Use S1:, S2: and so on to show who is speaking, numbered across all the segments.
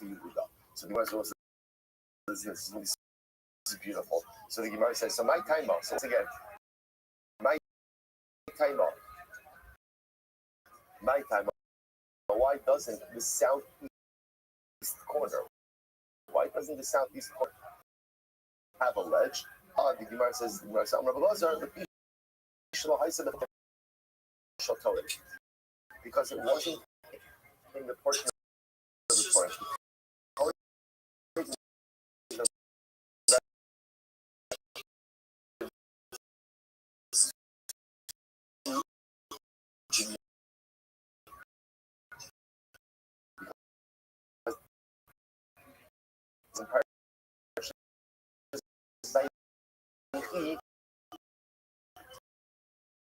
S1: for Yehuda. So the Gemara says, this is beautiful. So the Gemara says, so my timer. So once again, my timer. Why doesn't the southeast corner? Why doesn't the southeast corner have a ledge? The Gemara says, because it wasn't in the portion of the Torah.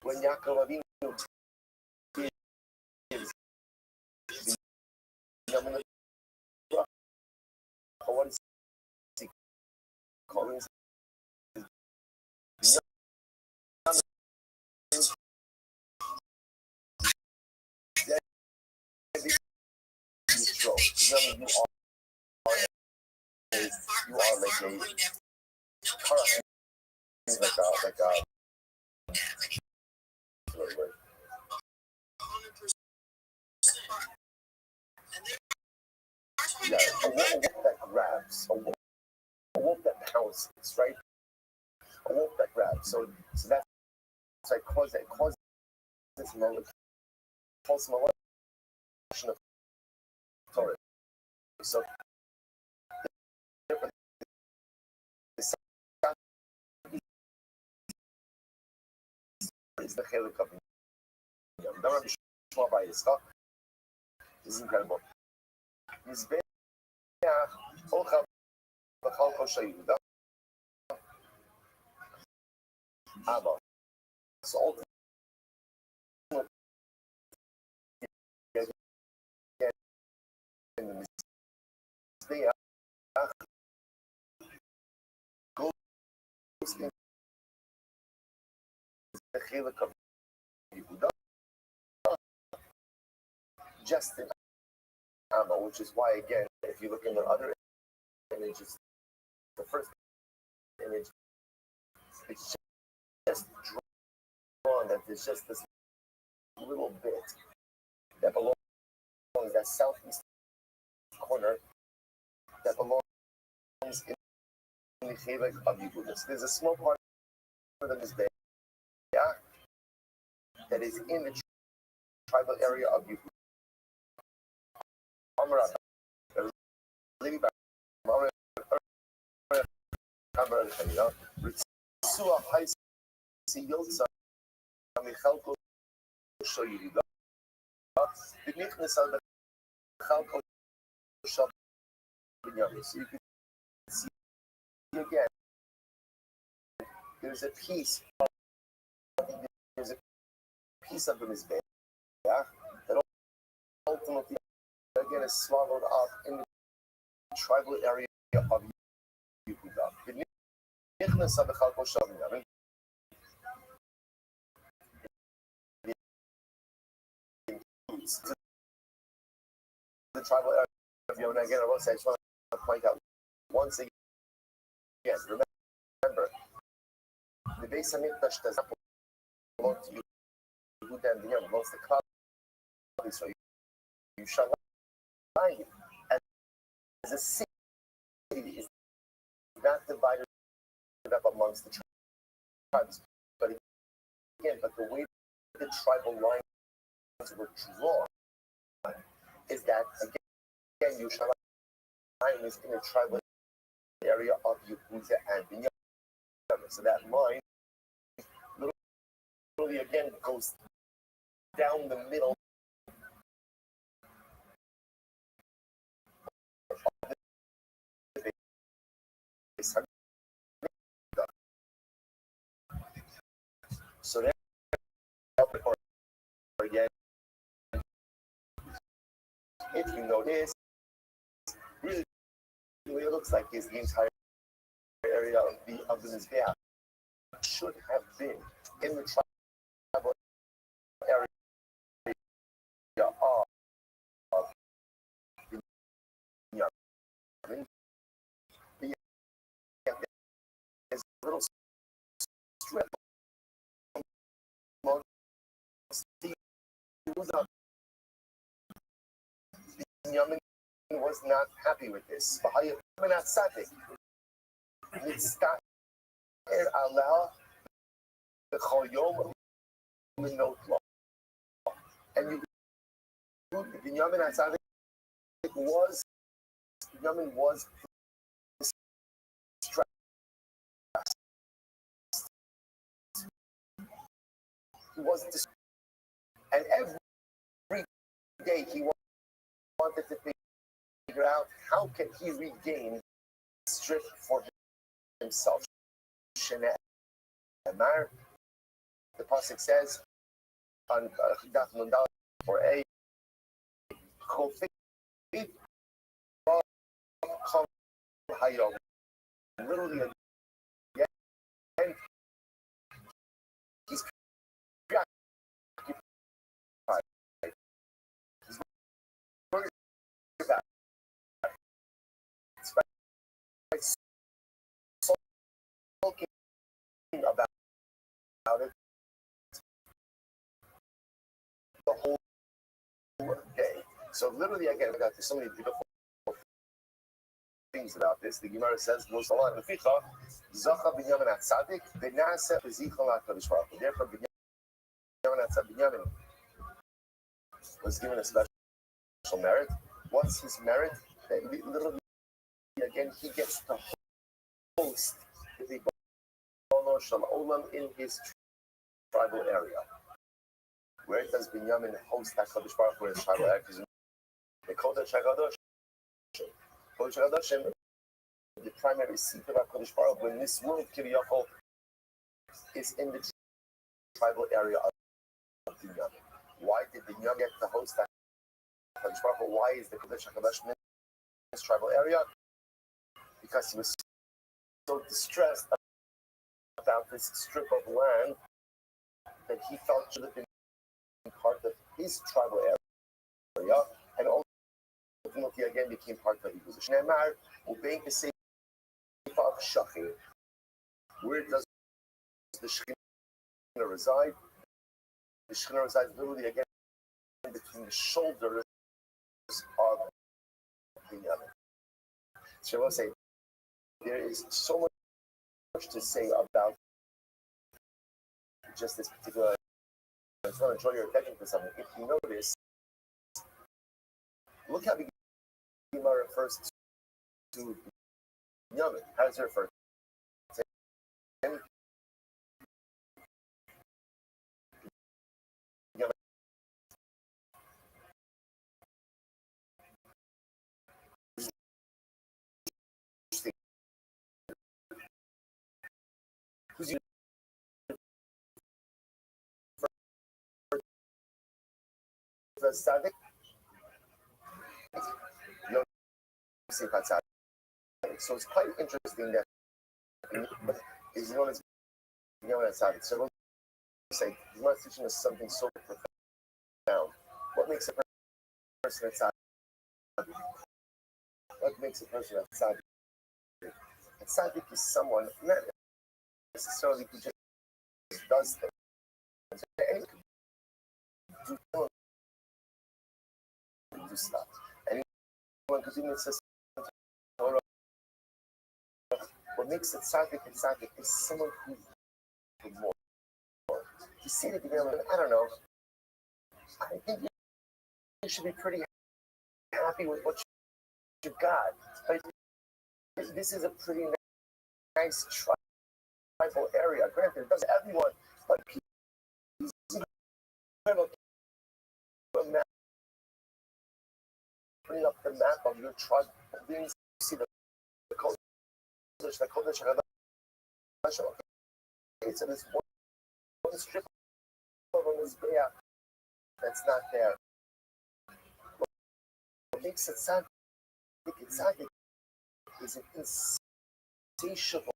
S1: When Yaakov Avinu gives what is he calling his you are like a a wolf that grabs, a wolf that pounces, right? A wolf that grabs. So that's like cause this false motion of Torah. So is the chelik of this is incredible. So the chelik of Yehuda, just in Amma, which is why, again, if you look in the other images, the first image, it's just drawn that there's just this little bit that belongs, that southeast corner, that belongs in the chelik of Yehuda. So there's a small part of the Mizbeach that is in the tribal area of Yehuda. So you can see again, there's a piece of the Mizbeach that ultimately again is swallowed up in the tribal area of Yehuda. The tribal area of Yehuda. Again, I just want to point out once again, remember, the Beis Hamikdash does not belong to Yehuda and Binyamin, belongs to Klal. So Yerushalayim as a city is not divided up amongst the tribes, but the way the tribal lines were drawn is that again Yerushalayim is in a tribal area of Yehuda and Binyamin. So that line literally again goes down the middle of the so there again, if you notice, really it looks like is the entire area of the Mizbeach should have been in the tribal area of Binyamin was not happy with this. And Binyamin Atzadik Binyamin was distressed. He was distressed. And every day he wanted to figure out how can he regain strength for himself. The pasuk says on Daf Nundal for a literally again he's preoccupied. He's worried about it the whole day. So literally again, I got so many beautiful things about this. The Gemara says, Therefore, Binyamin was given a special merit. What's his merit? That literally, again, he gets to host the Bono Shel Olam in his tribal area. Where does Binyamin host HaKadosh Baruch Hu in his tribal area? Because the Kodesh HaKadosh, the primary seat of HaKadosh Baruch Hu in this world, Kiviyachol, is in the tribal area of Binyamin. Why did Binyamin get to host HaKadosh Baruch Hu? Why is the Kodesh HaKadosh in this tribal area? Because he was so distressed about this strip of land that he felt should have been part of his tribal area, and ultimately again became part of the position. Where does the Shekhinah reside? The Shekhinah resides literally again between the shoulders of Binyamin. So I want to say there is so much to say about just this particular. I just want to draw your attention to something. If you notice, look how the Gemara refers to Binyamin. How does it refer to him? Who's the Tzaddik? No, so it's quite interesting that he's known as Tzaddik. So when we say he's not teaching us something so profound, what makes a person a Tzaddik? What makes a person a Tzaddik? A Tzaddik is someone not necessarily who just does things. Anyone can do stuff. Anyone could even say what makes a tzaddik is someone who more. You see the beginning, I don't know. I think you should be pretty happy with what you got. But this is a pretty nice tribal area. Granted, it does everyone, but putting up the map of your tribe, you see the Kodesh, it's this one strip of Mizbeach that's not there. What makes it sad is an insatiable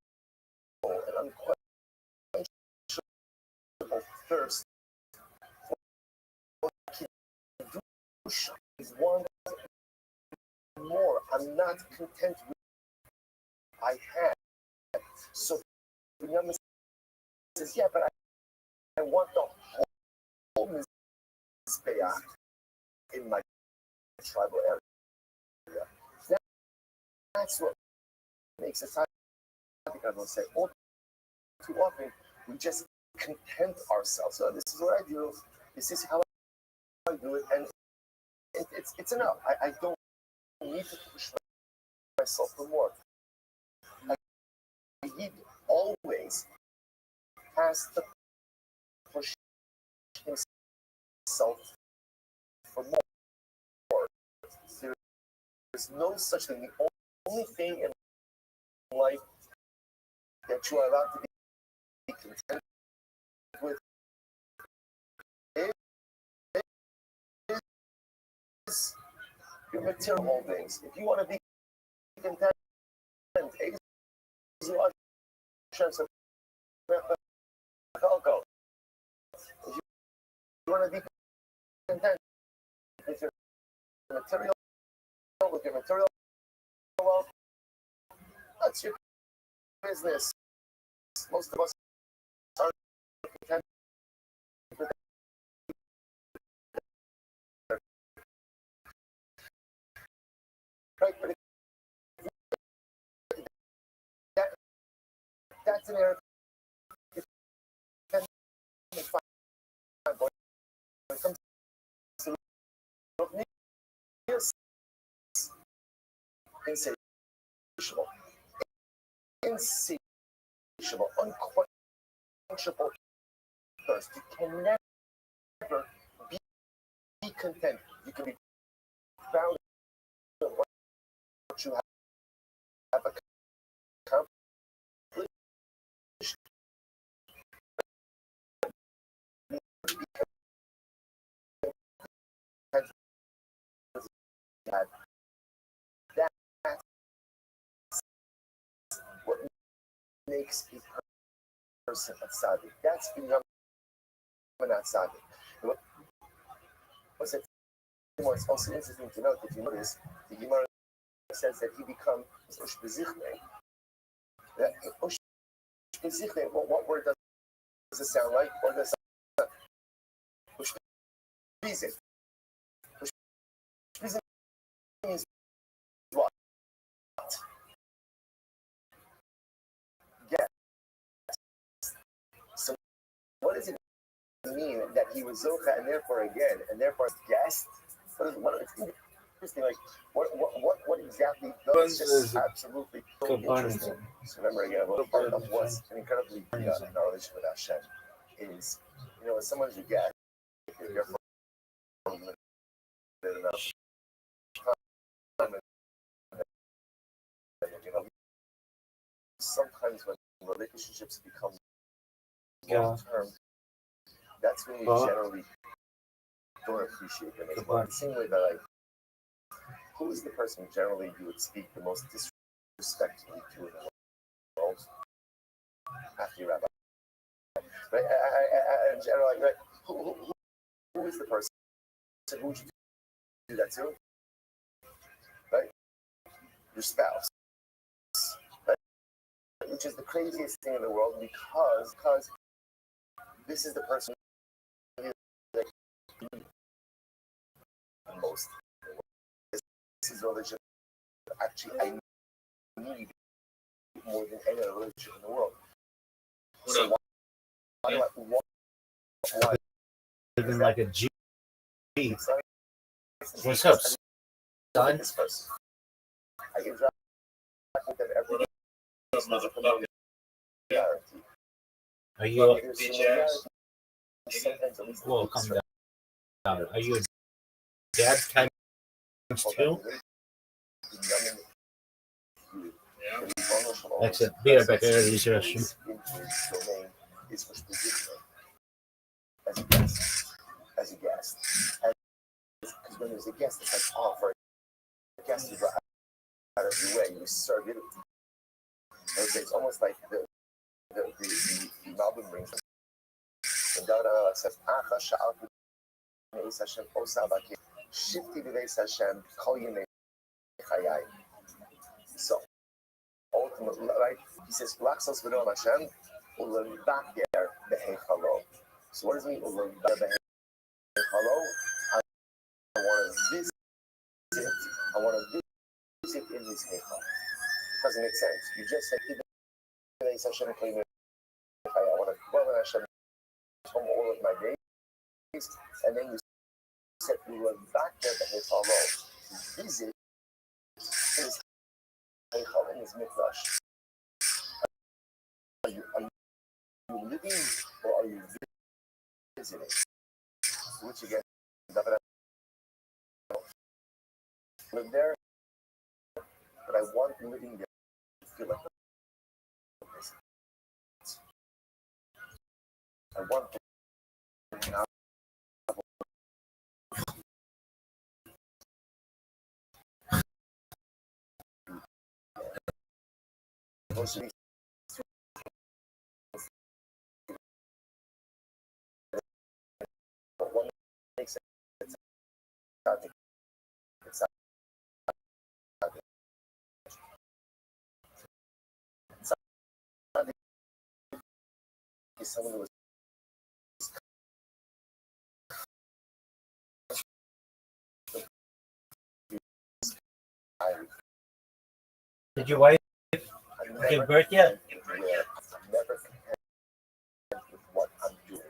S1: and unquenchable thirst for Kedusha. Is one more. I'm not content with what I had. So Binyamin says, yeah, but I want the whole in my tribal area. That's what makes us happy. I will say all too often we just content ourselves. So this is what I do. This is how I do it, and it's enough. I don't need to push myself for more. I need always has to push himself for more. There's no such thing. The only thing in life that you are allowed to be content with is your material holdings. If you want to be content, if you want to be content with your material, wealth, that's your business. Most of us are content with that. Right? But that's an area when it comes to insatiable, unquenchable thirst. You can never be content. You can be proud of what you have accomplished. That's what makes a person a tzaddik. That's becoming a tzaddik. What's it? It's also interesting to note, if you notice, the Gemara says that he becomes ushbezichne. Ushbezichne, what word does it sound like? What does it sound like? Ushbezichne means what? Yes. So what does it mean that he was Zocha and therefore again, and therefore guest? It's interesting, like what exactly does this absolutely so interesting. So remember again, part of what's incredibly in our relationship with Hashem is, when someone's your guest, if you're from enough time, sometimes when relationships become long term, that's when you generally don't appreciate them as much. The same way that who is the person generally you would speak the most disrespectfully to in the world? After your rabbi, right? In general, right? Who is the person? Who would you do that to? Right? Your spouse. Right? Which is the craziest thing in the world because this is the person that you need the most. This is a religion actually I need more than any other religion in the world. So why
S2: living like a G? What's up, son?
S1: I interact with them every day.
S2: Are you? Whoa, calm down. Are you a dad times two? Excellent. Be right back. I gotta use the restroom.
S1: As a guest. Because when there's a guest, it's like, for a guest, you go out of your way, you serve it. Okay, it's almost like the Malbim brings. And Dara says, so ultimately, right? He says, Laxos v'no Hashem ulevaker behechalo. So what does it mean ulevaker behechalo? visit. I want to visit in his heichal. It doesn't make sense. You just said, I want to dwell in Hashem home all of my days, and then you said we were back there the heichal to visit his heichal in his mikdash. Are you living or are you visiting? Which again, live there, but I want living there to feel like a place. I want to now one makes it someone who was
S2: Did your wife give birth yet?
S1: I'm never content with what I'm doing.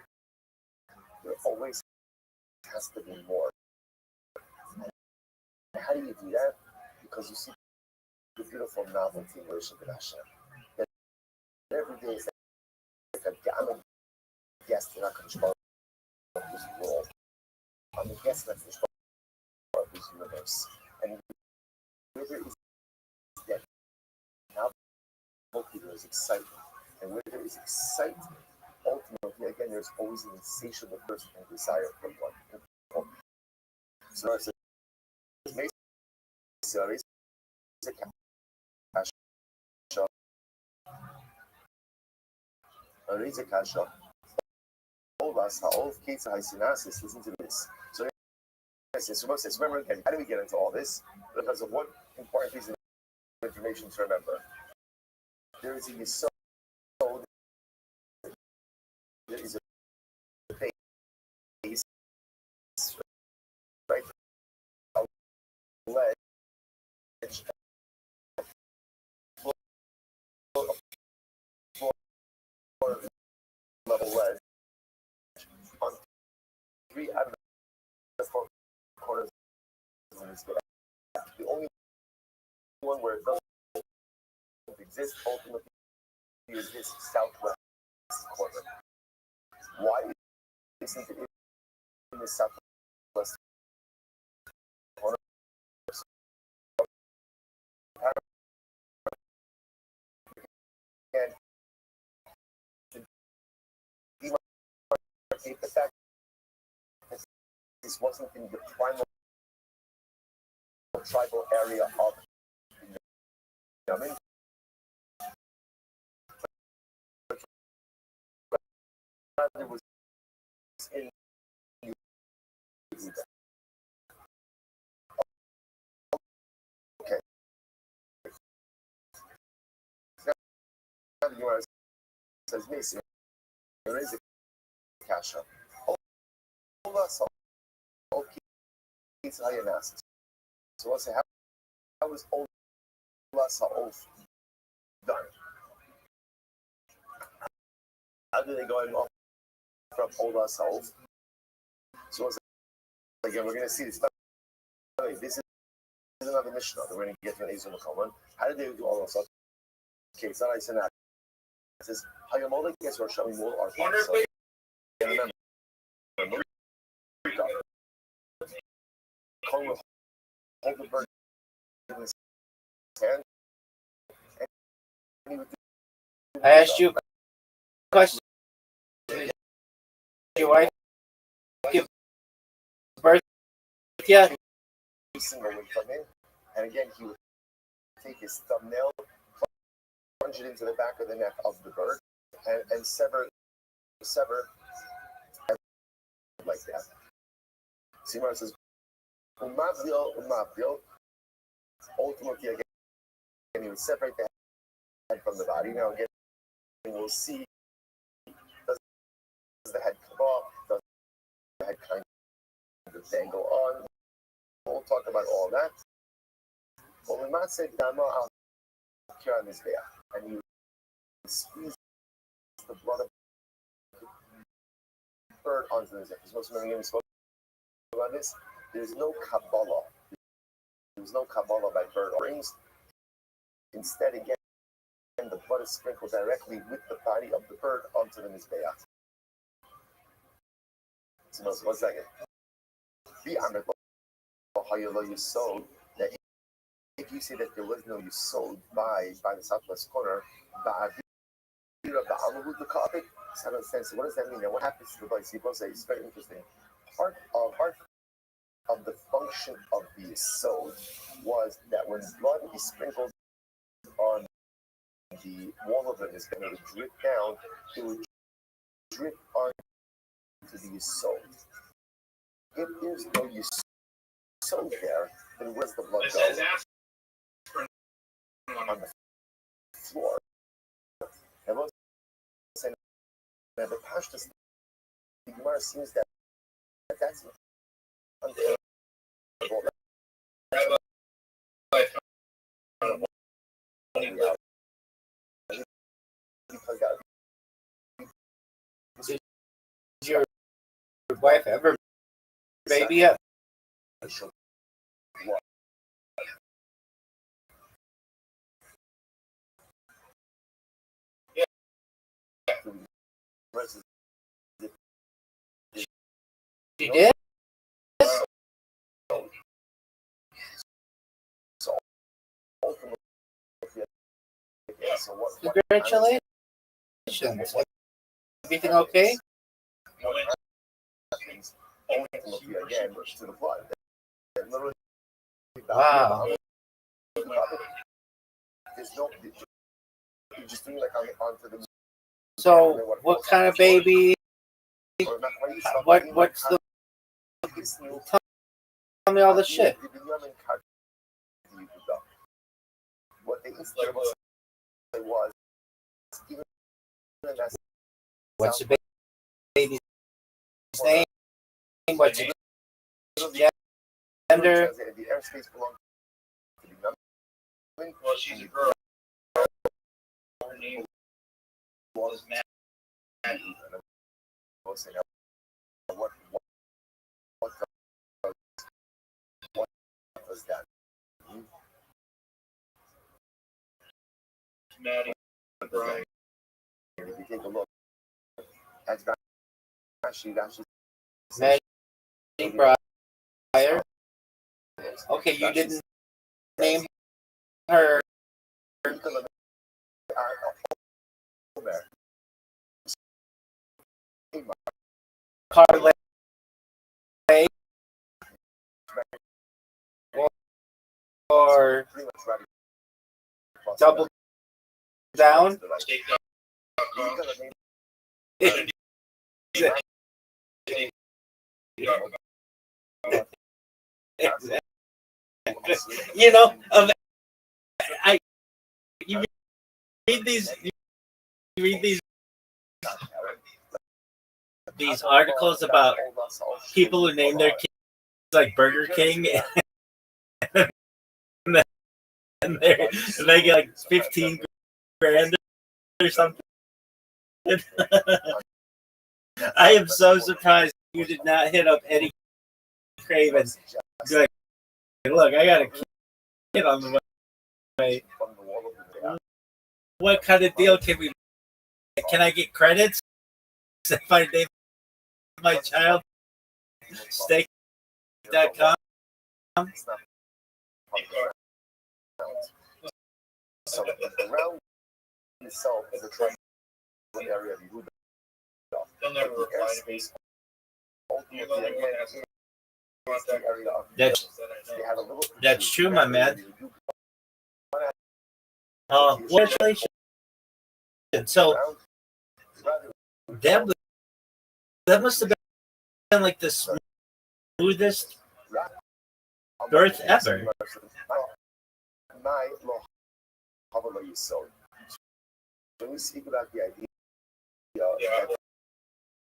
S1: There always has to be more. And how do you do that? Because you see the beautiful novelty in worship in Hashem. That every day is like I'm a guest in our control of this world. I'm a guest in the control of this universe. And where there is that novelty, there is excitement. And where there is excitement, ultimately, again, there's always an insatiable thirst and desire for one. So it's a listen to this. So says, remember again, how do we get into all this? Because of one important piece of information to remember. There is a yesod, there is a base, right? A ledge, floor level ledge on 3 out of the 4 corners of this bit. The only one where it doesn't exist ultimately is this southwest corner. Why isn't it in the southwest corner? And to demarcate the fact that this wasn't in the primal tribal area of Yemen. It was in okay. Now the Gemara says, Mason, there is a kasha. So let's say, how was Ola Sa'of done? How did they go off from Ola Sa'of? So again, we're going to see this. This is another Mishnah that we're going to get to an Ezra McCollum. How did they do all this? Okay, it's not I said that. It says, Hayamolek is or showing more our thoughts. So remember, hold the bird in his hand.
S2: I asked you a question. Did your wife give birth yet?
S1: Single would come in, and again, he would take his thumbnail, plunge it into the back of the neck of the bird, and sever like that. Simar says, Umavdil, ultimately, again, he would separate the head from the body. Now, again, we'll see, does the head come off? Does the head kind of dangle on? we'll talk about all that. But when man said Dama al Kiran is there, and you squeeze the blood of the bird onto the Mizbeach. Because most of we spoke about this. There's no Kabbalah. There's no Kabbalah by bird offerings. Instead, again, the blood is sprinkled directly with the body of the bird onto the Mizbeach. So, 1 second. Be honored how you sold that if you say that there was no Yisod by the southwest corner, the carpet, I don't understand. So what does that mean? And what happens to the blood? See, both say it's very interesting. Part of the function of the Yisod was that when blood is sprinkled on the wall of it, is going to drip down, it would drip onto the Yisod. If there's no Yisod there, then where's the blood go? On the floor. And what's saying that the Pashtus, the Gemara seems that that's unfavorable. Because that
S2: did your wife ever baby up? She did? Congratulations. Everything okay? Wow. So, what kind of baby? What's the? Tell me all the shit.
S1: What they instead was even
S2: What's the baby's name? What's the gender?
S1: The airspace belonged to the young.
S3: Well, she's a girl. Her name was Maddie.
S1: What was that?
S3: Maddie. Brian.
S1: If you take a look, that's actually
S2: Maddie Breyer. Okay, you didn't name her. Parlay or double down. You know, you read these articles about people who name their kids like Burger King, and they get like 15 grand or something. I am so surprised you did not hit up Eddie Craven. Like, look, I got a kid on the way. What kind of deal can we make? Can I get credits if I name my child steak.com?
S1: So around itself is a triangle area of Yehuda.
S3: They'll never
S1: The
S3: reply to me.
S1: airspace ultimately again is the area of they have a little
S2: That's true, my man. Congratulations. So that must have been like the smoothest birth ever.
S1: When we speak about the idea that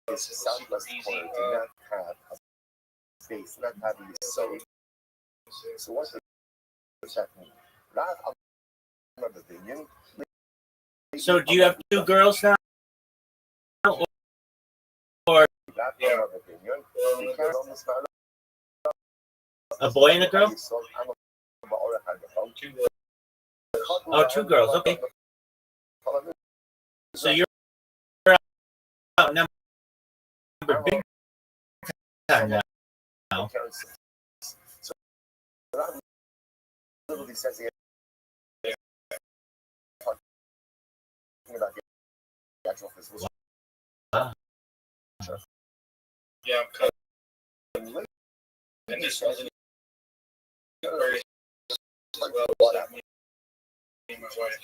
S1: this southwest corner did not have a space, not having so So what does that mean? That another opinion.
S2: So do you have two girls now? Or
S1: That another opinion. We carry on this matter.
S2: a boy and a girl? Oh, two girls. Okay. So you're out number big time now.
S1: So that literally says the talking about the actual physical.
S2: Wow.
S3: Yeah, I'm cutting. And this wasn't very well about me and my wife.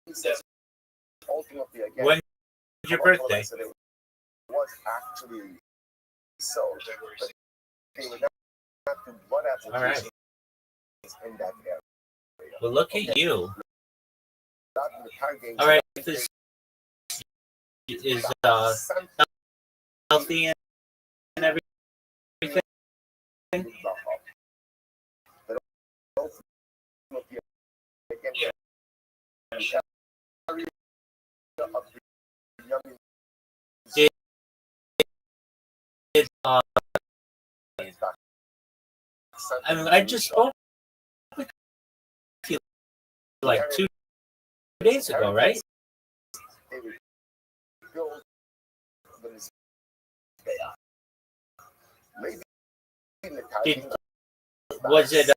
S1: He says ultimately again.
S2: When's your birthday?
S1: It was actually so. But they would not do blood
S2: All right.
S1: applications in that area.
S2: Well, look at you.
S1: Not in the card games.
S2: All right. This is healthy and everything.
S1: But ultimately, again,
S3: Yeah.
S2: Did, I mean, I just spoke with you like 2 days ago, right? Did, was it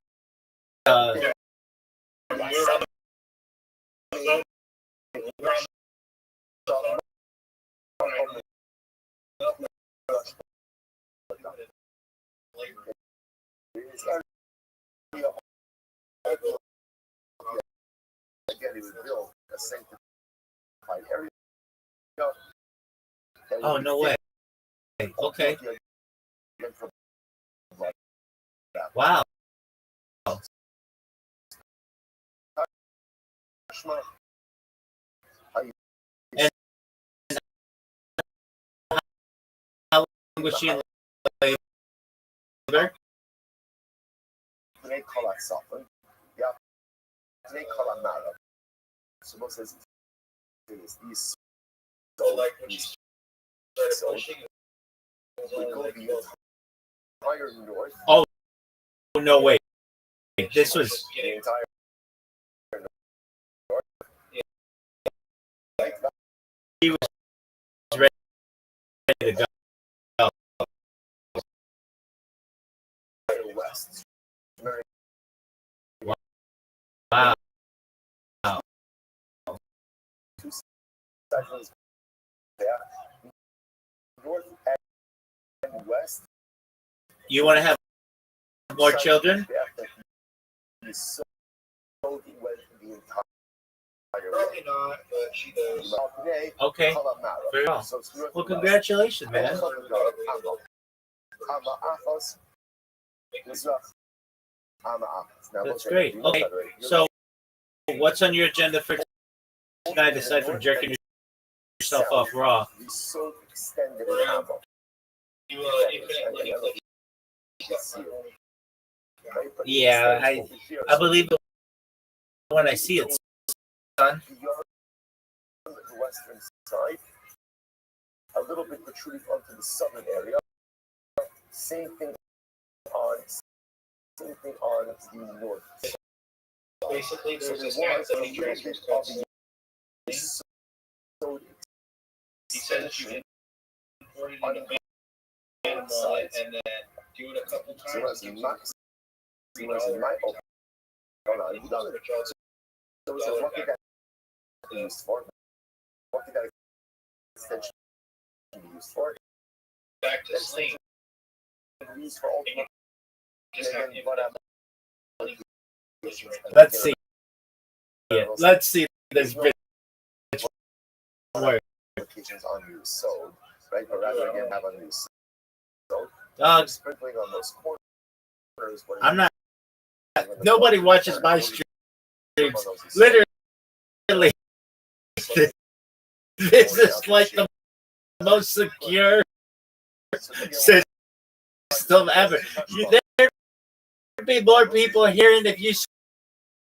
S1: Again, he would build a sanctified area.
S2: oh, no way. Okay. Wow. And how long was she in labor?
S1: They call that something. Yeah. They call that matter. So what says is these
S3: So like when she started
S1: so
S3: pushing,
S1: we go the entire north.
S2: Oh, no way. This was
S1: The entire north.
S3: Yeah.
S1: Like that.
S2: he was ready to go.
S1: West. Very
S2: Wow.
S1: two sections there. North and west.
S2: You want to have more children?
S1: So he went the entire
S3: probably not, but she does.
S1: today.
S2: Okay. Very well.
S1: So it's north
S2: Well,
S1: and west.
S2: congratulations, man. That's great. Okay, so what's on your agenda for tonight aside from jerking yourself off raw?
S1: So extended
S3: You infinitely
S2: Yeah, I believe it when I see it, son.
S1: The western side, a little bit protruding onto the southern area. Same thing on the north.
S3: basically
S1: So
S3: there's
S1: there
S3: this guy
S1: was
S3: that
S1: a
S3: he
S1: little
S3: transfers
S1: bit
S3: called
S1: of the so
S3: he said that you import it into animal and then do it a couple times.
S1: so as in my so what did that be used for? What did that extension be used for?
S3: Back to sleep.
S1: Used for ultimate.
S3: Just have
S2: Let's see it. Let's see this bitch work.
S1: Applications on you sewed, right? Or rather again have on you sewed.
S2: Dogs,
S1: Sprinkling on those corners.
S2: I'm not. Nobody watches my streams. Literally, this is like the most secure system them ever. There'd be more people hearing if you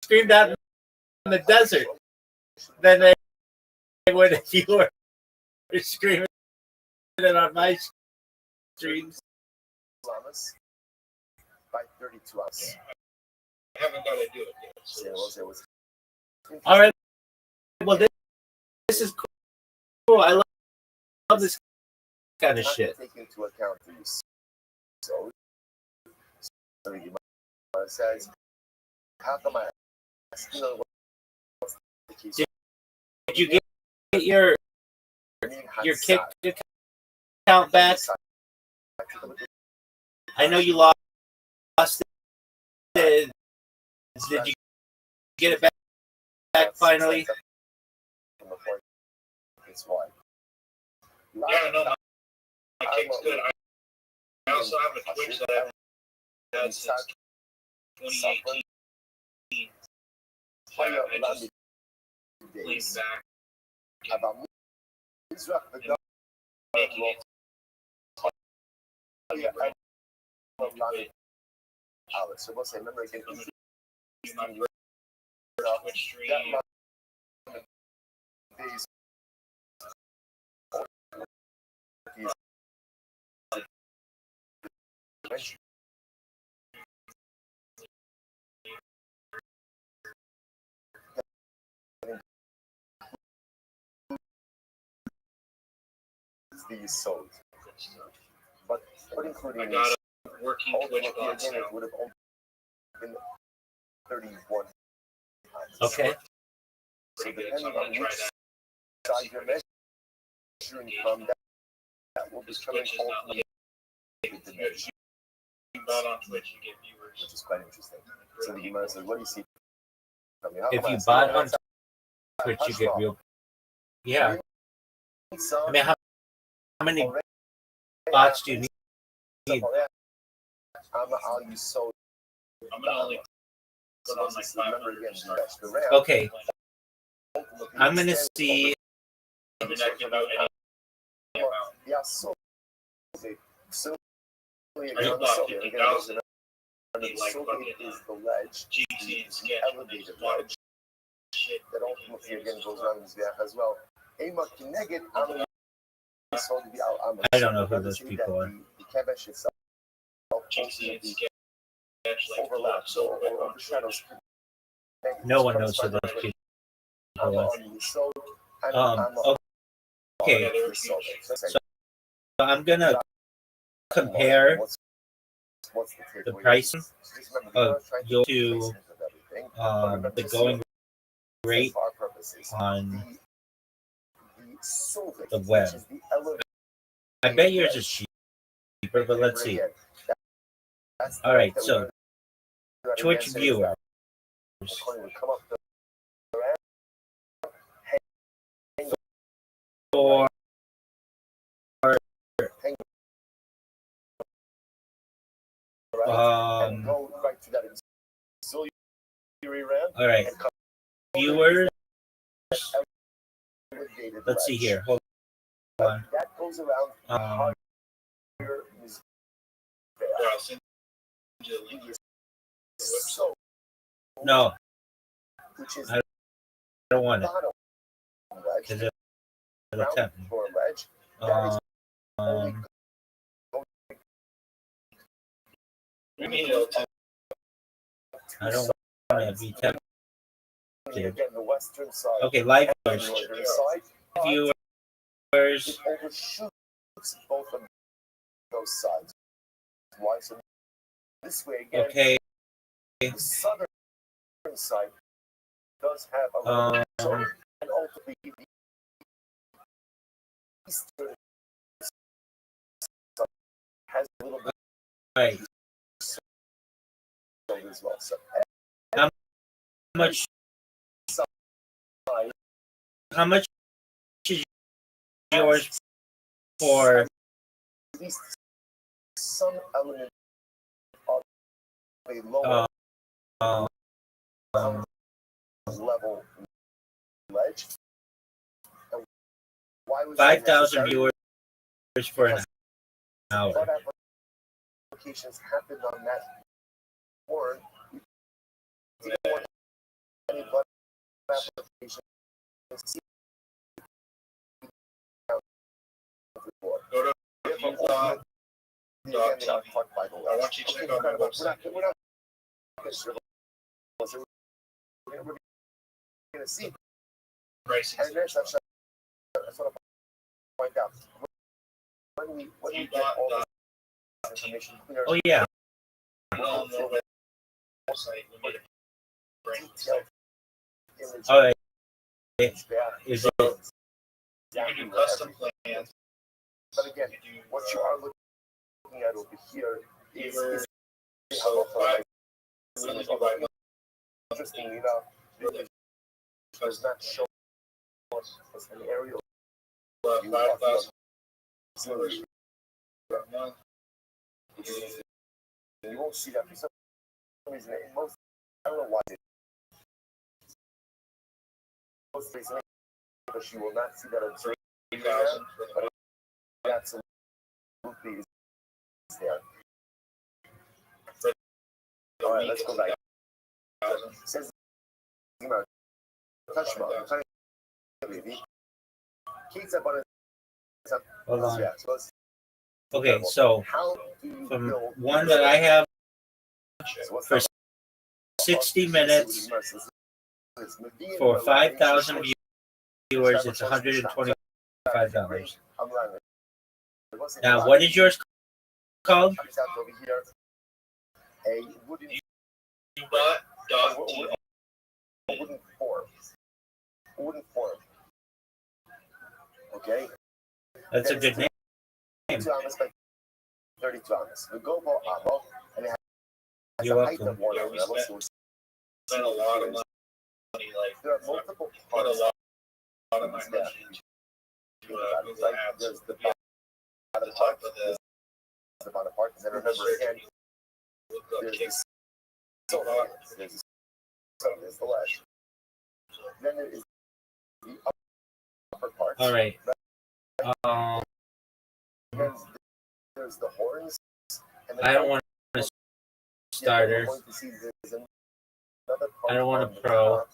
S2: screamed out in the desert than they would if you were screaming it on my streams.
S1: By 32 hours.
S3: I haven't got to do it yet. So
S2: All right. Well, this is cool. I love this kind of shit.
S1: Take into account these. So you says, how come I still what's the case?
S2: Did you get your kick account back? I know you lost it. Did you get it back finally?
S3: yeah, no, my kick's good. I also have a Twitch that I've had since 2018. I just cleaned back. Making it.
S1: So once I remember again,
S3: My first Twitch stream.
S1: These sold, but including
S3: I got a working Twitch box
S1: again,
S3: now.
S1: it would have only been 31 times.
S2: Okay.
S1: So
S3: Pretty good.
S1: depending
S3: So I'm
S1: on
S3: gonna try
S1: which
S3: that.
S1: side you're measuring from, that will be
S3: This
S1: coming
S3: Twitch is not
S1: ultimately
S3: like
S1: with the measure,
S3: you bought on Twitch, you get viewers.
S1: which is quite interesting. So the Gemara says, what do you see from me?
S2: If you bought on Twitch, you get real. Yeah. I mean, how many bots do you need?
S1: I'll use so.
S3: I'm gonna only put on like 500 stars.
S2: Okay. I'm gonna see.
S3: I mean, I can do any amount.
S1: Yeah, so. So.
S3: Are you about 50,000? Like
S1: So
S3: fucking
S1: is the ledge,
S3: GT and sketch.
S1: elevated ledge
S3: Shit.
S1: that ultimately again goes around this back as well.
S2: I don't know who those people are.
S1: The Kebesh itself
S3: GT and sketch. Like
S1: overlaps or overshadows.
S2: No one knows who those people are. Okay. So I'm gonna compare the pricing of your to the going rate on the web. I bet yours is cheaper, but let's see. All right, so Twitch viewers. For all right, viewers. Let's see here. Hold on. No, I don't want it because it'll tempt me. I don't want to be tempted. Okay, live viewers.
S1: It overshoots both of those sides. Why? So this way again,
S2: Okay.
S1: the southern side does have a little so, and ultimately the eastern side has a little bit
S2: Right.
S1: as well. So
S2: How much? How much is yours for?
S1: At least some element of a lower level ledge. And why was
S2: 5,000 viewers for an hour.
S1: applications happened on that board. You didn't want any blood application to see the board.
S3: Go to
S1: Again, they are taught by the
S3: I want you to check out my website.
S1: We're not we're going to see.
S3: Pricing.
S1: And that's what I point out. When we get all this information clear,
S2: Oh yeah.
S3: On the website, we need a
S1: detailed image
S2: All right.
S1: is there.
S2: Is it?
S3: You can do custom plans.
S1: But again,
S3: You can do,
S1: what you are looking at over here is
S3: so
S1: how
S3: $5
S1: interesting enough. It does not show us an aerial view of the facility. You won't see that for some reason. In most, I don't know why. Most reasons, because you will not see that on
S3: $3,000 for the
S1: that's absolutely is there. All right, let's go back. It says, touch mode. Keith up on it.
S2: Hold on.
S1: Yeah, so let's,
S2: Okay, so
S1: how do you
S2: from
S1: build
S2: one that I have
S1: so what's
S2: for
S1: that?
S2: 60 minutes for 5,000 viewers, it's $125. Now, what is yours called?
S1: Over here, a wooden wooden form. Wooden form. Okay.
S2: That's a good name.
S1: $2 by $32. The Gobo Abo, and it has
S2: You're
S1: a height
S2: welcome.
S1: of 1
S3: Yeah, we
S1: level,
S3: spent-
S1: so
S3: spent a lot of money. Like,
S1: there are multiple
S3: put a
S1: parts.
S3: lot of my money into Google
S1: Like,
S3: Ads.
S1: there's the
S3: Yeah,
S1: bottom
S3: the
S1: part,
S3: top of
S1: there's the bottom part, and then remember again,
S3: look up
S1: there's
S3: kick.
S1: this so there's this so there's the ledge. Then there is the upper part.
S2: All right.
S1: Then there's the horns. And then
S2: I don't want a starter.
S1: you're going to see there's another part
S2: I don't want a
S1: on the
S2: pro.
S1: top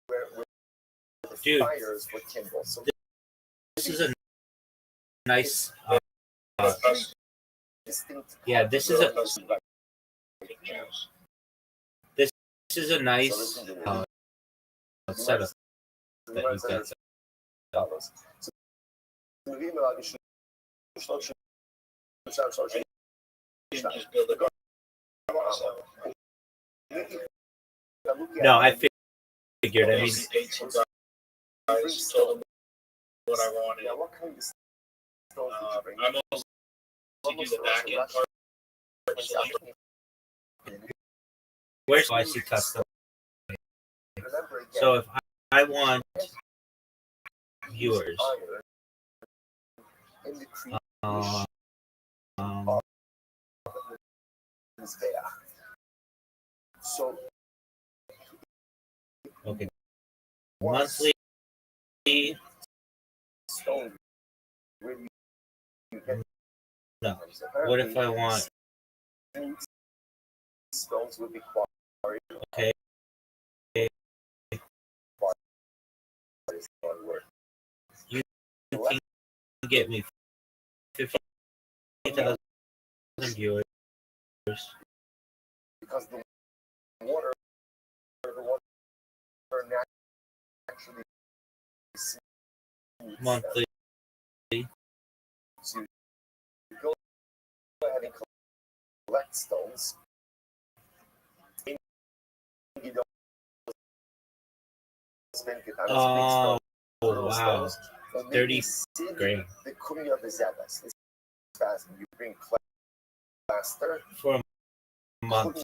S1: where the
S2: Dude.
S1: fires would kindle. So
S2: This is a nice.
S1: distinct.
S2: Yeah, this is a
S3: Choose.
S2: this is a nice setup that you've got.
S1: So the email I should
S3: You can just build a
S2: No, I figured. I mean,
S3: paid some guys, told them what I wanted.
S1: Yeah, what kind of stones did you bring?
S3: I'm also to do the back end part.
S2: where's YC custom?
S1: Remember again,
S2: So if I want viewers,
S1: in the creation
S2: um,
S1: is there. So
S2: okay, monthly.
S1: stone where you get
S2: No. What if I want?
S1: stones would be quarried.
S2: Okay. You can get me 50,000 viewers.
S1: Because the water naturally
S2: Monthly.
S1: So you go ahead and collect stones. You don't spend it on
S2: Oh wow, 30 grand
S1: The Kuya Bezetas is fast. You bring plaster
S2: for a month.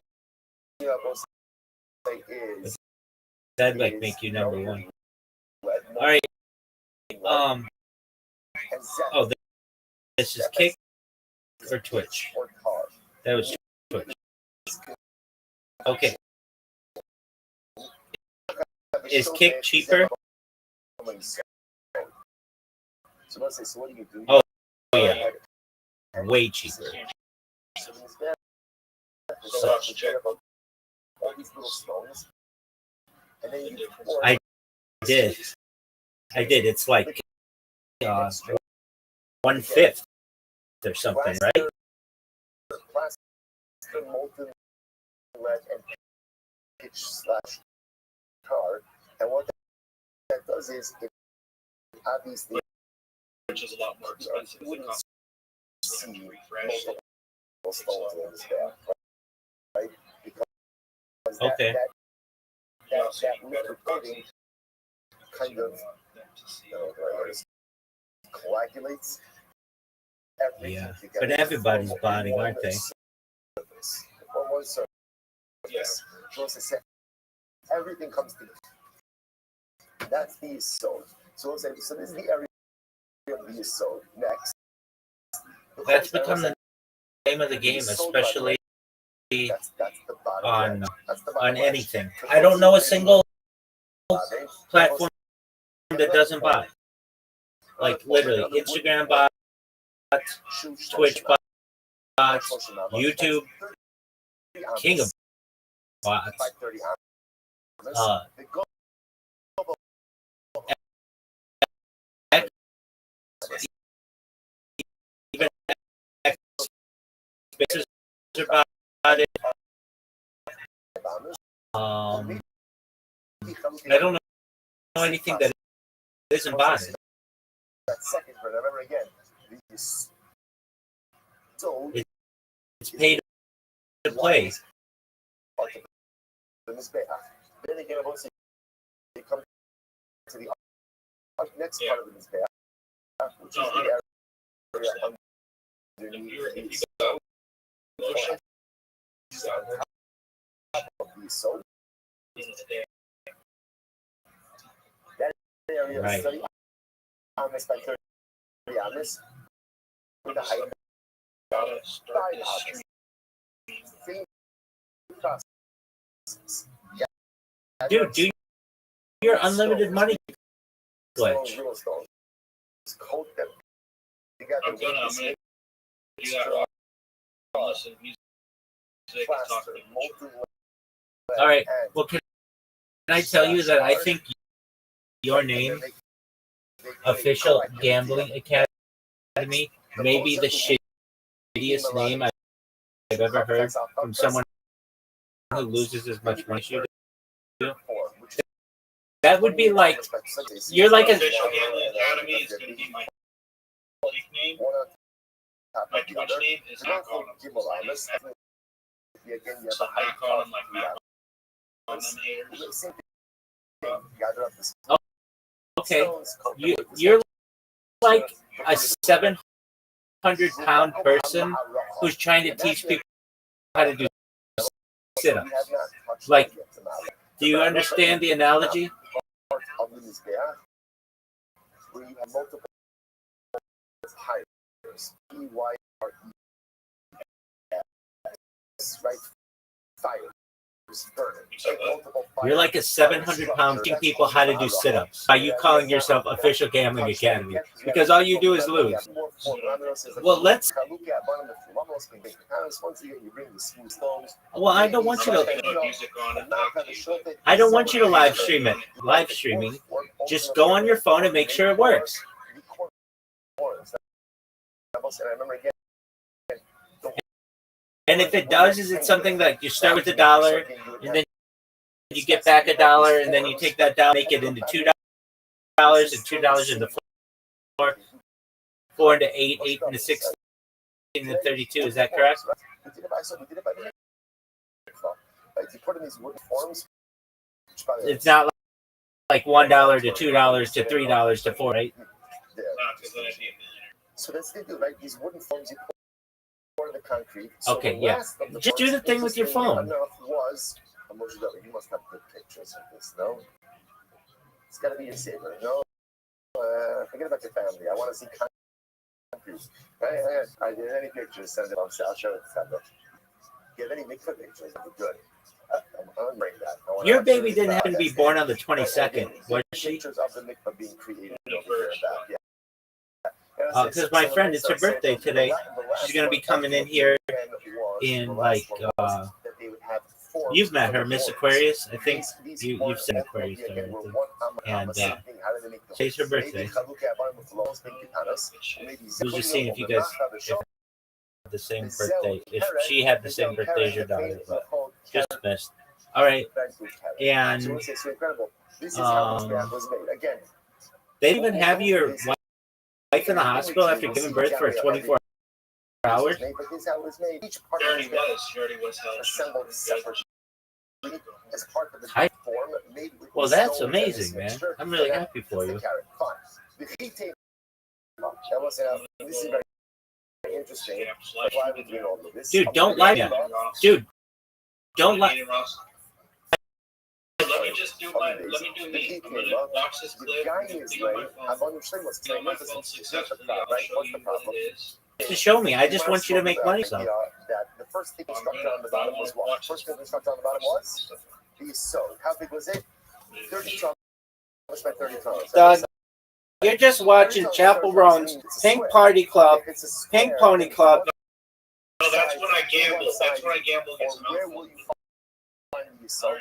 S1: Is
S2: That'd like make you number one. All right. Oh, this is Kick or Twitch. That was Twitch. Okay. Is Kick cheaper? Oh yeah, way cheaper.
S3: So let's check.
S1: All these little stones. And then you pour
S2: I did. It's like 1/5 or something, right?
S1: Plastic molten lead and pitch slash tar. And what that does is it obviously,
S3: Which is a lot more expensive.
S1: you wouldn't see
S3: Refresh.
S1: multiple stones in this bath, right? Because
S2: Okay.
S1: that liquid coating kind of coagulates everything
S2: Yeah,
S1: together.
S2: but everybody's body, aren't they?
S1: On one surface.
S3: Yes.
S1: Everything comes together. That's the Yesod. So this is the area of the Yesod. Next.
S2: That's become the name of the game, especially
S1: that's the bottom
S2: on
S1: edge. That's the bottom edge.
S2: anything. I don't know a single platform that doesn't buy. Like literally, Instagram bots, Twitch bots, YouTube, king of bots. Even Xbox about it. I don't know anything that isn't botted.
S1: That second, but remember again, so
S2: it's paid to play.
S1: Then again, once you come to the next part of the Mizbeach, which is the area underneath the Yesod. That area is study Amis by 30 Amis with the height of 5 Amis.
S2: Dude, do your unlimited money glitch.
S1: Coat them.
S3: I'm gonna do that. Listen, music, talk to them.
S2: All right. Well, can I tell you that I think your name, Official Gambling Academy, may be the shittiest name I've ever heard from someone who loses as much money as you do. That would be like, you're like a...
S3: Official Gambling Academy is going to be my nickname. My Twitch name is not called so I'm not calling like Matt on them haters.
S2: Okay, you're like a 700-pound person who's trying to teach people how to do sit-ups. Like, do you understand the analogy?
S1: Where you have multiple tires, right? Fires burning.
S2: You're like a 700-pound teaching people how to do sit-ups. Are you calling yourself Official Gambling Academy? Because all you do is lose. Well, let's... Well, I don't want you to... I don't want you to live stream it. Live streaming. Just go on your phone and make sure it works. And if it does, is it something that you start with $1 and then you get back $1 and then you take that $1, make it into $2 and $2 into 4, 4 into 8, 8 into 16 into 32? Is that correct? It's not like $1 to $2 to $3 to 4, right?
S1: So that's the thing, right? These wooden forms you pour in the concrete.
S2: Okay, yeah. Just do the thing with your phone.
S1: You must have good pictures of this, no? It's got to be your saver, no? Forget about your family. I want to see concrete. I did any pictures, send it on. I'll show it to Sandra. You have any mikvah pictures? That'd be good. I'm going to bring that.
S2: Your baby didn't happen to be born on the 22nd, was she?
S1: Pictures of the mikvah being created over here and back, yeah.
S2: Because my friend, it's her birthday today. She's going to be coming in here in like you've met her, Miss Aquarius. I think you've seen Aquarius there, I think. And today's her birthday. I was just seeing if you guys had the same birthday. If she had the same birthday as your daughter, but just missed. All right, and they even have your wife in the hospital after giving birth for 24 hours.
S3: She already was held.
S1: As part of the form made with
S2: Well, that's amazing, man. I'm really happy for you.
S1: This is very interesting. Why would you know this?
S2: Dude, don't lie. Dude, don't lie.
S3: Let me just do my. Let me do me. I'm gonna watch this clip.
S1: The guy is right. I'm on your what's
S3: You know, my phone successfully. I'll show you what it is.
S2: To show me, I just want you to make money. So
S1: That the first thing structure on the bottom was what? First thing structure on the bottom was the sewed. How big was it? 30 tons. What's my 30 tons?
S2: Doug, you're just watching Chapel Roan's Pink Party Club, Pink Pony Club.
S3: No, that's when I gamble. That's when I gamble against
S1: Where will you find the sewed?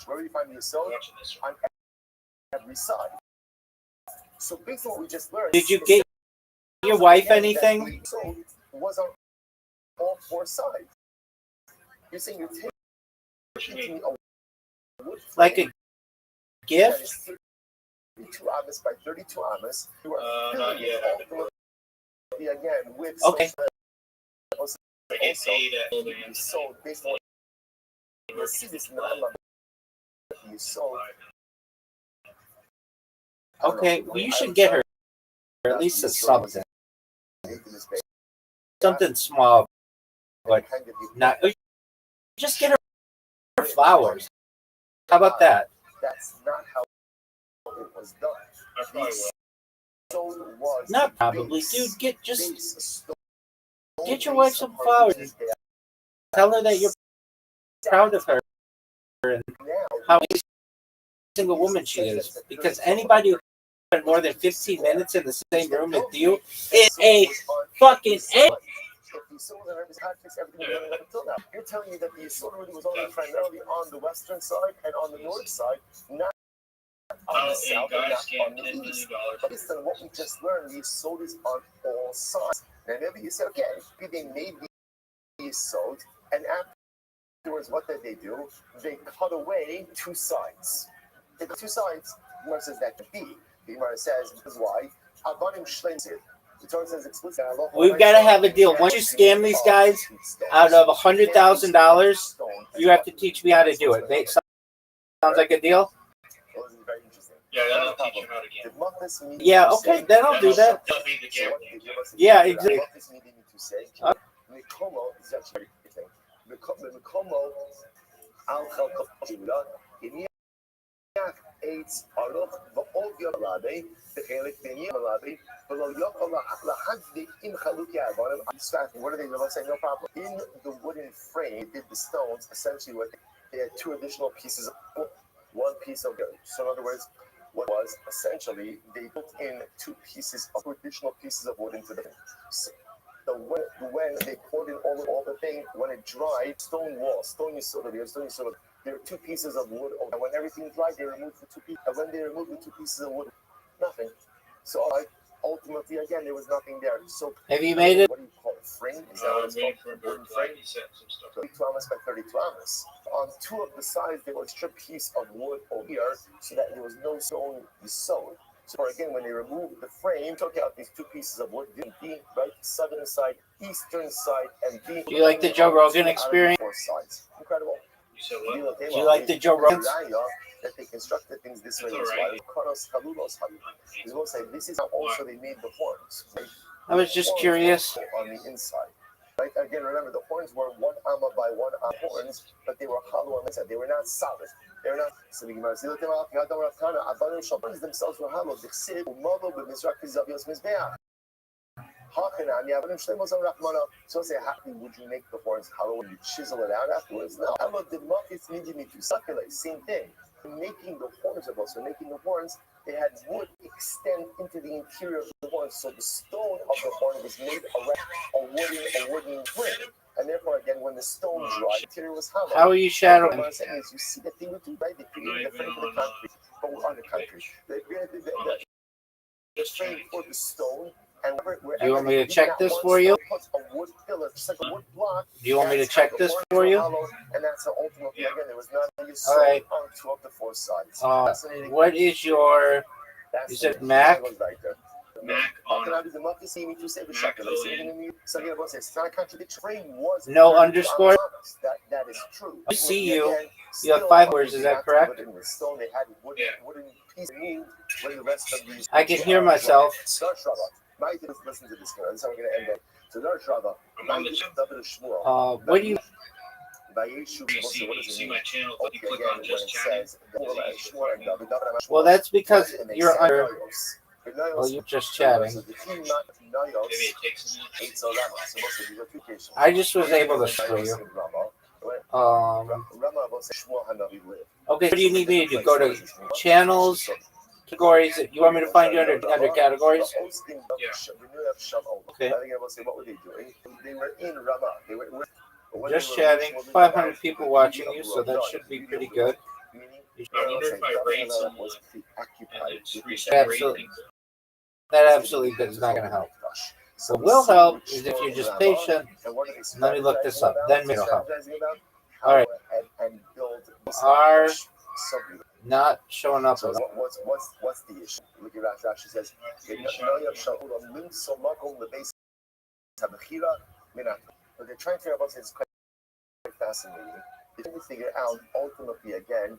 S1: Where will you find the sewed? On every side. So based on what we just learned,
S2: Did you get your wife anything?
S1: So was on all four sides. You're saying you're taking a wood
S2: Like a gift?
S1: that is 32 amas by 32 amas. You are
S3: Not
S1: filling
S3: yet.
S1: it ultimately again with
S2: Okay.
S1: also
S3: I get paid at building
S1: so based on what you see this in the Rambam. You sold.
S2: Okay, well, you should get her at least a something. Something small, but not. Just get her flowers. How about that?
S1: That's not how it was done.
S3: I probably will.
S1: So was
S2: Not probably,
S1: base-
S2: dude. Get
S1: base stone
S2: get your
S1: base
S2: wife
S1: of
S2: some
S1: her
S2: flowers.
S1: business.
S2: Tell her that you're proud of her and
S1: Now,
S2: how amazing a woman she is. Because anybody who spent more than 15 minutes in the same room with you is a fucking a.
S1: You're telling me that the Yisod really was only primarily on the western side and on the north side, not on the south and not on the east. Based on what we just learned, the Yisod is on all sides. Now maybe you say, okay, maybe they made the Yisod, and afterwards, what did they do? They cut away two sides. They cut two sides. The Gemara says that could be. The Gemara says, this is why. Abanim Shleimzir. The Torah says explicitly.
S2: We've got to have a deal. Once you scam these guys out of $100,000, you have to teach me how to do it. Sounds like a deal?
S1: Very interesting.
S3: Yeah, that'll teach you how to gamble.
S2: Yeah, okay, then I'll do that.
S3: That'll be the gamble.
S2: Yeah, exactly.
S1: Mikomo is actually everything. Mikomo al chalkot Eitz aruch v'ol yolabe v'chelik b'niyam olabe v'lo yokol lahagdik im chaluki avarim. What are they going to say? No problem. In the wooden frame, they did the stones essentially with they had two additional pieces of wood, one piece of wood. So in other words, what was essentially they put in two additional pieces of wood into the frame. So when they poured in all the thing, when it dried, stone yisod, there are two pieces of wood. And when everything dried, they removed the two pieces. And when they removed the two pieces of wood, nothing. So ultimately, again, there was nothing there. So
S2: Have you made it?
S1: What do you call it? Frame? Is that what it's called? Wooden frame? 32 amas by 32 amas. On two of the sides, there was a strip piece of wood over here, so that there was no stone sewed. So again, when they removed the frame, took out these two pieces of wood, B, right, southern side, eastern side, and B.
S2: Do you like the Joe Rogan experience?
S1: Four sides. Incredible.
S3: You said what?
S2: Do you like the Joe Rogan?
S1: That they constructed things this way as well. This is how also they made the horns. Right?
S2: I was just curious.
S1: On the inside. Right? Again, remember, the horns were 1 amma by 1 amma horns, but they were hollow on the inside. They were not solid. They were not. So the Gemara says, the themselves were hollow. So say, would you make the horns hollow and you chisel it out afterwards? No. Same thing. Making the horns of us, making the horns, they had wood extend into the interior of the horn. So the stone of the horn was made around a wooden frame. And therefore, again, when the stone dried, the material was hollow.
S2: How are you
S1: What
S2: shadowing?
S1: I'm saying is, you see that they would do, right? They created the frame for the concrete, but on the concrete. They created the frame for the stone. And wherever
S2: Do you want me to
S1: even
S2: check
S1: that
S2: this
S1: one
S2: for you?
S1: stone puts a wood pillar, just like a wood block.
S2: Do you want me to
S1: That's
S2: check
S1: how
S2: this
S1: the
S2: for
S1: horns
S2: you?
S1: were hollowed, and that's how ultimately, again, there was not a
S2: All
S1: sewn
S2: right.
S1: on two of the four sides. Fascinating.
S2: What is your? You said Mac.
S3: Mac on
S1: Mac it's not a contradiction. Frame was
S2: No underscore?
S1: That is true.
S2: I see you.
S1: Again,
S2: You have
S1: still,
S2: 5 words. Is
S1: they
S2: that
S1: had to
S2: correct?
S1: put it in the stone. They had wooden pieces moved when the rest of these.
S2: I can hear myself.
S1: Listen to this. That's how we're going to end it. So,
S3: I'm on the
S2: What do you?
S3: see my channel. If you click on just chatting,
S2: Well, that's because you're under. Well, you're just chatting.
S3: maybe it takes a minute.
S2: I just was able to show you. Okay, what do you need me to do? Go to channels, categories. You want me to find you under categories? Okay.
S1: What were they doing? They were in Ramah. They were
S2: Just chatting. 500 people watching you, so that should be pretty good.
S3: I wonder if I rate someone and it's reset
S2: Absolutely.
S3: ratings.
S2: That absolutely is not going to help. What will help is if you're just patient. Let me look this up. Then it'll help. All right. Are not showing up.
S1: So what's the issue? Look at Rashi says, but they're trying to figure out what's quite fascinating. They're trying to figure out ultimately again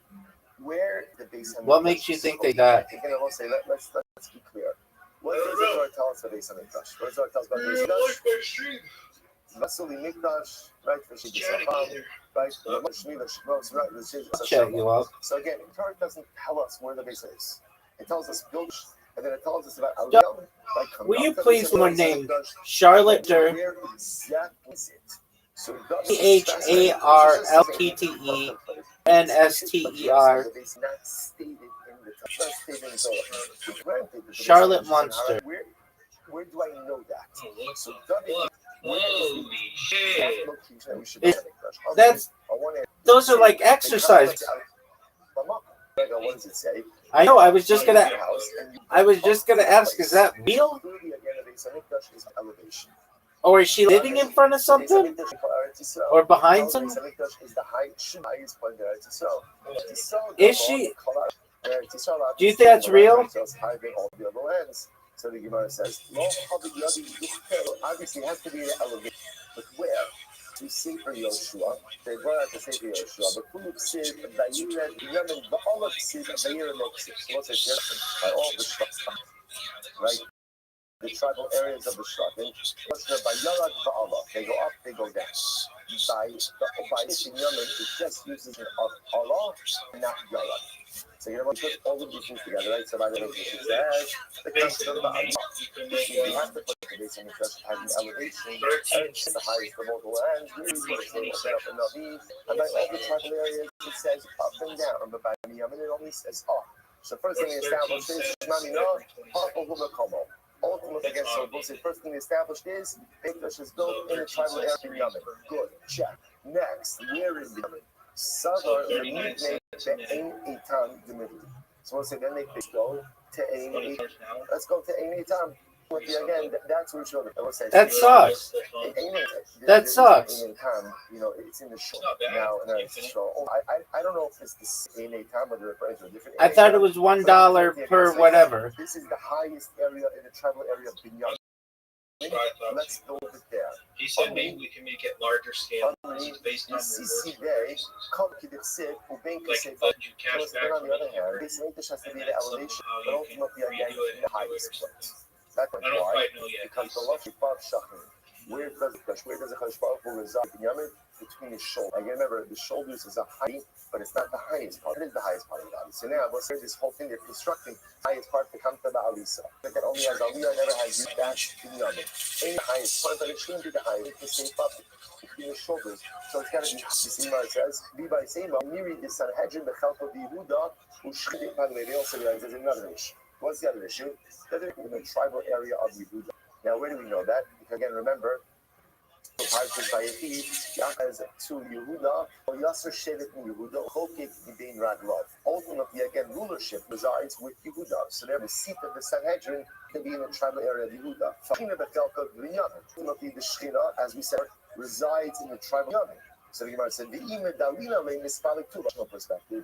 S1: where the base.
S2: What makes you think they died?
S1: Again, I will say let's be clear. What does the Torah tell us about Beis Hamikdash? What does the Torah tell us about Beis Hamikdash? Vasuli Mikdash, right? Right?
S2: Check you up.
S1: So again, the Torah doesn't tell us where the base is. It tells us build, and then it tells us about Aliyah.
S2: Will you please one name Charlotte
S1: Where exactly is it? So
S2: CharlotteNSTER. Charlotte Munster.
S1: Where do I know that?
S3: Oh, what's
S1: So
S3: up? Holy shit.
S2: Those are like exercises.
S1: What does it say?
S2: I know. I was just gonna ask, is that real? Or is she living in front of something? Or behind something? Is she? Do you think that's real?
S1: So the Gemara says, obviously it has to be an elevation. But where? To Sefer Yoshua, they brought out the Sefer Yoshua, but who said Vayired Yemen, the Olive said Vayired Moxis. What's it here? By all the Shvatim, right? The tribal areas of the Shvatim. By Yarad Va'ala, they go up, they go down. By Yemen, it just uses Allah, not Yarad. So you're going to put all of these things together, right? So by the way, it says the custom of you have to put the base on the church has an elevation, it's the highest of all the lands. And by all the tribal areas, it says up and down, but by Yemen, it only says up. So first thing they established is ultimately, again, so we'll say first thing they established is English is built in the tribal area of Yemen. Good, check. Next, where is Yemen? Sadar, the meat made the Ein Eitan, the middle. So we'll say then they go to Ein Eitan. Let's go to Ein Eitan. Again, that's where children.
S2: That sucks. That sucks.
S1: You know, it's in the shore now. I don't know if it's the Ein Eitan, but they're referring to a different.
S2: I thought it was $1 per whatever.
S1: This is the highest area in the tribal area of Binyan. Let's build it there.
S3: He said maybe we can make it larger scale. Based on
S1: the
S3: like you cash back.
S1: on the other hand, this has to be the elevation, but ultimately again the highest place. That's
S3: I don't
S1: why,
S3: quite know yet.
S1: because the lucky part shachar. Where does the Chadosh Baruch Hu reside in Yemen? Between his shoulders. Again, remember, the shoulders is a height, but it's not the highest part. It is the highest part of the body. So now, let's say this whole thing they're constructing, the highest part to come to the Alisa. But that only has Aliyah, never has you dash in Yemen. Ain't the highest part, but it shouldn't be the highest. It's the same up between his shoulders. So it's got to be, you see what it says? Be by Sema, Miri, the Sanhedrin, the Chalk of the Yehuda, who shchidit, by the way, they also realize there's another issue. What's the other issue? They're in the tribal area of Yehuda. Now, where do we know that? Because again, remember, Parshas Vayechi, as to Yehuda, or Yasser Shevet in Yehuda, Chokek Gibein Raglov. Ultimately, again, rulership resides with Yehuda. So there, the seat of the Sanhedrin can be in the tribal area of Yehuda. Ultimately, the Shechina, as we said, resides in the tribal Yamin. So the Gemara said, "Ve'ime dalila le'mispalik tu." From perspective,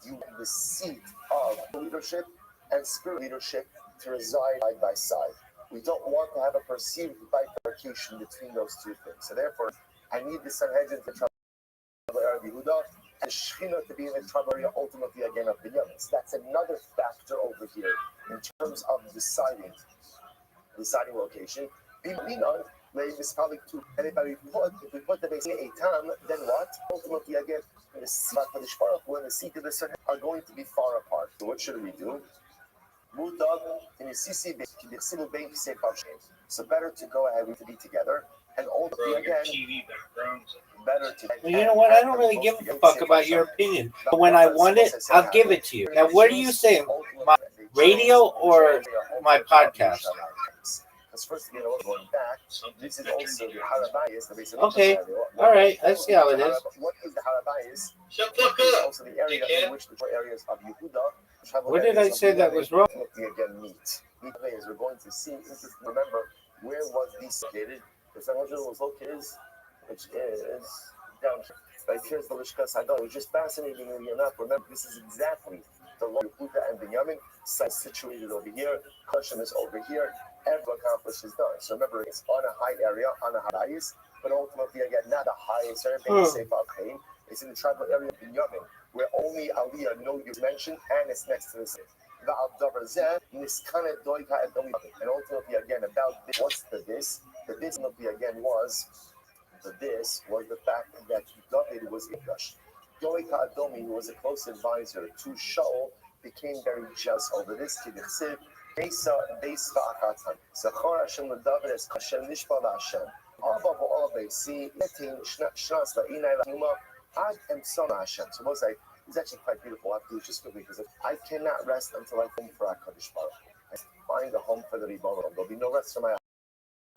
S1: you have the seat of leadership and spirit leadership to reside side by side. We don't want to have a perceived bifurcation between those two things. So therefore, I need the Sanhedrin to tribal area of Yehuda and Shechina to be in the tribal area ultimately again of Binyamin. So that's another factor over here in terms of deciding location. And if we put the base in Eitam, then what? Ultimately again, the seat of the Sanhedrin are going to be far apart. So what should we do? So better to go ahead to be together and ultimately again better to.
S2: Well, you know what? I don't really give a fuck about your opinion. But when I want it, I'll give it to you. Now, where do you say? My radio or my podcast?
S1: Because first, going back, this is also the Harabayas, the base of
S2: Okay, all right, I see how it is.
S1: What is the Harabayas? Also the area in which the areas of Yehuda.
S2: What did I say that was wrong?
S1: Again, meet. As we're going to see, remember, where was this located? The Sanhedrin was located, which is down here. Right here's the Lishka Sagal. It was just fascinating enough. Remember, this is exactly the Yehuda and Binyamin site situated over here. Hashem is over here. Every accomplish is done. So remember, it's on a high area, on a high ice, but ultimately, again, not the highest area, safe out pain. It's in the tribal area of Binyamin, where only Aliyah, no you mentioned, and it's next to the city. And ultimately, again, about this, what's the this? The this ultimately, again, was the fact that David was Ikash. Doika Adomi, who was a close advisor to Shaul, became very jealous over this. Besa Akatan. Zachor Hashem David as Hashem Nishba Hashem. Abba Besi, Etin Shnas La'inai Lahuma, Ad Emson Hashem. So most like, it's actually quite beautiful. I have to do it just quickly because I cannot rest until I come for HaKadosh Baruch Hu. I find a home for the Ribbon. There'll be no rest for my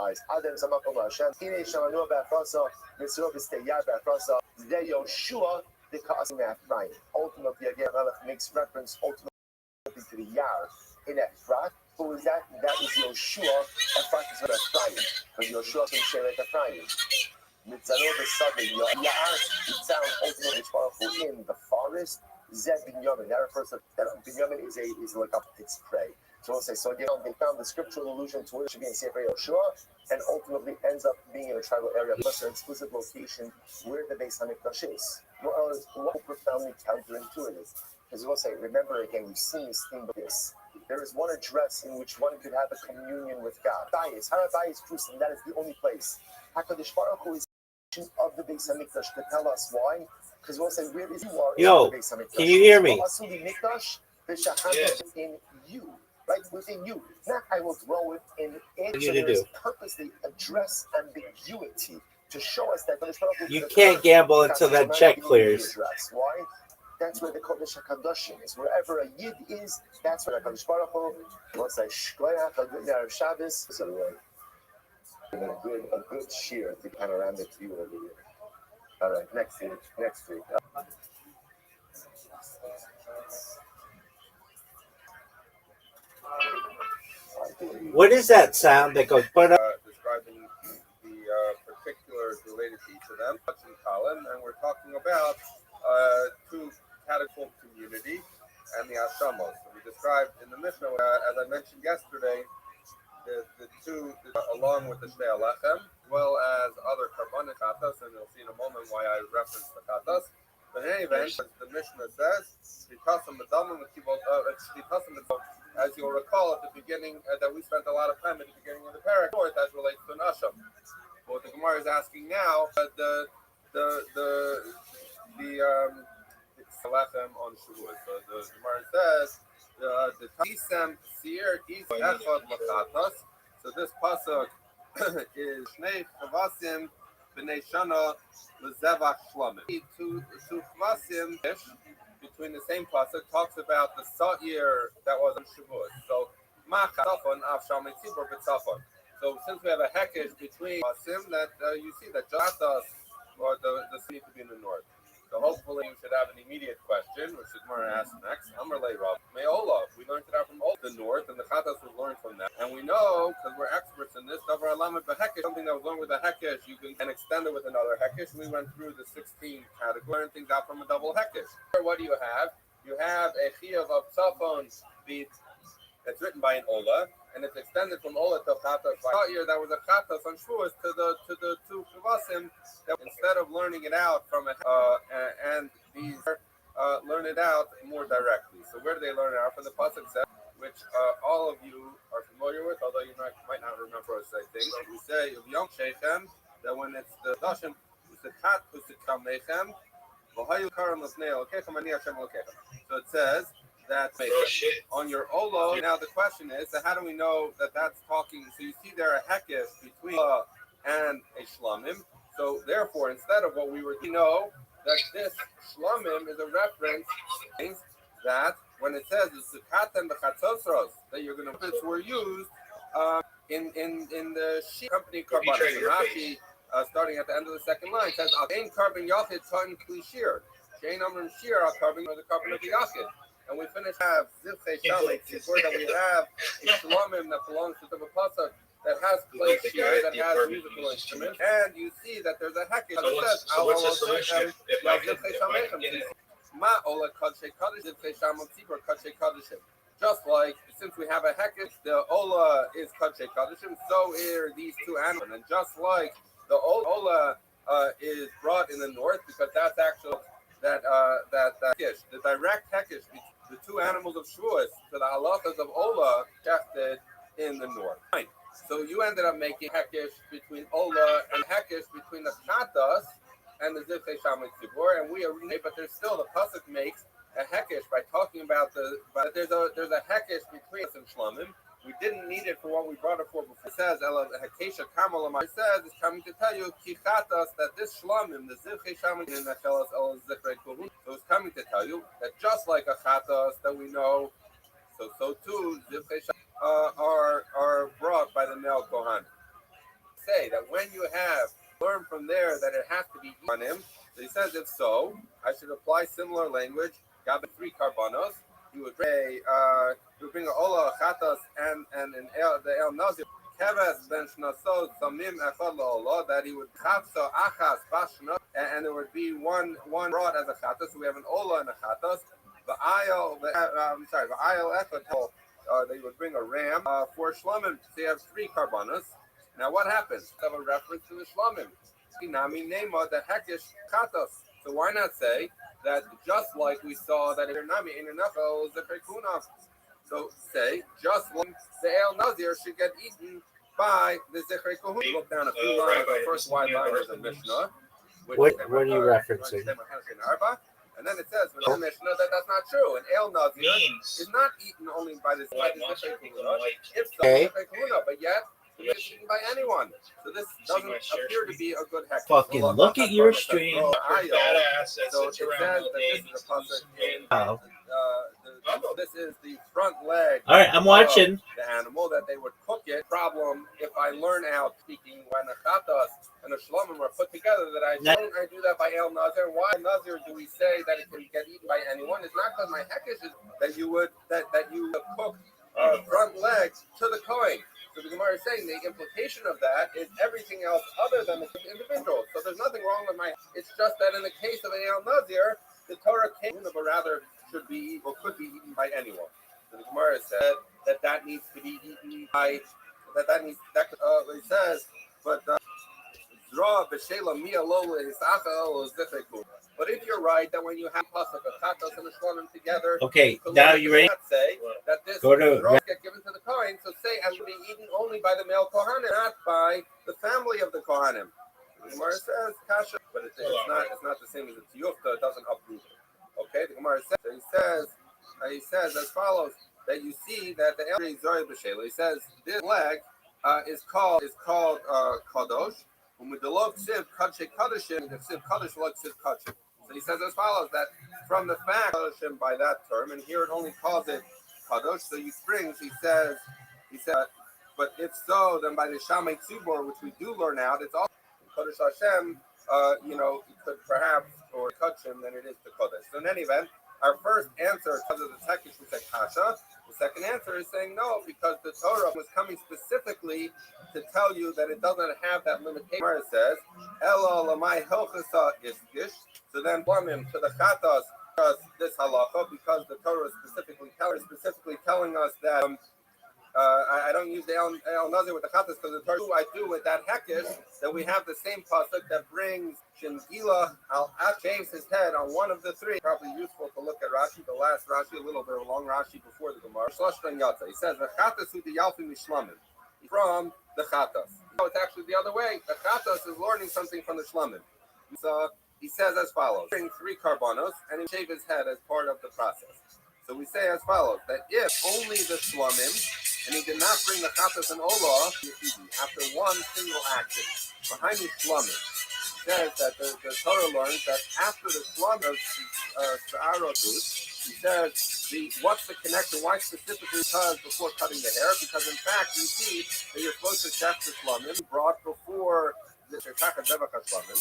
S1: eyes. Adam Samakom Hashem. Kine Shamanu Ba'afrasa, Mitzvah B'steyar Ba'afrasa, Zdei Yoshua, the Ka'asim Ephraim. Ultimately, again, Melech makes reference ultimately to the Yar in Ephrat. Who is that? That is Yoshua. Ephrat is with Ephraim. Because Yoshua can share with Ephraim. Mitzvah B'sadi, Yar, it sounds ultimately powerful in the forest. Zeb Binyamin. That refers to that Binyamin is like its prey. So we'll say, so again, they found the scriptural allusion to it should be in Sefer Yoshua, and ultimately ends up being in a tribal area, plus an explicit location where the Beis Hamikdash is. What profoundly counterintuitive. As we'll say, remember again, we've seen this theme of this. There is one address in which one could have a communion with God. Harabayis Jerusalem, that is the only place. HaKadosh Baruch Hu is of the Beis Hamikdash to tell us why. Because we'll say, where is you are in the Beis Hamikdash.
S2: Can you hear me?
S1: In you. Right within you. Not I will dwell within it.
S2: So
S1: there is purposely address ambiguity to show us that
S2: you can't gamble until that check clears.
S1: Why? That's where the Kodesh HaKadoshim is. Wherever a Yid is, that's where the Kodesh Baruch Hu will say, Shkoyach, a good Erev Shabbos. So a good shear to panoramic view over here. All right, next week.
S2: What is that sound that goes? But
S4: describing the particulars related to each of them, and Colin, and we're talking about two catacomb community and the Ashamos. So we described in the Mishnah, as I mentioned yesterday, the two, along with the Shtei Alechem, as well as other Karbanis Katas, and you'll see in a moment why I referenced the Katas. But in any event, the Mishnah says, as you'll recall at the beginning, that we spent a lot of time at the beginning of the parak as relates to an Asham. What the Gemara is asking now, the Lechem on Shavuot. So the Gemara says, the Tisem Seir is Echad Machatas. So this pasuk is Shnei Chavasim B'nei Shana L'Zevach Shlamim. Two Chavasim between the same pasuk talks about the Sa'ir that was on Shavuot. So Machasafon Av Shalmei Tzibur B'Tzafon. So since we have a hekesh between Sim, that you see that Jatas or the need to be in the north. So hopefully you should have an immediate question, which is more asked next. Amar Le Rav Me'ola. We learned it out from the north, and the Chatas was learned from that. And we know because we're experts in this. Davar Alamed Behekesh, something that was learned with a hekesh, you can extend it with another hekesh. We went through the 16 categories, learned things out from a double hekesh. What do you have? You have a chiyuv of tzafon beat. It's written by an Ola, and it's extended from Ola to Chatas. Last year, that was a Chatas on Shavuos to the two Shavasim. That instead of learning it out from and these learn it out more directly. So where do they learn it out? From the pasuk says, which all of you are familiar with, although you might not remember us. I think we say of Yom Shechem that when it's the Dashim Usikat Usikam Nechem. So it says that on your Olo. Now the question is, so how do we know that that's talking? So you see there a hekesh between and a shlamim. So therefore, instead of what we know that this shlamim is a reference that when it says the sukat and the chatzosros that you're going to were used in the sheep company carbon. Rashi starting at the end of the second line says "Ain carbon yachid ton klishir." Shein amrim shir al carbon or the carbon of the yachid. And we finish have zivchei shalek before that we have a shlamim that belongs to the pasuk that has clay shear, that has musical instruments, and you see that there's a hekesh that says
S3: so what's the solution if I get
S4: Ma ola kadshe kaddish zivchei shamot tzibur kadshe kaddishim. Just like since we have a hekesh, the ola is kadshe kaddishim, so are these two animals, and just like the ola is brought in the north because that's actually that hekesh, the direct hekesh between the two animals of Shavuos to the halachas of Ola shechted in the north. Fine. So you ended up making hekesh between Ola and hekesh between the Chatas and the Zivchei Shamit Tzibur, and we are but there's still the pasuk makes a hekesh by talking about but there's a hekesh between us and Shlamim. We didn't need it for what we brought it for before. It says Hakesha Kamal. It says it's coming to tell you Kichatas that this Shlamim, the Zivchei Shamit in the Chelas El Zichrei Kuhun. So it's coming to tell you that just like a Chatas that we know, so too Zivchei Shamit are brought by the male Kohan. Say that when you have learned from there that it has to be on him. So he says if so, I should apply similar language. Got the 3 karbanos. You would bring a ola, chatas, and the el nazir. Keves ben shnasot samim echad la'olah, that he would chatsa achas bashna, and there would be one brought as a chatas. So we have an ola and a chatas. The ayel echad. They would bring a ram for shlamim. So you have 3 karbanos. Now what happens? Have a reference to the shlamim. Nami nema the hekesh chatas. So why not say that just like we saw that in Nami in Nechel Zefekunav? So say just like the El Nazir should get eaten by the Zechrei Kohun. Look down a few lines, the first wide line of the Mishnah.
S2: What are you referencing?
S4: And then it says in the Mishnah that that's not true. An El Nazir is not eaten only by the Zechrei Kohuna. It's the Zechrei Kohuna, but yet it's eaten by anyone. So this doesn't appear to be a good heck.
S2: Fucking look at your stream.
S4: So it says that this is a pasuk this is the front leg.
S2: All right, I'm watching.
S4: The animal that they would cook it. Problem if I learn out speaking when a chatas and a shlamim are put together that I do that by El Nazir. Why Nazir do we say that it can get eaten by anyone? It's not because my hekesh is that you would cook front legs to the kohen. So the Gemara is saying the implication of that is everything else other than the individual. So there's nothing wrong with it's just that in the case of an El Nazir, the Torah came, but rather should be or could be eaten by anyone. So the Gemara said that needs to be eaten by, it says, but but if you're right that when you have pasuk a chatos and a shlamim together,
S2: okay, now you ready?
S4: Say that this get given to the kohen, so say and be eaten only by the male kohanim, not by the family of the kohanim. The Gemara says kasha, but it's not the same as the tiyufta. It doesn't uproot it. Okay, the Gemara says he says as follows that you see that the elder Zoy B'Shela, he says this leg is called kadosh. So he says as follows that from the fact by that term, and here it only calls it kadosh. So he says But if so, then by the Shamay Tzibor, which we do learn out, it's also Kodesh Hashem. It could perhaps or Kachim than it is to Kodesh. So in any event, our first answer because of the Tekish we said Kasha. The second answer is saying no, because the Torah was coming specifically to tell you that it doesn't have that limitation. It says, Elo lamai hilchasa iskish. So then Blamim to the Chatas this halacha because the Torah is specifically telling us that I don't use the El Nazir with the Chatas because the Torah I do with that Hekish that we have the same pasuk that brings Shingila al shaves his head on one of the three. Probably useful to look at Rashi, the last Rashi, a little bit of a long Rashi before the Gemara. He says the Chatas who the Yalfim Mishlamim from the Chatas. No, it's actually the other way. The Chatas is learning something from the Shlamim. So he says as follows: bring 3 karbanos and he shave his head as part of the process. So we say as follows: that if only the Shlamim. And he did not bring the Chatas and Olah after one single action. Behind the Shlamim says that the Torah learns that after the Shlamim of Sa'arotus, he says what's the connection? Why specifically? Because before cutting the hair? Because in fact you see that you're supposed to check the Shlamim brought before the Shekach and Zevach Shlamim.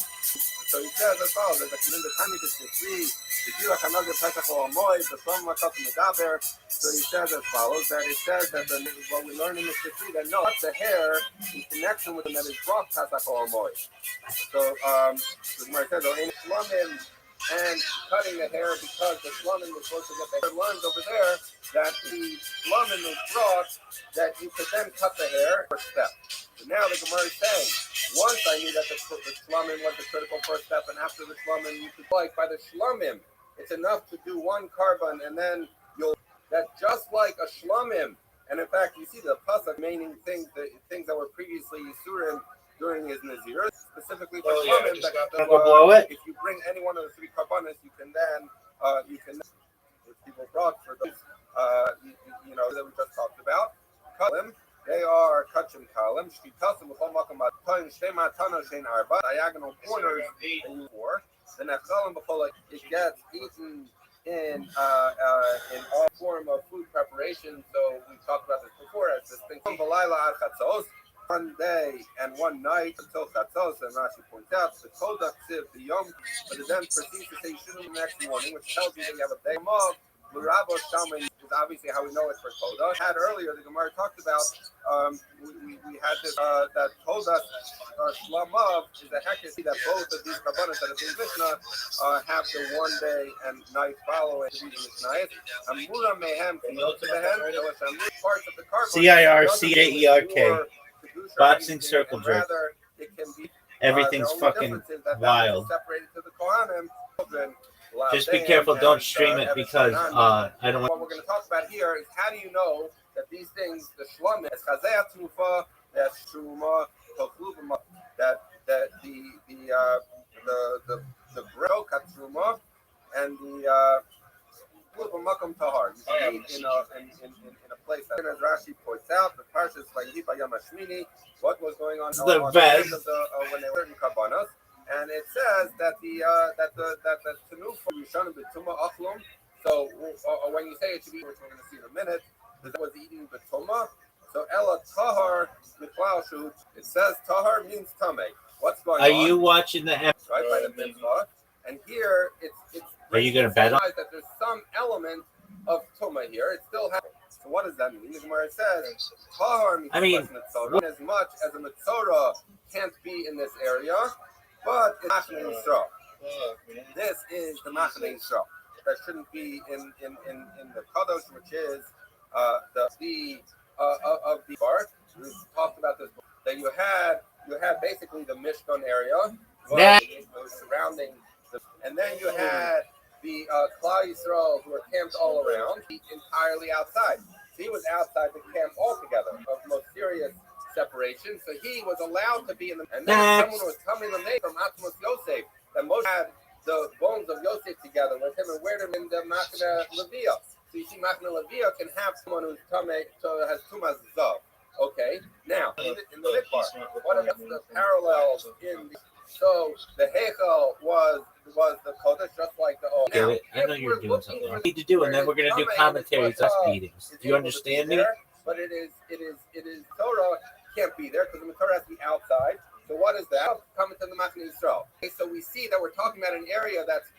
S4: So he says as follows: that in the time of the Shefri, the Gilach Another Pesach or Amoy, the Shlamim Makat Medaber. So he says as follows: that it says that what we learn in the Shefri that no, the hair in connection with them that is brought Pesach or Amoy. So the Gemara says, "Oh, in Shlamim and cutting the hair because the Shlamim was supposed to get the hair." Learns over there that the Shlamim is brought that you could then cut the hair first step. So now the Gemara is saying, once I knew that the Shlamim was the critical first step, and after the Shlamim, you could like by the Shlamim, it's enough to do one carbon, and then you'll that just like a Shlamim, and in fact, you see the pasuk meaning things that were previously Yisurim during his Nazir, specifically for Shlamim. If you bring any one of the 3 karbanos, you can then which people brought for those that we just talked about. Kalim, they are kachim kalim. Shkitasim b'chol makom b'toim shtei matano shein arba. Diagonal corners and you 4. The nechalim b'chol it gets eaten in all form of food preparation. So we talked about this before as this thing. B'layla ad chatzos. One day and one night until chatzos, and Rashi points out the kodak siv the yom, but it then proceeds to say you shouldn't the next morning, which tells you that you have a day of. L'rabo shaman is obviously how we know it for kodak. Had earlier the Gemara talked about we had this that kodak shlamav is a hekesh that both of these karbanos that have been Mishnah have the one day and night following these nights. Amura mehem parts of the carbon.
S2: CIRCAERK. Boxing circle jerk. Everything's fucking wild. Just be careful, don't stream it because I don't want.
S4: What we're going to talk about here is how do you know that these things, the shlamim, that the bread katruma and the makom tahar. You eat in a place that, as Rashi points out, the parshas Vayipa Yamashmini, what was going on
S2: the best
S4: when they were in Kabbanos, and it says that the tenufa yishanu b'tuma achlum. So when you say it should be, which we're going to see in a minute, that was eaten b'tuma. So ella tahar miklal. It says tahar means tame. What's going on?
S2: Are you watching the
S4: right by the mitzvah? And here it's
S2: are you going to bet on
S4: that there's some element of tuma here? It still happens. So what does that mean? The Gemara says tahar means as much as a mitzvah can't be in this area, but it's Machane Yisrael. This is the Machane Yisrael. That shouldn't be in the Kadosh, which is the of the part. We talked about this. That you had basically the Mishkan area surrounding, and then you had the Klal Yisrael who were camped all around, entirely outside. So he was outside the camp altogether of most serious separation. So he was allowed to be in the. And then someone was coming the name from Atmos Yosef that Moshe had the bones of Yosef together with him and wear them in the Machna Levia. So you see, Machna Levia can have someone who's has Tumas Zav. Okay, now in the Midbar, what are the parallels in the, so the Heichel was the Kodesh, just like the old.
S2: I know you're doing something. I need to do, and then we're going to do commentaries, us meetings. Do you understand me?
S4: but it is Torah can't be there because the Torah has to be outside. So what is that? Coming to the Machne Yisrael. Okay, so we see that we're talking about an area that's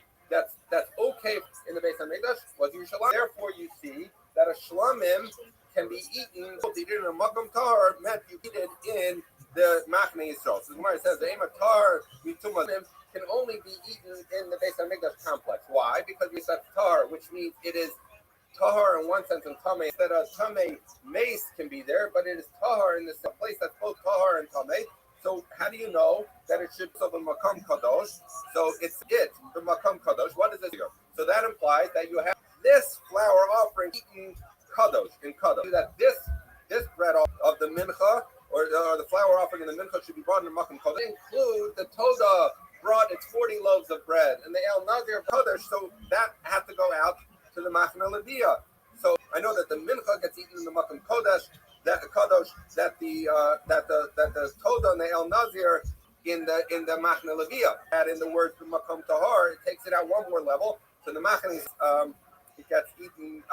S4: okay in the Beis Hamikdash was Yerushalayim. Therefore, you see that a shlamim can be eaten in a makom tar meant you eat it in the Machne Yisrael. So the Gemara says the ema tar mitumanim can only be eaten in the Beis Hamikdash complex. Why? Because we said tar, which means it is tahar in one sense and tamei. Instead of tamei, mace can be there, but it is tahar in the same place that's both tahar and tamei. So how do you know that it should be the makam kadosh? So it's the makam kadosh. What is it here? So that implies that you have this flour offering eaten kadosh in kadosh. That this bread of the mincha or the flour offering in the mincha should be brought in the makam kadosh. Include the toda brought its 40 loaves of bread and the el nazir kadosh. So that had to go out to the machna leviyah. So I know that the mincha gets eaten in the makam kodesh, that the kadosh, that the toda and the el nazir in the machna leviyah. Add in the word makam tahar, it takes it out one more level. So the machna it gets eaten.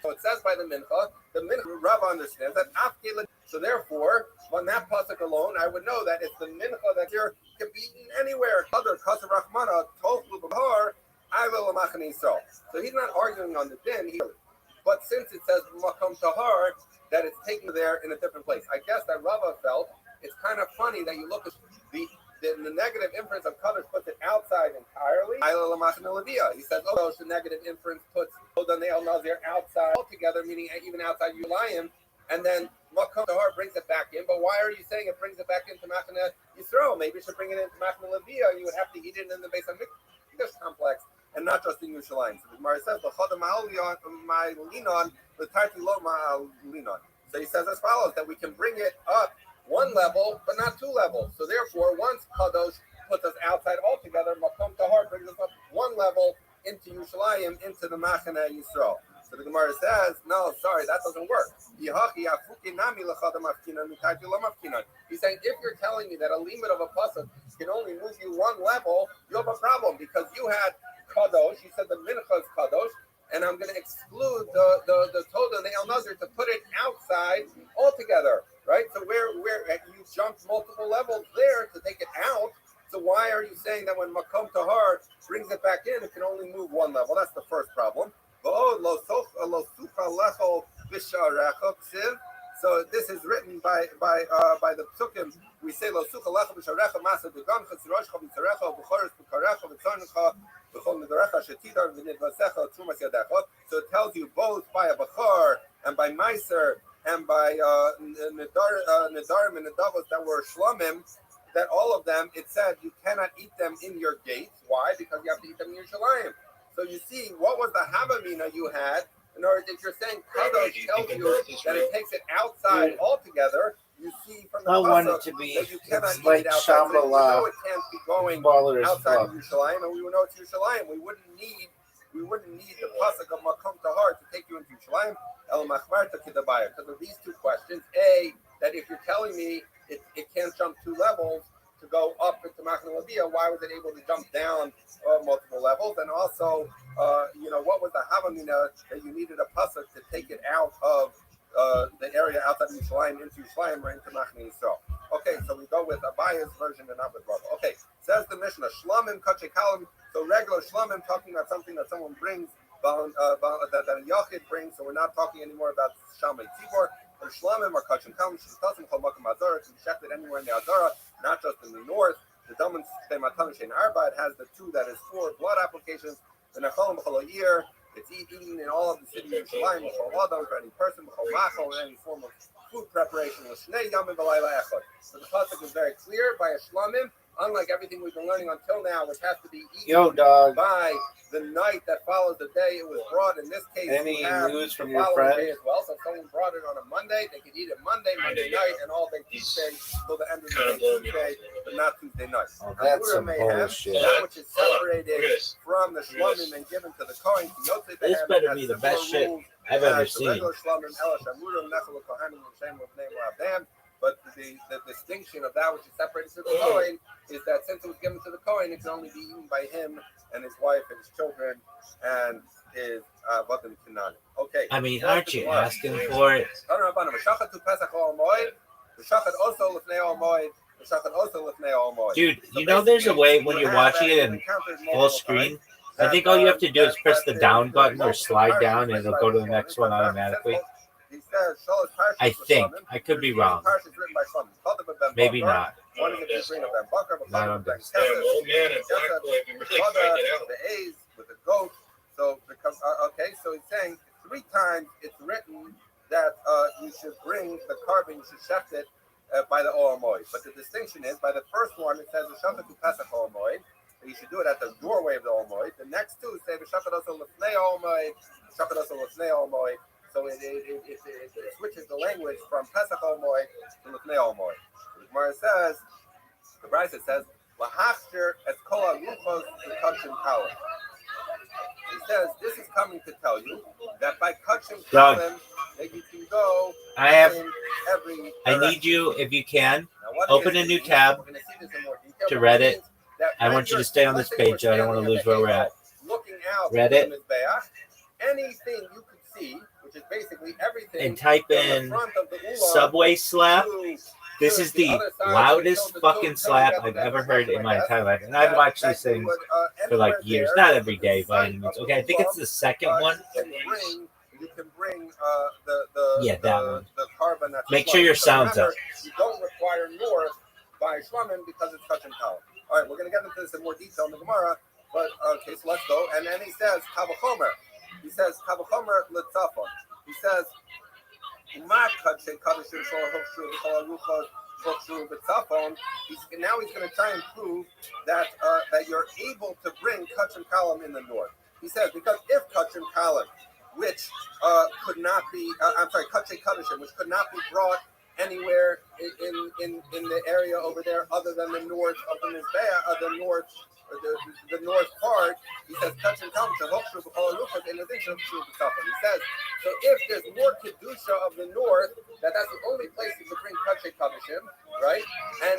S4: So it says by the mincha Rav understands that afkele. So therefore, on that pasuk alone, I would know that it's the mincha that here can be eaten anywhere. Other kasar rachmana tofu b'har. So he's not arguing on the din, but since it says makom tahar, that it's taken there in a different place. I guess that Rava felt it's kind of funny that you look at the negative inference of Kaddish puts it outside entirely. He says, oh, the negative inference puts Odan El Nazir outside altogether, meaning even outside Yulayim, and then makom tahar brings it back in. But why are you saying it brings it back into Machna Yisrael? Maybe you should bring it into Machna Leviyah. You would have to eat it in the Beis Hamikdash complex. And not just in Yerushalayim. So the Gemara says, so he says as follows, that we can bring it up one level, but not two levels. So therefore, once Kadosh puts us outside altogether, Makom Tahar brings us up one level into Yerushalayim, into the Machane Yisrael. So the Gemara says, no, sorry, that doesn't work. He's saying, if you're telling me that a limit of a pasuk can only move you one level, you have a problem, because you had Kadosh, you said the mincha is Kadosh, and I'm going to exclude the Toda and the El Nazir to put it outside altogether, right? So where you jumped multiple levels there to take it out, so why are you saying that when Makom Tahar brings it back in, it can only move one level? That's the first problem. So this is written by the Psukim. We say lo sucha lecha b'sharecha masa begamcha tzirashcha b'tzarecha b'choros b'karecha b'tzornecha b'chol nedarecha shetidar v'nidvasecha trumas yadecha. So it tells you both by a bachar and by meiser and by nedarim and nedavos that were shlomim, that all of them, it said you cannot eat them in your gates. Why? Because you have to eat them in Yerushalayim. So you see, what was the havamina you had? In other words, if you're saying Kadosh tells you that it takes it outside altogether, you see from the pasuk that you cannot eat it outside. So we know it can't be going outside of Yerushalayim, and we would know it's Yerushalayim. We wouldn't need the pasuk of Makom Tahar to take you into Yerushalayim. El Machmarta Kedabaya. Because of these two questions, A, that if you're telling me it can't jump two levels to go up into Machna Leviyah, why was it able to jump down multiple levels? And also, what was the Havamina that you needed a pasuk to take it out of the area outside of Yerushalayim into Yerushalayim or into Machna Yisrael? Okay, so we go with Abaya's version and not with Rava. Okay, says the Mishnah, Shlamim Kachekalim. So regular Shlamim, talking about something that someone brings, that a Yachid brings. So we're not talking anymore about Shamay Tzibor. And Shlamim are Kachekalim. Shitasim Chol Makam Azara. Can be checked anywhere in the Azara, not just in the north. The Daman Matan Shein Arba, it has the two that is for blood applications. The Nechalim B'chol Ha'ir, it's eaten in all of the city of Yerushalayim, B'chol Adam, for any person, B'chol Machal, any form of food preparation. L'shnei Yamim B'layla Echad. So the pasuk is very clear by a Shlamim, unlike everything we've been learning until now, which has to be eaten by the night that follows the day it was brought. In this case,
S2: any news from your
S4: following
S2: friend?
S4: Day as well. So if someone brought it on a Monday, they could eat it Monday night, and all day Tuesday till the end of the day Tuesday, but not Tuesday night.
S2: Oh, that's some bullshit.
S4: That which is separated from the Shlamim and given to the Kohen.
S2: This better be the best shit I've ever seen.
S4: But the distinction of that which is separated to the Kohen is that since it was given to the Kohen, it can only be eaten by him and his wife and his children and is Vadim Kinan. Okay.
S2: I mean, aren't you asking for it? Dude, you know there's a way when you're watching it in full screen. I think all you have to do is press the down button or slide down and it'll go to the next one automatically. I think. I could be wrong. Maybe not.
S4: One is the Green of Ben Bakar,
S2: I don't think so.
S3: Old man and black boy can really find it out.
S4: the A's with the goat. So because okay, so he's saying 3 times it's written that you should bring the carbon, you should chef it by the Oamoid. But the distinction is by the first one it says Shaka to Pesach Oamoid. You should do it at the doorway of the Oamoid. The next 2 say Shaka also Lefnei Oamoid, Shaka also Lefnei Oamoid. So it switches the language from Pesach Oamoid to Lefnei Oamoid. The Gemara says, the Brisa says, Lahachtir et kol haluchos v'kachim kalim. He says, this is coming to tell you that by kachim kalim, that you can go in every
S2: I need you, if you can,
S4: Now,
S2: open a new tab
S4: we're gonna see this in more detail,
S2: to
S4: but
S2: Reddit.
S4: it means that
S2: I
S4: when
S2: want you to
S4: you're-
S2: stay on this
S4: let's say we're
S2: page. I don't want to
S4: standing
S2: lose where we're at.
S4: Looking out
S2: Reddit.
S4: from the Mizbeach, anything you could see, which is basically everything,
S2: And type
S4: from the
S2: in
S4: front of the Ulam
S2: Subway slap.
S4: to
S2: This is the loudest fucking slap I've ever heard in my entire life. And I've watched these things for like years. Not every day by any means. Okay, I think it's the second one.
S4: You can bring the
S2: Yeah, that one.
S4: The carbon that's
S2: Make sure your sound's up.
S4: You don't require north by Shlamim because it's touch and column. All right, we're going to get into this in more detail in the Gemara, but okay, so let's go. And then he says Kavachomer. He says Kavachomer Litzafon. He says now he's going to try and prove that that you're able to bring Kachim Kalam in the north. He says because if Kachim Kalam, which could not be, Kachim Kadashim, which could not be brought anywhere in the area over there other than the north of the Mizbeah, the north part, he says touch and come to in addition to the top. He says, so if there's more kedusha of the north, that's the only place you could bring kachay kadashim, right? And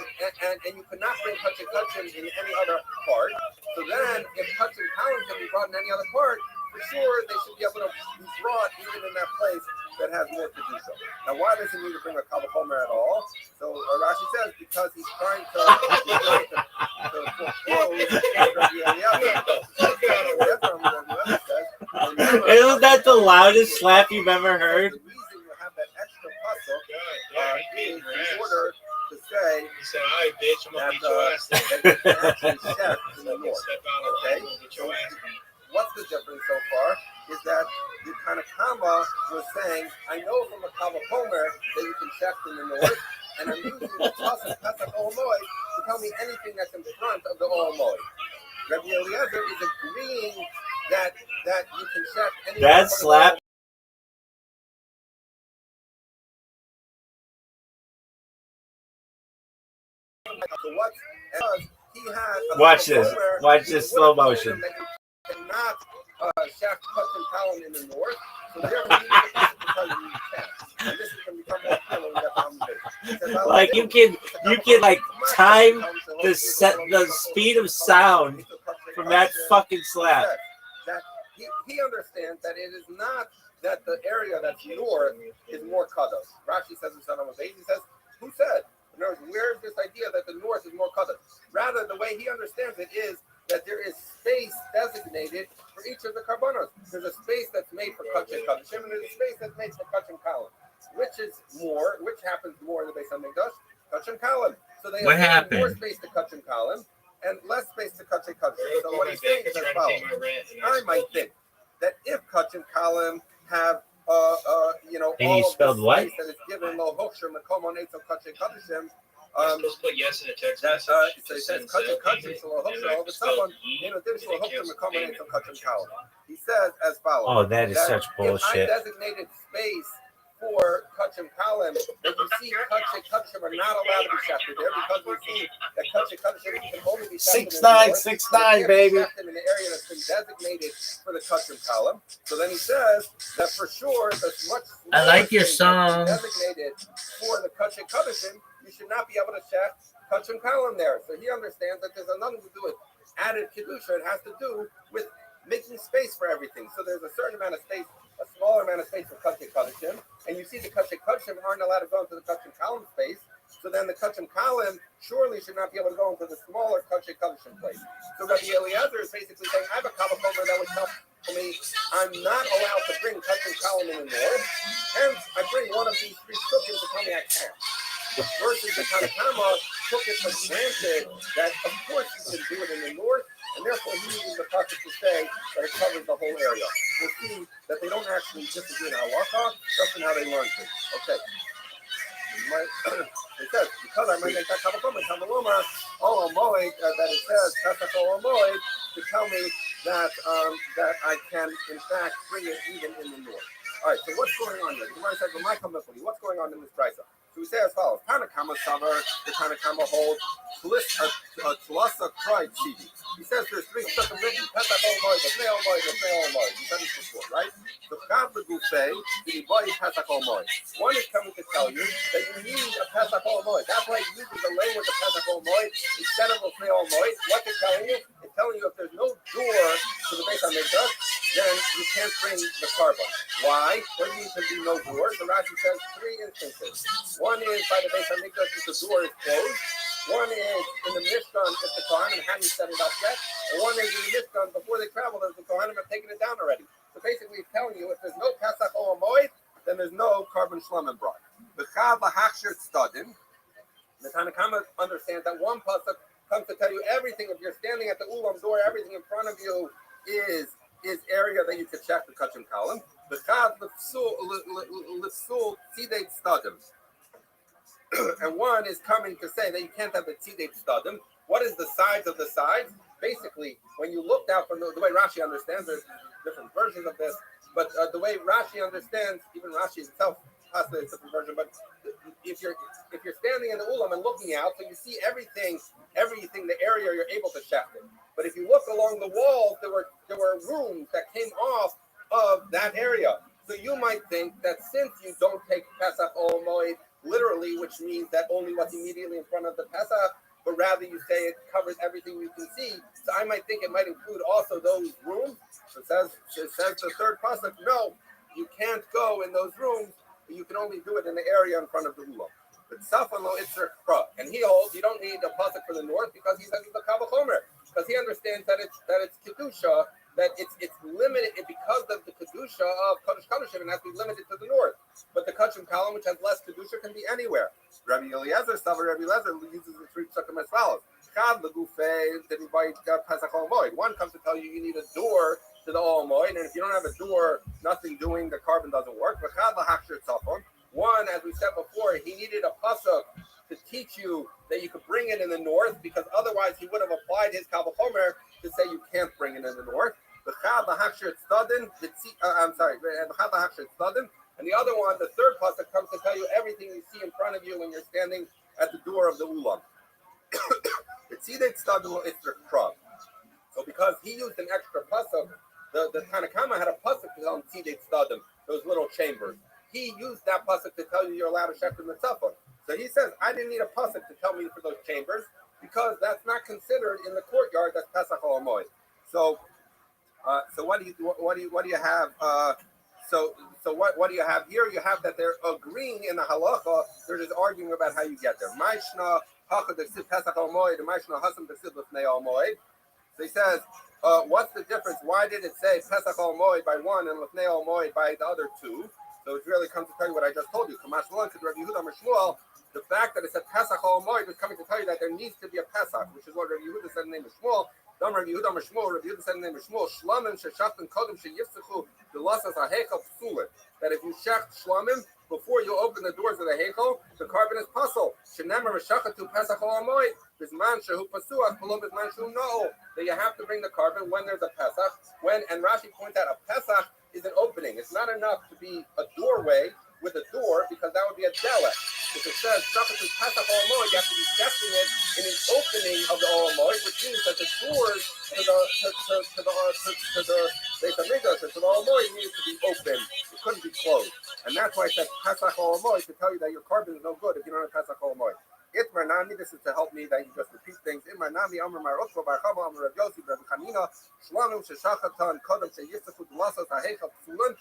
S4: you could not bring kachay kadashim in any other part. So then, if kachay kalim can be brought in any other part, for sure they should be able to be brought even in that place that has more kedusha. Now, why does he need to bring a kavachomer at all? So Rashi says because he's trying to
S2: Isn't that the loudest slap you've ever heard?
S4: The reason you have that extra pasuk is in order to say
S3: He said, all right, bitch, I'm going to beat your ass.
S4: that you can actually chef in the north.
S3: Step out of
S4: Okay?
S3: the way, get your ass beat.
S4: What's the difference so far is that the Tanakama was saying, I know from a Kavachomer that you can chef in the north, and I'm using the Tassim Pesach Omoy to tell me anything that's in front of the Omoy. Rabbi Eliezer is agreeing that you can chef anything.
S2: That slap.
S4: So what he had
S2: Watch this. Watch this slow motion.
S4: Cannot chef custom column in the north, so therefore you can tell you can. And this is going to become more clear when we get to the
S2: Like you can like time the speed of sound from that fucking slap.
S4: That he understands that it is not that the area that's north is more kadosh. Rashi says in Son of He says, who said? In other words, where is this idea that the north is more kadosh? Rather, the way he understands it is that there is space designated for each of the karbonos. There's a space that's made for kachem kadashim, and there's a space that's made for kachem kalim. Which happens more in the base of Mikdash? Kachem kalim. So they have more space to kachem kalim and less space to kachem kadashim. So what he's saying is as follows. I might think that if kachem kalim have
S2: And
S4: all
S2: you
S4: of
S2: spelled
S4: the
S2: what?
S4: space that is given lo hoksher makom on eitzel kachem kadashim.
S3: I'm supposed to put yes in a text
S4: That
S3: message.
S4: it says kachem so hoksher all of a sudden in addition to hoksher makom on eitzel kachem kalim. He says as follows.
S2: Oh, that is such
S4: If
S2: bullshit.
S4: I designated space for Kachem Kalim, that you see Kachem are not allowed to be shafted there because we see that Kachem can only be shafted
S2: 6'9", baby.
S4: in the area that's been designated for the Kachem Kalim. So then he says that for sure, as much
S2: I like your
S4: space
S2: song.
S4: designated for the Kachem Kadashim, you should not be able to shaft Kachem Kalim there. So he understands that there's nothing to do with added kedusha. It has to do with making space for everything. So there's a certain amount of space, a smaller amount of space for Kachim Kadashim, and you see the Kachim Kadashim aren't allowed to go into the Kachim Kalim space. So then the Kachim Kalim surely should not be able to go into the smaller Kachim Kadashim place. So Rabbi Eliezer is basically saying, I have a Kavachomer that would tell me I'm not allowed to bring Kachim Kalim in the north. Hence, I bring one of these three Sukkim to tell me I can. Versus the Tanakama took it for granted that of course you can do it in the north, and therefore he uses the pasuk to say that it covers the whole area. We'll see that they don't actually disagree in halacha, just in how they learned it. Okay. It says, because I might make that Kavaloma, that it says Pesach Moed to tell me that that I can in fact bring it even in the north. All right, so what's going on here? The Gemara says, what's going on in this brisa? So we say as follows: Tanakama Savar, the Tanakama holds Tlasa cried CD. He says there's three stuff written: Pesach Moed, Lefnei Moed, Lefnei Moed. We said this before, right? So Chav the Gufay, the boy Pesach Moed. One is coming to tell you that you need a Pesach Moed. That's why it uses the language of Pesach Moed instead of Lefnei Moed. What it's telling you? It's telling you if there's no door to the Beis Hamikdash, then you can't bring the carbon. Why? What means there be no door? So Rashi says three instances. One is by the Beis Hamikdash if the door is closed. One is in the Mishkan if the Kohanim hadn't set it up yet. And one is in the Mishkan before they travel, if the Kohanim have taken it down already. So basically it's telling you if there's no Pesach or Moed, then there's no carbon shlamim brought. The Chav lahachshir tzaddim. The Tanakama understands that one pasuk comes to tell you everything. If you're standing at the ulam door, everything in front of you is area that you could check the kachim kalim. The Chav l'fsul tzidei tzaddim. And one is coming to say that you can't have the tzidei tzaddim. What is the sides of the sides? Basically, when you looked out from the way Rashi understands, there's different versions of this, but the way Rashi understands, even Rashi himself has a different version. But if you're standing in the ulam and looking out, so you see everything, the area you're able to shecht it. But if you look along the walls, there were rooms that came off of that area. So you might think that since you don't take Pesach Ol Moed literally, which means that only what's immediately in front of the Pesach, but rather you say it covers everything you can see. So I might think it might include also those rooms. It says the third pasuk, no, you can't go in those rooms. You can only do it in the area in front of the ulam. But Safan lo itzer kra, and he holds you don't need a pasuk for the north because he says it's a kavachomer, because he understands that it's kedusha, that it's limited because of the kedusha of Kodesh Kodeshim, and has to be limited to the north. But the Kachim Kalim, which has less kedusha, can be anywhere. Rabbi Eliezer uses the three psukim as follows. One comes to tell you need a door to the Ol Moed, and if you don't have a door, nothing doing, the carbon doesn't work. One, as we said before, he needed a pasuk to teach you that you could bring it in the north, because otherwise he would have applied his Kavachomer to say you can't bring it in the north. And the other one, the third pasuk, comes to tell you everything you see in front of you when you're standing at the door of the ulam. So because he used an extra pasuk, the Tanakama had a pasuk to tell him tzidei tzadim, those little chambers. He used that pasuk to tell you you're allowed to shecht in the tzafon. So he says, I didn't need a pasuk to tell me for those chambers because that's not considered in the courtyard. That's Pesach Ol Moed. So what do you have? So what do you have here? You have that they're agreeing in the halacha. They're just arguing about how you get there. Ma'ishna hacha d'chsiv Pesach Ol Moed, Ma'ishna hasam d'chsiv l'fnei Ol Moed. So he says, what's the difference? Why did it say Pesach Ol Moed by one and l'fnei Ol Moed by the other two? So it really comes to tell you what I just told you. The fact that it said Pesach Ol Moed is coming to tell you that there needs to be a Pesach, which is what Rabbi Yehuda said in the name of Shmuel. Rabbi Yehuda said in the name of Shmuel, Shlamim sheshachtim kodem sheyifsechu delasas hahechel psulim. That if you shecht shlamim before you open the doors of the hechel, the carbon is puzzle. Shenemar meshachatu Pesach Ol Moed bisman shehu pasuach below bisman shehu no. That you have to bring the carbon when there's a Pesach. And Rashi points out a Pesach is an opening. It's not enough to be a doorway with a door, because that would be a delek. If it says Pesach Ol Moed, you have to be testing it in an opening of the Ol Moed, which means that the doors to the Beis Hamikdash, to the Ol Moed, needs to be open. It couldn't be closed, and that's why it says Pesach Ol Moed to tell you that your carbon is no good if you don't have Pesach Ol Moed. Itmar Nami, this is to help me that you just repeat things. In my Nami Amr Marotko Barchama Amr Rav Yossi Rav Chanina Shlamim Sheshachatan Kodam Sheyistafu Lasas Hahechal Psulun.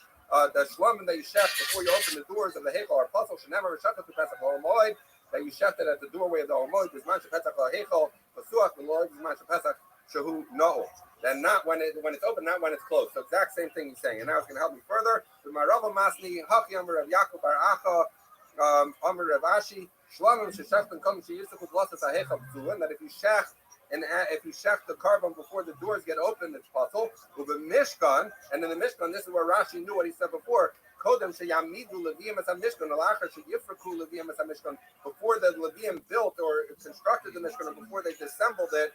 S4: The shlamim that you shech before you open the doors of the Hechal are puzzle. Shenemar Shachat to Pesach Holomoid. That you shechted at the doorway of the Holomoid. Bisman Shepesach Hechal Pasuach Veloid Bisman Shepesach Shehu Noel. Then not when it's open, not when it's closed. So exact same thing he's saying. And now it's going to help me further. The Marava Masni Haki Amr Rav Yaakov Bar Acha Amr Rav Ashi Shlamim Sheshachtan Kodam Sheyistafu Lasas Hechal Psulun. That if you shech and if you shech the carbon before the doors get open, it's puzzle. With a mishkan, and in the mishkan, this is where Rashi knew what he said before. Kodem sheyamidu leviim as a mishkan, alacher sheyifraku leviim as a mishkan. Before the leviim built or constructed the mishkan, or before they disassembled it,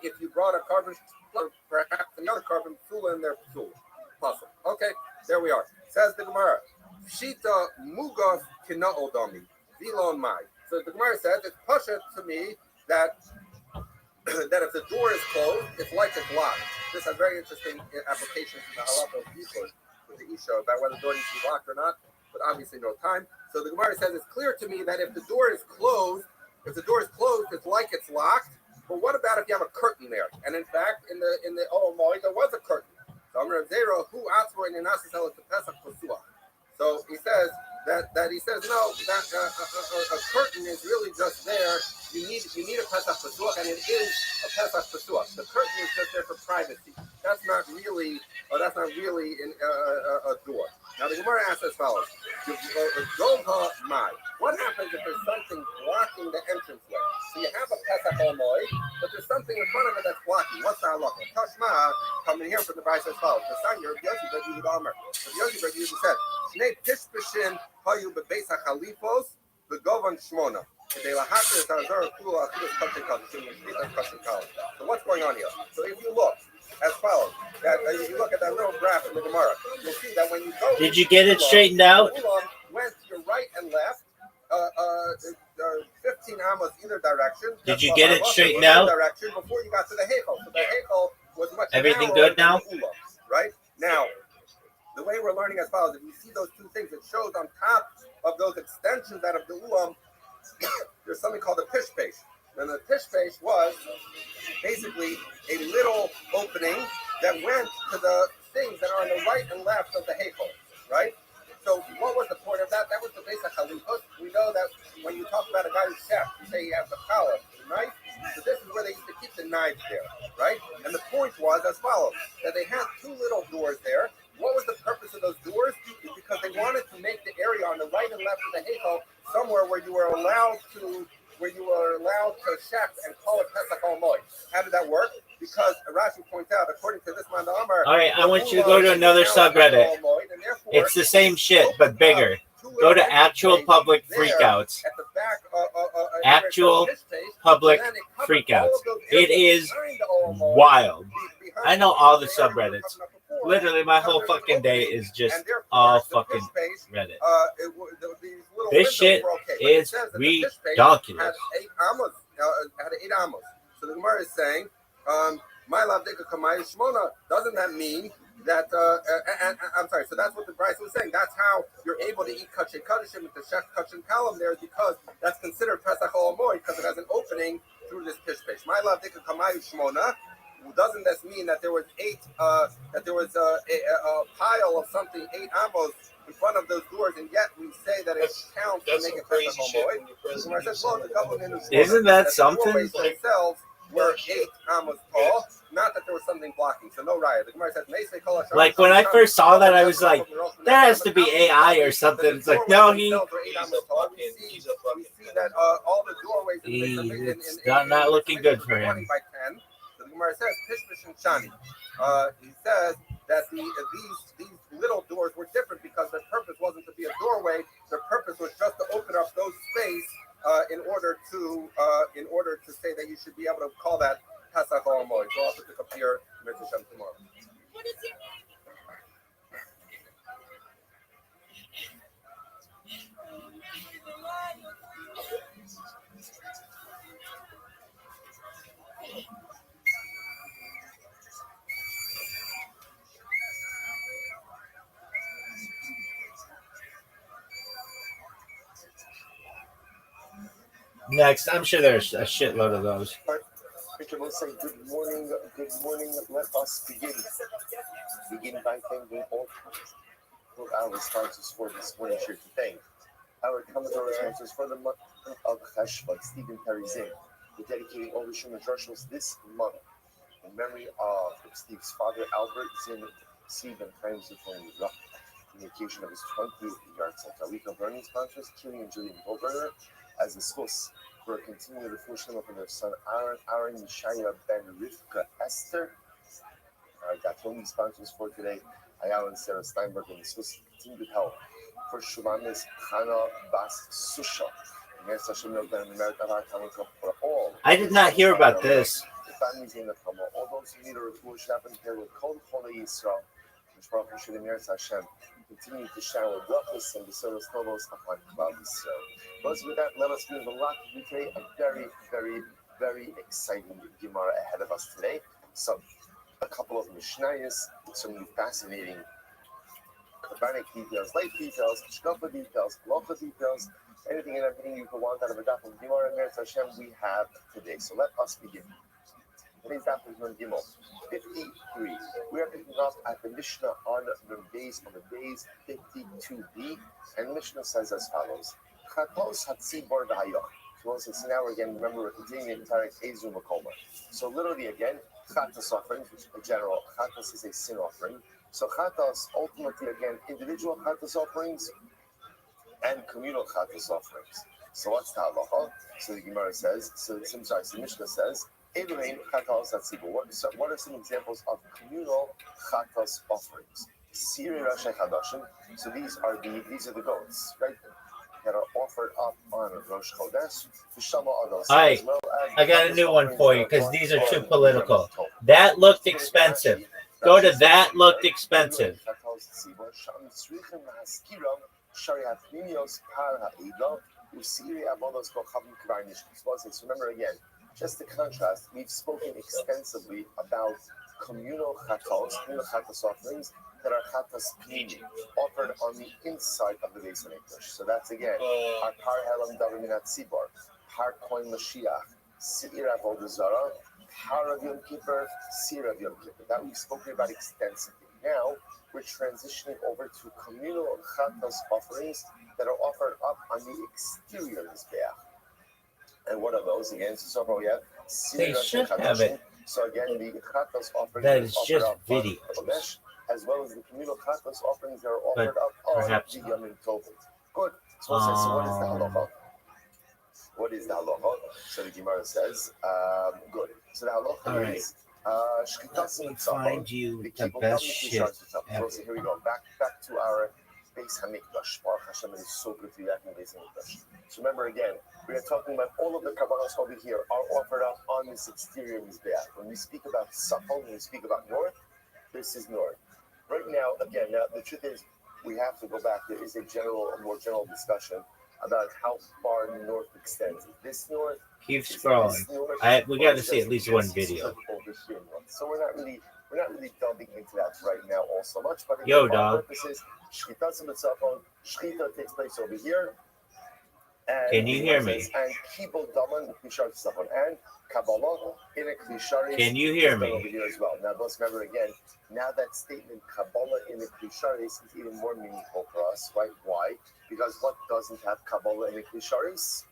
S4: if you brought a carbon, perhaps another carbon psula in their puzzle. Okay, there we are. Says the Gemara. Shita mugaf kina'ol dami vilon mai. So the Gemara says it's pasha to me that if the door is closed, it's like it's locked. This has very interesting applications in the halacha of Yishur with the Isha about whether the door needs to be locked or not, but obviously no time. So the Gemara says it's clear to me that if the door is closed, it's like it's locked. But what about if you have a curtain there? And in fact, in the Olamoi, there was a curtain. So Amr Zero, who atzor in Nasis El Pesach Pasuach. So he says that he says no, that a curtain is really just there. You need a Pesach Pasuach, and it is a Pesach Pasuach. The curtain is just there for privacy. That's not really a door. Now the Gemara asks as follows: what happens if there's something blocking the entranceway? So you have a Pesach Olmoi, but there's something in front of it that's blocking. What's the halacha? Tashma coming here from the Brayso as follows: the son Rav Yossi Bar Yehuda Amar. Rav Yossi Bar Yehuda said, "Shnei tishbishin hayu bebeis hachalifos v'govan shmona." So what's going on here? So if you look as follows, if you look at that little graph in the Gemara, you'll see that when you go.
S2: Did you get it straightened out?
S4: Went to your right and left, 15 amos either direction.
S2: Did you get it straightened out?
S4: Direction before you got to the Heichal. So the Heichal was much.
S2: Everything good now?
S4: Right now, the way we're learning as follows: if you see those two things, it shows on top of those extensions out of the ulam. There's something called a pishpesh. And the pishpesh was basically a little opening that went to the things that are on the right and left of the heichal, right? So what was the point of that? That was the base of chalifos. We know that when you talk about a guy who's chef, you say he has the challah, the knife. So this is where they used to keep the knives there, right? And the point was as follows: that they had two little doors there. What was the purpose of those doors? It's because they wanted to make the area on the right and left of the heichal somewhere where you were allowed to chef and call it Pesach Olmoi. How did that work? Because Rashi points out, according to this man, the Amar.
S2: All right, I want you to go to another subreddit. It's the same shit, but bigger. Go to actual public freakouts.
S4: At the back,
S2: actual public freakouts. It is wild. I know all the subreddits. Literally, my whole fucking day is just all fucking Reddit. This shit is ridiculous.
S4: Had 8 amos. So the Gemara is saying, my love shmona. Doesn't that mean that? I'm sorry. So that's what the Bryce was saying. That's how you're able to eat kachay kadashim with the chef kachin kalam there, because that's considered Pesach Olamoy because it has an opening through this pishpesh. My love shmona. Doesn't this mean that there was a pile of something, 8 amos in front of those doors, and yet we say that it counts to make it Pesach Olamoy?
S2: Isn't that something?
S4: Themselves were 8 amos tall. Not that there was something blocking, so no riot. The Gemara says,
S2: like when I first saw that, I was like, that has to be AI or something. It's like, no,
S4: we see that all the doorways.
S2: It's not looking good for him.
S4: By 10. So the Gemara says, Pishpish and Shani. He says that these little doors were different because their purpose wasn't to be a doorway. Their purpose was just to open up those space in order to say that you should be able to call that Pesach Olamoy. So I'll pick up here tomorrow.
S5: What is your
S2: Next, I'm sure there's a shitload of those.
S1: Victor will say, good morning, let us begin. Begin by thanking all our sponsors for this morning here to thank. Our Commodore sponsors for the month of Cheshvan, Stephen Perry Zinn. We're dedicating all the Schumann Drushels this month in memory of Steve's father, Albert Zinn, Stephen Times of on the occasion of his 20th yard site. Our week of learning sponsors, Kiri and Julian Goldberger, as the schools for a continued reflection for their son Aaron, Yishaya, Ben, Rivka, Esther. Our Gatoni sponsors for today, Ayala and Sarah Steinberg, and the Swiss continued help for Shumanis Hana Bas Susha.
S2: I did not hear about this.
S1: The families in the Kama, all those who need a refuah happen here with Kol Chole Yisrael, which Baruch Hashem Hashem continue to shower brachos and besoros tovos upon Klal Yisrael. Those with that, let us move a lot today. A very, very, very exciting Gemara ahead of us today. So, a couple of Mishnayos, some fascinating Kabbanic details, light details, Shkafa details, Halacha details, anything and everything you could want out of a daf of Gemara and Meretz Hashem we have today. So let us begin. Today's daf is Nun Gimel 53. We are picking up at the Mishnah on the days 52b, and the Mishnah says as follows: Chatos Hatzibor Da'ayach. So now again, remember we're continuing the entire Ezu Makoma. So literally again, Chatos offerings, which in general, Chatos is a sin offering. So Chatos, ultimately again, individual Chatos offerings and communal Chatos offerings. So what's the halacha? So the Gemara says, the Mishnah says, what are some examples of communal Chatos offerings? Siri Rashi Chadashim. So these are the goats, right? That are offered up on Rosh Chodesh.
S2: Hi, I got a new one for you because these are too political. That looked expensive. Go to that looked expensive.
S1: So remember again, just to contrast, we've spoken extensively about communal chatos offerings that are chatos pnimi, offered on the inside of the Beis Hamikdash. So that's again, our par helam davim minat tzibor, par koin Mashiach, seir avodah zara, par of Yom Kippur, seir of Yom Kippur. That we've spoken about extensively. Now we're transitioning over to communal chatos offerings that are offered up on the exterior mizbeach. And what are those again? So we have
S2: They should have it.
S1: So again, the chatos offerings
S2: that is just video,
S1: as well as the communal chatos offerings that are offered up on the Yom Tov. Good. So we'll say, so what is the halacha? What is the halacha? So the Gemara says, good. So the halacha is
S2: find you the best shit ever.
S1: So here we go. Back to our Beis Hamikdash. Baruch Hashem, it is so good to be back in Beis Hamikdash. So remember again, we are talking about all of the kabbalas over here are offered up on this exterior mizbeach. When we speak about Safon, when we speak about north, this is north. Right now, again, the truth is we have to go back. There is a more general discussion about how far the north extends. This north.
S2: Keep scrolling. We got to see at least one video.
S1: So we're not really delving into that right now all so much. But
S2: yo, dog.
S1: Purposes, Shchita takes place over here. And
S2: can you hear me?
S1: And Kibul Daman and Kabbalah in a Klishari.
S2: Can you hear me?
S1: Over here as well. Now let's remember again. Now that statement Kabbalah in a Klisharis is even more meaningful for us, right? Why? Because what doesn't have Kabbalah in a Klisharis?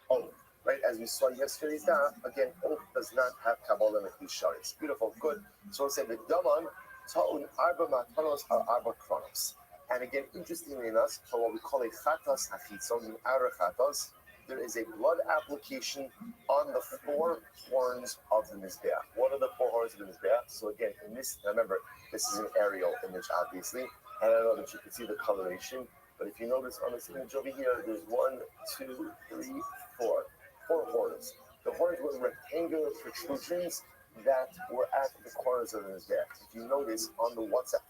S1: Oh, right. As we saw yesterday's daf, again, Oath does not have Kabbalah in a Klisharis. Beautiful, good. So we'll say the Daman Ta'un Arba Matanos are Arba Kronos. And again, interestingly enough, for what we call a chatas hachitzon, the outer chatas, there is a blood application on the four horns of the mizbeach. What are the four horns of the mizbeach? So again, in this, remember, this is an aerial image, obviously, and I know that you can see the coloration. But if you notice on this image over here, there's 1, 2, 3, 4 horns. The horns were rectangular protrusions that were at the corners of the mizbeach. If you notice on the WhatsApp.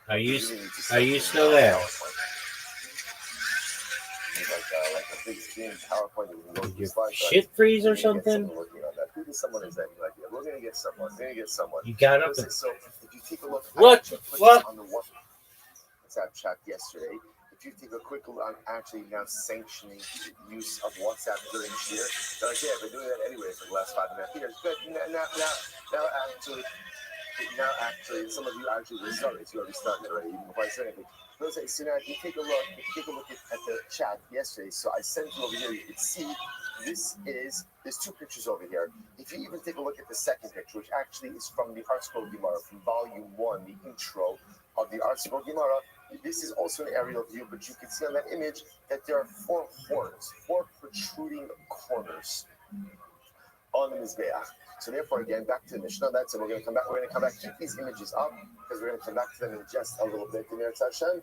S2: Are you still there?
S1: Like a big screen PowerPoint.
S2: Your shit freeze or something?
S1: Who does someone is that? We're gonna get someone.
S2: You got up.
S1: So if you take a look,
S2: what?
S1: on the WhatsApp chat yesterday, the if you take a quick look on actually now sanctioning the use of WhatsApp during Shir, they're like, yeah, I've been doing that anyway for the last 5.5 years. But now actually, some of you actually were started. You already started already, even before I said anything. They'll say, so now if you take a look, at the chat yesterday, so I sent you over here, you can see there's two pictures over here. If you even take a look at the second picture, which actually is from the Art Scroll Gemara, from volume 1, the intro of the Art Scroll Gemara, this is also an aerial view, but you can see on that image that there are 4 horns, 4 protruding corners on the Mizbeach. So therefore, again, back to the Mishnah. That's it. We're going to come back. Keep these images up because we're going to come back to them in just a little bit. In Eretz Hashem.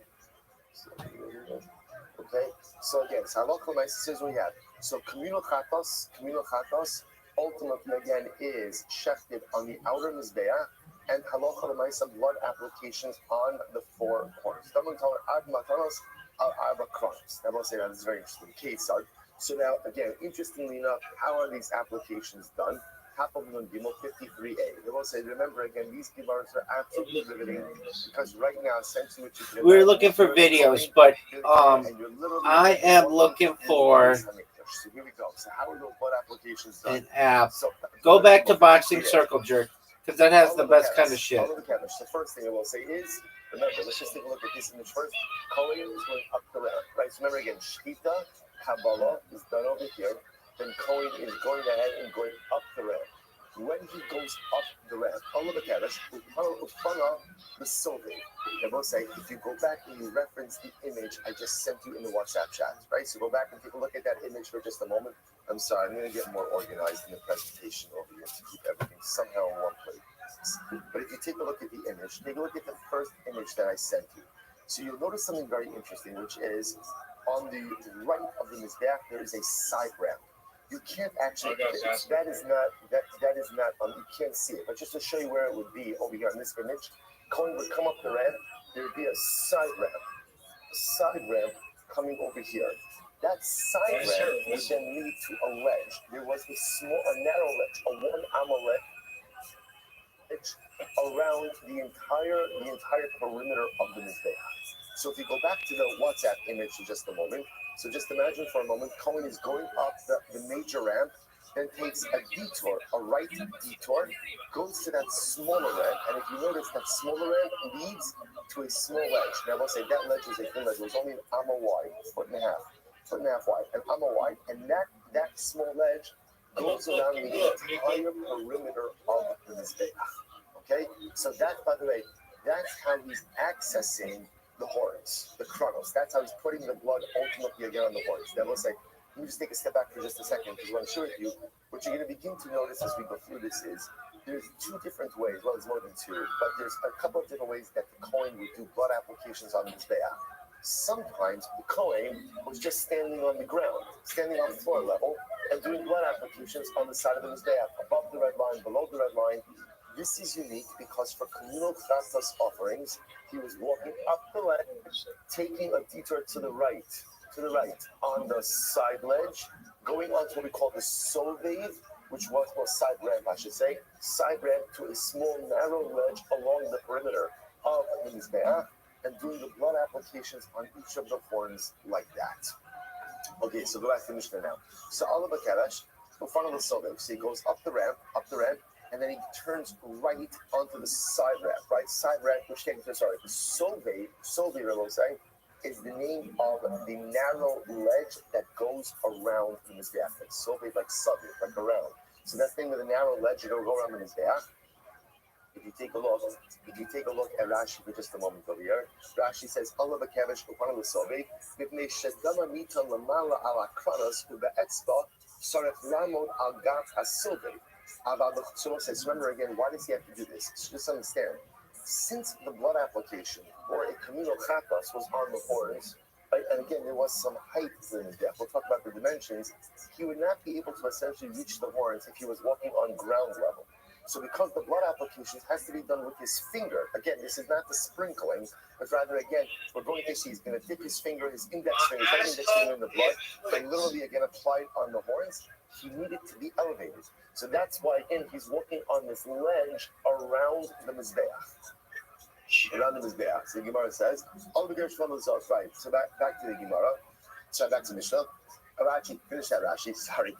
S1: Okay. So again, Halacha L'Maisa is what we have. So communal chatos, ultimately again is shechted on the outer Mizbeach, and Halacha L'Maisa blood applications on the 4 corners. Someone told her ad matanos al arba kronos. Now we'll say that is very interesting. Kesar. So now again, interestingly enough, how are these applications done? Half of them on Gimel 53a. They will say, remember again, these Gemaras are absolutely riveting because right now, essentially, what you
S2: We're looking for videos, but I am looking for
S1: So here we go. So how are those blood applications done?
S2: an app.
S1: So
S2: Go back to Boxing Circle Jerk because that has the best kind of shit.
S1: All of the cabbage. The first thing I will say is, remember, let's just take a look at this image first. Kohen is going up the ramp, right? So remember again, Shechita, Kabbalah is done over here. Then Kohen is going ahead and going up the ramp. When he goes up the ramp, all of the cabbage, the Sobe. I will say, if you go back and you reference the image I just sent you in the WhatsApp chat, right? So go back and take a look at that image for just a moment. I'm sorry, I'm going to get more organized in the presentation over here to keep everything somehow in one place. But if you take a look at the image, take a look at the first image that I sent you. So you'll notice something very interesting, which is on the right of the Mizbeach, there is a side ramp. You can't actually, that is not, you can't see it. But just to show you where it would be over here on this image, Cohen would come up the ramp, there would be a side ramp coming over here. That side ramp would then lead to a ledge. There was a narrow ledge, a 1 amma ledge around the entire perimeter of the Mizbeach. So if you go back to the WhatsApp image for just a moment, so just imagine for a moment, Cohen is going up the major ramp, then takes a detour, a right detour, goes to that smaller ramp, and if you notice, that smaller ramp leads to a small ledge. Now, I will say that ledge was a thin ledge. It was only an amma wide, foot and a half wide, an amma wide, and that small ledge goes around the entire perimeter of the Mizbeach. Okay? So that, by the way, that's how he's accessing the horns, the chronos. That's how he's putting the blood ultimately again on the horns. Now, let's say, let me just take a step back for just a second because I want to share with you what you're going to begin to notice as we go through this is there's 2 different ways. Well, there's more than 2, but there's a couple of different ways that the Kohen would do blood applications on the Mizbeach. Sometimes the Kohen was just standing on the ground, standing on floor level, and doing blood applications on the side of the Mizbeach, above the red line, below the red line. This is unique because for communal chatas offerings, he was walking up the ledge, taking a detour to the right, on the side ledge, going on to what we call the Sovev, which was side ramp, I should say, side ramp to a small narrow ledge along the perimeter of the Mizbeach, and doing the blood applications on each of the horns like that. Okay, so go back to the Mishnah now. So Allah Bakadosh, in front of the Sovev, so he goes up the ramp, and then he turns right onto the side ramp, which came to, the Sovev, I will say, is the name of the narrow ledge that goes around the Mizbeach. Like Sovev, like Sovev, like around. So that thing with a narrow ledge, you go around the Mizbeach. If you take a look at Rashi for just a moment over here, Rashi says, Allah Bakadosh, one of the Sovev, Mipnei Shedama Mitan Lamala Ala Kranos Ube'etzba Saref Ramon Al Gat HaSovev. So says, remember again, why does he have to do this? So just understand, since the blood application or a communal chatas was on the horns, right, and again, there was some height in his death. We'll talk about the dimensions. He would not be able to essentially reach the horns if he was walking on ground level. So because the blood application has to be done with his finger, again, this is not the sprinkling, but rather, again, we're going to see he's going to dip his finger, his index finger in the blood, and literally, again, apply it on the horns. He needed to be elevated. So that's why, again, he's walking on this ledge around the Mizbeach. around the Mizbeach. So the Gemara says, all the Gersh Shlomo is right. So back to the Gemara. So back to Mishnah. Actually, finish that Rashi, sorry.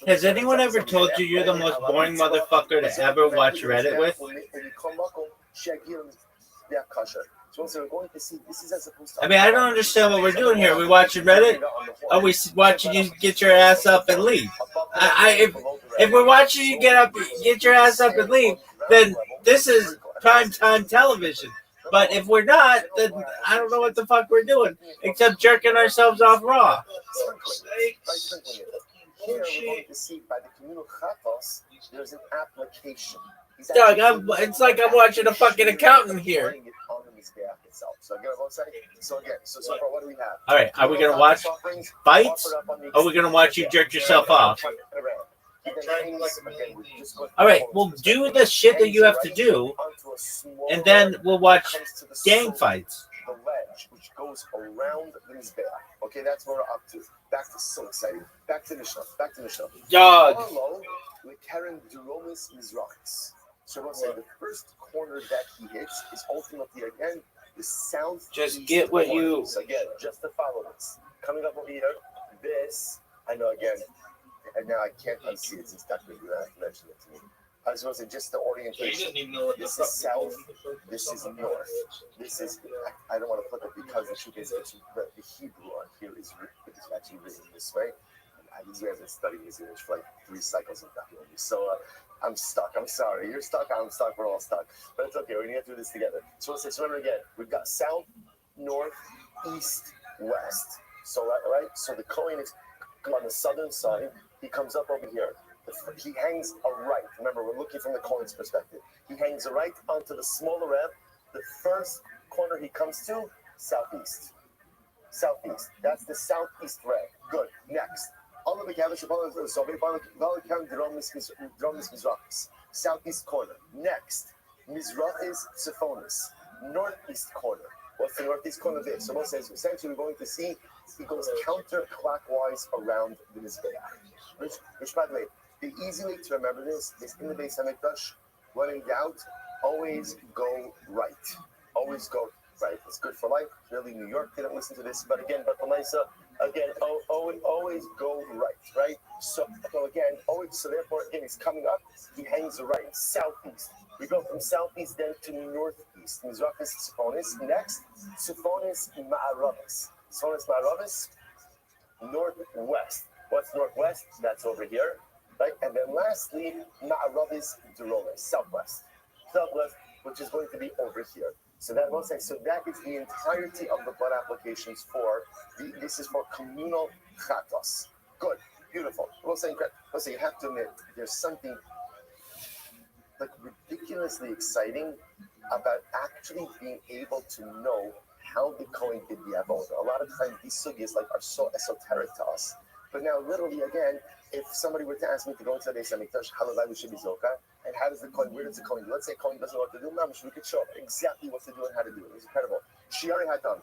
S2: Has anyone ever told you you're the most boring motherfucker to ever watch Reddit with? I mean, I don't understand what we're doing here. Are we watching Reddit? Are we watching you get your ass up and leave? If we're watching you get your ass up and leave, then this is primetime television. But if we're not, then I don't know what the fuck we're doing, except jerking ourselves off raw.
S1: Here we're going to see by the communal chatos, there's an application.
S2: Doug, it's like I'm watching a fucking accountant here.
S1: So far, what do we have?
S2: All right, are we gonna watch fights? Or are we gonna watch you jerk yourself off? All right, we'll do the shit that you have to do, and then we'll watch gang fights.
S1: The ledge, which goes around the Mizbeach. Okay, that's what we're up to. Back to so exciting. Back to Mishnah.
S2: Dog.
S1: Karen Duromis Mizrachis. So we'll say the first corner that he hits is ultimately again the south.
S2: Just get what you.
S1: So again, just to follow this. Coming up over here, this I know again, and now I can't unsee it since Dr. mentioned it to me. I was going to say just the orientation. This is south. This is north. This is. I don't want to flip it because the truth is the Hebrew on here is actually written this way. These guys have been studying this image for like 3 cycles of documentary. So I'm stuck. I'm sorry. You're stuck. I'm stuck. We're all stuck. But it's okay. We're gonna get through this together. So let's say. So remember again. We've got south, north, east, west. So right. So the Kohen is on the southern side. He comes up over here. He hangs a right. Remember, we're looking from the Kohen's perspective. He hangs a right onto the smaller Reb. The first corner he comes to, southeast. Southeast. That's the southeast Reb. Good. Next. Southeast corner. Next. Mizrach is Sephonis. Northeast corner. What's the northeast corner there? So Moshe says, essentially, we're going to see he goes counterclockwise around the Mizbeach. Which, by the way, the easy way to remember this is in the Beis Hamikdash, when in doubt, always go right. Always go right. It's good for life. Really, New York didn't listen to this, but again, always go right? So again, always. So therefore, again, he's coming up. He hangs right, southeast. We go from southeast then to northeast. Mizrach is Sephonis. Next, Sephonis Ma'aravis. Sephonis Ma'aravis, northwest. What's northwest? That's over here. Right? And then lastly, Ma'aravis Duromis, southwest, which is going to be over here. So that will say, so that is the entirety of the blood applications for this is for communal chatos. Good, beautiful. We'll say you have to admit there's something like ridiculously exciting about actually being able to know how the Kohen did the avodah. A lot of times these sugyas are so esoteric to us. But now, literally, again, if somebody were to ask me to go into the Beis Hamikdash, how we should be zoka, and how does the Kohen, where does the Kohen do? Let's say Kohen doesn't know what to do, we could show exactly what to do and how to do it. It's incredible. Shiari Hatam,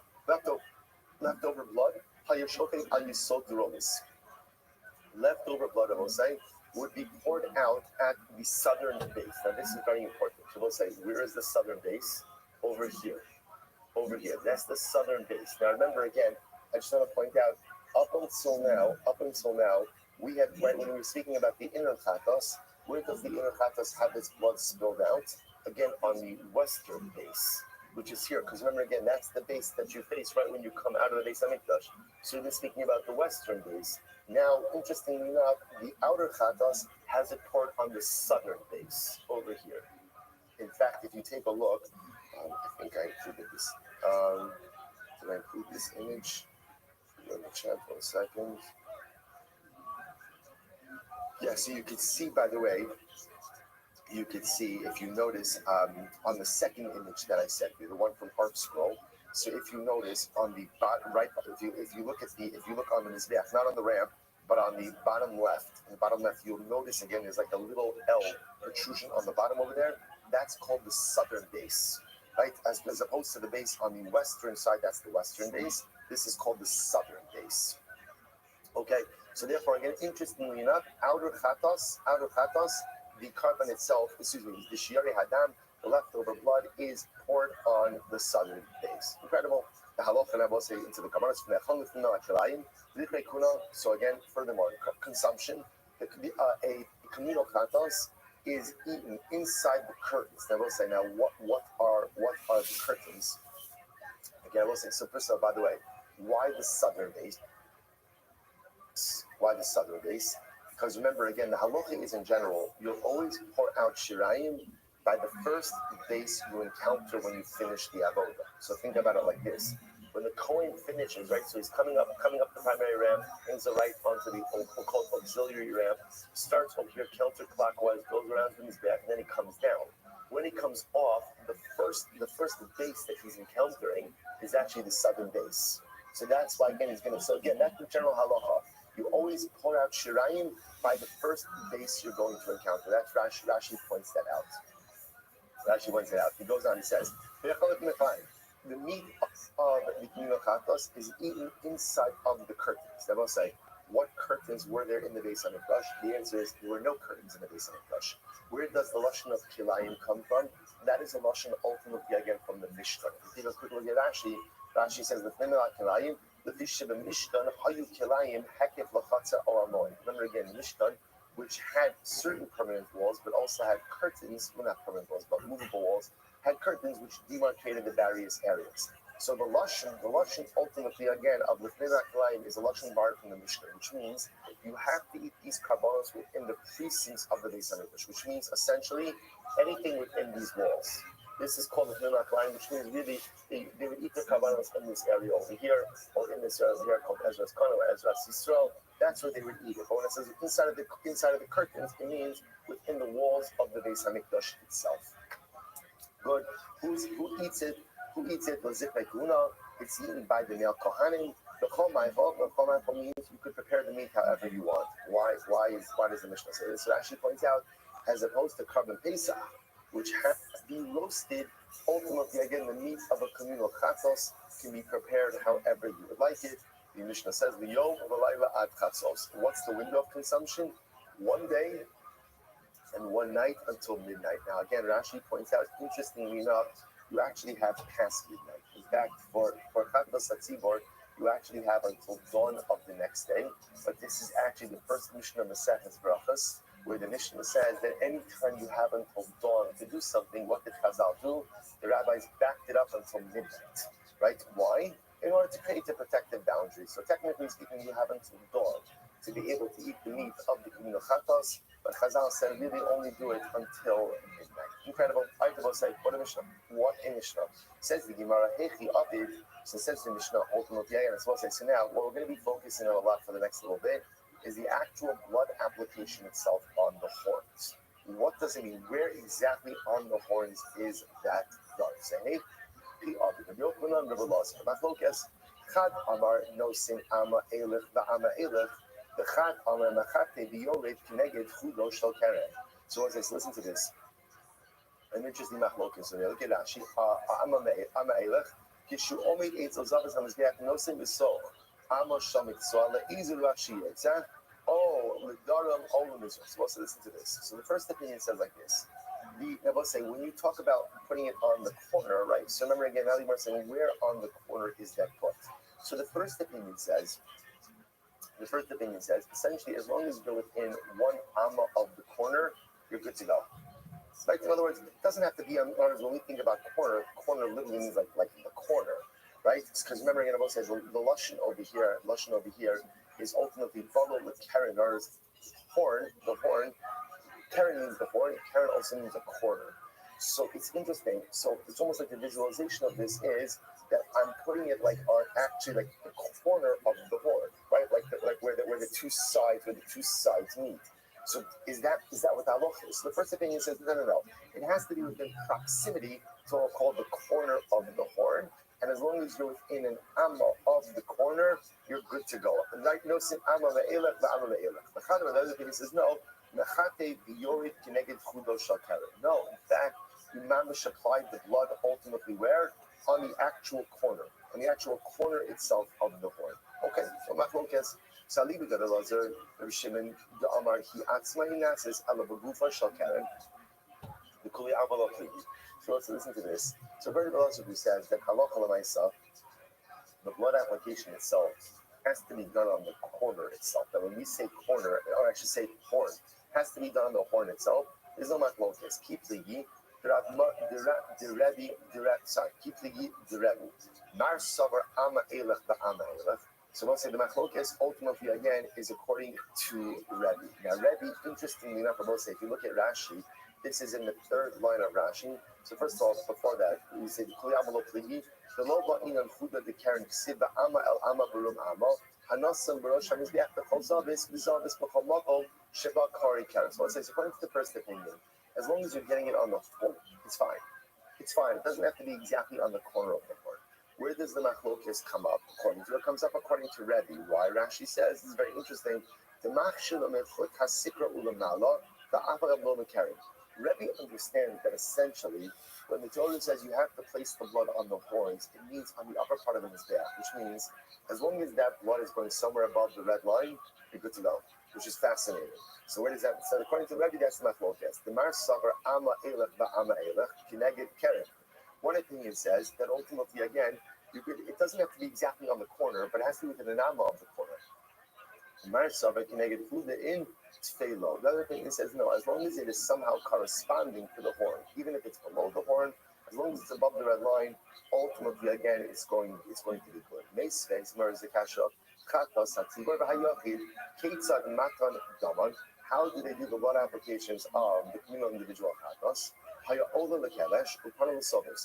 S1: leftover blood, Hayashokin al Yisod Duromis. Leftover blood, I will say, would be poured out at the southern base. Now, this is very important. So we'll say, where is the southern base? Over here. Over here. That's the southern base. Now, remember, again, I just want to point out, up until now, we had, right when we were speaking about the inner chatos, where does the inner chatos have its blood spilled out? Again, on the western base, which is here. Because remember, again, that's the base that you face right when you come out of the Beis Hamikdash. So we've been speaking about the western base. Now, interestingly enough, the outer chatos has it poured on the southern base, over here. In fact, if you take a look, I think I included this. Did I include this image? Let me check 1 second. Yeah, so you could see, by the way, if you notice on the second image that I sent you, the one from Art Scroll. So if you notice on the bottom right, if you look on the Mizbeach, not on the ramp, but on the bottom left, you'll notice again there's like a little L protrusion on the bottom over there. That's called the southern base, right? As opposed to the base on the western side, that's the western base. This is called the southern base. Okay, so therefore, again, interestingly enough, outer chatos the carbon itself, the shiari hadam, the leftover blood is poured on the southern base. Incredible. The halacha, and I will say into the kabbalah. So again, furthermore, consumption. A communal chatos is eaten inside the curtains. I will say now, what are the curtains? Again, I will say. So first of all, by the way, why the southern base? Why the southern base? Because remember, again, the halacha is in general, you'll always pour out shirayim by the first base you encounter when you finish the avoda. So think about it like this. When the Kohen finishes, right, so he's coming up the primary ramp, brings the right onto the, we'll call it auxiliary ramp, starts over here counterclockwise, goes around to his back, and then he comes down. When he comes off, the first base that he's encountering is actually the southern base. So that's why, again, so again, that's the general halacha. You always pour out shirayim by the first base you're going to encounter. That's Rashi points that out. Rashi points it out. He goes on, he says, the meat of the communal chatos is eaten inside of the curtains. They will say, what curtains were there in the Beis HaMikdash? The answer is there were no curtains in the Beis HaMikdash. Where does the lashon of kilayim come from? That is a lashon ultimately again from the Mishkan. If you take a quick look at Rashi, Rashi says the kilayim. Mishkan, hayu kilayim, hekef lachatza oamoy. Remember again, Mishkan, which had certain permanent walls, but also had curtains, well not permanent walls, but movable walls, had curtains which demarcated the various areas. So the lashon ultimately again of lifnei kilayim is a lashon borrowed from the Mishkan, which means you have to eat these karbanos within the precincts of the Beis HaMikdash, which means essentially anything within these walls. This is called the Lifnei Kilayim, which means really they would eat the karbanos in this area over here, or in this area over here called Ezra's Kana or Ezra's Yisrael. That's where they would eat it. But when it says inside of the curtains, it means within the walls of the Beis HaMikdash itself. Good. Who eats it? Who eats it? It's eaten by the male kohanim. The chol ma'achol means you could prepare the meat however you want. Why does the Mishnah say this? So it actually points out, as opposed to carbon pesach, which has to be roasted, ultimately again the meat of a communal chatzos can be prepared however you would like it. The Mishnah says the yom v'layla ad chatzos. What's the window of consumption? 1 day and 1 night until midnight. Now again, Rashi points out, interestingly enough, you actually have past midnight. In fact, for chatzos atzibor, you actually have until dawn of the next day. But this is actually the first Mishnah Maseches Brachos, where the Mishnah says that anytime you have until dawn to do something, what did Chazal do? The rabbis backed it up until midnight, right? Why? In order to create a protective boundary. So technically speaking, you have until dawn to be able to eat the meat of the communal chatos, but Chazal said really only do it until midnight. Incredible. I will say, what a Mishnah. What a Mishnah. Says the Gemara, Hechi Avid, so says the Mishnah, ultimately, and as well say, so now, what we're going to be focusing on a lot for the next little bit is the actual blood application itself on the horns. What does it mean? Where exactly on the horns is that done? Say, hey, Chad Amar Nosin Ama Elech Ba'ama Elech, the Chad Amar Machate Bioret Kineged Chudo Shel Keren. So as I listen to this, an interesting machlokas. So look at Rashi. Ama Elech, Kishu Omid Eitz Ozavis Hamizbeach Nosin B'Soch. Amo Shamit Soala Izul Rashi. Oh, Lidaram Olam Israel. So let's listen to this. So the first opinion says like this. I will say, when you talk about putting it on the corner, right? So remember again, now we're saying where on the corner is that put? So the first opinion says, essentially, as long as you're within 1 amma of the corner, you're good to go. Right? In other words, it doesn't have to be on. When we think about corner literally means like the corner, right? Because remember again, I will say the lashon over here is ultimately bundled with keren. In other words, the horn. Keren means the horn. Keren also means a corner. So it's interesting. So it's almost like the visualization of this is that I'm putting it like on actually like the corner of the horn, right? Like where the two sides meet. So is that what the halacha is? So the first opinion says no. It has to be within proximity to what's called the corner of the horn. And as long as you're within an amma of the corner, you're good to go. And like no sin amma ve'elech ve'amma ve'elech. The Chadam, the other opinion says no. Mechate biyorit kineged chudo shel keren. No, in fact, the mamish applied the blood ultimately where? On the actual corner itself of the horn. Okay, so machlokes. Salibi Gadalazer, Rabbi Shimon, the Amar, he atzma inasis, alabagufa shal Karen, the Kuli Avalokli. So let's listen to this. So very philosophy says that halacha l'maisa, the blood application itself has to be done on the corner itself. That when we say corner, or I should say horn, has to be done on the horn itself. There's no machlokas. Keep the yi, keep the yi, the rebu. Mar savar ama elech ba'ama elech. So we'll say the machlokas ultimately again is according to Rebbe. Now Rebbe, interestingly enough, I will say if you look at Rashi, this is in the third line of Rashi. So first of all, before that, we say the lo ba'in al chuda de karen ksiv ba'ama el ama barum ama hanasam barosh hamizbeach b'chol zavis b'zavis b'chol makom sheba kari karen. So it says according to the first opinion, as long as you're getting it on the horn, it's fine. It's fine. It doesn't have to be exactly on the corner of the horn. Where does the machlokes come up? According to it comes up according to Rebbe. Why? Rashi says this is very interesting. The machshel amechut hasikra ulamala the avarab lo mekarim. Rebbe understands that essentially, when the Torah says you have to place the blood on the horns, it means on the upper part of the mizbeach, which means as long as that blood is going somewhere above the red line, you're good to go, which is fascinating. So where does that? So according to Rebbe, that's the machlokes. The mar savar ama elech ba'ama elech kineged keren. One opinion says that ultimately, again, it doesn't have to be exactly on the corner, but it has to be within an amma of the corner. In Tfelo. The other opinion says no, as long as it is somehow corresponding to the horn, even if it's below the horn, as long as it's above the red line, ultimately, again, it's going to be good. How do they do the blood applications of the communal individual chatos? This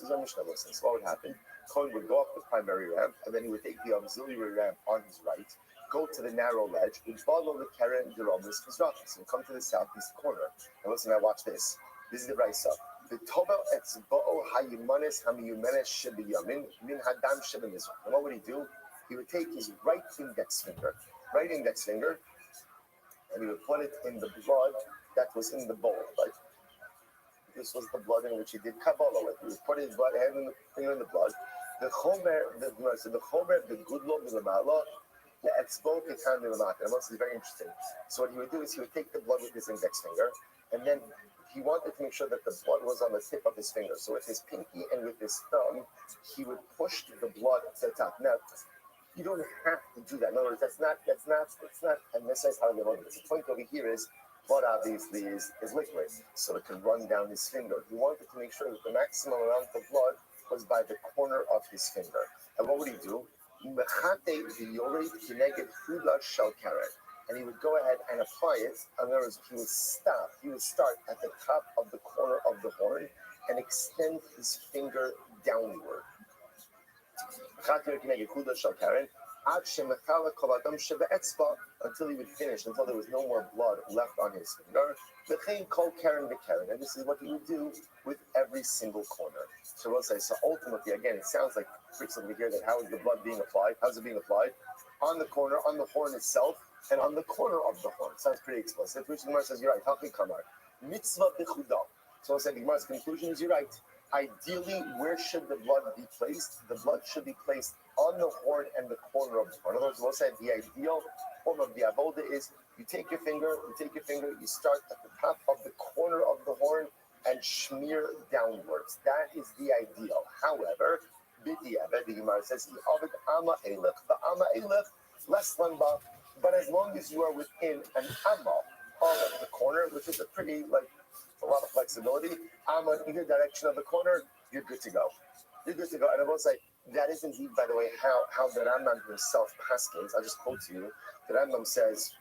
S1: is our Mishnah listen. So what would happen? Cohen would go up the primary ramp, and then he would take the auxiliary ramp on his right, go to the narrow ledge, and follow the Keren Jeromis Mizrachis, and come to the southeast corner. And listen, now watch this. This is the Raisa. The Tobel Etzba'o Hayimanes Hamiyumenes Shebiyamin Min Hadam Shebimizrach. And what would he do? He would take his right index finger, and he would put it in the blood that was in the bowl, right? This was the blood in which he did Kabbalah with. He would put his blood, hand and finger in the blood. The Chomer, the good law, the Lamala, the Expo Ketan Milamata. And this is very interesting. So what he would do is he would take the blood with his index finger, and then he wanted to make sure that the blood was on the tip of his finger. So with his pinky and with his thumb, he would push the blood to the top. Now, you don't have to do that. In other words, it's not, and this is how they want it. The point over here is, blood obviously is liquid, so it can run down his finger. He wanted to make sure that the maximum amount of blood was by the corner of his finger. And what would he do? And he would go ahead and apply it. In other words, he would start at the top of the corner of the horn and extend his finger downward. Until he would finish, until there was no more blood left on his finger. And this is what he would do with every single corner. So we'll say, so ultimately, again, it sounds like frequently here that how is the blood being applied? How's it being applied? On the corner, on the horn itself, and on the corner of the horn. Sounds pretty explicit. Which the Gemara says, you're right. Hachi kamar. Mitzvah b'chudah. So we'll say the Gemara's conclusion is, you're right. Ideally, where should the blood be placed? The blood should be placed on the horn and the corner of the horn. In other words, we'll say the ideal form of the avoda is you take your finger, you start at the top of the corner of the horn and smear downwards. That is the ideal. However, the Gemara says, less than ba, but as long as you are within an amma of the corner, which is a pretty, a lot of flexibility, amma in either direction of the corner, you're good to go. And I will say, that is indeed, by the way, how the Rambam himself paskins. I'll just quote to you. The Rambam says,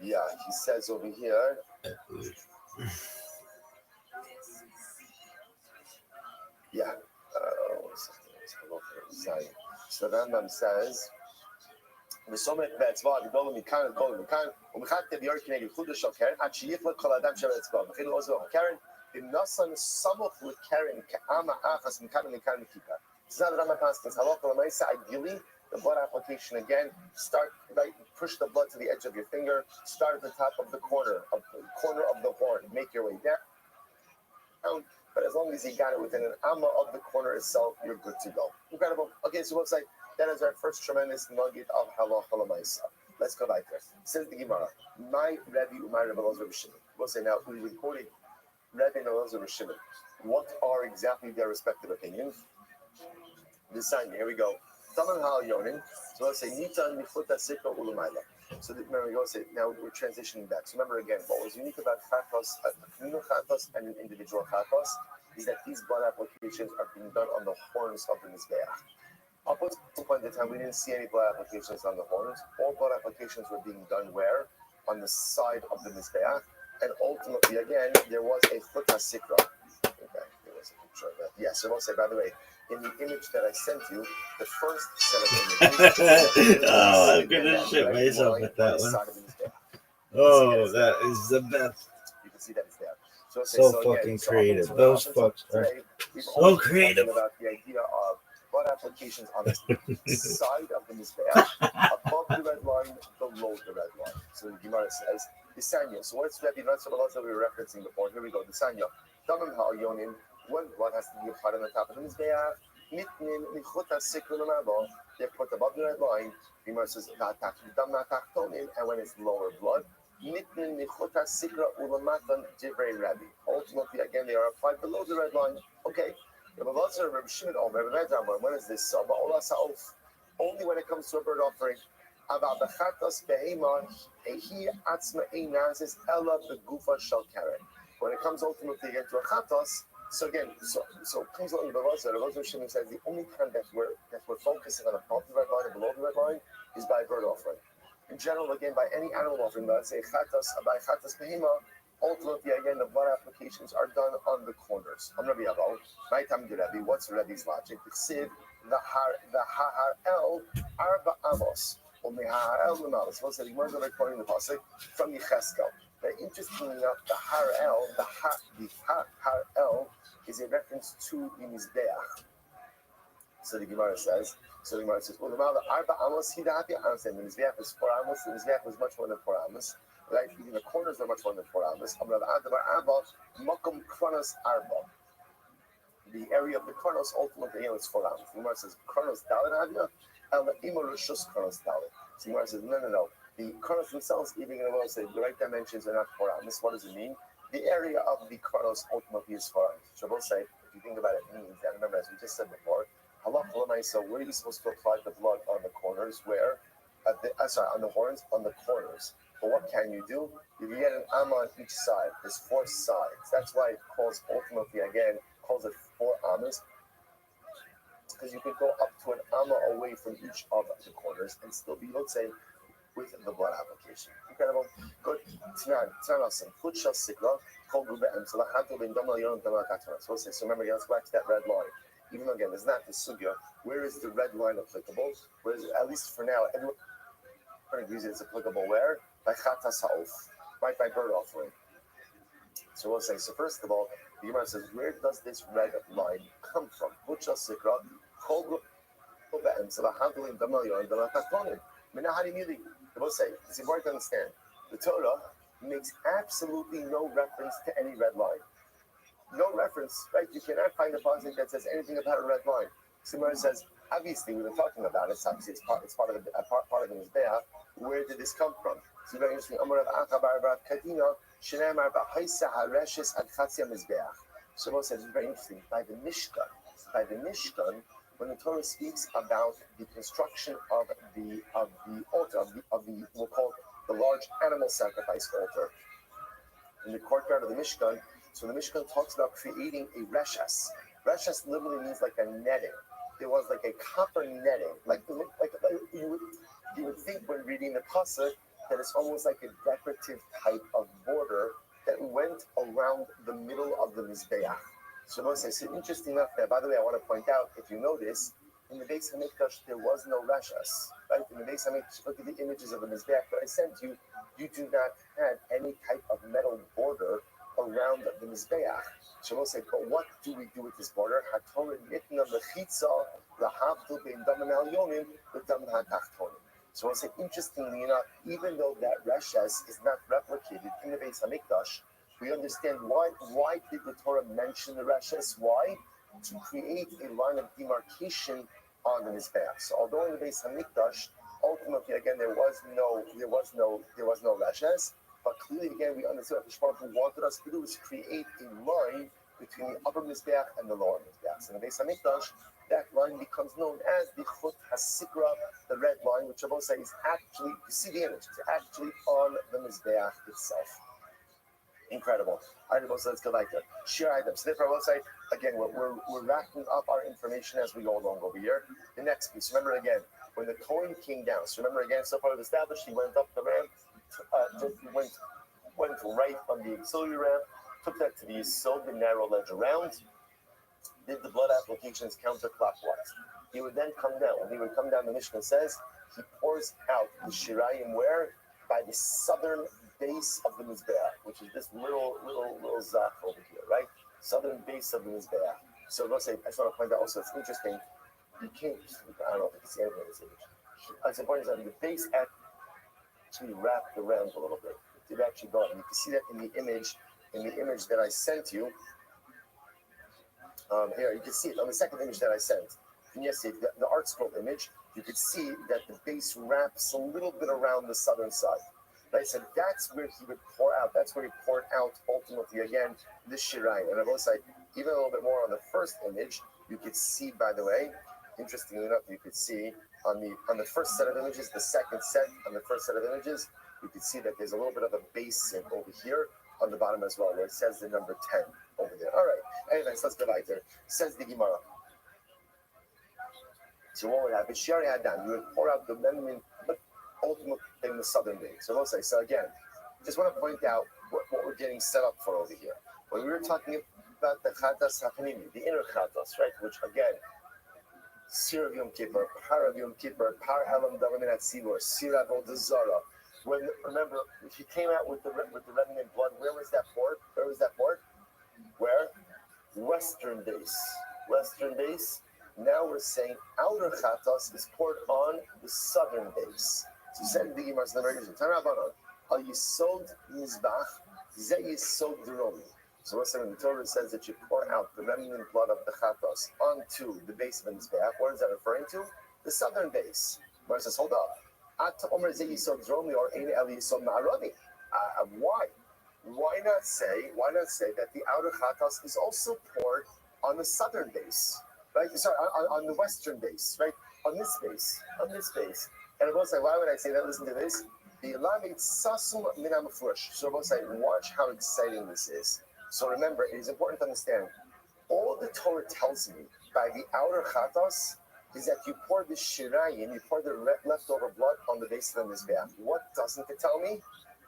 S1: he says over here, so the Rambam says, וסומך באצבע הגדול מכאן לגדול מכאן ומחקת ביור כנגד חודש של קרן עד שיכלה כל אדם שווה אצבע וכן עוזר הקרן ונוסן סמוך לקרן כעם האחס מכאן ומכאן מכיפה. So the Rambam Paskins, halacha l'maisa, ideally, the blood application again, push the blood to the edge of your finger, start at the top of the corner of the horn, make your way down, But as long as you got it within an amma of the corner itself, you're good to go. Incredible. Okay, so we'll say that is our first tremendous nugget of halacha l'maisa. Let's go back there. Says the Gemara, my Rebbe Umar Rebbe Elazar Shimon. We'll say now we recorded Rebbe and Elazar Shimon. What are exactly their respective opinions? This sign, here we go. Taman hal yonin. So let's say nitan michuta sikra ulumayla. So remember, we go say now we're transitioning back. So remember again, what was unique about chatos, a communal chatos and an individual chatos is that these blood applications are being done on the horns of the mizbeach. Up until the point in time, we didn't see any blood applications on the horns. All blood applications were being done where? On the side of the mizbeach. And ultimately, again, there was a chuta sikra. Okay, there was a picture of that. Yes, so I will say, by the way, in the image that I sent you, the first set of images.
S2: Oh, I'm gonna shit myself with that one. Oh, that is the best.
S1: You can see that it's there.
S2: So fucking creative. Those fucks are so creative.
S1: About the idea of blood applications on the side of the mizbeach, above the red line, below the red line. So the Gemara says, Disanya. So what's Rebbe Ratzah that we were referencing before? Here we go. Disanya. Damim ha'yonim. One blood has to be applied on the top of the mizbeach. Nitnin nichuta sikra l'mabo. They're put above the red line. The Gemara says, and when it's lower blood, nitnin nichuta sikra ulamatan divrei Rabbi. Ultimately, again, they are applied below the red line. Okay. When is this? Only when it comes to a bird offering. About the chatos behema, he atzma einazis ella begufa shall carry. When it comes ultimately again to a chatos, so again, so comes along the Rav Shimon says the only time that we're focusing on above the red line and below the red line is by bird offering. In general, again, by any animal offering, let's say chatos, by chatos behema. Ultimately, again, the blood applications are done on the corners. I'm Rabbi Abba. My time to Rabbi. What's Rabbi's logic? The Sid, the Har El, Arba Amos, or Mehar El Lamalis. What's the Gemara that quoting the pasuk from Yecheskel? But interestingly enough, the Har El is a reference to the Mizbeach. So the Gemara says. Well, the Arba Amos, he happy. I'm saying the Mizbeach is 4 Amos. The Mizbeach was much more than 4 Amos. Right, even the corners are much more than 4 Amos. The area of the Kronos ultimately is 4 Amos. The Gemara says Kronos Dalit Avia, and the Imorishus Kronos Dalit. So the Gemara says no. The Kronos themselves, even in the world, say the right dimensions are not 4 Amos. What does it mean? The area of the Kronos ultimately is 4 Amos. So we'll say, if you think about it, it means that, remember, as we just said before, so where are you supposed to apply the blood on the corners? Where? On the horns, on the corners. But what can you do? You can get an amma on each side. There's 4 sides. That's why it calls it 4 ammas. Because you can go up to an amma away from each of the corners and still be, let's say, with the blood application. Incredible. Good. So remember, let's go back to that red line. Even though, again, there's not the sugya. Where is the red line applicable? Whereas, at least for now, everyone agrees it's applicable where? By chatas ha'of, right, by bird offering. So we'll say, so first of all, the Gemara says, where does this red line come from? We'll say, it's important to understand, the Torah makes absolutely no reference to any red line. No reference, right? You cannot find a passage that says anything about a red line. So Gemara says, obviously, we were talking about it. Obviously, it's part of the Mizbeach. Where did this come from? So very interesting. So Moshe says it's very interesting. By the Mishkan, when the Torah speaks about the construction of the altar of the we'll call it the large animal sacrifice altar in the courtyard of the Mishkan. So the Mishkan talks about creating a reshas. Reshas literally means like a netting. There was like a copper netting, like you would think when reading the pasuk that it's almost like a decorative type of border that went around the middle of the mizbeach. So Moshe says, interesting enough that, by the way, I want to point out, if you notice, in the Beis Hamikdash there was no reshas, right? In the Beis Hamikdash, look at the images of the mizbeach that I sent you. You do not have any type of metal border around the mizbeach. So we'll say, but what do we do with this border? So we'll say, interestingly enough, even though that reshas is not replicated in the Beis Hamikdash, We understand why did the Torah mention the Rashes? Why? To create a line of demarcation on the Mizbeach. So although in the Beis Hamikdash, ultimately again there was no Rashes, but clearly again we understood what the Shema wanted us to do is create a line between the upper Mizbeach and the lower Mizbeach. So in the Beis Hamikdash, that line becomes known as the Chut HaSikra, the red line, which Rabbi said is actually, you see the image, it's actually on the Mizbeach itself. Incredible. All right, let's go back there. Share items. So therefore, I will say, again, we're racking up our information as we go along over here. The next piece, remember again, when the Kohen came down, so remember again, so far it was established, he went up the ramp, went right on the auxiliary ramp, took that to the Yisod, the narrow ledge around, did the blood applications counterclockwise. He would then come down. When he would come down, the Mishnah says, he pours out the Shirayim where? By the southern base of the Mizbeach, which is this little zach over here, right? Southern base of the Mizbeach. So let's say, I just want to point out also, it's interesting, you can't, I don't know if you can see anything in this image. It's important that the base actually wrapped around a little bit. It did actually go up. And you can see that in the image that I sent you. Here, you can see it on the second image that I sent. And yes, the art scroll image, you could see that the base wraps a little bit around the southern side. And I said that's where he would pour out. That's where he poured out ultimately again this Shirayim. And I will say even a little bit more on the first image. You could see, by the way, interestingly enough, you could see on the first set of images, the second set on the first set of images, you could see that there's a little bit of a basin over here on the bottom as well, where it says the number 10 over there. All right. Anyways, let's go back there. Says the Gemara. So what would happen? She already had done. You would pour out the lemon, but ultimately in the southern base. So we'll say. So again, just want to point out what we're getting set up for over here. When we were talking about the Chatas HaPanimi, the inner Chatas, right? Which again, Sir of Yom Kippur, Par of Yom Kippur, Par Halam Davamin at Sibor, Sir of Odazara. When remember, he came out with the remnant blood. Where was that poured? Where was that poured? Where? Western base. Western base. Now we're saying outer chatas is poured on the southern base. So said the Gemara in the regulation. Tanabanon. Al Yisod Mizbach, Ze Yisod Dromi. So what's saying? The Torah says that you pour out the remnant blood of the chatas onto the base of the Mizbach. What is that referring to? The southern base. Gemara says, hold up. At Omer Ze Yisod Dromi or Ein El Yisod Ma'arabi. Why? Why not say that the outer chatas is also poured on the southern base? Right, sorry, on the western base, right? On this base. And I will say, why would I say that? Listen to this. The Elamid Sasum Minam Fush. So I will say, watch how exciting this is. So remember, it is important to understand, all the Torah tells me by the outer chatas is that you pour the shirayim, you pour the leftover blood on the base of the mizbeach. What doesn't it tell me?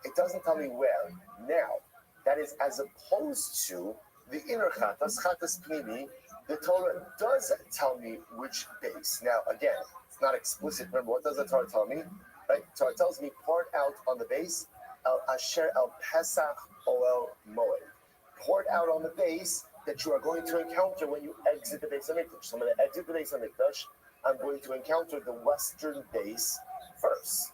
S1: It doesn't tell me where. Now, that is as opposed to the inner chatas pnimi. The Torah does tell me which base. Now, again, it's not explicit. Remember, what does the Torah tell me? Right? So it tells me poured out on the base, El Asher El Pesach Oel Moed. Poured out on the base that you are going to encounter when you exit the base of Mikdash. So I'm going to exit the base of Mikdash. I'm going to encounter the western base first.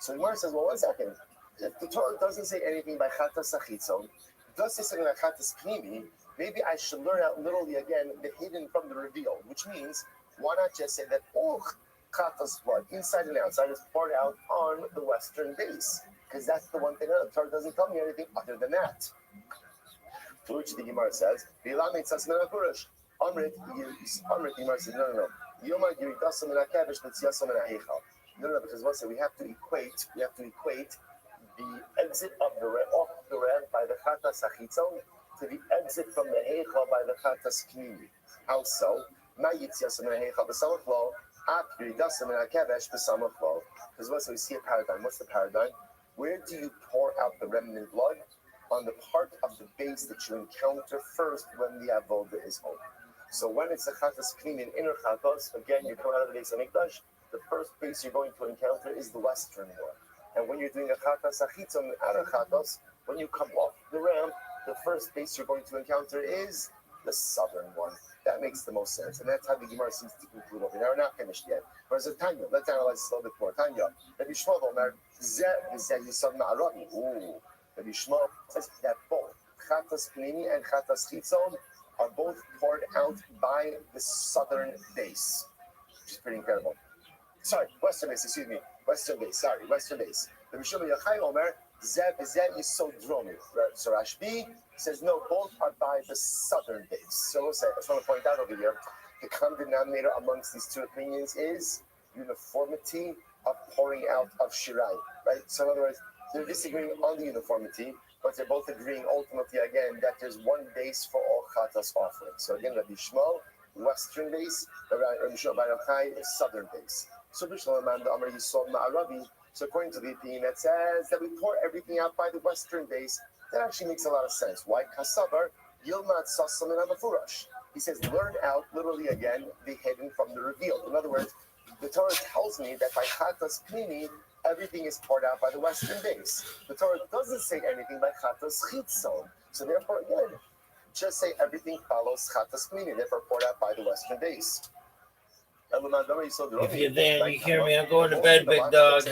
S1: So the Gemara says, well, 1 second. If the Torah doesn't say anything by Chatas Achitzon, does say something like Chatas Pnimi, maybe I should learn out literally again the hidden from the reveal, which means why not just say that all Chatas blood, inside and outside, is poured out on the western base? Because that's the one thing the Torah doesn't tell me anything other than that. To which the Gemara says, Amrit, the Gemara says, no. No, because once we have to equate the exit of the off the ramp by the Chatas Achitzon to the exit from the Heicha by the Chatas Pnimi. Also, because once we see a paradigm, what's the paradigm? Where do you pour out the remnant blood? On the part of the base that you encounter first when the avoda is home. So when it's a Chatas Pnimi and inner Chatas, again, you come out of the base of Mikdash, the first base you're going to encounter is the western one. And when you're doing a Chatas Achitzon, the outer Chatas, when you come off the ramp, the first base you're going to encounter is the southern one. That makes the most sense. And that's how the Gemara seems to conclude over here. We're not finished yet. Whereas Tanya, let's analyze this a little bit more. Tanya, Rabbi Shmuel Omer, Zeh Yisod Ma'arabi. Ooh, Rabbi Shmuel says that both Chatas Pnimi and Chatas Chitzon are both poured out by the southern base, which is pretty incredible. Sorry, western base, excuse me. Western base, sorry, western base. The Rishon Yochai Omer, Zeb is so dromi. So Rashbi says, no, both are by the southern base. So we'll say, I just want to point out over here, the common denominator amongst these two opinions is uniformity of pouring out of Shirai, right? So in other words, they're disagreeing on the uniformity, but they're both agreeing ultimately, again, that there's one base for all Chatas offerings. So again, Rabbi Shmuel, western base, Rabbi Shmuel Bar Yochai is southern base. So according to the opinion that says that we pour everything out by the western base, that actually makes a lot of sense. Why? Kasavar Yilmad Sasamin Amafurash. He says, learn out, literally again, the hidden from the revealed. In other words, the Torah tells me that by Chatas Pnimi, everything is poured out by the western base. The Torah doesn't say anything by Chatas Chitzon. So therefore, again, just say everything follows Chatas Pnimi, therefore poured out by the western base.
S2: If you're there and you hear me, I'm going to bed, big dog.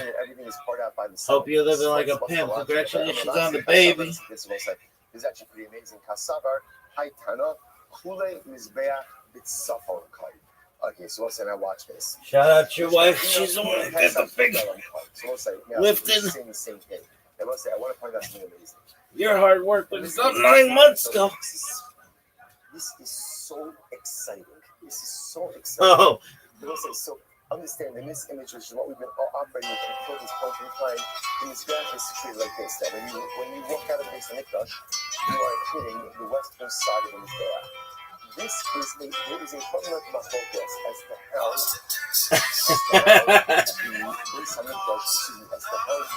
S2: Hope you're living like a pimp. Congratulations on the baby.
S1: This is actually pretty amazing. Kasavar, Haitana, Kule, Mizbeah, Bitsafon Kai. Okay, so we'll say, now watch this.
S2: Shout out to your wife. She's the one who got the big
S1: So we'll say,
S2: lifting.
S1: we're saying the same thing. And we'll say, I want to point out something amazing.
S2: Your hard work was done 9 months ago.
S1: This is so exciting. This is so exciting.
S2: Oh.
S1: We'll say, so understand in this image, which is what we've been operating with until this point in time, in this graph is situated like this. That when you walk out of the base of Mikdash, you are hitting the western side of the Mizbeach. This is a fundamental focus as to how the base of Mikdash, as to how the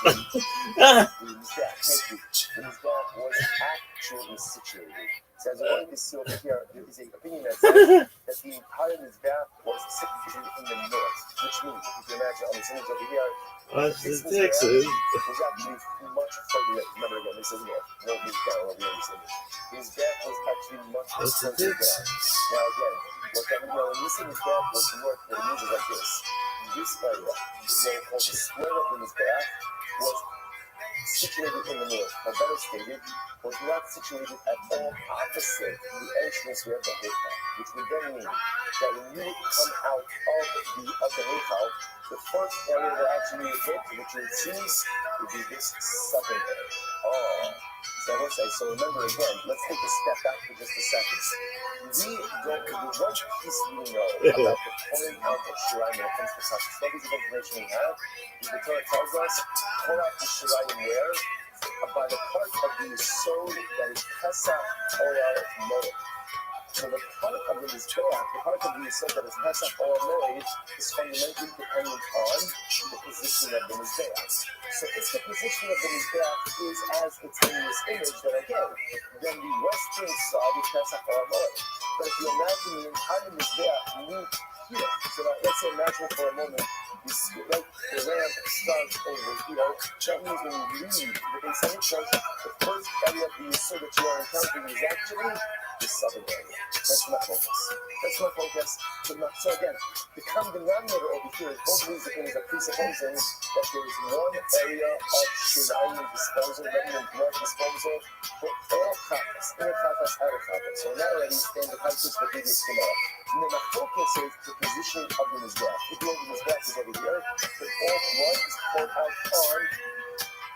S1: Mizbeach was actually situated. So as we're going to see over here, there is an opinion that says that the entire Mizbeach was situated in the north, which means, if you can imagine on this image over here, this Mizbeach was actually much further away. Remember again, this is north. North is down over here in this image. Mizbeach was actually much further down. Now again, what that means, when we say Mizbeach was north, what it means is like this. This area, what we call the square of the Mizbeach, was situated in the north, or better stated, was not situated at all opposite the entrance where the Heichal, which would then mean that when you would come out of the Heichal, the first area that actually would hit, which you would see, would be this southern area. Oh. So I will say, so remember again, let's take a step back for just a second. The one piece we know about the pouring out of Shirayim when it comes to such studies of information we have is the Torah tells us, pour out the Shirayim where? By the part of the Yisod that is Pesach or Moed. So the part of the Mizbeach, the part of the Yisod that is Pesach or Moed is fundamentally dependent on the position of the Mizbeach. So if the position of the Mizbeach is as it's in this image, then again, then the western side is Pesach or Moed. But if you imagine the entire Mizbeach moved here, so that, let's say imagine for a moment, you see like the ramp starts over here. That means when you leave the base of Mikdash, the first area of the Yisod that you are encountering is actually the southern area. That's my focus. That's my focus. So again, the common denominator over here is both of these things are presupposing that there is one area of Shirayim disposal, remnant blood disposal, for all Chatas, inner Chatas, outer Chatas. So now already stand the Chatas for previous Gemara. And then my focus is the position of the Mizbeach. If you know the Mizbeach is over here, the all blood is poured out on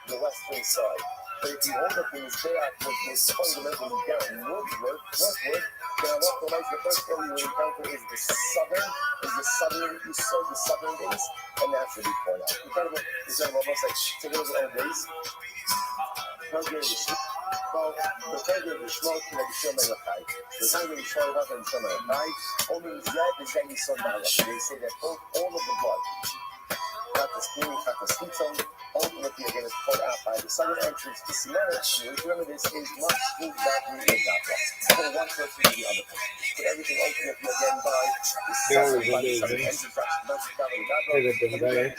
S1: the western side. But if you hold up the Mizbeach, which is fundamentally down northward, then Allah the first area you encounter is the southern Yisod, the southern base, and that's really poured out. Incredible, almost like take a look at our base. Well, the Targum of the Shmuel can be shown by the Chai. The Targum of the Shmuel can be shown by the Chai. Only Yisrael is that Yisod Bala. They say that all of the blood, Chatas Pnimi, Chatas Chitzon, ultimately again is poured out by the southern entrance to Simona. And remember this is much food that we live out there. For one person to the other person. But everything ultimately again by the southern entrance to Simona. And the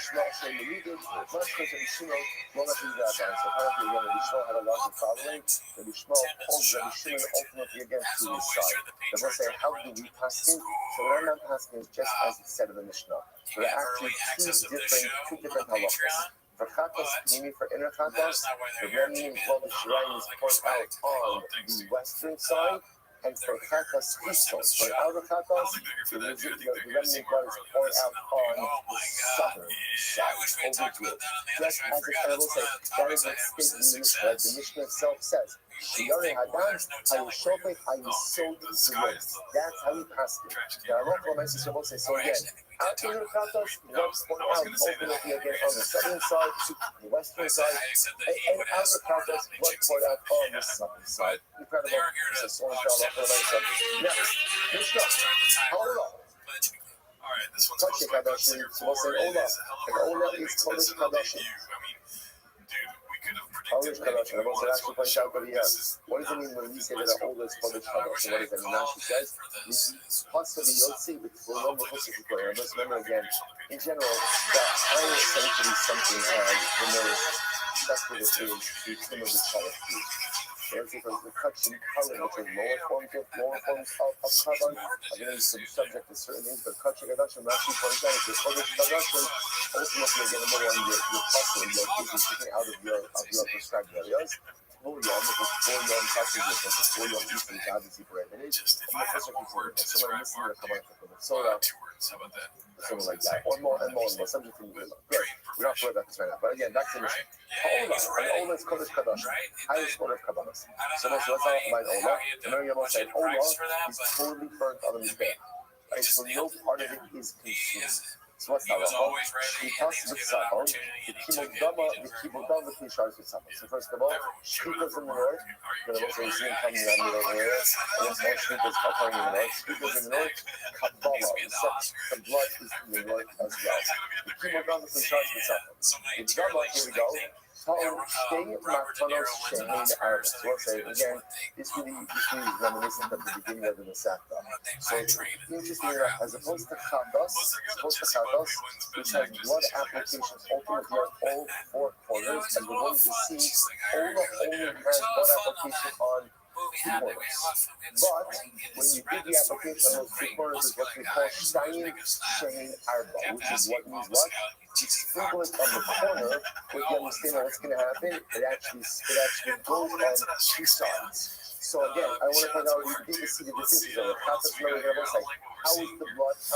S1: Shmuel Shem Meridin, much closer to Shimon, Mona Pizah. So apparently again, the Shmuel had a larger following. The Shmuel holds the Shimon ultimately again to his side. The Moshe say, how do we pass in? So the Rambam passing is just as it said in the Mishnah. There are actually two different halachas. For chatos pnimi, for inner chatos, the remnant blood of Shirayim is poured out on the western side, and for chatos Christos, for outer chatos, the remnant blood is poured out on the southern side, over here. Just as I will say, that is what statement in Mishnah, the Mishnah itself says. Shiyari Hadam, Hayishopet, Hayisod Zerot. That's how we pass it. The Halacha Ma'aser will say, so again, out inner chatos, blood poured out ultimately again on the southern side, the western side, and outer chatos, blood poured out on the southern side. Incredible. This is so incredible. Next, Mishnah, hold on. Touch it, Kadashim. So we'll say Ola. And Ola is Kodesh Kadashim. Kodesh Kadashim. I will say actually point out what he has. What does it mean when we say that Ola is Kodesh Kadashim? What does that mean? Now she says, possibly Yotzi, which will know the Kodesh Kadashim. Let's remember again, in general, the higher sanctity something has, the more respectful it is to the Tim of the Chalak Food. Let's see, the Kachin Kalim, which are lower forms of Kavan, again, some subject to certain things, but Kachin Kadashim actually points out that Kodesh Kadashim, ultimately, again, number one, your puzzle, your case is sticking out of your prescribed areas. Full yom, because full yom touches it, because full yom eats it, obviously prohibited. And the first one, someone missing the Kabbalah, soda, something like that. One more, subject to Good. We're not sure about this right now. But again, back to the mission. Ola, and Ola is Kodesh Kadosh, highest order of Kabbalah. So let's talk about Ola. The Mary Yama said Ola is totally burnt on the Mizbeach. Right, so no part of it is consumed. So what's that? Shritas v'tzachon, the kibodam v'kishars v'tzachon. So first of all, shritas in the north, you're going to also see him coming around the over here, and it's all shritas coming in the north. Shritas in the north, kabbalah, the blood is in the north as well. The kibodam v'kishars v'tzachon. The dama, here we go. So we'll say again, this really is reminiscent of the beginning of the Masechta. So interesting enough, as opposed to chatos, which has blood applications ultimately on all four corners, and we're going to see Ola only has blood application on two corners. But when you do the application on those two corners, is what we call Shtayin Shein Arba, which is what means what? You sprinkle it on the corner, with the understanding what's going to happen, it actually goes on two sides. So again, I want to point out, you begin to see the differences of it. Chatos, remember, like, how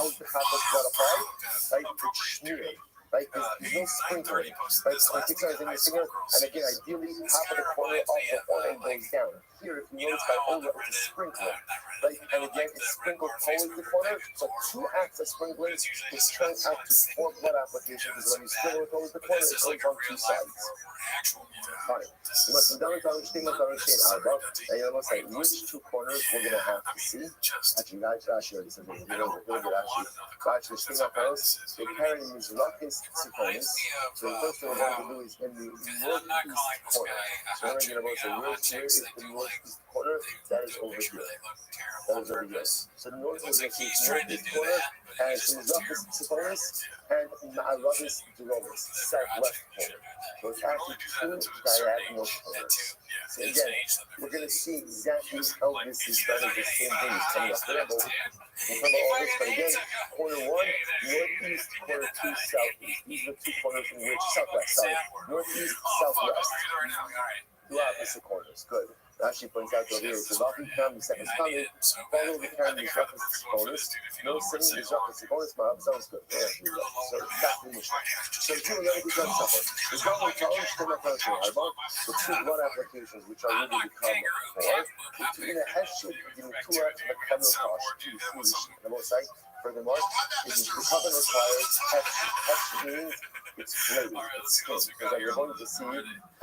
S1: is the chatos blood applied? Like, it's smeared. Right? There's no sprinkling. Right? So it takes out in your finger, and again, ideally, half of the corner off the forehead goes down. Here, if you notice by Ola, it's a sprinkler. Right? And again, it's sprinkled towards the corner. So two acts of sprinkling is turned out to four blood applications. Because when you sprinkle it towards the corner, it goes on two sides. Fine. You must understand Arba. And you must say which two corners we're going to have to see. Actually, Rashi already says it. Really good, actually. Rashi, the parent is Rakis Tziponis. So the first thing we're going to do is in the northeast corner. So we're going to say, where is the northeast corner? That is over here. That is over here. So the northeast corner has Rakis Tziponis and Ma'aravis Durovis, southwest corner. So it's actually two diagonal corners. So again, we're going to see exactly how this is done as the same thing as coming up there. But we'll come all this, but again, corner one, northeast, corner two, southeast. These are the two corners in which, southwest, sorry. Northeast, southwest. Two opposite corners. Good. Rashi points out over here, so Rafi Kam, the second coming, follow the Kam, the Rafi bonus, no sitting, the Rafi bonus, my sounds good. Yeah, so back to the Mishnah. So two of the other good stuff. There's one more challenge to the country, the two blood applications, which are really become four, in a heshit, in two at the Kamil Kosh, two foolish, and I will say, furthermore, the covenant requires heshit means it's flavor, it's skin, because you're going to see,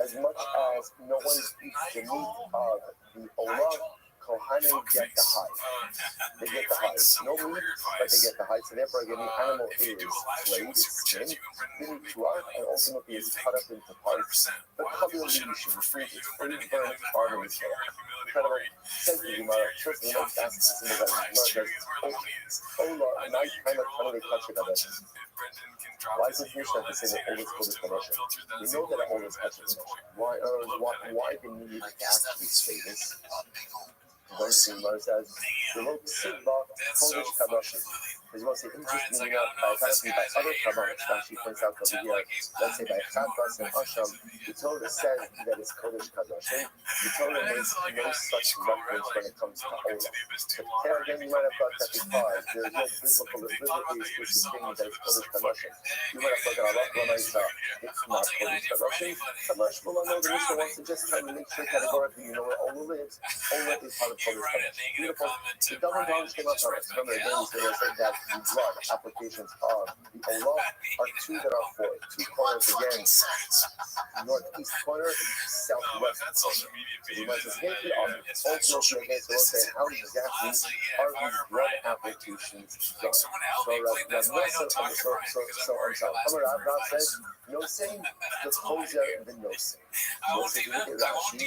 S1: as much as no one eats the meat of the Ola, Kohanim get the hide. They get the hide. No meat, but they get the hide. So therefore, again, the animal is flayed, it's skinned, then chuar, and ultimately is cut up into parts. But Kavil Yushin, the fruit is fully burnt arteries there. Incredible. Says the Gemara, first the most asked to see that Ola, and I kind of touch it on it. Why is it Mishnah to say that Ola is Kodesh Kadashim? We know that Ola is Kodesh Kadashim. Why do we need to actually say this? The verse in Gemara says, "The Lord Sidba Kodesh Kadashim." Because you want to say interestingly enough, apparently by other Kabbalahs, Rashi points out over here, let's say by Chakas and Asham, the Torah says that it's Kodesh Kadoshim. The Torah makes no such reference when it comes to Olah. But there again, you might have thought that because there's no biblically explicit thing that it's Kodesh Kadoshim. You might have thought that Allah Lamaisa, it's not Kodesh Kadoshim. Kamash Mullah, the Mishnah wants to just kind of make sure categorically you know where Olah lives. Olah is part of Kodesh Kadoshim. Beautiful. The double knowledge came out of us. Remember again, we said that the blood applications of the Olah are two that are four. Two corners again. Northeast corner, southwest corner. You might just hit the ultimately again, so we'll say how exactly are these blood applications done? So I'm sorry. Amar Rav says, no saying the Chosia the no saying. No saying, look at Rashi.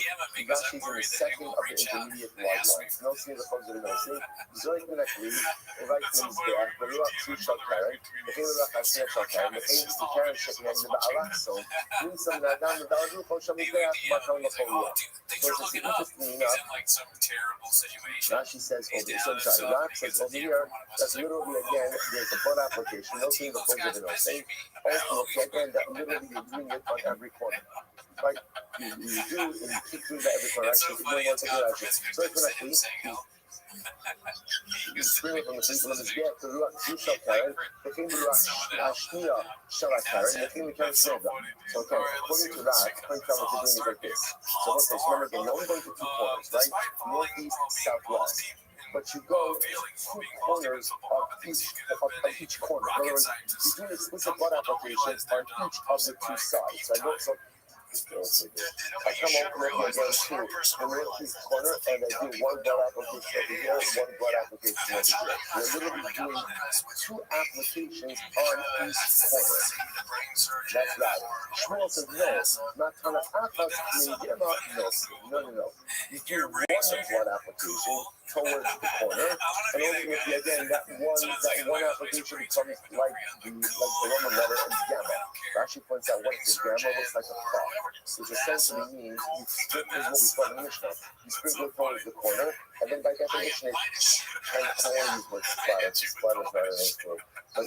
S1: Rashi's in the second of the intermediate wide lines. No saying the Chosia the no saying. Zoik Menachli, right in his back, the Ruach Two Shalkaren, the Ruach Hashir Shalkaren, the Ames the Karen Shekman, the Ba'alachson, doing some that down the Ba'alu Chosham Mizbeach, Makam Lacholia. So it's just interesting enough. Rashi says over so sorry, Rashi says over here, that's literally again, there's a blood application, no saying the Chosia the no saying. Also, again, that literally you're doing it on every corner. Right? You do, and you keep doing that every corner. Actually, you don't want to do that. So it's going to he's screaming from the people of his gap, the Ruach Yishal Karen, the king of the Ruach Ashnia Shalak Karen, the king of the Karen Sneva. So, okay, according to that, point out what you're doing is like this. So, okay, so remember again, you're only going to two corners, right? Northeast, southwest. But you go two corners of each corner. In other words, you do explicit blood applications on each of the two sides. So I go, so I come over here again to the northeast corner and I do one blood application over here, one blood application over here. We're literally doing two applications on each corner. That's right. Shmuel says no, not Tana Achas, no. You do one blood application towards the corner, and ultimately again that one application becomes like the Roman letter of gamma. Rashi points out what the gamma looks like a cross, which essentially means you sprinkle is what we saw in the Mishnah. You sprinkle it towards the corner, and then by definition it's kind of splatters rather than through. But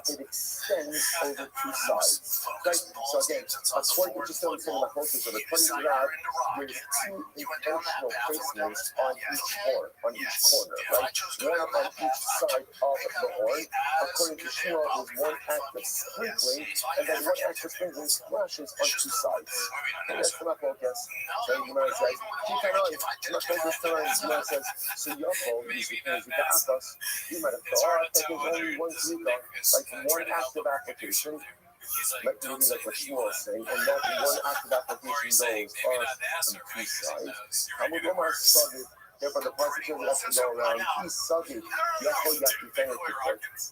S1: it extends over two sides. Right? So again, according to just understanding my focus of it, according to that, there's two intentional placements on each horn, right? One on each side of the horn. According to Shmuel, there's one act of sprinkling, and then one act of sprinkling splashes on two sides. And that's my focus. So Gemara says, my focus turns. Gemara says, so Yoko, you might have thought that there's only one Zika, like one active application, like maybe like what Shmuel is saying, and that one active application goes on two sides. How would Omar study? Therefore, the prosecutor has to go around. He's soggy. If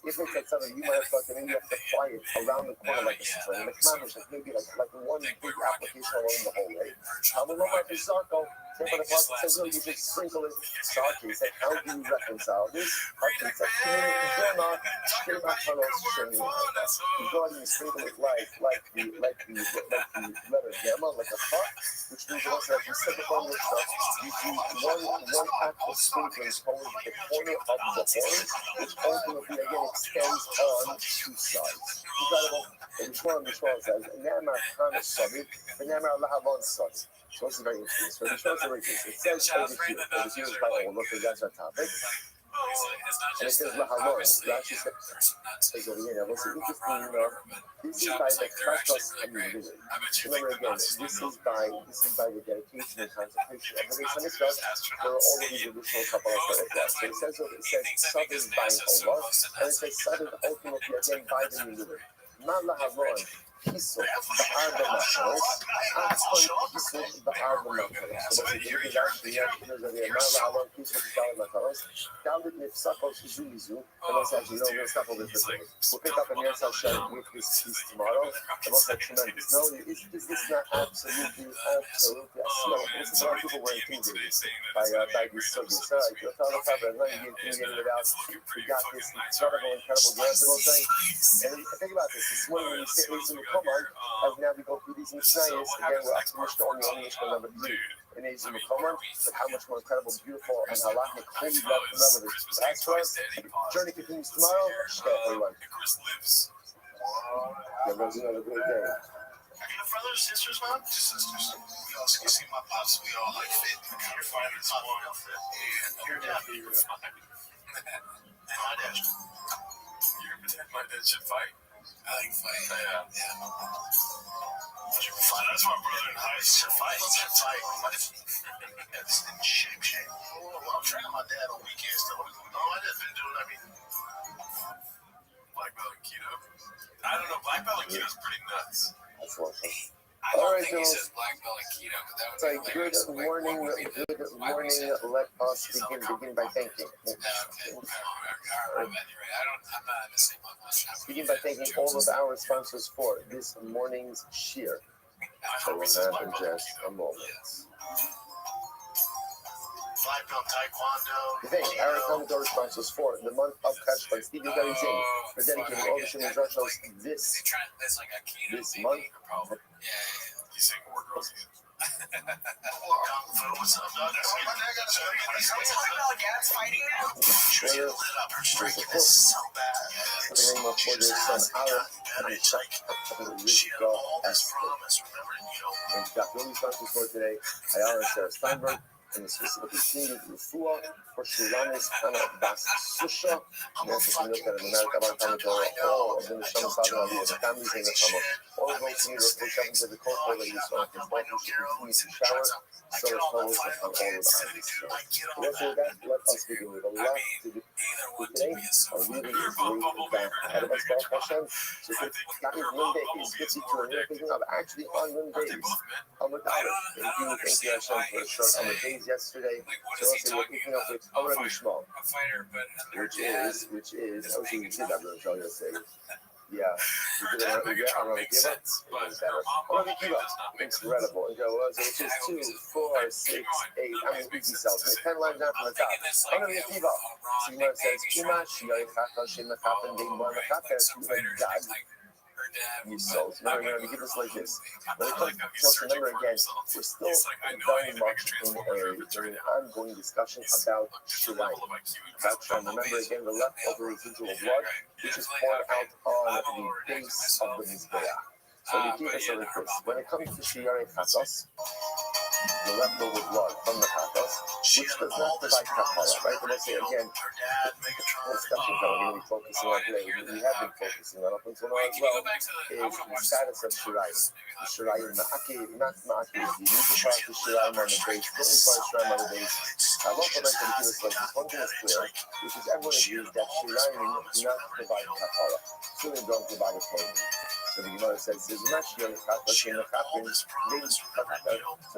S1: it's like something, you might have thought that maybe you have to fly it around the corner like a string. The commandment is maybe like one big application along the whole way. How would Omar be Zarko? Therefore, the prosecutor says, no, you should sprinkle it. Soggy. Say, how do you reconcile this? You go ahead and sprinkle it like the letter gamma, like a cup, which means also, as you said before, you do one act of sprinkling towards the corner of the horn, which ultimately again extends on two sides. Incredible. And Mishmar says, Namar Kana Sabit, and Namar Lahavon Sabit. So this is very interesting. So Mishmar says, it says over here is by all, look, that's our topic. And it says Lahavon. Rashi says over here, now what's interesting enough, this is by the Kratos community. Remember again, this is by the dedication and consecration of the Beis HaMikdash. There are already the additional Kabbalah that was. So it says Sabbath by Allah, and it says Sabbath ultimately again by the Nidui. Not Lahavon. Piso, Ba'ar B'Macharos, Achon Piso, Ba'ar B'Macharos. So what's the difference actually? There's a Ma'alon Piso, Ba'ar B'Macharos. Dalit Nifsakos Zulizu, and let's actually, we're going to stop over this. We'll pick up an Yersal Shem with this piece tomorrow, and we'll say tremendous. No, is this not absolutely, I see a lot of people were intimidated by these subjects. So I feel kind of happy, I'm not getting intimidated about, we got this incredible dance, and we'll say, and think about this morning when you say, come on, as now we go through these Mishnayos, again, we're up to Mishnah only Mishnah number 2. in Asia Makoma, but how much more incredible, beautiful, and halachic, holy relevant that's for us. Journey continues tomorrow. Everyone. Everyone's another great day.
S3: Your brothers, sisters, man? Just sisters. We all see my pops. We all like fit. Your father's one. Yeah. Your dad. And my dad. My dad should fight. I like fight. Yeah. That's my brother in high school. Fight. That's in shape. Well, I'm training my dad on weekends though. My dad's been doing. Black belt and keto. I don't know. Black belt and keto is pretty nuts.
S1: That's awesome.
S3: I don't think he says black belt and keto, but that would
S1: be good morning. Good morning. Let us begin by thanking. Begin by thanking all of our sponsors for this morning's shir. I will have in just a moment.
S3: Black belt taekwondo.
S1: We thank our Commodore sponsors for the month of Kashban, Stevie Garizin, for dedicating all the Shimon Drashos this month.
S3: You saying more girls again? What's up, dog?
S1: Prayer, support, for the name of for their son Allah, and the Shach of the rich God Esther. And got really sponsors for today, Ayala and Sarah Steinberg, and the specifically Cindy Rufua for Shulamis Hana Bas Susha, and also to look at an America Bank all of the Nishama Sada Ali, the families in the summer, all of those who need to push up into the cold weather this summer, can both continue to shower, so it's always on all of the islands. With that, let us begin with a lot to do today. A really great back ahead of us, Baruch Hashem. So that is Mondays, 52, and we're picking up actually on Mondays. Amud Aleph. Thank you, Hashem, for a short Amud days yesterday. So also we're picking up with Amud Mishmal, which is, I was going to do that, but I'm yesterday. Yeah, we did it on Amud Kiva. Amud Kiva, incredible. Which is 2, 4, 6, 8. I mean, easy cells. 10 lines down from the top. Amud Kiva. So you might say, Kima, Shiyai Chaka, Shema Kapan, Day Mona Kaka, God. You souls. Remember, we give this like this. When it comes to remember again, we're still very much in an ongoing discussion about Shirayim. Remember again, the leftover residual blood, which is poured out on the base of the Mizbeah. So we keep this like this. When it comes to Shiyarei Chatos, the leftover blood from the Chatos, which does not provide Kapara, right? But let's say again, the discussion that we're going to be focusing on today, we have been focusing on up until now as well, is the status of Shirayim. The Shirayim Ma'akiv, not Ma'akiv, you need to try the Shirayim on the base, don't require Shirayim on the base. I love what I can give us like this. One thing is clear, which is everyone agrees that Shirayim do not provide Kapara. Certainly don't provide a payment. So the Gemara says, there's not Shirayim Chatos, in the Chapin, so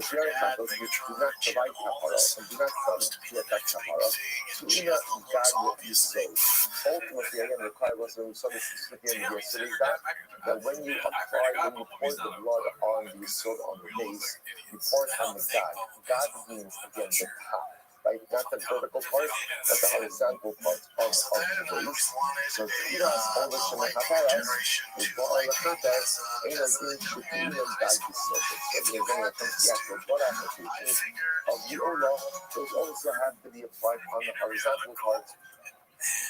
S1: Shirayim Chatos, which do not provide Kapara, and do not come to attack Kapara, so Ina God will be so. Ultimately, again, the Klai was when we saw this at the end of yesterday, that when you pour the blood on the sword on the base, you pour it on the God. God means, again, the top. Right? Not the vertical part, but the horizontal part of the base. So Tiras all the Shemachaparas, the Baal Chapas, ain't a good Shukun and God be so. So again, when it comes to the actual blood application of the Olah, those also have to be applied on the horizontal part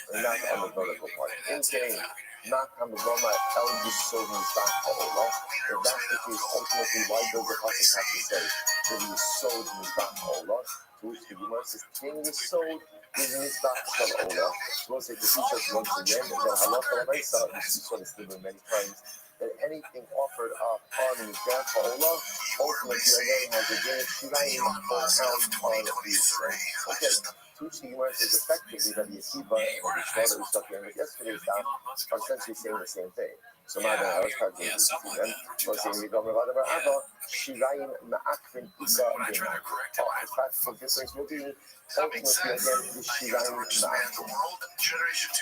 S1: and not on the vertical part. Okay. Not on the Roma El Yisod Mizbach Ha'olah. If that's the case, ultimately, why does the Pasuk have to say the Yisod Mizbach Ha'olah? To which the Gemara says, King Yisod is Mizbach Ha'olah. So we'll say to teach us once again that Halacha L'Maisa, this is what it's given many times, that anything offered up on Mizbach Ha'olah, ultimately again has a day of Shirayim or out on the Yisod. Okay. Which the Gemara says effectively that the Yeshiva and the Shmona we stuck in with yesterday's daf are essentially saying the same thing. So my bad, I was trying to do them. So saying we go with other Abba, Shirayim Ma'akvin Ika Bina. The practical difference will be ultimately again the Shirayim Ma'akvin.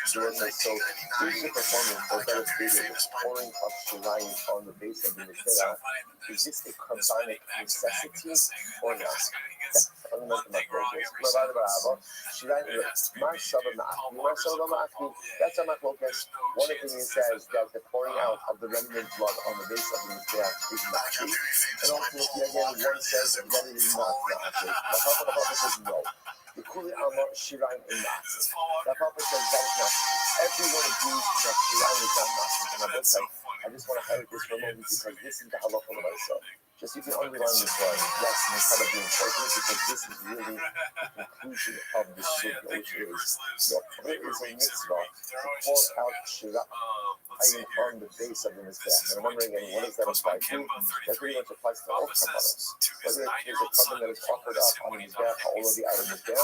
S1: So here's the performance or better stated, the pouring of Shirayim on the base of the Mizbeah. Is this a carbonic necessity or not? fundamental machlokes. Provide Rabba, Shirayim, Marsava Ma'akli, Marsava Ma'akli. That's a machlokes. One opinion says that the pouring out of the remnant blood on the base of the Mizbeach is Ma'akli. And ultimately, again, one says that it is not Ma'akli. The Papa says no. The Kuli Amar Shirayim is Ma'akli. The Papa says that is not true. Everyone agrees that Shirayim is not Ma'akli. And I will say, I just want to highlight this for a moment because this is the halacha of myself. Just you can underline this word, yes, and it's kind of being important because this is really the conclusion of the sugya, which is there is a mitzvah to pour out shirayim on the base of the mizbeach. And remember again, what does that apply to? That pretty much applies to all kabbalas. Whether it is a carbon that is offered up on the mizbeach, all of the outer mizbeach,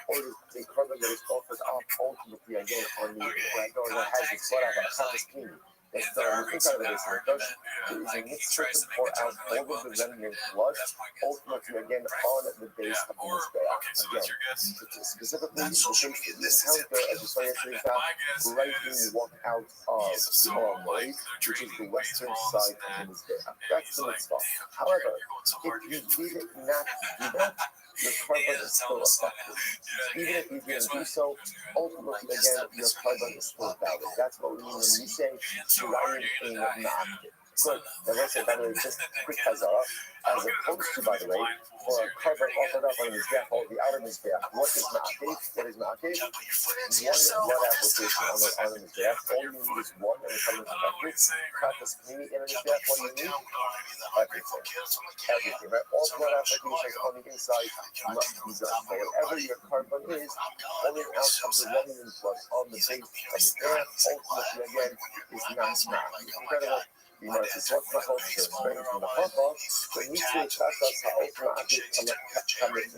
S1: or it is a carbon that is offered up ultimately again on the or that has its blood out on the kini. That's the inside of the base of the Kosh. It is a mitzvah to pour out all of the remnant blood, ultimately again on the base of the mizbeach. Again, specifically, the base that you encounter, as you saw yesterday's time, right when you walk out of the Moed, which is the western side of the mizbeach. That's the mitzvah. However, if you did not do that, your carbon is still effective. Even if you didn't do so, ultimately, again, your carbon is still valid. That's what we mean when we say Shirayim in Ma'akid. Good. Now, let's say, by the way, just quick hazara, as opposed to, by the way, for a carbon offered up on the mizbeach or the outer mizbeach, what is Ma'akid? What is Ma'akid? One blood application on the mizbeach. All you need is one, and it comes effective. Practice community in a mizbeach. What do you need? Everything. Everything, right? All blood applications on the inside must be done. So whatever your carbon is, pulling out of the remnant blood on the base of the mizbeach, ultimately, again, is not Ma'akid. Incredible. You know, it's what the whole is going from the Papa, so you see that's how automatic come in.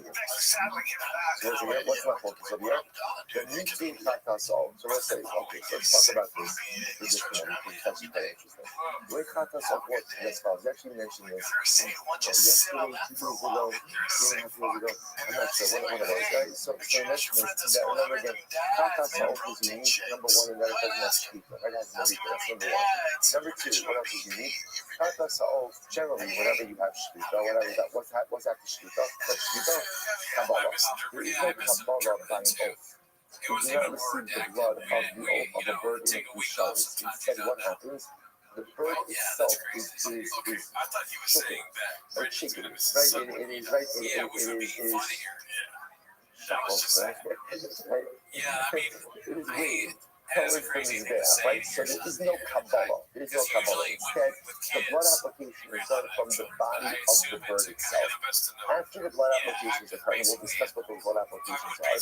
S1: So what's my focus over here? The new team fact us all. So let's say, okay, so let's talk about this. This is actually very interesting. Where cut us off what this was actually mentioned this yesterday, 2 days ago, 2.5 years ago. I'm not sure, one of those, right? So I mentioned this, that remember again, cut us off is unique, number one, and that it doesn't have speaker, right? It has no speaker, that's number one. Number two, what else is unique? Kata sa'ol, generally, whenever you have shkita, whatever that, what's after shkita? What's shkita? Kabbalah. There is no Kabbalah by an oath. You do not receive the blood of the oath of a bird in a kusharis. Instead, what happens? The bird itself is chicken, or chicken, right? It is, right? It is shuffles, right? It is weird. Is there, right? So there is no Kabbalah. There is no Kabbalah. Instead, the blood application is done from the body of the bird itself. After the blood applications occur, and we'll discuss what those blood applications are,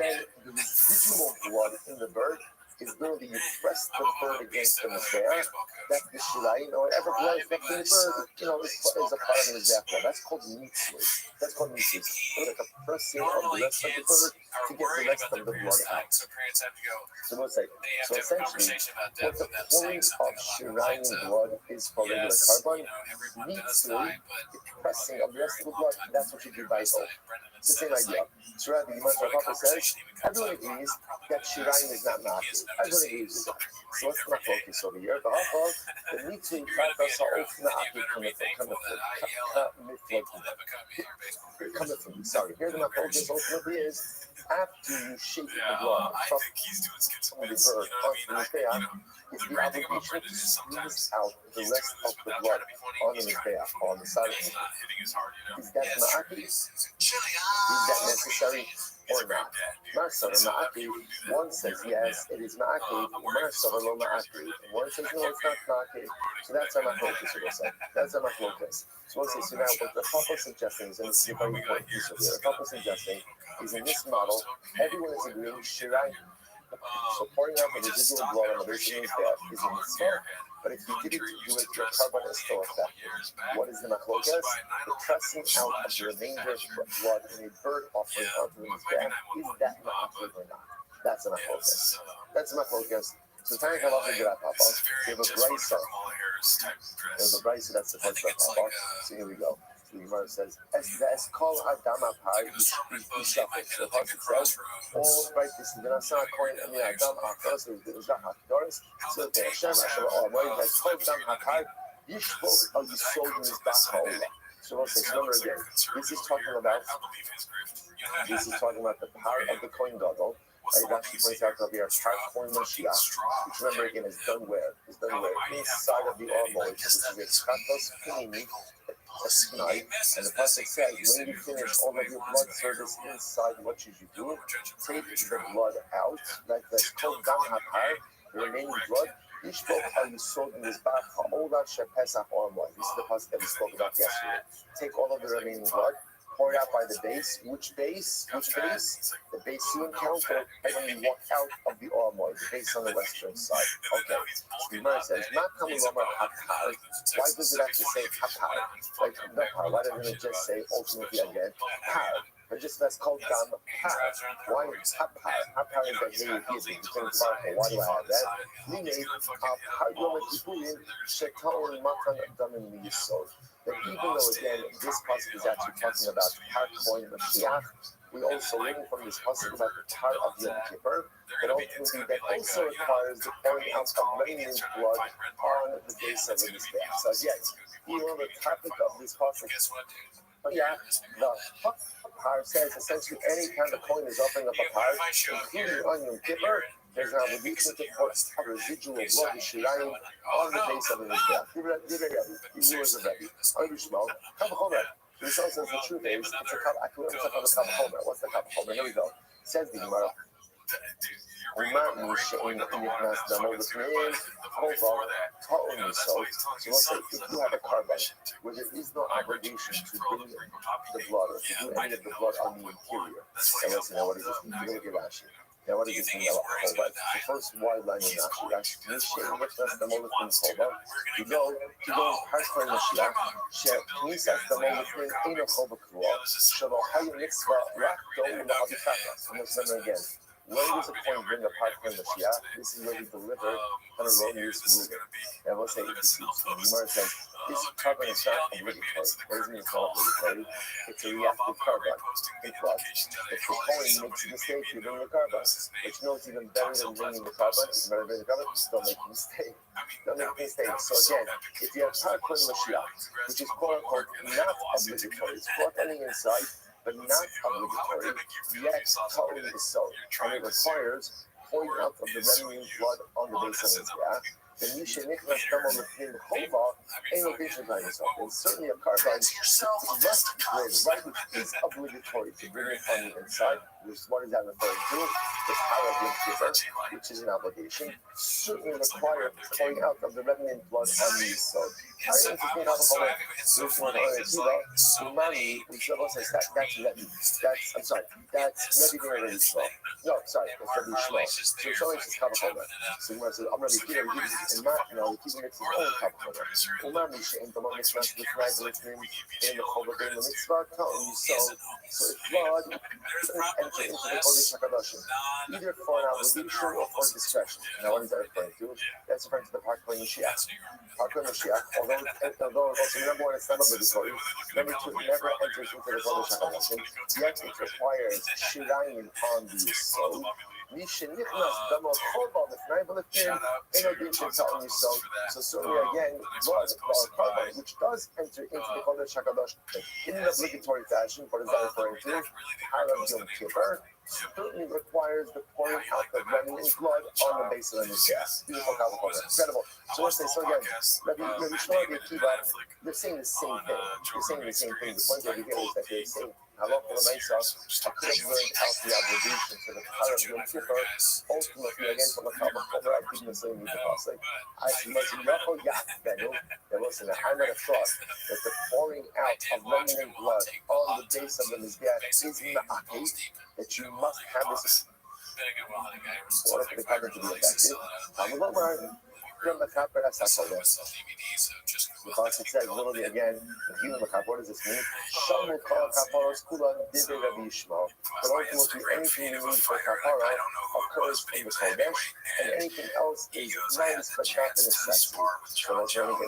S1: then the residual blood in the bird is literally you press the bird against the mizbeach, that the shirayim or whatever blood is left in the bird, you know, is a part of the mizbeach blood. That's called mitzvah. That's called mitzvah. So like a pressing of the rest of the bird to get the rest of the blood out. So let's say, so essentially, what the pouring of shirayim blood is for regular carbon, mitzvah, the pressing of the rest of the blood, that's what you do by oath. It's the same idea. So Rabbi Papa says, everyone agrees that shirayim is not ma'akid. Everyone agrees with that. So let's not focus over here. The Hafal, the mitzvah, kata sa'of ma'akid coming from, sorry. Here the focus ultimately is, after you shake the blood from the bird onto the mizbeach, is the obligation to squeeze out the rest of the blood on the mizbeach, on the side of the mizbeach. Is that ma'akid? Is that necessary or not? Ma'asar ma'akid, one says yes, it is ma'akid, ma'asar lo ma'akid, and one says no, it's not ma'akid. So that's our machlokas, we'll say. That's our machlokas. So we'll say, so now what the Papa is suggesting is, and this is a very important piece of it, the Papa is suggesting is in this model, everyone is agreeing shirayim. So pouring out the residual blood on the virgin is a mitzvah, but if you didn't do it, your carbon is still effective. What is the machlokas? The pressing out of the remainder of blood in a bird offering onto the mizbeach, is that ma'akid or not? That's a machlokas. That's a machlokas. So Tanya Halacha did that, Papa. We have a brisa. There's a brisa that supports that, Papa. So here we go. The Gemara says, "Es kol adam apar yishafet." So the pasuk says, "All right, this is the Nasa coin and the adam apar." So the Uzah Hakdoris. So the Hashem Asher Olamay. Es kol adam apar yishfok al yisod mizbach ha'olam. So we'll say, remember again, this is talking about the power of the Kohen Gadol. Right? Rashi points out that we are part Kohen Mashiach, which remember again is done where? Is done where? Inside of the armor, which is a Kratos Pinini, a Sinai, and the Pasuk says, when you finish all of your blood service inside, what should you do? Take the blood out, like that's called Gam HaPar, the remaining blood. Yishbok HaYisod in this back, HaOla Shepesach Armor. This is the Pasuk that we spoke about yesterday. Take all of the remaining blood, pour it out by the base. Which base? Which base? The base you encounter and when you walk out of the armor, the base on the western side. Okay. So the Gemara says, not coming over Hapar. Why does it actually say Hapar? Like the Par. Why doesn't it just say ultimately again Par? But just that's called Gam Par. Why Hapar? Hapar is like here you hear why do I have that? We made Par Yom Kippurim Shetal Matan Damim Yisod. That even though again this pasuk is actually talking about Par Kohen Mashiach, we also learn from this pasuk about the Par of Yom Kippur, but ultimately that also requires the pouring out of remaining blood on the base of the Mizbeach. So again, even on the topic of this pasuk, the Par says essentially any time the Kohen is offering up a Par, including on Yom Kippur, there's an obligation to put a residual blood, the Shirayim, on the base of the Mizbeach. Give it a you as a Rebbe. Shmuel, Kavachomer. The Yisrael says the truth is, it's a Kavachomer. What's the Kavachomer? Here we go. Says the Gemara. So we'll say, if you have a carbon where there is no obligation to bring the blood or to do any of the blood on the interior, and let's know what it is. We're going to get Rashi. Now, what does this mean? The first wide line in Rashi, Mishin, which does the moment in Chova, you go to those parts of Mashiach, Knisas, the moment in Eino Chova Kruah, Shalom Hayim Mitzvah, Rakdo, and the Habitata. And let's remember again. When does a coin bring a part from Mashiach? This is where we deliver on a erroneous ruling. And we'll say, the Gemara says, this carbon is not obligatory. What does it mean it's not obligatory? It's a reactive carbon. Think what? If the coin makes a mistake, you bring the carbon. But you know it's even better than bringing the carbon? It's better than the carbon? Don't make a mistake. Don't make a mistake. So again, if you have part from Mashiach, which is quote unquote not obligatory, it's brought any inside, but not obligatory, yet totally the soul. And it requires pouring out of the remaining blood on the base of the Mizbeach. Then you should make us come on the thing Chova, ain't no vision by yourself. And certainly a carbine must right, which is obligatory to bring it on the inside. What is that referring to? The power of the Kippur, which is an obligation, certainly require pouring out of the remnant blood on the soul. That's Rebbe. I'm sorry, that's Rebbe Rebbe Yishmael. No, sorry, that's Rebbe Yishmael. So it's always just Kavachomer. So I'm Rebbe Peter, and Matt, he keeps mixing his own Kavachomer. Umar Misha, and the one that's not with Restream, and the Chova, and the Mitzvah, telling you so it's blood enter into the Kodesh HaKadoshim, either for an obligation or for discretion. Now, what is that referring to? That's referring to the Par Kohen Mashiach. Par Kohen Mashiach, although also number one, it's not obligatory. Number two, it never enters into the Kodesh HaKadoshim. Yet it requires Shirayim on the soul. So certainly again, blood or carbon, which does enter into the Kodesh HaKadosh in an obligatory fashion, what is that referring to? Par of Yom Kippur certainly requires the pouring out of remnant blood on the base of the Mizbeach. Beautiful Kavachomer. Incredible. So we'll say, so again, Rabbi Shmuel and Akiva, they're saying the same thing. They're saying the same thing. The point over here is that they're saying, Halakha L'Meisa, I could have learned out the obligation to the Par of Yom Kippur, ultimately again from the Kavachomer, I didn't necessarily need the pasuk. I was Yachol Yach Benu, and listen, I might have thought that the pouring out of remnant blood on the base of the Mizbeach is ma'akid, that you must have this in order for the carbon to be effective. Because it says literally again, what does this mean? But ultimately, anything you need for kapara occurs in the Kodesh, and anything else is nice but not a necessity. So that's why again, the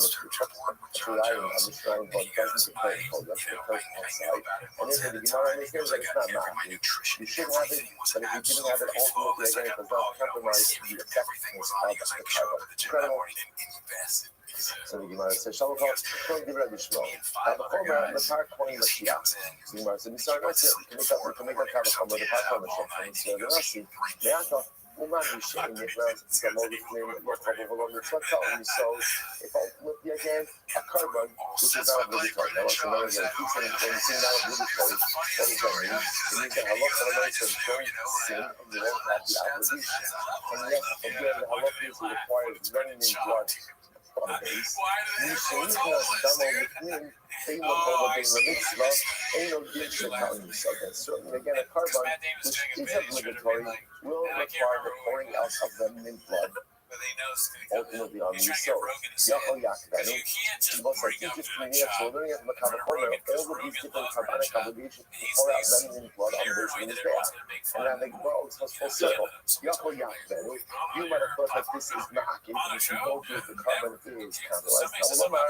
S1: Shirayim on the shrine blood doesn't declare the Kodesh, it occurs outside. And then the Gemara understands that it's not ma'akid. You should have it, but if you didn't have it, ultimately again, it does not compromise the effectiveness of the carbon. Incredible. So the Gemara says, Shalom Kol Divrei Bishmo. Kavachomer Matar Kohen Mashiach. So the Gemara says, Misar Nasi, we can make a Kavachomer the Matar Mashiach. So the Nasi, Me'ata, Uman Yishem Nifras, Samol Yiflim, Yachov Volom Yitzvah. So if ultimately again a carbon, which is not obligatory. Now, once another again, keep saying when you say not obligatory, what does that mean? It means that halacha of don't sin and you won't have the obligation. And yet, again, the halacha requires running in blood on the base. You say, you can have done all with him, they will go with the mitzvah, ain't no din shekal yourself. And certainly, again, a carbon, which is obligatory, will require the pouring out of them in blood. Ultimately on these souls. Yachol Yakvenu, both are teachers to me, so learning at Makavachomer, all of these different carbonic obligations to pour out running in blood on the base of his back. And then they grow, it's full circle. Yachol Yakvenu, you might have thought that this is Ma'akim, and if you go with the carbon is capitalized. Now, Lomar,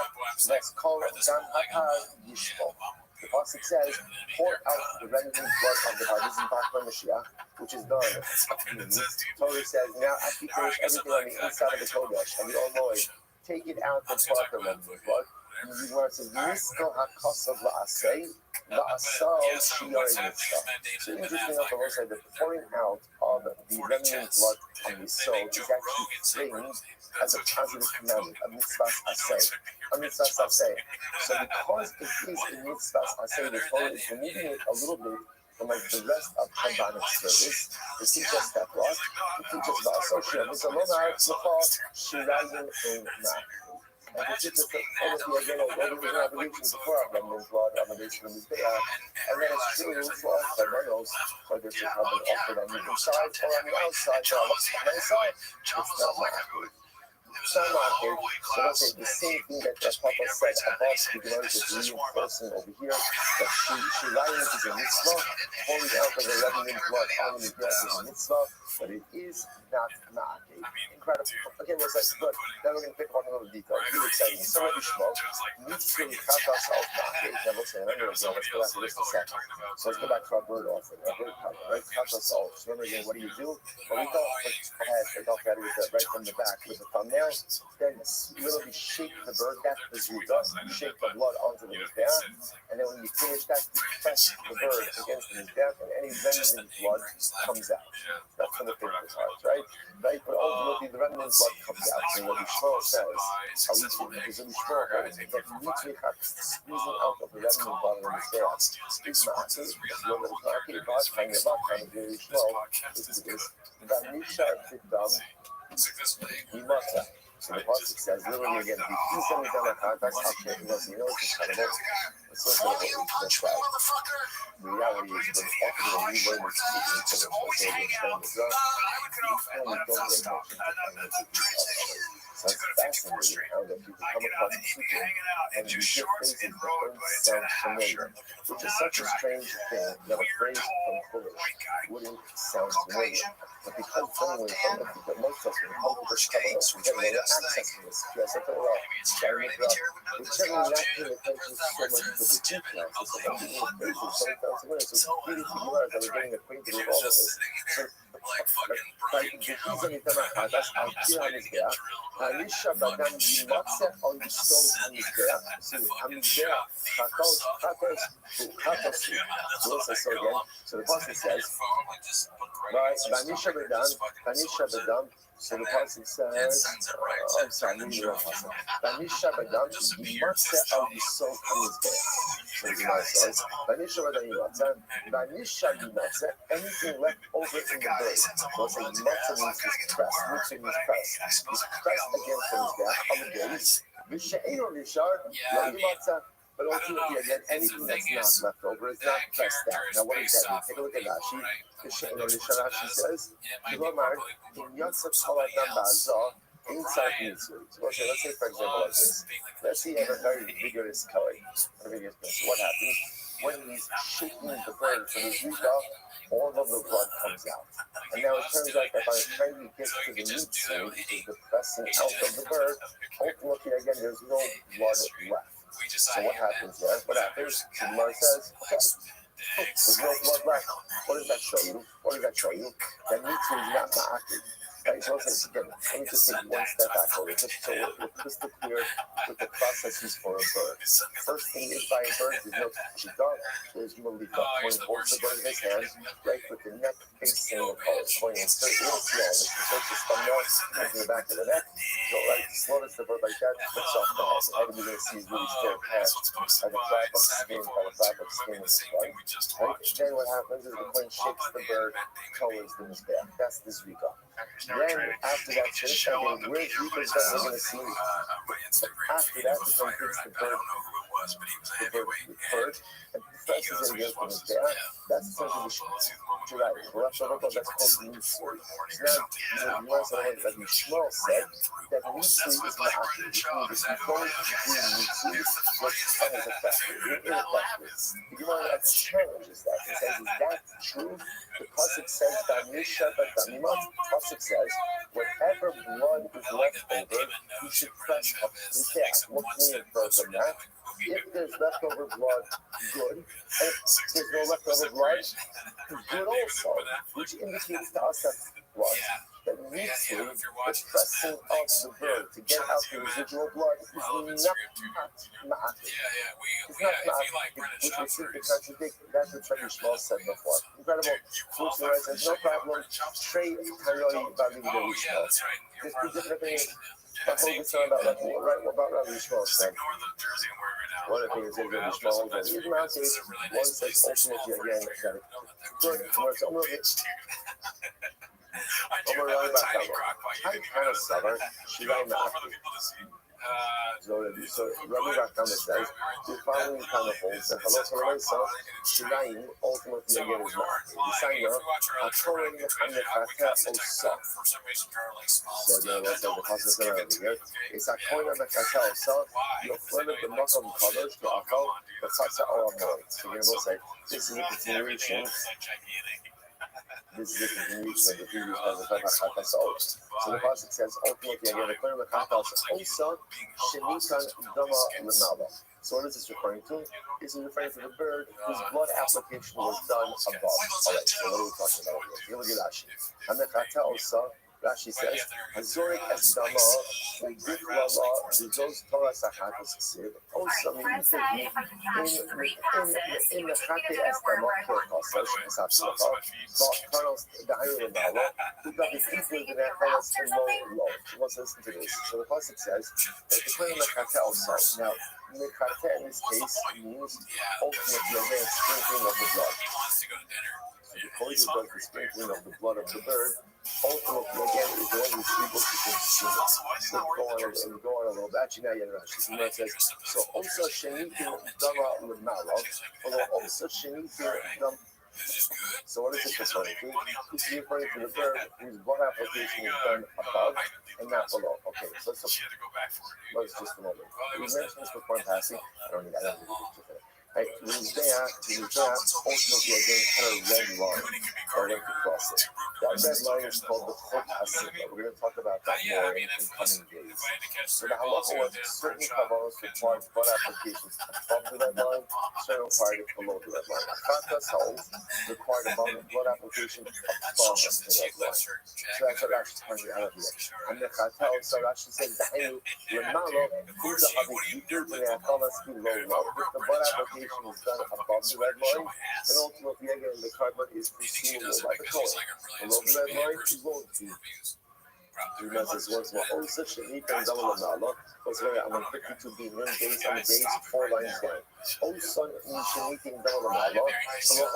S1: let's call it Dan Hakar Yishmo. The Pasuk says, pour out the remnant blood of the body. This is Bachman Mashiach, which is done. Torah says, now after you finish everything on the inside of the Kodesh, and we all know it, take it out and pour out the remnant blood. And the Gemara says, Nisko HaKosav La'asei, La'asal Shiyari Mitzvah. So interesting enough, I will say that the pouring out of the remnant blood on the soul is actually framed as a positive commandment, a mitzvah asay. A mitzvah asay. So because it is a mitzvah asay, the Torah is removing it a little bit from like the rest of Kabbanic service. It teaches us that what? It teaches about association. It's a lot of shirayim and ma'ak. And it teaches us obviously again, although we have obligation to pour out remnant blood on the base of the Mizbeach, and then it's true for all Kabbanios, whether it's offered on the inside or on the outside, or on the inside, it's not ma'ak. So let's say the same thing that the Papa said about the Gemara is reinforcing over here, that Shirayim is a mitzvah, pouring out of the remnant blood on the Mizbeach is a mitzvah, but it is not ma'akeh. Incredible. Okay, well, that's good. Then we're going to pick up on a little detail. Really exciting. So what we smoke needs to cut ourselves ma'akeh. Now, let's say, let's go back to this a second. So let's go back to our bird offering, our bird cover, right? Cut ourselves. Remember again, what do you do? Well, we go ahead, take off that right from the back with the thumbnail. Then literally shake the bird, that's the zuka. You shake the blood onto the mizbeach, and then when you finish that, you press the bird against the mizbeach, and any remnant blood comes out. That's when the fingers are, right? Right? But ultimately, the remnant blood comes out. And what Yishmael says, how we see it, because Yishmael holds that mitzvah squeezing out of the remnant blood on the mizbeach is ma'akeh. It's not ma'akeh, but kind of Yishmael is Vanisha Tidam Yimata. So the Pasuk says, literally again, the key something done at that's how it was. You know, it's incredible. It's so cool. That's right. The reality is, when often when we learn this teaching, it's so it's fascinating how that you can come across a teaching and you get phrases that don't sound familiar, which is such a strange thing that a phrase from Polish wouldn't sound familiar. But because anyway, some of the most of us will come to this covenant, we get a access to this. Yes, I thought, well, sharing it up. We're certainly not paying attention so much to the details. It's like I'm being phrases 20,000 minutes. So completely to realize that we're getting acquainted with all of this. So, like, the reason is that that's our key on this there. Anisha Badam Yimatse on the stone on this there. So, Hamidea, Kakos, so let's say so again. So the Pasuk says, right, Banisha Badam, so the Pasuk says, I'm sorry, let me read the Pasuk. Banisha Badam, Yimatse on the stone on this there. So the Gemara says, Banisha Badam Yimatse, Banisha Yimatse, anything left over in the bird. So let's say Yimatse means this press, Yimatse means press. It's pressed against his back on the base. Vishaino Rishar, Yimatse. But ultimately, again, anything that's not left over is not pressed down. Now, what does that mean? Take a look at Rashi. Rashi says, inside mitzvah. So let's say, for example, like this. Let's say you have a very vigorous curry. So what happens? When he's shaking the bird from his zuka, all of the blood comes out. And now it turns out that by the time he gets to the mitzvah, which is the pressing out of the bird, ultimately, again, there's no blood left. So what happens there? What happens? The Gemara says, there's no blood left. What does that show you? That mitzvah is not ma'akeh. Okay, so let's again, let me just take one step back over, just so we're crystal clear with the processes for a bird. First thing is by a bird, there's no shita, there's malika. When he holds the bird in his hand, right, with the neck facing the colors, going insert real slow, and insert the thumbnail into the back of the neck. So right, slowness the bird like that, flicks off the head. The head you're going to see is really straight past by the flap of skin, by the flap of skin in the front. Right? Then what happens is the coin shakes the bird towards the mizbeach. That's the zrika. Then after that finish, again, where's Rika's that we're going to see? After that, the coin hits the bird, and presses it against the mizbeach. That's essentially the right. The leftover blood, that's called the mitzvah. Now, you want to say that Yishmael said that mitzvah is not active, which means if you don't do mitzvah, what son is effective. You're ineffective. The Gemara challenges that. It says, is that true? The pasuk says, "Damisha b'damimat." Pasuk says, whatever blood is left over, you should press up the mizbeach. What can we infer from that? If there's leftover blood, good. And if there's no leftover blood, good also. Which indicates to us that blood, that mitzvah, the pressing of the bird to get out the residual blood, is not ma'at. It's not ma'at, which would seem to contradict that which Rabbi Yishmael said before. Incredible. Luke says, no problem. Trey Taroi Bali Rabbi Yishmael. There's two different things. The whole concern about Rabbi Yishmael said. One of the things is Rabbi Yishmael that even nowadays, one says ultimately again that good, where it's almost so Rabbi Rakama says the following kind of holds that Halos Shiraim ultimately again is not. The sign of Achorin Hanefaka Osa. So again, let's have the process over here. It's Achorin Hanefaka Osa. You'll flip the Muslim colors to Akal, but Satsa Olamoi. So we're going to say this is a continuation. This is a continuation of the previous Chatas Os. So the pasuk says, ultimately, again, the Chatas Osa, Shenikan Dama Lamala. So what is this referring to? This is referring to the bird whose blood application was done above. Alright, so what are we talking about here? Here we get Rashi. And the Chata Osa, Rashi says, Hazorik es Dama, Udik Lala, Zizos Torah Sachatas Ksiv, Osa Mi'itegi, in the Chate es Dama, Kirkasa, Shesapsaka, Carlos Dahiru Lamala, who got the equal to that Carlos and low. Let's listen to this. So the pasuk says that the claim of Chata Osa. Now, Mechata in this case means ultimately again sprinkling of the blood. So the kohen who does the sprinkling of the blood of the bird, ultimately again is the one who's able to consume it. We'll go on a little bit. Actually, now you know, Shimon says, so also shenitim dama l'mala, although also shenitim dama. So what is this referring to? This is referring to the bird whose blood application is done above and not below. Okay, so let's just a moment. We mentioned this before in passing. I don't need to do it. Right, the Mizbeach ultimately again had a red line that went across it. That red line is called the Chot HaSikah. We're going to talk about that more in coming days. So the halacha was certain kavanos required blood applications above the red line, certain required it below the red line. Chatas holds required above the blood application above the red line. So that's what Rashi is pointing out of here. And the Chata also Rashi says, Dahainu Lemalo Kuza Avikitu Ne'akalas Below. If the blood application is done above the red line, and ultimately again the carbon is consumable by the color. Below the red line, it won't be. Remember this works well. Also, Shenitan Dalamala was where I'm on 52 being in base on the base 4 lines down. Also, Shenitan Dalamala,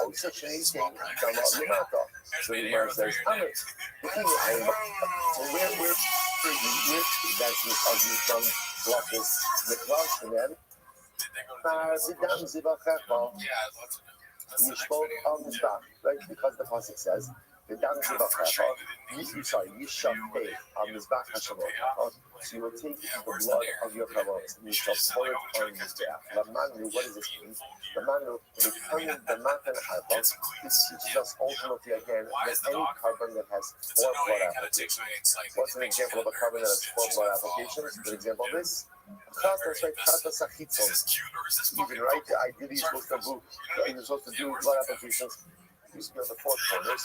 S1: also Shenitan Dalamata. So the man says, I'm it. So where that's the argument from Blockus the class, and then you spoke on the stop, right? Because the pasuk says, the dam zivachecha, yishapeh on mizbach hashavot. So you will take the blood of your kavod and you shall pour it on the mizbeach. Lamanu, what does this mean? Lamanu, determine the matan harba. This teaches us ultimately again that any carbon that has 4 blood applications. What's an example of a carbon that has 4 blood applications? An example of this. That's right, even right, ideally you're supposed to do blood applications. Used to be on the 4 corners.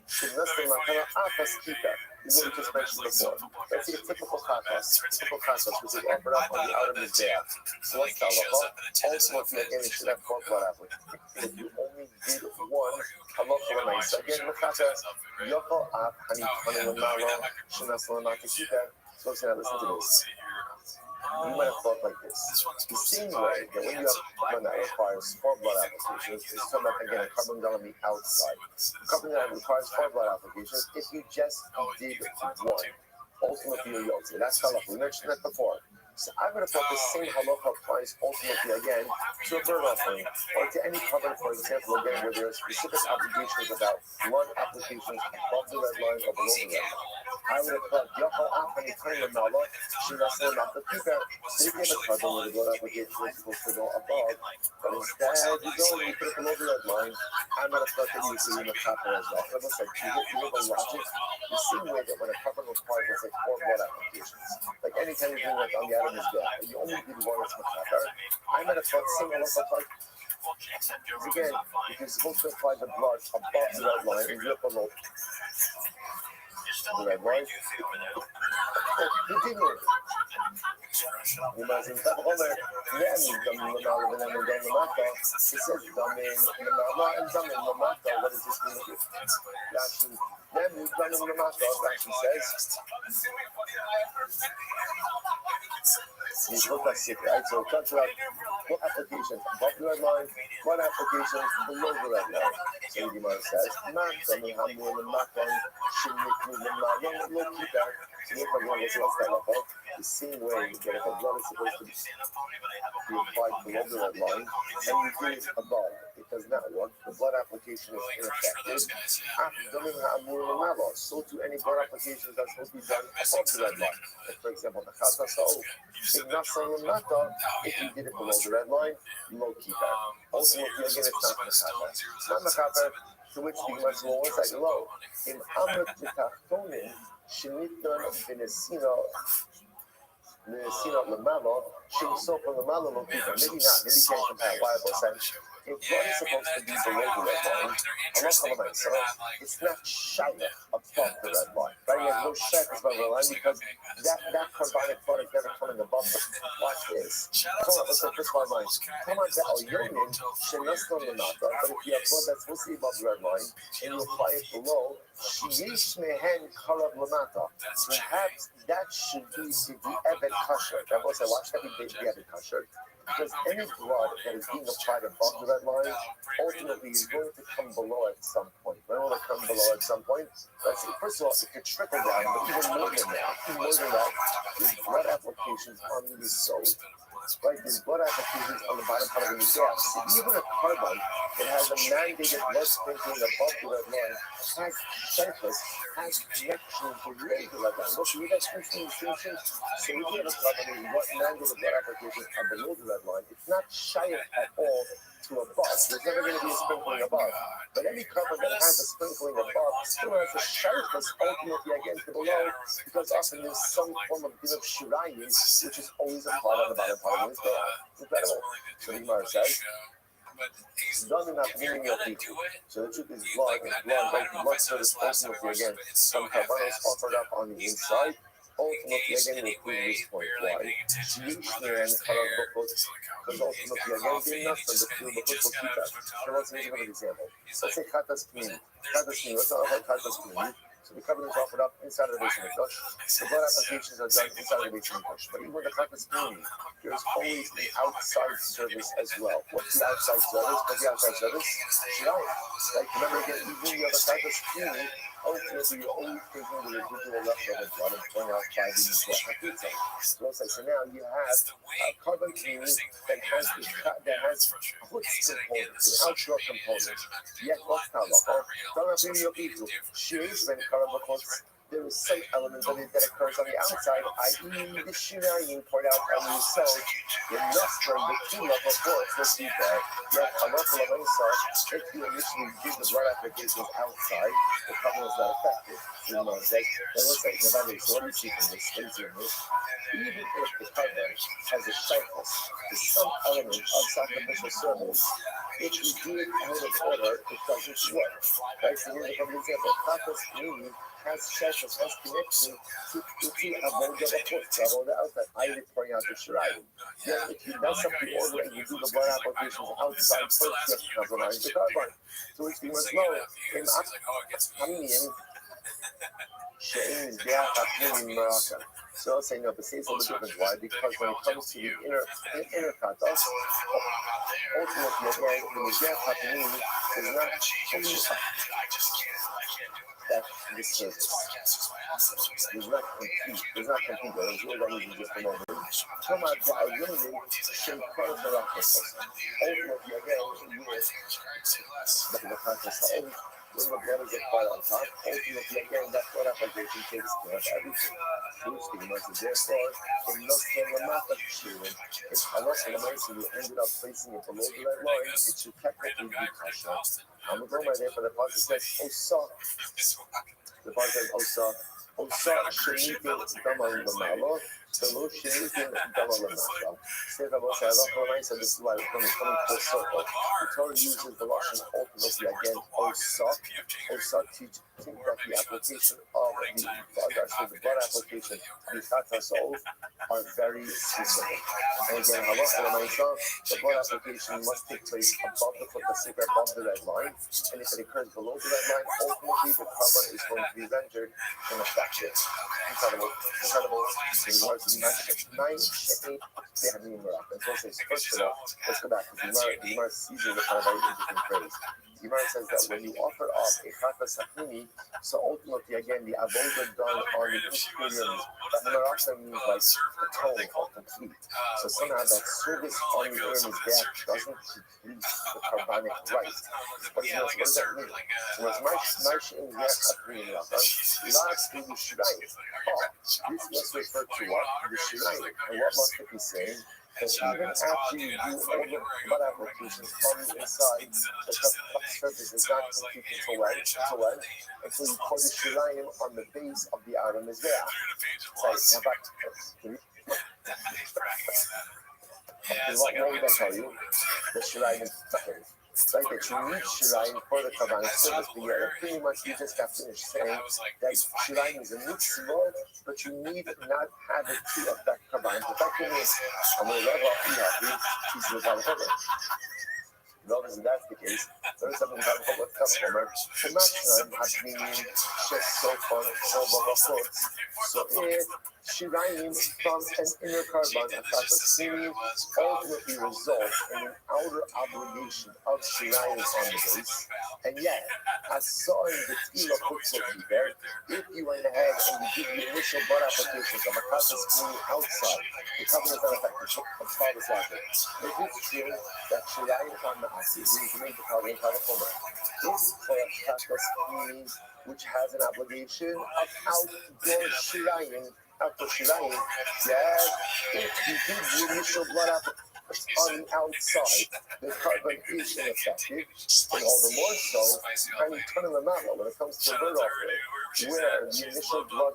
S1: Shinastan Makana Akas Kita. This is what we just mentioned before. Let's see a typical chatas, which is offered up on the outer mizbeach. So what's the halacha? Ultimately, again, it should have 4 blood applicants. If you only did one halacha l'maisa, again, mechata, yokal ab hanitanu l'malo, shinastan l'mata kita. So let's listen to this. You might have thought like this. The same way that when you have one that requires 4 blood applications, is talking about, again, a carbon on the outside. A carbon that requires 4 blood applications, if you just did one, ultimately you're guilty. That's halacha. We mentioned that before. So I would have thought the same halacha applies ultimately again to a bird offering or to any carbon, for example, again, where there are specific obligations about blood applications above the red line or below the red line. I would have thought, Yachal Afani Kaina Mala, Shinasla Nata Pika, they give a carbon where the blood application is supposed to go above, but instead you go and you put it below the red line. I might have thought that you would see in the copper as well. But looks like you know the logic, the same way that when a carbon requires, let's say, 4 blood applications, like anytime you're doing like on the outer mizbeach, you only did one as machaper. I might have thought similar, like again, if you're supposed to apply the blood above the red line and you're below the red line, continue. You must have Homer, then dum lamala and dum lamata. It says dum in lamala and dum in lamata. What does this mean? Rashi, then dum in lamata. Rashi says. These look like secret, right? So it talks about what applications above the red line, what applications below the red line. So the Gemara says, "Man, dum in hamu and maton, shemiknu lamala, lo kita." So if I'm going to say what's that about? The same way that if a blood is supposed to be applied below the red line, and you do it above, because now what? The blood application is ineffective. So to any blood applications that's supposed to be done above the red line. Like for example, the chata so if you did it below the red line, low kita. Ultimately, again, it's not mechata. It's not mechata, to which the Gemara says, well, what's that low? In amrit mitachtonin, shenitan v'nesina lemalo, shemsopa lemalo lo kita. Maybe not. Maybe you can't compare. Why? If blood is supposed to be below the red line, so it's not shayach above the red line. Right? You have no shayach above the red line because that carbonic blood is never coming above the. Watch this. Come on, let's take this one line. Come on, but if you have blood that's supposed to be above the red line and you apply it below, perhaps that should be the evet kasher. That was I watched that be the evet kasher. Because any blood that is being applied above the red line, ultimately is going to come below at some point. When will it come below at some point? Let's see, first of all, it could trickle down, but even more than that, the blood applications on the soul. Right, these blood applications on the bottom part of the gas. Even a carbon that has a mandated blood sprinkling above the red line has surface, has connection to the red line. Look, you got sprinkling distinctions. So if you have a carbon what mandated blood applications are below the red line, it's not shy at all to above. There's never going to be a sprinkling above. But any carbon that has a sprinkling above still has a surface ultimately again to below, because often there's some form of shirayim, which is always applied on the bottom part. Incredible. So the Gemara says, so the truth is blood service ultimately again, some carbonos offered up on the inside, ultimately again will prove this point. Why? Because ultimately again, they not from the field, but will keep that. So let's make another example. Let's say katas pnimi. Let's talk about katas pnimi. So the covenant is offered up inside of the base of the Mikdash. The blood applications are done inside of the base of the Mikdash. But even with the katas pnimi, there's always the outside service as well. What's the outside service? Like remember again, even the other katas pnimi, ultimately you're always taking the residual leftover blood and pouring out 5 units of hakitza. So now you have a carbon pnimi that has a chutz component, an outdoor component. Yet what's there is some element of it that occurs on the outside, i.e. the shirayim poured out on the yourself, the nostrum, the kula, of course, let's see that. Yet, a local of insult, if you initially did the blood applications outside, the covenant is not effective. So let's say, so what do you see from this? Even if the covenant has a shaykhus, to some element of sacrificial service, if we do it out of order, it doesn't work. Right? So here's a couple example. Tapas Mini has sheshes, has connection to avoid the foot, to avoid the outside. I did pouring out the Shirayim. Yet if you mess up the order and you do the blood applications outside first, you have to compromise the carbon. So which we must know in Amim, Shein is Be'ach Morocco. So let's say no, but say it's a little different. Why? Because when it comes to the inner katas, ultimately again, when the Be'ach is not fully that this service. It's not complete. It's not complete. It's all that means just a moment. Come out to eliminate Shem Kar Barakos. Ultimately again, the katas ha'ol. When the blood is applied on top, ultimately again, that blood application takes care of everything. Which the Gemara says, therefore, in Nostra Lamata Shirin, if Allah you ended up placing it below the red line, it should technically be kasha. I'm going to go right there, but the pasuk says, Osa. The pasuk says, Osa. Osa Shenitin Dama Lamalo, Velo Shenitin Dama Lamata. Says Allah, so this is why when it's coming to a circle, the Torah uses the Lashon ultimately again, Osa. Osa teach that the application of the blood application, the Chatasol, are very specific. And again, the blood application must take place above the foot, above the red line. And if it occurs below the red line, ultimately the carbon is going to be rendered ineffective. Incredible. First of all, let's go back because the Gemara sees it with a very interesting phrase. The Gemara says that when you offer up a chata sahini, so ultimately again the avodah done on the interior, that marasa means like the tone or complete. So somehow that service on the urn is back doesn't complete the carbonic right. What does that mean? Was marsh in yachaprin lots in the shirayim. This must refer to what? The shirayim. And what must it be saying? That even after you do all the blood applications on the inside, the surface is not complete until when? Until you pour the shirayim on the base of the outer mizbeach. So, what would that tell you? The shirayim is better. Right, that you need shirayim for the carbonic service, but yet pretty much you just got finished saying that shirayim is a mitzvah, but you need not have it to affect carbonic. The fact is, I'm going to level up here, he's without homer. No, if that's the case, there's something about homer. The maximum has been just so far, so if shirayim from an inner carbon ultimately results in an outer obligation of shirayim on the base, and yet, as saw in the Tila Putzah, if you went ahead and you did the initial blood applications of a kasas outside, the covenant is not affected. Let's follow this logic. If it's true that shirayim on the asi means to make the covenant of homer, this for a kasas which has an obligation of outdoor shirayim. After shirayim, yes, if you did the initial blood application on the outside, the carbon is ineffective, and all the more so, when it comes to bird offering, where the initial blood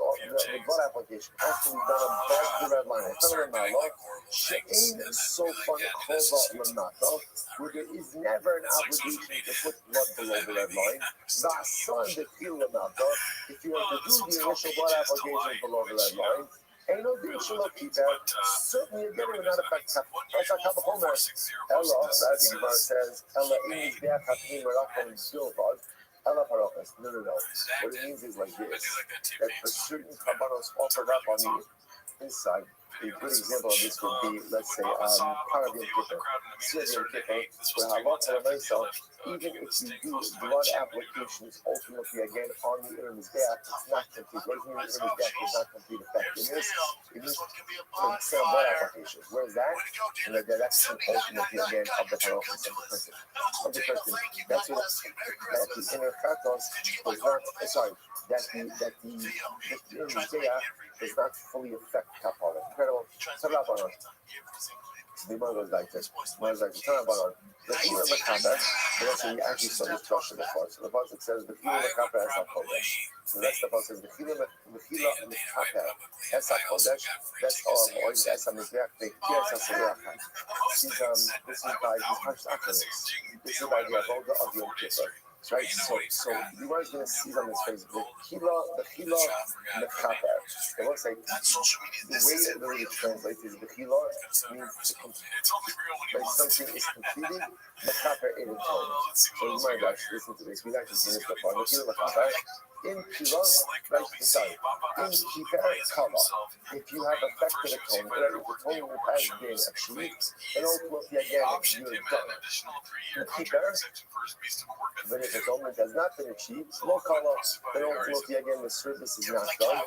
S1: application has to be done above the red line. She'ain so fun where there is never an obligation to put blood below the red line. If you want to do the initial blood application below the red line, ain't no deal shall keep out. Certainly again it will not affect that's not Kabahomer. Ella, as the Gemara says, Ella is the Akatim Rakan Silvad. Ella Parokas. No. What it means is like this, that for certain Kabanos offered up on the inside. A good example of this would be, let's say, Karabim Kippur, Syrian Kippur, where Allah even if you do blood applications ultimately again on the inner mizbeach, it's not complete. What does it mean the inner mizbeach is not complete effectiveness? It means for blood applications. Where is that? In the direction ultimately again of the parochus of the person. That's what that the inner kratos does not, that the inner mizbeach does not fully affect kapara. Incredible. The Gemara goes like this. Gemara is like, "Tana baron, the Chila Makaber." So let's say we actually saw this drasha before. So the pasuk says, "The Chila Makaber es hakodesh." So that's the pasuk says, "The Chila Makaber es hakodesh." That's all. Or es hamizbeach. The Kiyas hasabeach. This is by his harsh actions. This is by the avoda of Yom Kippur. Right, so you guys going to see on this face the chila mechaper. It looks like the way it literally translates is the chila means to complete. Like something is completed, mechaper it in time. So you might actually listen to this. We've actually seen this before. The chila mechaper. In chila, right inside. In kiper kala. If you have affected atonement, if the atonement has been achieved, then ultimately again you're done. In kiper, but if atonement has not been achieved, no kala, then ultimately again the service is not done.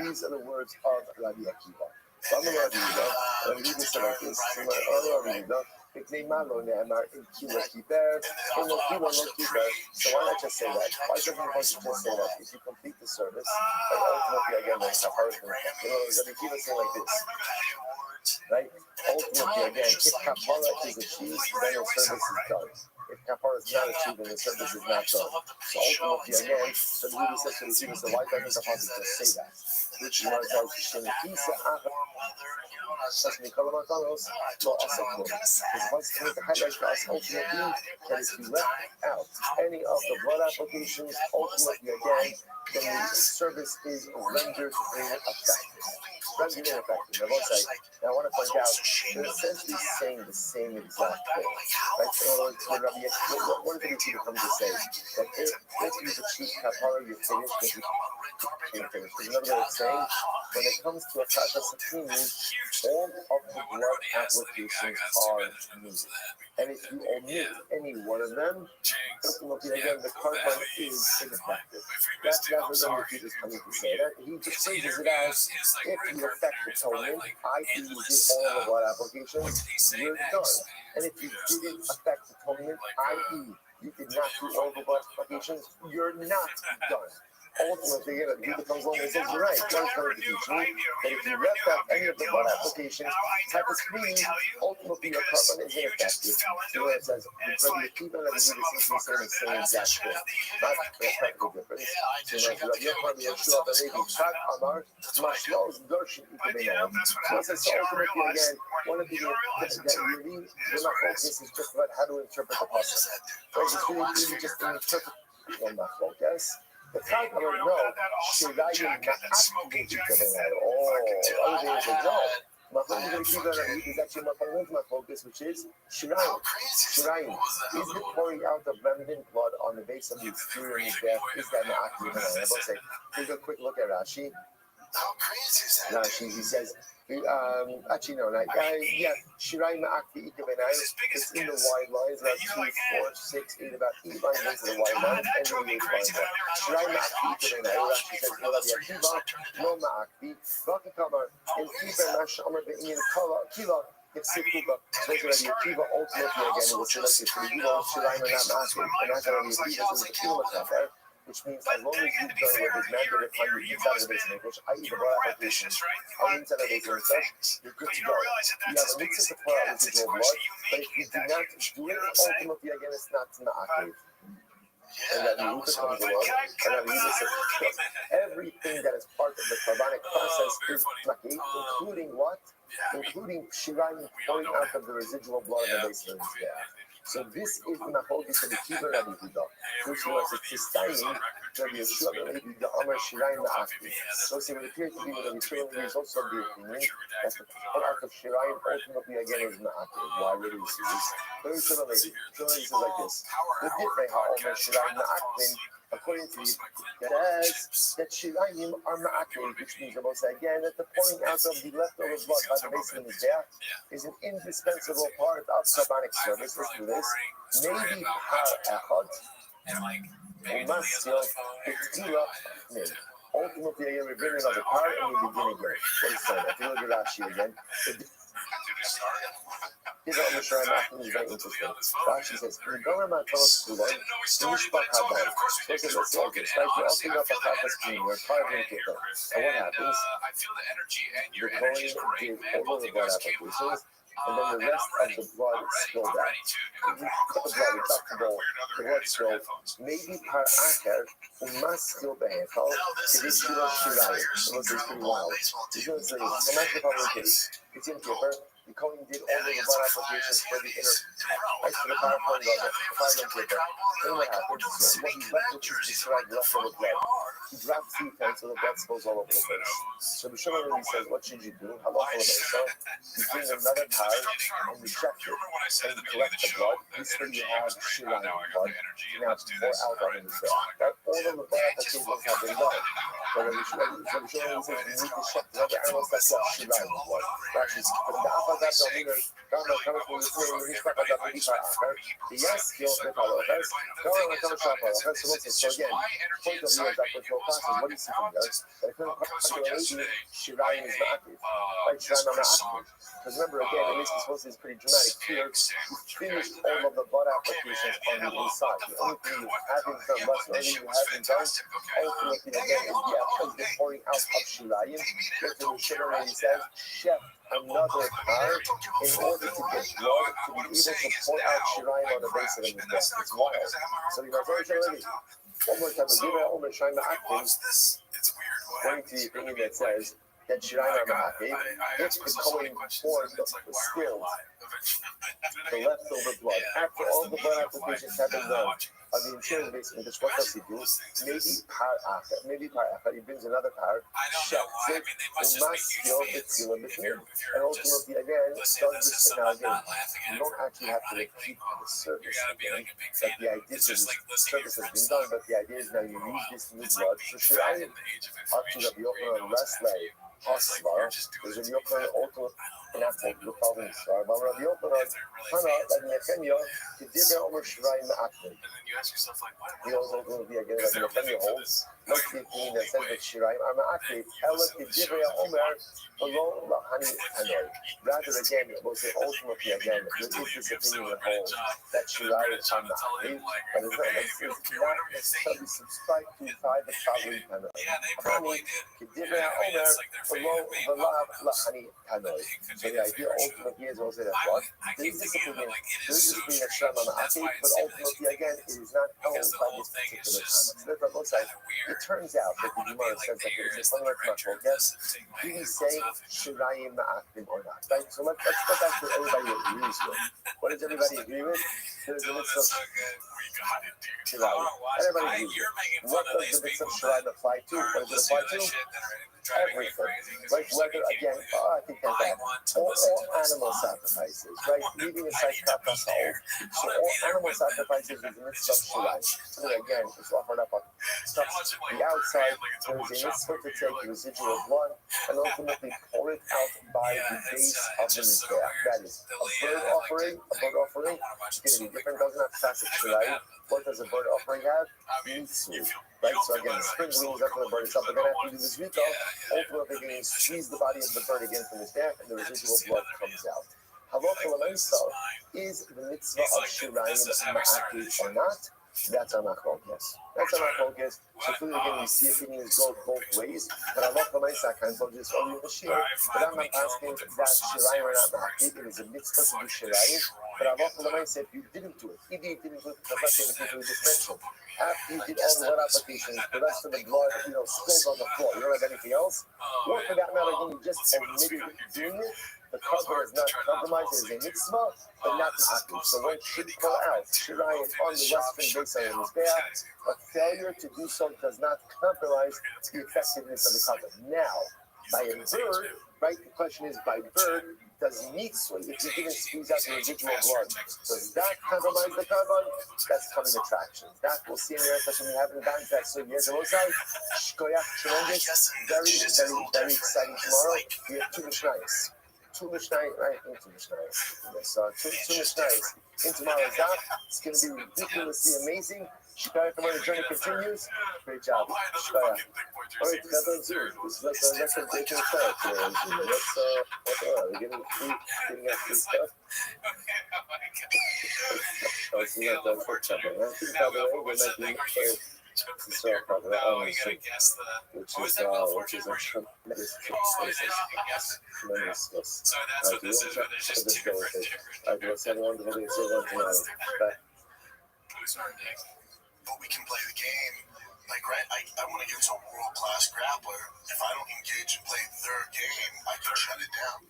S1: These are the words of Rabbi Akiva. So I'm going to read this like this. So why not just say that? Why doesn't one just say that? If you complete the service, and ultimately again there's a hard thing. Rabbi Akiva saying like this. Right? Ultimately again, if kapara is achieved, then the service is done. If kapara is not achieved, then the service is not done. So ultimately again, so the Rebbe says to the Rebbe, so why doesn't the pasuk just say that? Which Gemara tells Shemikisa because the pasuk to highlight to us ultimately that if you left out any of the blood applications, ultimately again, then the service is rendered ineffective. Rendered ineffective. I will say, now I want to point out, they're essentially saying the same exact thing. Right? So in other words, what did the Rebbe come to say? That if you've achieved kapara, you're finished. You're finished. In other words, saying, when it comes to a kata sakini, all of the blood applications are needed. And if you omit any one of them, ultimately again the korban is ineffective. That's what the Rebbe is coming to say. That he just phrases it as if you affect atonement, i.e. you did all of the blood applications, you're done. And if you didn't affect atonement, i.e. you did not do all the blood applications, you're not done. Ultimately, again, the Rebbe comes along and says, you're right, God's going to teach you that if you left out any of the blood applications, type of screening, ultimately your korban is ineffective. So it says, Rabbi Akiva and Rabbi Yehuda seem to be saying the same exact thing. Not a practical difference. So Rabbi Yochanan, Yeshua, the Levi, Chag Amar, Mashlos, Dorshin, Ikebeyan. So it says, so ultimately, again, one of the that really, the focus is just about how to interpret the pasuk. So it's really just to interpret the focus. The Chag Amar, no, Shirayim Ma'at Ikebeyan. Oh, other things are no. Rabbi Akiva is actually my focus, which is Shirayim. Shirayim is the pouring out of remnant blood on the base of the exterior of the death. Is that Ma'at Ikebeyan? I will say, take a quick look at Rashi. Rashi, he says, actually no, Shirai Ma'akti Ikebenai, it's in the wide lines, about 2, 4, 6, 8, about 8 lines into the wide lines, and the 8 lines. Shirai Ma'akti Ikebenai, Rashi says, Rabbi Akiva, no Ma'akti, Vaki Kamar, and Kiber Mash Amar Be'in Kila, if Sikuba, so Rabbi Akiva ultimately again will say like this, Shirai Ma'akti, and that's Rabbi Akiva says the Kila Ma'akti, which means as long as you've done what is mandated upon you inside of the base of which i.e. the blood application, inside of the base of you're good to go. You have a mitzvah to pour out residual blood, but if you do not do it, ultimately again it's not ma'akev. And that Yehuda comes along, and that Yehuda says, everything that is part of the carbonic process is ma'akev, including what? Including shirayim pouring out of the residual blood of the base of the So this is the Machlokes of the Kiva Rabbi Yehuda, which was a Tistayim, Rabbi Yeshua ben Levi, the Amar Shirayim Ma'akti. So it would appear to be that Rabbi Yeshua ben Levi is also of the opinion that the part of Shirayim ultimately again is Ma'akti. Why would we see this? Rabbi Yeshua ben Levi says like this: the Divrei HaOmer Shirayim Ma'akti, according to the says that Shirayim are Ma'akti, which means again that the pouring out of the leftover blood by the base of the Mizbeach is an indispensable part of Carbonic service. Let's do this. Maybe Har Echad, Umastil, Betila, Min. Ultimately, again, we bring another part and we begin again. What is that? If you look at Rashi again. Here's what Mishra Machin is very interesting. Rashi says, "Gomer Matos Kulon, Mishpach Hadam." So let's say like this, right? You're opening up a Tapas King, you're carving Kippur. And what happens? The Kohen did all of the blood applications, and then the rest of the blood spilled out. You cut the blood, it's up to the blood spilled. Maybe par acher, umaskil behechal, kedishilo shirayim. It was pretty wild. He's going to say, so much the following case. It's in Kippur. The Kohen did all of the blood applications for the inner, right, for the power point level, the fire in Kippur. Then what happens? So what he left with is described the rest of the blood. He dropped 2 times so the blood spills all over the place. So the Shimon really says, what should you do? Halacha l'meisa. You bring another car and you check it and you collect the blood. This way you have shirayim blood. You now pour out on his back. That all of the blood applications have been done. But the Shimon really says, you need to check the other animals that's got shirayim blood. Actually, from the Afadat Dominer, Gama comes from the same Mishpach Hadam Mishpach Acher. Yes, he'll make all of us. Gama comes from Afadat. So again, point of view of that control process, what do you see from there? That if you're population, Shirayim is not active. Right? Shirayim are not active. Because remember, again, at least it's supposed to be pretty dramatic here. You finished all of the blood applications on the inside. The only thing you haven't done, the only thing you haven't done, ultimately, again, is the pouring out of Shirayim. That's what the Shimon says, Chef, another car in order to get blood to be able to pour out shirayim on the base of the mizbeach. It's wild. So you are very sure. One more time, the Gemara Omer Shayim Ma'akim, according to the opinion that says that shirayim are ma'akim, if the Kohen poured the spilled, the leftover blood, after all the blood applications have been done on the interior basement, what does he do? Maybe par acher, he brings another par, shuts it, and maskil b'tzila b'tmir. And ultimately, again, does this thing now again. You don't actually have to repeat the service again. Like the idea is, the service has been done, but the idea is now you use this new blood. So shirayim, up to Rabbi Yochanan Resle, Hasvar, there's Rabbi Yochanan ultimate, and that's what the following star. But Rabbi Yochanan, Hana, like Nechemia, Kedivya Omer Shirayim Ma'akim. He also going to be again like Nechemia holds. Look the opinion that says that Shirayim are Ma'akim. Ela Kedivya Omer Below Lahani Hanoi. Rather again, it was ultimately again, there is this opinion that holds that Shirayim are Ma'akim, but it's not necessarily subscribed to by the following Hanoi. Hani Kedivya Omer Below Lahani Hanoi. So the idea ultimately is also that what? There is this opinion, there is this opinion that Shirayim are Ma'akim, but ultimately again, it is not held by this particular time. So therefore, both sides, it turns out that the Gemara says that there is a fundamental macro guess. Do we say Shirayim Ma'akim or not? Right? So let's go back to everybody agrees with. What does everybody agree with? There's a mix of Shirayim. Everybody agrees with. What does the mix of Shirayim apply to? What does it apply to? Everything. Right? Whether, again, I think that's that. All animal sacrifices, right? Leaving aside Kappa Soul. So all animal sacrifices is a mix of Shirayim. So again, it's offered up on stuff. The outside, there is a mitzvah to take residual blood and ultimately pour it out by the base of the mizbeach. That is a bird offering. A bird offering is going to be different. Doesn't have classic Shirayim. What does a bird offering have? Mitzvah. Right? So again, the spring wings up to the bird itself. They're going to have to do this ritual. Ultimately, they're going to squeeze the body of the bird again from his back, and the residual blood comes out. Halacha l'meisa is the mitzvah of Shirayim Ma'akim or not? That's our machlokes. That's our machlokes. So clearly, again, we see opinions go both ways. But halacha l'meisa, I can't tell you this only in the shir. But I'm not asking that Shirayim or not Ma'akim. It is a mitzvah to do Shirayim. But halacha l'meisa, if you didn't do it, even if you didn't do it, the people we just mentioned. After you did all the blood applications, the rest of the blood, spilled on the floor. You don't have anything else? Or for that matter, when you just admitted doing it, the cover is not compromised. It is a mitzvah, but not the akif. So one should go out. Shirayim on the western base of the mizbeach, but failure to do so does not compromise the effectiveness of the cover. Now, by a bird, right? The question is, by bird, does mitzvah, if you didn't squeeze out the residual blood, does that compromise the carbon? That's coming attractions. That we'll see in the session. We haven't gotten to that so yet. So Shkoyach, tremendous, very, very, very exciting tomorrow. We have two Mishnayos. Two Mishnayos, right? Two Mishnayos. Yes, two Mishnayos in tomorrow's daf. It's going to be ridiculously amazing. Shikaya, the journey continues. Great job. Shikaya. All right, that's on Zoom. Let's take a start today on Zoom. We're getting free stuff. This is not the quick check. I think, by the way, we might be to start talking about Zoom, which is a tremendous tremendous plus.
S3: So that's what this is, but there's just two different
S1: All right, let's have one today. So one tomorrow. Bye.
S5: But we can play the game. Like, right, I want to get to a world-class grappler. If I don't engage and play their game, I can shut it down.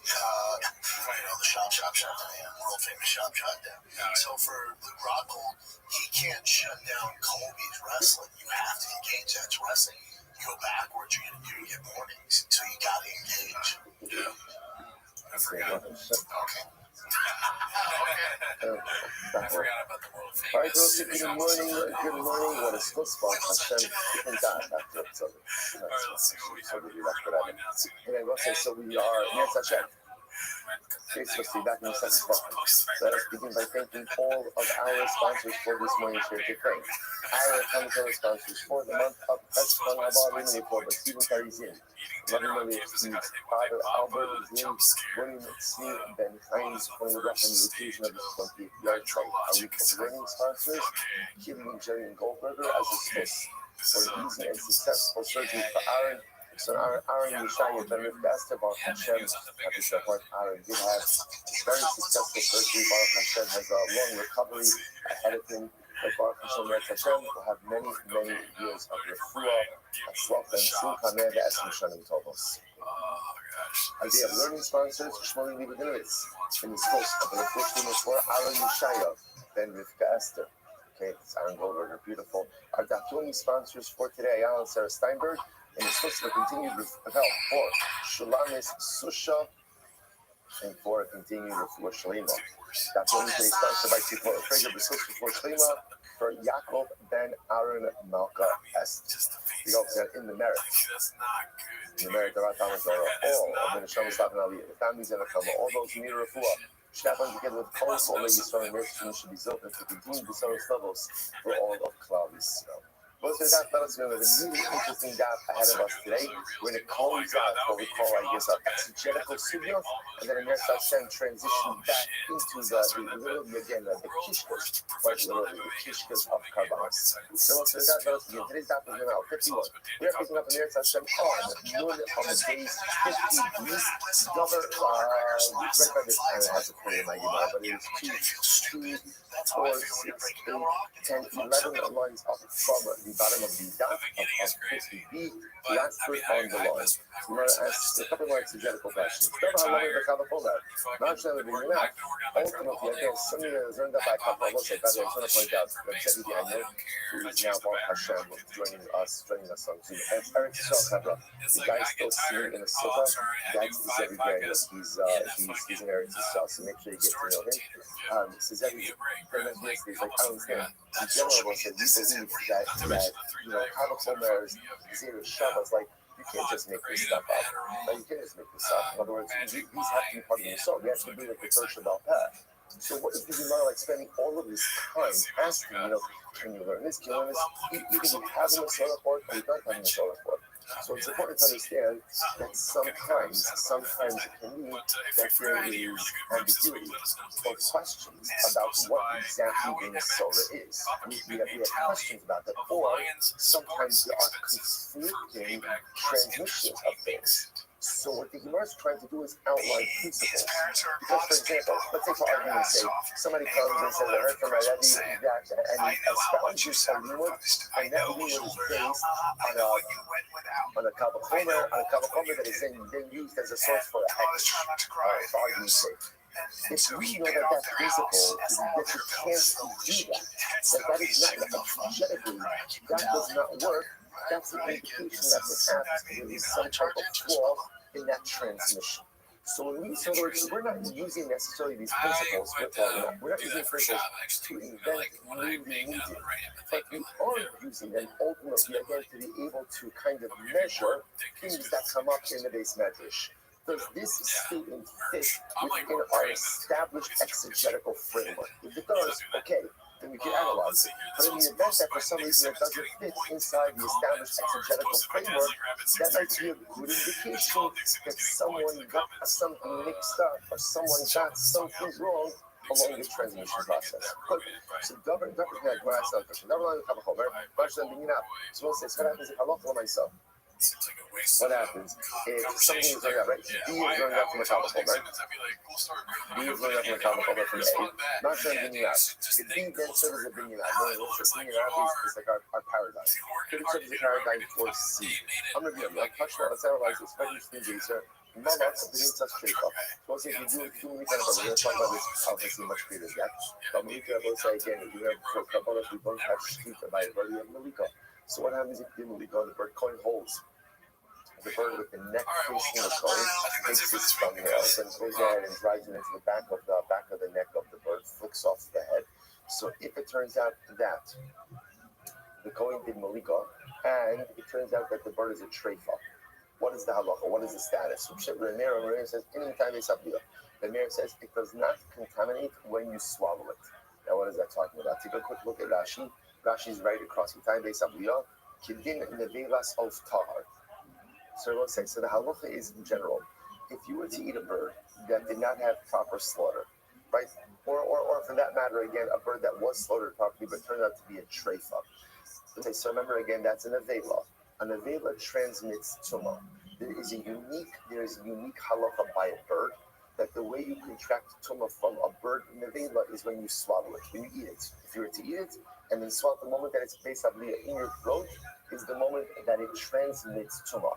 S5: The shop, world famous shop down. So for Luke Rockhold, he can't shut down Colby's wrestling. You have to engage that wrestling. You go backwards, you're gonna get warnings. So you gotta engage.
S3: Yeah. I forgot. Okay. I forgot about the world famous.
S1: All right, girls, good morning. Good morning. What is good spot? Hashem, different time after episode.
S3: All right, let's see what we have.
S1: We're going now. Okay, well, so we are near Hashem. Okay, so see back in the second spot. Let us begin by thanking all of our sponsors for this morning's share to thank. Our commentary sponsors for the month of Pesach Haba Rimini for Stephen Parizin, Loving Maria Steve, Father Albert Zin, William Steve Ben Hines, for the rough and the occasion of the 20th yard fight. Our week of learning sponsors, Keeling Jerry and Goldberger as a Swiss, for easy and successful surgery for Aaron. So Aaron Yeshaya Ben Rivka Baruch Hashem, happy to report Aaron did have very successful surgery. Baruch Hashem has a long recovery ahead of him. But Baruch Hashem will have many years of refuah, atzlach, and simcha me'ed esrim shanim tovos. Idea of learning sponsors, Shmoni Libeginovitz, in the schools of the Restream for Aaron Yeshaya Ben Rivka Esther. Okay, it's Aaron Goldberger, beautiful. Our Dafyomi sponsors for today, Alan Sarah Steinberg. And the supposed to continue with help for Shulamis Susha and for continued with Shalima. That's only today sponsored by Tifo Frager B'Sush for Shalima for Yaakov Ben Aaron Malka Est. We hope that in the merit. In the merit of our Thomas all of the Neshama Slav and Aliyah, the families and the Kama, all those who need a refuah, should have together with Kolos, all ladies from the Restream should be zilted to continue the service levels for all of Klal Yisrael. Well, so that let us know that a really interesting daf ahead of us today. We're going to close out what we call, I guess, our exegetical sugya, and then in Ner Hashem transition back into literally again the kishkas, quite literally the kishkas of karbanos. So that let us begin. Today's daf is now 51. We are picking up in Ner Hashem on Nun on the days 50 weeks. Double record this I have to put in my email, but it is 2, 4, 6, 8, 10, 11 lines up from the bottom of the dot of 50B, last foot on the line. So we're going to ask a couple more exegetical questions. Ultimately, again, something that was learned by Kabbalah, by the way, I just want to point out that Zebedi I know, who is now Baruch Hashem, joining us on Zoom. And Eric Kabbalah, the guy still sitting in a sukkah, that's Zebedi I know. He's an Eric Yisrael, so make sure you get to know him. So Zebedi, is like, I understand, in general, we believe that Kabbalah Omer's zero Shabbos, like, you can't just make this stuff up. Like, you can't just make this up. In other words, these have to be part of the Yisrael. We have to be like the Torah about that. So what if you are like spending all of this time asking, can you learn this? Can you learn this? Either you have a Torah report or you don't have a Torah report. So it's important to understand that sometimes it can mean that there is ambiguity or questions about what exactly the Torah is. We have questions about that, or sometimes there are conflicting transmissions of things. So what the Gemara is trying to do is outline principles. Because, for example, let's say for argument's sake, somebody comes and says, I heard from my Rebbe that, and he establishes a limud, and that limud is based on a Kabbalah that is then used as a source for a hex, for argument's sake. If we know that principle is that you can't do that is not exegetically, that does not work, that's an indication that there is some type of flaw in that transmission. So in other words, we're not using necessarily these principles, we're not using principles to invent new meaning, but we are using them ultimately again to be able to kind of measure things that come up in the base medrash. Does this statement fit within our established exegetical framework? If it does, okay, then then we can analyze it. But in the event that for some reason it doesn't fit inside the established exegetical framework, that might be a good indication that someone got something mixed up or someone got something wrong along the transmission process. Good. So govern like what I said, so we'll say, so what happens if halacha myself? What happens if something is learned out, right? B is learned out from a Talmud, right? B is learned out from a Talmud from A. Not sure I'm bringing out. If B then serves as a bringing out. Bringing out is like our paradigm. Could it serve as a paradigm for C? I'm going to be like, let's analyze this. Very interesting thing, sir. Mamas didn't touch trade off. So if you do too many kind of, we're going to talk about this obviously much greater than that. But Malika will say again, if you have for Kabbalah, we don't have Shkita by a bird, you have Malika. So what happens if you Malika, the bird coin holds? The bird with the neck facing the coin takes its thumbnails and goes ahead and drives it into the back of the neck of the bird, flicks off the head. So if it turns out that the coin did Malika, and it turns out that the bird is a treifa, what is the halacha? What is the status? Rameir says, Rameir says it does not contaminate when you swallow it. Now, what is that talking about? Take a quick look at Rashi. Rashi is right across. So let's say, so the halacha is in general, if you were to eat a bird that did not have proper slaughter, right? Or for that matter, again, a bird that was slaughtered properly but turned out to be a treifa. Okay, so remember again, that's an avela. An avela transmits tumah. There is a unique halacha by a bird that the way you contract tumah from a bird nevela is when you swallow it, when you eat it. If you were to eat it and then swallow, the moment that it's based on in your throat is the moment that it transmits tumah.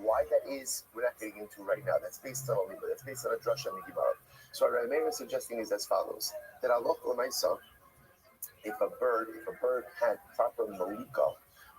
S1: Why that is, we're not getting into right now. That's based on a liba. That's based on a drasha and a gemara. So what Rameir is suggesting is as follows: that Allah l'maisa, if a bird had proper malika,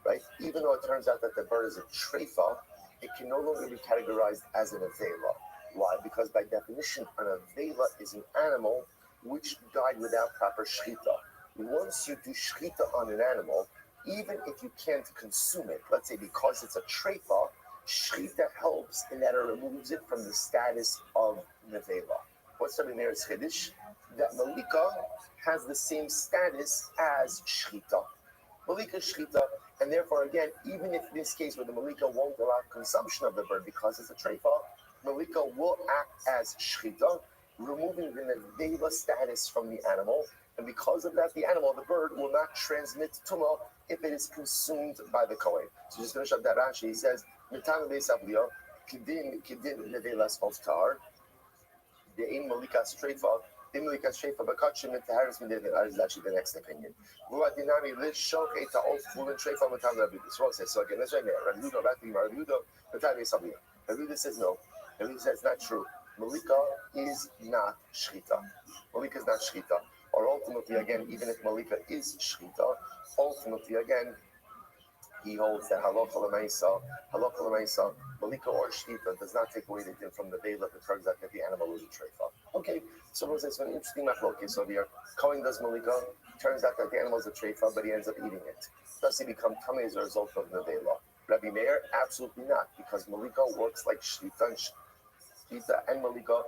S1: right? Even though it turns out that the bird is a treifa, it can no longer be categorized as an avela. Why? Because by definition, an avela is an animal which died without proper shchita. Once you do shchita on an animal, even if you can't consume it, let's say because it's a treifa, shchita helps in that it removes it from the status of nevela. What's something there is chiddush? That malika has the same status as shchita. Malika shchita, and therefore again, even if in this case where the malika won't allow consumption of the bird because it's a treifa, malika will act as shchita, removing the nevela status from the animal, and because of that, the animal, the bird, will not transmit tumah if it is consumed by the kohen. So just finish up that Rashi. He says, "Mitan beisavliya kidin nevelas of tar, de'in malika streifa." In Malika Sheifa, Bakachim and Taharis Medina is actually the next opinion. Ruadinami Lish Shok Eta Old Full and Sheifa Matan Rabbi. So again, let's right there. Rabbi Hudo, Rabbi Hudo, Matan Sabia. Rabbi Hudo says no. Rabbi Hudo says it's not true. Malika is not Shchita. Malika is not Shchita. Or ultimately, again, even if Malika is Shchita, ultimately, again, he holds that halacha l'maisa, malika or shchita does not take away the din from the veil if it turns out that the animal is a treifa. Okay, so we'll say it's an interesting machlokes. So the Kohen does malika, turns out that the animal is a treifa, but he ends up eating it. Does he become tamei as a result of the veil? Rabbi Meir, absolutely not, because malika works like shchita, and malika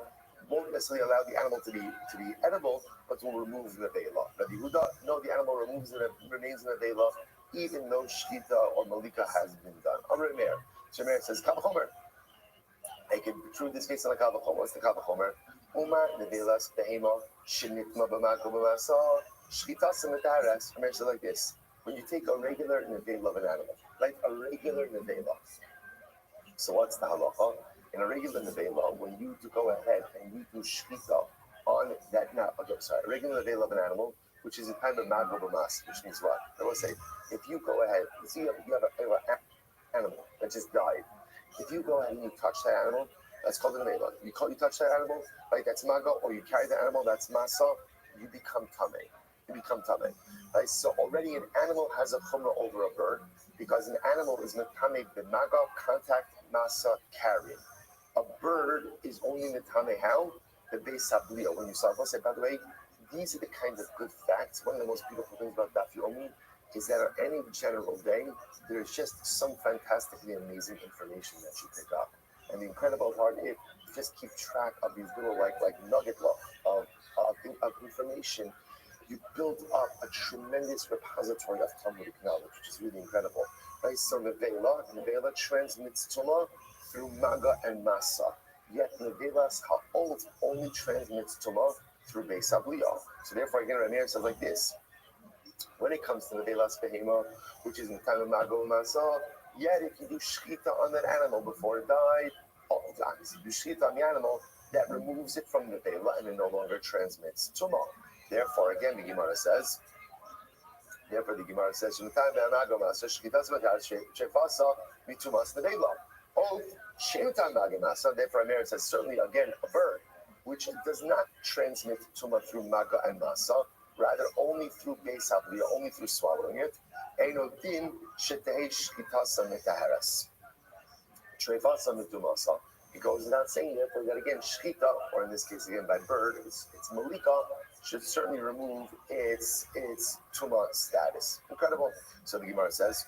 S1: won't necessarily allow the animal to be edible, but will remove the veil. Rabbi Huda, no, the animal remains in the veil, even though shchita or malika has been done. Amr Meir. So Meir says, Kavachomer. I can prove this based on the Kavachomer. What's the Kavachomer? Uma nevelas behema shenitma b'mako b'masa shchita semetaras. Meir says like this: when you take a regular nevela of an animal, like a regular nevela. So what's the halacha? In a regular nevela, when you go ahead and you do shchita on that, a regular nevela of an animal, which is a kind of mago b'mas, which means what? I will say, if you go ahead, you have an animal that just died. If you go ahead and you touch that animal, that's called a nevela. You touch that animal, right? That's mago, or you carry the animal, that's masa. You become tamei. Right? So already an animal has a chumrah over a bird because an animal is metamei b'mago, contact, masa, carrying. A bird is only metamei how? The base sabliya. When you saw, I'll say, by the way, these are the kinds of good facts. One of the most beautiful things about Daf Yomi is that on any general day, there's just some fantastically amazing information that you pick up. And the incredible part is just keep track of these little like nugget of information. you build up a tremendous repository of Talmudic knowledge, which is really incredible. Right? So Nevela transmits Tumah through Maga and Masa. Yet Nevelas Ha'olt only transmits Tumah through Beis Abliyah. So therefore, again, Ramir says like this. When it comes to Nevelas Behema, which is in the time of Maga and Masa, yet if you do Shechita on that animal before it died, obviously you do Shechita on the animal, that removes it from Nevela and it no longer transmits Tumah. Therefore, again, the Gemara says, in the time of Maga and Masa, Shechitas Mataris Shefasa Mitumas Nevela. Oh, Shemutan Maga and Masa, therefore, Amir says, certainly, again, a bird, which does not transmit Tumah through Maga and Masa, rather only through Beis Abliyah, only through swallowing it. Eino din shetei shchitasa mitaharas. Trefasa mitumasa. It goes without saying, therefore, that again, shchita, or in this case again by bird, it's malika, should certainly remove its tumah status. Incredible. So the Gemara says,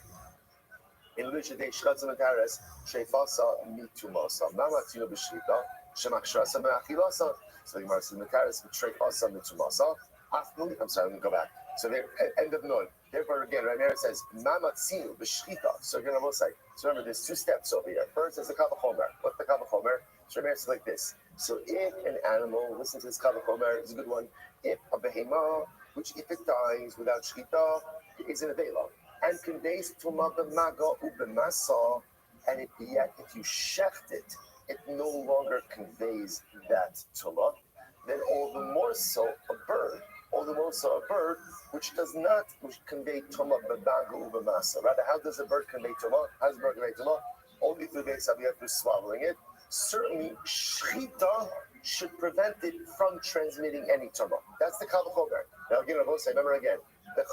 S1: in which they shchitasa mitaharas, trefasa mitumasa. Mamatzino b'shchita, shemakshasa me'achilasa. So the Gemara says, mitaharas trefasa mitumasa. I'm sorry, let me go back. So there, end of none. Therefore, again, Ramir says, Mamatzinu b'shchita. So you're going to say, so remember, there's two steps over here. First is the kavachomer. What's the kavachomer? So Ramir says like this. So if an animal, listen to this kavachomer, it's a good one. If a behema, which if it dies without shchita, is in a vela, and conveys tumah b'maga u'b'masa, and if you shecht it, it no longer conveys that tumah, then all the more so a bird. All the more so a bird which does not convey tumah b'maga u'b'masa. Rather, how does a bird convey tumah? How does a bird convey tumah? Only through Beis Abliyah, through swallowing it. Certainly, shchita should prevent it from transmitting any tumah. That's the kal v'chomer. Now again, I will say, remember again, the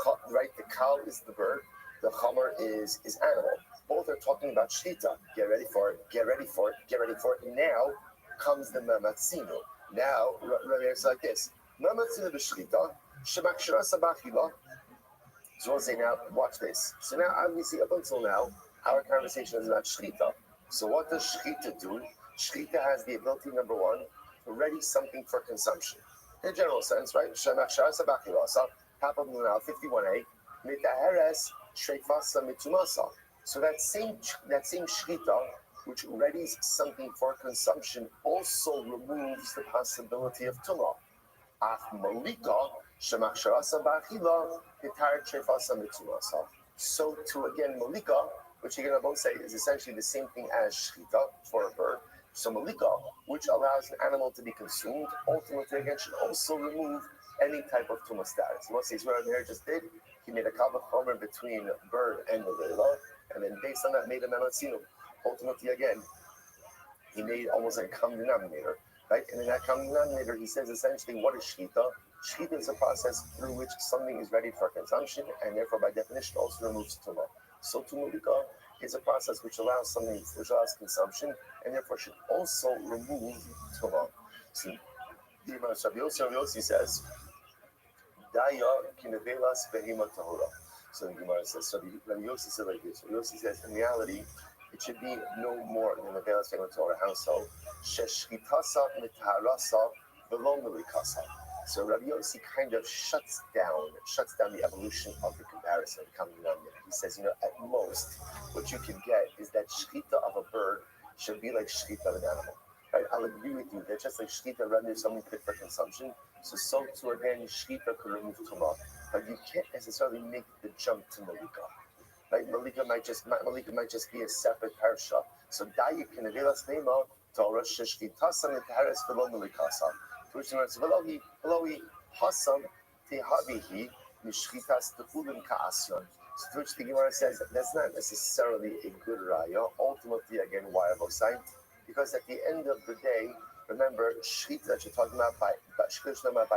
S1: kal is the bird, the chomer is animal. Both are talking about shchita. Get ready for it. Get ready for it. Get ready for it. Now comes the mamatzinu. Now, it's like this. Mamatzinu b'shchita, shemakshira sabachila. So I'll say now, watch this. So now, obviously, up until now, our conversation is about shchita. So what does shchita do? Shchita has the ability, number one, to ready something for consumption. In a general sense, right? Shemakshira sabachila. So, top of now, 51a, mitaheres shreifasa mitumasa. So that same shchita, which readies something for consumption, also removes the possibility of tumah. Af malika shemakshirasa b'achila hitar trefasa mitumasa. So to again malika, which again I both say is essentially the same thing as shchita for a bird. So malika, which allows an animal to be consumed, ultimately again should also remove any type of tumah status. Let's see, what Amir just did. He made a kavachomer between bird and the vela, and then based on that made a mamatzinu. Ultimately, again, he made almost like a common denominator, right? And in that common denominator, he says essentially, what is shchita? Shchita is a process through which something is ready for consumption, and therefore, by definition, also removes tumah. So tumulika is a process which allows consumption, and therefore should also remove tumah. See, the Rabbi Yossi says, Daya kinevelas behima tahura. So the Gemara says, so Rabbi Yossi says like this. Rabbi Yossi says, in reality, it should be no more than the Velas Behema Torah household. Sheshchitasa mitaharasa v'lo melikasa. So Rabbi Yossi kind of shuts down the evolution of the comparison, the common denominator. He says, at most, what you can get is that shchita of a bird should be like shchita of an animal. Right? I'll agree with you that just like shchita renders something fit for consumption, so too again, shchita could remove tumah, but you can't necessarily make the jump to malika. Right? Malika might just be a separate parsha. So Daya Kinevelas Behema Torah Sheshchitasa Mitahares V'lo Melikasa. To which the Gemara says, V'lohi Hasam Tehavihi Mishchitas Techulim Ka'asyon. So to which the Gemara says that's not necessarily a good raya. Ultimately, again, why Avosai? Because at the end of the day, remember, shchita that you're talking about by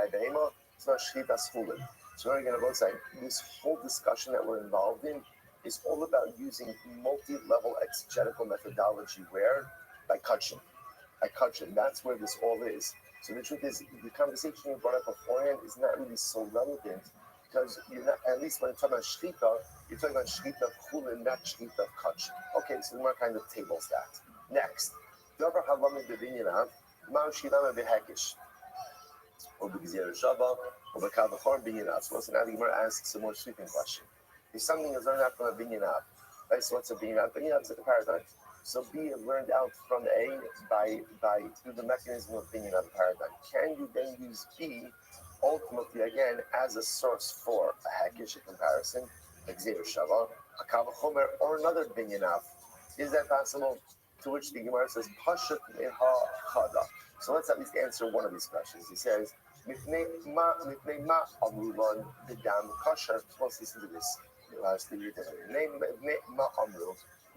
S1: behema, it's not shchitas chulin. So we're going to say this whole discussion that we're involved in is all about using multi-level exegetical methodology where? By kachim. That's where this all is. So the truth is, the conversation you brought up beforehand is not really so relevant because you're not, at least when you're talking about shchita, you're talking about shchita of chulin, not shchita of kachim. Okay, so the more kind of tables that. Next. Davar halamid b'vinyanav, ma'u shilama b'hekish. Or b'gzir shava, Well, the Kavachor Binyanat. So now the Gemara asks a more sweeping question. If something is learned out from a Binyanat, right? So what's a Binyanat? Binyanat is like a paradigm. So B is learned out from A by through the mechanism of Binyanat paradigm. Can you then use B ultimately again as a source for a Hakish comparison, like Zero Shava, a Kavachomer, or another Binyanat? Is that possible? To which the Gemara says, Pashat Meha Chada. So let's at least answer one of these questions. He says, Mipnei ma amrulan b'dam kasher. Let's listen to this. Last thing Mipnei ma amru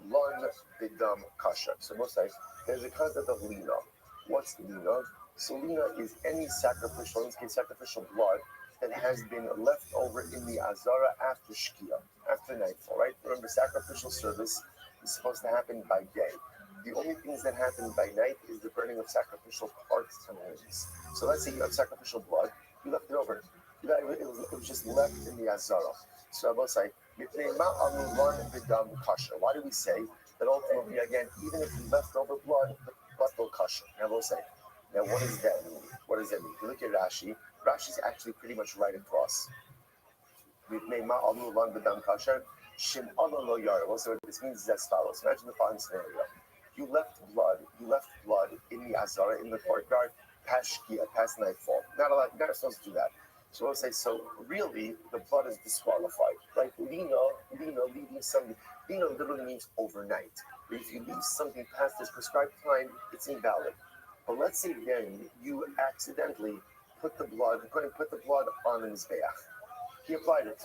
S1: lon b'dam kasher. So most times there's a concept of lina. What's lina? So lina is any sacrificial, in this case sacrificial blood, that has been left over in the azara after shkia, after nightfall, right? Remember, sacrificial service is supposed to happen by day. The only things that happen by night is the burning of sacrificial parts and limbs. So let's say you have sacrificial blood, you left it over. It was just left in the azara. So I will say, why do we say that ultimately, again, even if you left over blood, the blood will kosher? Now we'll say, now what does that mean? What does that mean? If you look at Rashi, Rashi's actually pretty much right across. So what this means is as follows. Imagine the following scenario. You left blood in the azara, in the courtyard, past shkia, past nightfall. Not supposed to do that. So we'll say, so really, the blood is disqualified, right? Leaving something, lino literally means overnight. But if you leave something past this prescribed time, it's invalid. But let's say then you accidentally put the blood on the mizbeach. He applied it.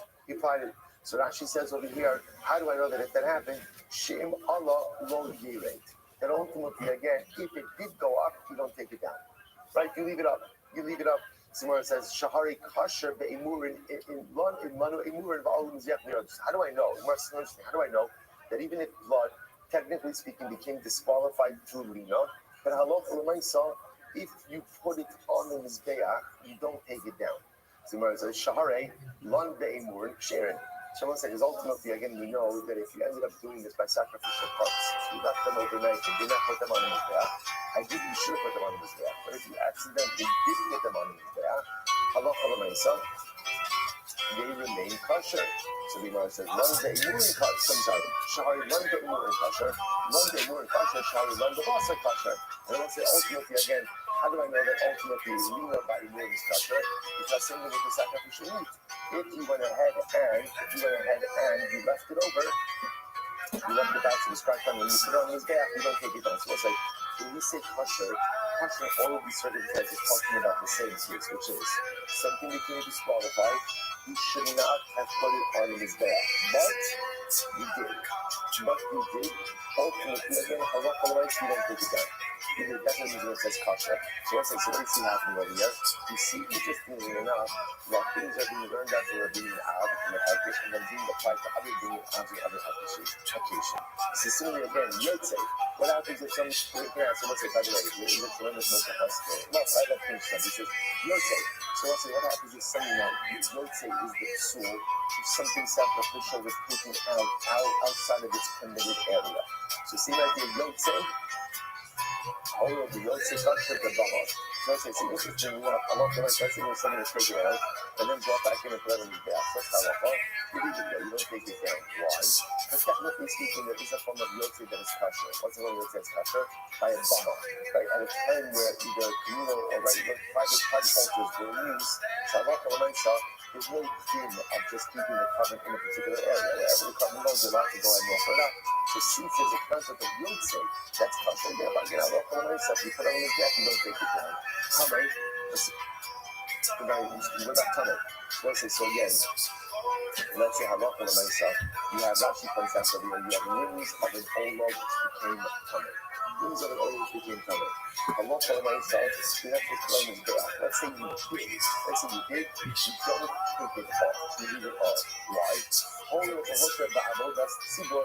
S1: So Rashi says over here, how do I know that if that happened? Shem Allah lo yireit. That ultimately, again, if it did go up, you don't take it down. Right? You leave it up. Somewhere it says, Shahari kasher be'imurin in manu imurin v'alu mizbeach nirod. How do I know? How do I know that even if blood, technically speaking, became disqualified through lino, but halacha l'maisa, if you put it on the mizbeach, you don't take it down. So it says, Shahare, lon be'imur, sharon. Someone says, ultimately, again, we know that if you ended up doing this by sacrificial parts, if you left them overnight, you did not put them on the mizbeach, ideally you should have put them on the mizbeach. But if you accidentally did put them on the mizbeach, halacha l'maisa, they remain kosher. So the Gemara says, lon be'imur kosher. Shahare, lon be'imur kosher. Lon be'imur kosher, shahare, lon be'basar kosher. And I want to say, ultimately, again, how do I know that ultimately lina by imur is kosher? Because same with the sacrificial meat. If you went ahead and you left it over, you left it back to the scratch time, when you put it on the mizbeach, you don't take it down. So it's like, when we say kosher, all of these circumstances talking about the same case, which is something became disqualified, you should not have put it on the mizbeach. But you did. Ultimately, again, halacha l'maisa, you don't take it down. That's what it says kosher. So let's say, so what do you see happening over here? You see, interestingly enough, while things are being learned out, they're being out from the hakish, and then being applied to other hakishes. So similarly again, yotze. What happens if some, so let's say, by the way, let's make a hospital. No, I don't finish that. He says, yotze. So let's say, what happens if something like yotze is the psul, if something sacrificial was taken outside of its permitted area. So see right there, yotze. All of the yotze kosher the baba. So let's say, see, interesting, I love the right, let's say when something is taken out, and then brought back in and put it in the gas. That's halacha. You leave it there, you don't take it down. Why? Because technically speaking, there is a form of yotze that is kosher. What's the one that says kosher? By a baba. Right? At a time where either communal or regular private altars were used, so halacha l'maisa, there's no din of just keeping the covenant in a particular area. Wherever the covenant goes, you're allowed to go and offer it up. So since there's a concept of yotze, that's kosher there. But again, halacha l'maisa, if you put it on the gas, you don't take it down. Tamei, what about Tamei? Let's say, so again, let's say halacha l'maisa, you have Rashi points out over here, you have rings of an olah which became Tamei. Rings of an olah which became Tamei. Halacha l'maisa, you have to claim his be'ah. Let's say you did, you don't take it off, you leave it off. Why? Only with the hosher ba'avodas tzibur,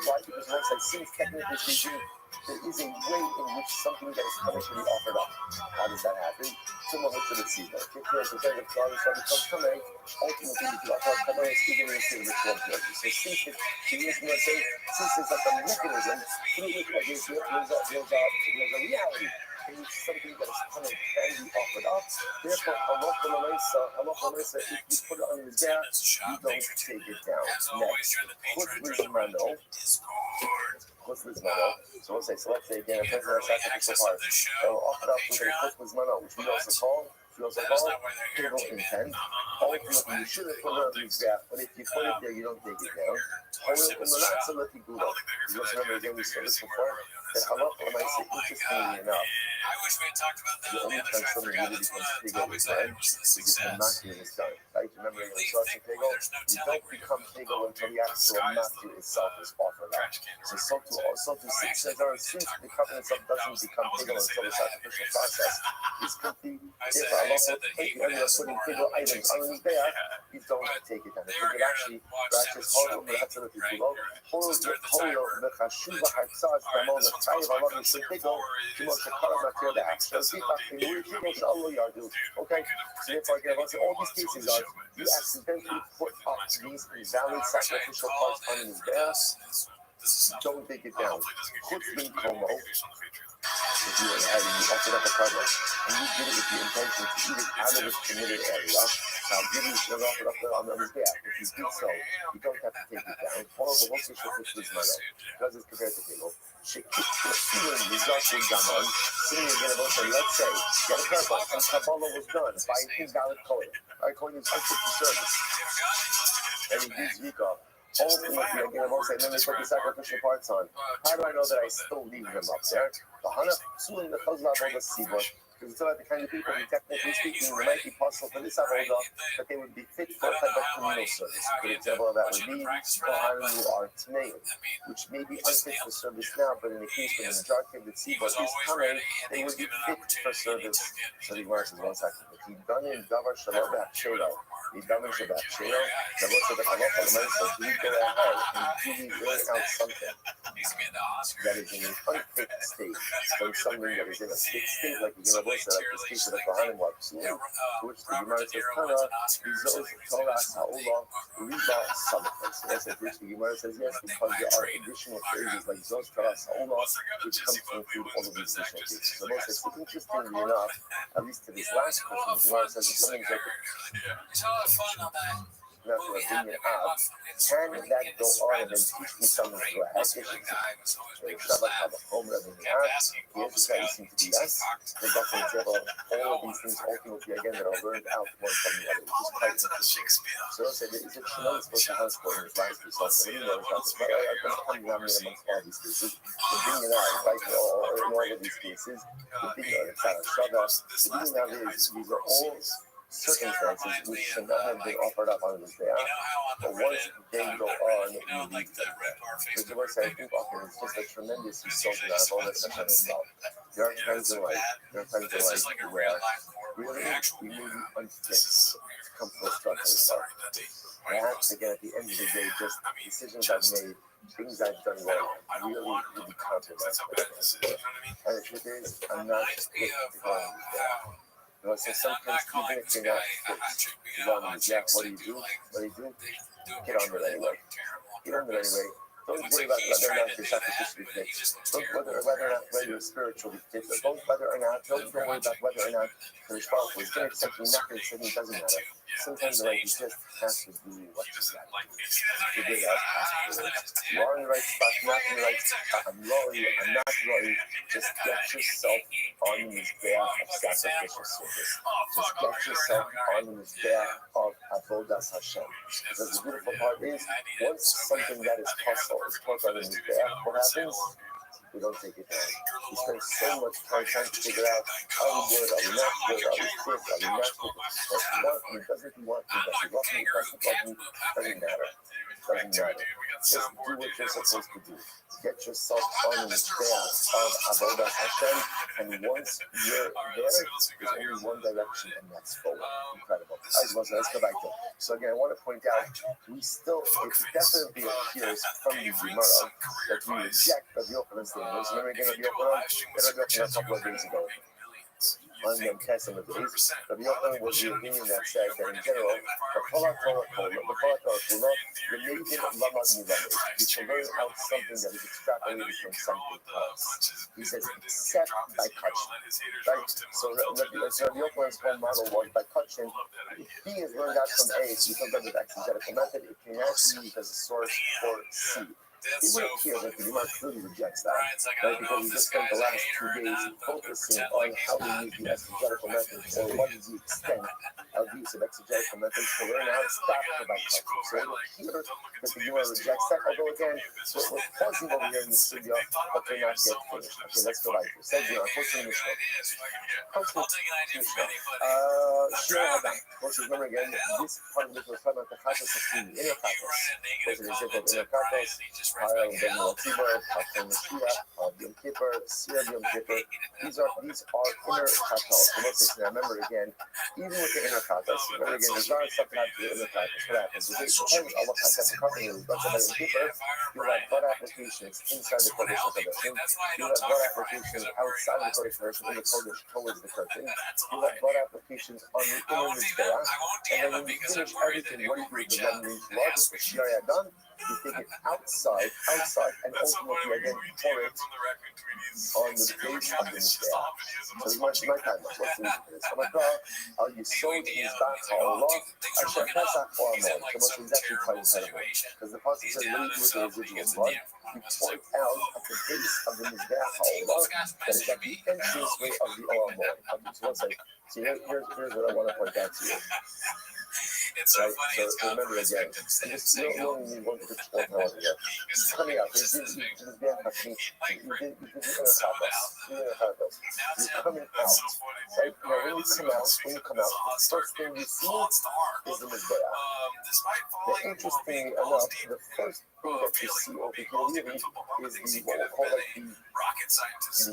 S1: why? Because once I since technically speaking, there is a way in which something that is coming to be offered up. How does that happen? Similar to the tzibur. If you're presenting God is going to come tamei, ultimately the offer tamei is even into the ritual purity. So since there's like a mechanism through which there's a reality. it's something that is kind of can be offered up. Therefore, halacha l'maisa, if you put it on his back, you don't take it down. Next, chutz lizmano. So let's say again, a person has sacrificial part. They'll offer up with a chutz lizmano, which we also call table intent. Ultimately, you should have put it on his back, but if you put it there, you don't take it down. Just remember again, we said this before, that halacha l'maisa, interestingly enough, the only time something really becomes tegel is if the matir is done. Right? Remember in the instruction tegel, you don't become tegel until the actual matir itself is offered up. So to 6 says, since the covenant itself doesn't become tegel until the sacrificial process is complete, if Allah if you end up putting tegel items on his back, you don't take it down. If you could actually practice holo b'hatzalati below, holo b'chashuva hatzaz damo l'chayiv alav mishum tegel, kimo shekara matir da'ach. Okay, so therefore again, all these cases are you accidentally put up these invalid sacrificial parts on his back, don't take it down. Chutz bin komo, if you went ahead and you offered up a cover, and you did it with the intention to eat it out of its committed area, now give you should offer up on his back. If you did so, you don't have to take it down. Follow the whole situation with this manner, because it's compared to table. Sitting again about say, let's say, get a careful, and Kabbalah was done by an invalid coin. Our coin is unfit for service. And he gives Vika. Ultimately, again, about say, then they put the sacrificial parts on. How do I know that I still leave them up there? Because it's about the kind of people who, technically speaking, it might be possible for this avodah that they would be fit for a type of communal service. A good example of that would be Kohanim who are Tmeim, which may be unfit for service now, but in the case where the majority of the tzibur is coming, they would be fit for service. So the Gemara says, one second. If you've done in davar shalom b'achelo, you've done in shabbat shelo, the Lord said that halacha l'maisa, do you go ahead and really bring out something that is in an unfit state, from something that is in a fit state, like the Gemara said, like this case of the Kohanim were psulim, which the Gemara says, Tana, Bizos, Torah, Sa'olah, Riba, something. So that's which the Gemara says, yes, because there are additional phrases like Zos, Torah, Sa'olah, which come to include all of these additional cases. So most says, interestingly enough, at least to this last question, the Gemara says that something's like not for a vineyard ab, can that go on and then teach me something to a hackish? Shabbat have a home rather than ab. Yes, that seems to be yes. There's definitely an example of all of these things ultimately again that are learned out one from the other, which is quite interesting. So I'll say that it's a tremendous book to have for in this last result. So we know about this, but I've been coming down here amongst all these cases. The vineyard ab, like in all of these cases, the vineyard ab, Shabbat, the vineyard ab is, these are all circumstances which should not have been offered up on this day, but once they go on, you leave them. Which is what I think often is just a tremendous result out of all that such itself. There are times in life where really we may be unfit to come to a structure itself. Perhaps again at the end of the day, just decisions I've made, things I've done wrong, really compromised. And the truth is, I'm not fit to go on this day. So sometimes even if you're not fit, what do you do? Get on it anyway. Don't worry about whether or not you're sacrificially fit. Don't whether or not you're spiritually fit. Don't worry about whether or not the response is going to accept you, not going to accept you, doesn't matter. Sometimes the right you just have to do what you got to do. You are in the right spot, not in the right spot. I'm loyal, I'm not loyal. Just get yourself on the mizbeach of sacrificial service. Just get yourself on the mizbeach of avodas Hashem. Because the beautiful part is, once something that is possible is put on the mizbeach, what happens? We don't take it down. We spend so much time trying to figure out, are we good, are we not good, are we fit, are we not fit? Does he want me, does he love me, doesn't matter. Just do what you're supposed to do. Get yourself on the path of avodas Hashem, and once you're there, there's only one direction, and that's forward. Incredible. Let's go back to it. So again, I want to point out, it definitely appears from the Gemara that we reject Rabbi Yochanan's statement. Remember again, Rabbi Yochanan a couple of days ago. on the Testament days, Rabbi Yochanan was the opinion that said that in general, the Torah Kula, you can learn out something that is extrapolated from something else. He says, except by touching. Right? So Rabbi Yochanan's whole model was by touching. If B is learned out from A, it becomes under the exegetical method. It can actually be used as a source for C. It would appear that the Gemara clearly rejects that, right? Because we just spent the last 2 days focusing on how to use the exegetical method, or what is the extent of use of exegetical methods to learn how to stop the by touching. So it would appear that the Gemara rejects that, although again, we're pausing over here in the studio, but they're not yet finished. Okay, let's go back here. Says Gemara, posting the Mishnah. Shir Hadam. Let's remember again, this part of this was talking about the Chatos of the inner Chatos. Those are the Zikot inner Chatos. Hara Ben Yotzibah, Hafon Mashiach, Yom Kippur, Sirah Yom Kippur. These are inner katos. Now remember again, even with the inner katos, remember again, there's not stuff that happens to the inner katos. What happens? It depends on what kind of company it is. But Yom Kippur, you have blood applications inside the Kodesh HaKodashim. You have blood applications outside the Kodesh HaKodashim, in the Kodesh towards the curtain. You have blood applications on the inner Mizbeach. And then when you finish everything, what do you do with the remaining blood? Which is done. You take it outside, and ultimately again pour it on the base of the Mizbeach. So you might time. Let's do this. Al Yisod Mizbach HaOlah Asher Pesach Oramon. So much is actually quite incredible, because the passage says, "What do you do with the residual blood? You pour it out at the base of the Mizbeach HaOlah, that is at the entranceway of the Oramon." So let's say, here's what I want to point out to you.
S3: It's so funny.
S1: So remember again, you don't need one to explain how it is. Coming out, you're coming out, right? Now when you come out, the first thing you see is the Mizbeach. Interestingly enough, the first thing that you see over here really is what we'll call the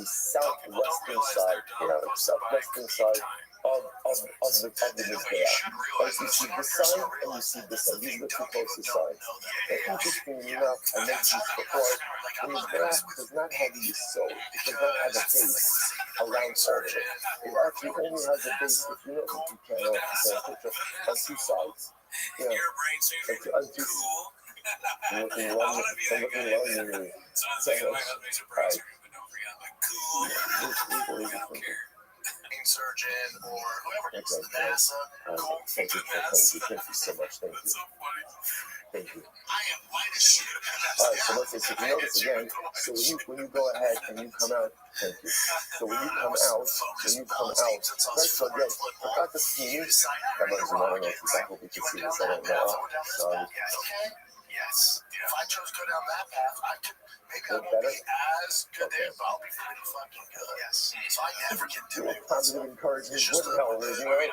S1: southwestern side, the southwestern side of the Mizbeach. Right, you see this side and you see this side. These are the two closest sides. And interestingly enough, I mentioned this before, the Mizbeach does not have the Yisod. It does not have a base around all of it. It actually only has a base, if you know, if you can, on two sides. On two sides. I'm looking along you.
S5: Surgeon or whoever needs the NASA.
S1: Thank you so much. Thank you.
S5: I am white as shit.
S1: All right, so let's say, so if you notice again, so when you go ahead and you come out, thank you. So when you come out, right, so again, forgot the scheme. That was another one, I hope you can see this, I don't know. Sorry.
S5: Yes. If I chose to go down that path, I could. Maybe I won't be as good there, but I'll be pretty fucking good. Yes. So I never can do it.
S1: Positive encouragement. What the hell, is it right?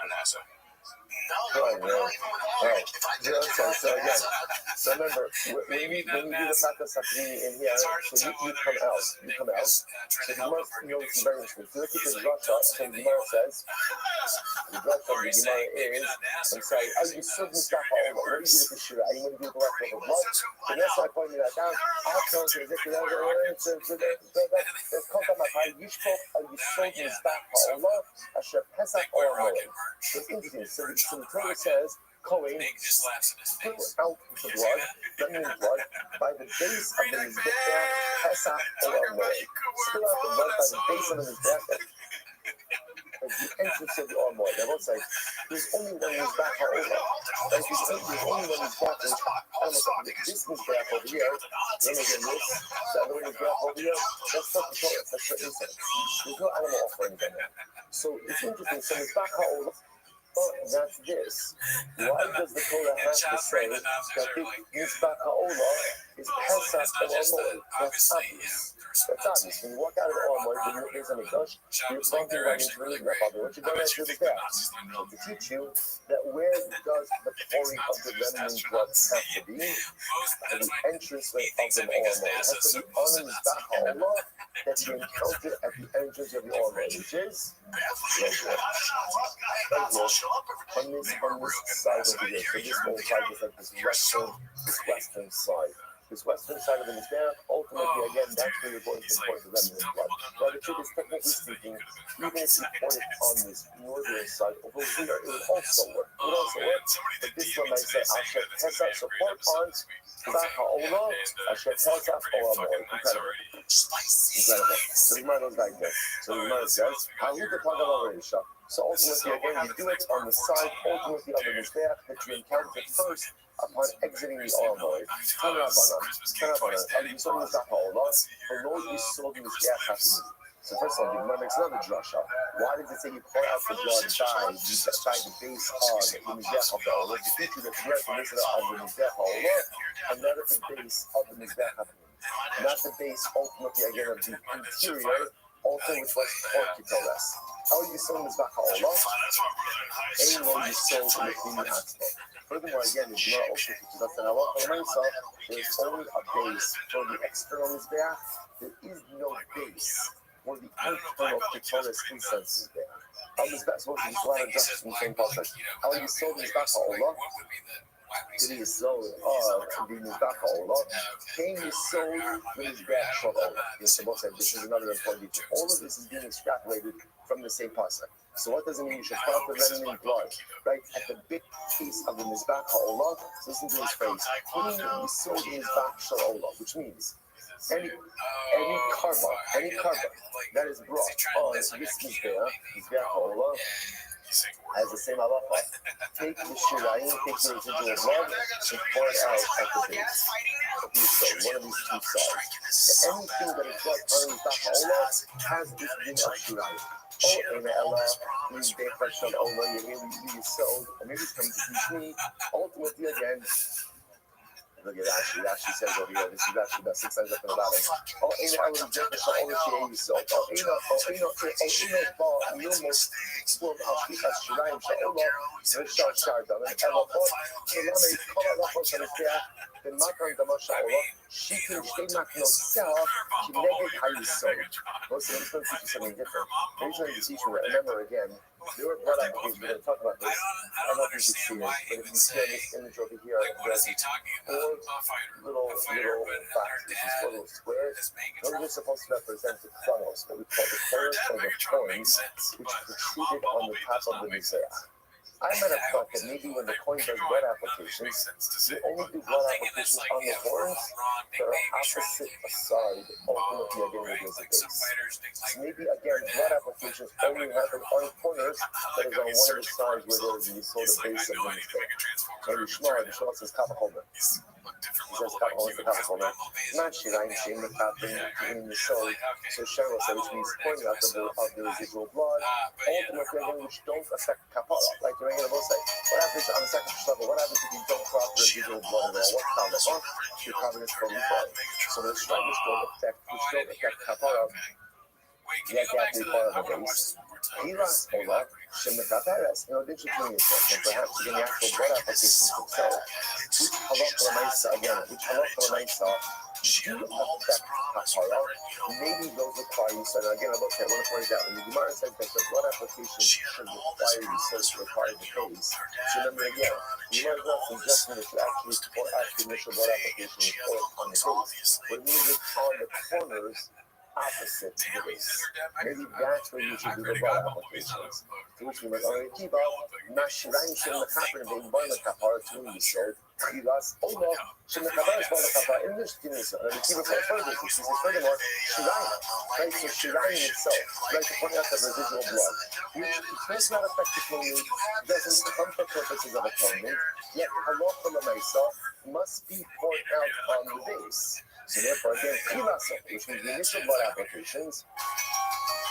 S5: No, even with all right. If I did
S1: so remember, when you do the Chata Sakri in here, so you come out. So you must know this is very interesting. So look at the Drasha, and the Gemara says, the Drasha of the Gemara is, I'm sorry, you should be stuck all over. What do you do with the Shira? Are you going to do the leftover blood? So that's why I pointed that down. I'll tell you, that's called the Mahai Yishkov, you should be stuck all over. Asher Pesach or Moed. So it's interesting. So the Torah says, Kohen spill out the blood, remnant blood, by the base of the Mizbeach, Pesach or Moed. Spill out the blood by the base of the Mizbeach, at the entrance of the Moed. Now, let's say, there's only one Mizbeach HaOlah. Like, there's only one Mizbeach, this Mizbeach over here, then again this, the other Mizbeach over here, that's not the Torah, that's for incense. There's no animal offering in there. So it's interesting, so Mizbeach HaOlah, that's this. Why does the Torah have to say that the Mizbeach HaOlah is Pesach or Moed? That's obvious. When you walk out of the Moed, when you're in the Mikdash, you're bumping right into the Mizbeach. What you're going to do is that to teach you that where does the pouring of the remnant blood have to be? At the entranceway of the Moed. It has to be on the Mizbeach HaOlah that you encounter at the entrance of the Moed, which is on this side over here. So this whole side is like this western side. This western side of the Mizbeach ultimately, again, that's where you're going to pour the remnant blood. Now, the truth is, technically speaking, even if you pour it on this northern side over here, it would also work. It would also work. But this one, I say, Asher Pesach, so pour on Zach Ha'olah, Asher Pesach, Olamor. Incredible. Incredible. So the Gemara goes like this. So the Gemara says, Haluka Pagala Reisha. So ultimately, again, you do it on the side, ultimately on the Mizbeach that you encountered first upon exiting the Olamor. Tanabanan. You saw the Zach Ha'olah, below you saw the Mizbeach happening. So first of all, the Gemara makes another drasha. Why does it say you pour out the blood by the base of the Mizbeach of the Olah? The feature that's right the base of the Mizbeach Olah, and that is the base of the Mizbeach happening. Not the base, ultimately, again, of the interior, also which was Orkitoras. How you sold Mizbeach Olah? Anyway, you sold the Mizbeach Hatzmo. Furthermore, again, the Gemara also teaches us that there's only a base for the external Mizbeach. There is no base for the internal Ketoras incense is there. How is that supposed to be glad just in the same process? How you sold Mizbeach Olah? It is sold the Mizbeach Olah. Can you sold the Mizbeach Olah? Yes, this is another important detail. All of this is being extrapolated from the same process. So what does it mean? You should put the remnant blood right at the base of the Mizbeach Olah. So listen to this phrase. Can you sold the Mizbeach Olah? Which means any carbon that is brought on this Mizbeach Olah has the same halacha. Take the shirayim, take the residual blood, and pour it out at the base of the side, one of these two sides. So anything that is brought on the Mizbeach Olah has this din of shirayim. Oh, in Allah, you fresh on Allah, you sold, and maybe it comes to teach me. Ultimately, again. Look at Rashi. Rashi says over here, this is Rashi about 6 times up in the bottom. Oh, ain't I was just a only she so. Oh, ain't almost form of Shikas Shiraim Sha'olah, Rishar Shardam, and Ella Pot, Elame, Kola Lachos, and Istia, the Makran Damash Sha'olah, she can stay Makno Sah, she never carries so. Most of them don't teach you something different. Maybe trying to teach you, remember again, there were blood applications, we're going to talk about this. I don't know if you can see it, but if you see this image over here, there's 4 little facts, which is 4 little squares. Those are supposed to represent the chronos, what we call the corners or the coins, which protruded on the top of the Mizbeach. I might have thought that maybe when the coin does blood applications, you only do blood applications on the horns that are opposite side, ultimately again where there's a base. So maybe again, blood applications only happen on corners that is on one of the sides where there is the sort of base of the Mizbeach. Maybe Shmuel says Kapachomer. He says Kapachomer is the Kapachomer. Not Shirayim, Shem, the Kapin, in the soul. So Cheryl says, which means pointing out of the residual blood, ultimately again, which don't affect Kapara. Like the regular will say, what happens on the second level? What happens if you don't crop the residual blood at all? What comes off? Your carbon is fully blood. So the strongest which don't affect Kapara, yet they have to be part of the base. Hilas Olah, Shem Mekaperes, in addition to yourself, and perhaps in the actual blood applications themselves, which halacha l'maisa again, which halacha l'maisa do affect kapara. Maybe those require you. So again, I want to point out when the Gemara says that the blood application should require you, so to require the base. So remember again, the Gemara is not suggesting that you actually pour out the initial blood application and pour it on the base. What it means is on the corners opposite to the base. Maybe that's where you should do the blood applications. To which we might already keep up. Nashiraim Shem Mekaper and Bein Bar Mekapar to whom you sold. Hilas Olah Shem Mekaper is Bar Mekapar in this Tunisia. And we keep it further. He says furthermore, Shiraim. Right, so Shiraim itself, right, to point out the residual blood, which does not affect the cleaning, doesn't come for purposes of atonement, yet halacha l'maisa must be poured out on the base. So therefore, again, Kilasa, which means the initial blood applications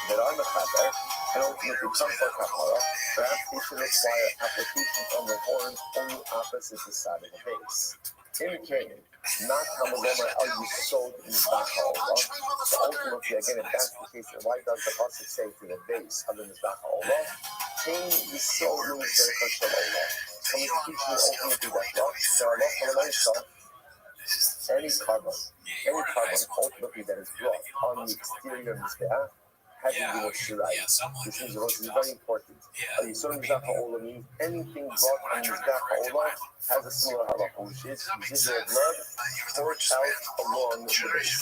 S1: that are mechaber and ultimately come for kapara, perhaps they should require applications on the horns only opposite the side of the base. Indicating not Hamagomer are you sold in Mizbeach Olah. So ultimately, again, if that's the case, then why does the pasuk say to the base of the Mizbeach Olah? Cain is sold in Mizbeach Olah. So we teach you ultimately that any carbon ultimately that is brought on the exterior of Mizbeach having the word Shirayim. This means is very important. Yisod Mizbeach Ha'olam means anything brought on Mizbeach Ha'olam has a similar halacha, which is residual blood poured out along the base.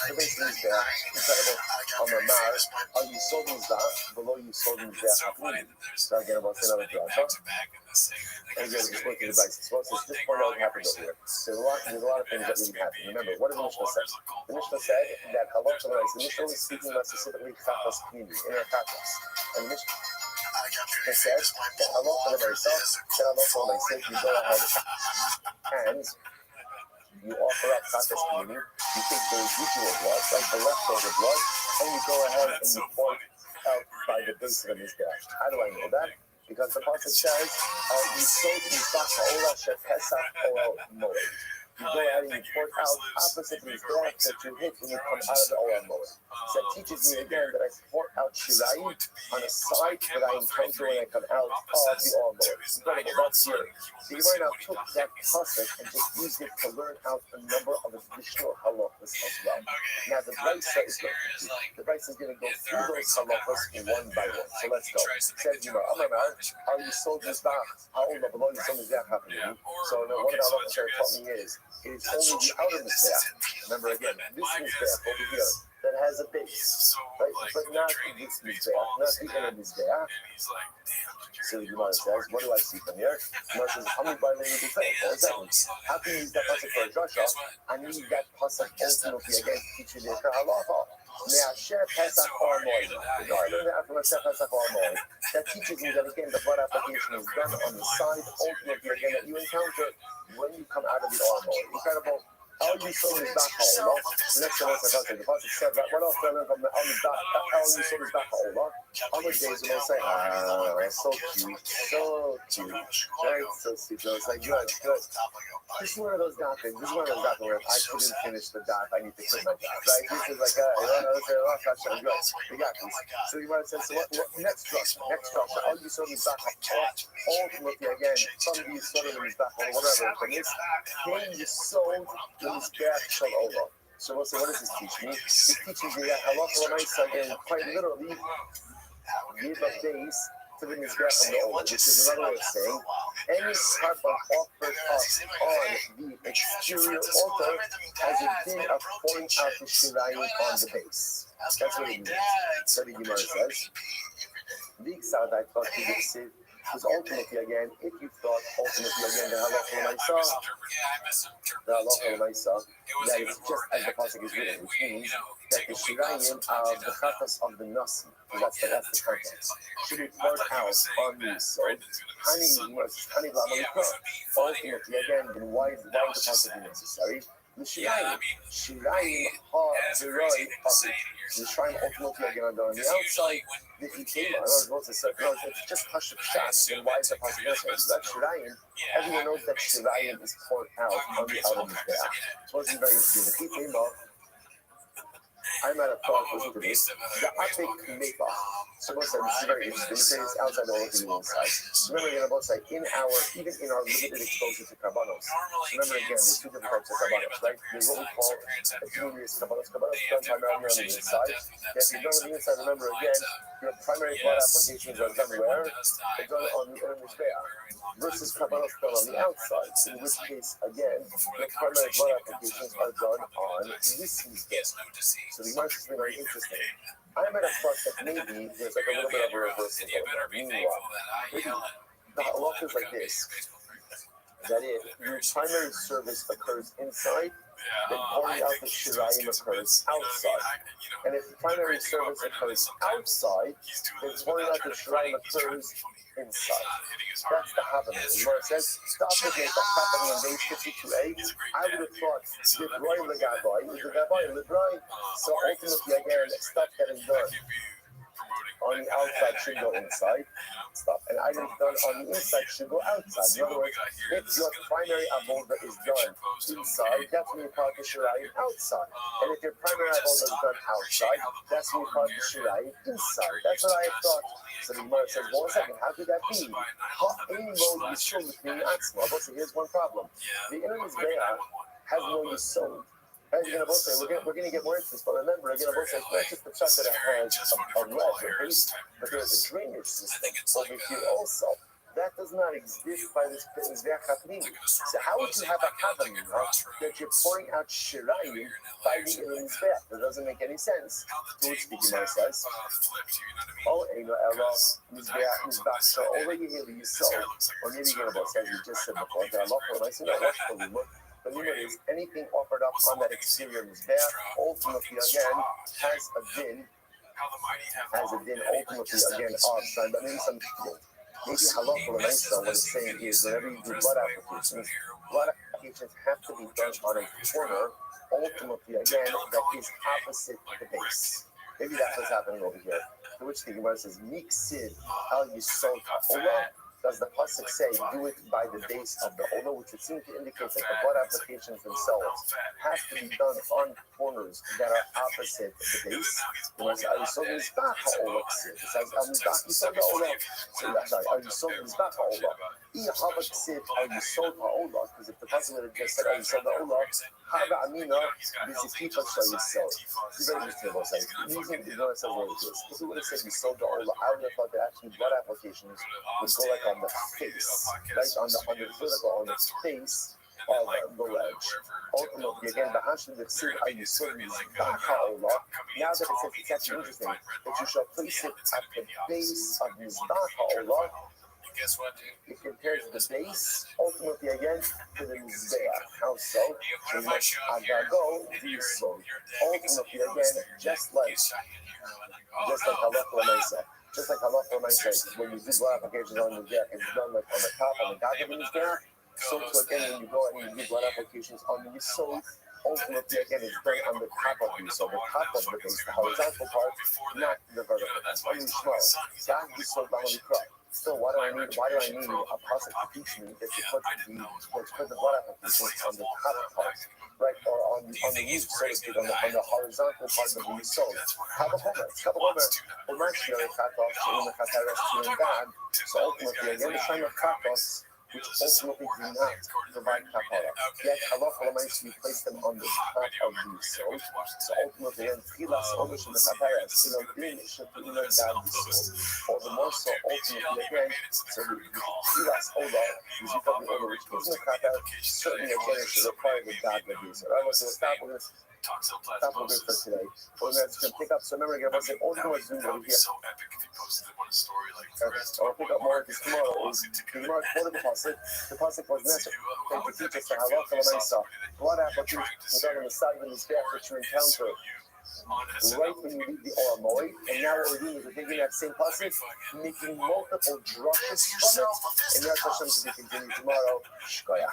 S1: The base is there. Instead of on the Mars, Yisod Mizbeach, below Yisod Mizbeach Ha'olam. So again, about another drasha. And again, just look at the base. So let's just point out what happened over here. There's a lot of things that really happen. Remember, what did the Mishnah say? The Mishnah said that halacha the Mishnah was speaking about specifically chatas community, inner chatas. And the Mishnah said that halacha the you go ahead and you offer up chatas community, you take the residual blood, like the leftover blood, and you go ahead and you pour it out by the base of the Mizbeach. How do I know that? Because the pasuk says, "Yisod Mizbeach Ha'olam shePesach Oel Moed." You go ahead and you pour it out opposite the Mizbeach that you hit when you come out of the Oel Moed. So that teaches me again that I pour out Shirayim on a side that I encounter when I come out of the Oel Moed. Incredible, that's here. So you might now took that pasuk and just used it to learn out a number of additional halachas as well. Now the Brisa is going to the Brisa is going to go through those halachas one by one. So let's go. It says, how you sold this back? How old of a long sold this back happening? So one of the halachas that taught me is it's only the outer mizbeach. Remember again, this mizbeach over here that has a base, right? But not this mizbeach, not the inner mizbeach. So the Gemara says, what do I see from here? The Gemara says, how many by the need to say? What does that mean? How can you use that pasuk for a drasha? I need that pasuk ultimately again to teach you the halacha. Me'asher Pesach or Moed. That teaches me that again the blood application is done on the side ultimately again that you encounter when you come out of the armor. Incredible. How you saw this back hole. The next one was the pasuk said that what else do I learn from the how you saw this back hole? How many days will I say, so cute, so cute, right? So sweet. So it's like good. This is one of those doctrines. This is one of those doctrines where if I couldn't finish the doc, I need to quit my job, right? This is like, good. We got this. So you might say, so what next structure? How you saw this back hole? Ultimately, again, some of these sort of these back hole, whatever. From this, then you sold this back shall over. So we'll say, what does this teach me? It teaches me that halacha l'maisa again, quite literally, give a base to the mizbeach from the old, which is another way of saying any carbon offered up on the exterior altar has a din of pouring out the shirayim on the base. That's what it means. So the Gemara says, because ultimately again, if you thought the halacha l'maisa, that it's just as the pasuk is written, which means that the shirayim of the chatas of the nasi, that's the context, should be poured out on the soul. Honey, ultimately again, then why is the pasuk necessary? The shirayim are the right pasuk. The shrine ultimately again on the outside. The itima, it's just hush of shots. Then why is the pasuk necessary? That shirayim, everyone knows that shirayim is poured out on the outer mizbeach. So it's very interesting. The itima, I might have thought, listen to this, the Atik Mefa. So both sides, this is very interesting. They say it's outside the looking inside. Remember again, both sides, even in our limited exposure to carbonos. Remember again, there's two different types of carbonos, right? There's what we call accumulated carbonos. Carbonos done primarily on the inside. If you're done on the inside, remember again, your primary blood applications are done where? They're done on the inner mizbeach. Versus carbonos done on the outside. In which case, again, the primary blood applications are done on this mizbeach. So the march is very interesting. I might have thought that maybe there's like a little bit of a reversal going on. Meanwhile, the halacha is like this, that if your primary service occurs inside, then pouring out the shirayim occurs outside. And if the primary service occurs outside, then pouring out the shirayim occurs inside. That's the happening. The Gemara says, stop looking at what's happening on base 52a. I would have thought, Libroy Legavai, is the Gavai Libroy. So ultimately, again, stuff getting done on the outside should go inside. Stuff. And items done on the inside should go outside. In other words, if your primary avoda is done inside, that's when you part the shirayim outside. And if your primary avoda is done outside, that's when you part the shirayim inside. That's what I thought. So the Gemara says, well, 1 second, how could that be? Any mode is still between atzma. So here's one problem. The inner mizbeach has no yisod. Right, you're gonna both say we're gonna get more into this, but remember, you're gonna both say it's not just the fact that it has a ledge, but there's a drainage system over here also. That does not exist by this Mizbeach HaPnimi. So how would you have a Havamina that you're pouring out Shirayim by the Mizbeach? That doesn't make any sense. To which the Gemara says, "Oh, Eino Elo Mizbeach Sha'ola Yehilu Yisol." Or maybe you're gonna both say you just said before that Allah for myself. The limit is anything offered up on that exterior Mizbeach ultimately again has a din ultimately again of son, but maybe some maybe halacha l'maisa, what it's saying is whenever you do blood applications have to be done on a corner, ultimately again, that is opposite the base. Maybe that's what's happening over here. To which the Gemara says, Miksid al Yisod ha'olah. Does the pasuk say do it by the base of the olah, which would seem to indicate that the blood applications themselves have to be done on corners that are opposite the base? It says, it says, because if the pasuk would have just said Haga Amina, this is people shall you sell. It's very interesting about saying. Using the Gemara says what it is. If we would have said you sold the olah, I would have thought that actually blood applications would go like on the face, right on the vertical, on the face of the ledge. Ultimately, again, the Hashim that said, "Are you sold Mizbeach olah?" Now that it says it's actually interesting that you shall place it at the base of Mizbeach olah.
S3: Guess what, dude?
S1: It compares the base, ultimately again, to the Mizbeach. How so? Agago, Yisod. Ultimately again, just like halacha l'maisa. Just like halacha l'maisa, when you do blood applications on the Mizbeach, it's done like on the top, on the back of the Mizbeach. So too again, when you go and you do blood applications on the Yisod, ultimately again, it's done on the top of the Yisod, the top of the base, the horizontal part, not the vertical. That's why you smell. That Yisod B'Hamikra. So why do I need a pasuk to teach me that you put the blood applications on the top part, right, or on the roof, so to speak, on the horizontal part of the yisod? So ultimately, again, the sign of kapos, which ultimately do not provide kapara. Yet halacha l'maisa, you place them on the top of the yisod. So ultimately, then filas odosh in the kaparas, din shapina dad yisod. Or the more so, ultimately again, so the filas odah, is the odah which is in the kapar, certainly again it should require the dad of yisod. Alright, so stop with this. Stop with this for today. We're going to pick up. So remember, again, what's the old one is doing over here.
S3: So epic if you posted it on a story like
S1: I'll pick up more of this tomorrow. The Gemara quoted the pasuk. The pasuk was necessary to teach us the halacha l'maisa. Blood applications done on the side of the Mizbeach that you encounter right when you leave the Oramoy. And now what we're doing is we're taking that same pasuk, making multiple drushes from it, and that's Hashem to be continued tomorrow. Shkoyach.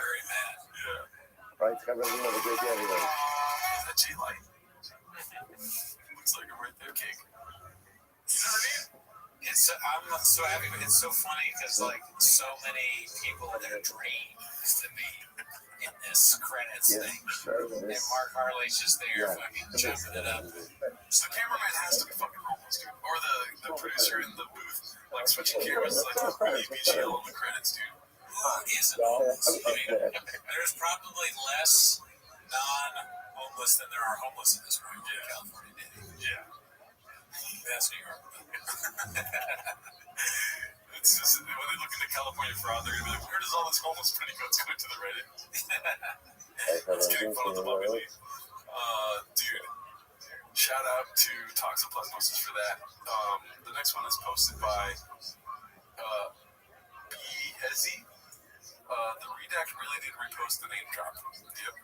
S1: Right? Have a great day, everyone.
S3: The G light. Looks like a birthday cake. You know what I mean? I'm not so happy, but it's so funny because like so many people in their dream is to be in this credits thing.
S1: Sure,
S3: and Mark Harley's just there fucking jumping it up. So the cameraman has to be fucking homeless, dude. Or the producer in the booth, like switching cameras, like really be chill on the credits, dude. Who isn't homeless? I mean, there's probably less non-homeless than there are homeless in this room in California. Yeah. That's New York. It's just, when they look into California fraud, they're going to be like, where does all this homeless pretty goats go to the Reddit? It's getting fun on the puppy league. Dude, shout out to Toxoplasmosis for that. The next one is posted by B. Hezzy. The redact really did repost the name drop. Yep.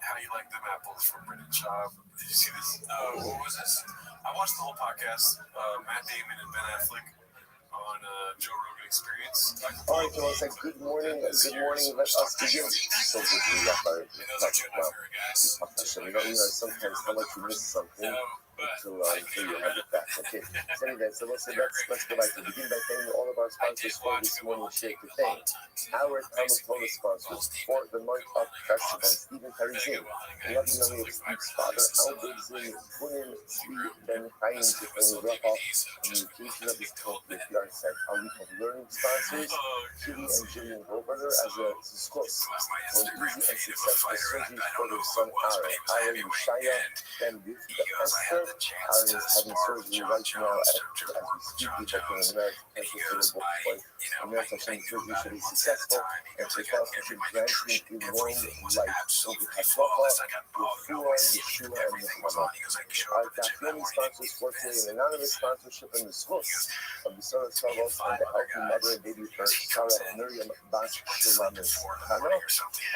S3: How do you like them apples from Brendan Schaub? Did you see this? What was this? I watched the whole podcast. Matt Damon and Ben Affleck on Joe Rogan Experience.
S1: All right, so I said good morning. Let us begin. So good to be up our sometimes how much you miss something until you have it back. Okay. So anyway, so let's go back to begin by thanking all of our sponsors for this morning share to thank our Thomas Tola sponsors for the month of festival, Stephen Parizin, loving memory of Steve's father, Albert Zin, Punim, Tzvi, Ben Chaim, Tiffany Rafa, communication of his talk with the art site, a week of learning founding sponsors, Kitty and Jillian Goldberger, as a discourse for an easy and successful surgery for their son Aaron. Aaron Yeshaya, then beautiful Esther. Aaron is having surgery right now as we speak. He's looking in America. American surgery should be successful, and to cross should grant him a long life. So the Hashlocha, Yeshua, Yeshua, and Nechama. Our Dafyomi sponsors fortunately an anonymous sponsorship in the schools of the Sarah Stavos and the healthy mother and baby for Sarah Miriam Bas Shulamis Kano,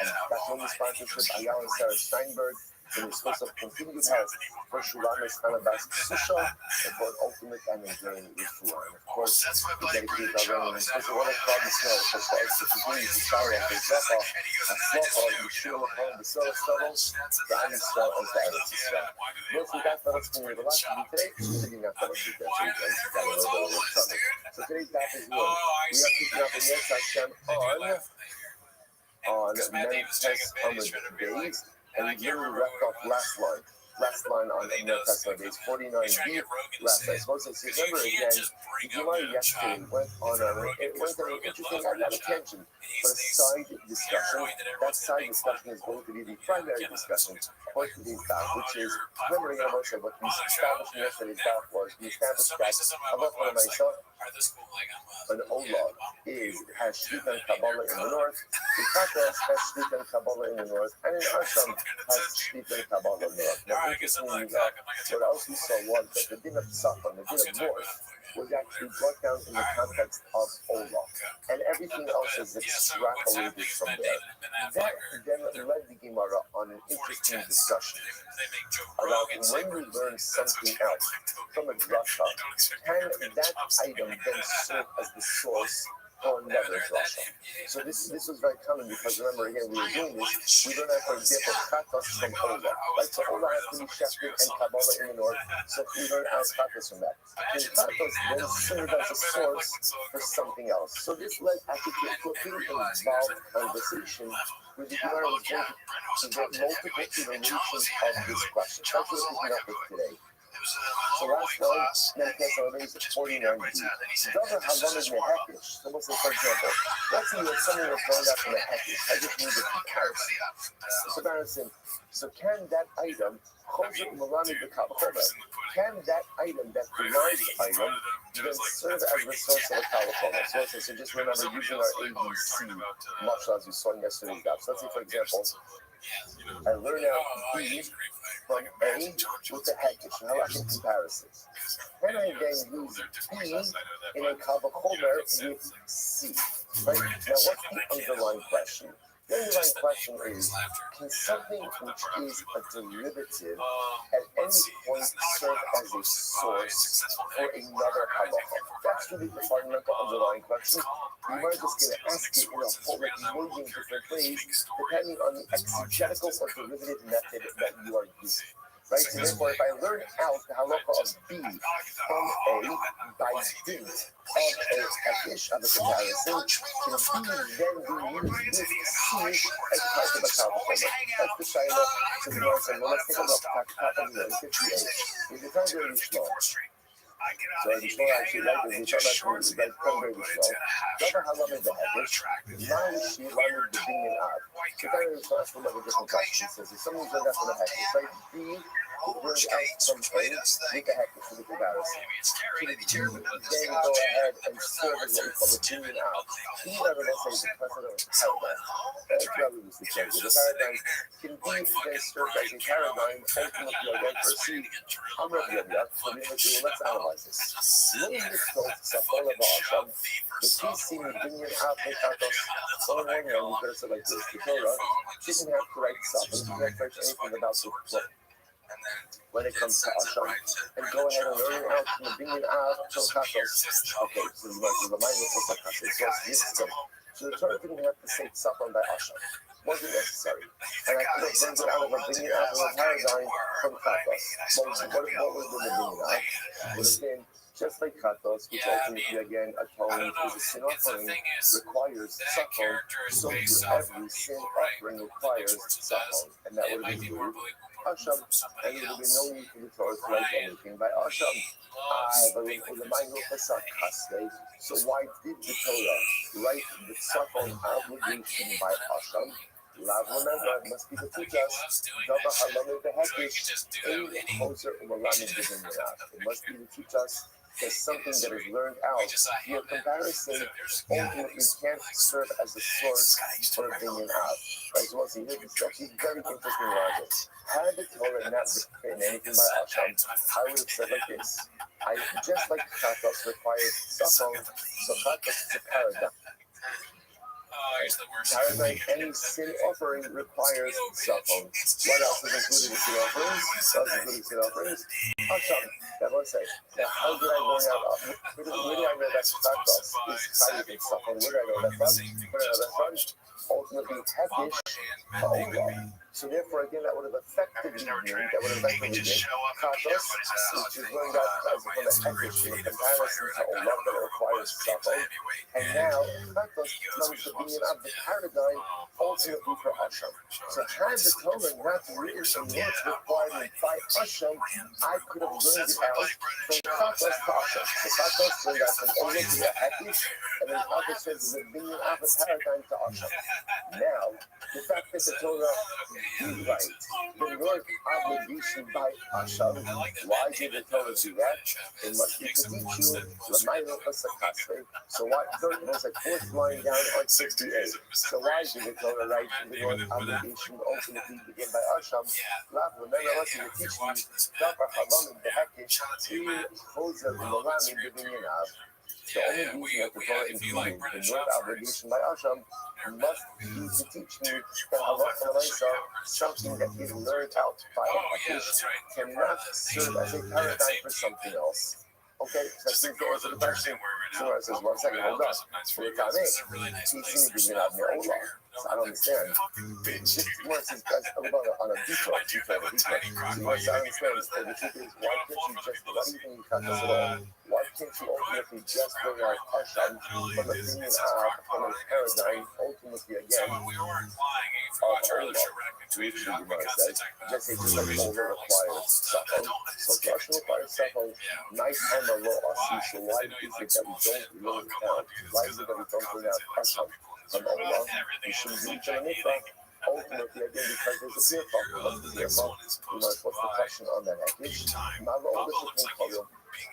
S1: and Dafyomi sponsorship Ayala and Sarah Steinberg in the source of continued health for Shulamis Kanabas Susha and for an ultimate and enduring refuah. And of course, we dedicate our running and special one of the snow for us to continue to shower and Zacha, Hashlocha, Yeshua, upon the Sarah Stavos, the Amisrael, and the Eretz Yisrael. Most of that fellas can read a lot to today. Maybe not that much to that, so today's daf is new. We are picking up in Yes Hashem on Manifest Amud Days, and we literally wrapped off last line on Manifest Amud Days 49b. Last night, so remember again, the Gemara yesterday went on an interesting, not a tangent, but a side discussion. That side discussion is going to be the primary discussion for today's daf, which is, remember again, what we established in yesterday's daf was, we established that Allah myself, an Ola has Shlit and Kabbalah in the north, the Katos has Shlit and Kabbalah in the north, and in Asham has Shlit and Kabbalah in the north. Now, interestingly enough, what else we saw was that the din of Safan, the din of north, was actually brought down in the context of Ola, and everything else is extrapolated from there. That then led the Gemara on an interesting discussion about when we learn something else from a drasha, can that item then serve as the source for another drasha? So this was very common because remember again we were doing this. We learned that for example Chatos from Ola, right? So Ola has to be shafted and Kabbalah in the north. So we learn as Chatos from that. And Chatos then served as a source for something else. So this led actually to a pretty involved conversation where the Gemara was going to get multiple iterations of this question. That's what we're picking up with today. So last one, Manifest Amud Days 49b. Dover Havanas Mehakish. So let's say, for example, let's say that something was learned out from a Hekish. I just need a comparison. So Barrison, so can that item, can that item, that derived item, then serve as the source of a Kalachoma? So just remember using our ABC, much as we saw in yesterday's daf. So let's say, for example, I learn out B from A with the Hekish, and how I can comparison. Then I then use B in a Kavachomer with C. Right? Now, what's the underlying question? The underlying question is, can something which is a derivative at any point serve as a source for another halacha? That's really the fundamental underlying question. You might just going to ask it in a whole million different ways, depending on the exegetical or derivative method that you are using. Right? So therefore, if I learn out the halacha of B from A by dint of a Hekish of a comparison, can B then be used with C as part of a halacha? That's the Shaila. So the Gemara said, well, let's take a look at top of the 58. It depends on the Shlomo. So the Shlomo actually like this. We thought that's when it's very slow. Dover Halamed the Hekish. Now she learned the Binyan Av. So then it's asked for a different question. It says, if someone's learned that from the Hekish, right? B learned out some things with the Hekish for the comparison. Then go ahead and serve as what we call a Binyan Av. Binyan Av, let's say, is the precedent of the paradigm. That's probably the change. The paradigm can be then served as a paradigm, ultimately, again, for C. I'm ready to do that. So let's analyze this. When you told Safola Ba'asham, the PC Binyan Av Mekatos, on one hand, you could have said like this, the Torah didn't have to write stuff, it didn't have to write anything about the book when it comes to Asham, and go ahead and learn out from the Binyan Av to Chatos. Okay, so you might remind me of Chatos. So the Torah didn't have to say Tzapon by Asham. Wasn't necessary. And I could have learned it out of a Binyan Av and a paradigm from Chatos. What was the Binyan Av? Would have been Just like Katos, which ultimately again atones as a sin offering, requires Safon, so too every sin offering requires Safon, and that would have included Asham, and there would be no need for the Torah to write anything by Asham. So why did the Torah write the Safon obligation by Asham? Lav, remember, it must be to teach us. It must be to teach us that something that is learned out. Your comparison ultimately can't serve as a source for bringing out. As well as here, this is actually very interesting logic. Had the Torah not written anything by Asham, I would have said like this. Just like Chatos requires Safon, so Chatos is a paradigm. Paradigm, any sin offering requires Safon. What else is included in sin offerings? What else is included in sin offerings? Asham. That was say. Now, how did I learn that? Where did I know that Chatos is Chayiv in Safon? Where did I know that from? Where did I know that from? Ultimately, Hekish Ha'olah. So therefore, again, that would have effectively meant, that would have effectively meant Chatos, which is learned out as from a Hekish in comparison to Olah that requires Safon. And now, Chatos comes to being of the paradigm ultimately for Asham. So had the Torah not written in what's required by Asham, I could have learned it out from Chatos to Asham. So Chatos learned out from Olah to the Hekish, and then Chatos says the being of the paradigm to Asham. Now, the fact that the Torah did write the Lord obligation by Asham, why did the Torah do that? It must be to teach you L'maylo Pasakasve. So why? It was like fourth line down on 68. So why did the Torah write the Lord obligation ultimately begin by Asham? Remember, I want you to teach me Dapar Halam in the Hekish, Chozer L'Olam in the Binyan. The only reason that the Torah included the Lord obligation by Asham must be to teach me that halacha something that is learned out by Hekish cannot serve as a paradigm for something else. Okay, so that's the answer to the question. So I says, 1 second, hold up. We're teaching you to be an so I don't understand. This more says on a detail. So I don't understand. So the truth is, why do you think you cut this at all? Why can't you ultimately just bring out Asham from a thing from a paradigm, ultimately again, of Olah, which the Gemara says, just say just like Olah requires Safon. So Asham requires Safon. Nice time of law, so why is it that we don't really count? Why is it that we don't bring out Asham from Olah? We shouldn't do each other mikvah. Ultimately, again, because there's a fear problem. What's the fear problem? What's the question on that Hekish?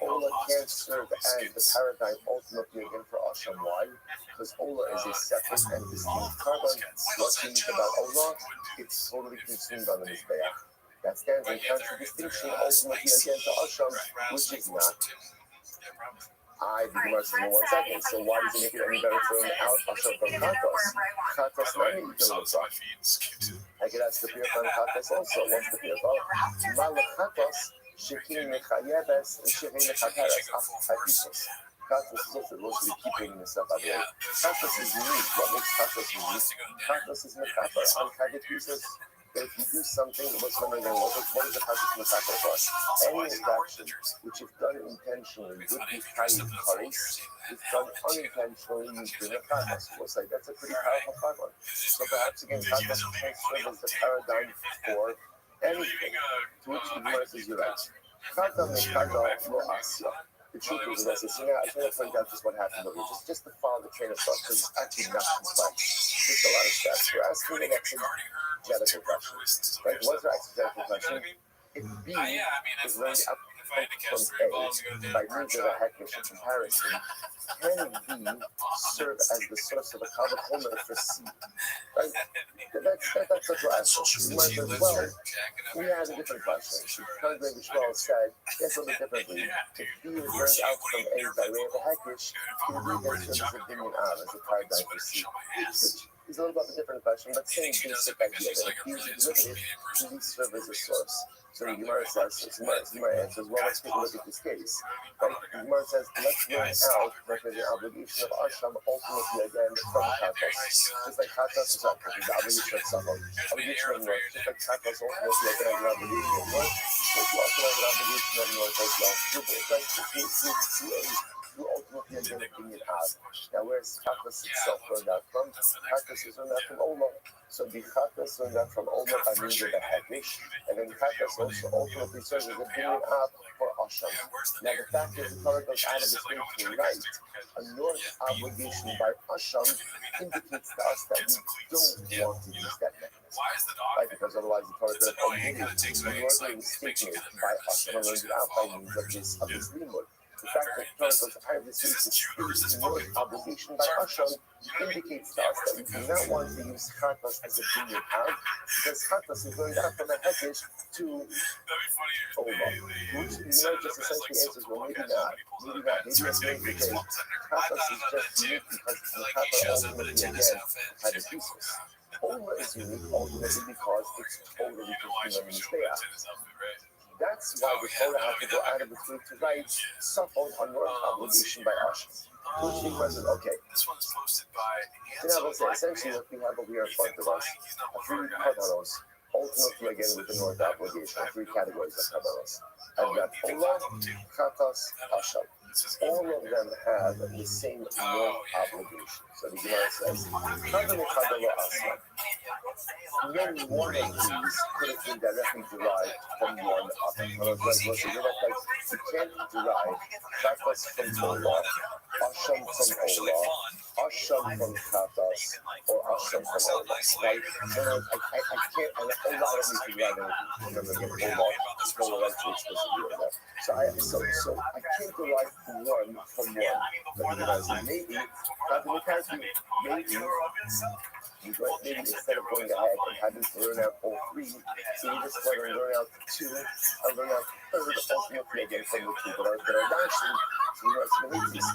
S1: Olah can't serve as the paradigm ultimately again for Asham. Why? Because Olah is a separate and distinct carbon. What's unique about Olah? It's totally consumed on the Mizbeach. That stands in contradistinction ultimately again to Asham, which is not. I the Gemara says in 1 second. So why does it make it any better to bring out Asham from Chatos? Chatos not need to know I could ask the Pir from Chatos also. What's the Pir from? Malachatos shekin mechayeves shekin mechateres afisos. Chatos is also supposed to keep bringing this up. By the way, Chatos is unique. What makes Chatos unique? Chatos is mechater on kagetusos. If you do something, what's going on? What is the Chatos mechater for? Any infraction which, if done intentionally, would be chayiv kares. If done unintentionally, you bring a Chatos. We'll say that's a pretty powerful problem. So perhaps again, Chatos can serve as the paradigm for anything. To which the Gemara says you're right. Chata mechada lo asya. The truth is, as I say, I just want to point out just what happened over here, just to follow the train of thought, because it's actually not complex. Just a lot of steps. We're asking an exegetical question. Right? What's our exegetical question? If B is learned up from A by means of a Hekish comparison, can B serve as the source of a Kavachomer for C? Right? That's what we're asking. You might say, well, we have a different question. Currently, Rishmael said, yes, a little bit differently. If B is learned out from A by way of a Hekish, can B then serve as a Binyan Av, as a paradigm for C? It's a little bit of a different question, but same basic idea. That if B is derivative, can B serve as a source? So the Gemara says, Gemara answers, well, let's take a look at this case. Right? The Gemara says, let's learn out that there's the obligation of Asham ultimately again from Chatos. Just like Chatos is up, there's the obligation of Safon. Obligation of Lord. Just like Chatos ultimately again has the obligation of Lord. Which also another obligation of yours as well. You ultimately are going to bring it out. Now, where's Chakas itself learned out from? Chakas is learned out from Ola. So the Chakas learned out from Ola by means of the Hekish, and then Chakas also ultimately serves as a bringing up for Asham. Now, the fact that the Torah goes out of its way to write a north obligation by Asham indicates to us that we don't want to use that mechanism. Right? Because otherwise the Torah could have omitted the northern statement by Asham and learned it out by means of this limud. The fact that the Torah goes out of its way to state the north obligation by Asham indicates to us that we do not want to use Chatas as a bringing out, because Chatas is going out from a Hekesh to Ola, which just essentially answers, well, maybe not. Maybe that's the case. Chatas is just unique because the Chata ultimately, again, had a thesis. Ola is unique ultimately because it's totally just human mistake. That's why the Torah had to go out of its way to write Safon on north obligation by Asham. Which the question, okay.
S3: This one is posted by
S1: So now let's say essentially what we have over here in front of us are three kavanos, ultimately again with the north obligation, three categories of kavanos. I've got Ola, Chatas, Asham. All of them have the same north obligation. So the Gemara says, Kavane Kadalo Asma. Then one of these could have been directly derived from one of them. You can't derive Chatas from Ola, Asham from Ola, Asham from Chatas, or Asham from Ola. Right? So I can't, and a lot of these derive anything. Remember, again, Ola is Ola, right? So it's supposed to be Ola. So I can't derive one from one. But maybe, maybe instead of going ahead and having to learn out all three, so you just want to learn out two and learn out third ultimately again from the two that are dashing. So you have some elites.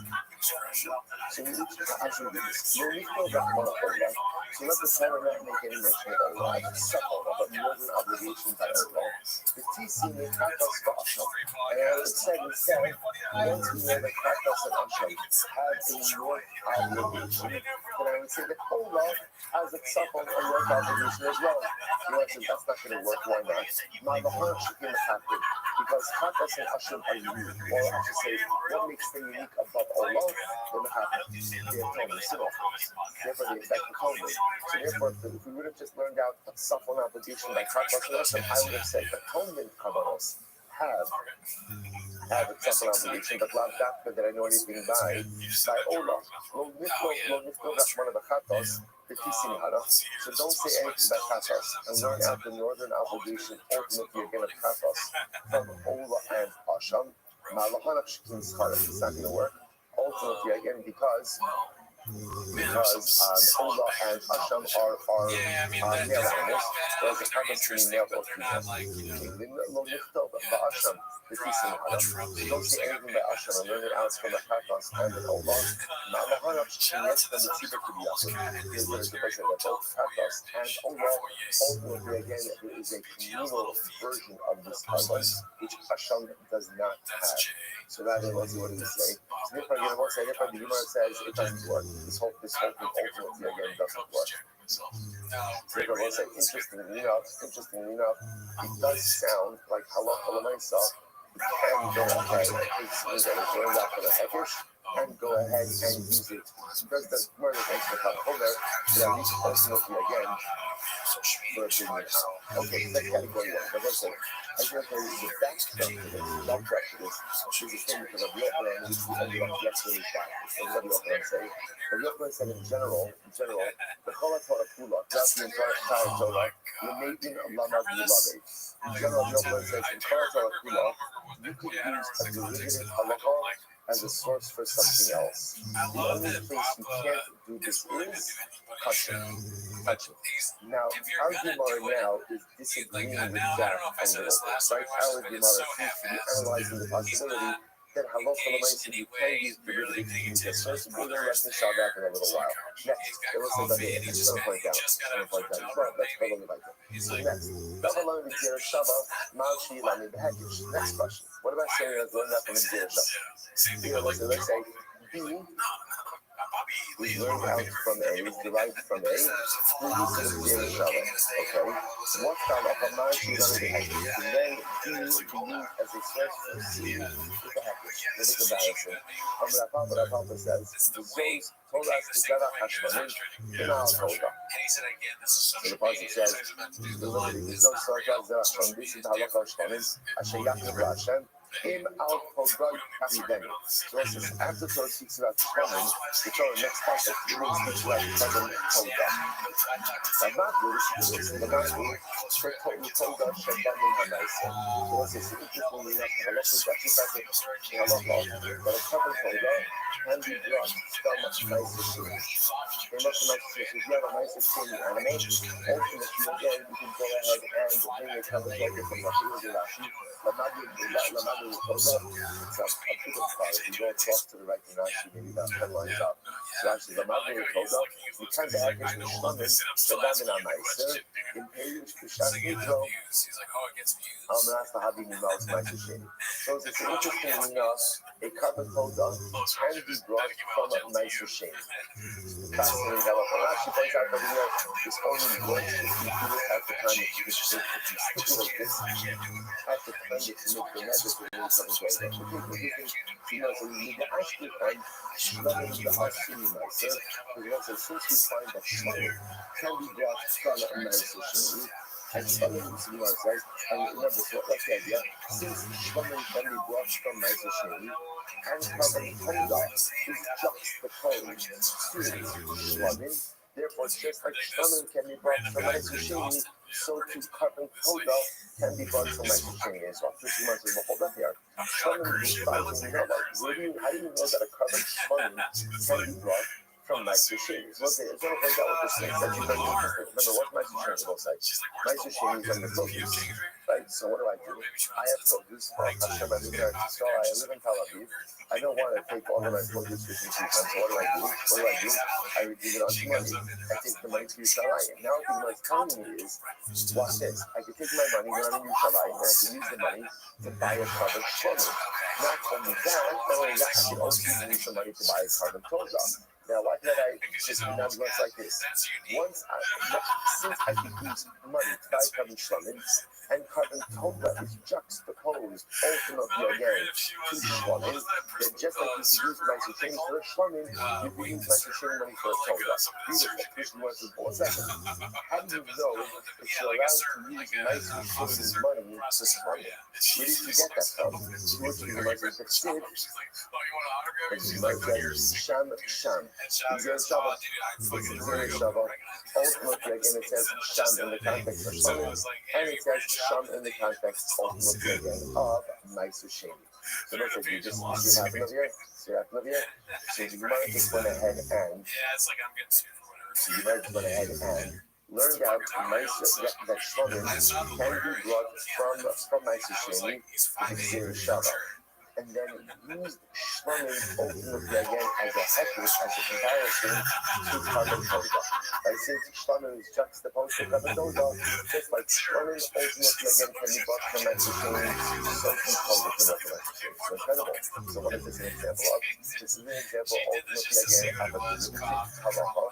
S1: So we need to actually do this. No, we feel that one of that. So let the Torah not make any mention of Allah, except of a northern obligation by Allah. The TC may Chatas for Asham. And it said instead, once we know that Chatas and Asham have a north obligation, then I would say that Allah has itself on a north obligation as well. The answer is that's not going to work. Why not? Ma'alahon should be happen because Chatas and Asham are unique. Or I should say, what makes them unique above Allah? When it happens, they atone the sin offerings. Therefore, they expect atonement. So therefore, if we would have just learned out a Safon obligation by Chatas and Asham, I would have said atonement kavanos have a Safon obligation, but not that I know anything by Ola. Lo niflo that's one of the Chatas, the Tisim Hara. So don't say anything about Chatas and learn out the northern obligation ultimately again of Chatas from Ola and Asham. Ma'alahon Shekin's Hara. It's not going to work. Ultimately, again, because Ola and Asham are male animals, whereas the Chatas can be male or female. The Asham, the Tisim Hara. Don't say anything by Asham and learn it out from the Chatas and the Ola. Ma'alahon Shekin, yes, then the Tzibah could be offered. Is there is the person that both Chatas and Ola, ultimately, again, there is a communal version of this Chatas, which Asham does not have. So that is what it is saying. So therefore, again, once I get the Gemara says it doesn't work. This whole thing ultimately again doesn't work. So therefore, once I interestingly enough, it does sound like halacha myself. You can go ahead and take something that is learned out from the Hekesh and go ahead and use it. Because the murder makes the Homer, but at least ultimately again for a big out. Okay, so that's category one. But listen, I just know the background to this, the background to this is the thing because of Yochanan, which we ended up yesterday practice. So what Yochanan say? But Yochanan said in general, the Cholat Torah Kula, throughout the entire Torah, you're making a lama beloved. In general, Yochanan says in Cholat Torah Kula, you could use a derivative halacha as a source for something else. The only place you can't do this is touching. Now, our Gemara now is disagreeing with that a little bit, right? Our Gemara seems to be analyzing the possibility that halacha l'maisa you can use derivatives to use as source. We're going to reconcile that in a little while. Next, it looks like I'm just going to point out. But let's go on like that. So next, Davalon V'Gera Shava, Malchi Lami B'Hekish. Next question. What about saying that learned that from the V'Gera Shava? Here, let's say B is learned out from A, is derived from A, through use of Xer Shava. Okay? What's the halacha ma'ashi on the hektish? And then D be used as a source for C with the hektish. This is embarrassing. Rav Papa says, Zos Torah Zera Hashmanim Kinal Torah. So the Pasuk says, there's no Torah Zera Hashmanim. This is the halacha Hashmanim. Asher Yaakov Hashem. Im al Pogod Kamidenu. So it says, after Torah speaks about Shmanim, the Torah next pasuk speaks about Kevin Toga. The Magru, for Toga Shabbanim Hanaisa. So it says, interestingly enough, the halacha is actually pasuk in halacha, but a Kevin Toga can be brought from nicer shini. They're not the nicer shini. If you have a nicer shini animal, ultimately again, you can go ahead and bring a Kevin Toga from Rashi. But not the Toga, it's a bigger part. If you go across to the right and Rashi, maybe that 10 lines up. So actually, the Magru Toga, you kind of have this Shmanim, the Damin Amaisa, in Peirush Kushan Hidro, Amras Habi Nimaus nicer shini. So it's interesting enough, a Kevin Toga can be brought from a nicer shini. Fascinating halacha. Rashi points out over here, this only works if you do it at the time that you stipulate this. At the time that you make the measure for the new Kevin Toga. So you need to actually find Shmanim the Hashini Meiser, because also since we find that Shmanim can be brought from a nicer shini, and Shmanim says, and remember, so that's the idea, since Shmanim can be brought from nicer shini, and Kevin Toga is juxtaposed to Shmanim. Therefore, just like Shmanim can be brought from nicer shini, so too Kevin Toga can be brought from nicer shini as well. This is my saying, well, hold up here. Shmanim is how do you know that a Kevin Shmanim can be brought from nicer shini? So it's going to find out what this thing that you don't remember what nicer shini looks like. Nicer shini is on the produce, right? So what do? I have produce from Hashem as a so I live in Tel Aviv. I don't want to take all of my produce with me sometimes. So what do? I receive it on money. I take the money to Yerushalayim. Now what it's telling me is, watch this. I can take my money when I'm in Yerushalayim and I can use the money to buy a carbon Shmanim. Not only that, I can also use the money to buy a carbon Toga. Now, why did I just announce words like this? Since I can use money to buy carbon Shmanim, and carbon Toga is juxtaposed ultimately again to Shmanim, then just like you can use nicer shini for a Shmanim, you can use nicer shini money for a Toga. Beautiful. Christian wants to pause that. How do you know if you're allowed to use nicer shini money for Shmanim? Where did you get that from? You were to the Muslims that did. It's Sham. Xer Shava. Ultimately, again, it says Sham in the context of Shmanim, and it says Sham in the context, ultimately, again, of nicer shini. So let's say you just see what happened over here. So the Gemara just went ahead and learned out that Shmanim can be brought from nicer shini to Xer Shava. And then used Shmanim ultimately again as a hektish, as a comparison to carbon Toga. Right? Since Shmanim is juxtaposed to carbon Toga, just like Shmanim ultimately again can be brought from nicer shini, so can Toga can brought from nicer shini. So incredible. So what is this an example of? This is an example ultimately again of a derivative halacha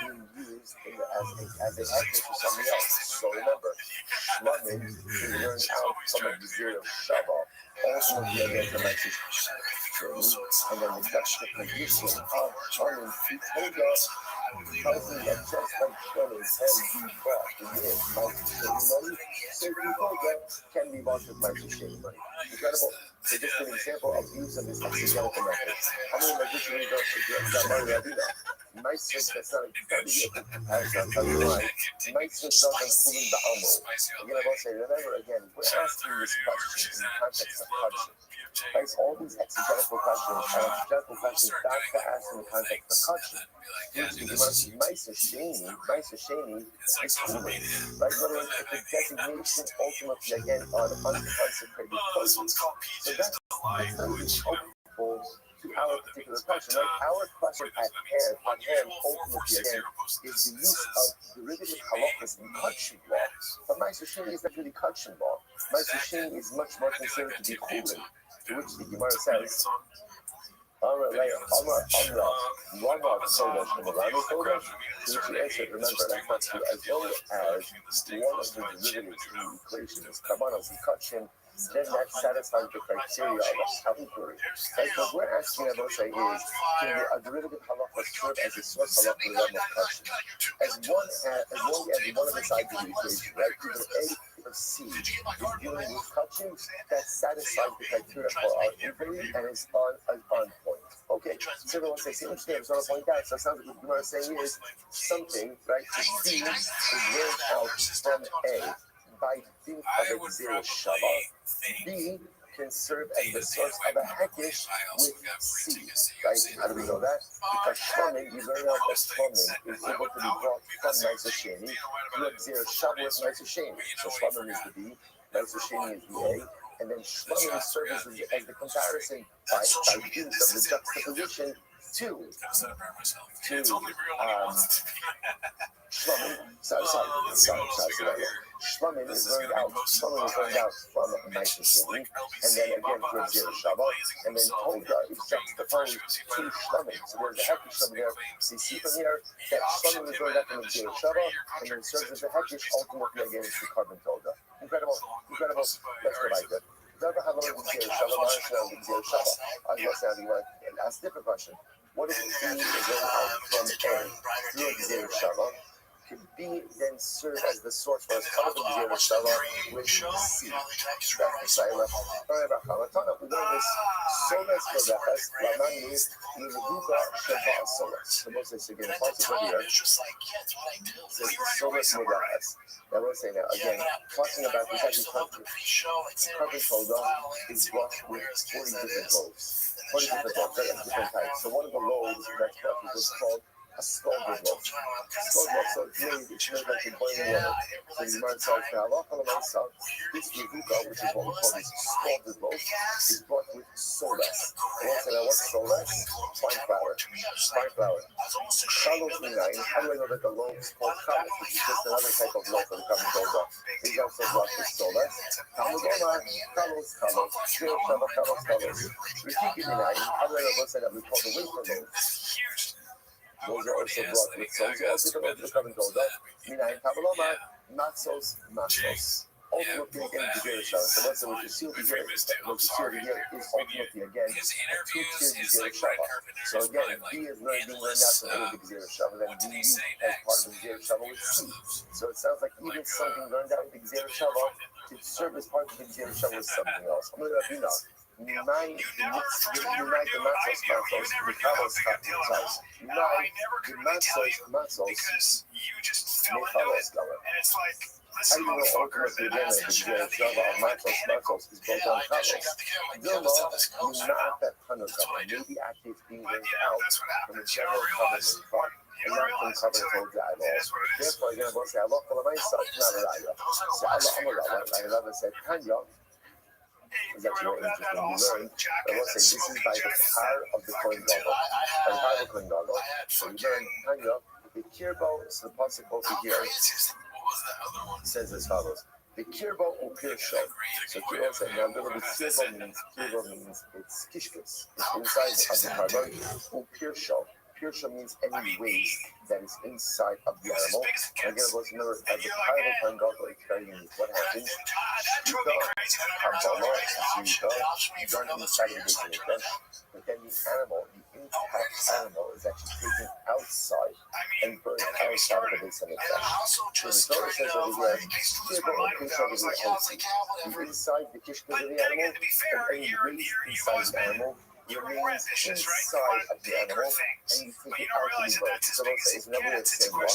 S1: being used as a hektish for something else. So remember, Shmanim is learned out from a Xer Shava. Ultimately again from nicer shini, and then the juxtaposition of Shmanim to Toga tells me that just like Shmanim can be bought with nicer shini money, so Toga can be bought with nicer shini money. Incredible. So just an example of use of this exegetical method. How many magicians don't suggest that money I do that? Nicer, that's not a comparison, I'll tell you why. Nicer doesn't include the Amor. Again, I will say, remember again, we're asking this question in the context of Kudshim. Right? All these exegetical questions are exegetical questions back to ask in the context of Kudshim. Nicer shini is cooling. Right? Literally, it's a designation ultimately again on unconsecrated places. So that's helpful to our particular question, right? Our question on hand, ultimately again, is the use of derivative halachas in Kudshim law. But nicer shini is not really Kudshim law. Nicer shini is much more considered to be cooling, to which the Gemara says, Amr Rama Kodesh and Rami Kodesh, which he answered, remember, that's not true. As long as one of the derivatives in the equation is Karbanos and Kachim, then that satisfies the criteria of inquiry. Like what we're asking about say is, can a derivative halacha serve as a source halacha in the realm of Kachim? As long as one of the sides of the equation, right, either A or C is dealing with Kachim, that satisfies the criteria for our inquiry and is on point. Okay, so everyone says, interesting, I was going to point out. So it sounds like what Gemara is saying is something, right, to C is learned out from A by dint of a zero shabbat. B can serve as the source of a hekesh with C, right? How do we know that? Because shlamim, you learn out that shlamim is able to be brought from Meiser Sheni to a zero shabbat with Meiser Sheni. So shlamim is the B, Meiser Sheni is the A. And then shlamim serves as the comparison by dint of the juxtaposition to shlamim. Shlamim is learned out from Meiser Sheni, and then again for zero shabbat, and then Toga is juxtaposed to shlamim. So there's a hekesh over there. So you see from here that shlamim is learned out from zero shabbat, and then serves as a hekesh ultimately again to carbon Toga. Incredible. Let's go back there. Never have a zero shabbat. I was saying, you want to ask a different question. What if B is learned out from A through zero shabbat? Could B then serve as the source for us of the zero shabbat with C? That's the Shaila. We learn this solas kodachas, Ramani, Yehuda, Shabbat solas. The most is again, parts of here. Says solas kodachas. I will say now, again, talking about this actually carbon soda is brought with 40 different loaves. 40 different loaves, right, of different types. So one of the loaves that's brought was called a scalded loaf. So it's made like a boiling water. So you might say, this Yehuda, which is what we call this scalded loaf, is brought with soda. I want to say now, what's soda? Fine flour. Chalos minayin. How do I know that the loaf is called chalos? Which is just another type of loaf that comes over. He's also brought with soda. Chalos. Rishiki minayin. How do I know that we call the wafer loaf? Those are also brought with sauce. Also the common golda. Minayin Pabaloma, matzos. Ultimately again the Gera Shabbat. So what's what you see over here is ultimately again a two-tiered Gera Shabbat. So again, B is being learned out from the Gera Shabbat, and B as part of the Gera Shabbat with C. So it sounds like even something learned out with the Gera Shabbat to serve as part of the Gera Shabbat with something else. I'm going to let you know. Unite the matzos, I don't know ultimately again that the Java of matzos is built on Kalos. Dilma, not that Hanukkah, maybe actually it's being learned out from the general covenant part and not from covenant told at all. Therefore, again, we'll say, Allah, for myself, not a raya. So Allah, Amarallah, like Rabbi said, Kanya. Is actually very interesting. We learned, I will say, this is by the power of the Kohen Gadol. So we learned, Kanya, the Kirbo, so the pasuk over here says as follows. The Kirbo or Pirsho. So Kirbo said, now literally Kirbo means it's kishkis. It's inside of the carbon. Or Pirsho. Pirsho means any waste that is inside of the animal. And again, let's remember, as the power of Kohen Gadol is very unique. What happens? Shita, Kabbalah, Shita, done inside of the Shita. But then the animal, the intact animal, is actually taken outside and burned outside of the base of the flesh. So the Torah says over here, the inside the kishkas of the animal, and any waste inside the animal remains inside of the animal, and you take it out to be burned. So it's another way of saying what?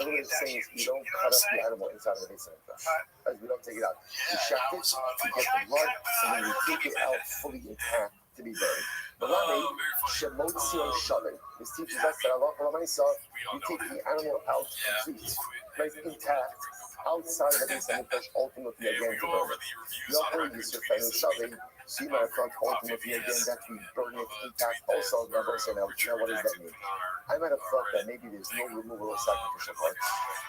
S1: Another way of saying is you don't cut up the animal inside of the base of the flesh. As we don't take it out. You shaft it, you get the blood, and then you take it out fully intact to be burned. Malami, Shemotzi on Shavin. This teaches us that Allah, you take the animal out complete, right, intact, outside of instant push ultimately again to burn it. Your whole is just like shoving. See my front ultimately again that we burn it intact. Also, the whole say now what does that mean? I might have thought that maybe there's no removal of sacrificial parts,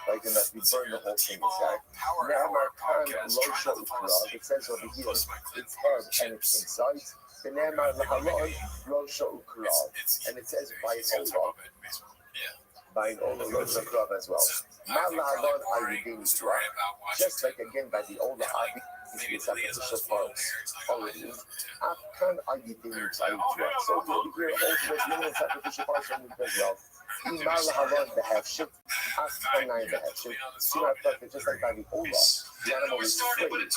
S1: like in that we burn the whole thing inside. Now my time low shot it says over here, it's head and it's inside. The name Lahalon low shot and it says by Ola. By Ola low shot as well. Now Lahalon are redeemed, just like again by the older the sacrificial parts already. Afghan are redeemed by Israel. So here ultimate limited sacrificial parts from the as well. Imal Lahalon the half ship, Afghan 9 the half ship. See my fact just like by the Ola. The animal is free, right? It's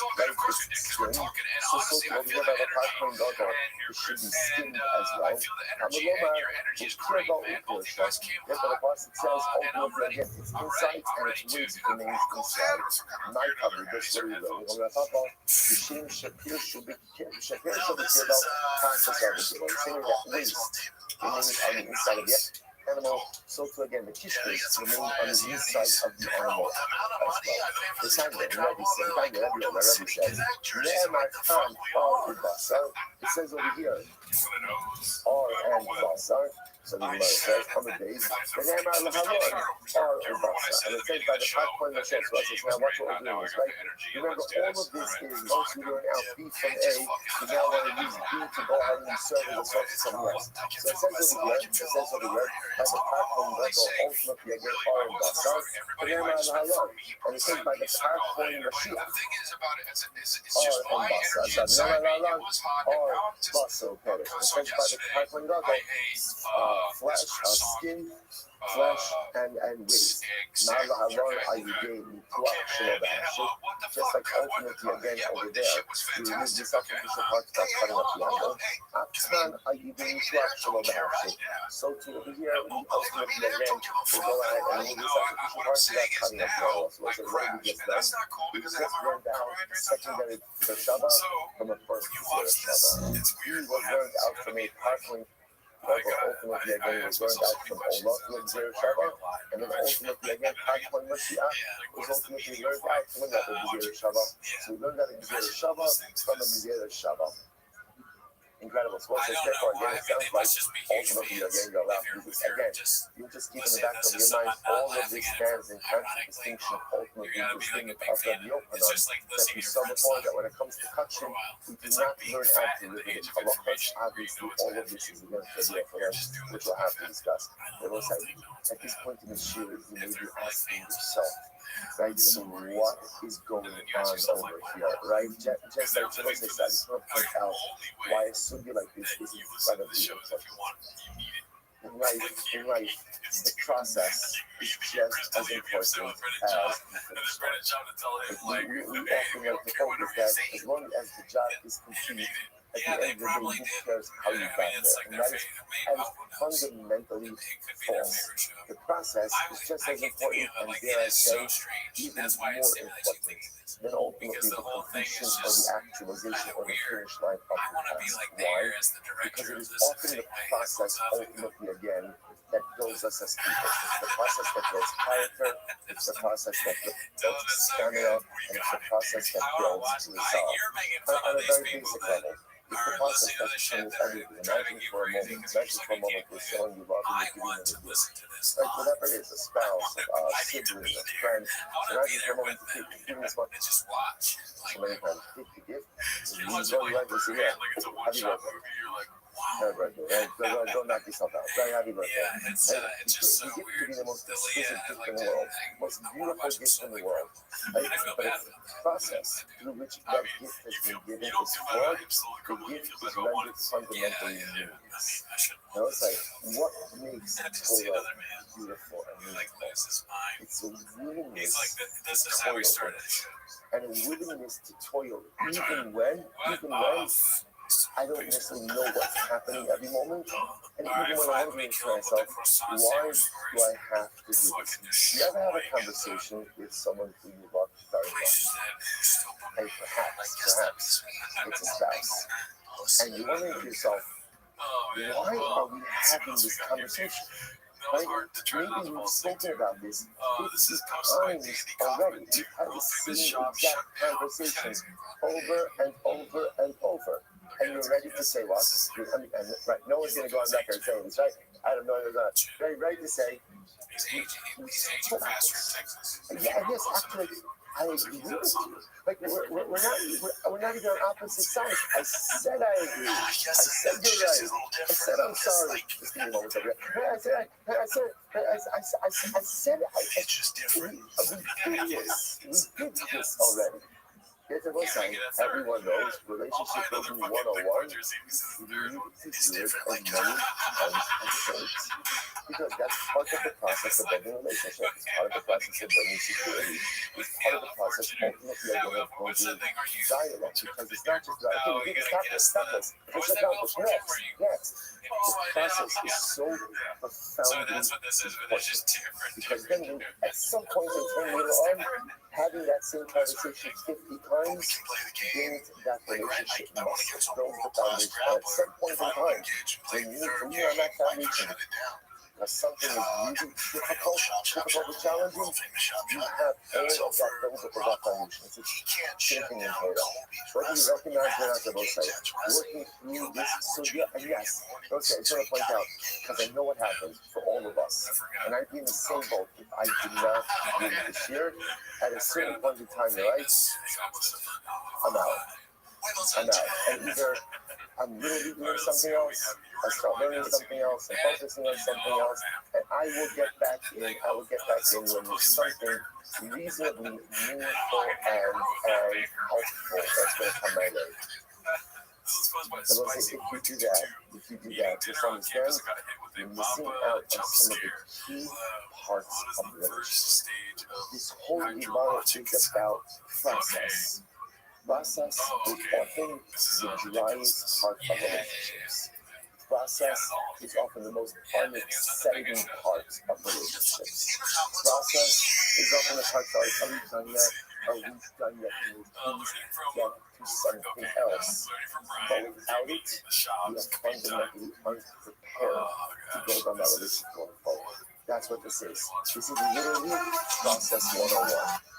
S1: skinned. So over here by the $5 it should be skinned as well. Amaloma, which care about Ukurusha, yeah, but the boss it says ultimately again, it's inside and its weight remains inside. My cover, this is what we're going to talk about. The Shim Shapir should be cared about, conscious of it. Saying that waste remains on the inside of the animal, so to again the kishkas remain on the inside of the animal as well. The time that Rabbi said, Rabbi said, it says over here, or and basar. So the Gemara says, on the days, the name of Lahalon, or basar. And it says by the fact point of the chest, so now watch what we're doing is, right? Remember, all of this is, once we learn out B from A, we now want to use B to go ahead and serve as a source of something else. So it says over here, by the fact point of the ultimately again, or and basar, the name of Lahalon. And it says by the fact point of the Mashiach, or and basar. So the name of Lahalon, or basar, okay. It says by the fact point of the flesh, skin, flesh, and waste. Now Lahalon are you gain just like ultimately again over there, you use the sacrificial parts that's cutting up the animal. After are you gain so to over here, we ultimately again we go ahead and move the sacrificial parts that's cutting up the animal. So what's what we just done? We just learned out secondary Shava from a first Shava. He was learned out from a partly ultimately again was learned out from Ola to Gzer Shava, and then ultimately again Hakman Mashiach was ultimately learned out from another Gzer Shava. So we learned that in Gzer Shava from a Gzer Shava. Incredible. So therefore again it sounds like ultimately again go out because again you just keep in the back of your mind all of these stands in contradistinction of ultimately distinct of the Yochanan that we saw before that when it comes to kachim we do not learn how to live in halachas. Obviously all of this is against the Yochanan, which we'll have to discuss. But we'll say at this point in the shir you may be asking yourself, right, so what is going on over here, right? Just like I just want to point out why a sugi like this is incredibly important. In life, the process is just as important as the finish line. We often like to focus that as long as the job is complete, at the end of the day, who cares how you got there? And that is fundamentally false. The process is just as important, and dare I say, even more important than ultimately the completion or the actualization or the finish line of the task. Why? Because it is often the process ultimately again that builds us as people. It's the process that builds character, it's the process that builds stamina, and it's the process that builds resolve. On a very basic level. It's the process that determines everything. Imagine for a moment we're showing you love and you're giving them a gift. Like whatever it is, a spouse, a sibling, a friend. Imagine for a moment to give this one. So many times, take the gift, and you enjoy life and say, yeah, happy birthday. Don't knock yourself out. Very happy birthday.
S3: It's just so
S1: weird. To be the most exquisite gift
S3: like
S1: in the world, most beautiful gift in the world. But it's the process through which that gift has been given is flawed. The gift is rendered fundamentally meaningless. Now it's like, what makes Torah beautiful and meaningful? It's a willingness to toil, and a willingness to toil even when I don't necessarily know what's happening every moment, and even when I'm wondering to myself, why do I have to do this? You ever have a conversation with someone who you love very much, and perhaps it's a spouse, and you're wondering to yourself, why are we having this conversation?
S3: was hard to try not
S1: Maybe
S3: to
S1: we've
S3: fall asleep
S1: spoken
S3: to.
S1: about this
S3: This is posted by
S1: times
S3: Dandy
S1: already.
S3: Kaufman, too.
S1: We've had the
S3: World famous
S1: same
S3: shop
S1: exact
S3: shut down.
S1: conversation
S3: Guys,
S1: over and over and over. And you're ready to say what? I mean, right, no one's going to go on record saying this, right? I don't know. Very ready to say.
S3: He's aging faster in Texas.
S1: Yeah, yes, actually, I agree with you. Like we're not even on opposite sides. I said I agree. I said you're right. I said I'm sorry. Just give me a moment. I said
S5: It's just different.
S1: we did this already. Here's the one sign. Everyone knows relationship building 101.
S5: It's different. Like,
S1: Because that's part of the process of building a relationship. It's part of the process of building security. It's part of the process ultimately of building dialogue. Because it's not just like, okay, we did stop this. Let's accomplish next. The process is so profoundly important. Because then at some point in time later on, having that same conversation 50 times builds that relationship muscle, builds the foundation. And at some point in time, when you're on that foundation, because something is really difficult and challenging, you have all of that built up of that foundation. It's a shaping in data. Whether you recognize it or not, they're both saying, working through this, so yeah, and yes, okay, I just want to point out, because I know what happens for all of us, and I'd be in the same boat if I did not do it this year. At a certain point in time, you're right, I'm out. And either I'm really doing something else, I start learning something else, and focusing on something else, and I will get back in when there's something reasonably meaningful and helpful that's going to come my way. And let's say if you do that, just understand, you're missing out on some of the key parts of the relationship. This whole model is about process. Process is often the driest part of relationships. Process is often the most unexciting part of relationships. Process is often the part that, are we done yet? Are we done yet? Can we please get to something else? But without it, we are fundamentally unprepared to build on that relationship going forward. That's what this is. This is literally process 101.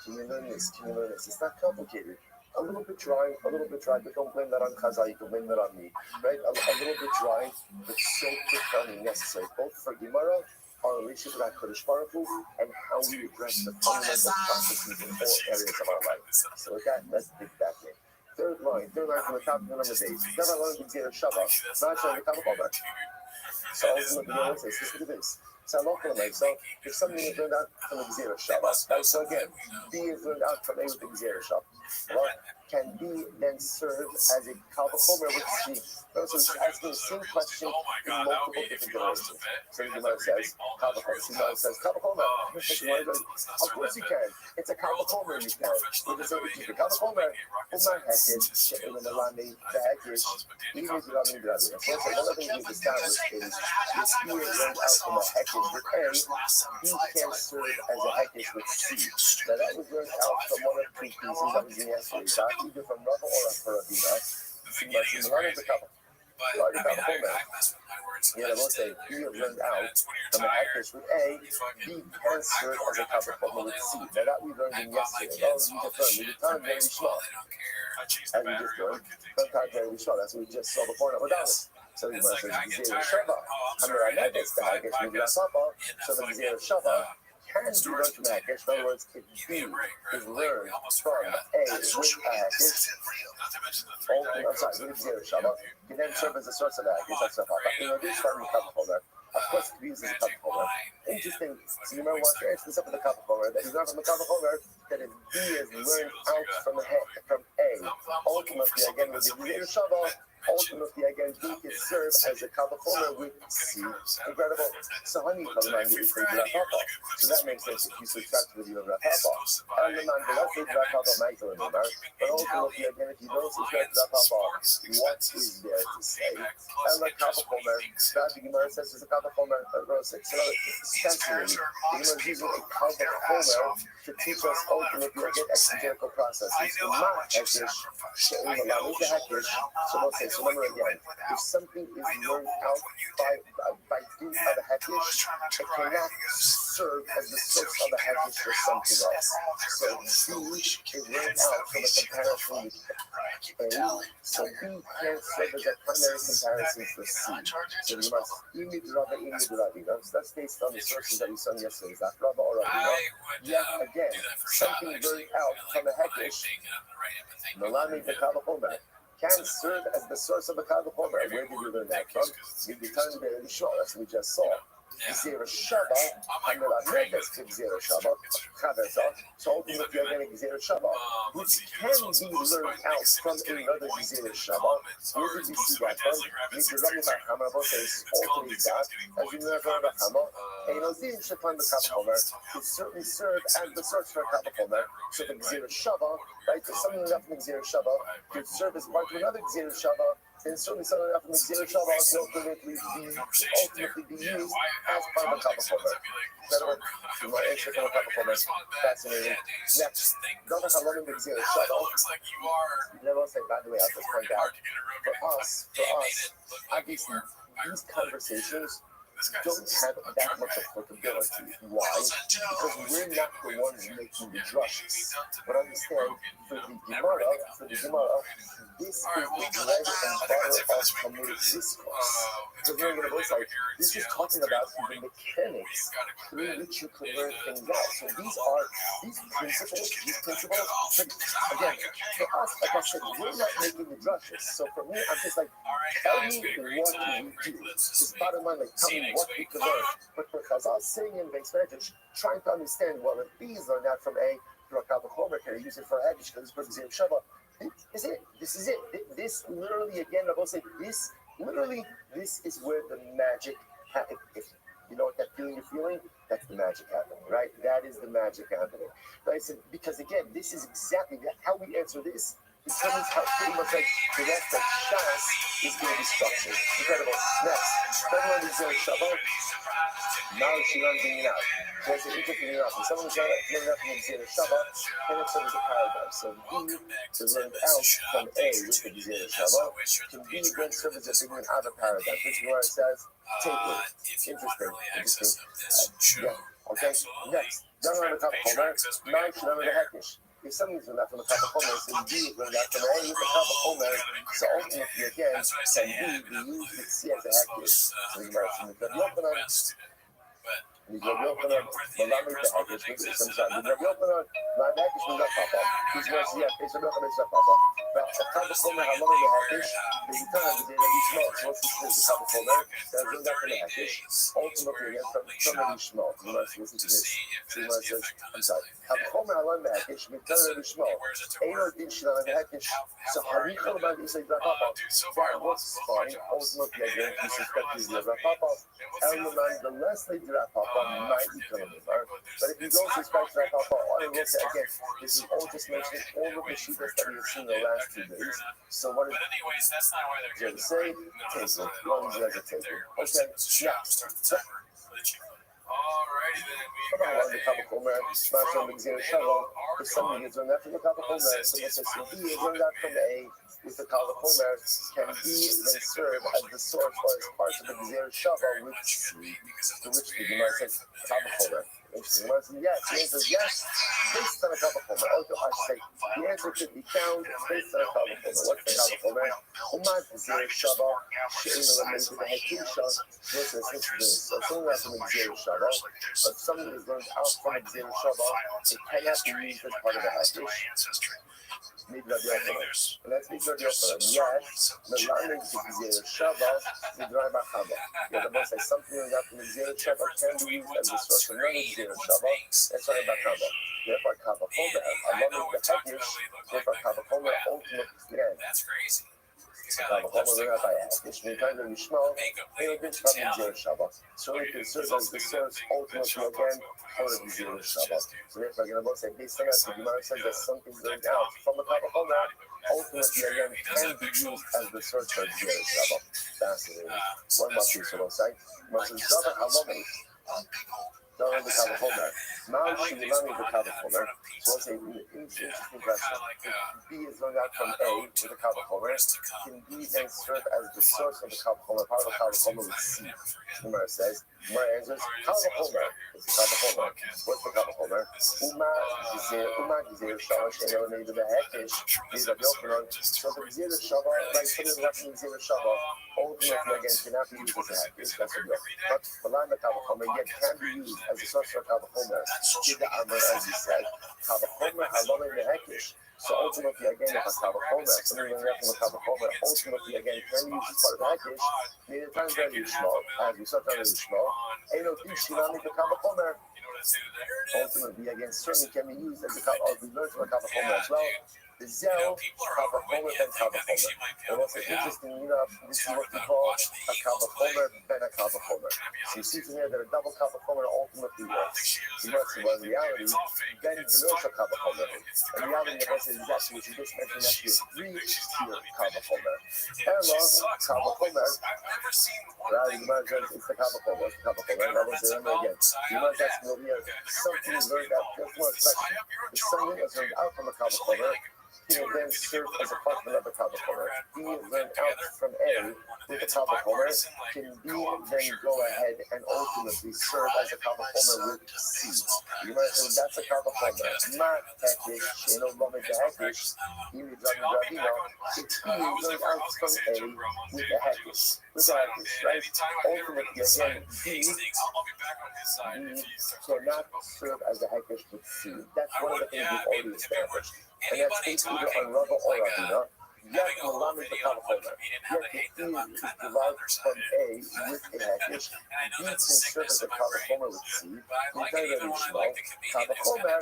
S1: Can you learn this? Can you learn this? It's not complicated. A little bit dry, but don't blame that on Kaza, you can blame that on me, right? A little bit dry, but so profoundly necessary, both for Gemara, our relationship with HaKadosh Baruch Hu, and how we address the fundamental processes in all areas of our life. So with that, let's dig back in. Third line from the top of the number 8. Never learned in Zera Shabbat, not showing the top of all that. So ultimately, the Gemara says, listen to this. So if something is learned out from the Gzera Shabbat, right? So again, B is learned out from A with the Gzera Shabbat. Well, can B then serve as a Kalvachomer with C? So it's asking the same question in multiple different directions. So the Gemara says, Kalvachomer. The Gemara says, Kalvachomer. Of course you can. It's a Kalvachomer you can. We just say, the Kalvachomer, Umar Hekish, She'elim Elami, the Hekish, even if you don't need that. So one of the things we've established is this B is learned out from a Hekish with A, B can serve as a Hekish with C. Now that was learned out from one of the two pieces that was in yesterday. Either from Rava or from Ravina. The line is a couple. Yeah, we'll say B learned out from a Hekish with A, B can serve as a couple with C. Now that we learned in yesterday. Oh, we just learned. We just learned very small. And we just learned. Sometimes very small. That's what we just saw before. Now we're done. So the Gemara says, Gzera Shabbat. It's the Hekish with Yasapa. So the Gzera Shabbat can be learned from Hekish. In other words, if B is learned from A with Hekish, I'm sorry, with Gzera Shabbat, can then serve as a source of Hekish. That's not proper. You know, this is starting with Kappa Holder. Of course, it uses a Kappa Holder. Interesting. So you might want to answer this up with a Kappa Holder. That is not from a Kappa Holder. That if B is learned out from A, ultimately, again, with the Gzera Shabbat, ultimately, again, B can serve as a Kalvachomer with C. Incredible. So, honey, so that makes sense if you subtract with your Rav Papa. And the man below says Rav Papa might go in the marriage. But ultimately, again, if you don't subtract Rav Papa, what is there to say? And like Kalvachomer, the Gemara says it's a Kalvachomer, verse 6. So, essentially, the Gemara is using a Kalvachomer to teach us ultimately, again, exegetical processes. Not Hekish, the Hekish. So, we'll say, So remember again, if something is learned out by doing of a hekesh, it cannot serve as the source of a hekesh for something else. So B is learned out from a comparison with A, so B can't serve as a primary comparison for C. So you must that's based on the sources that we saw yesterday. Is that Rabba or Rabba? Yet again, something learned out from a hekesh, Malami the Kavahomer, can serve as the source of a Kavahomer. Where did you learn that from? In the time of the Shul, as we just saw. Gzera Shava, Hamelamedes to Gzera Shava, Chaveza, so ultimately you're getting Gzera Shava, which can be learned out from another Gzera Shava. Where did you see that from? Mitzvah Hama, both says ultimately that, as you know, from the Hama, and Odin Shafan the Kavahomer, can certainly serve as the source for Kavahomer. So the Gzera Shava, right, there's something enough from Gzera Shava, could serve as part of another Gzera Shava. Then certainly something enough from the Gzera Shava can ultimately be used as part of a Kavahomer. Better you might answer from a Kavahomer. Fascinating. Next, Dava Halom the Gzera Shava. Then I'll say, by the way, I'll just point out, for us, obviously, these conversations don't have that much applicability. Why? Because we're not the ones making the drushes. But understand, for the Gemara, this is the bread and butter of Talmudic discourse. So here in the book, this is talking about the mechanics through which you can learn things out. So these principles, again, for us, like I said, we're not making the drushes. So for me, I'm just like, tell me what you do. Just bottom line, like, tell me what we can learn. But for Chazal sitting in base marriage, trying to understand, well, if B is learned out from A, through a Kavahomer, can I use it for a Haggish, because it's for Gzera Shava? This is it. This is it. This literally, again, I will say, this is where the magic happens. If you know what that feeling you're feeling, that's the magic happening, right? That is the magic happening. Right? So, because again, this is exactly how we answer this. Determines how pretty much like the rest of Shas is going to be structured. Incredible. Next, someone is a Shabbat. Now she runs in and out. There's an interesting enough. If someone's learning up in the Shabbat, then it's sort of the paradigm. So B to learn out from A with the Gzera Shabbat can be then serve as a figure out of paradigm. This is where it says, take it. Interesting. Yeah. Okay. Next, don't learn a couple Homer. Now she learn the Hektish. If somebody's learned that from a couple Homer, then B is learned that from A with a couple Homer. So ultimately, again, can B be used with C as a Hektish? So you might from the Yochanan. We go real for them, but not make the Hektish. We sometimes we go real for them. Not Hektish, we got Papa. He's going to see it's a real for them, Papa. But a couple Homer, how long the Hektish? The time the day that we smell. So what's this? A couple Homer. That's learned that from the Hektish. Ultimately, again, from the Shmuel. You must listen to this. So you must say, I'm sorry. Couple Homer, I learned the Hektish. We tell them the Shmuel. Ain't no thing she learned the Hektish. So how do you feel about this? Like Papa. That was fine. Ultimately, again, disrespect is the Papa. And the less they do that Papa, might be killing me. But if you don't respect that Papa, all I will say again, this is all just mentioning all of the shootas that we've seen in the last 2 days. So what is
S3: that's not why they're
S1: to say? Take it. Long as you guys are taking it. Okay. Yeah.
S3: Alrighty then.
S1: About the couple Homer, smash on the Gzera Shava. If somebody gets on that from the couple Homer, so let's say B is on that from A with the couple Homer, can B then serve as the source or as part of the Gzera Shava with C, to which the Gemara says couple Homer. Interesting. Yes, the answer is yes, based on a couple Homer. Oh, I should say the answer could be found based on a couple Homer. What's the couple Homer? Umad Gzera Shava, She'in eliminated the Hekisha. What's this doing? So something that's from the Gzera Shava, but something is learned out from the Gzera Shava, it cannot be used as part of the Hekish. Maybe that'll be okay. Let's be sure to open. Yes, the learning to Gzera Shava, we drive a Chava. Yeah, the boss says something learned out from the Gzera Shava can be used as the source of another Gzera Shava. That's right about Chava. Therefore, Chava Homer, along with the Hekish, therefore, Chava Homer ultimately again.
S3: That's crazy.
S1: Chava Homer learned out by Hekish, we kind of Yishmael, they will get from the Gzera Shava. So it can serve as the source ultimately again for the Gzera Shava. So therefore, again, I'm going to say, based on that, the Gemara says that something learned out from the Chava Homer ultimately again can be used as the source for Gzera Shava. Fascinating. One more piece of say. Must Java Halomei. Don't the Kava Chomer. Mount Shilami the Kava Chomer. So let's say, interesting question. If B is going out from A with the Kava Chomer, can B then serve as the source of the Kava Chomer? Part of the Kava Chomer with C. Gemara says, Gemara answers, Kava Chomer. It's the Kava Chomer. What's the Kava Chomer? Uma Gizer Shava Shelo Neidu Behekish. These are Yochanan. So the Gizer Shava, like something left in Gizer Shava, ultimately again cannot be used as a Hekish. That's a deal. But the line of Kava Chomer yet can be used as a source for Kava Chomer. Did the Amr, as he said, Kava Chomer Halom in the Hekish. So ultimately, again, if a Kava Chomer, something going left from a Kava Chomer, ultimately, again, can use as part of the Hekish, meaning the time very small, as we saw very small. Ain't no Dishinami the Kava Chomer. Ultimately, again, certainly can be used as a Kava, we learned from a Kava Chomer as well. The Zel, Kava Chomer, then Kava Chomer. And what's interesting enough, this is what we call a Kava Chomer, then a Kava Chomer. So you see from here that a double Kava Chomer ultimately works. You know, so in reality, then the Milsha Kava Chomer. In reality, the message is actually, what you just mentioned, actually a three-tier Kava Chomer. Ella, Kava Chomer. Right, you might as it's the Kava Chomer, it's the Kava Chomer. I want to remember again. You might ask me over here, something is learned out, there's more question. If something is learned out from a Kava Chomer, he will then serve as a partner of the Kava Chomer. B learned out from A with the Kava Chomer. Can B then go ahead and ultimately serve as a Kava Chomer with C? You might say that's a Kava Chomer. Not Hekish, you know, Lomi the Hekish. Here is Rabino. It's B learned out from A with the Hekish. With the Hekish, right? Ultimately, again, B cannot serve as a Hekish with C. That's one of the things we've already established. And that's based either on Rava or Ravina. Yet Mulam is the Kava Chomer. Yet the E is derived from A with a Hekish. B can serve as a Kava Chomer with C. He's very, very small. Kava Chomer.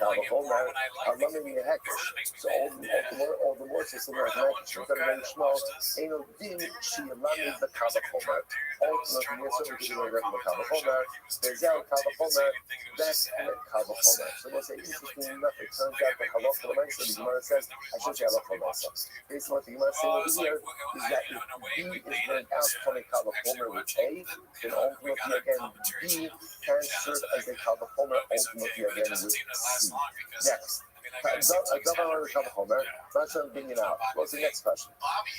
S1: Kava Chomer. Alamim in the Hekish. So all the more system like Hekish, very, very small. Ain't no din, she Alam is the Kava Chomer. Ultimately, we're serving to the regular Kava Chomer. There's out Kava Chomer. That's Kava Chomer. So we'll say, interesting enough, it turns out that Halach for the Mesa, the Gemara says, I should say Halach for the Mesa. Based on what the Gemara saying over here, is that if B is learned out from a Kava Chomer with A, then ultimately again, B can serve as a Kava Chomer, ultimately again with C. Next. Kava Chomer, not sure being it out. What's the next question?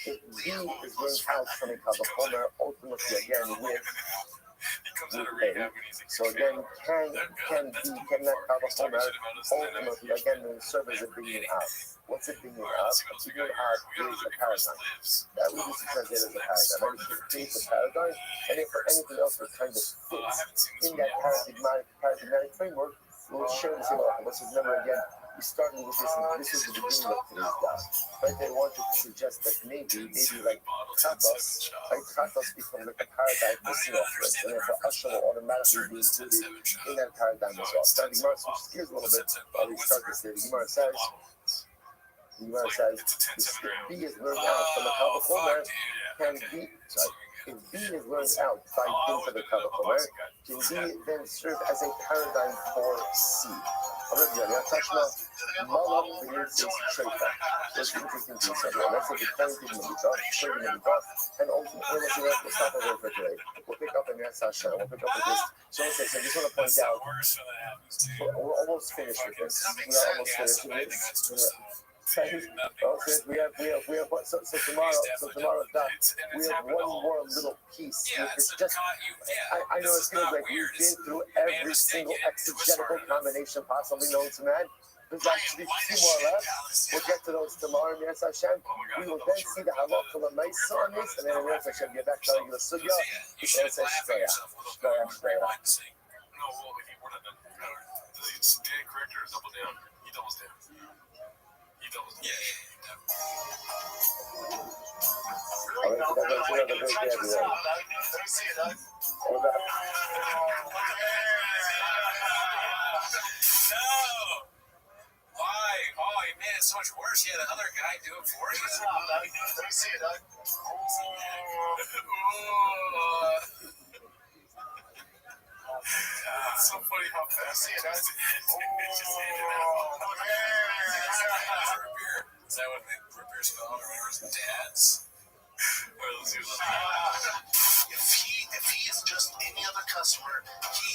S1: If B is learned out from a Kava Chomer, ultimately again with A. So again, can that Kava Chomer ultimately again serve as a bringing out? What's it bringing out? A bringing out is a paradigm. That we used to translate as a paradigm. And it creates a paradigm, and if for anything else that kind of fits in that paradigmatic framework, we'll share the same level. Let's remember again, we started with this, and this is the beginning of today's class. Right? They wanted to suggest that maybe like Kratos, right? Kratos becomes like a paradigm for Sinophrix, and therefore Usher will automatically be included in that paradigm as well. So the Gemara switches gears a little bit while we start this here. The Gemara says, if B is learned out from the Kava Chomer, can B, if B is learned out by into the Kava Chomer, can B then serve as a paradigm for C? Let's say the point in Medita, and ultimately we'll stop over for today. We'll pick up in the session. We'll pick up with this. So I just want to point out, we're almost finished with this. We are almost finished with this. We have what? So tomorrow's done. We have one more little piece. It's just, I know it feels like we've been through every single exegetical combination possibly known to man. There's actually two more left. We'll get to those tomorrow, Yes Hashem. We will then see the halach from a nice on this, and then Yes Hashem get back to the sugya. Yes Hashem.
S3: No, well, if he were to, does he stand correct or double down? He doubles down. Yeah. Why? Oh, he made it so much worse. He had another guy do it for you. Let me see it, Doug. It's so funny how fast he just Is that what the beer's called? Or his dad's?
S5: If he is just any other customer, he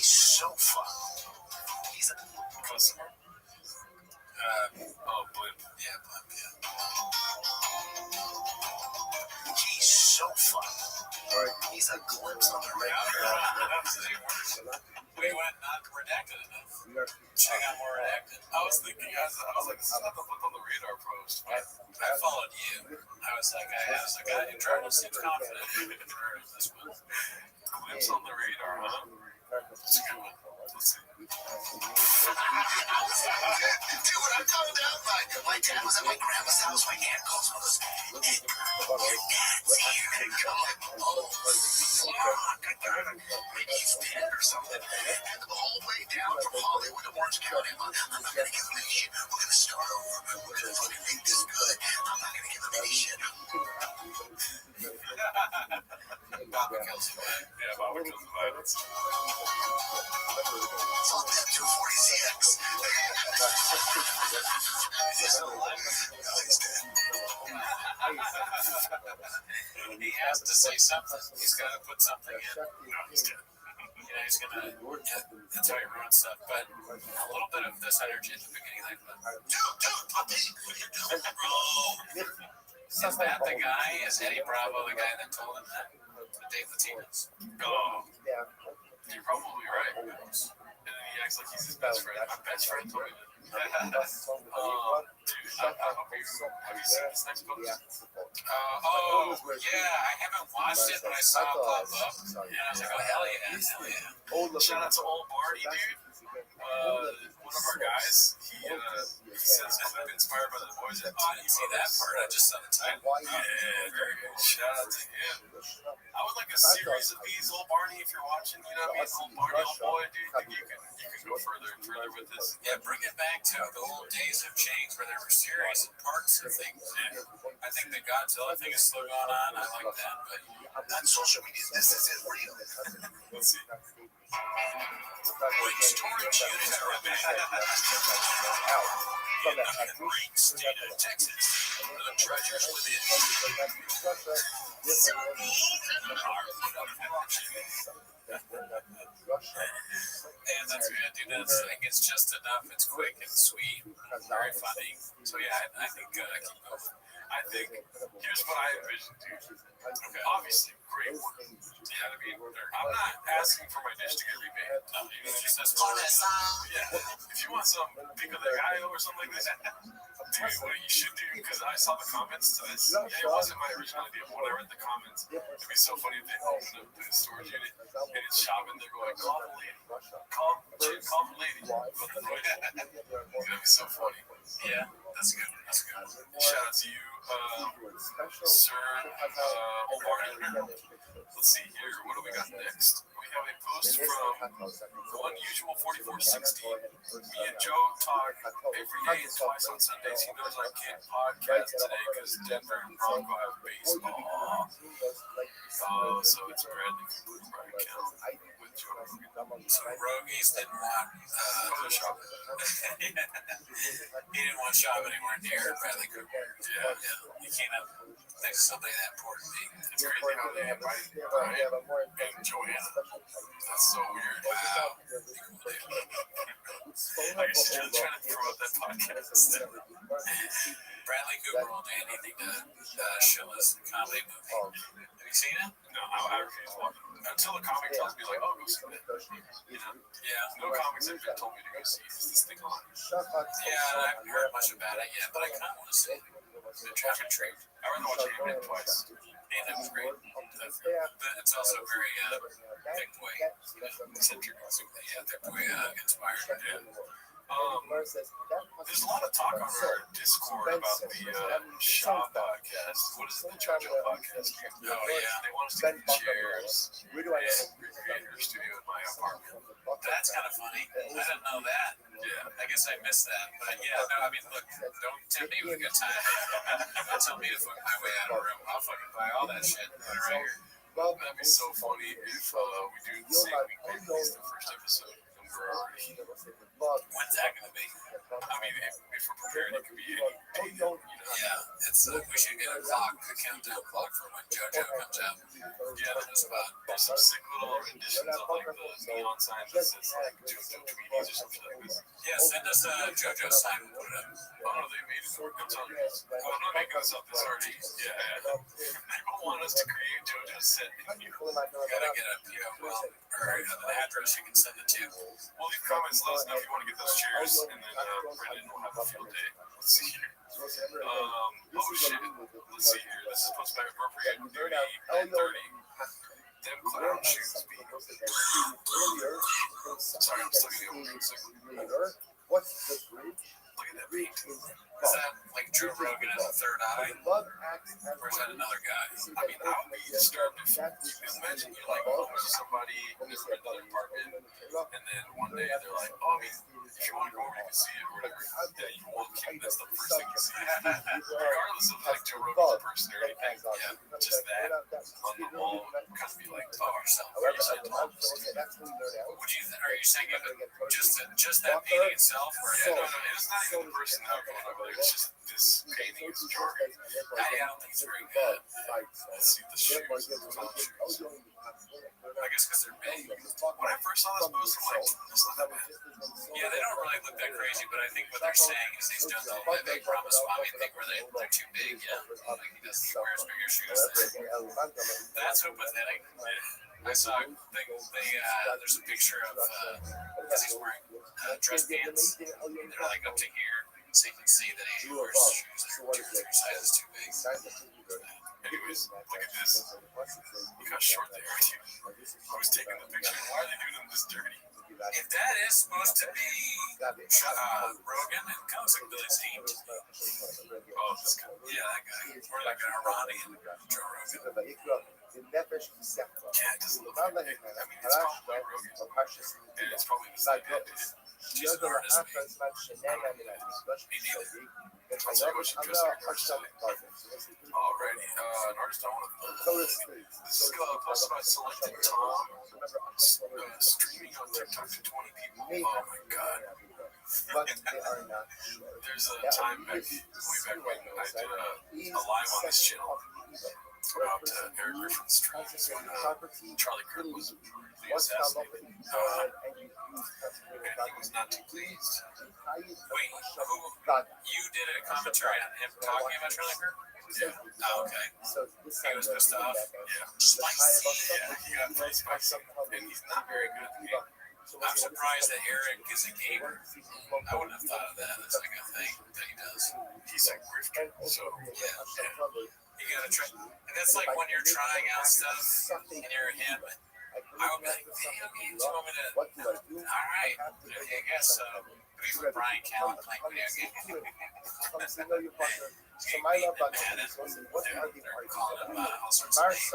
S5: so fun. He's a glimpse of the
S3: We went not redacted enough. Should have got more redacted. I was thinking, I was like, this is not the flip on the radar post. I followed you. I was like, Jordan seems confident. This one. Glimpse on the radar, huh? That's a good one. Let's see.
S5: Dude, I'm coming down. My dad was at my grandma's house. My aunt calls me. Your dad's here. I'm like, oh, fuck. Maybe he's dead or something. And the whole way down from Hollywood to Orange County, I'm not going to give him any shit. We're going to start over. We're going to fucking make this good. I'm not going to give him any shit.
S3: Baba kills the violence. Yeah, Baba kills the violence.
S5: It's all that 240CX.
S3: He's still alive.
S5: No, he's dead.
S3: He has to say something. He's got to put something in. No, he's dead. You know, he's going to, that's how he ruins stuff. But a little bit of this energy at the beginning, like,
S5: Dude, puppy, what are you doing, bro?
S3: is that the guy? Is Eddie Bravo the guy that told him that? The Dave Latinos? Oh, you're probably right. And then he acts like he's his best friend. My best friend told me that. Dude, I hope have you seen this next post? Oh, yeah, I haven't watched it, but I saw it pop up. And I was like, oh, hell yeah, hell yeah. Shout out to old Barney, dude. One of our guys, he says I've been inspired by the boys. Oh, I didn't see that part. I just saw the title. Yeah, very good. Shout out to him. I would like a series of these, old Barney, if you're watching. You know what I mean? Old Barney, old boy, dude. I think you can go further and further with this. Yeah, bring it back to the old days of Chains where there were series and parks and things. Yeah. I think the Godzilla thing is still going on. I like that, but
S5: On social media, this isn't real.
S3: let's see.
S5: Wait, storage units are
S1: From that
S5: great state of Texas. The treasures within.
S3: And that's good, dude. That's, I think it's just enough. It's quick and sweet, very funny. So yeah, I think I keep going. I think here's what I envision, dude. Okay, obviously, great work. Yeah, I mean, I'm not asking for my dish to get remade. No, it's just as fun as yeah. If you want some pico de gallo or something like that, dude, what you should do, because I saw the comments to this. Yeah, it wasn't my original idea, but when I read the comments, it'd be so funny if they open up the storage unit and it's shopping. They're going, call the lady, call the lady. That'd be so funny. Yeah, that's good. That's good. Shout out to you, Sir O'Barney. Let's see here. What do we got next? We have a post from Unusual 4460. Me and Joe talk every day and twice on Sundays. He knows I can't podcast today because Denver and Bronco have baseball. Oh, so it's Bradley with Brian Kelly with Joe Rogan. So Rogies didn't want Photoshop. He didn't want Shop anywhere near Bradley Cooper. Yeah. You can't have next to somebody that important. It's crazy how they invite Brian and Joanna. That's so weird. Wow. I guess you're just trying to throw out that podcast. Bradley Cooper will do anything to show us the comedy movie. Have you seen it? No, I refuse to watch it. Until the comic tells me, like, oh, go see it. You know? Yeah, no comics have been told me to go see it. Is this thing on? Yeah, I haven't heard much about it yet, but I kind of want to see it. The traffic trade. I rather watch it twice. And that was great. It's also very big boy centric. Yeah, big boy inspired. Yeah. There's a lot of talk on our Discord about the Shaw podcast. What is it, the JoJo podcast? Oh, yeah. They want us to get chairs and recreate her studio in my apartment. That's kind of funny. I didn't know that. Yeah, I guess I missed that. But yeah, no, I mean, look, don't tempt me with a good time. Don't tell me to fuck my way out of a room. I'll fucking buy all that shit and put it right here. That'd be so funny if we do the same week, at least the first episode. We're already. When's that going to be? I mean, if we're prepared, it could be any day. Yeah, it's we should get a countdown clock for when JoJo comes out. Yeah, there's some sick little renditions of like the neon signs that says like JoJo Tweeties or something like this. Yeah, send us a JoJo sign and put it up. Oh no, they made it for good time. Oh, I'm not making this up. This already. Yeah. People want us to create JoJo's set. You gotta get a well, or an address you can send it to. Well, leave comments. Let us know if you want to get those chairs, and then Brendan will have a field day. Let's see here. Oh shit. Let's see here. This is supposed to be appropriate. 30. Them clown shoes be. Sorry, I'm still getting over it.
S1: What's the bridge?
S3: Look at that paint. Is that like Joe Rogan in the third eye? Or is that another guy? I mean, I would be disturbed if imagine you're like home to somebody in another apartment, and then one day they're like, oh, I mean, if you want to go over, you can see it or whatever. Yeah, you walk in, that's the first thing you see. Regardless of like Joe Rogan's person or anything, yeah, just that on the wall kind of be like, oh, ourselves. Would you? Are you saying just that painting itself? Or yeah, no, it's not even the person out going over there. It's just this painting is jarring. I don't think it's very good. Let's see the shoes. I guess because they're big. When I first saw this post, I'm like, that's not that bad. Yeah, they don't really look that crazy, but I think what they're saying is he's done the big Ramaswamy thing where they're too big. Yeah, like he wears bigger shoes. That's so pathetic. I saw there's a picture of because he's wearing dress pants. They're like up to here, so you can see that he wears shoes that are 2 or 3 sizes too big. Anyways, look at this. Look how short they are. Who's taking the picture? Why are they doing them this dirty? If that is supposed to be Rogan, it kind of looks like Billy Zane. Oh, this guy. Yeah, that guy. Or that guy, Ronnie and Joe Rogan. Yeah, it doesn't look like it. I mean, it's probably Rogan. Yeah, it's probably the same guy. He's an artist. I'll tell you what should dress like first. Alrighty, an artist I want to this is posted by Selected Tom. Streaming on TikTok to 20 people. Oh my god. There's a time way back when I did a live on this channel about Eric Griffin's streams when Charlie Kirk was assassinated. And he was not too pleased. Wait, you did a commentary on him talking about Charlie Kirk? Yeah. Oh, okay. He was pissed off. Yeah. Spicy. Yeah, he got pretty spicy. And he's not very good at the game. I'm surprised that Eric is a gamer. I wouldn't have thought of that as like a thing that he does. He's a grifter. So, yeah. You gotta try. And that's like when you're trying out stuff and you're him. I would be like, hey, okay, do you want me to? Alright. I guess he's with Brian Callen playing video games. They're calling him all sorts of names.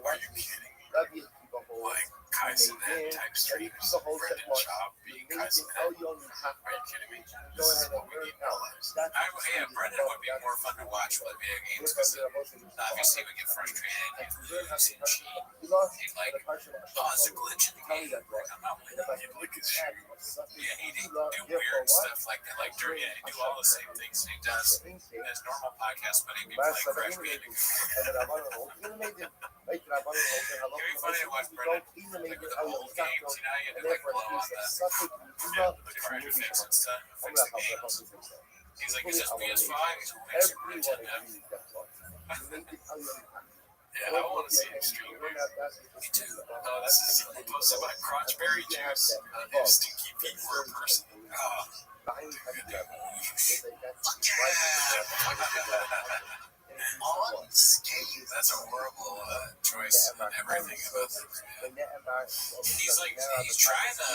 S3: Are you kidding me? Like Kaizen Head type streams, Brendan Schaub being Kaizen Head. Are you kidding me? This is what we need in our lives. Yeah, Brendan would be more fun to watch with video games because obviously we get frustrated and lose and cheat. He'd like, oh, it's a glitch in the game. I'm not winning. He'd lick his shoe. Yeah, he'd do weird stuff like that. Like, he'd do all the same things he does in his normal podcast, but he'd be playing Crash Bandicoot. It'd be funny to watch Brendan like with the old games, you had to like blow on the crash effects and stuff, fix the games. He's like, is this PS5? He's like, Super Nintendo. Yeah, I want to see him stream. Me too. This is posted by Crotchberry Juice. Stinky Pete for a person. That's a horrible choice and everything about it. He's like, he's trying to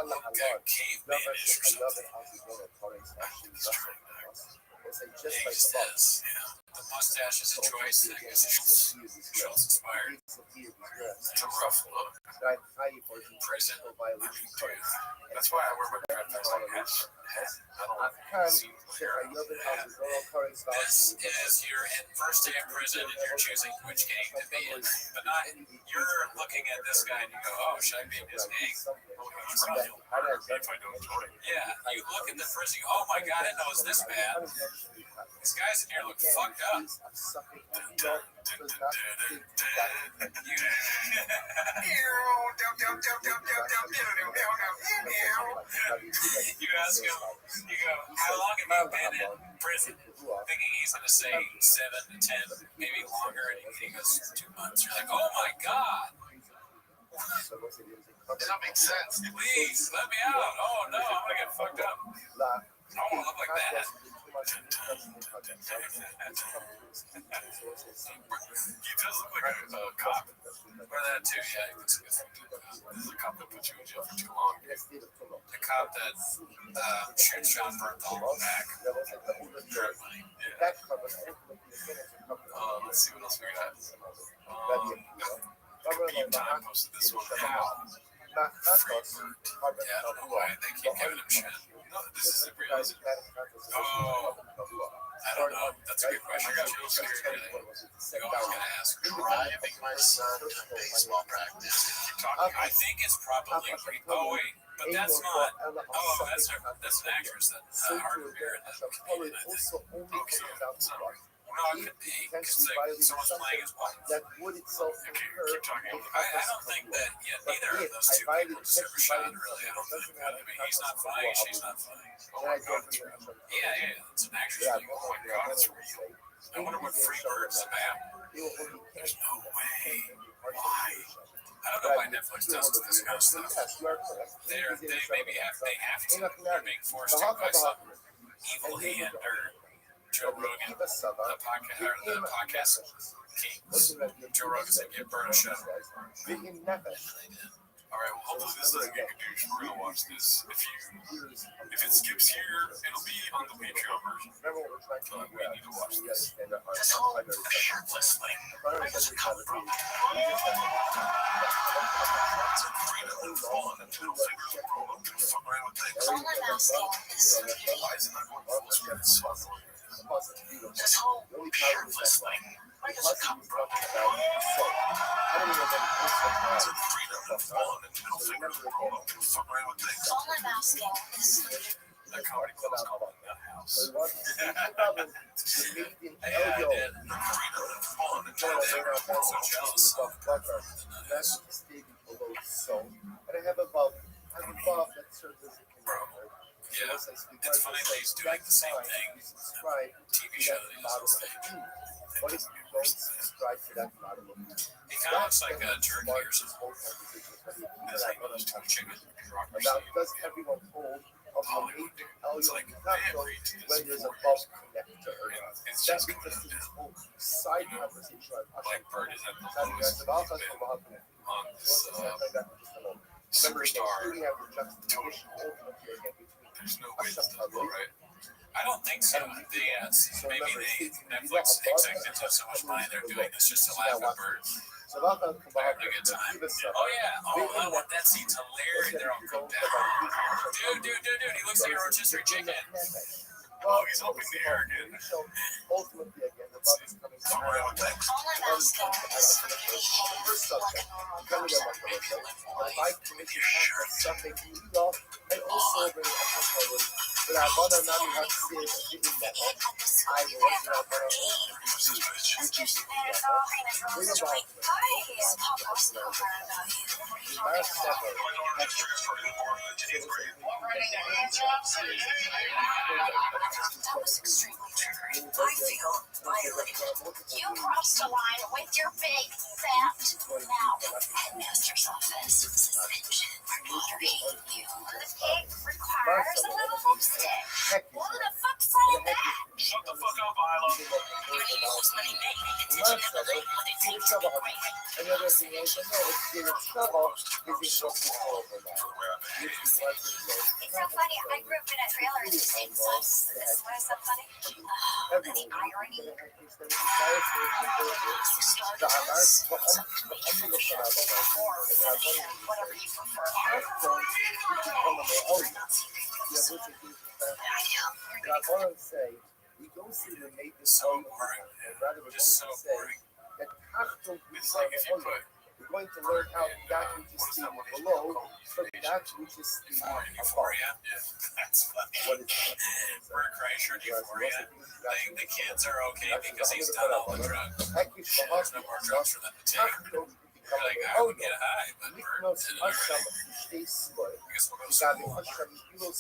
S3: look cavemanish or something.
S1: It's like
S3: Yeah,
S1: just
S3: he
S1: like
S3: just
S1: the box.
S3: is. Yeah. The mustache is a choice. I guess Schultz inspired. It's a rough look. Prison. That's why I wear my dreadlocks like this. I don't seem clear. This is you're in first day of prison and you're choosing which gang to be in, but not you're looking at this guy and you go, oh, should I be in his gang? He's not if I don't join. Yeah, you look at the prison, oh my god, it knows this bad. These guys in here look fucked up. You ask him, you go, how long have you been in prison? Thinking he's going to say 7 to 10, maybe longer, and he goes 2 months. You're like, oh my god.
S5: That makes sense.
S3: Please, let me out. Oh no, I'm going to get fucked up. I don't want to look like that. He does look like a cop. Or that too, yeah. It's a cop that put you in jail for too long. The cop that shoots John Bernthal back. Drug money. Yeah. Let's see what else we got. Peep time posted this one. How? Freebird. Yeah, I don't know why they keep giving him shit. No, this isn't real, is it? Oh, I don't know. That's a good question. I got real scared today. You always gotta ask.
S5: Driving my son to baseball practice.
S3: I think it's probably. Oh wait, but that's not. Oh, that's an actress that Harvard Beer and that comedian, I think. Okay. No, it could be because someone's playing his wife.
S1: That would itself
S3: Okay, keep talking. I don't think that neither of those two people deserve a shot. Really, I don't think. I mean, he's not funny. She's not funny. Oh my god, it's real. Yeah, it's an actress thing. Oh my god, it's real. I wonder what Freebird's about. There's no way. Why? I don't know why Netflix does this kind of stuff. They maybe have to. They're being forced to by some evil hand or Joe Rogan, the podcast king. Joe Rogan said, "Get Bert a show." All right, well, hopefully this doesn't get confused. We're gonna watch this. If it skips here, it'll be on the Patreon version. But we need to watch this.
S5: This whole shirtless thing, where does it come from? All I'm asking is, this whole shirtless thing, where does it come from? All I'm asking is,
S3: The comedy club is called Nut House. Yeah, it's funny that he's doing the same thing. TV show that he's on.
S1: What if you don't subscribe to that model of music?
S3: He kind of looks like a turkey or something. It's like those two chicken rock
S1: About does everyone hold of
S3: Hollywood.
S1: the
S3: It's like
S1: when there's a bulk connector or not?
S3: it's
S1: That
S3: just
S1: brings
S3: going
S1: us
S3: up
S1: to
S3: there.
S1: this whole side conversation about
S3: Blackbird is at the lowest on this Superstar. There's no way this does go right. I don't think so. Maybe Netflix executives have so much money they're doing this just to laugh at birds.
S1: So about that,
S3: They're having a good time. Oh yeah. Oh, what that scene's hilarious. They're all cooked out. Dude. He looks like a rotisserie chicken. Oh, he's up in the air again.
S1: Ultimately, again, the bug is coming from
S5: all I'm asking is, like a normal person,
S1: like commission something illegal and also very uncomfortable. But I want to know how to say it in that. I want to know
S5: that was extremely true. I feel violated. You crossed a line with your big Headmaster's office. Suspension. Motivating you. Requires a little lipstick. Who the fuck's saying that?
S3: Shut the fuck up, Isla.
S1: Another thing is, no, it's in trouble. It's in trouble.
S5: It's so funny. I grew up in a trailer in the same place. This is why it's so funny. Oh, the irony. Whatever you prefer.
S1: We don't see the maintenance
S3: So boring.
S1: and rather we're going to
S3: Just so
S1: say
S3: boring.
S1: that Achtung
S3: It's like if you put
S1: we're going to learn how that which is the below from that which is the above.
S3: Euphoria. Yeah, that's funny.
S1: What is
S3: Bert Kreischer, Euphoria. The kids are okay because he's done all the drugs. There's no more drugs for them to take. You're like, I would get high, but Bert didn't already. I guess we'll go slow. Looks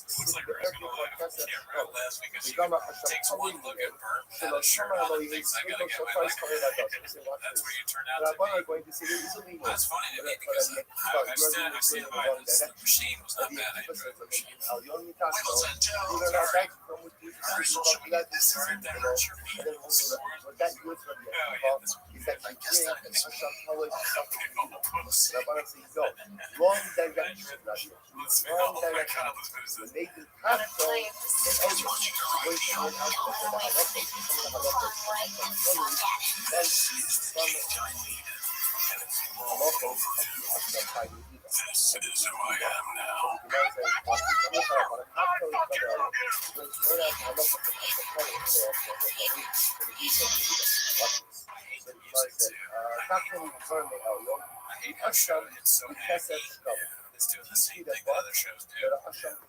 S3: like Bert's gonna live. I can't remember last week because she takes one look at Bert without a shirt on and thinks I gotta get my life. That's where you turn out to be. That's funny to me because I've seen mine. The machine was not bad. I enjoyed the machine.
S5: Wiggles and toes.
S3: Sorry if that hurts your feet.
S1: Wrong direction.
S3: Let's make all my colors.
S1: Nathan Castro is going to learn how to put the then she's from local of the Ashram
S3: This is who I am now. I hate how show it's so hacky. It's doing the same thing that other shows do.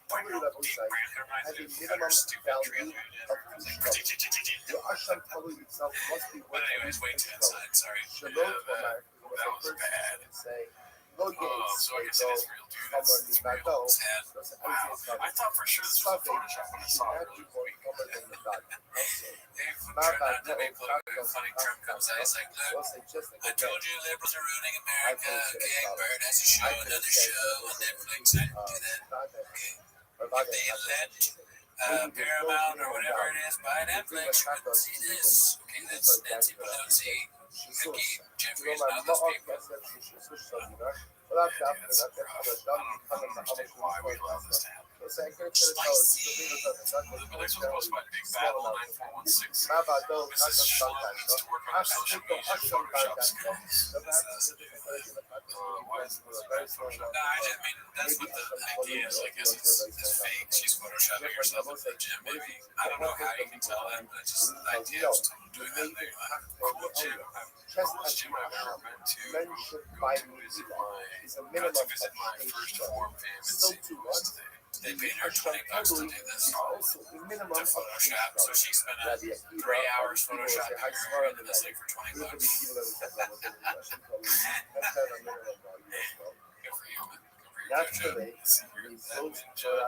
S3: Point out the deep brand reminds me of better stupid trailer But anyways, way too inside. Sorry. That was bad. Oh, so I guess it is real, dude. It's real. It's sad. Wow. I thought for sure this was a Photoshop when I saw it earlier this week. Funny Trump comes out. He's like, look, I told you liberals are ruining America. Okay, Bird has a show, another show on Netflix. I didn't do that. Okay. If they let Paramount or whatever it is buy Netflix, you wouldn't see this. Okay, that's Nancy Pelosi. Vicky Jeffries and all those people. I don't understand why we allow this to happen. Spicy. The police was supposed to fight a big battle on 9416. Mrs. Schlum needs to work on her social media Photoshop skills. Why is this Photoshop? No, I mean, that's what the idea is. I guess it's fake. She's photoshopping herself at the gym, maybe. I don't know how you can tell that, but just the idea of someone doing that. Cool gym. Coolest gym I've ever been to. Got to visit my first form fam in St. Louis today. They paid her $20 to do this to Photoshop, so she spent 3 hours photoshopping her and then this like for $20. Good for you, man. Good for you. That ninja 11.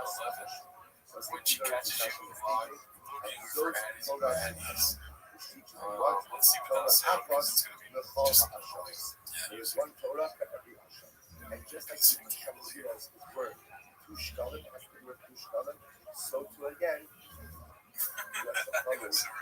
S3: When she catches you in the vlog, looking for Addie's baddies. Let's see what that's about because it's going to be just
S1: There's one Torah for every Asham. And just like the Shabbos here as his word, two shkalim, as the word two shkalim, so too again,
S3: It's so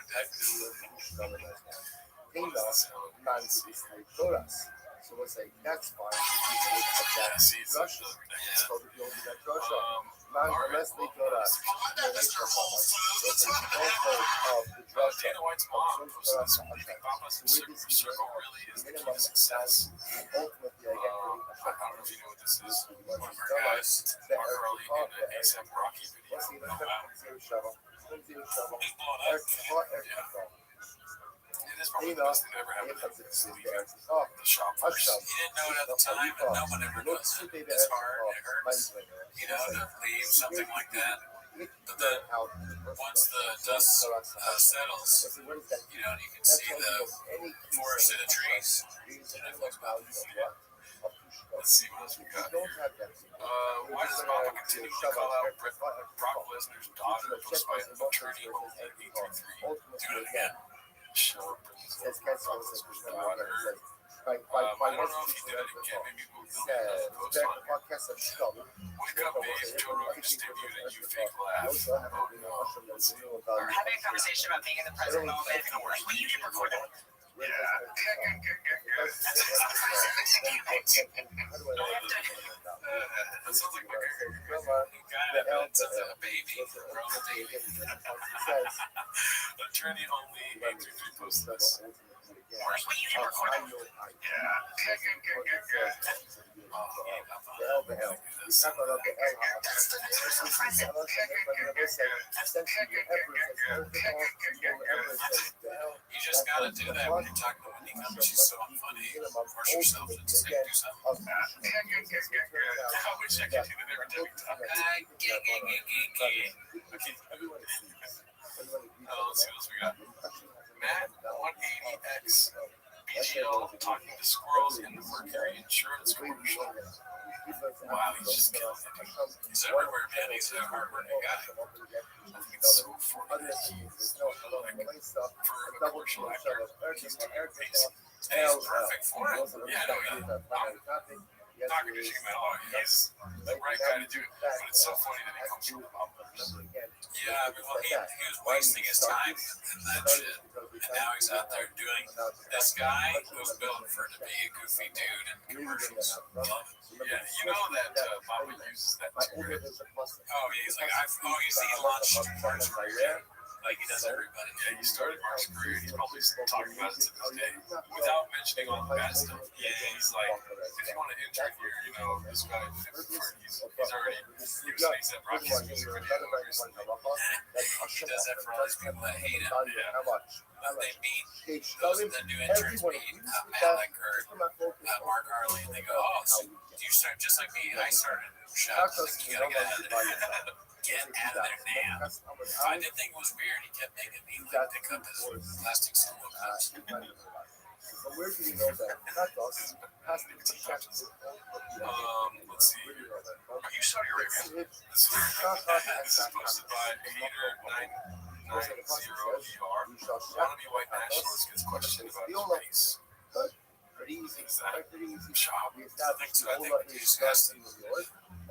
S3: ridiculous.
S1: man is like Torahs. So we'll say, that's fine.
S3: Yeah, see, it's
S1: Russia.
S3: yeah.
S1: So the only that Russia. Man, unless they Torah, so it's the of the Russia.
S3: Dana White's mom posted this week. Papa's circle really is the key to success.
S1: Ultimately,
S3: I don't know if you know what this is. One of our guys, Mark Harley, in an ASAP Rocky video. Oh, wow. He's blown up. Yeah. It is probably the best thing that ever happened to him. The shop first. He didn't know it at the time, and no one ever does it. It's hard. It hurts, to leave something like that. But then once the dust settles, you can see the forest of the trees. Let's see what else we got here. Why does Papa continue to call out Brock Lesnar's daughter despite an attorney hold at 833? Do it again. Sure. Water. I don't know if he did it again. Maybe we'll do another post on it. Wake up, Dave. Joe Rogan just debuted a You Fake Laugh. Oh, no. Let's see.
S6: We're having a conversation about being in the present moment. When you get recorded.
S3: Yeah. That sounds like my it's a baby. Attorney only 823 posts this.
S6: When you get recorded. That's the news of present.
S3: You just gotta do that when you're talking to Wendy because she's so funny. Force yourself to say do something. I wish I could do that every time we talk. Okay. Let's see what else we got. Matt 180X BGL talking to squirrels in the Mercury Insurance commercial. Wow, he's just killing it. He's everywhere, man. He's a hard-working guy. I think it's so funny. For a commercial actor, he's doing amazing. And he's perfect for it. Yeah, no, I'm not going to shake my head. He's the right guy to do it. But it's so funny that he comes from the mountains. Yeah, well, he was wasting his time in that shit. And now he's out there doing this guy who's built for to be a goofy dude in commercials. Yeah, you know that Bobby uses that term. Oh, yeah, he's like, he launched Mark's career. Like he does everybody. Yeah, he started Mark's career. He's probably talking about it to this day without mentioning all the bad stuff. Yeah, he's like, if you want to intern here, this guy he's already he's at Rocky's music video. He does that for all these people that hate him. Yeah. They meet those that do interns meet Matt or Mark Harley, and they go, "Oh, so you start just like me. I started in shop. Like, you gotta get out of there. Get out of there now." I did think it was weird. He kept making me pick up his plastic solo cups.
S1: But where do you know that? Not us. Has to be checked.
S3: Let's see. Are you Saudi Arabian? This is posted by Peter990ER. Wannabe white nationalist gets questioned about his race.
S1: Pretty easy. Pretty easy.
S3: Shop.
S1: We established
S3: I think
S1: Ebola
S3: we
S1: is
S3: discussed it.
S1: and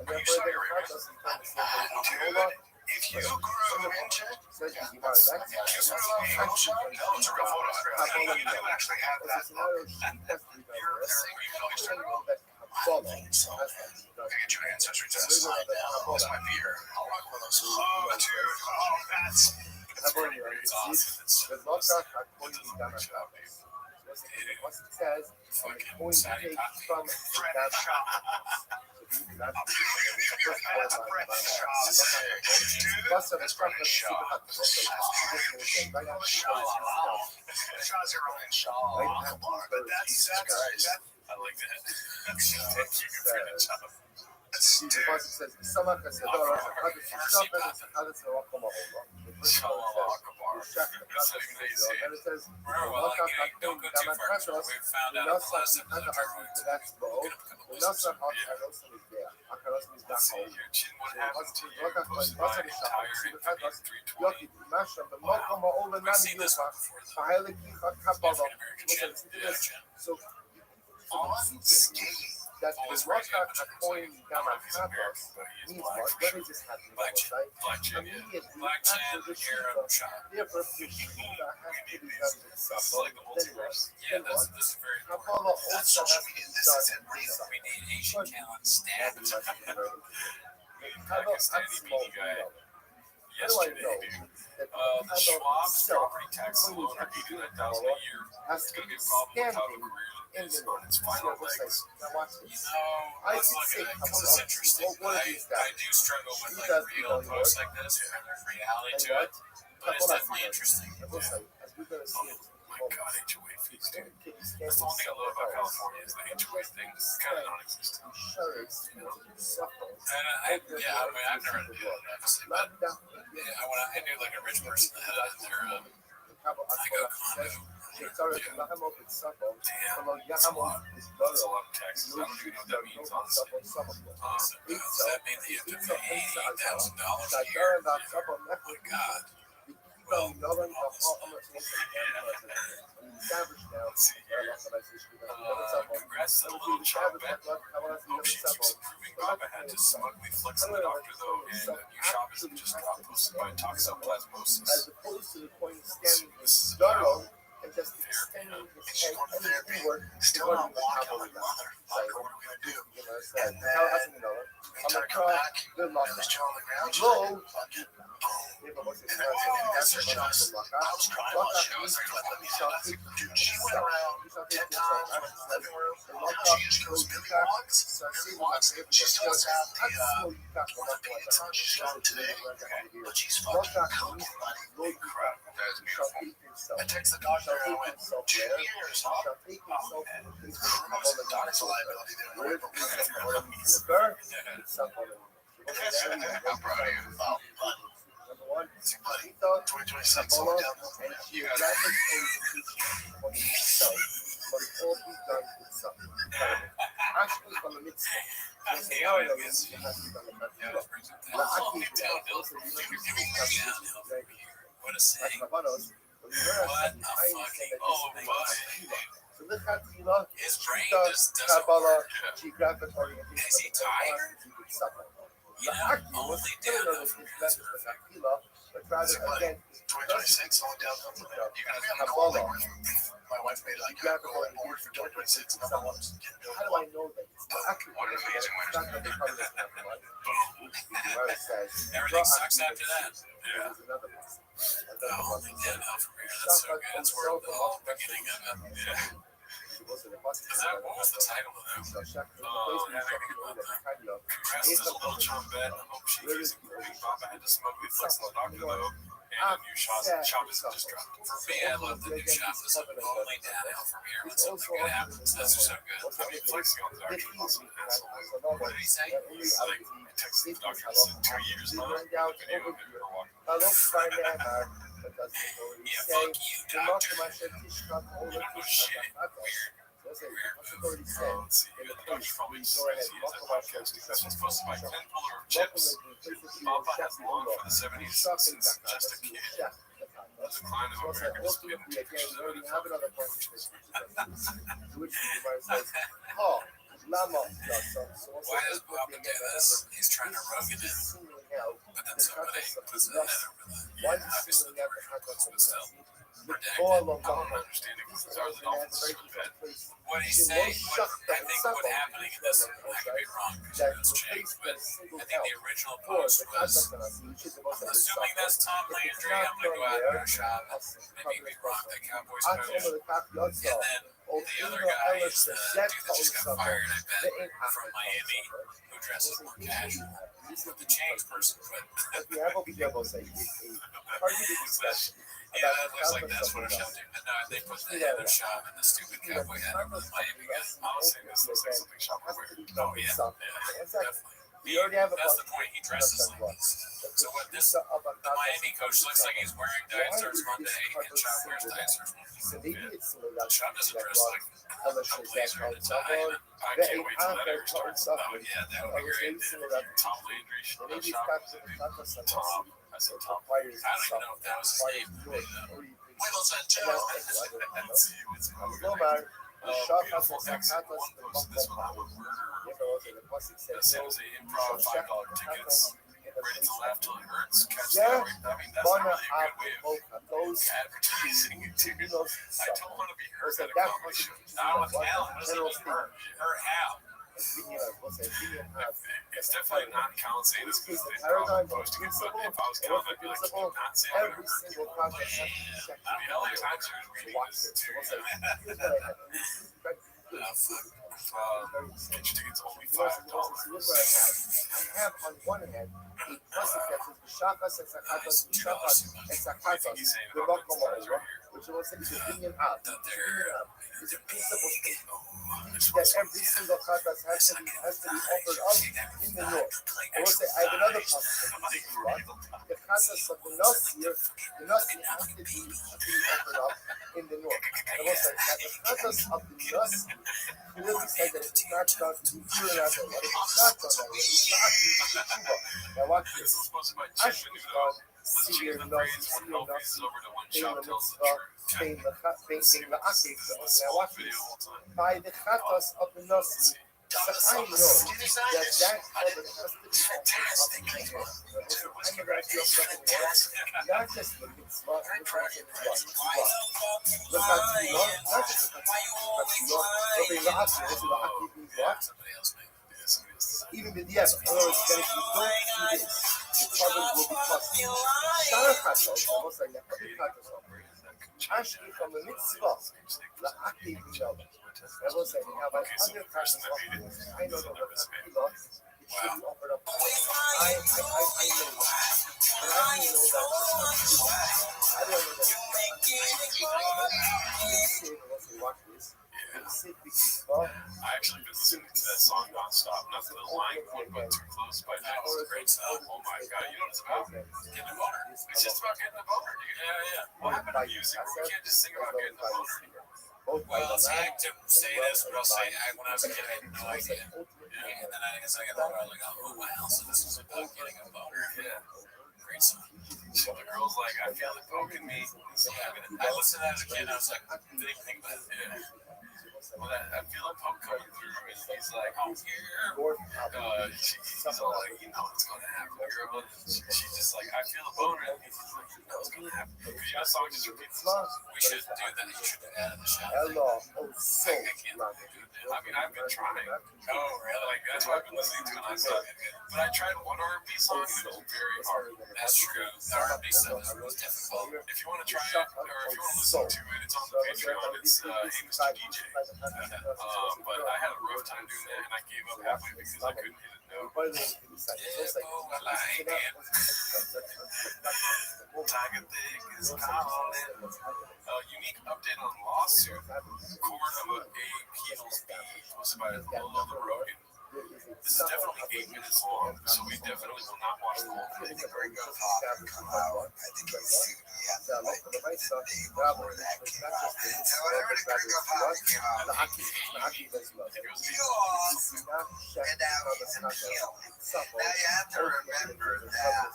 S1: then further Ebola
S5: If you grew into
S1: says you are that.
S5: just a photo, no, it's a real photo. You do actually have that. I think so. I get you an ancestry test. That's my beer. I'll rock with those. Oh, dude. Oh, that's.
S3: It's pretty great. It's awesome.
S1: Once it says,
S3: Fucking Saudi
S1: from that shop.
S3: I like that. Thank you for the job.
S1: Once it says, "Someone can say, "Oh, that's a hundred stuff," and it's a hundred so I'll come over.
S3: That's not even easy.
S1: And it says,
S3: Well, don't go too far. We found out in the last episode Let's see, your chin would happen to you. Posted by entire Infinity 320. We've seen this one before, though. African American chin. Yeah, chin.
S1: So,
S5: Unscathed.
S1: that
S3: Always
S1: is
S3: working
S1: what
S3: on
S1: a
S3: the
S1: coin
S3: I don't know if he's American, but he is
S1: means
S3: black
S1: what?
S3: for
S1: What
S3: sure.
S1: is this happening?
S3: Black chin, black chin, yeah. Black chin, hair up shot.
S1: Therefore, this has to be done with
S3: This is like the multiverse. Yeah, this is very important.
S1: Apollo
S5: That's
S1: also
S5: social
S1: has to
S5: media.
S1: be
S5: This
S1: done
S5: isn't real.
S3: We need Asian talent stabbed.
S1: How
S3: Pakistani beanie guy yesterday, dude. The Schwab property tax loan are $89,000 a year. It's going to be a problem with how the career is on its final legs. Let's look at it because it's interesting. I do struggle with like real posts like this and there's reality to it, but it's definitely interesting. Yeah. Oh my God, HOA fees, dude. That's the one thing I love about California is the HOA thing is kind of non-existent. And I've never had to deal with it, obviously, but yeah, when I knew like a rich person that had their like a condo. Damn, that's a lot. That's a lot of taxes. I don't even know what that means, honestly. Does that mean that you have to pay $8,000 a year? Yeah. Oh my God.
S1: Well, no one how much they savage now.
S3: Let's see here. Congrats to the little child bet. Hope she keeps improving. Baba had to smugly flex on the doctor, though, and a new shop isn't just got posted by toxoplasmosis.
S1: As opposed to the point of scanning
S3: This is
S1: his
S3: about
S1: narrow and just
S3: therapy.
S1: extending his
S5: And she's going to therapy.
S1: inward.
S5: Still not walking. I'm like, mother, what are we going to do? And then we try to come back, and this child on the ground, she's like, fuck it, boom. And then we got her just, I was crying while she was like, let me tell you, dude, she went around 10 times in the living room, and she just goes, Billy walks, she still has the orthopedics on, she's on today, but she's fucking cooking, buddy.
S3: Crap, that's beautiful.
S5: I text the doctor and I went, 2 years, huh? Oh, man. That's a liability there. No way we're gonna
S3: I'm proud of you.
S5: Oh, buddy. See, buddy. 2026, slow down.
S3: You got it.
S1: Actually, from the mid
S3: Yeah, it is. Yeah, this brings it down. Oh, get downhill from here. Give me downhill from here. What a saying. What a fucking, oh, buddy.
S1: So look at
S3: His brain just doesn't
S1: Kabbalah,
S3: work.
S1: geographic orientation.
S3: Is he tired? You know, only downhill from here is perfect.
S1: But rather again,
S5: 2026, slowing down. You're gonna be on the goal. My wife made like a goal and board for 2026. And I'm like,
S1: how do I know that it's not actually
S3: What an amazing
S1: it's not that they cover this number one? Where it says,
S3: Everything sucks after that. Yeah.
S1: there's another one.
S3: Oh, only downhill from here. That's so good. That's where the whole beginning of it. Yeah. Is that, what was the title of that? Oh, having about that. Congrats to the little trumpet. I hope she keeps improving. Baba had to smugly flex on the doctor, though. And the new shop is just dropped. For me, I love the new shop. This is only downhill from here when something good happens. That's just so good. I mean, flexing on the doctor was an asshole. What did he say? He's like, I texted the doctor, I said, 2 years now. Video of him ever walking. Yeah, fuck you, doctor. You don't know shit. Weird. Let's see, the doctor probably just says he is at podcast because this was posted by Ken Puller of Chips. Papa has longed for the 70s since just a kid. The decline of American spin television and Why does Papa do this? He's trying to rug it in. But then somebody puts it in there with it. Obviously, the original post was redacted. I don't understand it because these are the Dolphins are bad. What he say? I think what happening in this, I could be wrong because it's changed, but I think the original post was, I'm assuming that's Tom Landry. I'm gonna go out and shop and maybe rock the Cowboys coach. And then the other guy is the dude that just got fired, I bet, from Miami, who dresses more casual. The change person, but yeah, that looks like that's what it should do. But no, they put the other shop in the stupid cowboy hat over the Miami guy. Honestly, this looks like something shop would wear. Oh yeah, definitely. That's the point. He dresses like this. So what the Miami coach looks like he's wearing Dinosaurs Monday, and Shop wears Dinosaurs Monday. Shop doesn't dress like a blazer and a tie. And I can't wait till that ever starts. Oh yeah, that would be great. Tom Landry, Shop. Tom. I said Tom. I don't even know if that was his name.
S5: Wiggles and Joe.
S3: Let's see what's going on. Beautiful exit. One posted this one. I would murder. That sells a improv $5 tickets. Ready to laugh till it hurts. Catch that. I mean, that's not really a good way of advertising it, dude. I don't want to be hurt at a comedy show. Not with Alan. What does it mean hurt? Hurt how? It's definitely not Colin saying this because they probably posting it, but if I was Colin, I'd be like, can you not say I'm gonna hurt you? I mean, how many times are you reading this too? Get your tickets only $5.
S1: I have on one hand a consequences de chacas and sacatas and chacas and sacatas de locomotive, which was the opinion of. Is a principle that every single class has to be offered up in the north. I will say I have another possibility. The classes of the Nasi has to be offered up in the north. I will say that the classes of the Nasi clearly say that it's not done to be pure as well. It's not done that way. It's not to be Cuba. Now watch this. Ashkenaz
S3: Let's change the phrase when Hellface is over to when Shop tells the truth.
S1: Bein la'akik,
S3: This is the small video all the time.
S1: by the chatos of the Nossi. So I know that cover has to be
S5: Fantastic.
S1: not just the mitzvah, look at not just the
S3: Somebody else made it. Somebody else designed
S1: even with yes, otherwise then if you don't do this, the cover will be possible. Shara chatos, almost like the other chatos, actually from the mitzvah, the akik mitzvah. I will say, now by other chatos, I know that what akila, it should be offered up. I know that. But I don't know that. I don't know that. Watch this.
S3: I actually been listening to that song nonstop. Not the line one, but Too Close by James. It's great stuff. Oh my god, you know what it's about? Getting a boner. It's just about getting a boner, dude. Yeah. What happened to music where we can't just sing about getting a boner anymore?
S5: Well, see, I hate to say this, but I'll say when I was a kid, I had no idea. And then I guess I got older, I was like, oh, wow, so this is about getting a boner. Yeah. Great song.
S3: So the girl's like, I feel it poking me.
S5: I listened to that as a kid, and I was like, I didn't even think about it.
S3: Yeah. Well, I feel a poke coming through, and he's like, oh, yeah. He's all like, you know what's going to happen, girl. She's just like, I feel a boner, and he's just like, you know what's going to happen. Because you know, the song just repeats itself.
S5: We should do that. You should add in the show.
S1: Hello, oh, so.
S3: I can't do that. I mean, I've been trying.
S5: Oh, really?
S3: Like, that's why I've been listening to it nonstop. But I tried one R&B song, and it was very hard.
S5: That's true. The R&B stuff is difficult.
S3: If you want to try it, or if you want to listen to it, it's on the Patreon. It's Hey Mr. DJ. But I had a rough time doing that, and I gave up halfway because I couldn't hit a note. Tiger Thick is calling. Unique update on lawsuit. Court of a Beatles beat posted by Lola the Rogan. This is definitely 8 minutes long, so we definitely will not watch the whole thing.
S5: Very good talk. Come out. I think he's sued me at the day before that came out. So whenever the Gringo Poppy came out, he lost. And now he's in jail. Now you have to remember that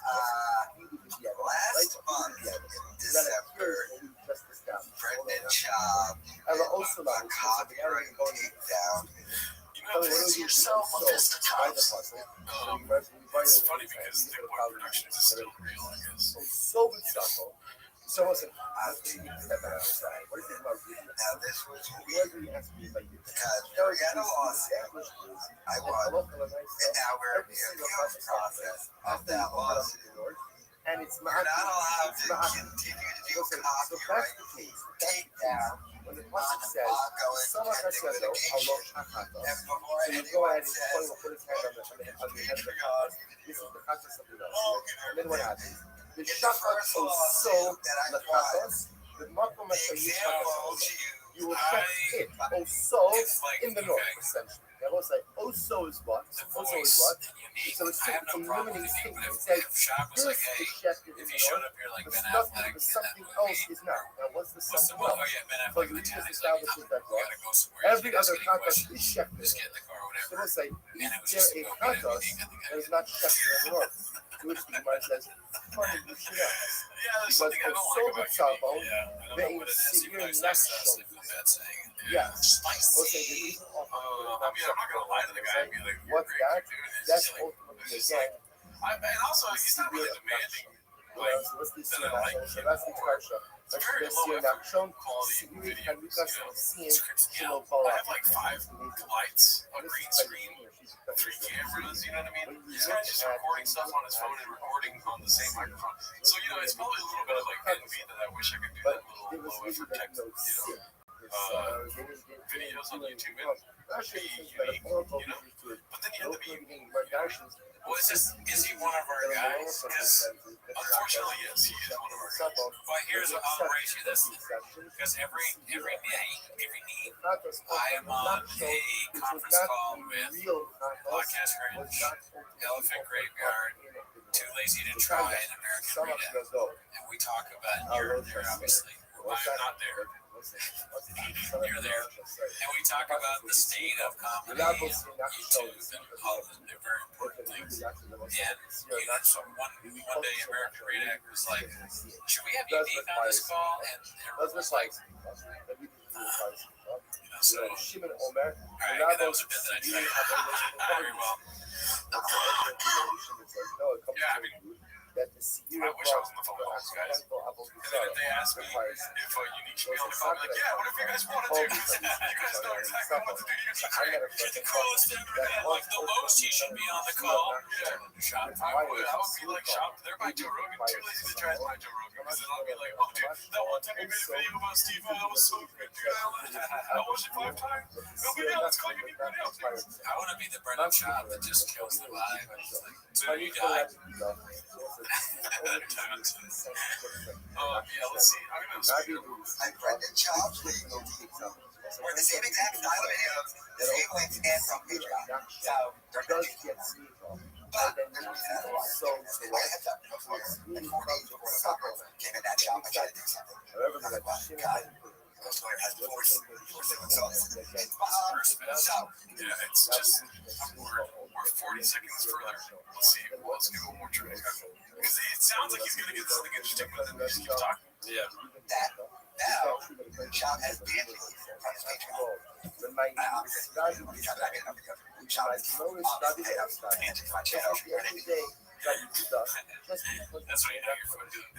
S5: last month in December, Brendan Schaub and a copyright takedown. Convince yourself of this time.
S3: It's funny because Thick Boy Productions is still real, I guess.
S1: So good stuff. So listen,
S5: Now this was weird because we got a lawsuit. I won. And now we're in the appeals process of that lawsuit.
S1: and it's
S5: You're not allowed to continue to do copyright takedown.
S1: when the pasuk says, "Sama
S5: So
S1: haselo alosh hachata."
S5: before
S1: So you go ahead
S5: anyone
S1: and
S5: says,
S1: put his hand on the head of the chata. This is the chata something else. And then what happens? The shachat so the chatas, the makom
S5: example
S1: you will check it also in the north, essentially. They will say, also is what? Also is what? So it's a limiting statement. It says, this is shefted in the north, the stuff the something else is not. Now, what's the something else? But we just established that every other context is shefted. So we'll say, is there a context that is not shefted in the north? To which the Gemara says, funny, you should ask. Because also the tzavo, being secure next shoulder. Yes. We'll say the reason
S3: I mean, I'm not gonna lie to the guy and be like,
S1: what's that? That's ultimately again.
S3: And also, he's not really demanding. Like,
S1: What's this? So that's the parsha.
S3: it's a very low effort quality video. I have like 5 lights, a green screen, 3 cameras. You know what I mean? This guy's just recording stuff on his phone and recording on the same microphone. So you know, it's probably a little bit of like envy that I wish I could do that little low effort tech, videos on YouTube and be unique, you know. But then you have to be unique.
S5: Well, is he one of our guys? Because
S3: Unfortunately, yes, he is one of our guys.
S5: well, I'll raise you this. Because every need, I am on a conference call with Podcast Grinch, Elephant Graveyard, Too Lazy to Try, and American Redhead. And we talk about you're there, obviously. I'm not there.
S3: You're there. And we talk about the state of comedy and YouTube and all the very important things. And one day American Great Actor was like, should we have unique on this call? And everyone was like, so, all right, that was a bit that I tried. Very well. Yeah, I mean, I wish I was on the phone with those guys. And then if they ask me if unique should be on the call, I'm like, yeah, whatever you guys want to do. You guys know exactly what to do. You're the coolest ever, man. Like, the most he should be on the call. Yeah, shop. I would be like, shop. They're by Joe Rogan. Too lazy to try to buy Joe Rogan. Because then I'll be like, oh, dude, that one time you made a video about Steve, that was so good, dude. I watched it 5 times. No, but yeah, let's call unique right now. I want to be the Brendan Schaub that just kills the vibe. So you die. Yeah, let's see. I'm
S5: Brendan Schaub, where the same exact style of videos, the same links, and from Patreon. So, they're going to get but so I had to and 4 days before the soccer came in that shop. I tried to do something. God, this lawyer has to force so
S3: yeah, it's just we're 40 seconds further. Let's see. Let's do one more trade. Because it sounds like he's gonna get something interesting, but then just keep talking. Yeah.
S5: That now Shop has banned me from his Patreon.
S3: That's what you know you're fucking doing.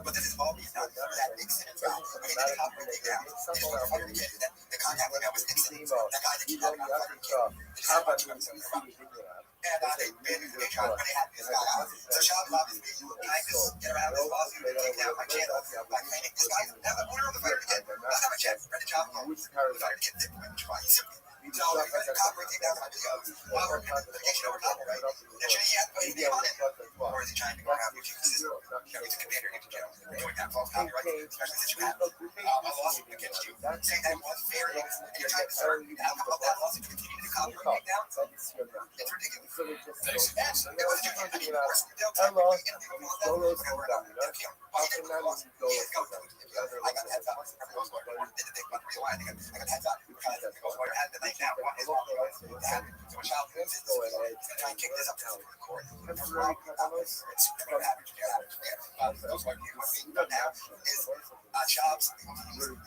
S5: But this is all because that Nixon and Trump made the copyright take down. The contact email was Nixon. That guy that keep talking about and they banned his Patreon when they had this guy out. So Shop obviously tried to get around this lawsuit and take down my channel by claiming this guy's now the owner of the fire again. Not have a chance. Brendan Schaub was hired to get the point twice. So he got the copyright take down my videos while working on litigation over copyright. Now should he have put his name on it? Or is he trying to go around YouTube system? It's a commander into jail. Doing that false copyright, especially since you have a lawsuit against you saying that it was fair and you're trying to serve the outcome of that lawsuit to continue to copyright take down. It's ridiculous. And there was a difference between divorce and they'll take away and people want that. We're going to work out. He got the heads up. Everyone's lawyer did the thing about the real line. I got the heads up because the lawyer had the night now. What is wrong with that? So a child moves it. He's going to try and kick this up to the court. What's wrong with this? It's about average. Those what we've done now is jobs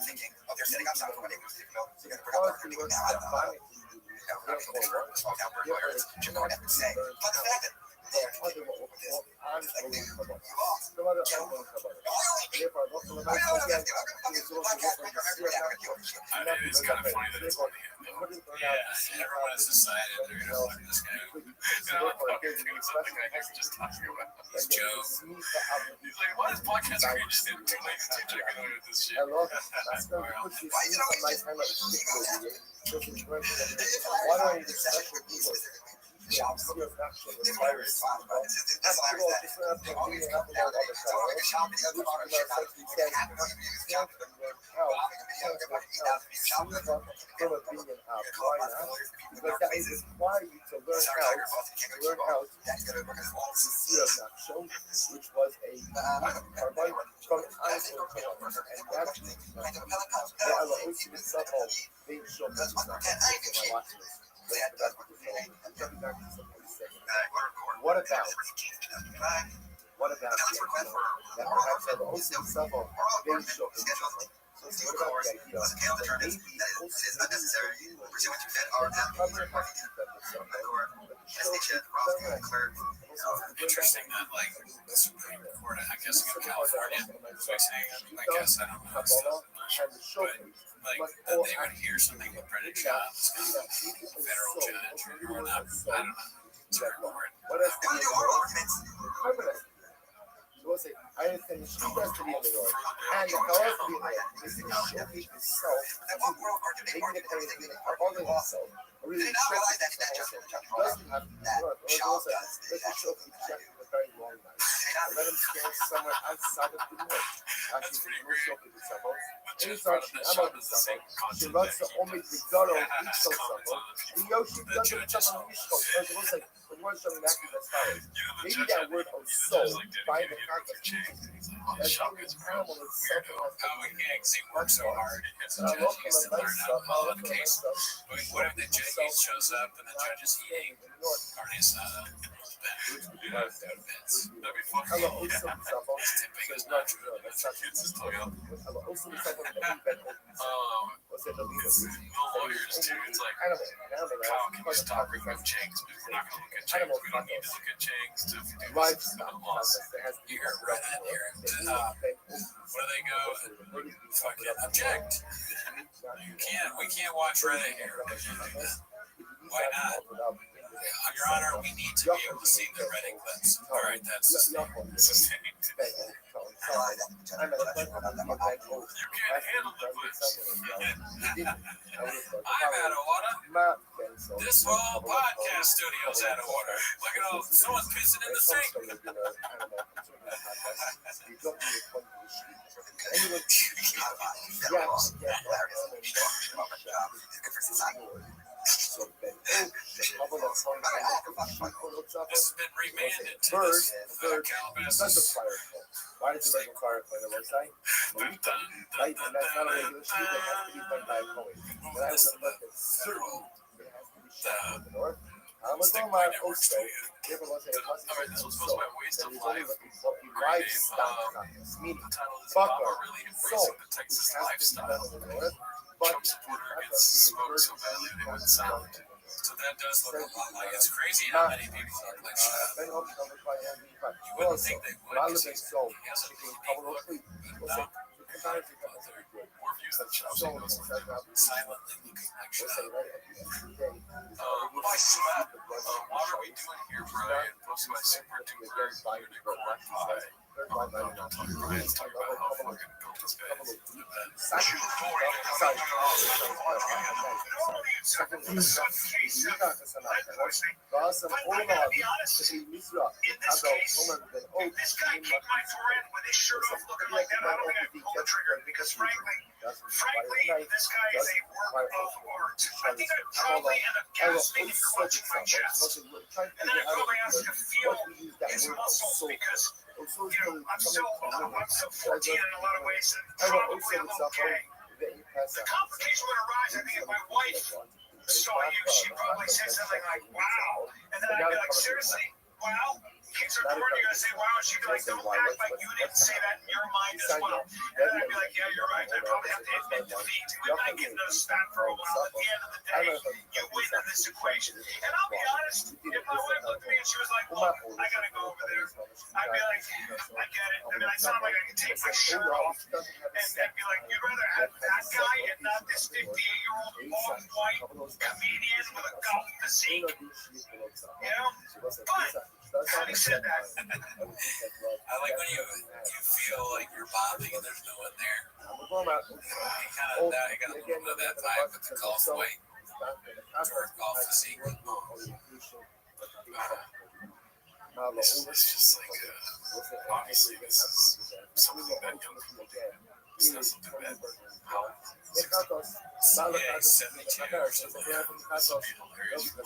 S5: thinking, oh, they're setting up something for when they move to the so you're going to bring up what they're doing now. I don't know. Small town lawyers should go ahead and say. But the fact that they're
S3: I mean, it's kind of funny that it's on him. Yeah, everyone has decided they're going to look at this guy. Something I guess just talking about this Joe. He's like, why is podcast created just in 2 lanes to check in with this shit?
S5: why is it always why do I need to sexual people? Shops. This is virus. That's the virus that the only thing out there is like a shop and the other part of shit out. You can't have no views. Shop.
S1: Because that is require you to learn how to see a show, which was a carbide from iPhone, and that's being shown. That's what what about that perhaps the hosting stuff on being shown? So what about the idea that maybe
S5: is unnecessary pursuant to Fed R.
S3: Interesting that, like, the Supreme Court, I guess, in California, fixing, I guess, I don't know, but, like, that they would hear something with Brendan Schaub, it's kind of a federal judge, or not, I don't know, it's a court.
S1: what else can you do? I understand she has to be in New York, and the fellow has to be in New York. This is showcase himself, making it anything all the himself. Really showcase himself. Doesn't have to be New York. Let's just showcase Jack for a very long night. I let him stand somewhere outside of the door. Actually, no shopping with Sabos. Anytime she amok with Sabos, she runs to Omid Vigoro, eats those Sabos. The Yoshi doesn't Sabos Mishkos. It looks like the word showing active as follows. Maybe that word of soul, by the context, that's how the animal itself has to be.
S3: He works so hard.
S1: And I love him and nice stuff. I love him and nice stuff.
S3: What if the judge shows up and the judge is eating carne asada? That'd be
S1: I love also with Sabos. So it's not true. That's not true. I love also with Sabos. What's it? The leader.
S3: No lawyers too. It's like
S1: Animal.
S3: Kyle, can you stop bringing up Jenks? But we're not going to look at Jenks. We don't need to look at Jenks to do this.
S1: Livestock.
S3: You hear right in here. Where they go? Fucking object. We can't watch Reddit here. Why not? Your Honor, we need to be able to see the Reddit clips. All right, that's sustained. You can't handle the clips. I'm out of order. This whole podcast studio's out of order. Look at all, someone's pissing in the sink. This has been remanded to this Calabasas.
S1: Why did you make a fire play the website? Right, and that's not a regular sheet that has to be done by a poet. But I would have left it certain it has to be shot in the north. I'm going to go my also. Give us a livestock meaning buckler, soul, which has to be done in the north. But
S3: Supporter gets smoked so badly they wouldn't sound. So that does look a lot like it's crazy how many people look like shit. You wouldn't think they would because he has a big look. More views than Chelsea goes silently looking like shit. What are we doing here, Brian? Post my super duper unicorn pie. Don't tell me Brian's talking about how fucking built this guy is.
S5: Because frankly, this guy is a work of art. I think I'd probably end up gasping and clutching my chest. And then I'd probably ask to feel his muscles because, I'm so 14 in a lot of ways, and probably I'm okay. The complication would arise, I think, if my wife saw you, she'd probably say something like, wow. And then I'd be like, seriously? Wow? Kids are born, you're going to say, wow, and she'd be like, don't act like you didn't say that in your mind as well. And then I'd be like, yeah, you're right, I probably have to admit defeat. We might get no stat for a while. At the end of the day, you win in this equation. And I'll be honest, if my wife looked at me and she was like, look, I got to go over there, I'd be like, I get it. I mean, I sound like I can take my shirt off and be like, you'd rather have that guy and not this 58-year-old off-white comedian with a golf physique, you know? But having said that,
S3: I like when you feel like you're bombing and there's no one there. You kind of got a little bit of that vibe with the golf white or golf physique. It's just like, obviously, this is something that young people do. It's not something that, yeah, 72 or something. This would be hilarious.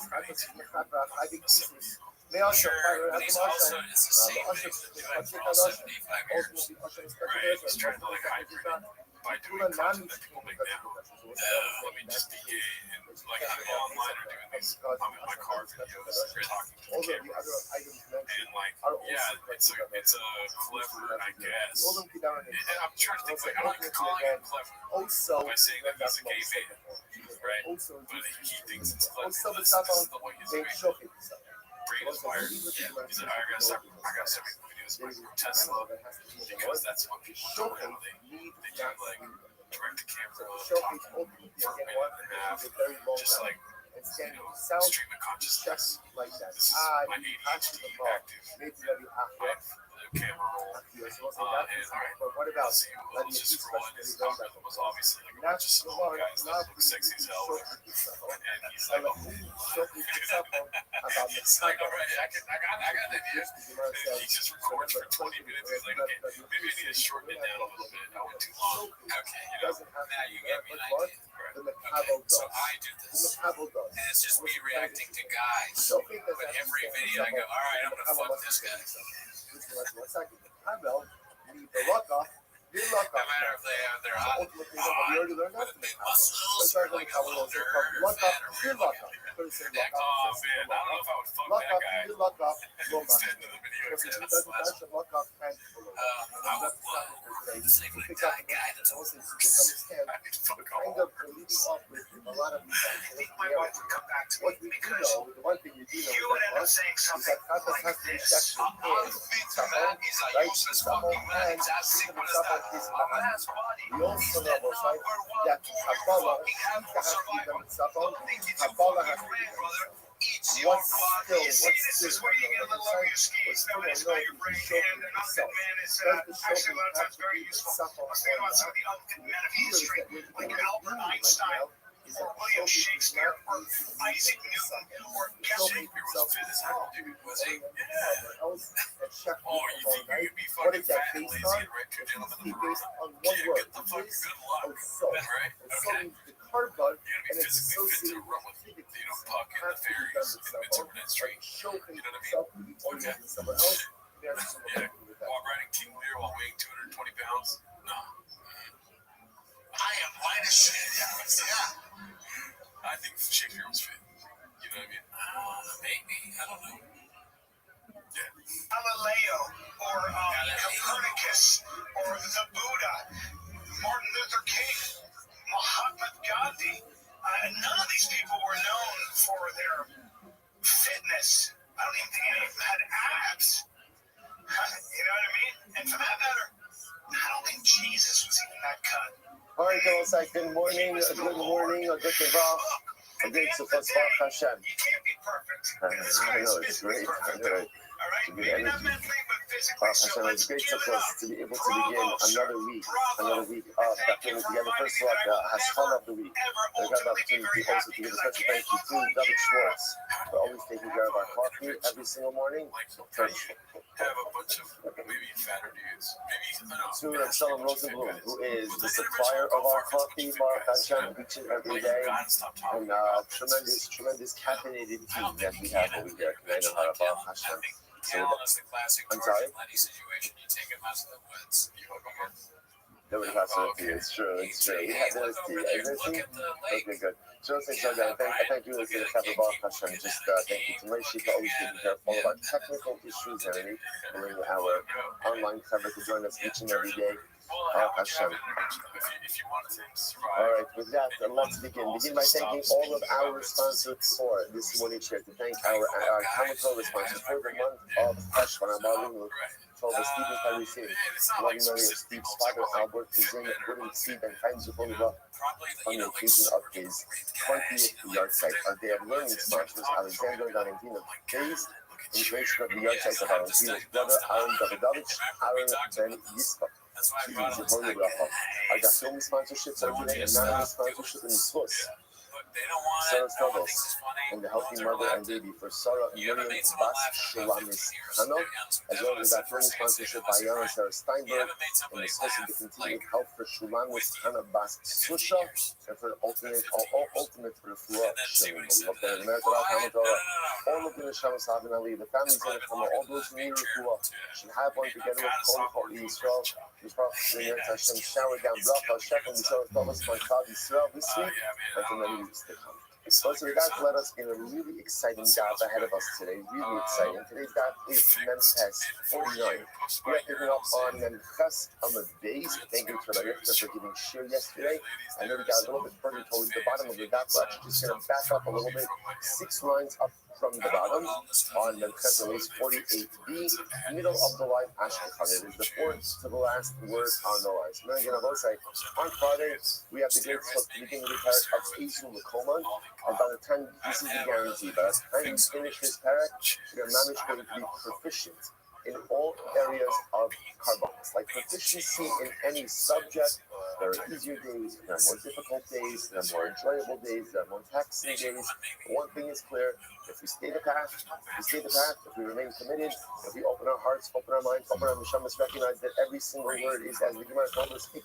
S3: Sure, but he's also, it's the same thing that doing for all 75 years. Right, he's trying to like hybrid it by doing content that people make now. Let me just be gay and like I'm online or doing these, I'm in my car videos, talking to the cameras. And like, yeah, it's a clever, I guess. And I'm trying to think, like, I don't like calling him clever by saying that he's a gay man, right? But he thinks it's clever. This is the way he's doing it. Brain is wired. Yeah, he's like, I gotta start making videos about Tesla because that's what people do now. They do like direct to camera, talking for a minute and a half, just like, stream of consciousness. This is my ADHD active. camera roll.
S1: Yes, it was
S3: And
S1: that.
S3: all right,
S1: But what about
S3: let's see. Let's just scroll in. His comment was obviously like a bunch of some old guys that look sexy as hell. And he's like, oh. He's like, all right, I got an idea. And he just records for 20 minutes. He's like, okay, maybe I need to shorten it down a little bit. I went too long. Okay, you know, now you gave me an idea. Okay, so I do this. And it's just me reacting to guys. But every video I go, all right, I'm going to fuck this guy. No matter if they have their hot bod with big muscles or like a little nerd or fat or weird looking. Like, oh man, I don't know if I would fuck that guy. Instead of the video, that's last. I would love the same guy that's always works. I could fuck all over.
S6: I think my wife would come back to me because you would end up saying something like this. I'll admit to that. He's a useless fucking man. He's as simple as that. I'm an ass body. He's the number one tool you fucking have for survival. Don't think you do fucking grand, brother. Eats your blood. You see, this is where you get a little over your skis. Now, it's about your brain hand. And unfit man is actually a lot of times very useful. I was thinking about some of the unfit men of history, like Albert Einstein, or William Shakespeare, or Isaac Newton, or
S3: Shakespeare was fit as hell, dude. Was he? Yeah. Oh, you think you could be
S1: What
S3: fucking
S1: is that
S3: fat and
S1: based
S3: lazy
S1: on?
S3: and wreck your gentleman in the
S1: Based
S3: room?
S1: on one
S3: Yeah,
S1: word.
S3: get the fucking good luck. Right? Okay.
S1: The carbon
S3: You're gonna be physically fit to run with, you know, Puck and the fairies in Mid-Superman Street. You know what I mean? Okay. Yeah. Walk riding King Lear while weighing 220 pounds? No.
S5: I am light as shit. Yeah.
S3: I think Shakespeare was fit. You know what I mean? Maybe. I don't know. Yeah.
S6: Galileo, or Copernicus, or the Buddha, Martin Luther King, Mahatma Gandhi. None of these people were known for their fitness. I don't even think any of them had abs. You know what I mean? And for that matter, I don't think Jesus was even that cut.
S1: All right, girls, like good morning, good Teva, a great Sukkot Hashem.
S6: You can't be perfect.
S1: I know, it's great. I know it.
S6: All right?
S1: Good
S6: Maybe not
S1: energy.
S6: mentally, but physically. So
S1: Hashem,
S6: let's
S1: it's great
S6: give it
S1: Sukkot
S6: up.
S1: to be able to begin another week of that came together. First of all, the Hashchal of the week. I got the opportunity also to give a special thank you to David Schwartz for always taking care of our coffee every single morning.
S3: Have a bunch of maybe fatter dudes. Maybe, I don't know.
S1: To Shalom Rosenblum, who is the supplier of our coffee, Baruch Hashem, each and every day. And tremendous caffeinated tea that we have over here. I know how to Baruch Hashem. So, I'm sorry?
S3: Situation. You take him out to the woods. You hook him up.
S1: Nobody has to tea. It's true. We had those tea. Okay, good. So I thank you for the Kappa Baruch Hashem. Just thank you to Moshe for always taking care of all of our technical issues and enabling our online cover to join us each and every day. Baruch Hashem. All right, with that, let's begin. Begin by thanking all of our sponsors for this morning's share. To thank our Talmud Torah sponsors for the month of Heshvan, Amalinu, Tova, Stephen Parisi, Loving Mary, Steve's father, Albert, Kazin, Wooden Steve, and Heinz Zubolova on the occasion of his 20th yard site. Our day of learning sponsors, Alexander Valentino, Days, in creation of the yard site of Valentino's brother, Aaron Davidovich, Aaron Ben Yitzchak. I got film sponsorships are today, anonymous sponsorship in the Swiss. Sarah Stavos and the Healthy Mother and Baby for Sarah Miriam Bas Shulamis Hano, as well as that film sponsorship by Yana Sarah Steinberg and the Swiss of the continued help for Shulamis Hana Bas Susha and for ultimate for the Flora Shalom. We hope that in America, all of the Neshamos Havin Ali, the families in the Kama, all those who need Rukua should have one together with Kol Yisrael. Hashem shower down bracha, Shechem, Yisrael, Thomas, my God, Yisrael this week, and for many weeks to come. So with that, let us in a really exciting daf ahead of us today. Really exciting. Today's daf is Memches 49. We are picking up on Memches Amud Beis. Thank you for the for giving share yesterday. I know we got a little bit further towards the bottom of the daf. We're actually just going to back up a little bit, 6 lines up from the bottom on Memches 48b, middle of the line, Ashkechan. It is the fourth to the last word on the line. So again, I will say, on Friday, we have the great stuff to begin with the parak of Ezu Lakoman. And by the time, this is the guarantee, by the time you finish this parak, your man is going to be proficient in all areas of carbons. Like proficiency in any subject, there are easier days, there are more difficult days, there are more enjoyable days, there are more taxing days. One thing is clear: if we stay the path, if we remain committed, if we open our hearts, open our minds, open our neshamas, recognize that every single word is, as the Gemara told us, meaning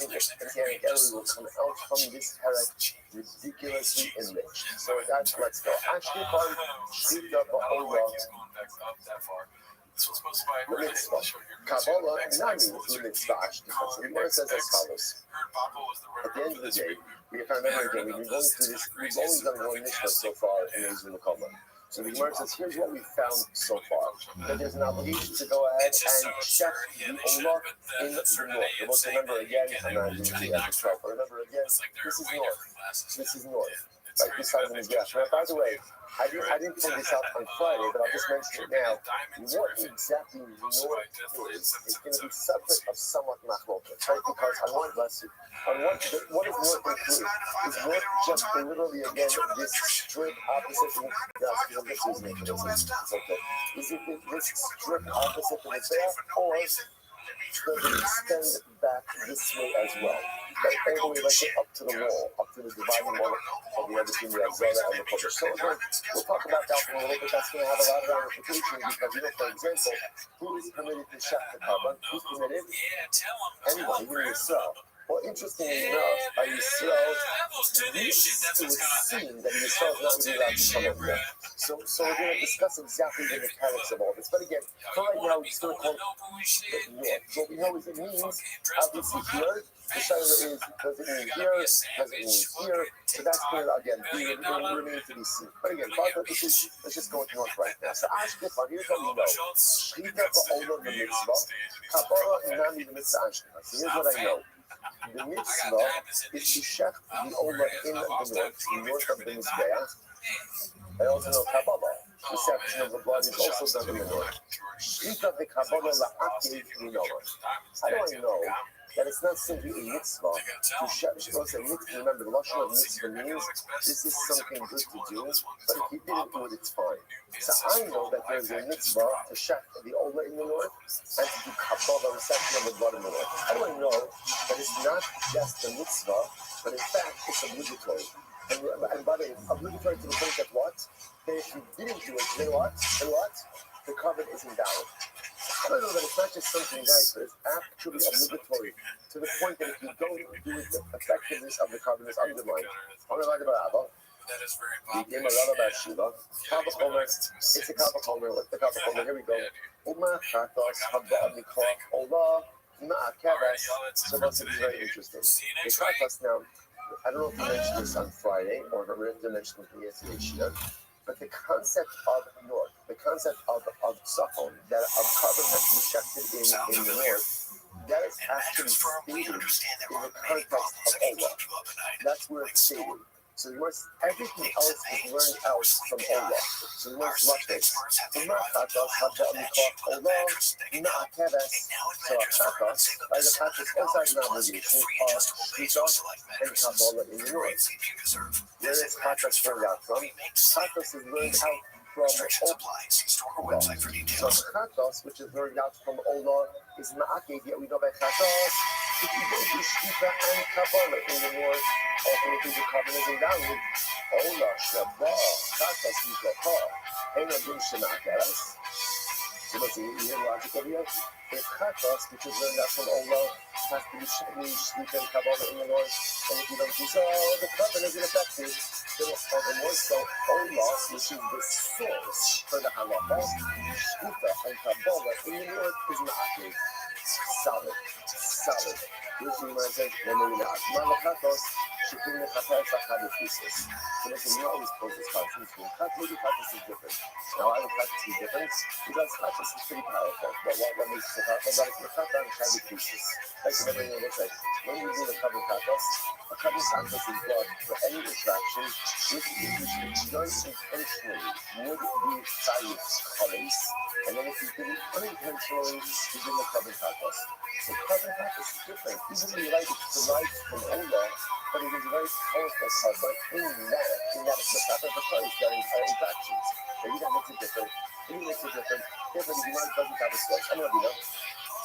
S1: that Messianic error will come out from this parak ridiculously enriched. So with that, let's go. Ashkefan, Shita Ba'olah, the mitzvah. Kabbalah, Nami, the mitzvah Ashkefan. So the Gemara says as follows. At the end of the day, we have to remember again, we've been going through this, we've only done one Mishnah so far in Ezra Makoma. So the Gemara says, here's what we found so far. That there's an obligation to go ahead and check the Olah in the north. And let's remember again, I'm not doing the other stuff, but remember again, this is north. This is north. Like this side of the Mizrach. Now, by the way, I didn't point this out on Friday, but I'll just mention it now. What exactly north is going to be subject of somewhat machloket, right? Because on one, bless you, on one, what does north include? Is north just literally, again, this strip opposite of the Mizrach? Is it this strip opposite of the Mizrach, or does it extend back this way as well? Like all the way like up to the wall, up to the dividing wall of the other between the Azara and the Kodesh. So again, we'll talk about that in a little bit. That's going to have a lot of ramifications because, you know, for example, who is permitted to shut the Kaaba? Who's permitted? Anybody, even yourself. Well, interestingly enough, by Yisrael, it would seem that Yisrael is not really allowed to come over there. So we're going to discuss exactly the mechanics of all this. But again, for right now, we're just going to call it north. So what we know is it means, obviously, here. The shaila is, does it mean here? Does it mean here? So that's going to, again, remain to be seen. But again, let's just go with north right now. So Ashkefan, here's what we know. Shita ba'olah the mitzvah, Kabbalah nami the mitzvah Ashkefan. So here's what I know. The mitzvah is to shech the olah in the north of the Mizbeach. I also know Kabbalah. The section of the blood is also done in the north. Shita the Kabbalah la'akiv we know it. How do I know that it's not simply a mitzvah to remember, the lashon of mitzvah means this is something good to do, but if you didn't do it, it's fine. So I know that there's a mitzvah to shech the olah in the north and to do kabbalah, reception of the blood in the north. How do I know that it's not just a mitzvah, but in fact it's obligatory? And by the way, obligatory to the point that what? That if you didn't do it, then what? The covenant is invalid. I don't know that it's not just something, guys, but it's actually obligatory to the point that if you don't do it, the effectiveness of the covenant is undermined. I'm going to talk about Abba. We came a lot about Shiva. Kava Chomer. It's a Kava Chomer. What's the Kava Chomer? Here we go. Uma Chatos Habba Mikach Ola Ma'akeves. So that's very interesting. The Chatos now, I don't know if you mentioned this on Friday or if I meant to mention it yesterday, Shia. But the concept of north, the concept of Safon, that of carbon has been shifted in the north, that is actually stated in the context of Olah. That's where it's stated. So everything else is learned out from Olah. So you must watch this. So Ma'achatos Habba Mikach Olah Ma'akeves. So Achatos, by the Chatos, also has an obligation of Shita and Kabbalah in the north. Where is Chatos learned out from? Chatos is learned out from Olah. So Chatos, which is learned out from Olah, is Ma'akev, yet we know by Chatos. If you go to Shita and Kabbalah in the north, ultimately the covenant is invalid. Olah Shabbat Chatos Mikach Eno Dum Shema'akeves. So let's see, you hear the logic over here? If Chatos, which is learned out from Olah, has to be Shita and Kabbalah in the north, and if you don't do so, the covenant is ineffective. Then the more so, Olah, which is the source for the halacha, Shita and Kabbalah in the north is Ma'akev. Solid. Here's the Gemara says, no, maybe not. Malachatos, Shipin Mechater Sachad pieces. So listen, you always pose this question between maybe Chatos is different. Now, I would Chatos is different because Chatos is pretty powerful. But what makes it powerful? But it's Mechater and Chad pieces. Like remember, it looks like when you do the cover Chatos, a cover Chatos is blood for any interaction which done intentionally would be Chayif Chalis. And then if you did it unintentionally, you did the cover Chatos. The cover Chatos is different. Even though you like it's derived from Olah, but it is a very powerful cover in that it's the Chatos of Christ during entire interactions. Maybe that makes it different. It makes a difference. Therefore, the Gemara doesn't have a source. I'm going to be there.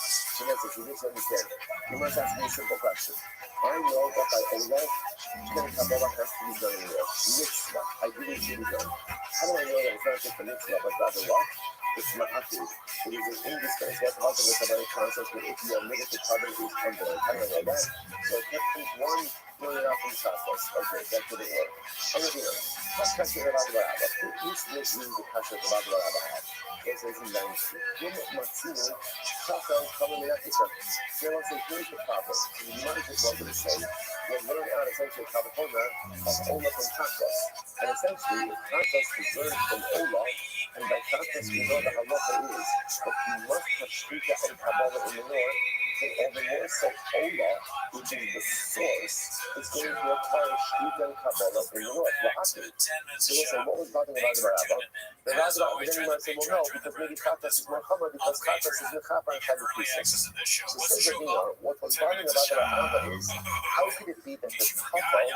S1: So that's what you need to understand. You must ask me a simple question. I know that by Allah, Kabbalah has to be done in there. Mitzvah. I believe it should be done. How do I know that it's not just a mitzvah, but rather what? It's ma'atir. It is an indispensable part of the Kabbalah concept that if you omit it, the Kabbalah is under. How do I know that? So it kept one going out from Shabbos. Okay, that didn't work. Anything else? What's Kasher Rabbi Rabba? Who's this room the Kasher Rabbi Rabba? Yes, it's in Dynasty. Give it Matzino, Chaka, coming in Africa. They want to say, here's the problem. So the Gemara just wanted to say, we're learning out essentially Kabbalah of Ola from Chakas. And essentially, if Chakas is learned from Ola, and by Chakas we know the halacha is that you must have Shrika and Kabbalah in the north, and all the more so Ola, which is the source, is going to require Shrika and Kabbalah in the north. So we'll say, what was bothering about the Rabba? The Rabba, then you might say, well, no, because maybe Chakas is more common because Chakas is Mechaper and Chagas Pieces. So say that, what was bothering about the Rabba is, how could it be that the Chachal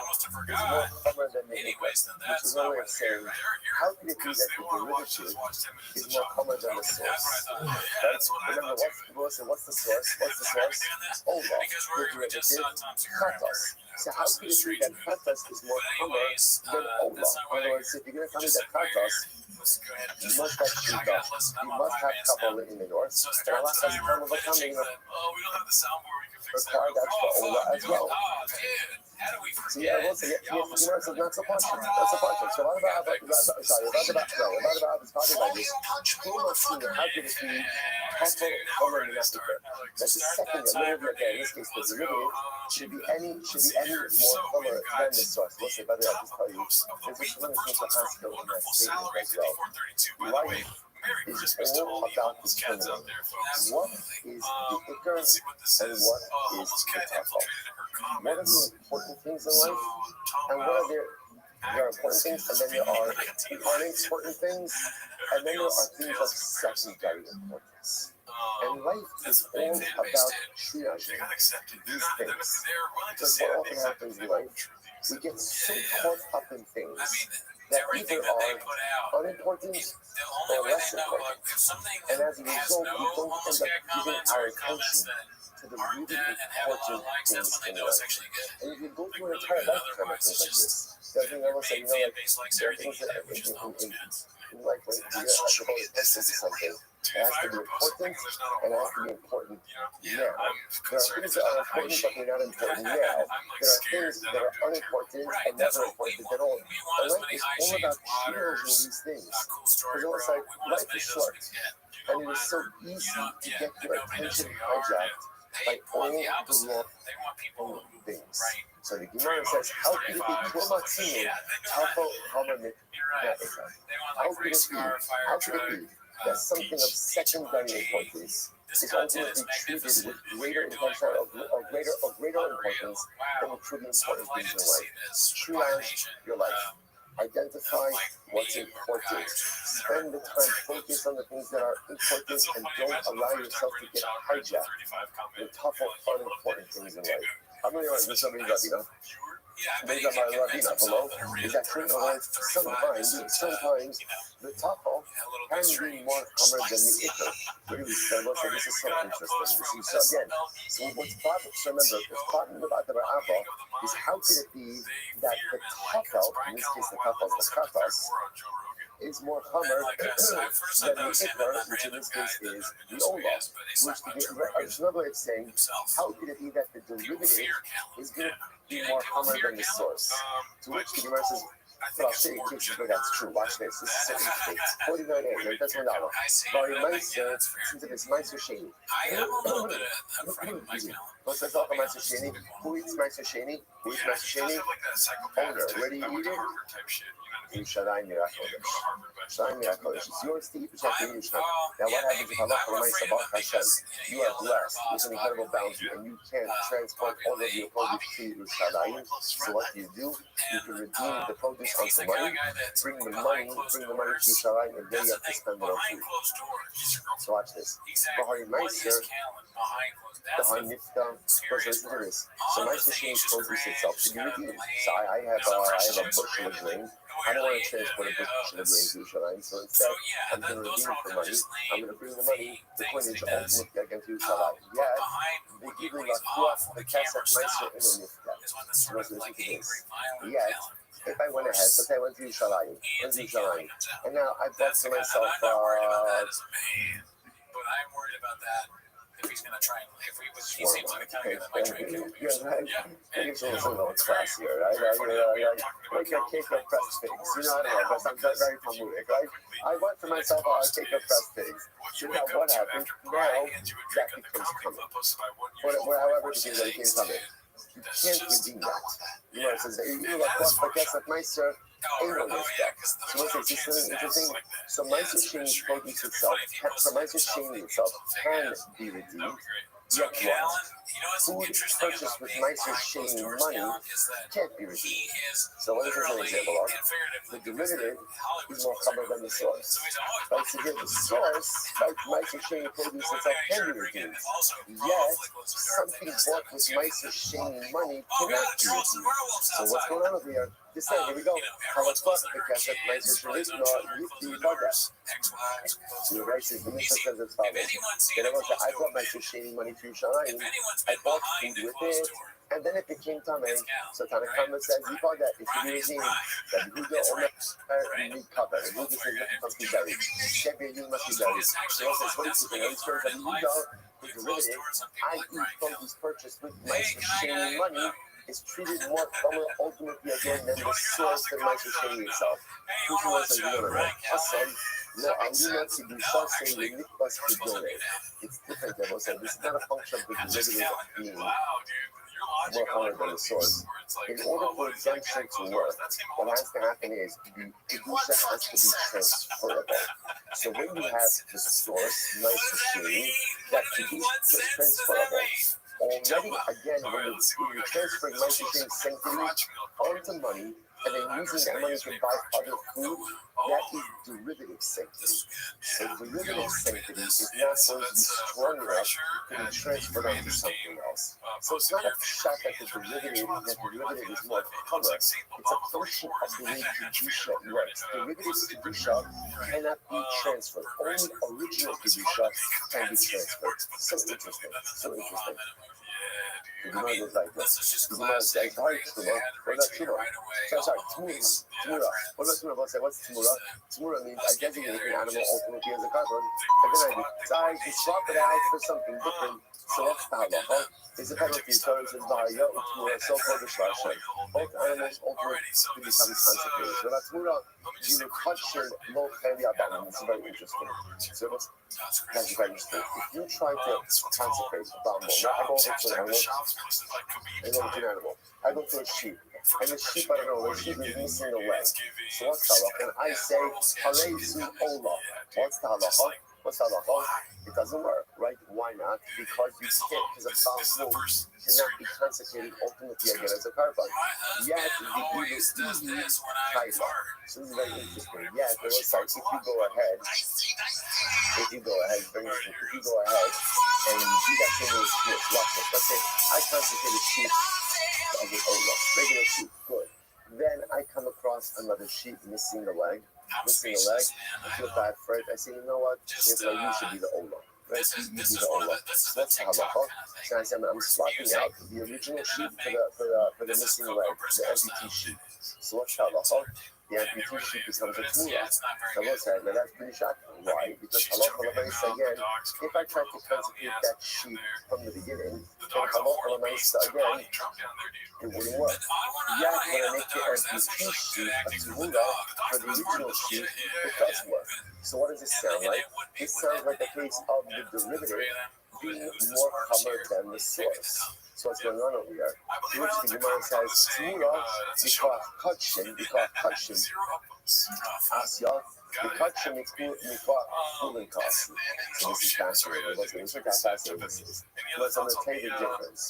S1: is more common than the Ikra? Which is one way of saying, how could it be that the derivative is more common than the source? Right? Remember, what's the source? What's the source? Ola. The derivative, Chatas. So how could it be that Chatas is more common than Ola? In other words, if you're going to tell me that Chatas, you must have Shita, you must have Kabbalah in the north, and Allah has come of a coming require that for Ola as well. So yeah, I will say, yes, the Gemara says not so partial. Not so partial. So what about is talking about this. How could it be Hassel over in Africa? That's the second derivative again. In this case, the derivative should be any more common than the source. We'll say, by the way, I'll just tell you, there's a tremendous amount of Haskell in that statement as well. Life is all about determining what is the Iker and what is the Tafel. What are the important things in life, and what are there are important things, and then there are unimportant things, and then there are things of secondary importance. And life is all about triaging these things. Because what often happens in life, we get so caught up in things that either are unimportant or less important. And as a result, we don't end up giving our attention to the really important things in life. And if you go through an entire lifetime of things like this, there are things I will say, there are things that in life, when you're devoted attention to something, it has to be important, and it has to be important now. There are things that are important, but they're not important now. There are things that are unimportant and never important at all. And life is all about triaging these things. Because almost like life is short, and it is so easy to get your attention hijacked by all the wrong things. So the Gemara says, how could it be Klomatzinu, Tafel Hamamit Na'ika? How could it be that something of secondary importance is ultimately treated with greater intention or greater importance than the truly important things in life? Triage your life. Identify what's important. Spend the time focus on the things that are important and don't allow yourself to get hijacked with tough or unimportant things in life. How many of you somebody Rabina? Maybe my Rabina below is that sometimes the tafel can be more common than the ikr. Really, so this is so interesting. So again, what's important about the Ra'ava is how could it be that the tafel, in this case the tafel is the katas, is more common than the ikr, which in this case is the ola. Which another way of saying, how could it be that the derivative is going to be more common than the source? To which the Gemara says, but I'll show you in case you think that's true. Watch this. This is so interesting. 49A, that's $1. Very nice, since it is Meiser Sheni. What's the talk of Meiser Sheni? Who eats Meiser Sheni? Owner. Where do you eat it? In Shaddai Mirakodesh. Shaddai Mirakodesh. It's yours to eat, but you have to eat it. Now, what happens if Allah L'Maisa Baruch Hashem? You are blessed with an incredible bounty, and you can't transport all of your produce to Yerushalayim. So what do? You can redeem the produce onto money, bring the money to Yerushalayim, and then you have to spend it on food. So watch this. Bahari Meiser, Bahari Nifta, listen to this. So Meiser Sheni produce itself to be redeemed. So I have a bushel of grain. I don't want to transport a book to the grain to Yerushalayim, so instead I'm going to redeem for money. I'm going to bring the money, the coinage ultimately again to Yerushalayim. Yet, the giving of the Kesef Meiser in Onifka. Yet, if I went ahead, let's say I went to Yerushalayim, and now I bought for myself.
S3: But I'm worried about that. If he's gonna try and he seems like a kind of guy that might try and kill me.
S1: It's a little classier, right? Like a cake of pressed figs. You know, I don't know, but I'm very Talmudic, right? I bought for myself a cake of pressed figs. So now what happened? Now that becomes coming. However, it became coming. You can't redeem that. You know, it says, you like what the guess of Meiser, England is that. So what's interesting? So Meiser Sheni produce itself, so Meiser Sheni itself can be redeemed. Yet what? Food purchased with Meiser Sheni money can't be redeemed. So what is this an example of? The derivative is more common than the source. Right? So here the source, like Meiser Sheni produce itself can be redeemed. Yet something bought with Meiser Sheni money cannot be redeemed. So what's going on over here? This time, here we go. How much cost the cash at Meiser Sheni? No, you bought that. So the right says, the Mishnah says as follows. I bought Meiser Sheni money to Yerushalayim. I bought food with it, and then it became Tamei. So Tanakama says, you bought that. It's the reason that you go on the meat cover. You just say, must be buried. Shebi, you must be buried. So it says, what is it? It's for the derivative, i.e. produce purchased with Meiser Sheni money, is treated more ultimately again than the source that Meiser Sheni itself. Who's the one that you don't know? Hassan, no, I'm not to do something the Nikbas to donate. It's different than what's said. This is not a function of the derivative being more higher than the source. In order for exemption to work, what has to happen is the Kedusha has to be transferable. So when you have the source, Meiser Sheni, that Kedusha is transferable. Already, again, when you're transferring Meiser Sheni sanctity onto money, and then using that money to buy other food, that is derivative sanctity. So derivative sanctity is not going to be strong enough to be transferred onto something else. So it's not a shot that the derivative is more cover. It's a function of the way Kedusha works. Derivative Kedusha cannot be transferred. Only original Kedusha can be transferred. So interesting. So interesting. The Gemara goes like this. The Gemara says, "Hi, Tzmura. What about Tzmura? Sorry, Tzmura. What about Tzmura? What's Tzmura? Tzmura means I designate an animal ultimately as a carbon, and then I decide to swap it out for something different. So what's the halacha? Is a penalty. So it says, "V'haya u'Tzmura so called the Shlashem." Both animals ultimately become consecrated. So that's Tzmura. You know, kosher lo cheli adam. It's very interesting. So that's very interesting. If you try to consecrate a bamboo, I go over to an animal. I go to a sheep. And the sheep, I don't know, the sheep is missing a leg. So what's the halacha? And I say, Harei su ola. What's the halacha? What's the halacha? It doesn't work, right? Why not? Because you can't, because a bamboo cannot be consecrated ultimately again as a carbon. Yet, the evil is easy kaifa. So this is very interesting. Yet, it looks like if you go ahead, very interesting, if you go ahead and you got some little splits, watch this. Let's say I consecrated sheep as an ola, regular sheep, good. Then I come across another sheep missing a leg. I feel bad for it. I say, you know what? You should be the ola. Right? You be the ola. So that's the halacha. So I say, I'm swapping out the original sheep for the missing leg, the amputee sheep. So what's the halacha? The amputee sheep becomes a tzmura. So what's that? Now that's pretty shocking. Why? Because halacha says again, if I try to consecrate that sheep from the beginning, then halacha says again, it wouldn't work. Yet when I make the amputee sheep a tzmura for the original sheep, it does work. So what does this sound like? It sounds like the case of the derivative being more covered than the source. So what's going on over here? To which the Gemara says, Tzmura, because kachim, Asya, the kachim is cooling cost. So this is fascinating. This is fascinating. But I'm going to tell you the difference.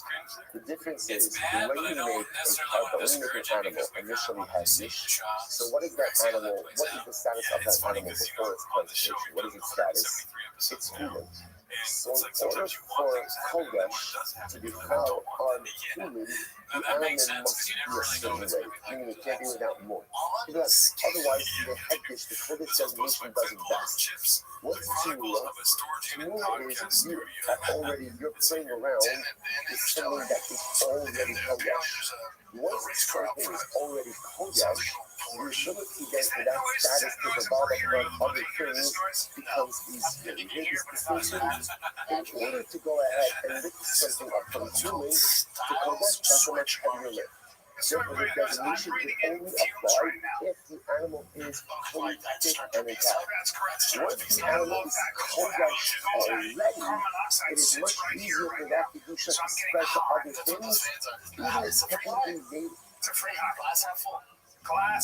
S1: The difference is the way you make an animal initially has nish. So what is that animal? What is the status of that animal before its consecration? What is its status? It's cooling. So in order for Kodesh to be found on human, the
S3: that makes
S1: animal
S3: sense,
S1: must
S3: because you
S1: be
S3: never
S1: a
S3: really know
S1: certain
S3: if it's
S1: way,
S3: going to be like
S1: meaning it
S3: that.
S1: can't be without more.
S5: On
S1: Because otherwise,
S5: skin.
S1: the head dish, the critic
S3: This is
S1: doesn't
S3: posted
S1: make
S3: by
S1: doesn't
S3: Clint
S1: best.
S3: Chips, the
S1: What's
S3: Chronicles
S1: Tumula?
S3: of a Storage Unit
S1: Tumula
S3: podcast
S1: is you
S3: studio.
S1: are already, you're playing around with something that is already Kodesh. Once something is already Kodesh, the ability then for that status to develop on other things becomes easier. You hear this distinction? In order to go ahead and lift something up from human to Kodesh, that's a much heavier lift. Therefore, the designation can only apply if the animal is fully fit and intact. Once the animal is Kodesh already, it is much easier for that Kedusha to spread to other things, even if technically they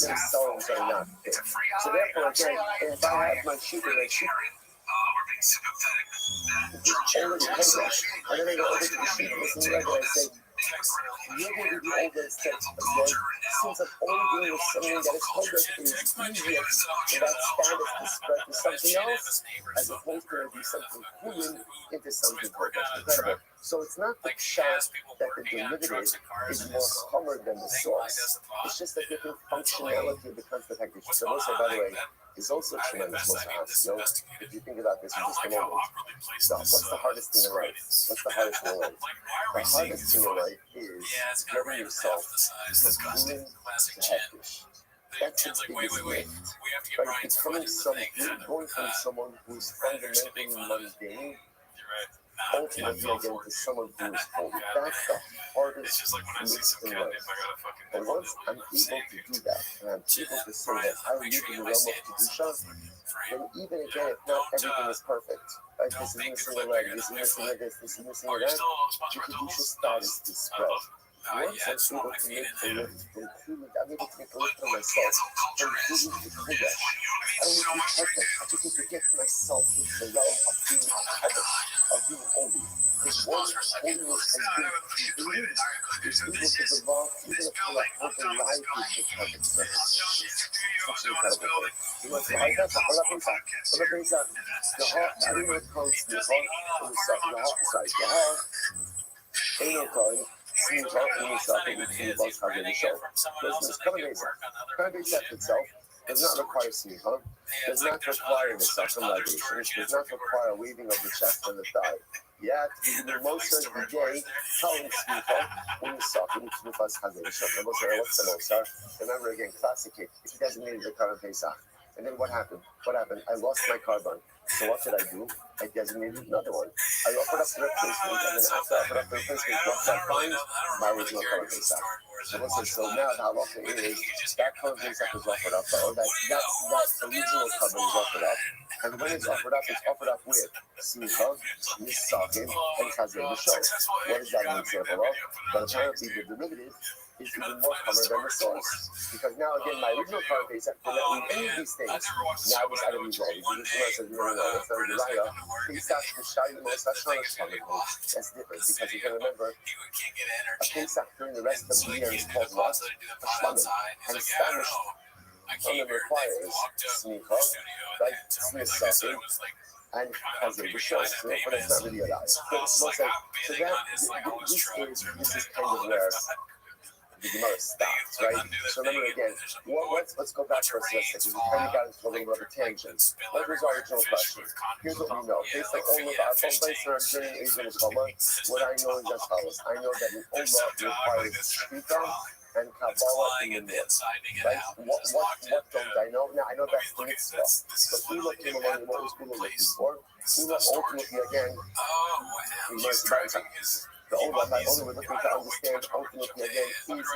S1: themselves are not fit. So therefore, again, if I have my sheep and my sheep already Kodesh, and then I go over to the sheep listening and I say, you're going to be the oldest step again. Seems like only doing with something that is Kodesh, it is easier for that status to spread to something else, as opposed to do something human into something Kodesh. Incredible. So it's not the shot that the derivative is more common than the source. It's just a different functionality of the concept package. The Moshe, by the way, is also tremendous Moshe. You know, if you think about this for just a moment, what's the hardest thing in life? What's the hardest thing in life? The hardest thing in life is getting yourself from human to heckish. That's the biggest gift. But becoming going from someone who is fundamentally mundane, ultimately again to someone who is holy. That's the hardest lift in life. And once I'm able to do that, and I'm able to say that I live in the realm of Kedusha, then even again, if not everything is perfect, like this is missing a leg, this is missing a this is missing a that, the Kedusha status is spread. Once I'm able to make the lift from truly, I'm able to make a lift for myself from truly to Kodesh. I don't need to be perfect. I just need to get myself into the realm of being covered, of being holy. Because once holiness has been created, it's able to develop even upon a whole life with the perfect service. Such an incredible thing. You know, so I guess I'm going to pensa, the heart, I don't know what comes to the heart, the heart, ain't no calling. Smicha and Misaka with Smicha's Hagel Show. This Kanabesa itself does not require Smicha, does not require the circumambulation, does not require waving of the chest and the thigh. Yet, the Moshe of the day telling Smicha when Misaka with Smicha's Hagel Show. The Moshe, what's the Moshe? Remember again, classic cake. If you designated the Kanabesa. And then what happened? I lost my carbon. So what did I do? I designated another one. I offered up the replacement, and then after I offered up the replacement, what did I find? My original color base up. So now the halacha is that color base up is offered up, or that original cover is offered up. And when it's offered up with Smicha, Misakim, and Chazir B'Shol. What is that an example of? But apparently the derivative is even more common than the source. Because now again, my original color base up did not need any of these things. Now this item is all. This is no, that's not the Raya. That's different because you can remember a Pesach during the rest of the year is called what? A Shlamim. And Spanish requires Smicha, right? Smicha, and Chazir B'Shol. So therefore that's not really a Raya. So this is kind of where the Gemara stopped, right? So remember again, let's go back for a second because we kind of got into a little bit of a tangent. What was our original question? Here's what we know. Based on all of our based on our journey in Israel and Kama, what I know is as follows. I know that an Olah requires Shvita and Kabbalah in the north. Right? What don't I know? Now I know that's the mitzvah. But Ula came along and what was Ula looking for? Ula ultimately again, we learned about it. The Olah, not only we're looking to understand ultimately again,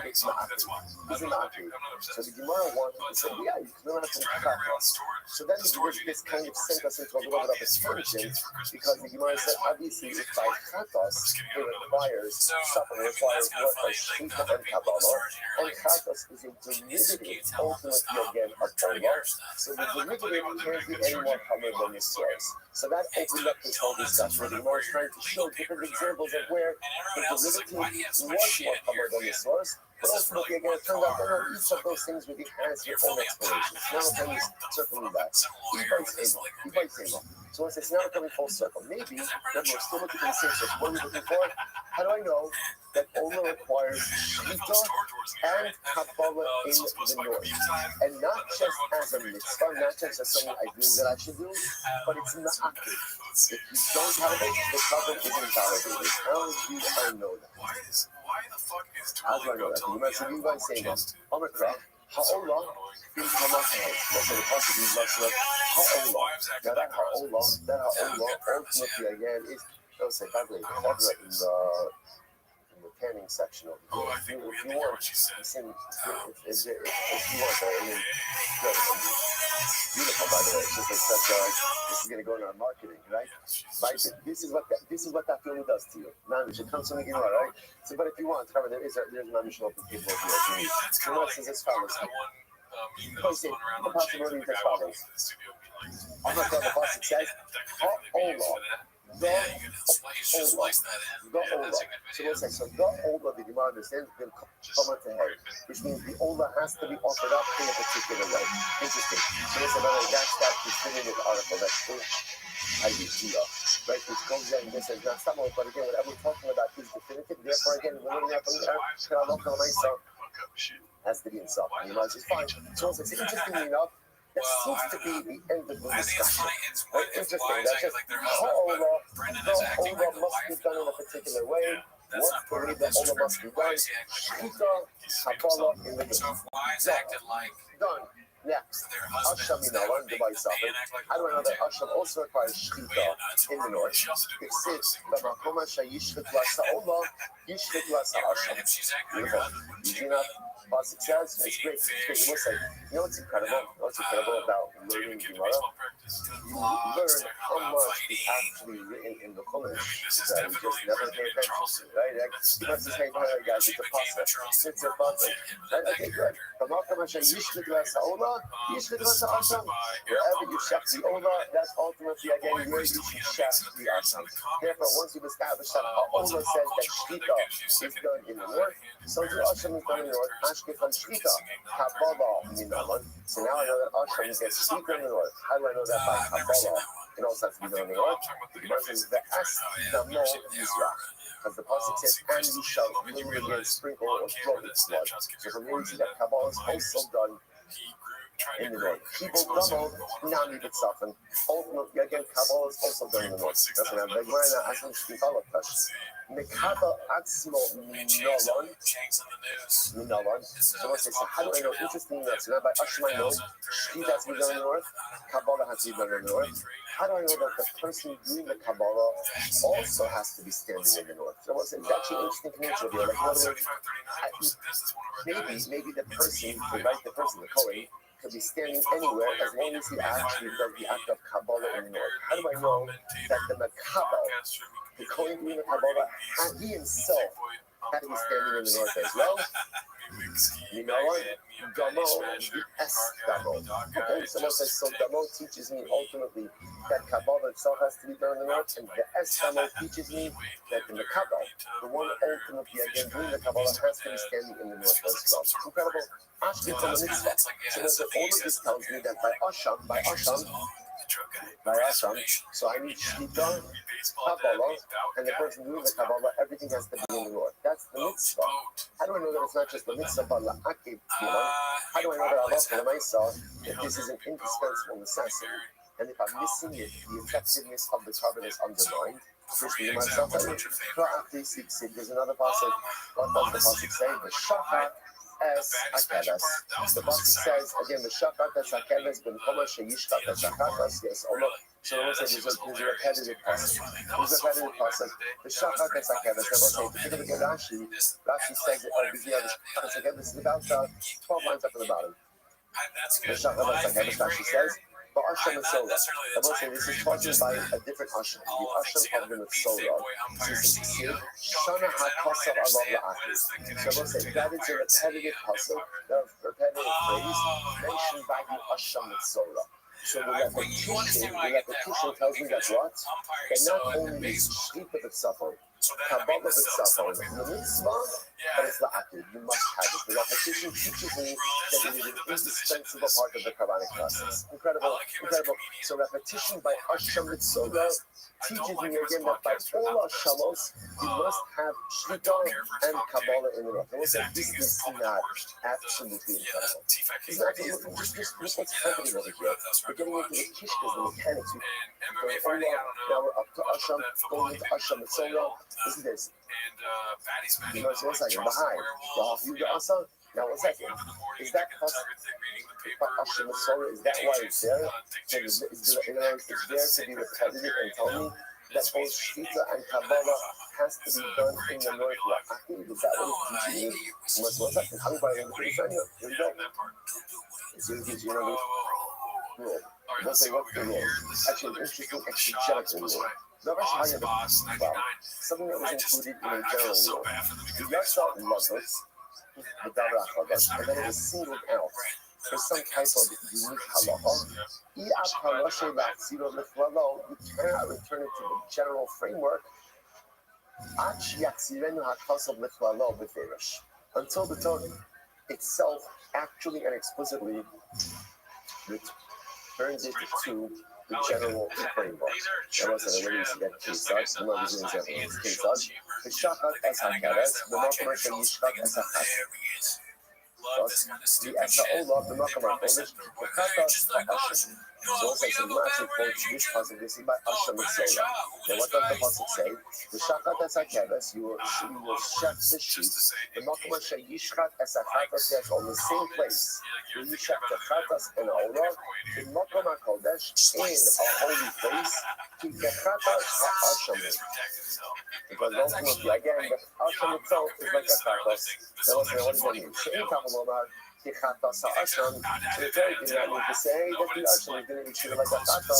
S1: is Ma'atir. He's a Ma'atir. So the Gemara wanted to say, yeah, you don't have to cut us. So then this kind of sent us into a little bit of a tangent because the Gemara said, obviously, if by Chatos, it requires something, it requires work by Shita and Kabbalah, and Chatos is a derivative, ultimately again, of Olah. So the derivative can't be any more common than the source. So that opened up this whole discussion. The Gemara is trying to show different examples of where the derivative was more common than the source, But ultimately, again, it turns out that each of those things really has your own explanations. Now, can you circle me back? He bites Emo. So once it's now coming full circle, maybe then we're still looking for the same source. What are we looking for? How do I know that Ola requires Shita and Kabbalah in the north? And not just as a mitzvah, not just as something I do that I should do, but it's not active. If you don't have it, the Kabbalah isn't validated. How do I know that?
S3: Why the fuck is
S1: How do I know that? You might say, you guys say, Omikra, Ha'olah, in Kamachai. That's what the pasuk is like, Ha'olah. Now that Ha'olah, ultimately again is, I would say, by the way, in the tanning section of the
S3: I think we have to hear what she said.
S1: if you want, I mean, good. Beautiful, by the way. It's just like such a, this is going to go in our marketing, right? Right? This is what that film does to you. Now, it comes from the Gemara, right? So, but if you want, remember, there's an additional people here. So, what says as follows? The possibility is as follows. I'm not going to pasuk says, Ha'olah. The Ola. So what's that? So the Ola, the Gemara understands, will come to head, which means the Ola has to be offered up in a particular way. Interesting. So that's another, that's that definitive article, that's idea, right? Which goes in, this is not some, but again, whatever we're talking about is definitive. Therefore, again, we're looking at from the has to be in self. And which is fine. So it's interestingly enough, that seems to be the end of the discussion. Right? Interesting. That's just Ha'olah must be done in a particular way. What's the way that Olah must be done? Shita, Kabbalah in the middle. Done. Next, Asham Minawan, Dubai Safin. How do I know that Asham also requires Shita in the north? It says, Bamakoma Shayishvit Lasa Olah, Yishvit Lasa Asham. Beautiful. Easy enough. Pasuk says, it's great. You must say, you know what's incredible? What's incredible about learning Gemara? You learn how much is actually written in the Chumash that we just never pay attention to, right? You must say, hey guys, it's a pasuk. It's a pasuk. Right? Okay, good. Wherever you shech the Ola, that's ultimately again where you should shech the Asham. Therefore, once you've established that Ola says that Shita is done in the north, so the Asham is done in the north. Ashkefan Shita, Kabbalah Minalan. So now I know that Asham gets Shita in the north. How do I know that by Kabbalah? It also has to be done in the north. Versus the Es Damo Yisrach. Because the pasuk says, and you shall literally sprinkle or throw its blood. So from here we see that Kabbalah is also done in the north. People double, now leave it soften. Ultimately, again, Kabbalah is also done in the north. That's what I'm like. We're not asking to follow questions. Mekaba Atzmo Minalan. So let's say, so how do I know? Interesting enough. So now by Ashma I know, Shita has to be done in the north, Kabbalah has to be done in the north. How do I know that the person doing the Kabbalah also has to be standing in the north? So it's actually an interesting connection here. Like, in other words, maybe the person, the Kohen, could be standing anywhere as long as he actually does the act of Kabbalah in the north. How do I know that the Makabal, the Kohen doing the Kabbalah, he himself had to be standing in the north as well? You know what? Damo, the S Damo. Okay, so what says, so Damo teaches me ultimately that Kabbalah itself has to be done in the north, and the S Damo teaches me that in the Kabbalah, the one ultimately again doing the Kabbalah has to be standing in the north as well. It's incredible. Ashkit on the mitzvah. So all of this tells me that by Asham, so I need Shita, Kabbalah, and the person doing the Kabbalah, everything has to be in the north. That's the mitzvah. How do I know that it's not just the mitzvah, but la'akib, how do I know that Allah for myself, that this is an indispensable necessity? And if I'm missing it, the effectiveness of the covenant is undermined. There's another passage. What does the passage say? The Shachar as Akeves. The pasuk says again, the Shachar as Akeves ben Koma sheyishkat as Shachatas. Yes, or not. So I will say there's a repetitive passage. The Shachar as Akeves. I will say, if you look at Rashi says it over here. The Shachar as Akeves is about 12 lines up at the bottom. The Shachar as Akeves, Rashi says. But Asham and Sola. I will say this is talking by a different Asham. The Asham of the Sola. This is Shana HaKasav Alav La'akis. So I will say that is a repetitive pasuk, a repetitive phrase mentioned by the Asham and Sola. So the repetition tells me that what? That not only is Shita B'Tzafon, Kabbalah B'Tzafon, the mitzvah, but it's La'akis. repeated. You must have it. The repetition teaches me that it is an indispensable part of the Kabbalic process. Incredible, incredible. So repetition by Hashem Mitzvah teaches me again that by all Hashamos, you must have Shvita and Kabbalah in the rough. And this is not absolutely incredible. It's not just what's happening over here. We're getting into the kishkas, the mechanics. Now we're up to Hashem, going into Hashem Mitzvah. Listen to this. You know, so it's like behind. Now, one second. Is that Hashem Mitzvah? Is that why it's there? So it's there to be repetitive and tell me that both Shvita and Kabbalah has to be done in the North La'akid? Is that what it's teaching me? One second. How about in the Here we go. It's going to teach you another rule. What's the rule? Actually, an interesting exegetical rule. Something that was included in a general rule. The Yasa Lagos, the Davra and then it was singled out for some type of unique halacha. You cannot return it to the general framework until the Torah itself actually and explicitly returns it to the general framework. That was a really see that case such. I'm not using an example. It's case such. The shakat as hakaras, the makamar yishkat as hakaras. The Esa'olah, the Makamar Kodesh, the Katas, the Hashem. So also, so you actually quote this passage, you see by Hashem Mitzvah. Now, what does the passage say? The Shakat Esakeres, you will shut the sheep. The Makamar Yishkat Esakatas, that's on the same place. The Yishkat the Katas and Olah, the Makamar Kodesh, in a holy place, to the Katas Hashem. Because ultimately, again, the Hashem itself is like a Katas. That was the only thing. The Chatas Hashem. So it's very dynamic to say that the Hashem is going to be treated like a Chatas.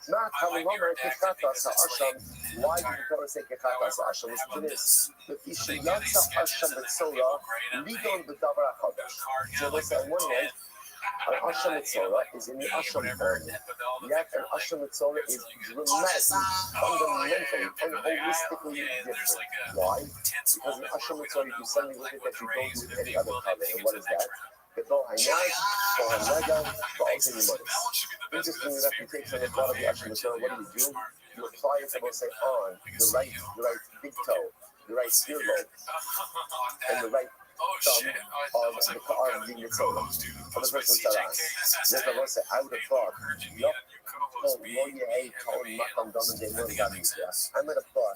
S1: Not coming over to Chatas Hashem. Why did the Torah say Chatas Hashem? Listen to this. The Ishiyatsa Hashem Mitzorah, Lidon B'Davar HaChadosh. So let's say on one hand, an Hashem Mitzorah is in the Hashem form. Yet an Hashem Mitzorah is dramatically, fundamentally, and holistically different. Why? Because in Hashem Mitzorah you do something with it that you don't do with any other covenant. And what is that? Interestingly enough, you take some of the Hashem Mitzorah, what do? You apply it to, let's say, on the right big toe, the right earlobe, and the right thumb of the Mitzorah, of the person's Taras. Then I say, I would have thought, yup, I might have thought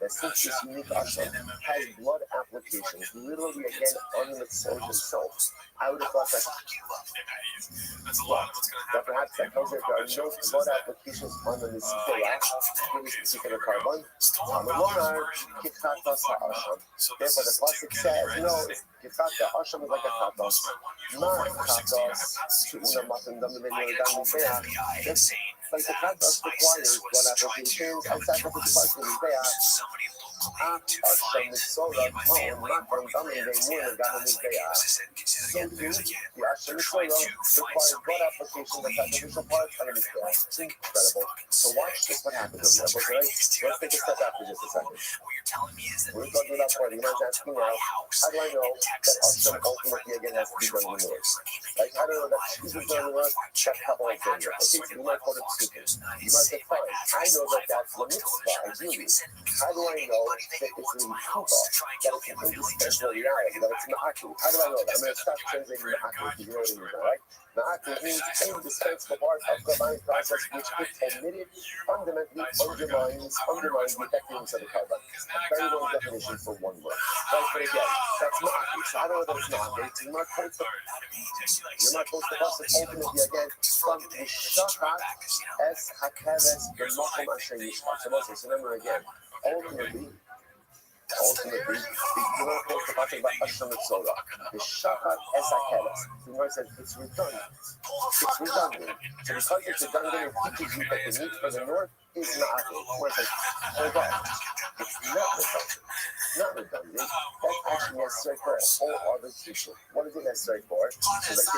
S1: that since this unique Hashem has blood applications, literally again on the Mitzorah himself, I would have thought that perhaps that tells you that there are no blood applications on the Mitzorah in this particular carbon. Therefore, the pasuk says, no, Kifata Hashem is like a Chatos, not Chatos. Like the Chatos requires blood applications and sacrifices to the Hashem Mitzorah, so too, the Hashem Mitzorah requires blood application and sacrificial parts on the Mitzorah. It's incredible. So watch this, what happens over there, okay? Let's take a step back for just a second. We're talking about part. You might ask me now, how do I know that Hashem ultimately again has to be done in the North? Like, how do I know that Jesus is done in the North? That's a couple of things. Okay, so you might call it stupid. You might say, fine, I know that that's the mitzvah, ideally. How do I know that it's in Kuba, that it's an indispensable reality, that it's Ma'aku? How do I know that? I'm going to stop translating Ma'aku if you know what I mean, all right? Ma'aku means indispensable part of the Kabbalic process, which if omitted, fundamentally undermines the effectiveness of the Kabbal. A very long definition for one word. Right, but again, that's Ma'aku. So I don't know that it's not, but it's not close to you're not close to us, ultimately again, from the Shakat es Hakeves, the Makom Asher Yishkat. So remember again, ultimately, you're not close to talking about Hashem Mitzorah. The Shakat es Hakeves. The Gemara says it's redundant. It's redundant. So because it's redundant, it teaches you that the need for the North is not. Where it says, hold on. It's not redundant. Not redundant. That's actually necessary for a whole other teaching. What is it necessary for? It's like this.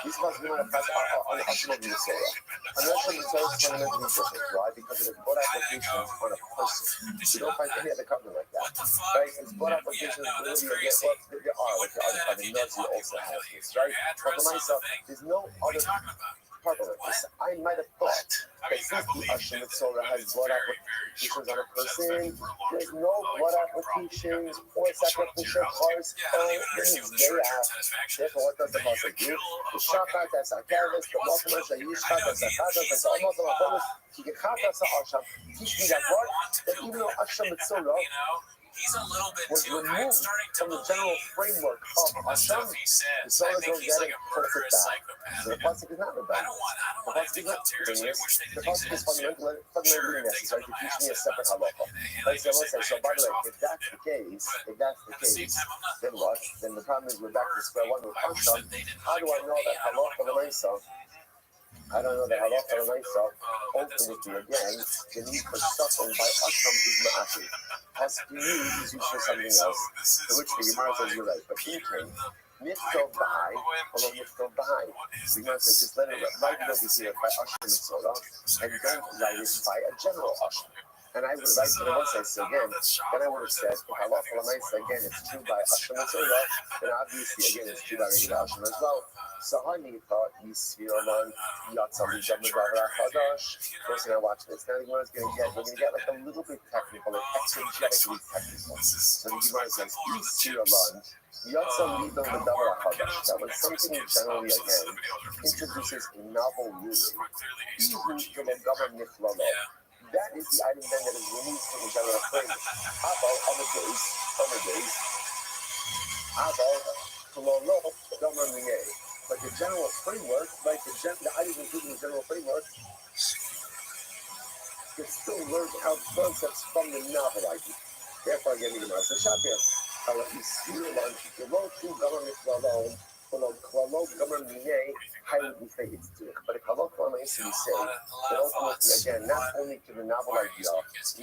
S1: These ones we want to pass on Hashem Mitzorah. And Hashem Mitzorah is fundamentally different. Why? Because it is blood applications on a person. You don't find any other covenant like that. that.
S3: What the fuck?
S1: Right? It's blood
S3: Yeah,
S1: applications.
S3: no, that's
S1: Really,
S3: crazy.
S1: there are, like the other kind of nuts, you also have this, right? But for myself, there's no
S3: What are
S1: other
S3: you talking about?
S1: part of this. I might have thought
S3: I
S1: that
S3: mean, I
S1: since the
S3: believe
S1: Asham
S3: that
S1: Mitzvah has
S3: it's
S1: blood
S3: very, very
S1: applications on a
S3: short-term
S1: person,
S3: satisfaction for a long-term
S1: there's no
S3: like,
S1: blood
S3: fucking problem.
S1: applications
S3: You got
S1: or
S3: people showing up to your
S1: sacrificial
S3: house.
S1: cars
S3: Yeah, I don't even understand what the
S1: they
S3: short-term
S1: have.
S3: satisfaction
S1: Therefore, what does the
S3: that you
S1: pasuk do?
S3: kill
S1: The
S3: a
S1: shakat
S3: fucking
S1: as a
S3: bear.
S1: kevis,
S3: He
S1: the
S3: wants to
S1: mokum as a
S3: kill a bear. I
S1: yishkat
S3: know
S1: as a chatas,
S3: he's
S1: as a
S3: like,
S1: almost a bonus, ki gekat as a asham. Teach me that what? That even though Asham Mitzvah
S3: you know, he's a little bit
S1: was
S3: too. I'm
S1: removed
S3: starting to
S1: from the general
S3: believe
S1: framework
S3: some
S1: of
S3: of the
S1: Asham,
S3: stuff he says.
S1: the Torah
S3: I think
S1: goes
S3: he's
S1: there
S3: like
S1: and
S3: a
S1: puts it
S3: murderous
S1: back.
S3: psychopath.
S1: So the pasuk is not
S3: I
S1: rebellious.
S3: don't want
S1: The pasuk
S3: anything
S1: is not
S3: ulterior. I
S1: rebellious.
S3: wish they
S1: The
S3: didn't
S1: pasuk is
S3: exist.
S1: fundamentally necessary to teach me a separate halacha. Like I will say, so by the way, if that's the case, then what? Then the problem is we're back to square one with Asham. How do I know that halacha l'maisa? I don't know that halacha l'maisa. Ultimately, again, the need for suffering by Asham is ma'ati. Pasuk you need is used for something else. To which the Gemara says you're right, but in turn, mitzvah b'hai, although mitzvah b'hai, the Gemara says just let it right over here by Asham mitzvah, and don't write it by a general Asham. And I would like to say so again, then I would have said, if halacha l'maisa again, it's true by Asham mitzvah, then obviously again it's true by regular Asham as well. So honey thought Yisraelan Yatzal Jamudavra Chadash. First thing I watch this. Now the Gemara is we're gonna get like a little bit technical, like exegetically technical. So the Gemara says Yisraelan Yatzal Jamudavra Chadash. That was something generally again introduces a novel ruling. Even to the government Nichlalo. That is the item then that is removed from the general framework. How about other days? How about Klolo Gomer Miyeh? But the general framework, like the items including the general framework, you still learn out concepts from the novel idea. Therefore, again, the Gemara says, "Shabir, if you wrote two government alone, Klalo Gomer Miyeh, highly we say it's to it. But if Halok Lama is to say that ultimately, again, not only to the novel idea,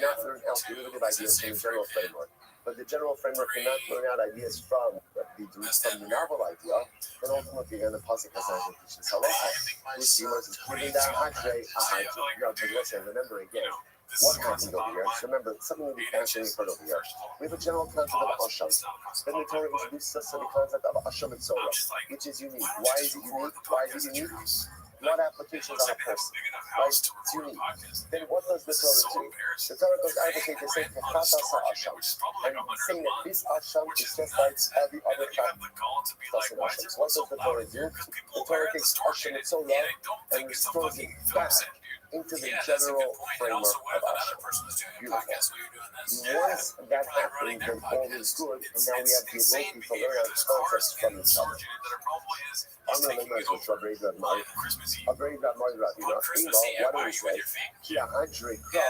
S1: not learn out derivative ideas from the general framework, but the general framework cannot learn out ideas from the novel idea, then ultimately again the pasuk has not been teaching halacha. Which the Gemara is giving that hadrei. Remember again. What happened over here? So remember, something that we actually heard over here. We have a general concept of Asham. Then the Torah introduces us to the concept of Asham Mitzvah, which is unique. Why is it unique? Blood applications on a person. Right? It's unique. Then what does the Torah do? The Torah goes advocate to say Kachata Asham. And saying that this Asham is just like every other Asham. So what does the Torah do? The Torah takes Asham Mitzvah and restores it back into the general framework of Asham. Beautiful. Once that happens, then all is good, and now we have the ability to learn our concepts from each other. I'm going to learn to upgrade that mind. Upgrade that mind, Rabbi. What do we say? Kia Andre Kra,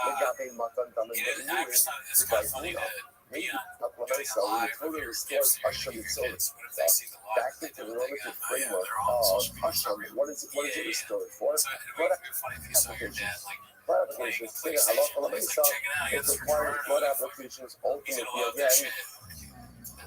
S1: Legabe Matan Daman, maybe so we totally restore Asham Mitzvah back into the normative framework of Asham. What is it restored for? Blood applications. Blood applications. Saying halacha l'maisa, it requires blood applications ultimately again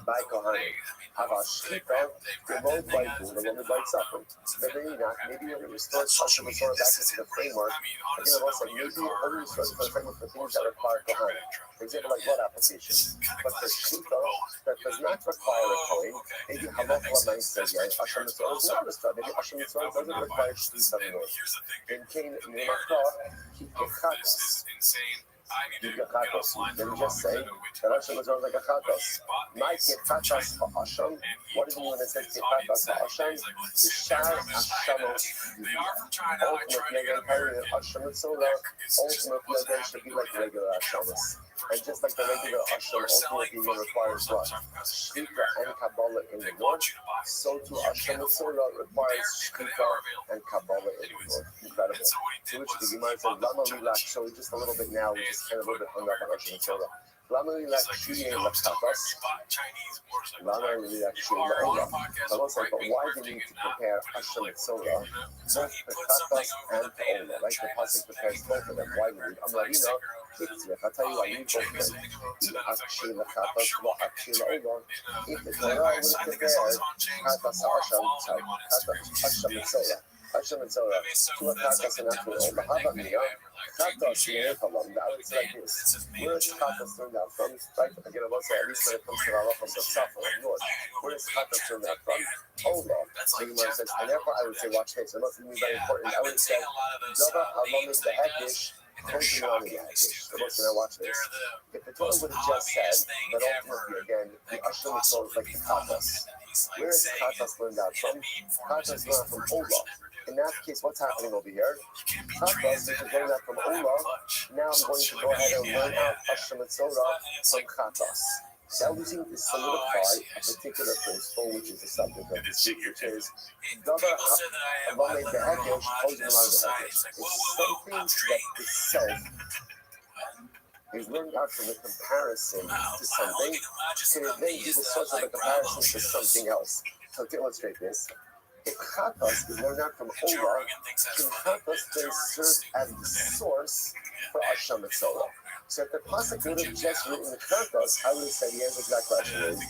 S1: by Kohanim. Havashita, remote by food, the woman by suffering. Maybe when it restores Asham Mitzvah back into the framework, again, I've also maybe only restores the framework for things that require Kohanim. For example, like blood application. But for Shita, that does not require a Kohen, maybe halacha l'maisa, Asham Mitzvah is not restored. Maybe Asham Mitzvah doesn't require Shita anymore. In Cain, in Makra, keep the chatas. Then just say that Asham is like a chatas. My chatas for Asham. What does it mean when it says chatas for Asham? The shar Ashamos. Ultimately, again, carrying Asham Mitzvah, ultimately, again, should be like regular Ashamos. And just like the regular Asham ultimately even requires what? Shkita and Kabbalah in the north, so too Asham Mitzvah requires Shkita and Kabbalah in the north. Incredible. To which the Gemara says, Lama Lilach, so just a little bit now, we just kind of a little bit hung up on Asham Mitzvah. Lama Lilach Shiyeh Lachatas. Lama Lilach Shiyeh Lachatas. I will say, but why do you need to prepare Asham Mitzvah? Both the Chatas and the Ola, right? The Pasuk prepares both of them. Why do we? I'm like, I'll tell you, I need both of them. If the Torah would have prepared Chatas Asham Mitzvah, Hashem and Torah. Two Chatas and Achim Ola. Hava Mina. Chatas Yechalam. I would say like this. Where is Chatas turned out from? Right? Again, I will say at least when it comes to Halachos of Safar and North. Where is Chatas turned out from? Ola. The Gemara says, and therefore I would say, watch this. It must be very important. I would say, Dava Halam is the Hekish. Closing on the Hekish. The most when I watch this. If the Torah would have just said that ultimately, again, the Hashem is like the Chatas. Where is Chatas learned out from? Chatas learned out from Ola. In that case, what's happening over here? Chatas, which is learned out from Ola. Now I'm going to go ahead and learn out Hashem and Torah from Chatas. Now we seem to solidify a particular principle, which is the subject of this week, which is Davar Amame Behekesh, closing around the Hekesh. It's something that itself is learned out from a comparison to something, can it then be the source of a comparison to something else? So to illustrate this, if Chatas is learned out from Ola, can Chatas then serve as the source for Hashem and Torah? So if the pasuk would have just written the Chatas, I would have said the answer to that question is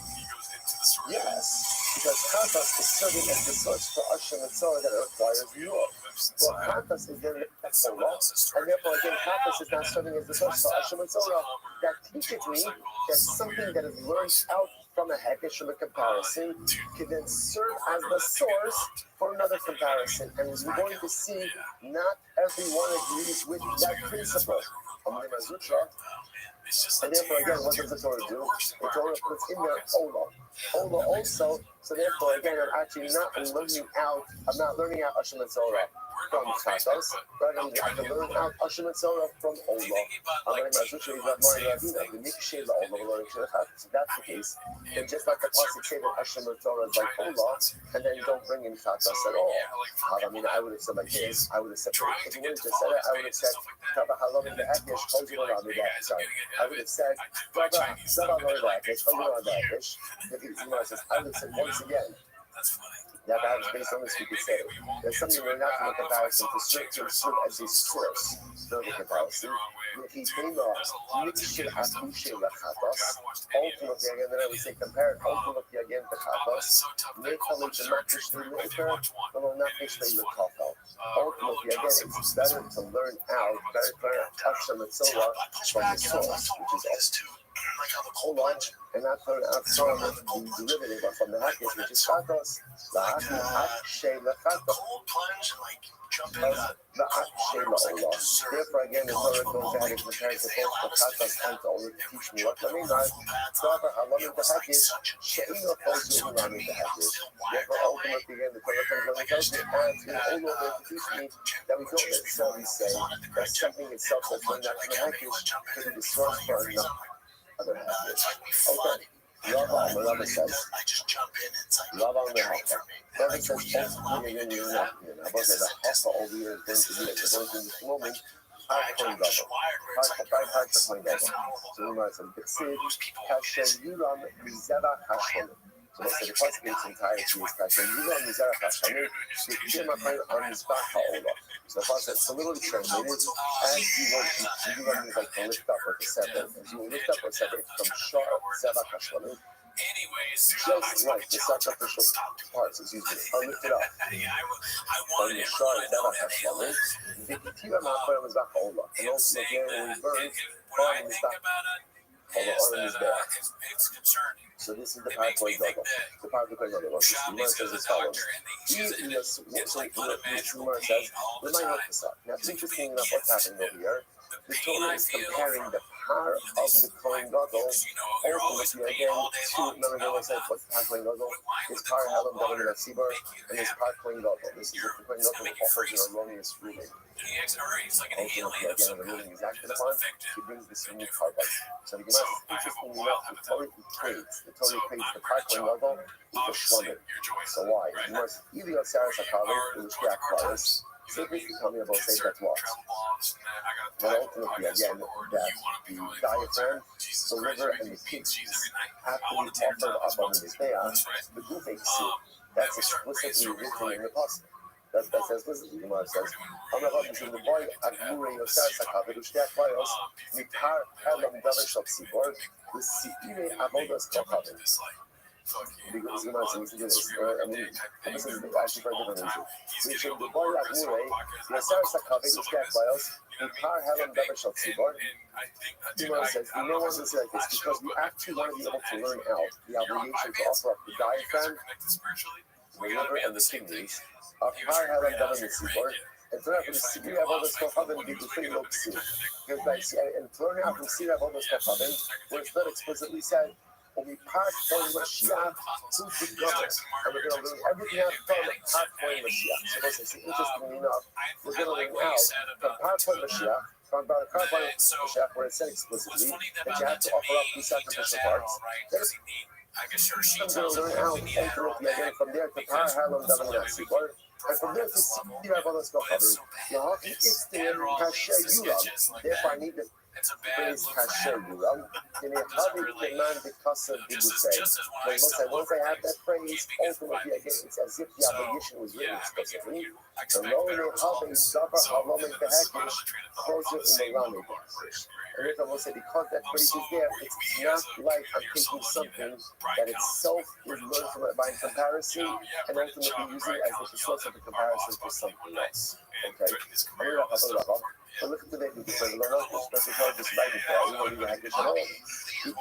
S1: yes, because Chatas is serving as the source for Hashem and Torah that requires Nur. Well, Chatas is then the Torah, and therefore again, Chatas is not serving as the source for Hashem and Torah. That teaches me that something that is learned out from a Hekesh, from a comparison, can then serve as the source for another comparison. And as we're going to see, not everyone agrees with that principle. And therefore, again, what does the Torah do? The Torah puts in there Ola. Ola also, so therefore, again, I'm not learning out Hashem and Torah from Chatas, but I'm going to learn out Hashem and Torah from Ola. So that's the case. And just like the pasuk say that Hashem and Torah is like Ola, and then don't bring in Chatas at all. I mean, I would have said like this. I would have said, if you would have just said it, I would have said, I would have said, I would have said once again, that perhaps based on this we could say there's something we're not from a comparison to serve as a source for the comparison. Ultimately, again, then I would say compare it ultimately again to Chatas. Ultimately, again, it's better to learn out, Hashem and Torah from the source, which is Ola, and not learn out from the derivative from the Hakish, which is Chatas. The therefore, again, the Torah goes ahead and compares the both the Chatas and the Ola to teach me what the mean are. Therefore, ultimately, again, the Torah comes on the Torah and in Ola to teach me that we don't necessarily say that something itself that's learned out from the Hakish could be the source for other Hakish. Okay. Rava says, Rava on the Hafa. Rava says, ultimately, again, you're not here. Now, but the Hafa over here is going to be like the one in this moment. So we might say, B'tziv, Kashem Yuram, Mizera Hashem. So let's say the first in its entirety is Kashem Yuram, Mizera Hashem. B'tziv, on Mizbach HaOla. So the first is literally translated as you want to, Yuram is like to lift up or to separate. As you lift up or separate from Shar, Zera Hashem. Just like the sacrificial parts is used are lifted up from the Shar, Zera Hashem. And also again when we burn on is there. So this is the PowerPoint level. The PowerPoint level. The Gemara says as follows. Gemara says, now it's interesting enough what's happening over here. The Torah is comparing the power of the Kohen Gadol ultimately again to, remember when I said what's the power Kohen Gadol? His power Helam David of Sibar and his power Kohen Gadol. This is the Kohen Gadol offers an erroneous ruling. Ultimately again the ruling is acted upon, he brings this unique carbon. So the Gemara is interestingly enough, the Torah equates the power Kohen Gadol with the Shlamim. So why? The Gemara says, Ili Osaris HaKavit, which we acquires. So basically tell me about say that's what. But ultimately again that the diaphragm, the liver and the kidneys have to be offered up on the Mizbeach, the Gufek soup. That's explicitly written in the Pasuk. That's explicitly the Gemara says. Amrav Mishum the boy Agmurei Yosar Sakavit Ushtek Bayos Mitar Helam Davish of Sibor the Siire Avodas Kokavit.
S3: fucking
S1: Because you know, so listen to this. I mean, this is actually for a different reason.
S3: he's
S1: We
S3: getting
S1: should
S3: on the
S1: the
S3: board
S1: boy
S3: for this
S1: Agmure,
S3: podcast.
S1: the Sarah Sakavi, the Scat Bios, the Par Helen
S3: they-
S1: Dabashal
S3: and
S1: Tzibor.
S3: I think,
S1: You
S3: dude,
S1: know,
S3: I
S1: says,
S3: don't
S1: we
S3: know
S1: know
S3: if
S1: one
S3: it's
S1: to say like this
S3: last
S1: because
S3: show,
S1: we
S3: but I
S1: actually
S3: feel
S1: want to be able to learn out the
S3: you're on
S1: obligation to
S3: Vibance,
S1: offer up the
S3: you gotta
S1: diaphragm,
S3: connected spiritually.
S1: the
S3: We gotta
S1: liver,
S3: be on
S1: and
S3: the
S1: the
S3: same thing.
S1: kidneys of
S3: He was
S1: Par
S3: trying to
S1: Helen
S3: bring out
S1: Dabashal
S3: your
S1: Tzibor.
S3: range.
S1: And to have the Sibir of all the stuff having be the free look see. Because like, and to learn out from Sibir of all the stuff having, where it's not explicitly said, when we part from Mashiach to the government, and we're going to learn everything out from part from Mashiach. So this is interestingly enough, we're going to learn out from part from Mashiach, from part from Mashiach, where it said explicitly that you have to offer up these sacrificial parts.
S3: I guess her she
S1: I'm
S3: tells
S1: going to
S3: him
S1: learn out ultimately again from there to Par Halom Davanasi. And from there to see of all the stuff having, Yahaki it's the Kasher Yuram. Therefore, I need to praise Kasher Yuram. In a Havi Keman because of the buffet. But once I have that praise, ultimately again, it's as if the obligation was written explicitly. The low in a Havi Zavar Halom and Behakish, closer Umarami. And if I will say, because that praise is there, it's not like I'm taking something that itself is learned from it by comparison and ultimately using it as the source of the comparison for something else. Okay? So look at the name because the Lord is specified this right before I know you had this at all. He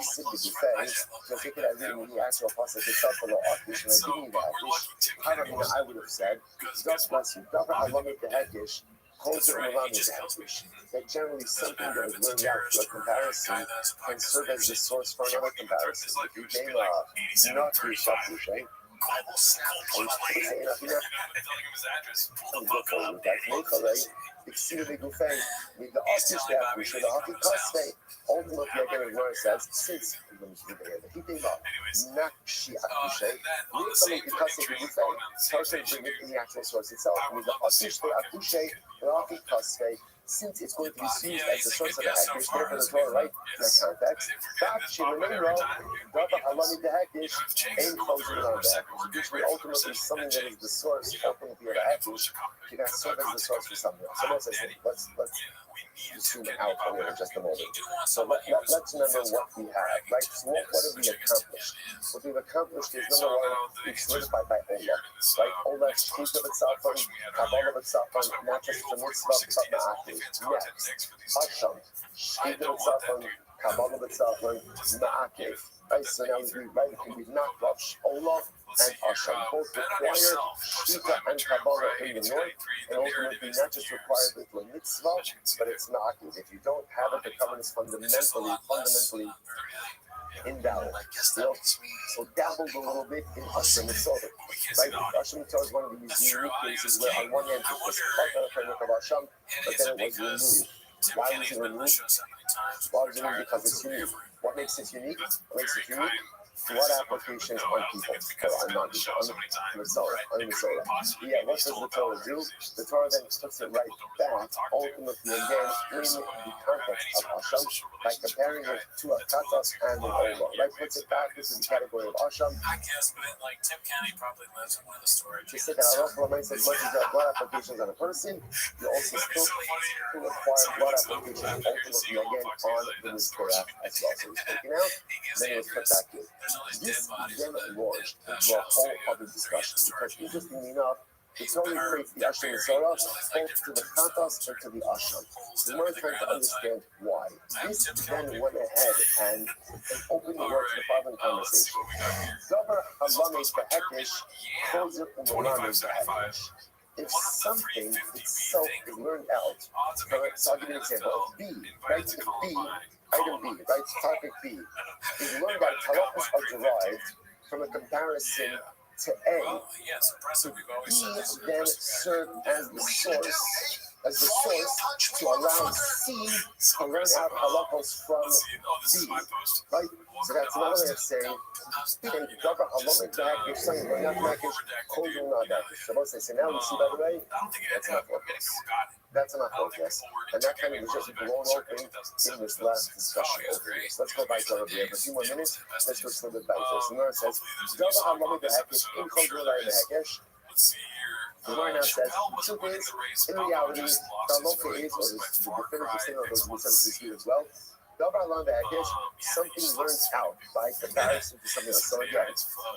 S1: simply defends, because if it had written in the actual process itself for the Akish, and I didn't even have this, however, I would have said, God bless you, God, I love it to Hakish. Closer around the Hakish. That generally something that is learned out through a comparison can serve as the source for another comparison. If you came not to yourself, you say, exceedingly good faith with the Oscar staff, we should the hockey cost faith. Ultimately, again, as Lord says, since he came up, not she Akushe, we come because of the good faith, person bring it in the actual source itself. With the Oscar Akushe, the hockey cost faith. Since it's going to be used as the source of the Hakish, therefore the Torah, right? In that context, that should remember, Dava Halami the Hakish, ain't closing on the Hakish, which will ultimately something that is the source, ultimately of the Hakish, can serve as the source for something else. So let's say, let's zoom out a little just a moment. So let's remember what we have, right? So what have we accomplished? What we've accomplished is number one, we've solidified by Ola, right? Ola speaks of itself on, Kabbalah of itself on, not just the mitzvah, but Ma'akli. Next, Hashem, speaking of itself on, Kabbalah of itself on, Ma'akli. Right, so now we've knocked off Ola and Hashem. Both require Shita and Kabbalah in the north, and ultimately not just required with the mitzvah, but it's Ma'akli. If you don't have it, the covenant is fundamentally invalid. So dabbled a little bit in Hashem Mitzvah. Right? Hashem Mitzvah is one of these unique cases where on one hand it was part of the framework of Hashem, but then it was removed. Why was it removed? Why was it removed? Because it's unique. What makes it unique? What makes it unique? What applications on people? On non-people, on the soul. Yeah, what does the Torah do? The Torah then puts it right back, ultimately again, in the context of Hashem, by comparing it to a Katas and an Ola. Right, puts it back, this is the category of Hashem.
S3: I guess, but like Tim County probably lives in one of the storage.
S1: Just say that I don't as much as you have blood applications on a person, you also still require blood applications ultimately again on the Mizporah as well. So it's taken out, then it was put back in. This then launched into a whole other discussion because interestingly enough, it's only creates the Hashem Mitzvah both to the Katas and to the Hashem. So we're trying to understand why. This then went ahead and opened the door to the following conversation. Davar Halamed Behekish, Chozer Umaramed Behekish. If something itself is learned out, so I'll give you an example. B, right? B, item B, right? Topic B. Is learned that halachas are derived from a comparison to A. B then served as the source to allow C to learn out halachos from B. Right? So that's another way of saying, Davar Halamed Behekish, something learned out Behekish, Chozer not Behekish. So now you see, by the way, that's not focus. That's enough focus. And that kind of was just blown open in this last discussion over this. Let's go back to over here for a few more minutes. Let's go a little bit back to this. The Gemara says, Davar Halamed Behekish, in Chozer not Behekish. The Gemara now says, the truth is, in reality, the halacha is, or the definitive statement of those sentences here as well, Davar Halam Behekesh, something learned out by comparison to something else. So again,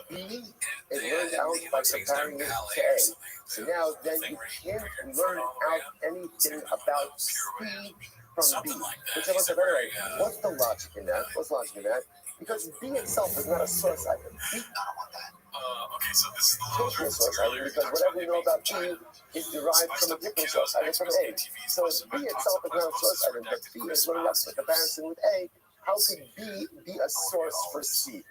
S1: B is learned out by comparing it to A. So now then you can't learn out anything about C from B. Which I must have anyway. What's the logic in that? What's the logic in that? Because B itself is not a source item. B
S3: Okay, so this is the
S1: can't be a source item because whatever we know about B is derived from a different source item from A. So B itself is not a source item, but B is learned out by comparison with A. How could B be a source for C?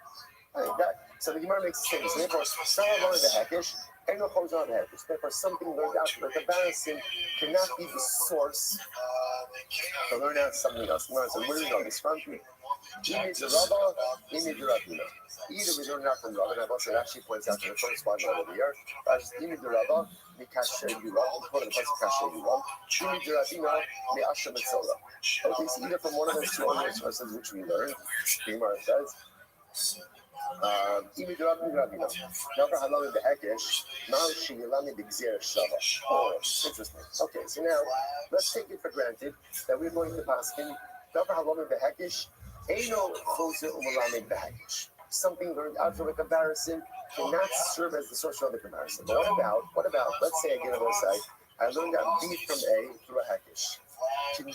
S1: So the Gemara makes a statement. So therefore, Sarah learned the Hekish, and no holds on the Hekish. Therefore, something learned out by comparison cannot be the source to learn out something else. So where do we know this from? Image of Rabba, image of Rabina. Either we learn out from Rabba, and I've also actually points out in the first one over here. Image of Rabba, the Kasher Yuram, the place of Kasher Yuram. Image of Rabina, the Asher Mitzvah. Okay, so either from one of those two other sources which we learned, the Gemara says, image of Rabina. Never halal in the Hekesh, now she yelami b'gzir shava. Oh, interesting. Okay, so now let's take it for granted that we're going to pass in never halal in the Hekesh. Eino choser umalamid behagish. Something learned out from a comparison cannot serve as the source of the comparison. But what about, let's say again on the side, I learned out B from A through a hakish. To B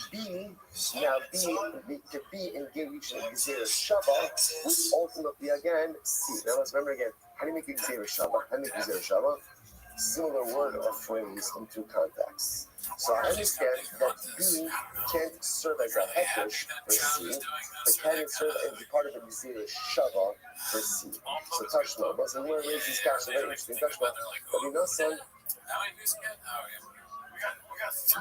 S1: engaged in Gzeir Shava, which ultimately again, C. Now let's remember again, how do you make a Gzeir Shava? How do you make Gzeir Shava? Similar word or phrase in two contexts. So I understand that B can't serve as a hekesh for C, but can serve as part of a Gzeir Shava for C. So Tashma, but so we want to raise these guys, very interesting Tashma. But we know son,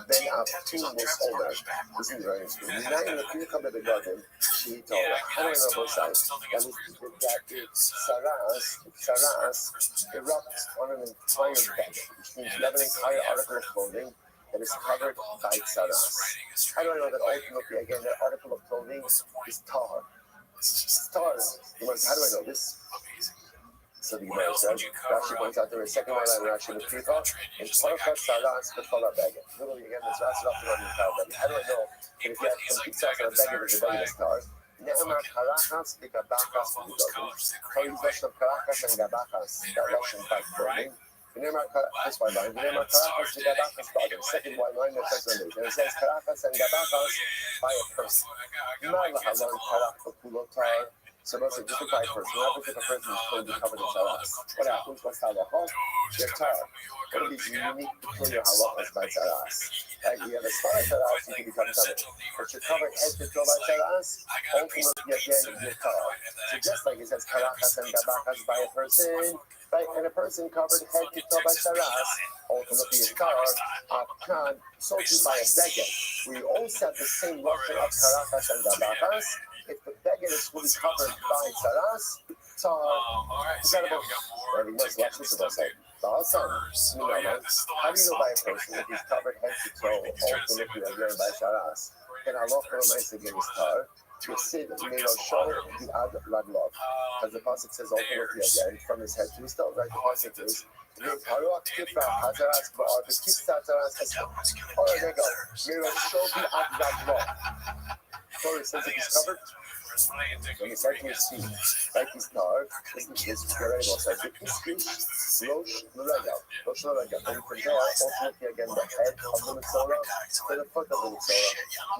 S1: Ben Abtum was older. This is very interesting. Now in the few come to the garden, she told her, I don't know both sides. That Saras erupts on an entire bed, which means you have an entire article of clothing that is covered by Saras. How do I know that ultimately, again, that article of clothing is tar? It's tar. How do I know this? So the Gemara says, Rashi points out there is a second one that Rashi with people, and Parashat Saras Kefala Beged. Literally, again, this Rashi up to run the entire Beged. How do I know that if you have some pizza on a Beged, there's a Beged star? Ne'emar Karachas Gabachas V'Godim. Kari Russian of Karachas and Gabachas, that Russian type clothing. This white line, Karachas Gabachas V'Godim. Second white line that says on and it says Karachas and Gabachas by a person. Malahalan Karach Kulotar. So most of just by a person. What happens if a person is totally covered in saras? What happens? What's halacha? They're tar. What are these unique peculiar halachas by saras? Like you have a spot of saras, you can become covered. But you're covered head to toe by saras, ultimately again you're tar. So just like it says karachas and gabachas by a person, right? And a person covered head to toe by saras, ultimately is tar. Akan, so too by a beged. We also have the same lotion of karachas and gabachas. If the beged is fully covered by saras, tar, incredible. And we must watch this about saying, how do you know by a person if he's covered head to toe, ultimately again by saras? And Allah nice again is tar. To sit made of show the ad ladlov. As the pasuk says ultimately again, from his head to his toe, right? The pasuk is Torah says if he's covered, when he's head to his feet, like his tar, this is Yeremo says, Rosh L'Regel, and from there, ultimately again, the head of the Mitzvah to the foot of the Mitzvah,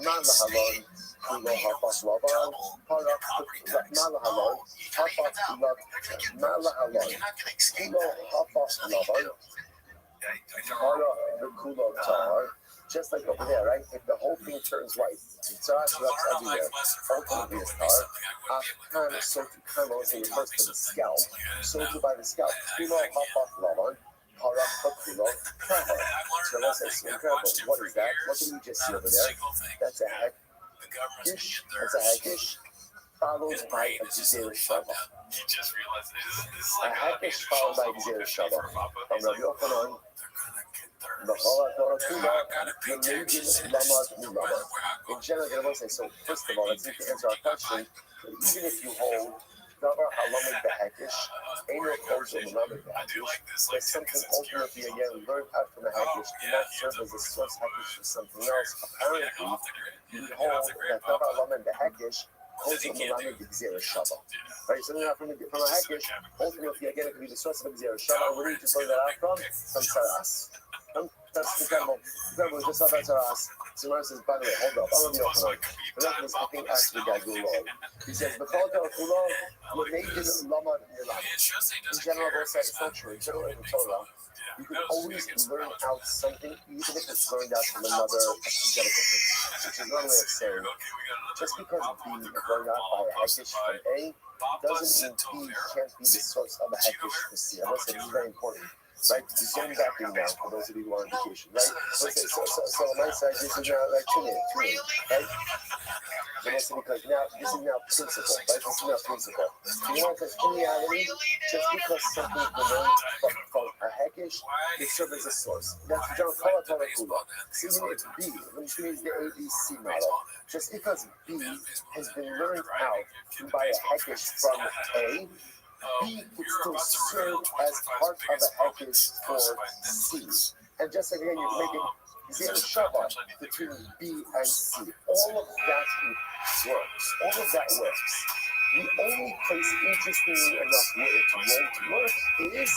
S1: Man Lahalon, Kulo Hafas Lavan, Malahalon, Hafas Malahalon, Kulo Hafas Lavan, Para the Kulo Tar. Just like over there, right? If the whole thing turns white, saras erupts everywhere, ultimately is tar. Akan, so to come, also refers to the scalp. So to by the scalp, kulo hafaf lavan, para kulo kahar. So that's incredible. What is that? What did we just see over there? That's a hekish. That's a hekish, followed by a Gzeir Shava. A hekish followed by Gzeir Shava. From Rabbi Yochanan, in general, I want to say, so first of all, let's need to answer our question. Even if you hold Davar Halamid Behakish, Eino Kosher Malamid Behakish, there's something ultimately again learned out from a Hakish, cannot serve as a source Hakish for something else. Apparently, we hold that Davar Lamed Behekish holds the Melamed Gzera Shava. Right, so now from a Hekish, ultimately again it could be the source of Gzera Shava. Where did you learn that out from Saras. That's incredible. Incredible, just about Saras. Samar says, by the way, hold up, I'm going to be open on. But that was, I think, actually guy go wrong. He says, B'chol Kulo, L'meidin Lamad Milan. In general, both sides, it's not true. In general, in the Torah, you can always learn out something, even if it's learned out from another exegetical thing. Which is one way of saying, just because B is learned out by a Hekish from A, doesn't mean B can't be the source of a Hekish for C. I must say, this is very important. Right, to zone back in now for those of you who are on vacation, right? Let's say, so on my side, this is now like tune in, right? But also because now this is now principle, right? This is now principle. You know, because in reality, just because something's been learned from a Hekish, it serves as a source. That's the general Kala Torah Kula. Even if B, which means the ABC model, just because B has been learned out by a Hekish from A, B could still serve as part of a Hekish for C. And just again, you're making zero Shabbat between B and C. All of that works. All of that works. The only place, interestingly enough, where it won't work is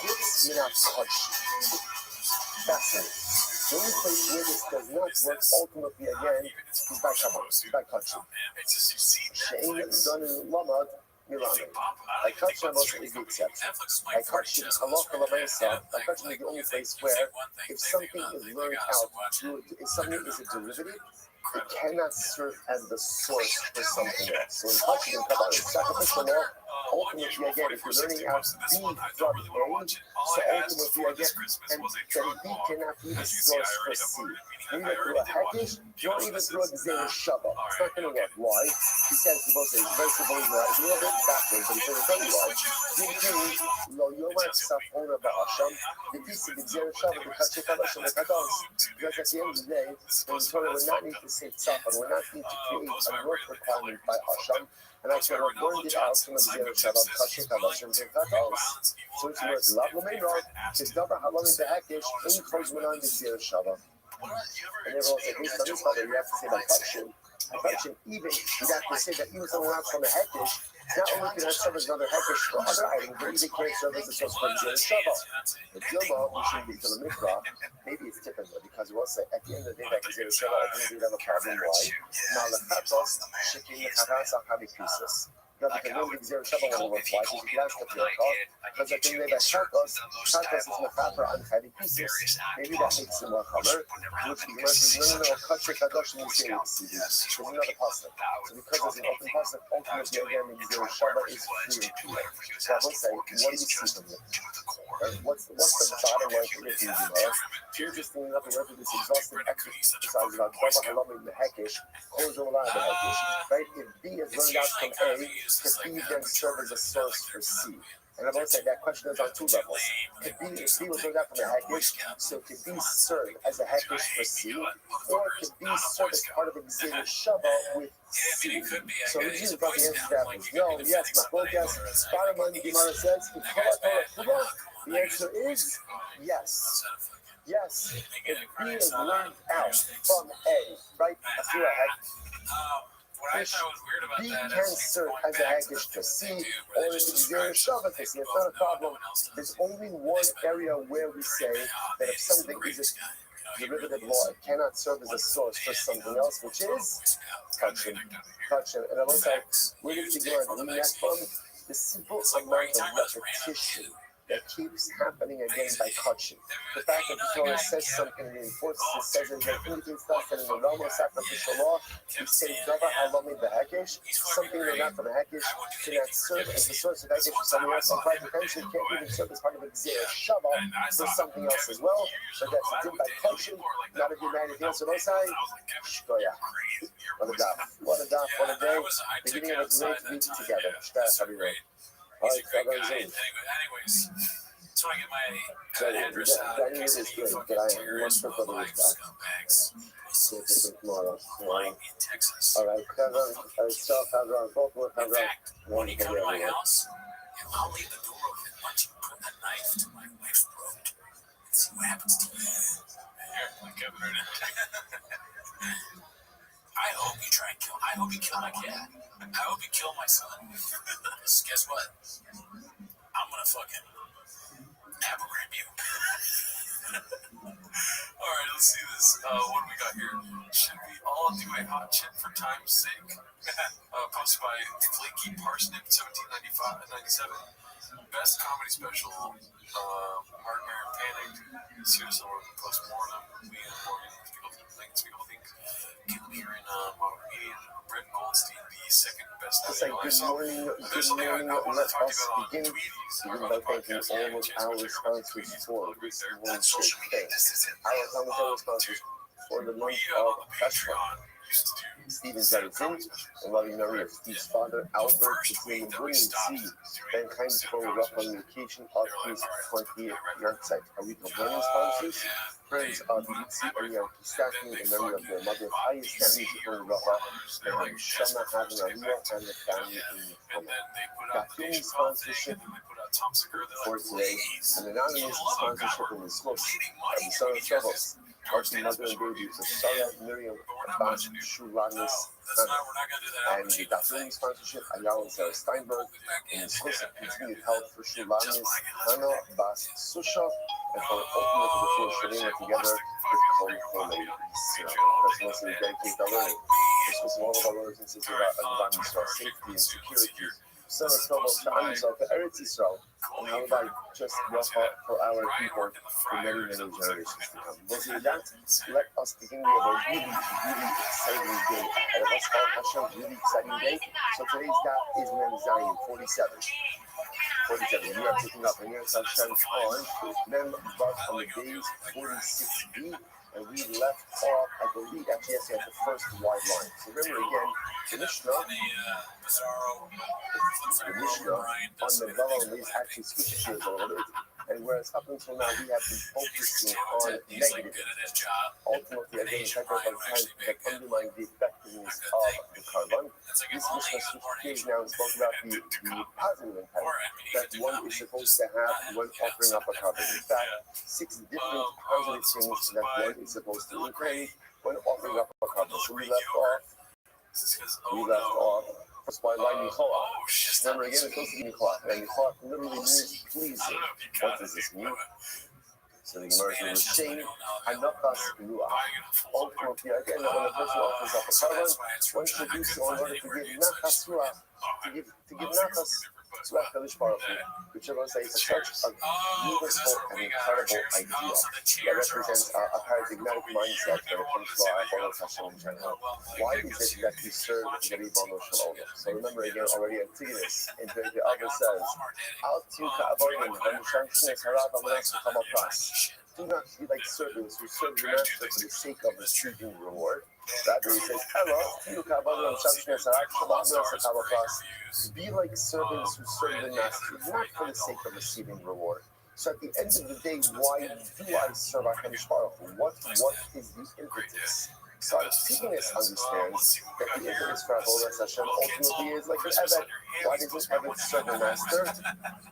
S1: this Minat. Fascinating. The only place where this does not work ultimately again is by Kabbalah, by Kachim. She'ein done in Lamad. I touched on most is the exception. I touched in Halacha Lamaisa. I touched in the only place where if something is learned out, if something is a derivative, it cannot serve as the source for something else. So in touching in Kabbalah, sacrificial law, ultimately again, if you're learning out B from A, so ultimately again, and then B cannot be the source for C. Neither through a Hekish, nor even through a Gzera Shava. It's not going to work. Why? He says, it's very simple, it's a little bit backwards, but he says, tell you why. Lo Yomar Safona Ba'asham, the piece of Gzera Shava, the Kachik Halasham, the Kados. Because at the end of the day, in Torah, we're not need to say Tzafan, we're not need to create a work requirement by Asham. And I sort of learned it out from the Gzera Shava, Kachik Halasham, the Kados. So it's worth Lav Lameirov, it's Davar Halom in the Hekish, in Kozman on the Gzera Shava. And everyone said, based on this father, you have to say by Kachim, even you have to say that even someone else from a Hekish, not only can I serve as another Hekish for other items, but even can't serve as a source for Gzera Shava. The Dilma, we shouldn't be to the Mikra, maybe it's different because we'll say at the end of the day that Gzera Shava, I think we have a problem. Why? Now the Chatos, Shikin, the Chatas, Akavi Krisis. Now, because when the Gzera Shava will work, why? Because you can ask the Pirkot, because at the end of the day that Chatos is Mechaper on Chavi Krisis. Maybe that makes it more cover, which the Gemara says, no, Kachik Kadosh means Gzera Ksivi. There's another pasuk. So because there's an open pasuk, ultimately again, the Gzera Shava is free and clear. So I will say, what do you see from it? What's the bottom line for this Gemara? Interestingly enough, we went through this exhaustive exercise about Davar Halom in the Hekish, Kozol Olam the Hekish, right? If B is learned out from A, could B then serve as a source for C? And I've always said that question is on two levels. Could B, if B was learned out from a Hekish, so could B serve as a Hekish for C, or could B serve as part of a Gzera Shava with C? So the Jesus about the answer to that was no, yes, yes. Bottom line, the Gemara says, the answer is yes. Yes, if B is learned out from A, right, through a Hekish, B can serve as a Hekish to C, or as a Gzera Shava to C. It's not a problem. There's only one area where we say that if something is a derivative law, it cannot serve as a source for something else, which is Kachim. And I will say, where does the Gemara learn that from? The simple amount of repetition that keeps happening again by Kachim. The fact that the Torah says something reinforces it, says it, that indicates us that in the normal sacrificial law, we say Davar Halom in the Hekish, something they're not from a Hekish, cannot serve as the source of Hekish for something else, and by potentially can't even serve as part of a Gzera Shava for something else as well. But that's a din by Kachim, not a din by anything else. So those say, Shkoya. What a daf, what a daf, what a day. Beginning of a great week together. Shkoya, everyone. All right, anyways, so I get my address out. That is good, but I want to put the scumbags. Tomorrow. In Texas. All right, in fact, when you come to my house, I'll leave the door open, let you put a knife to my wife's throat and see what happens to you. Here, like Kevin right now.
S3: kill my son, guess what? I'm gonna fucking abraham you. Alright, let's see this. What do we got here? Should we all do a hot chip for time's sake? Posted by Flaky Parsnip 1797. Best comedy special. Martin Maron Panic. Seriously, we're going to post more of them. We and Morgan, people think. People here in modern media. Brett Goldstein, the second best.
S1: It's like good morning, let us begin. Even though thanking all of our sponsors for this wonderful thing. Our Thomas sponsors for the month of Festival. Stephen Jefferson, and loving memory of Steve's father, Albert, between William C. Ben Kind's for rough on vacation of his 20th yard-site. Aretha Learning sponsors, friends of Mitzi and Yankee Staffing, in memory of their mother, highest family for Raha, and Shama having Aliyah and the family in Koma. Gafumi sponsorship for today, an anonymous sponsorship in the smoke of the Son of Troubles. Martin, mother and baby to Sarah, Miriam, Abbas, Shulanis, and the Gafumi sponsorship, Ayala and Sarah Steinberg, and exclusive continued help for Shulanis, Hannah, Bas, Susha, and for ultimate the four Shalina together with Code for Ladies. Christmas we dedicate our learning. Christmas of all of our brothers and sisters about safety and security. Son of Trouble to Amisal, to Eretz Yisrael, and how about just Raha for our people for many, many generations to come. But with that, let us begin. We have a really, really exciting day ahead of us. Hashem, really exciting day. So today's date is Mem Zayin 47. 47. We are picking up and here's Hashem on Mem Vav on the days 46b. And we left off, I believe, actually, yes, at the first wide line. So remember again, the Mishnah on the Vava is actually switched gears a little bit. And whereas up until now we have been focusing on negative, ultimately, again, the fact that time that undermine the effectiveness of the carbon. This Mishnah switched gears now and spoke about the positive impact that one is supposed to have when offering up a carbon. In fact, 6 different positive things that one is supposed to include when offering up a carbon. So we left off first by line Nicholah. Remember again, it's supposed to be Nicholah. And Nicholah literally means pleasing. What does this mean? So the Gemara is saying, Hanakas Ruach. Ultimately, again, when a person offers up a carbon, one should do so in order to give Nakas Ruach, to give Nakas Ruach Kadosh Baruch Hu, which everyone says is such a beautiful and incredible idea that represents a paradigmatic mindset when it comes to our Baruch Hashem in general. Why is it that we serve the Ribono Shel Olam? So remember again, already Antigonus in the other says, Al Tika Avodim, V'Misham Shnes Harav Amanas V'Chama Pras. Do not be like servants who serve the master for the sake of receiving reward. Rather, he says, be like servants who serve the master, not for the sake of receiving reward. So at the end of the day, why do I serve HaKadosh Baruch Hu? What is the impetus? So Antigonus understands that the impetus for Avodas Hashem ultimately is like an Eved. Why does an Eved serve the master?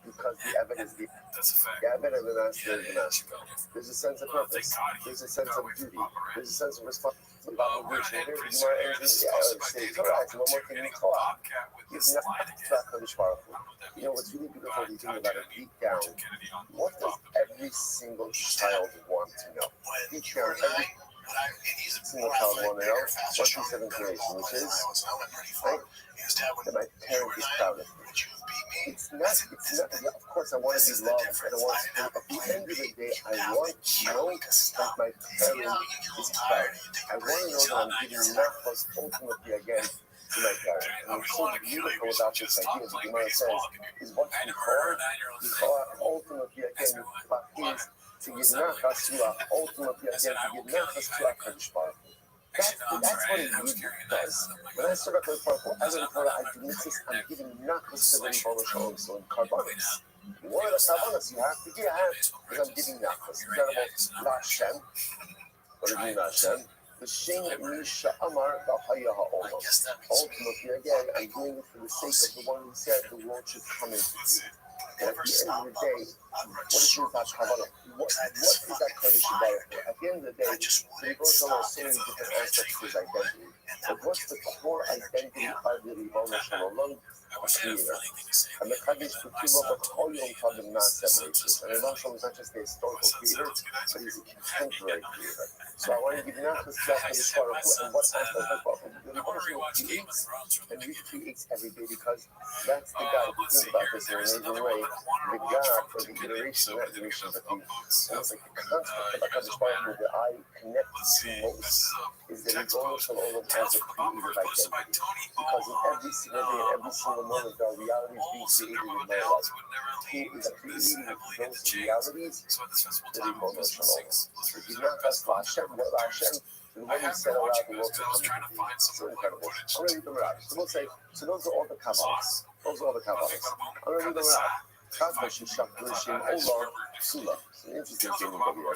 S1: Because the Eved is the Eved and the master is the master. There's a sense of purpose. There's a sense of duty. There's a sense of responsibility. Obligation. Here, the Gemara ends in Torah. It's one more thing in Torah. It's not HaKadosh Baruch Hu. You know what's really beautiful if you think about it deep down? What does every single child want to know? Deep down, every single child want to know what's the 7th creation, which is right? That my parent is proud of me. It's not, yeah, of course I want to be loved, and I want to, at the end of the day, I want to know that my parent is proud. I want to know that I'm giving nafas ultimately again to my parent. And what's so beautiful about this idea, the Gemara says, is what we call ultimately again, is to give nafas to ultimately again, to give nafas to HaKadosh Baruch Hu. That's what it really does. When I serve HaKadosh Baruch Hu, as a Torah, I do this, I'm giving nafas to the Ribono Shel Olam, so in carbonics. One of the carbonics you have to give, because I'm giving nafas. Incredible. La Hashem. What does it mean, La Hashem? The Shem Misha Amar B'Haya HaOlam. Ultimately, again, I'm doing it for the sake of the one who said the world should come into being. And at the end of the day, what is that kavanah? What is that Kodesh Baruch Hu? At the end of the day, the Rebbeinu Shalom has so many different aspects to his identity. But what's the core identity of the Rebbeinu Shalom? A creator. And the Kaddish put people up all your time massive basis. And Rebbeinu Shalom is not just a historical creator, but he's a contemporary creator. So I want to give you not just that Kodesh Baruch Hu and what aspect of Baruch Hu. The Rebbeinu Shalom creates and recreates every day because that's the God. If you think about this in an amazing way, the God or the iteration, not iteration, but almost like the concept of HaKadosh Baruch Hu that I connect to most is that Rebbeinu Shalom has a creative identity. Because in every single day, in every single moment, there are realities being created in my life. Who is creating those realities? The Rebbeinu Shalom. If you not ask Hashem, what Hashem, and when you said aloud, the world will come to be. So incredible. I'm going to read them out. So we'll say, so those are all the Kabbalists. Those are all the Kabbalists. I'm going to read them out. Kadosh Yishak Rishim Olam Sula. It's an interesting thing in here.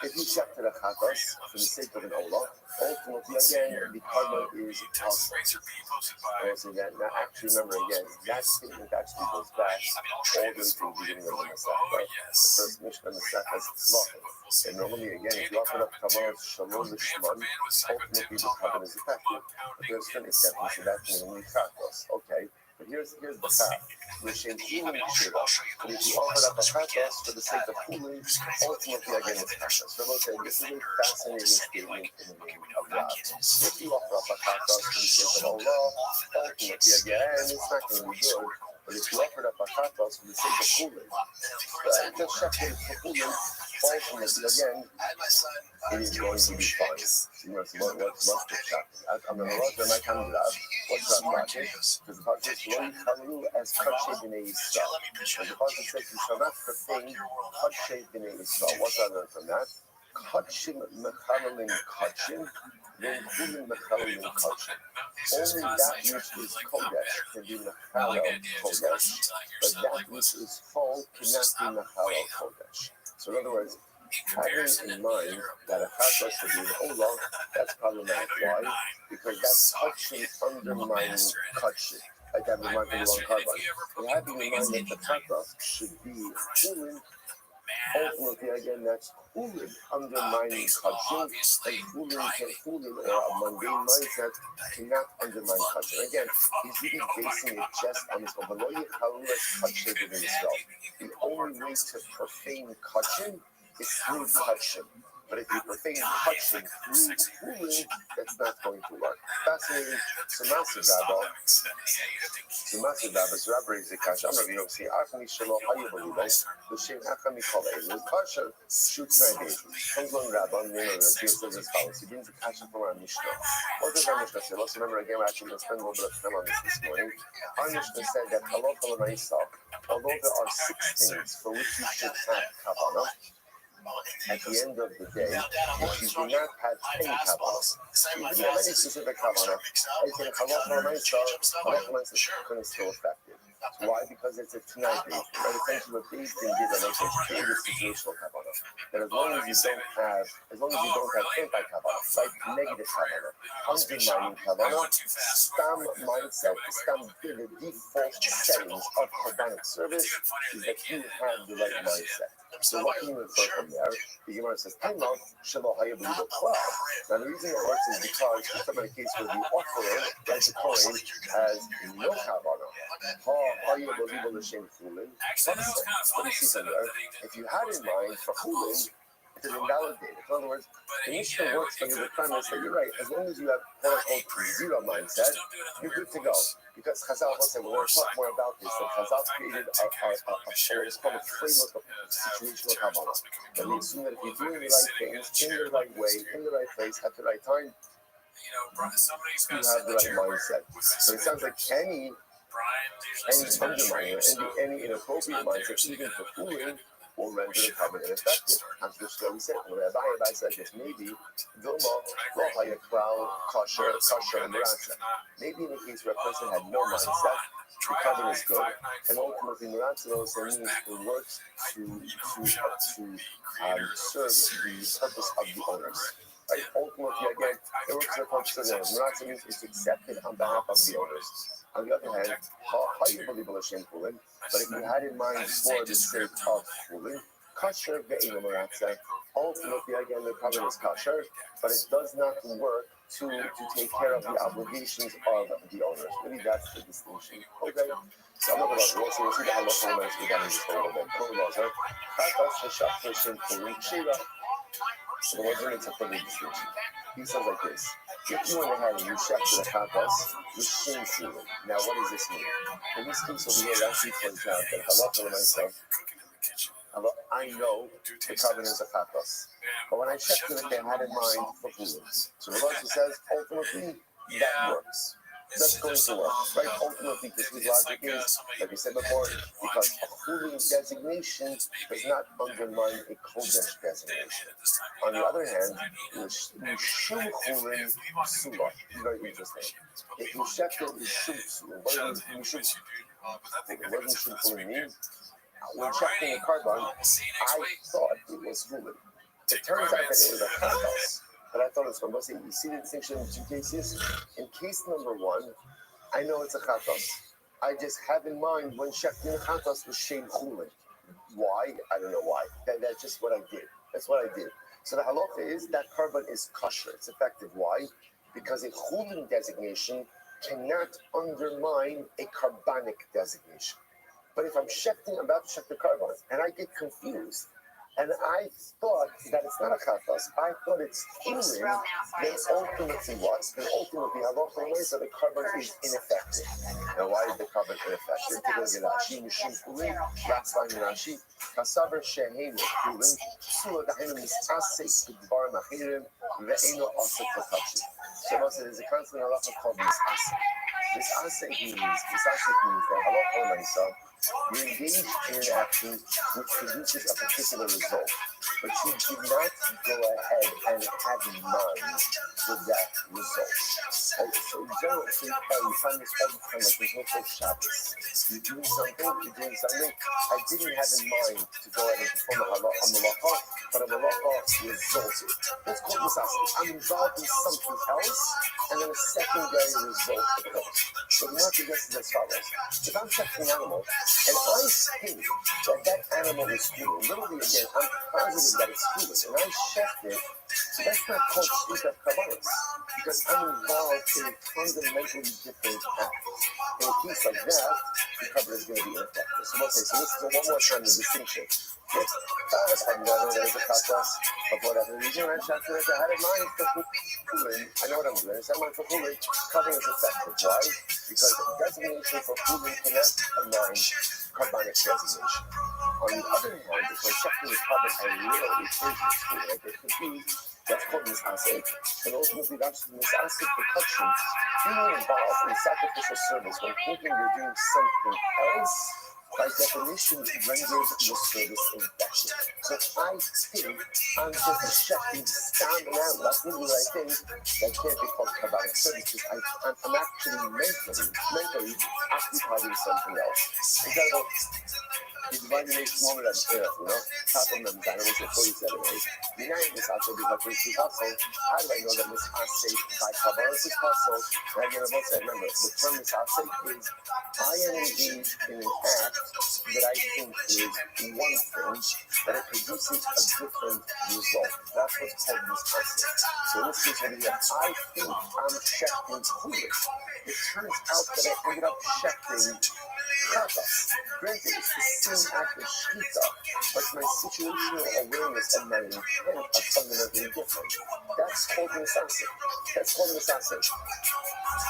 S1: If you check to the Kadosh for the sake of an Olam, ultimately again, the karma is possible. I will say that. Now, actually, remember again, that statement actually goes back all the way to the beginning of the Masech, right? The first Mishnah Masech has Lachim. And normally, again, if you offer up Kavanah Shalom Lishman, ultimately the Kavanah is effective. But there's certain exceptions to that in the Kadosh. Okay. But here's the path. L'shem chulim shira. But if you offer up a chatos for the sake of chulim, ultimately again it's chatos. So we'll say this is a fascinating statement in the name of God. If you offer up a chatos for the sake of Allah, ultimately again it's not going to be good. But if you offer up a chatos for the sake of chulim, just checking for chulim, ultimately again it is going to be fine. You know, so what's the check? I'm going to watch my camera. What's that market? Because the Pasuk says, "Lo yichalu as kadshe b'nei Yisrael." And the Pasuk says, "You shall not profane kadshe b'nei Yisrael." What do I learn from that? Kadshim mechalelin kadshim, then chulim mechalelin kadshim. Only that which is kodesh can be mechalel kodesh, but that which is full cannot be mechalel kodesh. So in other words, having in mind that a chatos should be an olam, that's problematic. Why? Because that's touching, undermining touching. Like that reminds me of one carbon. And having in mind that the chatos should be chulin, ultimately again that's chulin, undermining touching, and chulin or a mundane mindset cannot undermine touching. Again, he's really basing it just on this one. The only way to profane touching is through touching. But if you profane touching through cooling, that's not going to work. Fascinating. So massive rabbi, so rabbi is the kasha. I'm not going to say, Achmi Shalom Hayabalibai, the Shem Achami Kolei, the kasha shoots my baby. Comes along rabbi, and the says as follows. He brings the kasha from our Mishnah. What does our Mishnah say? Let's remember again, we're actually going to spend a little bit of time on this morning. Our Mishnah said that although there are 6 things for which you should have kavanah, at the end of the day, if you do not have any kavanah, if you have any specific kavanah, I think halacha is still effective. Why? Because it's a tonight based. Right? Essentially, what these things did, and it's a situational kavanah. That as long as you don't have anti-kavanah, like negative kavanah, undermining kavanah, stam mindset, the default settings of kavanah service is that you have the right mindset. So what can you infer from there? The Gemara says, now the reason it works is because in some of the cases where the offerer, like the coin, has no kavanah. What do you see from there? If you had in mind for chulin, it's invalidated. In other words, the Mishnah works under the premise that you're right. As long as you have quote-unquote zero mindset, you're good to go. Because Chazal, we're going to talk more about this, that Chazal created it's called a framework of situational kavanah. That we assume that if you're doing the right things, in the right way, in the right place, at the right time, you have the right mindset. So it sounds like any undermining, any inappropriate mindset, even for fooling, will render the covenant ineffective. As the story said, when Rabbi said this, maybe Vilma, Lohaya, Klau, Kasher, and Maratza. Maybe in the case where a person had no mindset, the covenant is good, and ultimately Maratza also means it works to serve the purpose of the owners. Right? Ultimately, again, it works for the purpose of the owners. Mirat means it's accepted on behalf of the owners. On the other hand, but if you had in mind for the sake of chulin, kosher ve'ino maratza. Ultimately, again, the covenant is kosher, but it does not work to take care of the obligations of the owners. Maybe that's the distinction. Okay. So I'm not going to we'll see the halacha nice we got in just a little bit. So the word it's a further distinction. He says like this. If you went ahead and you checked the chatas, you shouldn't see it. Now, what does this mean? In this case over here, Rashi points out that halacha myself, I know the covenant is a chatas. But when I checked it, they had in mind for chulin. So the Rashi says, ultimately, that works. That's going to work, right? Ultimately, because his logic is, like we said before, because a chulin designation does not undermine a kodesh designation. On the other hand, mishum chulin psula. Very interesting. If you check it, mishum psula. What does mishum chulin mean? When checking a carbon, I thought it was chulin. It turns out that it was a chatas. But I thought it was from Moshe. You see the distinction in two cases? In case number one, I know it's a chatos. I just have in mind when checking the chatos was shem chulin. Why? I don't know why. That's just what I did. That's what I did. So the halacha is that carbon is kosher. It's effective. Why? Because a chulin designation cannot undermine a carbonic designation. But if I'm about to check the carbon, and I get confused, and I thought that it's not a chatas, I thought it's chulin, then ultimately what? Then ultimately, halacha the carbon is ineffective. Now, why is the carbon ineffective? Because in Rashi, mishum chulin, last line in Rashi, kasaver shehem chulin, psula da'inu misasek b'dvar machirim, ve'eno asek v'tachit. So there's a constant halacha called misasek. Misasek means that halacha you engage in an action which produces a particular result, but you do not go ahead and have in mind for that result. So in general, you find this all the time, like there's no full Shabbos. You're doing something, I didn't have in mind to go ahead and perform a malacha, but a malacha resulted. That's called misasek. I'm involved in something else, and then a secondary result occurs. So the market gets as follows. If I'm checking an animal, and I think that animal is chulin, literally again, I'm positive that it's chulin, and I checked it, so that's not called shlikat kabbalas, because I'm involved in a fundamentally different act. In a case like that, the cover is going to be ineffective. So let's say, so this is one more time the distinction. It's I know that it's a chatas, but for whatever reason, I checked it, I had in mind for chulin, I know what I'm doing, so I went for chulin, covering is effective. Why? Because the designation for chulin cannot align carbonic designation. On the other hand, if we're checking the carbon and really changes to it, get confused, that's called misasek. And ultimately, that's misasek protection. Being involved in sacrificial service when thinking you're doing something else, by definition, renders the service ineffective. So if I think I'm just checking, standing out, that's really what I think, that can't be called carbonic service because I'm actually mentally occupied in something else. Example, the divine makes moment of top of them, that was the 47 days. The name is also because it's possible. How do I know that this asake by Kabbalah is possible? Remember, the term is asake is I am engaged in an act that I think is one thing, but it produces a different result. That's what's called misasek. So in this case over here, I think I'm checking chulin. It turns out that I ended up checking chatas. Granted, it's the same act of shkita, but my situational awareness and my intent are fundamentally different. That's called misasek.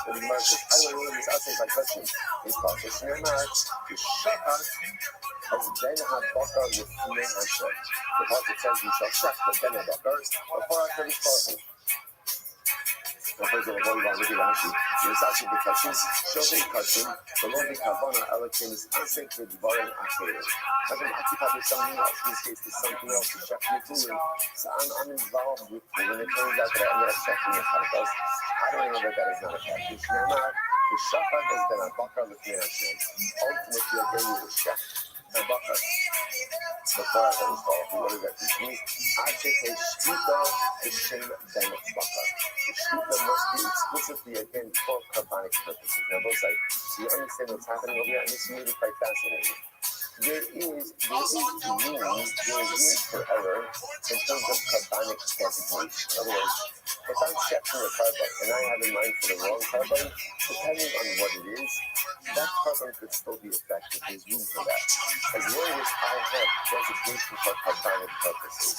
S1: But the Gemara says, I don't know misasek by question. It's called the Shneimar, the Shakat, as Ben HaBakar with Fnei Hashem. The Pasuk says, you shall check the Ben HaBakar before I finish talking. First of all, the Rashi, the Misasek the question, Shovei question, the Lord the Kavana allocating is asek the Dvarim Acherim. I've been occupied with something else. In this case, there's something else to check the chulin. So I'm involved with it. When it turns out that I ended up checking the chatas, how do I know that that is not a fact? The Shafat has been a bakar with the Hashem. Ultimately, again, you will check the bakar. before I finish off, what does that mean? I take a shkita b'shem ben baka. The shkita must be explicitly again for carbonic purposes. Now, both sides. So you understand what's happening over here, and this is really quite fascinating. There is room for error in terms of carbonic designation. In other words, if I'm checking a carbon and I have in mind for the wrong carbon, depending on what it is, that carbon could still be effective. There's room for that. As long as I have designation for carbonic purposes.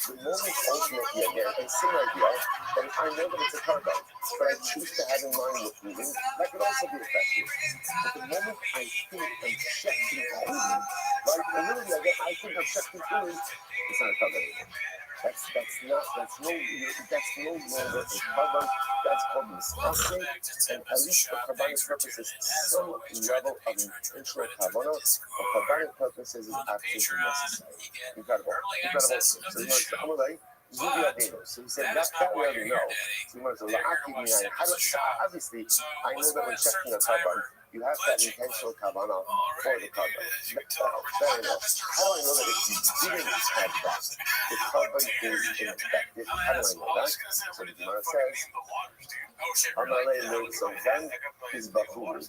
S1: The moment ultimately again, and same idea, that if I know that it's a carbon, but I choose to have in mind what's moving, that could also be effective. But the moment I think I'm checking cooling, right? And literally again, I think I'm checking cooling, it's not a carbon anymore. That's no longer a carbon. That's called misase, and at least for carbonic purposes, some level of intentional carbon for carbonic purposes is absolutely necessary. Incredible. So he wants to Amalei, so he said that we already know. So he wants to obviously, I know that when checking a carbon, you have to have intentional kavana for the carbon. Fair enough. How do I know that if you didn't have that, the carbon is ineffective? How do I know that? So the Gemara says, Amalei so then is Bahur.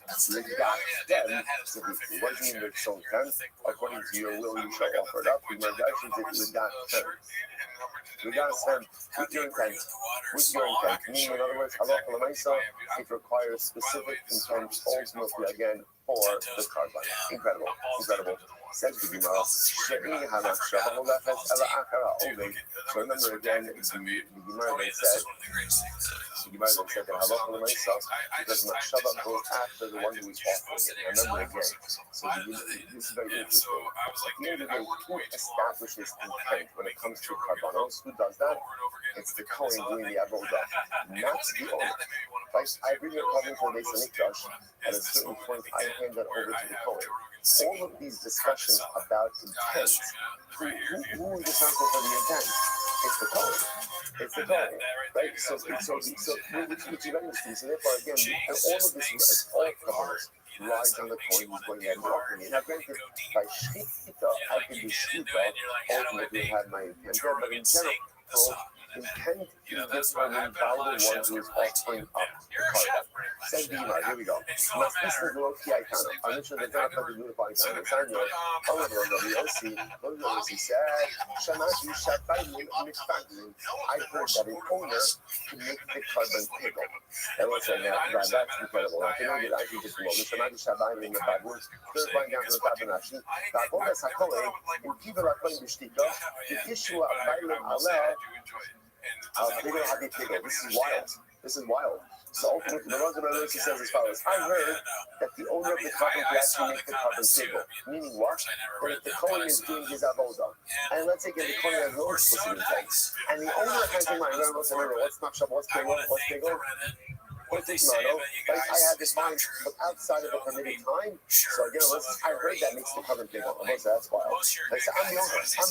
S1: Then, so what does it mean that so then? According to your will, you shall offer it up. The Gemara says it with your intent. With your intent. Meaning, in other words, halacha l'maisa, it requires specific intent, ultimately again for the carbon. Incredible. Says the Gemara, so remember again, the Gemara they said that halacha l'maisa, because machshava goes after the one who is offering it. Remember again. So this is very interesting. At the end of the day, who establishes intent when it comes to carbonos? Who does that? It's the Kohen doing the avodah, not the owner. I bring your carbon for the base of Mikdash. At a certain point, I hand that over to the Kohen. All of these discussions about intent, who is responsible for the intent? It's the Kohen. Right? So which is very interesting. So therefore, again, and all of this is all carbons. Lies on the Kohen who's going ahead and offering it. Now, granted, by shkita, I can do shkita, ultimately have my intent there, but in general, intent is determined by the one who is offering up the carbon. Says the Gemara, here we go. Must this is low key icon. I'm not sure they're not going to do the icon. It's on your Yossi said, Shamashi Shabayim Mifagin. I heard that an owner can make the carbon pickle. And what's that now? That's incredible. I can only actually just roll. Shamashi Shabayim Mifagin. Third line down to the top of Nashi. Tavoda Sakole, in Kiva Rakon Bishtika, the Kishua Bailam Aleh. This is wild. So ultimately, the Rosa Belusi says as follows: I heard that the owner of the carbon could actually make the carbon pickle. Meaning what? That if the Kohen is doing his avodah, and let's say the Kohen has no explicit intent, and the owner has in mind, what's not Shabbat, what's pickle? What's no, I had this mind, but outside of the permitted time. So again, I heard that makes the carbon pickle. That's wild. I said, I'm the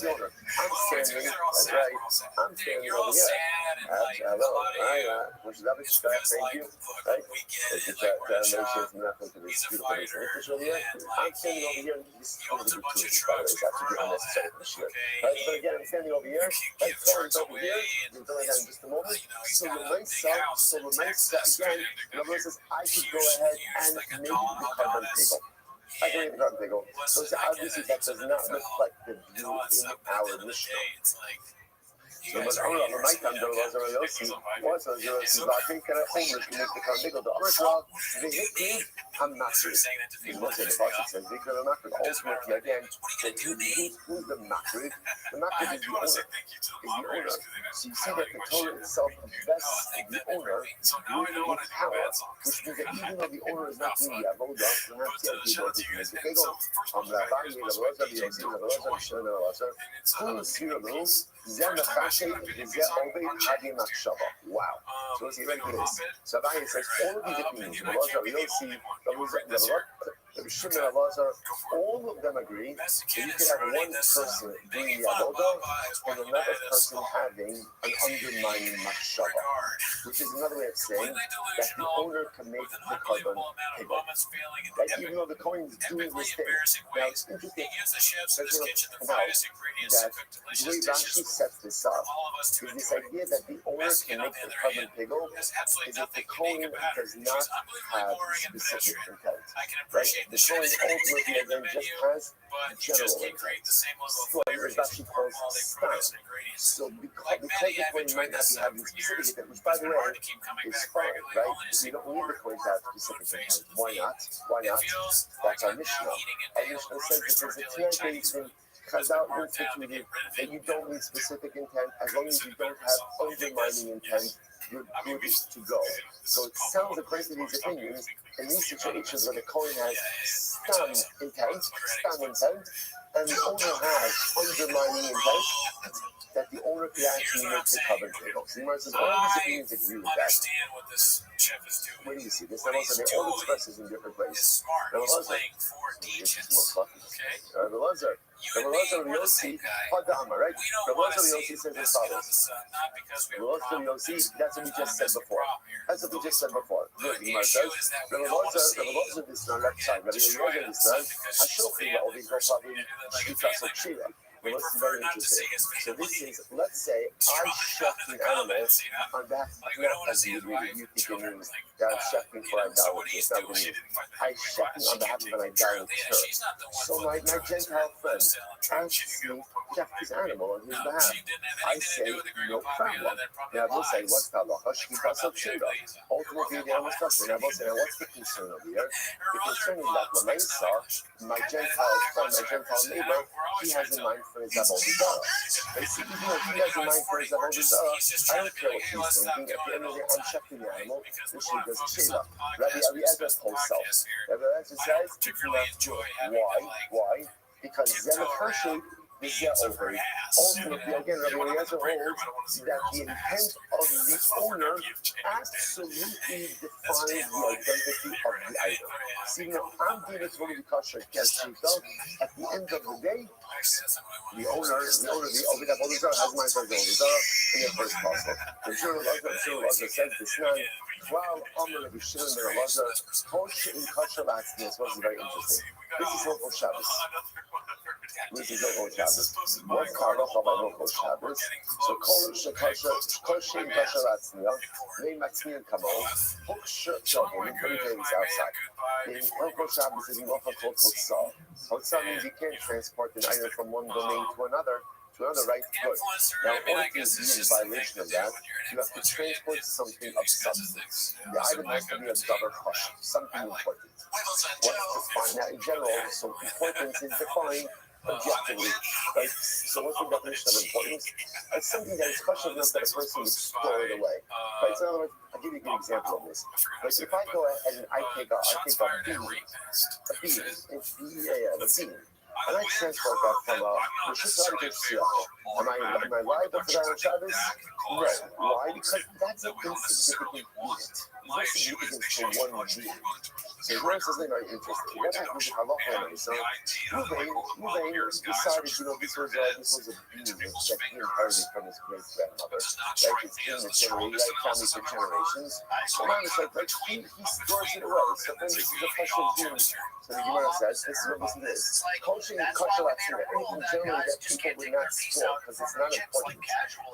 S1: owner. I'm standing. That's right. I'm standing over here. Hello. Which is obviously thank you. Right? It's not going to be beautiful. I'm standing over here. This is going to be too. By the way, it's actually unnecessary for sure. Right? But again, I'm standing over here. Right? Kohen's over here. We'll do that in just a moment. So the nice again, in other words, I could go ahead and make the carbon pickle. I can make the carbon pickle. So obviously that does not reflect the view in our Mishnah. So but I don't know, my time there was a Yossi. What's a Yossi? I think can I only make the carbon pickle. The Amrikra, the hit I'm not sure. In most of the process says they could not ultimately again, who's the Makrid? The Makrid is the owner. So you see that the Torah itself vests the owner with power, which means that even though the owner is not doing the avodah, they're not telling people to make the pickle. Wow. So it's ready for this. So Abaye says all of these opinions, Rabbi Shimon and Elazar, all of them agree that you can have one person doing the avodah and another person having an undermining machshava, which is another way of saying that the owner can make the carbon piggle. Right? Even though the Kohen is doing this thing. Now it's interesting. Now that the way Rashi sets this up is this idea that the owner can make the carbon piggle is if the Kohen does not have specific intent. Right? The Kohen ultimately again just has general intent. So it's actually called stam. So because the Kohen might not be having specific intent, which by the way is fine, right? You don't need the Kohen to have specific intent. Why not? Why not? That's our Mishnah. Our Mishnah says that there's a Tian basin Chazal instituted that you don't need specific intent as long as you don't have undermining intent. You're good to go. So it sounds, according to these opinions, in these situations where the Kohen has stam intent, and the owner has undermining intent, that the owner can actually make the covenant table. So the says all these opinions agree with that. Where do you see this? And also they all express this in different ways. Now, this is more fluffy. Rabbi Elazar Yossi, Hadama, right? Rabbi Elazar Yossi says as follows. Rabbi Elazar Yossi, that's what we just said before. That's what we just said before. Look, Gemara says, Rabbi Elazar this on left side. Rabbi Elazar this on Hashofi, all these no problem. Shvitas of Shira. Well, this is very interesting. So this is, let's say, I shecht an animal on behalf of you think it means that I'm shechting for idolatry. It's not what it means. I shechting on behalf of an idolater. So my Gentile friend asks me to shecht his animal on his behalf. I say, no problem. Now, I will say, what's the halacha? Shvitas of Shira. Ultimately, the animal structure. Now, I will say, now, what's the concern over here? The concern is that Lamesa, my Gentile friend, my Gentile neighbor, he has in mind for his avodah zarah. Basically, if he has in mind for his avodah zarah, I don't care what he's thinking. At the end of the day, I'm checking the animal. The sheep does a sheva. Rabbi Eliezer holds self. Rabbi Eliezer says it's not good. Why? Because Zemachashu is over. Ultimately, again, Rabbi Eliezer holds that the intent of the owner absolutely defines the identity of the item. See, now, I'm doing it for the kosher at the end of the day, the owner, the avodah zarah has my first avodah zarah in the first possible. The Shur Elazar says this now. Wow, Amr Rabbi Shimon ben Elazar, kosher in kosher latznius was very interesting. This is Hilchot Shabbos. This is Hilchot Shabbos. What's the halacha about Hilchot Shabbos? So kosher in kosher latznius, they matznian kamol, kosher children. Let me tell you this outside. In Hilchot Shabbos is an offer called hotzah. Hotzah means you can't transport an item from one domain to another, right? Good. Now, in order to be in violation of that, you have to transport something of substance. The item has to be a double question, something important. What's defined? Now, in general, so importance is defined objectively, right? So what's the definition of importance? It's something that is special enough that a person would store it away. Right? So in other words, I'll give you a good example of this. Like if I go ahead and I take a bean, and I transport that from Rishus Hashanah. Am I liable for that on Shabbos? No. Why? Because that's an insignificant unit. There's no significance for one being. So Gemara says they're very interesting. What happens if halacha on so Ruvain decided, this was a being that he inherited from his great grandmother. Like it's in the family for generations. So now it's like he stores it away. So then this is a special being. So the Gemara says, this is what this is. Coaching and kosher latznius, anything generally that people would not store because it's not important.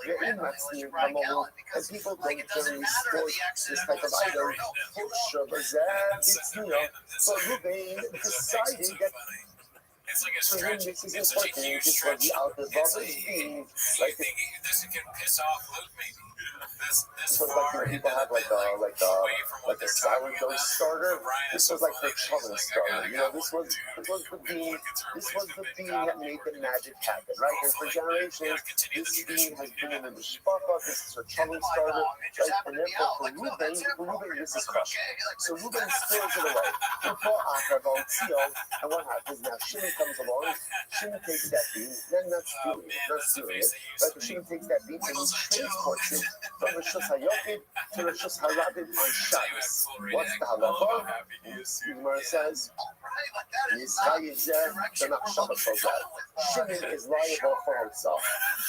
S1: They're in latznius kamol, and people don't generally store this type of item. So Ruvain decided that for him this is important. This was the outer bubble being like
S3: this can piss off Luke maybe.
S1: This was like people have like a sourdough starter. This was like their oven starter. This was the bean that made the magic happen, right? And for generations, this bean has been in the mishpacha. This is her oven starter, right? And therefore, for Ruben, this is crushed. So Ruben stores it away. And what happens now? Shimon comes along. Shimon takes that bean. Then not stealing it. But Shimon takes that bean and he transports it from Rishus Hayokid to Rishus Harabim on Shabbos. What's the halacha? Gemara says, Shimon is liable for himself.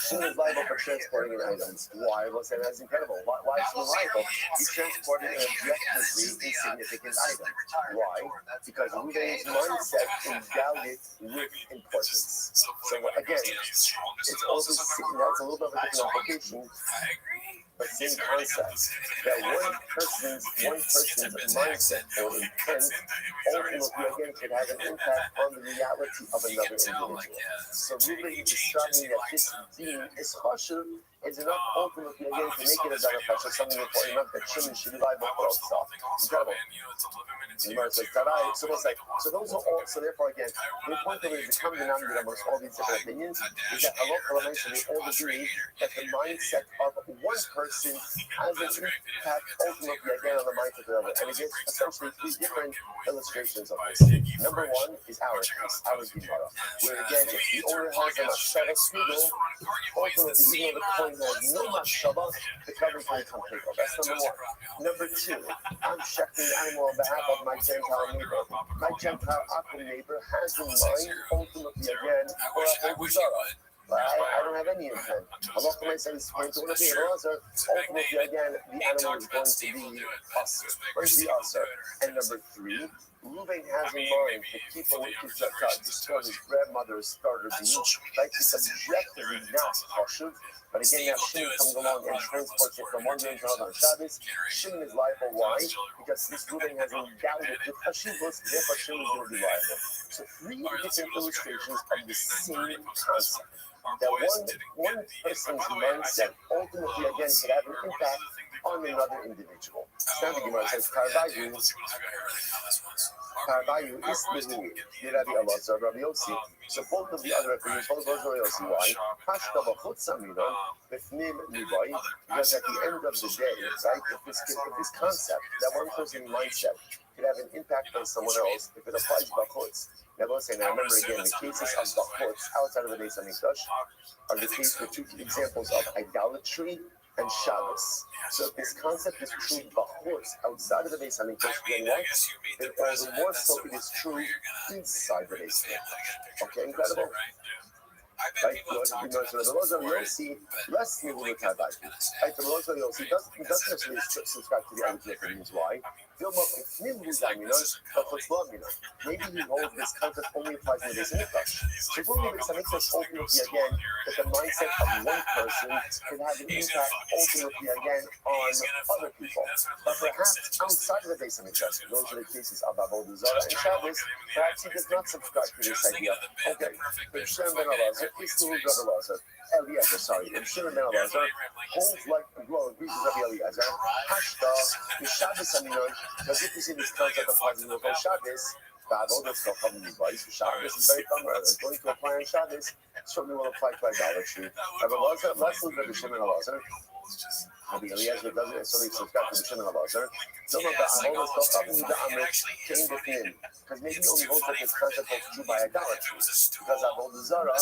S1: Shimon is liable for transporting an item. Why? Well, that's incredible. Why is Shimon liable? He transported an objectively insignificant item. Why? Because Ruvain's mindset endowed it with importance. So again, it's also that's a little bit of a different application, but same concept. That one person's mindset or intent ultimately again could have an impact on the reality of another individual. So Ruvain is describing that this being is chashuv is enough ultimately again to make it a davar chashuv, something important enough that Shimon should be liable for himself. Incredible. So those are all. So therefore, again, the point of it is the common denominator amongst all these different opinions is that halacha mentioned they all agree that the mindset of one person has an impact ultimately again on the mindset of another. And it gives essentially three different illustrations of this. Number one is our case, our Gemara, where again, if the owner has a machshava spigel, ultimately even though the coin has no machshava, the covering can come take off. That's number one. Number two, I'm checking the animal on behalf of my Gentile neighbor. My Gentile Akum neighbor has in mind ultimately again for a Zara. I don't have any intent. Allah says, ultimately again, the animal is going to be usher. And number three, Ruvain has in mind the people which is destroy his grandmother's starter being, like it's objectively not chashuv. But again, now Shimon comes along and transports it from one day to another on Shabbos. Shimon is liable. Why? Because this Ruvain has endowed it with chashuvos, therefore Shimon is going to be liable. So three different illustrations of the same concept. That one person's mindset ultimately again could have an impact on another individual. Now the Gemara says, Karvayu Ismihu, Rabbi Elazar, Rabbi Yossi. So both of the other opinions, both of those Rabbi Yossi, why? Hashta b'chutz amino, b'fnim libai, because at the end of the day, right, if this concept, that one person's mindset, could have an impact on someone else, if it applies b'chutz. Now, remember again, the cases of b'chutz outside of the Beis Hamikdash are the two examples of idolatry and Shabbos. So if this concept is true b'chutz outside of the Beis Hamikdash, then what? Then all the more so it is true inside the Beis Hamikdash. Okay, incredible. Right, the laws of Yossi, less than the Tadaiki. Right, the laws of Yossi doesn't necessarily subscribe to the other two opinions. Why? Maybe he holds this concept only applies in the Beis Hamikdash. So only Beis Hamikdash ultimately again that the mindset of one person can have an impact ultimately again on other people. But perhaps outside of the Beis Hamikdash, those are the cases of Avodah Zarah and Shabbos. Perhaps he does not subscribe to this idea. Okay, but Shimon ben Elazar is the Rabbi Elazar. Eliezer, sorry, and Shimon ben Elazar holds like the glow agrees with Rabbi Eliezer. Hashta the Shabbos aminon. Because if you see this concept of Hazim of Shabbos, Avodah still coming in place. Shabbos is very common. Going to apply on Shabbos certainly will apply to idolatry. Rabbi Elazar, let's look at the Shimon Elazar. Rabbi Eliezer doesn't necessarily subscribe to the Shimon Elazar. Some of the Avodah still coming to Amrit came with him. Because maybe only holds that this concept holds true by idolatry. Because Avodah Zarah,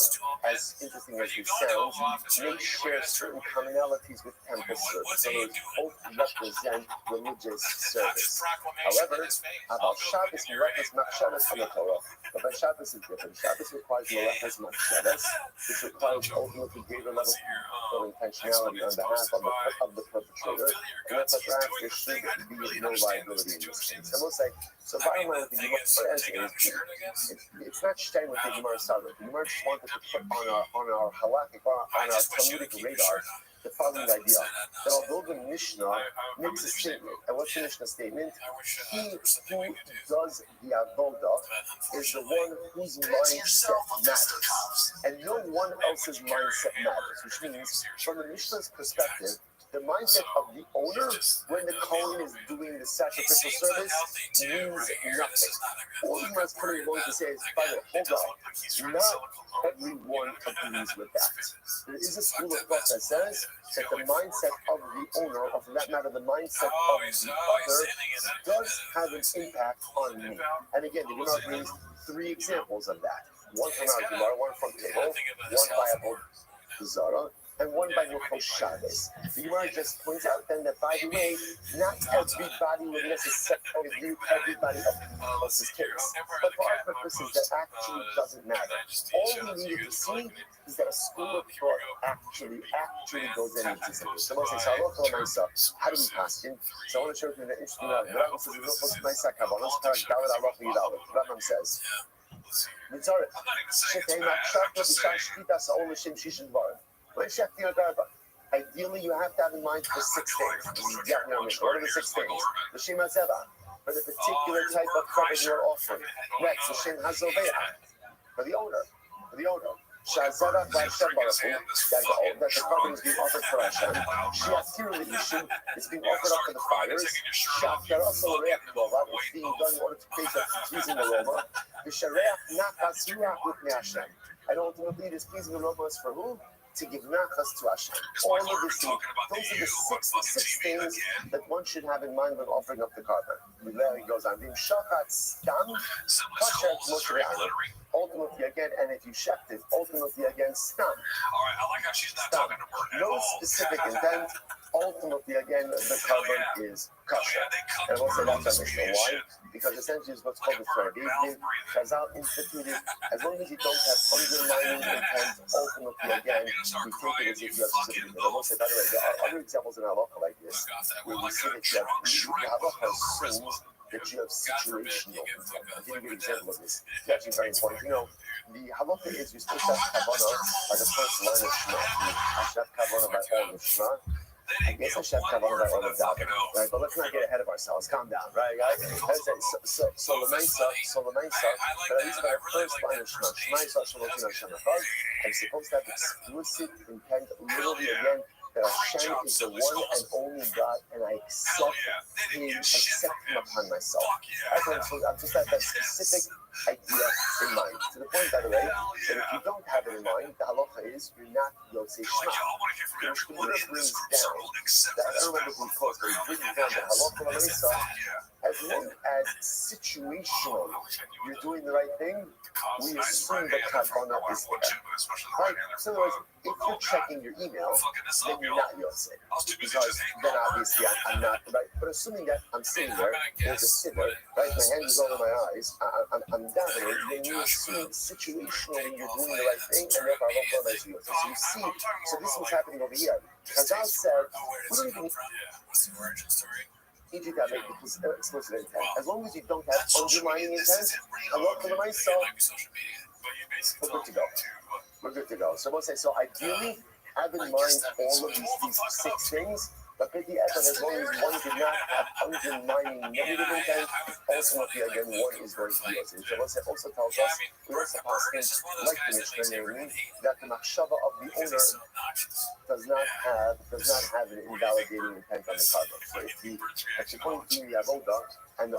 S1: as interesting as it sounds, may share certain commonalities with temple service. So those both represent religious service. However, about Shabbos, Melechas Machshavas on the Torah. But by Shabbos is different. Shabbos requires Melechas Machshavas, which requires ultimately greater level of intentionality on behalf of the perpetrator. And that's perhaps there should be no liability in this case. And we'll say, so bottom line with the Gemara says is, it's not staying with the Gemara Sarah. The Gemara just wanted to put on our halakhic, on our Talmudic radar, the following idea, that although the Mishnah makes a statement, and what's the Mishnah statement? He who does the avodah is the one whose mindset matters, and no one else's mindset matters, which means, from the Mishnah's perspective, the mindset of the owner when the Kohen is doing the sacrificial service means nothing. All he must put in going to say is, by the way, hold on, not everyone agrees with that. There is a school of thought that says that the mindset of the owner, or for that matter, the mindset of the other, does have an impact on me. And again, the Gemara brings three examples of that. One from our Gemara, one from Table, one by Avodah Zarah, and one by Hanukkah Shabbos. The Gemara just points out then that, by the way, not everybody would necessarily view everybody of his case. But for our purposes, that actually doesn't matter. All we needed to see is that a school of thought actually goes in and sees something. So we'll say, how do we pass in? So I want to show you an interesting Rabbi. The Rabbi says, Rambam says, ideally, you have to have in mind for 6 things. What are the 6 things? The Shem HaZevach, for the particular type of carbon you're offering. Next, the Shem HaZoveach, for the owner. Shazevach by Hashem Baruch Hu, that the carbon is being offered for Hashem. Shiatir L'Ishim, it's being offered up for the fires. Shafkaras L'Reach Tova, it's being done in order to create a pleasing aroma. V'Shareach Nachas Ruach L'Pnei Hashem. And ultimately, this pleasing aroma is for who? To give nachas to Hashem. All of this, those are the six things that one should have in mind when offering up the carbon. There he goes on. Ultimately, again, and if you shept it, ultimately, again, stam.
S3: All right, I like how she's not talking to work at
S1: No
S3: all.
S1: specific intent. Ultimately, again, the carbon is kosher. And we'll say that's understood. Why? Because essentially it's what's called the Torah. Chazal instituted, as long as you don't have undermining intent, ultimately, again, we take it as if you have specific intent. I will say, by the way, there are other examples in halacha like this, where we see that you have, halacha assumes that you have situational intent. I'll give you an example of this. It's actually very important. You know, the halacha is you're supposed to have kavanah by the first line of Shema. I should have kavanah by all of Shema. I guess I should have kavanah by all of Daven, right? But let's not get ahead of ourselves. Calm down, right, guys? So Lamaisa, but at least by the first line of Shema. Shema Yisrael Shalokim Hashem Echad. I'm supposed to have explicit intent, literally again, that Hashem is the one and only God, and I accept Him upon myself. I've just had that specific idea in mind. To the point, by the way, that if you don't have it in mind, the halacha is you're not Yotzei Shema. Which brings down, I don't remember who it was, but it brings down the halacha l'maisa. As long as situationally you're doing the right thing, we assume that kavanah is there. Right? So in other words, if you're checking your email, then you're not Yotzei. Because then obviously I'm not, right? But assuming that I'm sitting there, there's a sitter, right? My hand is over my eyes, I'm davening, then you assume situationally you're doing the right thing, and therefore I don't realize you. So you see, so this is what's happening over here. Chazal said, we don't even
S3: What's the origin story?
S1: need you to have explicit intent. As long as you don't have undermining intent, I love for myself, we're good to go. We're good to go. So we'll say, so ideally, have in mind all of these 6 things. But as long as one did not have undermining negative intent, ultimately, again, one is going to be Yotzei. So it also tells us, we also pass like the Mishnah, namely, that the machshava of the owner does not have an invalidating intent on the carbon. So if the actually point being the avoda and the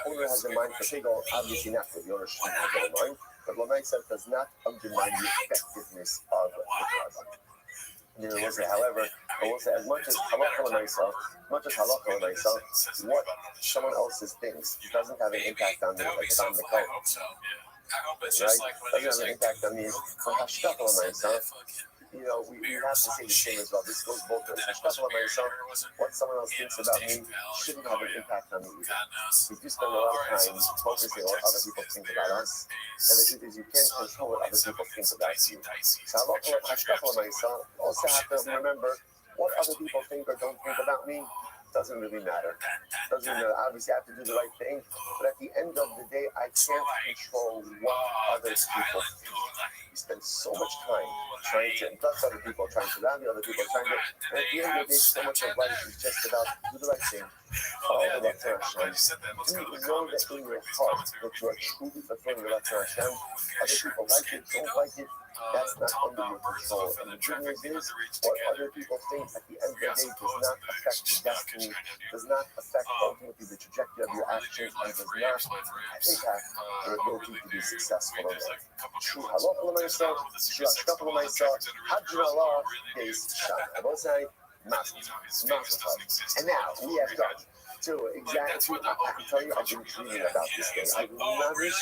S1: owner has in mind for Tegel, obviously not for the owner shouldn't have that in mind. But Lamaisa does not undermine the effectiveness of the carbon. However, I will say, as much as halacha l'maisa, what someone else's thinks doesn't have an impact on me, like if I'm the coach, right? Doesn't have an impact on me. For hashkafa l'maisa, you know, we have to say the same as well. This goes both ways. Hashkafa l'maisa, what someone else thinks about me shouldn't have an impact on me either. We do spend a lot of time focusing on what other people think about us, and the truth is you can't control what other people think about you. So hashkafa l'maisa, also have to remember what other people think or don't think about me doesn't really matter. Doesn't matter. Obviously, I have to do the right thing, but at the end of the day, I can't control what other people think. We spend so much time trying to impress other people, trying to value other people, trying to. And at the end of the day, so much of life is just about do the right thing. Follow the Ratzon Hashem. Do you know that in your heart that you are truly fulfilling the Ratzon Hashem? Other people like it, don't like it. That's not under your control. And the good news is, what other people think at the end of the day does not affect your destiny, does not affect ultimately the trajectory of your actions, and does not impact your ability to be successful in life. True halacha l'maisa, true hashkafa l'maisa, hadjin Allah, based shana. I will say, massive. And now we have done Exactly. I can tell you, I've been dreaming about this day. I've never been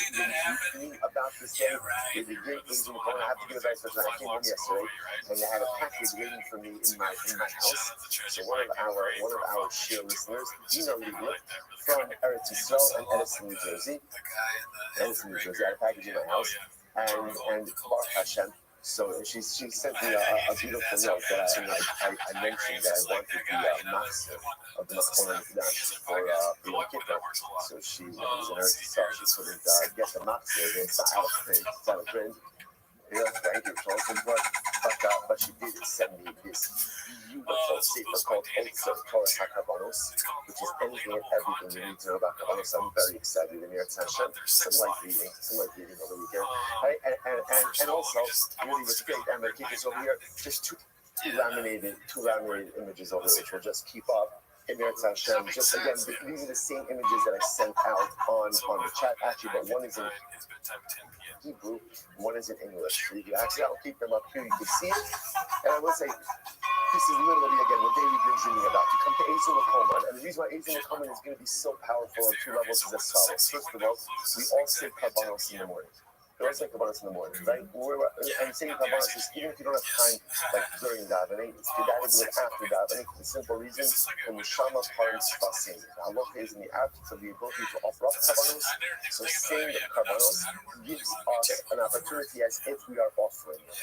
S1: dreaming about this day. It was great news in the phone. I have to give a very special. I came home yesterday, and I had a package waiting for me in my house. So one of our share listeners, Gina Liebler, from Eretz Yisrael and Edison, New Jersey. Edison, New Jersey. I had a package in my house, and Baruch Hashem. So she sent me a beautiful note that I mentioned that I wanted the master of the Makonan Dash for Yom Kippur. So she was in Eretz Yisrael. She couldn't get the master. It's out of print. Yeah, thank you. But she did send me this beautiful sefer called Torah HaKavanos, which is anything and everything you need to know about Kavanos. I'm very excited in here. Some light reading over the weekend. And also, really what's great, I'm going to keep this over here, just two laminated images over which we'll just keep up. In Eretz Hashem, just again, these are the same images that I sent out on the chat, actually, but one is in Hebrew, one is in English. So you can actually, I'll keep them up here, you can see it. And I will say, this is literally, again, what David brings dreaming about, to come to Ezel Makoman. And the reason why Ezel Makoman is going to be so powerful on two levels is as follows. First of all, we all say Karbanos in the morning. We all say Karbanos in the morning, right? And saying Karbanos is, even if you don't have time, like during davening, it's good to do it after davening, for the simple reason, when the Shama parents Fasim. The halacha is in the act of the ability to offer up Karbanos. So saying the Karbanos gives us an opportunity as if we are offering it.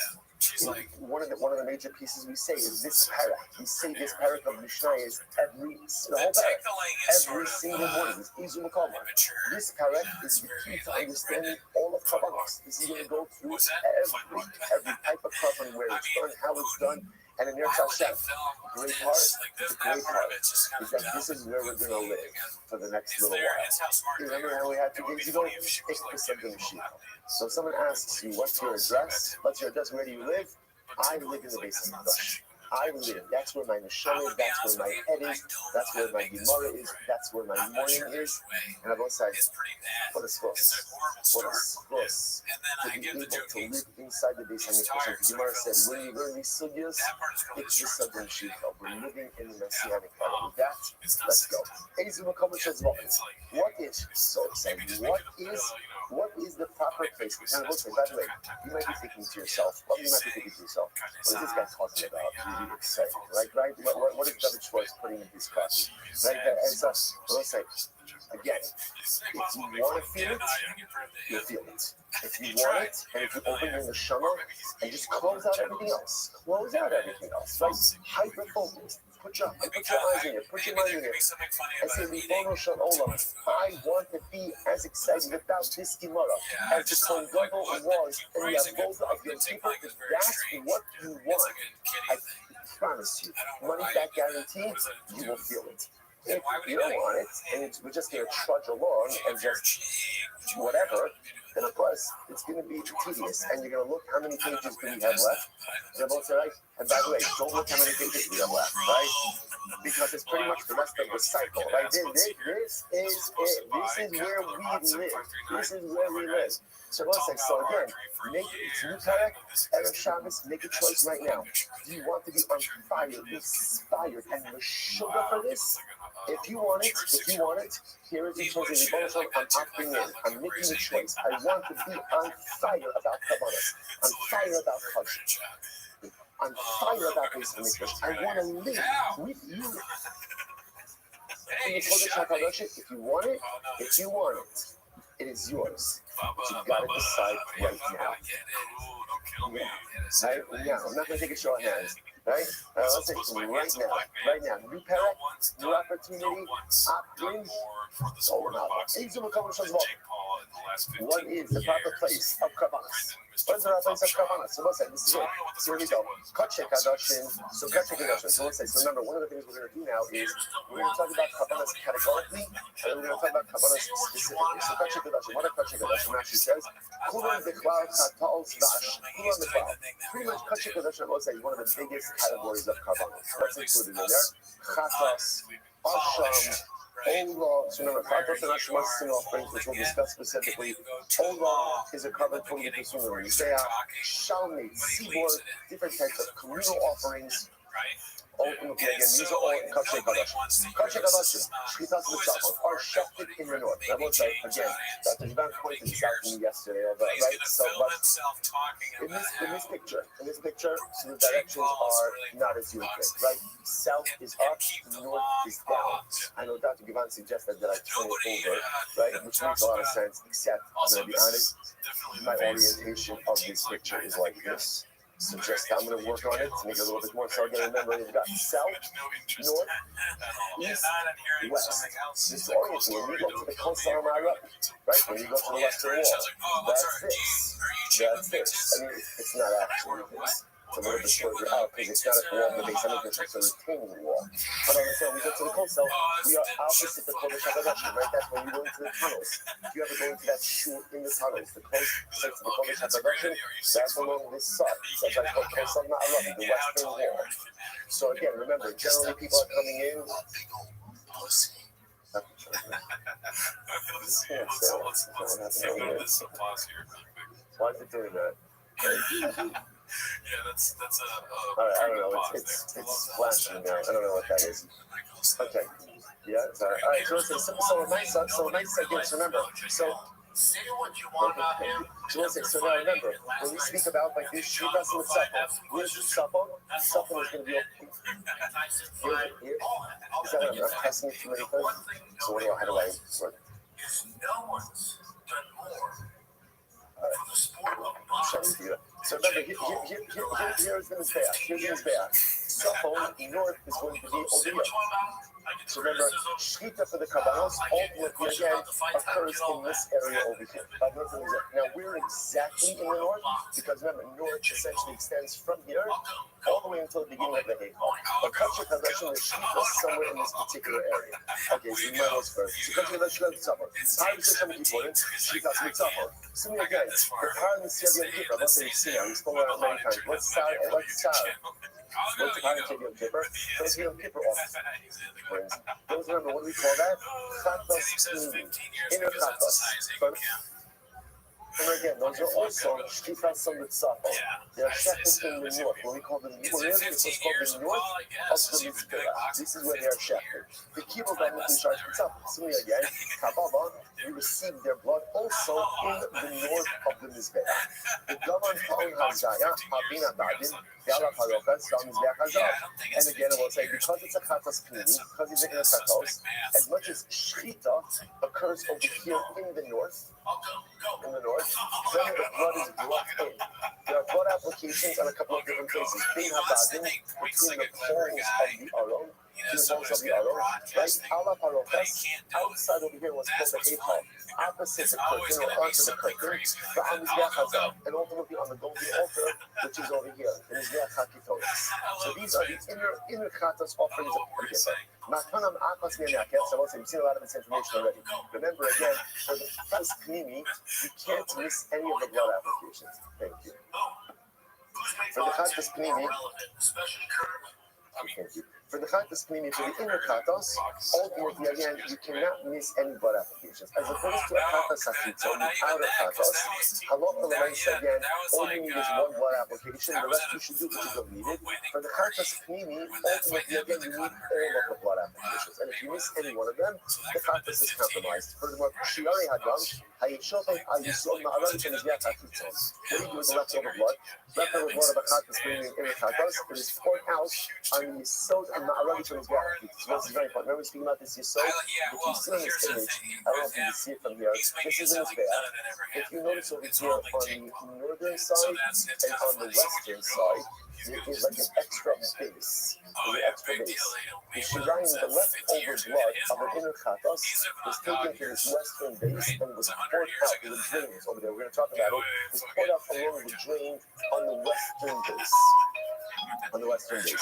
S1: One of the major pieces we say is this parak. We say this parak of Mishnah is the whole parak, every single morning. It's Ezel Makoman. This parak is the key to understanding all of Kabbalah. This is going to go through every type of carbon, where it's done, how it's done, and in Eretz Hashem. The great part is that this is where we're going to live for the next little while. You remember how we had 2 days ago? 8% of the sheep. So if someone asks you, what's your address? Where do you live? I live in the basement of Dush. I live. That's where my neshama is. That's where my head is. That's where my gemara is. That's where my morning is. And I both say, what a scoss. What a scoss. To be able to live inside the base hamikdash. The gemara said, when you learn these sugyas, it's the southern shita. We're living in the messianic era. With that, let's go. Ezel Makoman Shazvah. What is so exciting? What is the proper place? And I will say, by the way, you might be thinking to yourself, what is this guy talking about? Really exciting, right? What is David Schwartz putting in his coffee? Right? And so, let's say, again, if you want to feel it, you'll feel it. If you want it, and if you open your neshama and just close out everything else, right? Hyper-focused. Put your eyes in it, put your mind in it, and say, Ribono Shel Olam, I want to be as excited about this Gemara as the Kohen Gadol was in the avoda of your people. If that's what you want, I promise you, money back guarantee, you will feel it. If you don't want it, and we're just going to trudge along and just whatever, then of course it's going to be tedious, and you're going to look how many pages do we have left. They're both right. And by the way, don't look how many pages we have left, right? Because it's pretty much the rest of the cycle, right? This is it. This is where we live. So let's say, so again, make it new parak, Erev Shabbos, make a choice right now. Do you want to be on fire, inspired, and the sugar for this? If you want it, here is the choice. I'm opting in. I'm making a choice. I want to be on fire about Kabbalah, on fire about Kosher, on fire about Beis Hamikdash. I want to live with you in the Kodesh HaKadosh. If you want it, it is yours. But you gotta decide right now. Right now. I'm not gonna take a show of hands. Right? Let's say right now. New parak, new opportunity, opt in, or not. What is the proper place of Kabbalah? What is the proper place of Kabbalah? So let's say, this is it. So here we go. Kachek Hadashin. So let's say, so remember, one of the things we're going to do now is we're going to talk about Kabbalah categorically, and then we're going to talk about Kabbalah specifically. So Kachek Hadashin, what a Kachek Hadashin actually says, Kulam Bechlau Chatal Zvash. Kulam Bechlau. Pretty much Kachek Hadashin, let's say, one of the biggest categories of Kabbalah. What's included in there? Chatas, Asham, Ola, so remember, Chatos and Asham are sin offerings, which we'll discuss specifically. Ola is a carbon totally consumed in Yisrael. Shalmei, Sibor, different types of communal offerings. ultimately, again, these are all Kachei Kadashim. Kachei Kadashim, Shchitas Mitzvot, are shechted in the north. I will say, again, Dr. Jivan pointed this out to me yesterday, right? So, but in this picture, so the directions are not as you would think, right? South is up, north is down. I know Dr. Jivan suggested that I turn it over, right? Which makes a lot of sense, except, I'm going to be honest, my orientation of this picture is like this. So just I'm going to work on it to make it a little bit more. So again, remember, you've got south, north, east, west. This orientation, when you go to the coastal Mara, right? When you go to the western wall, that's this. That's this. I mean, it's not actually this. It's a little bit further out because it's not a wall of the base. I mean, it's a retaining wall. But on the same, we go to the coastal, we are opposite the Kodesh HaKadoshim, right? That's when you go into the tunnels. If you ever go into that shoot in the tunnels, the close to the Kodesh HaKadoshim, that's along this side. So that's called Kosel Ma'arav, the western wall. So again, remember, generally people are coming in. Why is it doing that?
S3: Yeah, that's
S1: I don't know. It's flashing now. I don't know what that is. Okay. Yeah. All right. So listen. So nice again. So remember. So.
S5: Say what you want about him.
S1: So now remember, when we speak about like this Shivas and Mitzvot, where's the Safon? Safon is going to be here. Is that what I'm testing it too many times? So how do I work?
S5: No one's done more for the sport of
S1: boxing. So remember, here's the Mizbeach. Here's the Mizbeach. Safon, north is going to be over here. So remember, Shchita for the Kabbalos ultimately again occurs in this area over here. Now we're exactly in the north because remember, north essentially extends from here all the way until the beginning of the Heichal. But Kachei Kadashim is Shchita somewhere in this particular area. Okay, so you might as first. So Kachei Kadashim is Mitzvot. How is Hashem Kippurim? Shchita's Mitzvot. So again, the Par Mitzvah Yom Kippur, let's say we've seen it, we've spoken about it many times. What's Tzar and what's Tzar? What's the Par Mitzvah Yom Kippur? Those Yom Kippur office. Those remember, what do we call that? Chatos, inner chatos. And again, those are also Shtifas on the Tzafon. They are shechted in the north. What we call the north, it's called the north of the Mizbeach. This is where they are shechted. The Kibbutz of the Mishar Tzafon. Similarly again, Kabbalah, we receive their blood also in the north of the Mizbeach. The Gavan Ta'on HaZaya, Habina Badin, Yala Parokas, Mizbeach HaZav. And again, I will say, because it's a Chatos Pnimi, because it's a Chatos, as much as Shchita occurs over here in the north, then the blood is brought in. There are blood applications on a couple of different places. Being Habadin, between the poles of the Aron, right? Ala Parokas, outside over here was called the Heichal. Opposite the curtain or onto the curtain, and ultimately on the golden altar, which is over here, the Mizbeach HaKitonis. So these are the inner Chatos offerings of the Kippur. Matanam Akos Miyakel, so also you've seen a lot of this information already. Remember again, for the first Pnimi, you can't miss any of the blood applications. Thank you. For the Chatos Pnimi, thank you. For the Chatos Pnimi, for the inner Chatos, ultimately again, you cannot miss any blood applications. As opposed to a Chatos Hachitzo, the outer Chatos, Halot Lamaisa again, all you need is one blood application, the rest you should do what you don't need it. For the Chatos Pnimi, ultimately again, you need all of the blood applications. And if you miss any one of them, the Chatos is compromised. Furthermore, Shiari Hadam, Hayishotay Ayisol Ma'aran Mizbeach HaKitzo. What do you do with the leftover blood? Leftover blood of a Chatos Pnimi in the Chatos, it is poured out on the Yisod and Ma'aran Mizbeach HaKitzo. So this is very important. Remember we speaking about this Yisod? If you see in this image, I don't know if you can see it from here, this is in Mizbeach. If you notice over here on the northern side and on the western side, there is like an extra base. The extra base. The Shirayim, the leftover blood of an inner Chatos, was taken to this western base and was poured out in the drains over there. We're going to talk about it. It was poured out along the drain on the western base. On the western base.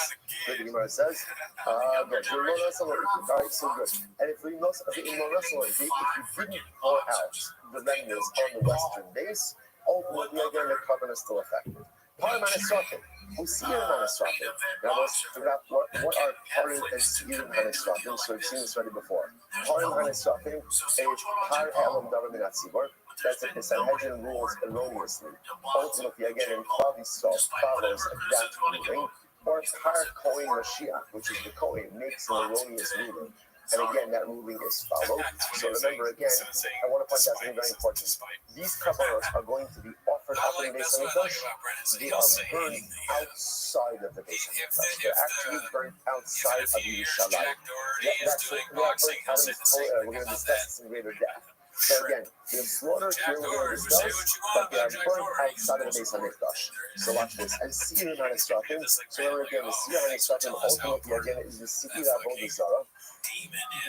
S1: Good, the Gemara says. Good. Alright, so good. And if we know if you didn't pour out the remnants on the western base, ultimately again the covenant is still effective. Parim Hanesrafim. We see in Hanesrafim. Now let's figure out what are Parim and Seir Hanesrafim. So we've seen this already before. Parim Hanesrafim is Par Elam Davar Minat Tzibor. That's if the Sanhedrin rules erroneously. Ultimately, again, in Klav Yisrael follows that ruling. or Par Kohen Mashiach, which is the Kohen, makes an erroneous ruling. And again, that ruling is followed. So remember again, I want to point out something very important. These kabbalas are going to be offered up in the Beis Hamikdash. They are burned outside of the Beis Hamikdash. They're actually burned outside of Yerushalayim. That's what they are burnt out in this Torah. We're going to discuss this in greater depth. So again, they're slaughtered here, we're going to discuss, but they are burned outside of the Beis Hamikdash. So watch this. And Seir HaNesrafim. So remember again, the Seir HaNesrafim ultimately again is the Seir Avodah Zarah.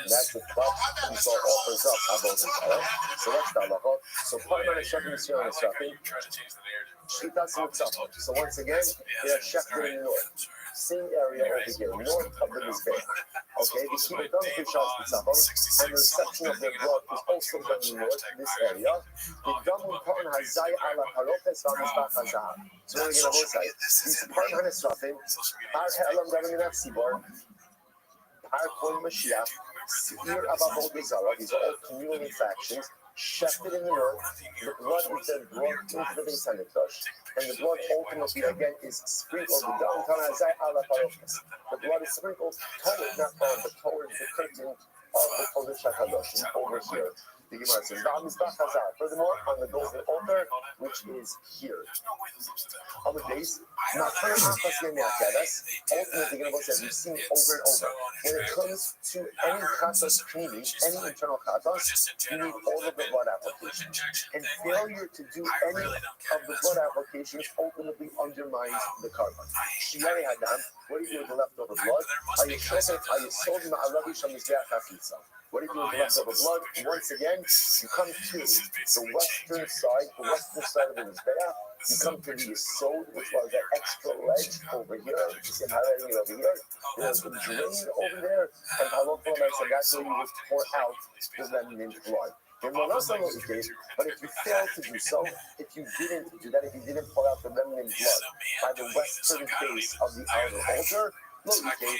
S1: That's the club and so offers up Avodah Zarah. So that's the halacha. So part of the Shechim Seir HaNesrafim. So once again, they are shechted in the north. Same area over here, north of the Mizbech. Okay, the Kibbutz done Kushas B'Tzavon, and the reception of their blood is also done in the north, this area. The Damun Ka'an Hazai Ala Halopes V'Amizbach Hazah. So we're going to both sides. These Par HaNesrafim, Par Ha'elam Davin Tzibor, Par Kohen Mashiach, Seir Avodah Zarah, these are all communal infractions. Shefted in the north, the blood is then brought into the Beis Hamikdash, and the blood ultimately again is sprinkled. The blood is sprinkled toward, not on, but towards the curtain of the Kodesh HaKadosh over here. The Gemara says, furthermore, on the golden altar, which is here. On the base, ultimately, the Gemara says, we've seen over and over. When it comes to any katas cleaning, any internal katas, you need all of the blood application. And failure to do any of the blood applications ultimately undermines the carbon. Shiyari Hadam, what do you do with the leftover blood? What do you do with the leftover blood? Once again, you come to the western side of the Mizbeach. You come to the Yesod, which was that extra ledge over here. You see highlighting it over here. There's a drain over there, and Halakha said that's where you would pour out the remnant blood. But if you fail to do so, if you didn't do that, if you didn't pour out the remnant blood by the western base of the outer altar, ultimately,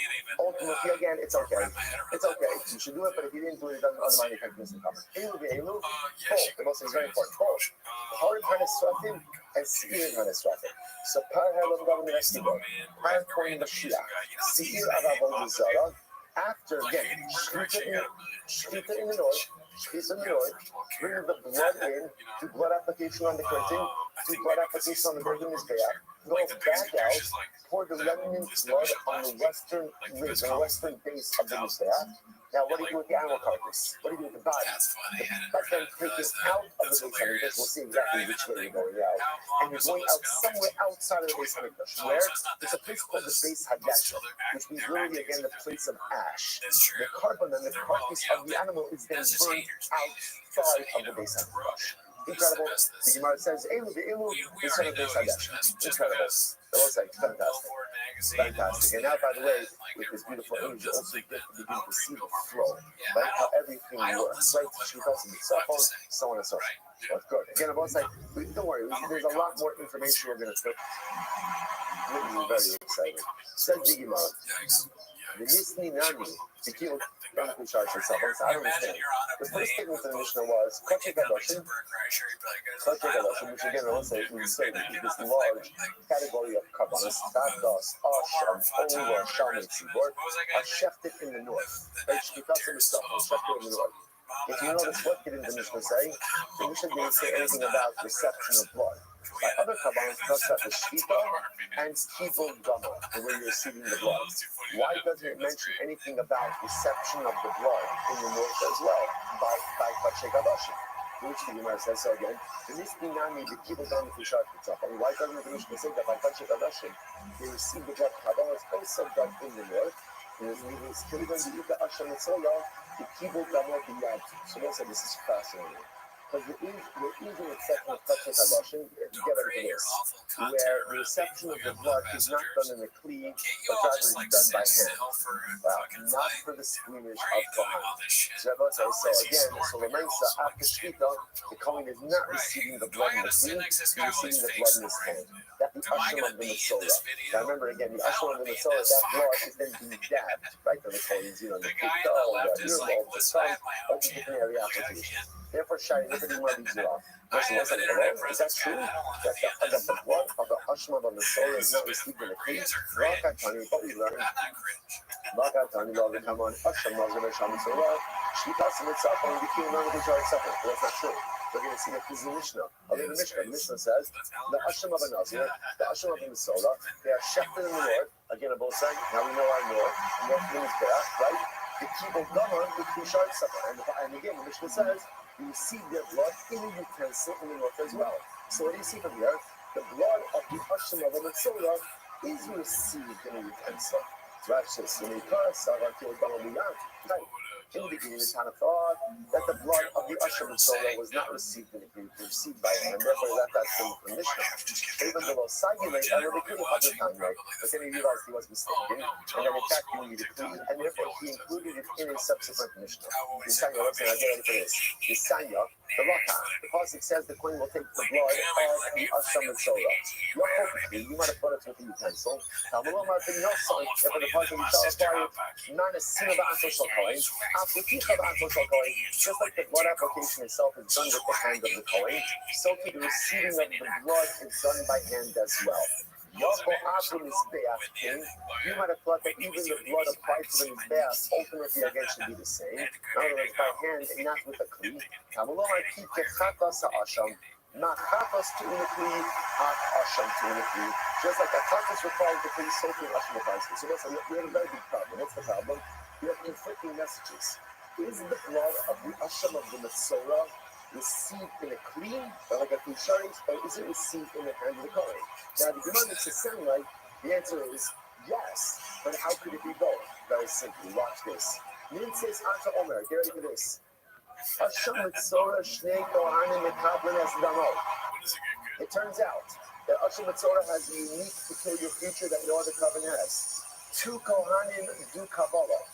S1: again, it's okay. It's okay. You should do it, but if you didn't do it, it doesn't undermine the effectiveness of the cover. The most is very important. Par HaNesrafim and Seir HaNesrafim. So Par HaLam Gavim Tzibor, Par Kohen Mashiach, Seir Avodah Zarah. After again, Shechita in the north. Bring the blood in, do blood application on the curtain, do blood application on the curtain Mizbeach, go back out, pour the remnant blood on the western ridge, on the western base of the Mizbeach. Now, what do you do with the animal carcass? What do you do with the body? But then take it out of the Beis Hamikdash. We'll see exactly which way you're going out. And you're going out somewhere outside of the Beis Hamikdash. Where? There's a place called the Beis Hadash, which means literally, again, the place of ash. The carbon and the carcass of the animal is then burned outside of the Beis Hamikdash. Incredible. The Gemara says, Elu is son of Beis Hadash. Incredible. That was like fantastic. Fantastic. And now, by the way, with this beautiful image, you also begin to see the flow, right? How everything works, right? She calls it the cell phone, so on and so forth. That's good. Again, I'm also like, don't worry, there's a lot more information we're going to put. We're very excited. Says the Gemara, the Nisni Nami, the Kilo, I don't understand. The first statement of the Mishnah was, Kache Gadoshin, which again, I want to say, we say this large category of Kabbalas, Tadas, Asham, Ola, Shaman, Tzibor, are shefted in the north. Right? Shkitasim is shefted in the north. If you notice, what did the Mishnah say? The Mishnah didn't say anything about reception of blood. By other Kabbalas, talks about the Shkita and Kibul Gama, the way you're receiving the blood. Why doesn't it mention anything about reception of the blood in the north as well by Kache Gadoshin? Which the Gemara says so again. The Nisbinami, the Kibul Gama, and why doesn't the Mishnah say that by Kache Gadoshin they receive the blood? Kabbalah is also done in the north. And it's still going to be the Asham Mitzola, the Kibul Gama, the Yad. So they said this is fascinating. Because there is an exception of Kache Gadoshin, get into this, where the reception of the blood is not done in the Kli, but rather is done by hand. Not for the squeamish of Kohen. So again, so the Mensa, after Shkita, the Kohen is not receiving the blood in the Kli, he's receiving the blood in his hand. That's the Asham of the Mitzola. Now remember again, the Asham of the Mitzola, that blood is then being dabbed, right, on the Kohen's, the Kito, the earlobe, the tongue, over different area applications. Therefore, Shai, look at the one these are off. person looks like hello, is that true? That the blood of the Ashma of the soul is not received in the Kli? Rakatani, but we learned. Rakatani, love the Kaman, Asham, love the Sham, so love. Shlikas in itself, and we can't learn the Jar itself. But that's not true. We're going to see that this is the Mishnah. Other than the Mishnah says the Asham of a Nazir, the Asham of the Sola, they are shechted in the north. Again, on both sides. Now we know our north means back, right? The Kibble Gaman, the Kushar Supper. And again, the Mishnah says you receive their blood in a utensil in the north as well. So what do you see from here? The blood of the Asham of the Sola is received in a utensil. Right? In the beginning, the Tana thought that the blood of the Asham and Sola was not received in the Greek, received by him, and therefore left that from the Mishnah. Even though Sagilate, I really couldn't understand right, but then he realized he was mistaken, and then in fact he needed to, and therefore he included it in a subsequent Mishnah. Yisanya, let's say, I get ready for this. Yisanya, the Raka, the Pasuk says the Kohen will take the blood of the Asham and Sola. You might have thought it's with the utensil. Talmud might have been your son, therefore the Pasuk will tell us not a sin of the Asham shall Kohen. Just like the blood application itself is done with the hand of the Kohen, so the receiving of the blood is done by hand as well. You might have thought that even the blood applied to the Mizbeach ultimately again should be the same. In other words, by hand and not with a Kli. Not chatas to unikli, asham to unikli. Just like a chatas requires the Kli, so too asham requires the Kli. So listen, we have a very big problem. What's the problem? We have conflicting messages. Is the blood of the Asham of the Metzora received in a Kli, or like a Kusharis, or is it received in the hand of the Kohen? Now, the Gemara makes it sound like the answer is yes, but how could it be both? Very simply, watch this. Min says Anta Omer, get ready for this. Asham Metzora Shnei Kohanim Mekablen Es Damo. It turns out that Asham Metzora has a unique, peculiar feature that no other covenant has. Two Kohanim do Kabbalah.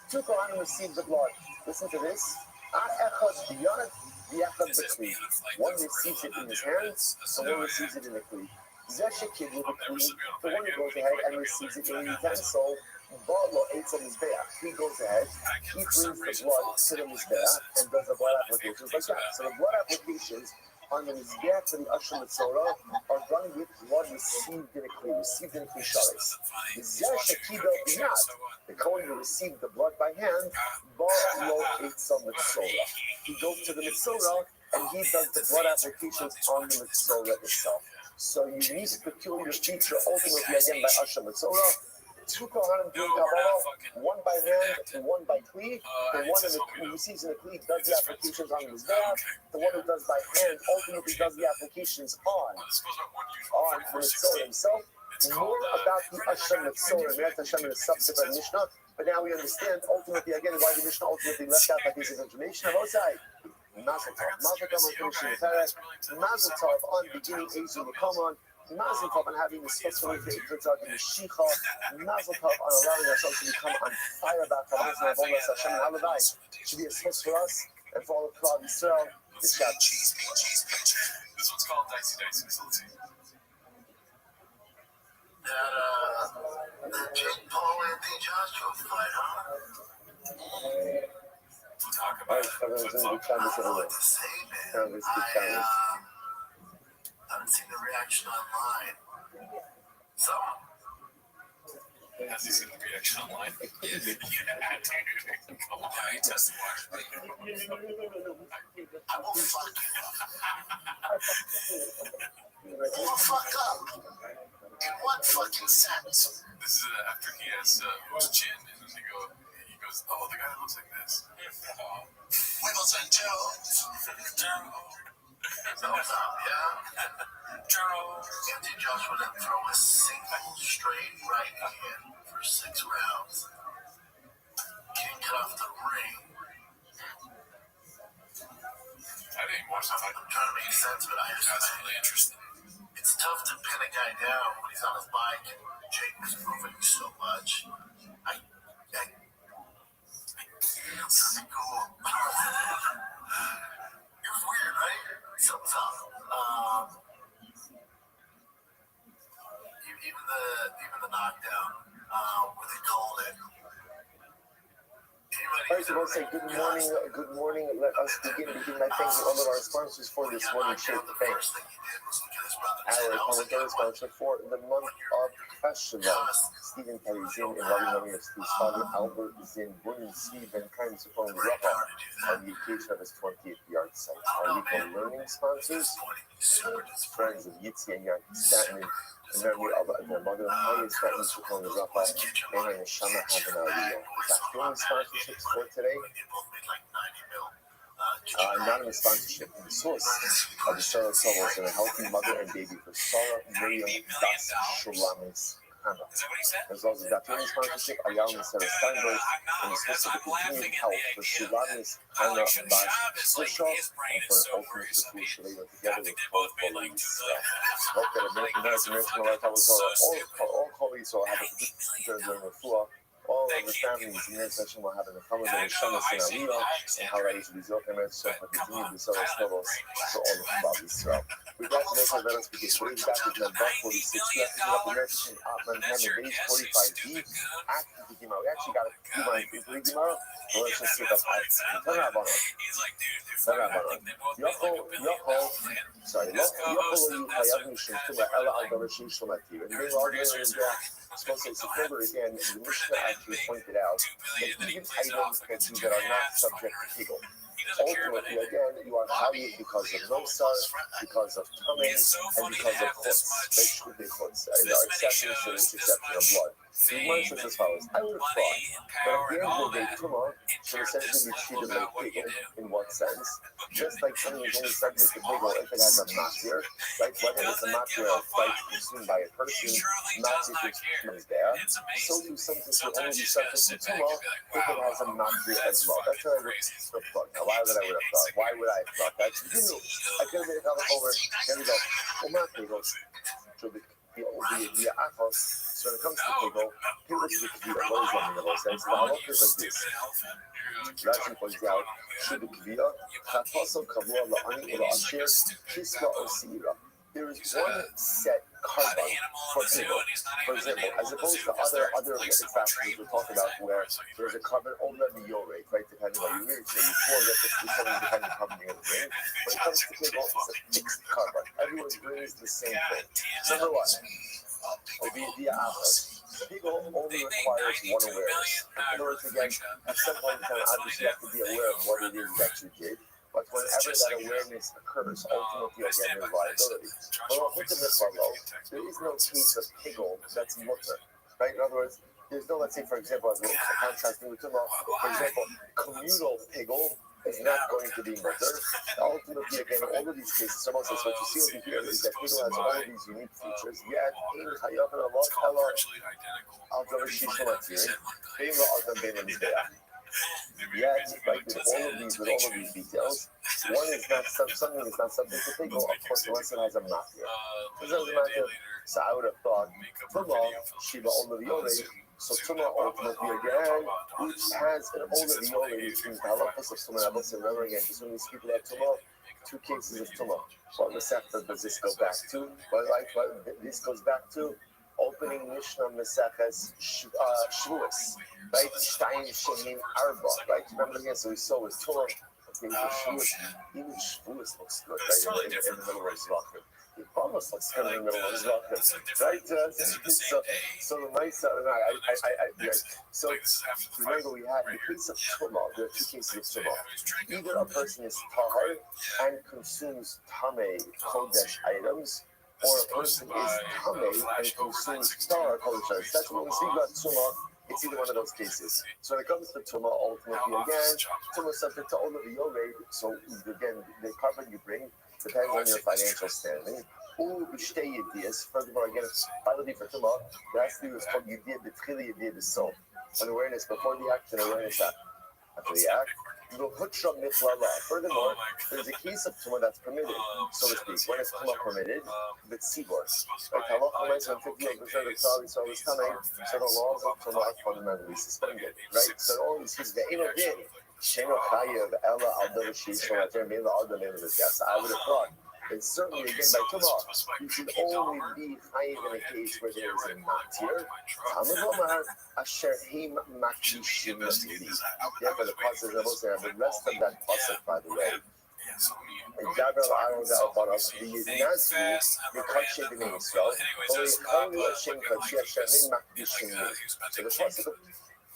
S1: Two Kohanim receive the blood. Listen to this. One receives it in his hands, and one receives it in the Kli. Zeshekid with the Kli, the one who goes ahead and receives it in a utensil. Balo eats on Mizbeach. He goes ahead, he brings the blood to the Mizbeach and does the blood applications like that. So the blood applications on the Mizbeach to the Asham Metzora are done with blood received in a Kli, received in a Kli Sharis. The Kohen who received the blood by hand, Balo eats on Metzora. He goes to the Metzora and he does the blood applications on the Metzora itself. So unique, peculiar feature ultimately again by Asham Metzora. Two Kohanim doing Kabbalah, one by hand and one by Kli. The one who receives in the Kli does the applications on his Mizbeach. The one who does by hand ultimately does the applications on the Metzora himself. More about the Asham Metzora, Me'at Hashem in the subsequent Mishnah. But now we understand ultimately again why the Mishnah ultimately left out that piece of information. Mazel Tov. Mazel Tov on finishing the Torah. Mazel Tov on beginning Ezu L'Kamon. Mazel Tov on having the special for Yitzhak and Mashiach. Mazel Tov on allowing ourselves to become on fire about Kavanas and Avodas Hashem and Halavai. Should be a source for us and for all of Klal Yisrael. It's Shabbat.
S3: This one's called Dicey Facility.
S5: That Jake Paul Anthony Joshua fight, huh?
S3: We'll talk
S1: All
S3: about
S1: right, everyone's in good time this everywhere.
S5: I haven't seen the reaction online. So,
S3: Has he seen the reaction online? Yeah, dude. Come on, he tested watch.
S5: I will fuck you. Will fuck up. In what fucking sense?
S3: This is after he has who's Chin, and then he goes, oh, the guy that looks like this.
S5: Wiggles and Jones. Thumbs up, yeah? Anthony Joshua didn't throw a single straight right hand for 6 rounds. Can't get off the ring.
S3: I didn't watch the fight.
S5: I'm trying to make sense of it.
S3: That's really interesting.
S5: It's tough to pin a guy down when he's on his bike and Jake was moving so much. It's pretty cool. It was weird, right? Something's up. Even the knockdown, where they called it,
S1: First of all, say good morning, good morning. Let us begin by thanking all of our sponsors for this morning show. Thanks. Our Holocaust sponsor for the month of Festival. Stephen Kelly Zin and Robin Loving of Steve's father, Albert Zin, born in Steve and kind of supporting Rafa on the occasion of his 20th yard site. Our weekend learning sponsors, friends of Yitzi and Yankee Staten, in memory of their mother, highest Staten supporting Rafa, and Shama Havanariyo. Is that the only sponsorships for today? Anonymous sponsorship in the source of the Sarah Solos and a healthy mother and baby for Sarah Miriam Das Shulamis Hannah. As well as the Dr. sponsorship, Ayala and Sarah Steinberg, and the source of the continued health for Shulamis Hannah Bash Swishaw, and for an ultimate for Shaleva together with both colleagues. Hope that American National Life all colleagues will have a good during the floor. All of the families in this session will have an accommodation Shamas and Aliyah, and how that is result in that show for continued the Soros Novos for all of Bob Israel. We got to make our veterans because today's back is Member 46. We have to get up the American Manhattan base 45B. After the Gemara, we actually got a Gemara. So let's just sit up. Turn around on it. Turn around on it. Sorry, Yoko you Hayav Mishim Tuma Ella Al Darashi Shomati. And then all the supposed to September again, the Mishnah actually pointed out that even items that are not subject to Hegel. Ultimately, again, you are Chayiv because of Nosar, because of Tamei, and because of Chutz. They should be Chutz. There are exceptions to this exception of blood. The Gemara says as follows: I would have thought that at the end of the day, Tumah should essentially be treated like Hegel. In what sense? Just like something is only subject to Hegel if it has a matir, right? Whether it's a matir of fight consumed by a person, matir comes there. So do something should only be subject to Tumah if it has a matir as well. That's what I would have thought. Now, why would I have thought? Why would I have thought that? I could have made a comment over. Here we go. Well, should be via Achos. So when it comes to Hegel, Hegel should be Kviyah. What is that mean about sense? The halacha is like this. Rashi points out, should be Kviyah, Chatoso Kavua La'ani Ula Asher, Kisma Osira. There is one set carbon for Hegel. For example, as opposed to other factors we talk about where there's a carbon over the yield rate, right? Depending on your rate, so you pour that depending on the carbon you're going to bring. When it comes to Hegel, it's a fixed carbon. Everyone brings the same thing. Number one, via Achos. Hegel only requires one awareness. In other words, again, at some point in time, obviously you have to be aware of what it is that you did. But whenever that awareness occurs, ultimately again there's liability. There is no case of Hegel that's mutter, right? In other words, there's no, let's say, for example, as we're contrasting with Tumah, for example, communal Hegel is not going to be mutter. Ultimately, again, all of these cases, someone says, what you see over here is that Hegel has all of these unique features, yet, yet, right, with all of these details, one is not something is not subject to Hegel, of course, unless it has a matir. So I would have thought, Tumah, Shiva Olaviole, so Tumah ultimately again, which has an Olaviole, which means the halachas of Tumah. Let's remember again, just when we speak about Tumah, two cases of Tumah. What Masechta does this go back to? What this goes back to? Opening Mishnah Meseches Shavuos, right? Shtayim Shemim Arba, right? Remember again, so we saw with Tumah, okay, Shavuos, even Shavuos looks good, right? In the middle of Zvachim. It almost looks good in the middle of Zvachim, right? So the nice, so remember we had the case of Tumah, there are two cases of Tumah. Either a person is Tahar and consumes Tamei Kodesh items, or a person is Tamei and consumes Tahar Kodesh items. That's when we speak about Tumah. It's either one of those cases. So when it comes to Tumah, ultimately again, Tumah is subject to all of the Yoreh. So again, the carbon you bring depends on your financial standing. Furthermore, again, it's finally for Tumah. There has to be what's called Yediyah B'tchili Yediyah B'sol. An awareness before the act and awareness after the act. Furthermore, there's a case of Tumah that's permitted, so to speak. When is Tumah permitted? But Sibor. Like Halacha when 50% of the Tzal Yisrael is coming, so the laws of Tumah are fundamentally suspended. Right? So all these things, the inner din, Shema Chayev, Ella, Aldar, Shishon, Ater, Mela, Aldar, Mela, Yes, I would have thought And certainly again by tomorrow, you should only be chayiv in a case where there is a matir. Talmud Lomar asher him makdishim li. Therefore, the pasuk is also the rest of that pasuk, by the way. And Gabriel Aaron Albaros, the Nazri, the Kachi B'nai Yisrael, only Kalu Hashem Kachi asher him makdishim li. So the pasuk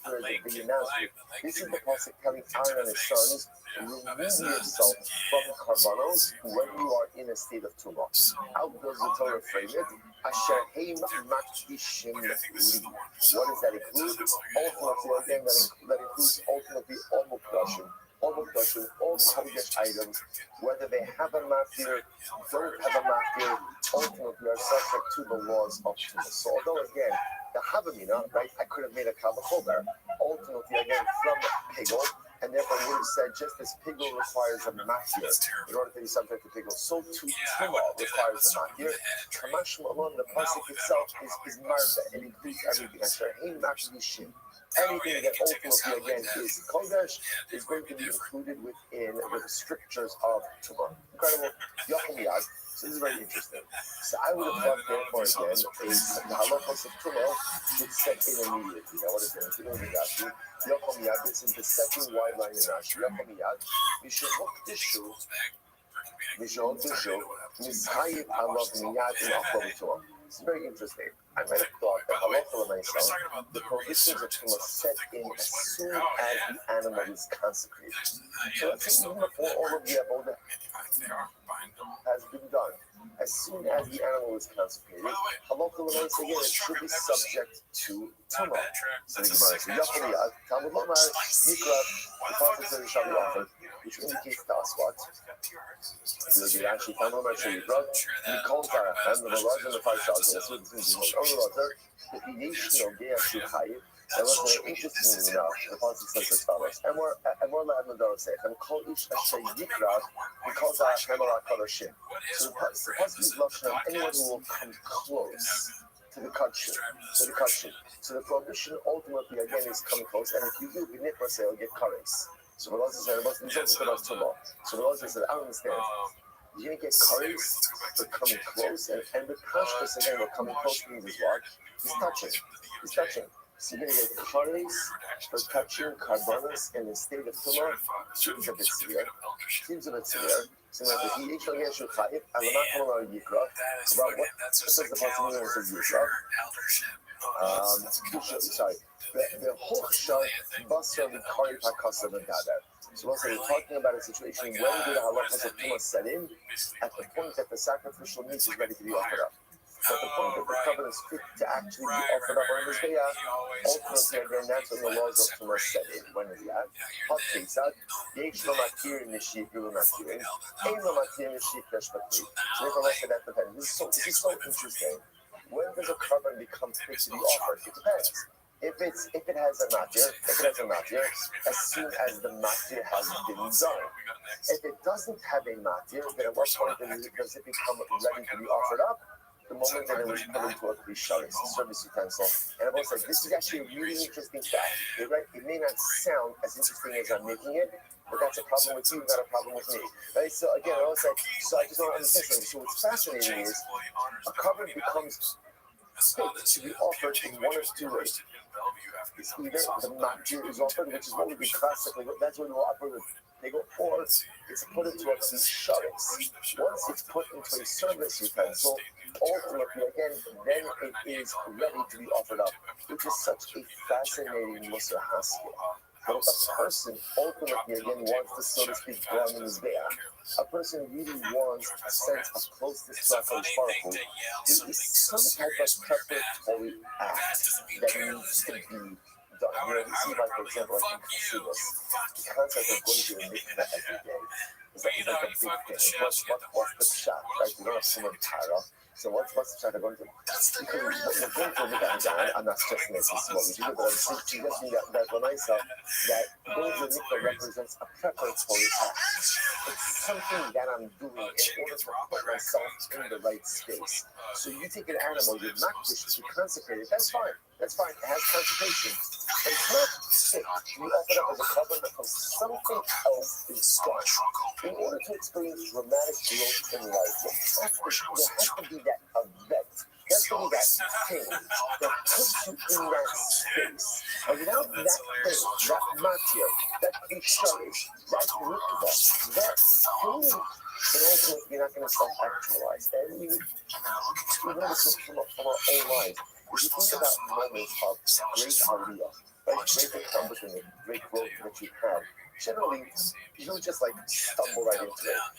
S1: for the Nazri, this is the pasuk telling Aaron and his sons, remove yourself from karbanos when you are in a state of tumah. How does the Torah frame it? Asher heim makdishim li. What does that include? Ultimately, again, that includes ultimately all mukdashim, all kodesh items, whether they have a matir, don't have a matir, ultimately are subject to the laws of tumah. So although again, the Havamina, right, I could have made a kavachober, ultimately again from pigel, and therefore we would have said just as pigel requires a matir in order to be subject to pigel, so too tumah requires a matir. Kamash Malon, the pasuk itself is marba, it includes everything. Asher hein makdishim. Anything that ultimately again is kodesh is going to be included within the strictures of tumah. Incredible. Yochel. So this is very interesting. So I would have thought, therefore, again, the halachos of tumah should set in immediately. Now, what is it? If you don't do that, Yochel Miyad, this is the second wide line in Rashi. Yochel Miyad, Mishahok Tishu, Mischayiv Alav Miyad in Achol Tumah. It's very interesting. I might have thought that halacha myself, the prohibitions of tumah set in as soon as the animal is consecrated. So let's say even before all of the avodah has been done, as soon as the animal is consecrated, halacha l'maisa again it should be subject to tumah. So the Gemara says, Yachol Yad, Talmud Lomar, Yikra, the prophet says it shall be offered, which indicates to us what? You actually Talmud Lomar Yikra, Mikol Zarachem, the Malaj and the Five Shals. That's what this means. The Yesh Nogea Shuchayiv. That was very interesting enough. The pasuk says as follows: "And more le'adnadar say, and kol ish asher yikra, because Hashem hakadoshim." So the pasuk is lashon anyone who will come close to the kachim. So the prohibition ultimately again is coming close, and if you do b'nifra say, you'll get kares. So the Lord said, so the Lord said, I don't understand. You're going to get kares for coming close, and the kashkas again, what coming close means is what? He's touching. So you're going to get kares for touching karbanos in the state of tumah. Seems a bit severe. So that the Yishal Yeshu Chayiv, and the Makamala Yikra, about what does the possibility of Yikra? Sorry, the Hochsha Basra Mikari Pakasa Nagada. So also we're talking about a situation when do the halachas of tumah set in? At the point that the sacrificial meat is ready to be offered up. So at the point that the covenant is fit to actually be offered up on this day, ultimately again that's when the laws of tumah set in. When is that? Hot Pesach, Yesh no matir nishif ulu matirin, Ein no matir nishif neshmatri. So if I say that depends. This is so interesting. When does a carbon become fit to be offered? It depends. If it has a matir, as soon as the matir has been done. If it doesn't have a matir, then at what point does it become ready to be offered up? The moment that it was put into a klisharis, service utensil. And I've also said, this is actually a really interesting fact. It may not sound as interesting as I'm making it, but that's a problem with you, not a problem with me. Right? So again, I always say, so I just don't understand something. So what's fascinating is a covenant becomes fit to be offered in one of two ways. It's either the matir is offered, which is what would be classically, that's what we'll offer with pigel, or it's put into a klisharis. Once it's put into a service utensil, ultimately, again, then it is ready to be offered up, which is such a fascinating Musar Haskell. But if a person ultimately, again, wants to, so to speak, go on the Mizbeach, a person really wants a sense of closeness to HaKadosh Baruch Hu, there is some type of preparatory act that needs to be done. You see, like, for example, like in Chassidus, the concept of going to the mikveh every day is like a big thing. What's the pshat, right? You don't have someone tara. So what's the pshat of going to? Because we're going to a mikveh, I'm not stressing this is what we do, but I'm suggesting that when I say that going to the mikveh represents a preparatory act. It's something that I'm doing in order to put myself in the right space. So you take an animal, you're not just to consecrate it, that's fine. It has consecration. It's not sick. You offer up as a covenant from something else is done. In order to experience dramatic growth in life, there has to be that event. There has to be that thing that puts you in that space. And without that thing, that matter, that isharish, that rukva, that thing, then also you're not going to self-actualize. And we know this from our own lives. If you think about moments of great aliyah, like great accomplishment, great growth that you've had, generally, you don't just like stumble right into it.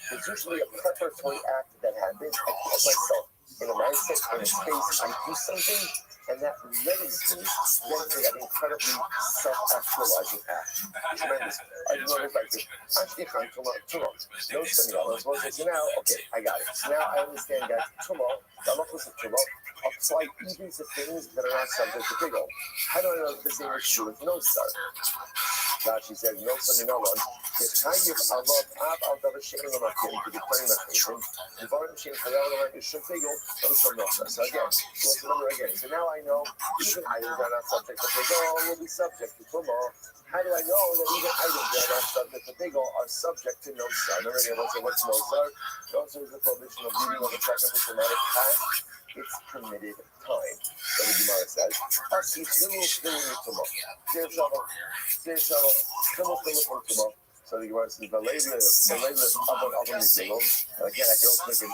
S1: There's usually a preparatory act that happens. I put myself in a mindset, in a space, I do something, and that readies me then for that incredibly self-actualizing act. Tremendous. I know it's like this. No similar. So now, okay, I got it. So now I understand, guys, tomorrow, apply even to things that are not subject to Pigel. How do I know if the same is true with no star? Rashi says, no son, no one. The Tayyib Allah Ab al Davashin of Akim to be playing that nation. And Barim Shin Hayal is Shapigel, so again, so remember again. So now I know even items that are not subject to Pigel will be subject to Tumah. How do I know that even items that are not subject to Pigel are subject to no star? Remember again, also what's no star? No star is the prohibition of leaving on the sacrificial matter past its permitted time. So the Gemara says, so the Gemara says, again, I can also make a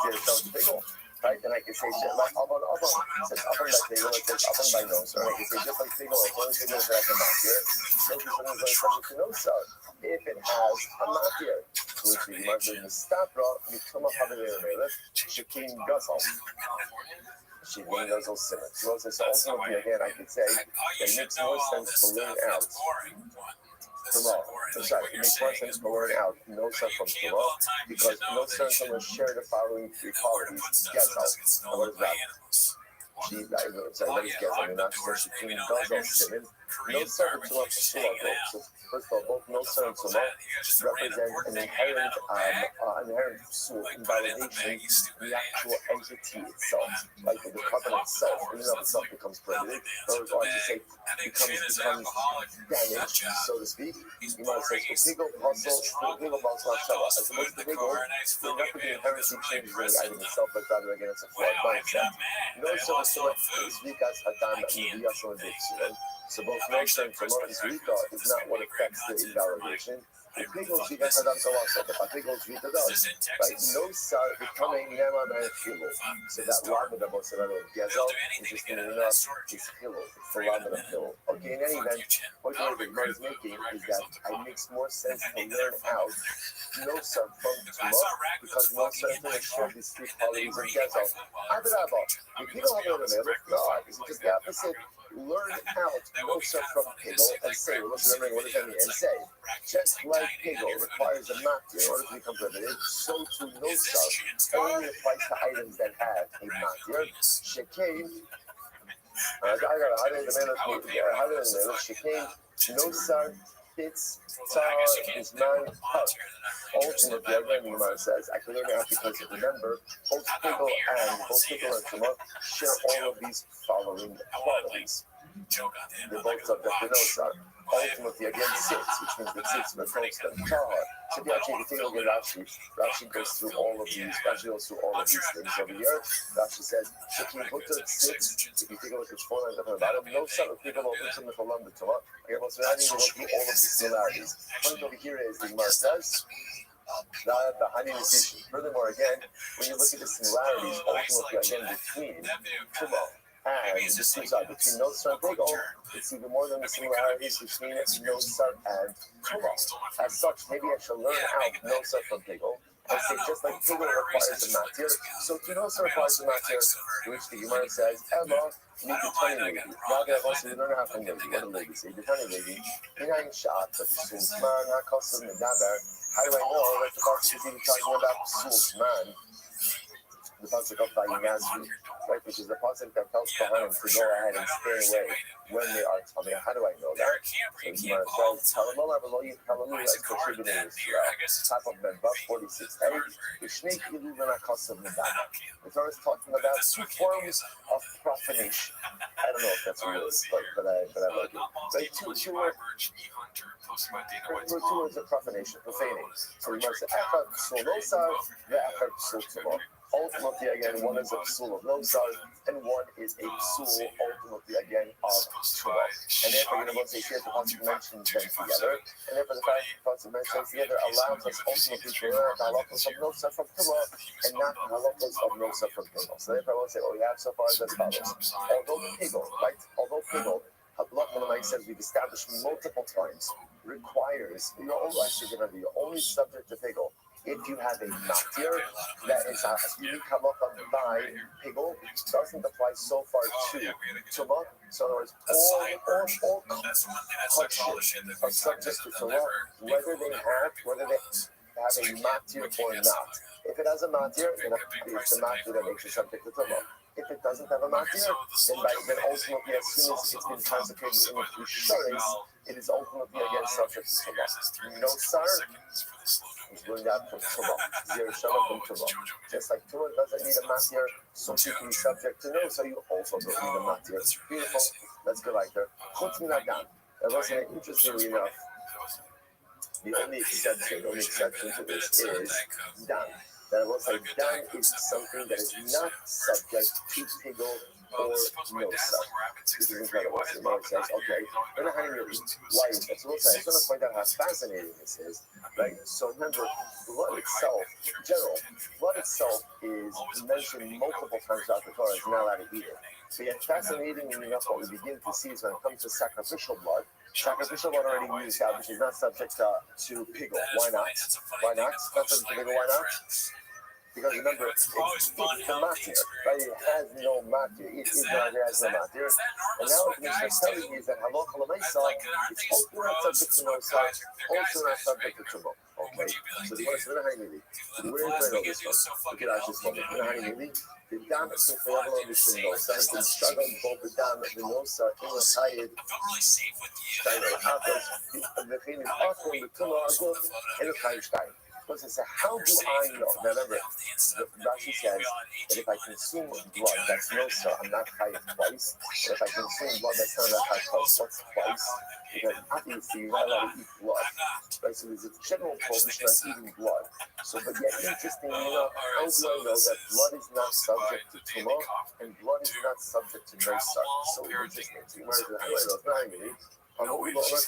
S1: bigel, right? Then I can say, like Avon says Avon by Pigel, it says Avon by no star. I can say, just like Pigel, it's only Pigel that I can not hear. Maybe something is subject to no star. If it has a matir, which the Gemara says, Mistapra, Mituma Havileh, Shekin Gazal. She does all similar. So ultimately, again, I could say it makes more sense to learn out tomorrow. It makes more sense to learn out no son from tomorrow because no son from us share the following three qualities. Gets out. And what is that? She, what is gets out? Not so she does all similar. No son from tomorrow. So first of all, both no son and tomorrow represent an inherent invalidation the actual entity itself, like the covenant itself, in and of itself becomes prohibited, or as I should say, becomes damaged, so to speak. You might say, Pigel Puzzle, as opposed to Pigel, they're not to be inherently changes in the item itself, but rather again, it's a flawed mindset. No so speak as Adam and Yaso and Dixon. So both Moshe and Tomorrow's Rita is not what affects the invalidation. The Pigel's Vita Hadam Kawasa, the Pigel's Vita does. Right? No star becoming Nema and Hilo. So that Lamed of Mosavel Gezel, interesting enough, is Hilo. It's the Lamed of Hilo. Okay, in any event, what the Gemara is making is that it makes more sense to learn out no star from Tomorrow because no star can share these three qualities of Gezel. Adrabah, the Pigel have a no, it's just the opposite. Learn out Moshe from Pigel and say, what does that mean? And say, just like Pigel requires a matir in order to become prohibited, so too Moshe only applies to items that have a matir. Shekain, Nosar fits Tzar is man. Ultimately, again, the Gemara says, I can learn out because remember, both Pigel and Tumah share all of these following qualities. They're both subject to Nosar. Ultimately, again, sits, which means the sits refers to Tahar. So if you actually take a look at Rashi goes through all of these. Rashi goes through all of these things over here. Rashi says, Shekin Hutter sits. If you take a look at 4 lines up on the bottom, no son of people will put some of the lumber to up. Okay, well, so now you go through all of the similarities. Point over here is the Gemara says, furthermore, again, when you look at the similarities, ultimately, again, between Tumah and between Nosar and Pigel, it's even more than the similarities between Nosar and Tumah. As such, maybe I should learn out Nosar from Pigel and say just like Pigel requires a matir, so to Nosar requires a matir, which the Gemara says, Emma, need the Tani lady. Now that also we learn how from lady. What a lady say? The Tani lady, Inayin Shah, but Sultman, Hakosam, Medaber. How do I know that the Pasuk is even talking about Sultman? The Pasuk of Vayinazvi, right, which is the Pasuk that tells Kohanim to go ahead and stay away when they are coming. How do I know that? So the Gemara says, Hallelujah, as contributing to this type of Medbah 46a, the Torah is talking about two forms of of profanation. I don't know if that's a word, but I like it. But two words of profanation, profaning. So we must say echad psul nosar ve'echad psul tumah. Ultimately, again, one is a psul of nosar, and one is a psul, ultimately, again, of tumah. And therefore, you know, once they see the Pasuk mentions them together, and therefore the fact that the Pasuk mentions them together allows us ultimately to learn the halachos of nosar from tumah, and not the halachos of nosar from pigel. So therefore, I will say, what we have so far is as follows. Although pigel, right? Although pigel, Halach says we've established multiple times, requires you're only subject to pigel if you have a matir that is a unique halacha by pigel, doesn't apply so far to tumah. So in other words, all kachim are subject to tumah, whether they have a matir or not. If it has a matir, then it's the matir that makes it subject to tumah. If it doesn't have a matir, then ultimately, as soon as it's been consecrated in the Sharis, it is ultimately again subject to tumah. No sar is going out from tumah. Zero shama from tumah. Just like tumah doesn't need a matir, so you can be subject to no, so you also don't need a matir. Beautiful. Let's go right there. Chutz min adam. That wasn't interestingly enough. The only exception to this is dan. That was like dan is something that is not subject to pigel or nosar. This is incredible. So Mark says, okay, then how do you why is that? So I just want to point out how fascinating this is, right? So remember, blood itself, in general, blood itself is mentioned multiple times throughout the Torah. It's not allowed to eat it. So yet fascinating enough what we begin to see is when it comes to sacrificial blood already we established is not subject to pigel. Why not? Why not? Not subject to pigel. Why not? Because remember, it's the matir, right? It has no matir. It is not, it has no matir. And now what the Mishnah is telling you is that halacha l'maisa, it's also not subject to nosar, also not subject to tumah. Okay, so the Gemara says, we're in all this one. Look at Asher's moment. The dam is in Chayavah Mishum Nosar. It's been struggling both the dam and the Nosar in the Chayid. Shtayin al-Hafez. And the Chayim is also in the Tumah Aguf and the Chayid Shtayin. Because I say, how do I know? Now remember, Rashi says that if I consume blood that's nosar, I'm not chayiv twice. But if I consume blood that's not chayiv twice, what's twice? Because obviously you're not allowed to eat blood. Right? So there's a general prohibition on eating blood. So, but yet interestingly enough, how do I know that blood is not subject to tumah and blood is not subject to nosar? So interesting. So you might as well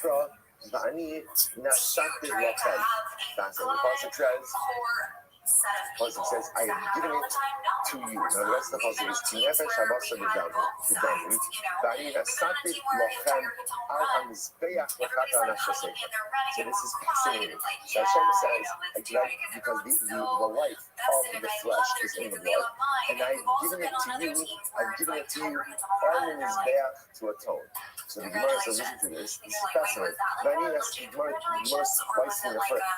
S1: have Vani Nasati Lakai. That's what the Pasuk says, I have given it to you. Now the rest of the Pasuk is Tinefa Shabasa B'Dami. Vani Nasati Lakai Al HaMizbeach L'Chata Nashasei. So this is fascinating. So Hashem says, because the life of the flesh is in the blood, and I've given it to you on the Mizbeach to atone. So the Gemara says, listen to this. This is fascinating. Vani Nasati twice in the first.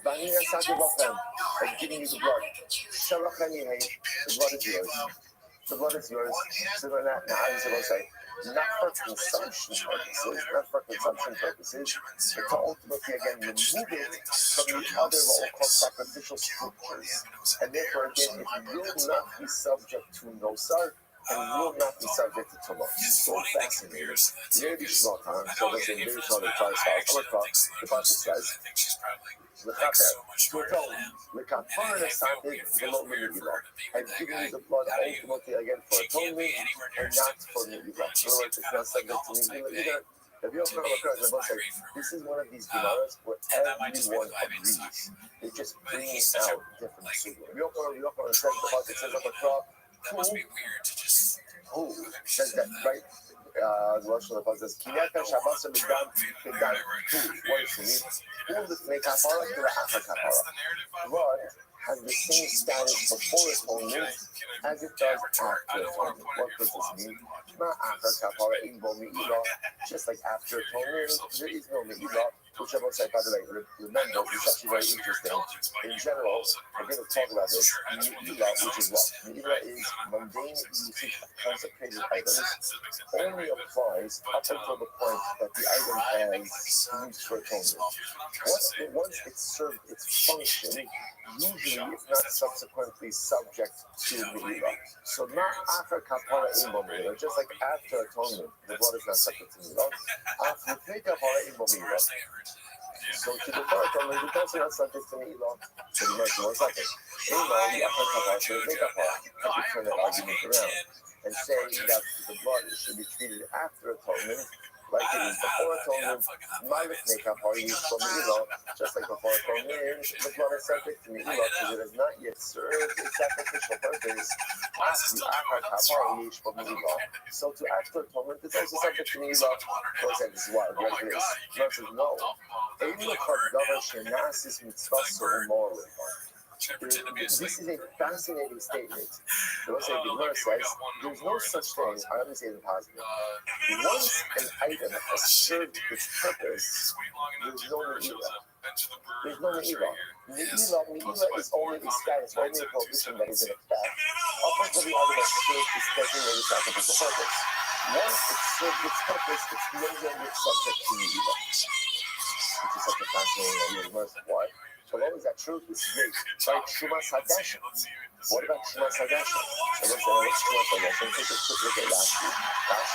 S1: Vani Nasati Lachem. I'm giving you the blood. Shalachani Hay. The blood is yours. The blood is yours. So now how does it say? Not for consumption purposes, but to ultimately again remove it from the other what we'll call sacrificial structures. And therefore again, it will not be subject to nosar and will not be subject to tumah. So fascinating. Maybe small time. So let's say maybe small time. The Pasuk says, I've given you the blood ultimately again for atonement and not for milah. In other words, it's not subject to milah either. This is one of these gemaras where everyone agrees. They just bring out different sugars. It must be weird to just. Oh, says that right? The Rosh Hashanah says, "Kineka Shabbos B'Dam B'Dam." What is it? All the kapara to the after kapara. Blood has the same status before atonement as it does after atonement. What does this mean? Not after kapara in bo me'ilah, just like after atonement, there is no me'ilah. Which I will say, by the way, remember, it's actually very interesting. In general, we're going to talk about this. Me'ilah, which is what? Me'ilah is mundane usage of consecrated items, only applies up until the point that the item has used for atonement. Once it served its function, usually it's not subsequently subject to Meila. So not after Kapara Imbo Meila, just like after atonement, the blood is not subject to Meila. After Kapara Imbo Meila. So to the atonement, the blood is not subject to Meila. So you might one second. Meanwhile, the after Kapara, so the Kapara, I could turn that argument around and say that the blood should be treated after atonement, like it is before atonement. Minus makeup are used for Meila, just like before atonement, the blood is subject to Meila because it has not yet served its sacrificial purpose. After are used for Meila. So to after atonement, it's also subject to Meila. Of course, that is why. What it is. Not says no. This is a fascinating statement. The Gemara says there's no such thing. I let me say it in positive. Once an item has served its purpose, there's no Meila. There's no Meila. Meila is only a status, only a prohibition that is in effect up until the item has served its designated sacrificial purpose. Once it served its purpose, it's no longer subject to Meila. Which is such a fascinating idea. Why? Shalom, is that true? This is great. Right? Shumas Hadashim. What about Shumas Hadashim? Shalom, so what's Shumas Hadashim? Take a quick look at Rashi.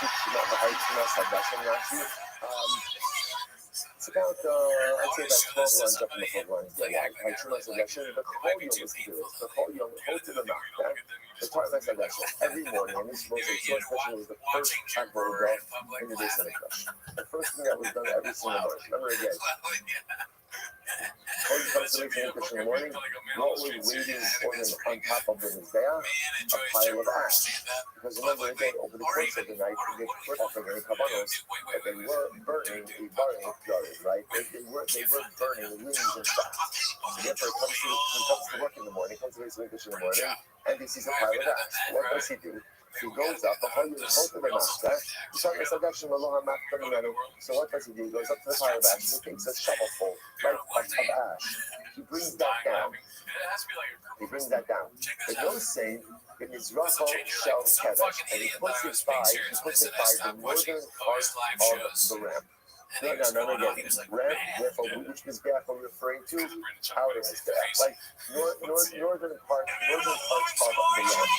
S1: Shumas Hadashim, Rashi. It's about, I'd say about 12 lines up in the 12 lines. Right? Shumas Hadashim. The Chol Yom is clear. The Chol Yom, hold to the mouth. The Torah Hadashim. Every morning, and this was was the first Akbar in the day of the crush. The first thing that was done every single morning. Remember again. When he comes to make an in the morning, what was waiting for him on top of the Mizbeach? A pile of ash. Because remember again, over the course of the night, they were offering Kabbanos, but they were burning a burning purity, right? They were burning leaves and stuff. So therefore, he comes to work in the morning, comes to make in the morning, and he sees a pile of ash. What does he do? He goes up, so what does he do? He goes up to the pile of ash, and he takes a shovelful, right, of ash. He brings that down. But those saying, in his Rachel shell Kedesh, and he puts it by the northern part of the ramp. No, again. Ramp, therefore, which Mizbeach are referring to? Outer Mizbeach, like northern parts of the ramp.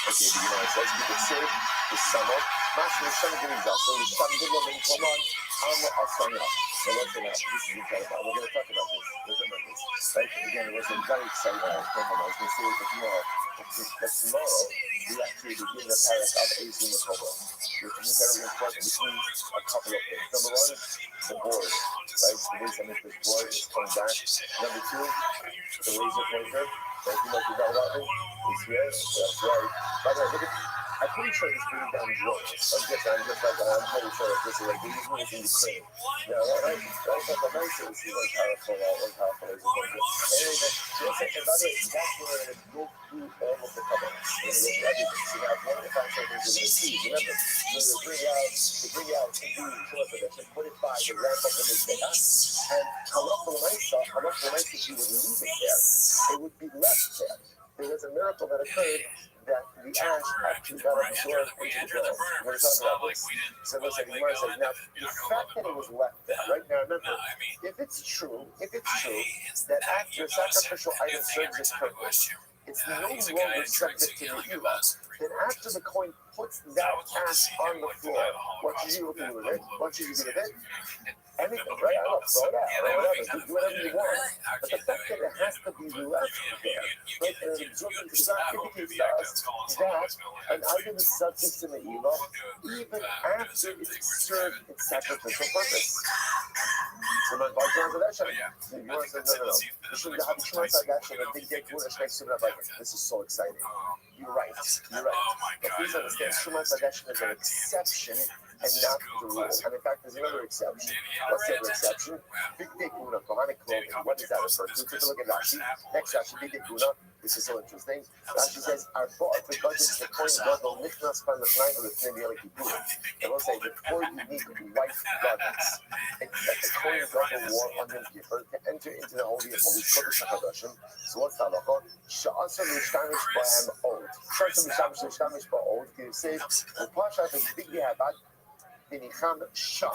S1: Okay, the Gemara says, we could say the summer, Master the Shem Gimel Zaso, the Shem Gimel Ben Koman, Alma Asanya. So let's say that. This is incredible. We're going to talk about this. Remember this. Right? Again, it was a very exciting one. I was going to say it tomorrow. But tomorrow, we actually begin the parak of Ezra Makobo, which is very important, which means a couple of things. Number one, the board. Right? The base of this board is coming back. Number two, the laser pointer. Thank you, Mr. Galvin. It's here. That's right. By the way, look at, I'm pretty sure this brings down drones. I'm pretty sure that this is like these movies in Ukraine. Yeah, right? That's like a nice thing. See one powerful laser pointer. And by the way, that's where we're going to go through all of the covenants. We're going to go through everything. So now, one of the five things we're going to see, remember, so to bring out to do Shulafadash and put it by the ramp of the Mizbeach, and Halach L'Maisa, if you would leave it there, it would be left there. There was a miracle that occurred that the ash actually got absorbed into the ground. We're going to talk about this. So listen, the Gemara says, now, the fact that it was left there, right now, remember, if it's true that after a sacrificial item serves its purpose, it's no longer subject to the Meila, then after the coin puts that ash on the floor, what should you do with it? Anything, right? I don't throw it out or whatever. Do whatever you want. But the fact that it has to be left there, right, and absorbed into the ground indicates to us that an item is subject to Meila even after it's served its sacrificial purpose. So my Gemara says, no. This is so exciting. You're right. But please understand, Shumas Hadashim is an exception and not the rule. And in fact, there's another exception. What's the other exception? Big Guna, Kohanic clothing. What does that refer to? Take a look at Rashi. Next Rashi, Big Guna. This is so interesting. Rashi says, "Our boat, the budget, the coin gadol, nichnas pan l'shnayim l'fnei b'yom kippur." They will say the four unique white garments that the coin gadol wore on Yom Kippur to enter into the holy of holies, Kodesh HaKadoshim. So what's the halacha? She'asar l'shtamish b'hem od. She'asar l'shtamish b'hem od. It says, "Upashat is big yabat." Binicham Sham,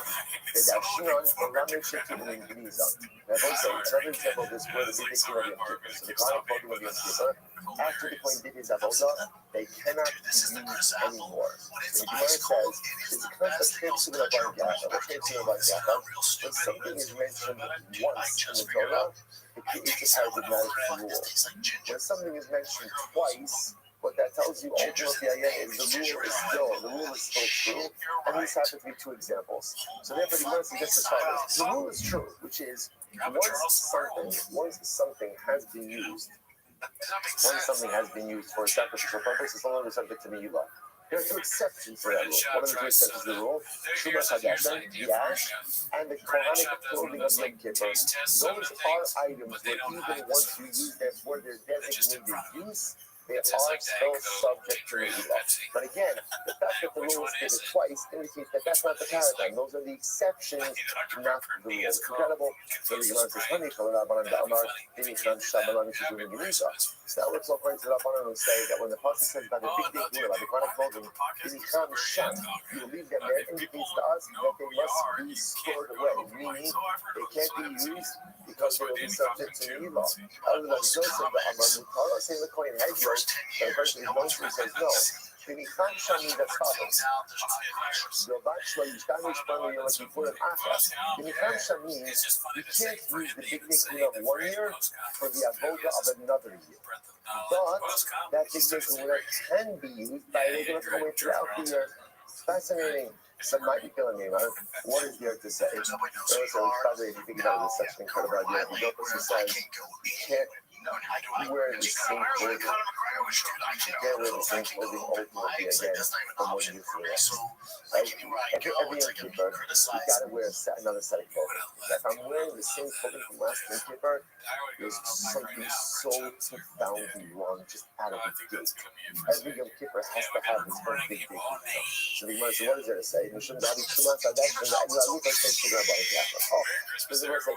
S1: Vedashion, Olamed Shetim in Geniza. Now, also, another example of this word is the Dikkin of Yom Kippur. So the Kohanim clothing of Yom Kippur, after the point did his avodah, they cannot be used anymore. So the Gemara says, it's a concept of when something is mentioned once in the Torah, it creates a paradigmatic rule. When something is mentioned twice, what that tells you ultimately again is the rule is still true, and these happen to be two examples. So therefore the Gemara suggests as follows. The rule is true, which is once something has been used for a sacrificial purpose, it's no longer subject to Milah. There are two exceptions to that rule. One of the two exceptions to the rule, Shumas Hadashan, the ash, and the Kohanic clothing of Yom Kippur. Those are items where even once you use them for their designated use, they are still subject to Milah. But again, the fact that the rule is given twice indicates that that's not the paradigm. Those are the exceptions, not the rule. It's incredible. So the Gemara says, "Honey, so now let's look right to the Rabbanan and say that when the pasuk says by the big day by the chronic clothing, you leave them there, indicates to us that they must be stored away, meaning they can't be used because they will be subject to Milah. Otherwise, Joseph, the Amar saying the coin head yoke, but the person who knows says no. Binicham Sham means that's follows. Binicham Sham means you can't use the big nickname of 1 year for the avoda of another year. But that big nickname can be used by regular way throughout the year. Fascinating. Some might be killing me, man. What is there to say? Also, probably if you think about it, it's such an incredible idea. If you go to society, you can't wear the same clothing. You can't wear the same clothing ultimately again from one year to the next. Right? Every Yom Kippur, you gotta wear another set of clothing. If I'm wearing the same clothing from last Yom Kippur, there's something so profoundly wrong just out of the gate. Every Yom Kippur has to have its own big So the Gemara says, what is there to say? Oh, because the verse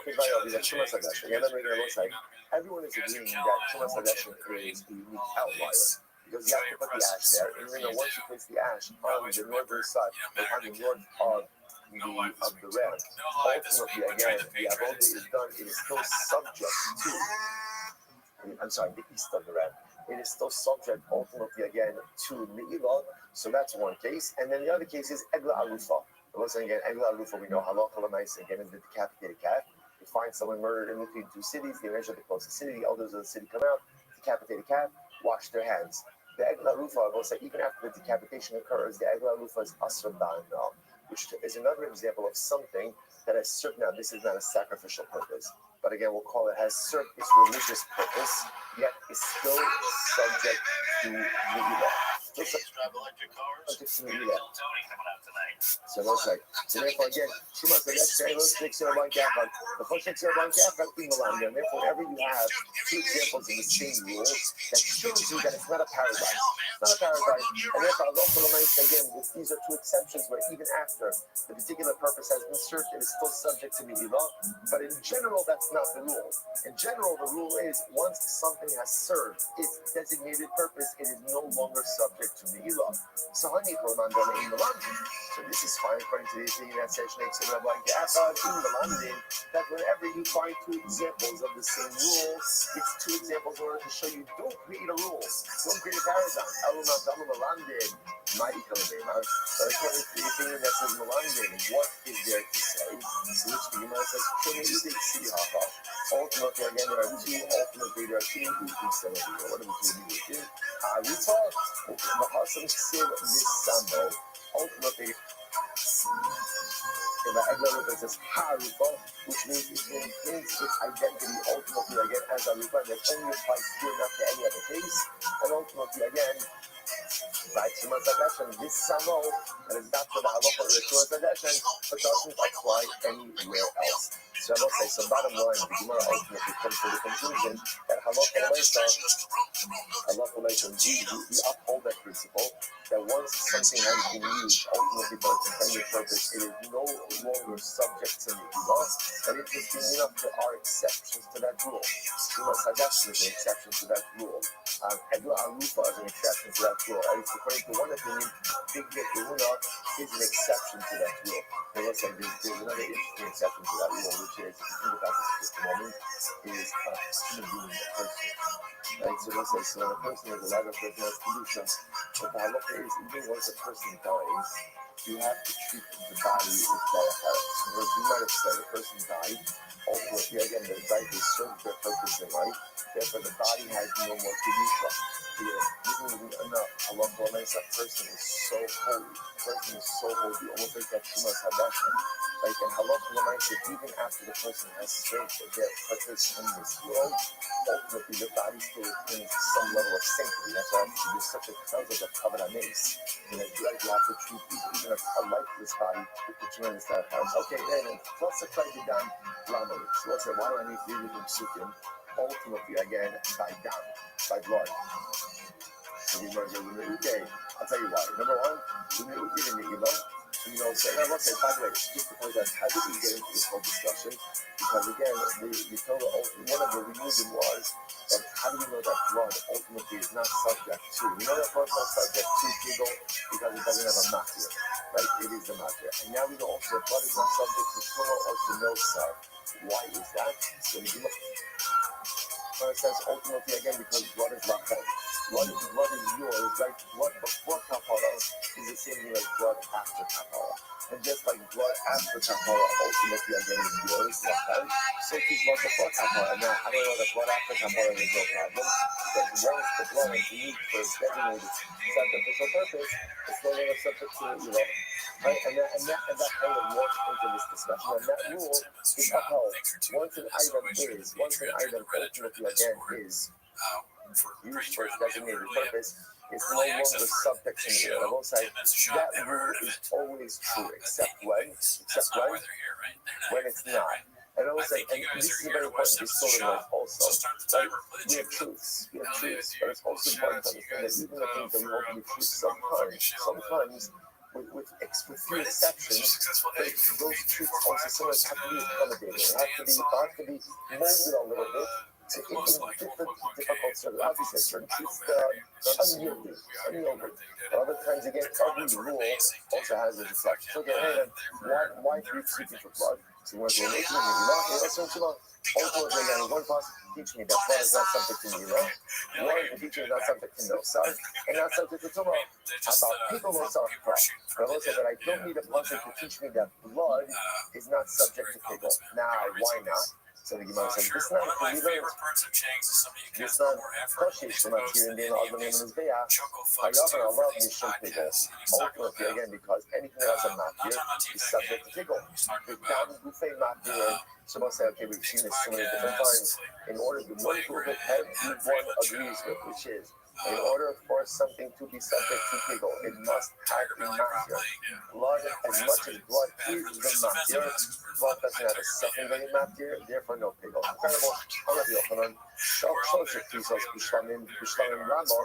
S1: like, everyone is agreeing that Shumas Hadashin is a unique outlier. Because you have to put the ash there. And once you place the ash on the northern side, on the north of the red, ultimately, again, the avodah is done. It is still subject to, the east of the red. It is still subject, ultimately, again, to Mi'ilah. So that's one case. And then the other case is Egla Arufa. Listen again, Egla Arufa, we know Halacha L'Maisa, again, is the decapitated cat. You find someone murdered in between two cities, they measure the closest city, the elders of the city come out, decapitate a cat, wash their hands. The Egla Rufa, will say even after the decapitation occurs, the Egla Rufa is Asr Ba'anal, which is another example of something that has served. Now, this is not a sacrificial purpose, but again, we'll call it has served its religious purpose, yet is still subject to Mi'ilah. So let's say, so therefore again, Shumas Hadashin, those 6 in a one kafan. The first 6 in a one kafan, and therefore, whenever you have two examples of the same rule, that shows you that it's not a paradigm. It's not a paradigm. And therefore, again, these are two exceptions where even after the particular purpose has been served, it is still subject to Mi'ilah. But in general, that's not the rule. In general, the rule is once something has served its designated purpose, it is no longer subject to Mi'ilah. So this is fine according to the opinion that says that whenever you find two examples of the same rule, it's two examples in order to show you don't create a rule, don't create a paradigm. But according to the opinion that says Melandin, what is there to say? So which the Gemara says, ultimately, again, there are two instances. What are the two? Ha'arufa, Mahasam Siv Nisamo. Ultimately, the Egla Rufa says Ha'arufa, which means it maintains its identity ultimately again as a Rufa, and it only applies here, not to any other case. And ultimately, again, by Shumas Hadashin, this Samo, that is not for the Halacha of the Shumas Hadashin, but doesn't apply anywhere else. So I will say, so bottom line, the Gemara ultimately comes to the conclusion that Halacha L'Maisa, we uphold that principle, that once something has been used ultimately for its intended purpose, it is no longer subject to Megillah. And interestingly enough, there are exceptions to that rule. Hadash is an exception to that rule. Hegla Arufa is an exception to that rule. At least according to one opinion, Big Get Kahuna is an exception to that rule. But let's say there's another interesting exception to that rule, which is, if you think about this at the moment, is human being, a person. Right? So let's say, so when a person is alive, a person has Kedusha. But the halacha is, even once a person dies, you have to treat the body with Barachar. Because you might have said a person died, ultimately, again, the life is served their purpose in life, therefore the body has no more Kedusha. Even enough, halacha makes a person is so holy. A person is so holy, almost like that Shumas Hadasha. Like in halacha makes it, even after the person has served their purpose in this world, ultimately the body still retains some level of sanctity. That's why there's such a concept of kavod hameis. You have to treat even a lifeless body with the tremendous amount of power. Okay, then let's try to down Lamar. So let's say, why do I need to read the psukim? Ultimately, again, by dam, by blood. So we might go with okay. I'll tell you why. Number one, we did in the Elo. So now let's say, by the way, just to point out, how did we get into this whole discussion? Because again, the Torah, one of the reason was that how do we know that blood ultimately is not subject to? We know that blood is not subject to Kegel because it doesn't have a matir, right? It is a matir. And now we know also that blood is not subject to Torah or to no sub. Why is that? So if you look, for instance, ultimately again, because blood is not held. Blood is yours, right? Blood before kapara is the same thing as blood after kapara. And just like blood after kapara ultimately again is yours, right? So too blood before kapara. Now, how do I know that blood after kapara is no problem? Because once the blood is used for its designated sacrificial purpose, it's no longer subject to, right? And that kind of morphed into this discussion. And that rule is upheld. Once an item ultimately again is used for its designated purpose, it's no longer subject to me. I will say that rule is always true, except when it's not. And I will say, and this is a very important distortion also. Like, we have truths, but it's also important to understand that even the things that we hold to be truths, sometimes with few exceptions, those truths also sometimes have to be accommodated. Have to be molded a little bit to difficult circumstances. Obviously, certain truths that are unyielding. But other times, again, every rule also has its exceptions. So again, why do we seeking for blood? So when we're making ultimately, again, one person teach me that blood is not subject to me, one teacher is not subject to no son, and not subject to tomorrow. About people myself, but also that I don't need a person to teach me that blood is not subject to people. Now, why not? So the Gemara says, this is not a believer. This not Koshish from up here in the Agman and Mizbeah. However, I love Mishum Pigel. Ultimately, again, because anything that has a matir is subject to Pigel. The Dam Buffet matir, someone said, okay, we've seen this so many different times. In order to one to hit everyone agrees with, which is, in order for something to be subject to Pigel, it must have a matir. Blood, as much as blood is the matir, blood doesn't have a secondary matir, therefore no Pigel. Incredible. Shoshet Pisos Bishlamim Ramo.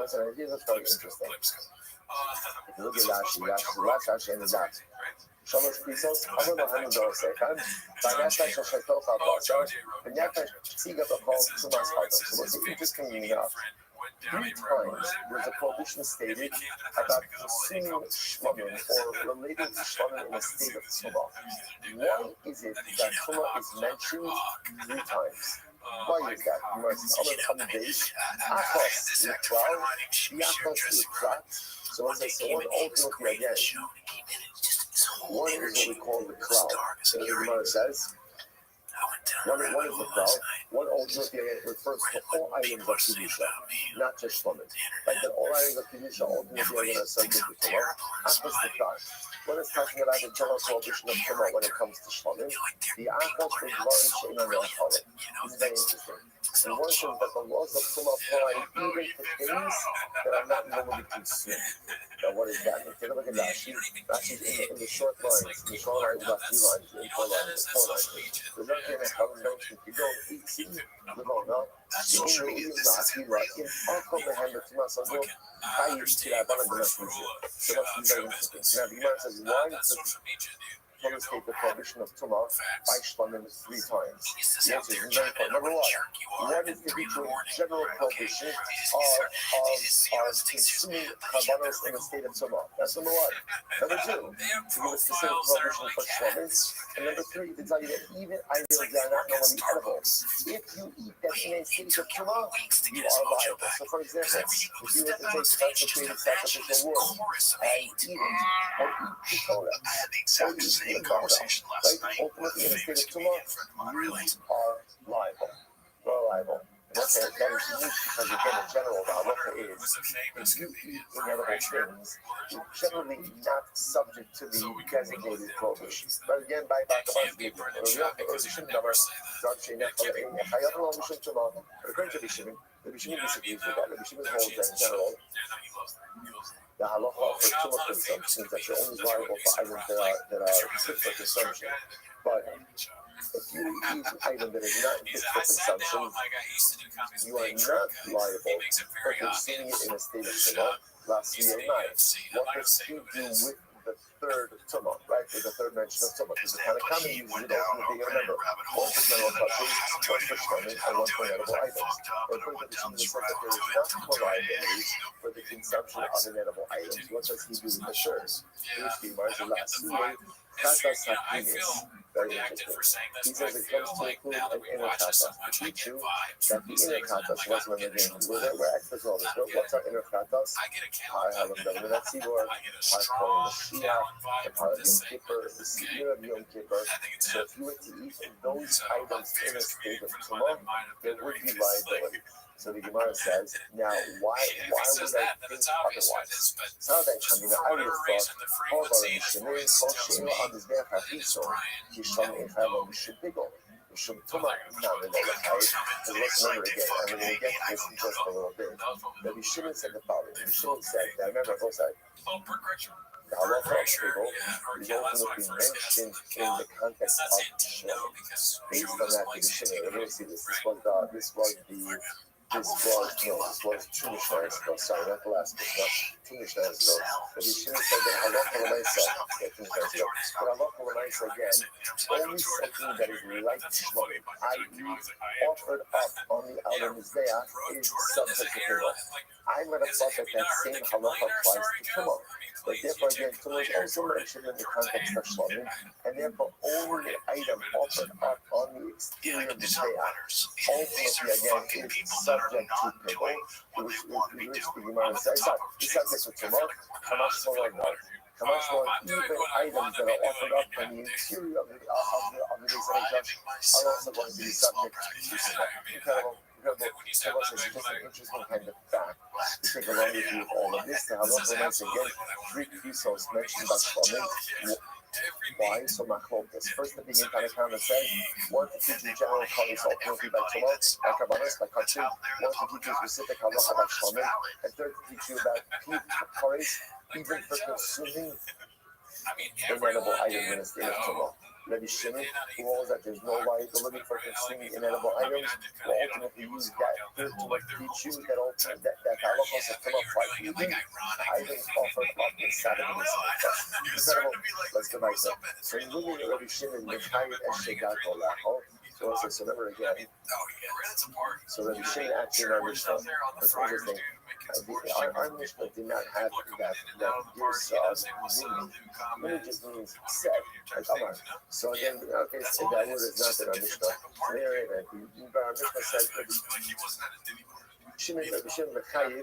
S1: So here's what's very interesting. If you look at Rashi and the Zach. Shalosh Pisos, I'm going to hand it over second. Vanyafa Shoshetov Abasha, Vanyafa Siga Bakal Sumas Hata. So what's interesting enough? 3 times there's a prohibition stated about consuming shlamim or related to shlamim in a state of tumah. Why is it that tumah is mentioned 3 times? Why is that? You must on the base. Achos l'klal, yachos l'prat. So as I say, one ultimately again, one is what we call the cloud. So the Gemara says. One is the cloud. One ultimately refers to all items of Kedusha, not just shlamim. Like that all items of Kedusha ultimately are subject to Torah. Achos l'prat. When it's talking about the general prohibition of Torah when it comes to shlamim, the achos for dvarim she'eino me'achal. This is very interesting. And one says that the laws of Torah apply even to things that are not normally consumed. Now, what is that? Take a look at Rashi. Rashi's in the short lines. In the short lines, about 3 lines, in 4 lines, 4 lines. There's nothing in the mentioned. You don't eat, live on up.
S5: That's social media. This isn't real.
S3: I understand the first rule of show business. That's social media, dude. You
S1: From the state
S3: don't
S1: the
S3: have
S1: prohibition of tumah by
S3: facts.
S1: Shlamim 3 times.
S5: He used to
S1: The
S5: sit out
S1: answer is
S5: there
S1: very
S5: trying to
S1: important.
S5: know
S1: Number
S5: what a
S1: one,
S5: jerk you are
S1: what
S5: at
S1: is the
S5: 3 in the morning.
S1: general
S5: Okay.
S1: prohibition
S5: These
S1: consuming
S5: things
S1: karbanos in the state of tumah? That's number one. Number two,
S3: They have
S1: to give a specific
S3: profiles that are
S1: prohibition
S3: like
S1: for Shlamim.
S3: cats.
S1: And number three, to tell you that even items
S3: It's like
S1: that are not
S3: work at
S1: normally edible,
S3: Starbucks.
S1: if you eat them in a
S5: It
S1: state of
S5: took him
S1: tumah,
S5: weeks to
S1: you
S5: get his
S1: are
S5: mojo
S1: liable.
S5: back.
S1: So, for
S5: Because
S1: example,
S5: every you go
S1: if you were
S5: step
S1: to
S5: out on
S1: take
S5: stage, just
S1: concentrated
S5: imagine this
S1: sacrificial wood
S5: chorus of
S1: and
S5: hate.
S1: eat it, or eat Torah,
S5: I had the exact same conversation last night with a famous comedian friend of mine, really.
S1: you are liable. You are liable. And
S5: That's
S1: that
S5: the
S1: is unique because, again, in general, the halacha
S3: It
S1: is
S3: was a famous
S1: if you
S3: comedian.
S1: eat inedible things, you're generally not subject to the designated prohibition. But again, by
S3: It can't be printed shop because you should never say that.
S1: according to Bishimon, the Bishimon disagrees with that. The Bishimon holds that in general,
S3: Yeah, no, he loves that. He loves that.
S1: the halacha for tumah consumption is that you're only liable for items that are fit for consumption. But if you eat an item that is not fit for
S3: I sat down
S1: consumption,
S3: with my guy. He used to do comedies
S1: you
S3: with
S1: are
S3: Big
S1: not
S3: Truck guys. He
S1: liable
S3: makes it
S1: for
S3: very
S1: consuming
S3: obvious.
S1: it in a state of
S3: Shut
S1: tumah.
S3: up.
S1: Last
S3: He's in
S1: year
S3: the
S1: night.
S3: UFC. I'm
S1: What
S3: not gonna
S1: does
S3: say
S1: he
S3: who it
S1: do
S3: is.
S1: with the third tumah, right? With the third mention of tumah? Because the kind of
S5: But
S1: comedy
S5: he
S1: uses
S5: went
S1: it
S5: down
S1: ultimately,
S5: a
S1: remember,
S5: rabbit
S1: one
S5: hole.
S1: for general
S5: I
S1: touches,
S5: don't do
S1: one
S5: it
S1: for
S5: anymore.
S1: shlamim,
S5: I
S1: and
S5: don't
S1: one
S5: do
S1: for
S5: it.
S1: edible
S5: I
S1: items.
S5: fucked up
S1: But
S5: and I
S1: according
S5: went
S1: to
S5: down
S1: the
S5: this
S1: Bishimon,
S5: rabbit
S1: there is
S5: hole.
S1: not
S5: Don't
S1: tumah
S5: do it.
S1: liability for the consumption of inedible items. What does he do with the third?
S3: Yeah,
S1: Here's the
S3: I don't get
S1: last
S3: the
S1: year.
S3: vibe. It's, you know, I feel
S1: Very
S3: redacted
S1: interesting.
S3: for saying
S1: He
S3: this, but I
S1: says it
S3: feel
S1: comes to
S3: like
S1: include
S3: now that
S1: an
S3: we
S1: inner
S3: watch it so
S1: kata.
S3: much, I get
S1: Teach you
S3: vibes
S1: that
S3: from
S1: the
S3: these
S1: inner
S3: things, and I'm
S1: katas
S3: like, I
S1: was
S3: don't
S1: when
S3: get it.
S1: we're experts on this. What's our inner katas?
S3: I get a
S1: I
S3: calendar.
S1: have them done. That's Igor.
S3: I get a
S1: I call
S3: strong
S1: the Shia,
S3: talent
S1: the
S3: vibe from
S1: part of
S3: this
S1: Yom
S3: segment.
S1: Kippur, the Seder of Yom Kippur.
S3: I think it's
S1: So
S3: him.
S1: if you were to eat those
S3: So,
S1: items in a
S3: famous
S1: state
S3: comedian
S1: of
S3: friend of mine
S1: tumah,
S3: that might have
S1: there
S3: been
S1: would be
S3: racist. Like,
S1: liability. So the Gemara says, now why
S3: if he
S1: would
S3: says
S1: I
S3: that, then
S1: think
S3: it's obvious who it
S1: otherwise?
S3: is. But
S1: So how that
S3: just
S1: coming
S3: for
S1: I would
S3: whatever
S1: have
S3: reason,
S1: thought,
S3: the
S1: all of our
S3: frequency, that
S1: Mishnah,
S3: voice
S1: Kol
S3: tells
S1: Sheinu
S3: me
S1: on this Be'ach
S3: that it is
S1: HaChitzon,
S3: Brian.
S1: Yisham Echav Mishum Bigol, Mishum Tumah, not in the height. Because let's remember again, I'm going to get to this in just a little bit. Rabbi Shimon said the following. Rabbi Shimon said, now remember, I said,
S3: Oh, Bert Kreischer.
S1: the
S3: Bert
S1: halacha of
S3: Kreischer,
S1: Bigol
S3: yeah. Or
S1: is
S3: Cal, that's when I
S1: ultimately
S3: first asked him.
S1: mentioned in the context
S3: It's not
S1: of
S3: Santino
S1: Shlamim.
S3: because
S1: Based
S3: Joe
S1: on
S3: doesn't
S1: that,
S3: like
S1: Rabbi Shimon,
S3: Santino.
S1: let me see this. This
S3: Right.
S1: was two Mishnahs ago. Sorry, not the last Mishnah. Two Mishnahs ago. Rabbi Shimon said that halacha l'maisa. Yeah, two Mishnahs ago. But halacha l'maisa again, only something that is like Shlamim, i.e., offered up on the outer mizbeach, is subject to Tumah. I would have thought that that same halacha applies to Tumah. But therefore, again, Tumah is also mentioned in the context of Shlamim, and therefore only an item offered up on the exterior mizbeach, ultimately again is subject to Pigol, which the Gemara says, it's subject to Tumah, Kamash Malon, Kamash Malon, even items that are offered up on the interior of the Beis HaMikdash are also going to be subject to Tumah. Incredible. So it's just an interesting kind of fact. To take a longer view of all of this, the halacha once again, three kisos mentioned by Shlamim. Why? So machlokas. First, the beginning Tanakama says, one to teach you general colors ultimately by Tumah, by Kabbalah, by Kachim, one to teach you specific halacha by Shlamim, and third to teach you about colors, even for consuming inedible items in a state of Tumah. Rabbi Shimon, who holds that there's no liability for consuming inedible items, will ultimately use that to teach you that halachos of Tumah apply to even items offered up inside of the Incredible. Let's go back there. So in looking at Rabbi Shimon, Mechayit Eshegat Olacho, so remember again, so Rabbi Shimon actually in our Mishnah, it's interesting, our Mishnah did not have that use of really just means said, like Amar. So again, okay, so that word is not in our Mishnah. But our Mishnah says, Rabbi Shimon Mechayit,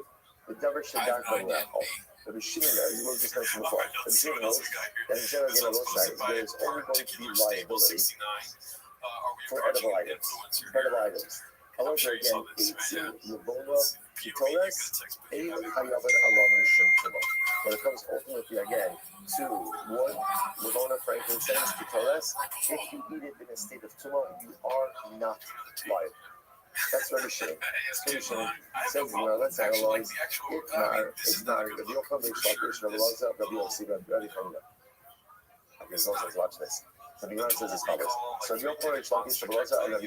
S1: the Davar Shegat Olacho. Rabbi Shimon, as you just mentioned before, Rabbi Shimon knows that in general, again, on those sides, there is only going to be liability for edible items. However, again, 18 Yavona Kitores, 8 Hayavan Alam Rishon Tumah. When it comes ultimately again to one Yavona frankincense Kitores, if you eat it in a state of Tumah, you are not liable. That's Rabbi Shimon. Rabbi Shimon says, let's analyze. It's not. Rabbi Yochanan, Rabbi Shlakish, Rabbi Lazar, Rabbi Yossi, Rabbi Chanina. Okay, so let's watch this. the Gemara says as follows. So no porridge like this, Shabaloza, and then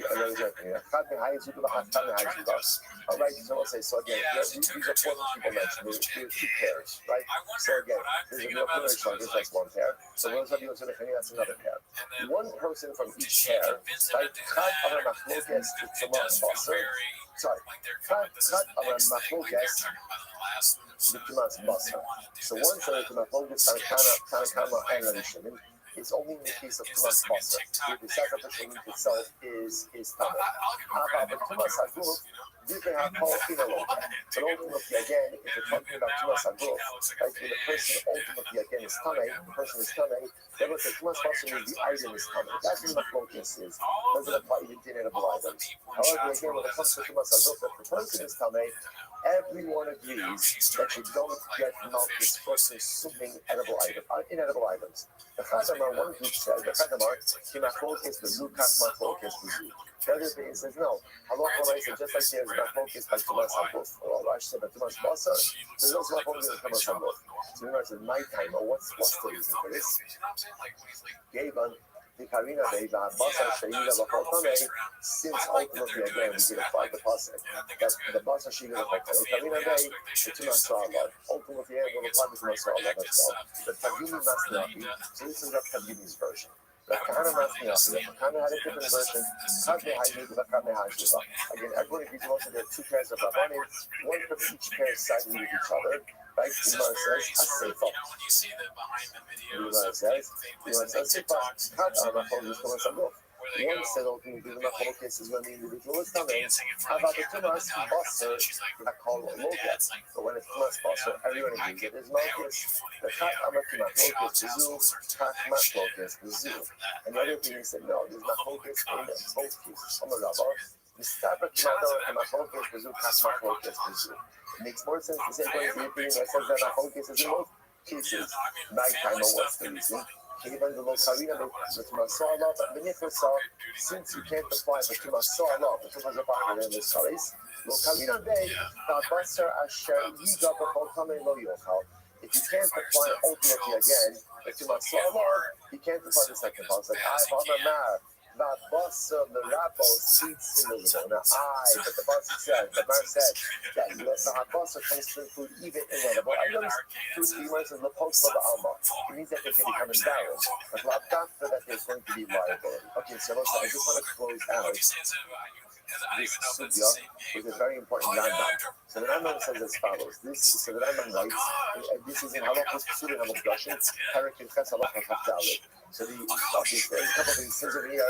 S1: all right, so I'll say, so again, these are four people mentioned. There's two pairs, right? So again, there's a real porridge like this, that's one pair. So those of you who that's another pair. One person from each pair, right? Sorry, so one said to Maflogas, Tanakama, and Rishon. It's only in the case of Tumas Basar, where the sacrificial meat itself is Tamar. But Tumas Aguf, you can have called Kinalo. But ultimately, again, if you're talking about Tumas Aguf, right, where the person ultimately, again, is Tameh, the person is Tameh, then what the Tumas Basar means the item is Tameh. That's what Maflogas is. Doesn't apply even to inedible items. However, again, when it comes to Tumas Aguf, if the person is Tameh, everyone agrees that you don't get malchus for consuming inedible items. The Chazamar, one group said, the Chazamar, Kimachokis, the Zukat Machokis, the Zu. The other thing says, no, Halacha said, just like there's Machokis by Tumas Aguf, or Rash said by Tumas Basar, there's also Machokis by Tumas Aguf. So remember, it's nighttime, or what's the reason for this? Gaban, the Karina Bay, the Basar Shayila Bachotame, since ultimately again we could apply the pasuk that the Basar Shayila Bachotame, Karina Bay, the Tumas Ra'alav, ultimately we'll apply the Tumas Ra'alav as well. The Tagimi Masniachi, so this is Tagimi's version. The Kahana Masniachi, the Kahana had a different version. Kadme Hayu, the Kadme Hayu. Again, everyone agrees also there are two pairs of Rabbanim, one from each pair siding with each other. Right? The Gemara says, Aseifa. The Gemara says, Aseifa, Kata, Machol, Tumas Aguf. One said ultimately the Machol cases when the individual is coming. How about the Tumas Basar, I call it Lokas. But when it's Tumas Basar, everyone agrees it is Malchus. The Kat Amakimat Lokas, the Zu, Kat Mat Lokas, the Zu. And the other thing he said, no, there's Machlokas in both cases. On the Rabba, the Stabra Kimato and Machlokas, the Zu, Kat Machlokas, the Zu. It makes more sense to say going to the opinion that says that Machlokas is in both cases. Nighttime, or what's the reason? Even the Lokarina, the Tumasala, but the Nifasa, since you can't apply the Tumasala, the Tumasala in the Saris, Lokarina Bay, the Basar Asher, Yiga, Bachotame Lo Yochal. If you can't apply ultimately again, the Tumasala, you can't apply the second part. It's like, I'm a mar. The boss of the Rabbo seats in the Zona. But the boss said, the Mar said, that the boss comes to include even inedible items through the words of the post of the Alma. It means that they can become embarrassed. But after that, there's going to be liability. Okay, so I just want to close out this sugya with a very important Rambam. So the Rambam says as follows. So the Rambam writes, this is in Halachos Psulim HaMukdashim, Parak Ches Halacha Chafdalet. So there's a couple of things says over here.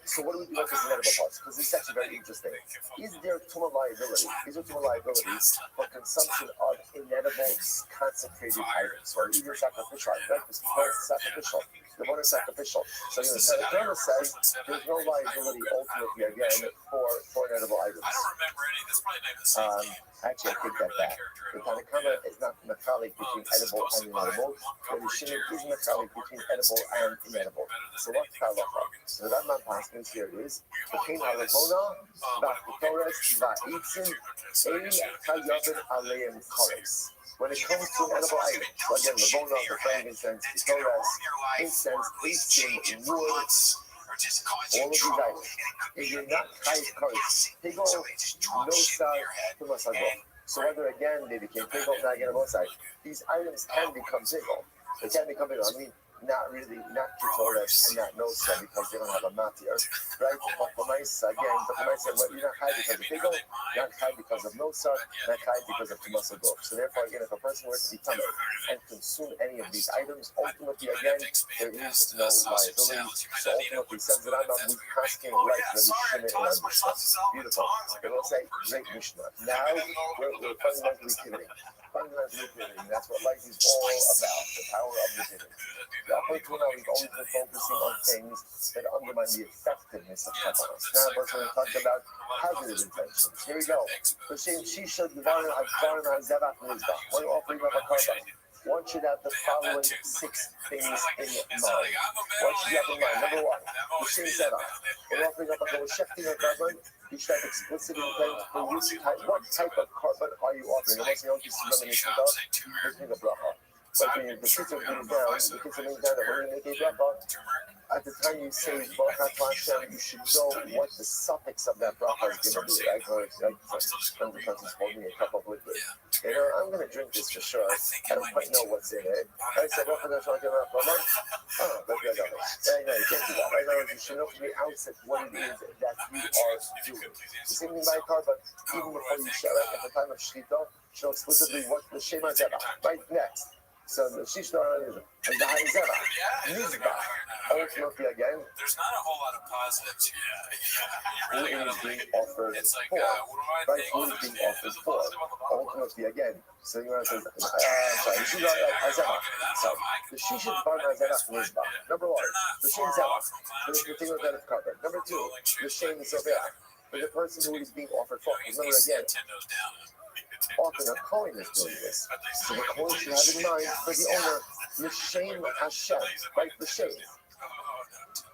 S1: So what do we do with this inedible parts? Because this is actually very interesting. Is there tuma liability? Is there tuma liability for consumption of inedible consecrated items, or even sacrificial items? Right? This is sacrificial. The one is sacrificial. So the Tanakh says there's no liability ultimately again for inedible items. Actually, I take that back. The Tanakh is not mechalik between edible and inedible. The Rishon is mechalik between edible and inedible. So what's halacha? So the Rambam passage here is between halavona, v'achutores, v'aitzim, ein chayavin aleim koles. When it comes to an edible item, so again, the bona, the frankincense, the torres, incense, aitzim, wood, all of these items. If you're not chayiv koles, pigol, no sal, tumas aguf. So whether again they became pigol, not again on side, these items can become pigol. They can become pigol. I mean, not really, not Kitoras and not Nosa because they don't have a matir, right? But the mice, again, well, you're not high because of Pigol, not high because of Nosa, not high because of Tumas Aguf. So therefore, again, if a person were to be tamei and consume any of these items, ultimately, again, there is no liability. So ultimately, says that I'm not asking right for the Shimon and Mishnah. Beautiful. It will say, great Mishnah. Now, we're fundamentally pivoting. That's what life is all about, the power of the pivoting. The Opportunity, we've always been focusing on things that undermine the effectiveness of Kabbalah. Now we're going to talk about positive intentions. Here we go. So Shisha Devarim Advarim HaZevach Mizbah. When offering of a carbon, one should have the following 6 things in mind. What should you have in mind? Number 1, the Shem Zevach. When offering up a shechting of carbon, you should have explicit intent for what type of carbon are you offering. Unless you don't just reminisce about, there's no bracha. But when the kids are putting down, the kids are laying down that when you make a bracha, at the time you say Baruch Atah Hashem, you should know what the suffix of that bracha is going to be. Right? When the person's holding a cup of liquid. You know, I'm going to drink this for sure. I don't quite know what's in it. I said, Baruch Atah Hashem, oh, but you can't do that. Right now, you should know from the outset what it is that you are doing. The same thing by a car, but even before you share it, at the time of Shechita, show explicitly what the Shema Zera. Right next. So the Shishna and the Haizera. Mizbah. Ultimately, again,
S3: there's not a whole lot of positives here.
S1: who is being offered for? Right? Who is being offered for? Ultimately, again. So you want to say, sorry, the Shishna Haizera. So the Shishna Bar Haizera Mizbah. Number one, the Shem Zera. For this particular kind of cover. Number two, the Shem Zera. For the person who is being offered for. Remember again, often a Kohen is doing this. So the Kohen should have in mind for the owner, L'Shem Hashem, right? L'Shem.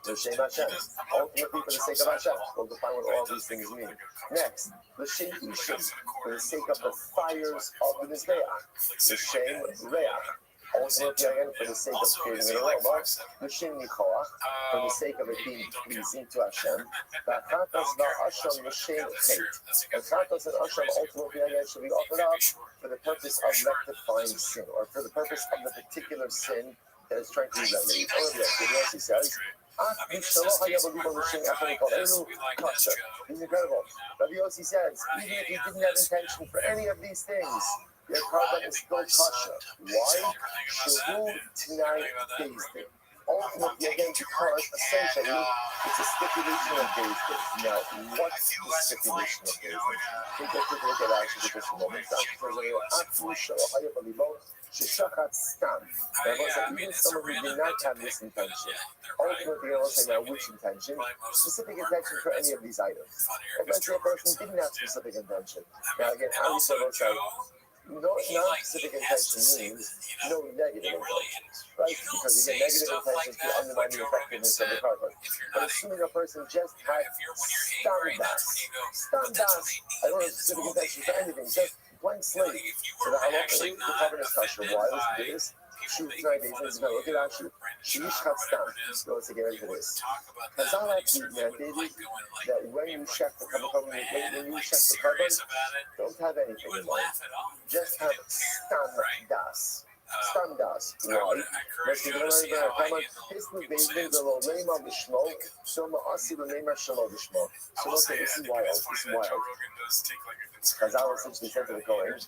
S1: L'Shem Hashem. Ultimately for the sake of Hashem. We'll define what all these things mean. Next, L'Shem Ishim, for the sake of the fires of the Mizbeach. L'Shem Reach. Ultimately again for the sake of creating an aroma. L'Shem Nichoach, for the sake of it being pleasing to Hashem. V'achatos v'asham L'Shem Chet. And Chatos and Asham ultimately again should be offered up for the purpose of rectifying sin, or for the purpose of the particular sin that is trying to be remedied. He says, this is incredible. Rabbi Yossi says, even if you didn't have intention for any of these things, your carbon is still kosher. Why? Shavu T'nai Bezdin. Ultimately, again, because essentially it's a stipulation of Bezdin. Now, what's the stipulation of Bezdin? Take a quick look at actually just a moment. Sheshachat Stam. That was that even someone who did not have this intention. Ultimately, I will say now which intention? Specific intention for any of these items. If let's say a person didn't have specific intention. Now, again, obviously, I will say, no non-specific intention means no negative intention, right? Because again, negative intentions can undermine the effectiveness of the carbon. But assuming a person just had standas, I don't have specific intention for anything, just blank slate. So the halacha, the carbon is kosher. Why? Listen to this. Shoot, tonight, he's going to look at actually. Sheish Chatztam. So let's get into this. Chazal actually mandated that when you check the carbon, when you check the carbon, don't have anything in mind. Just have standas. Standas. Why? Let's get into the carbon. History David, the Lolema Bishmo, Soma Asi Lolema Shalom Bishmo. So look, this is wild. This is wild. Chazal essentially said to the Kohen,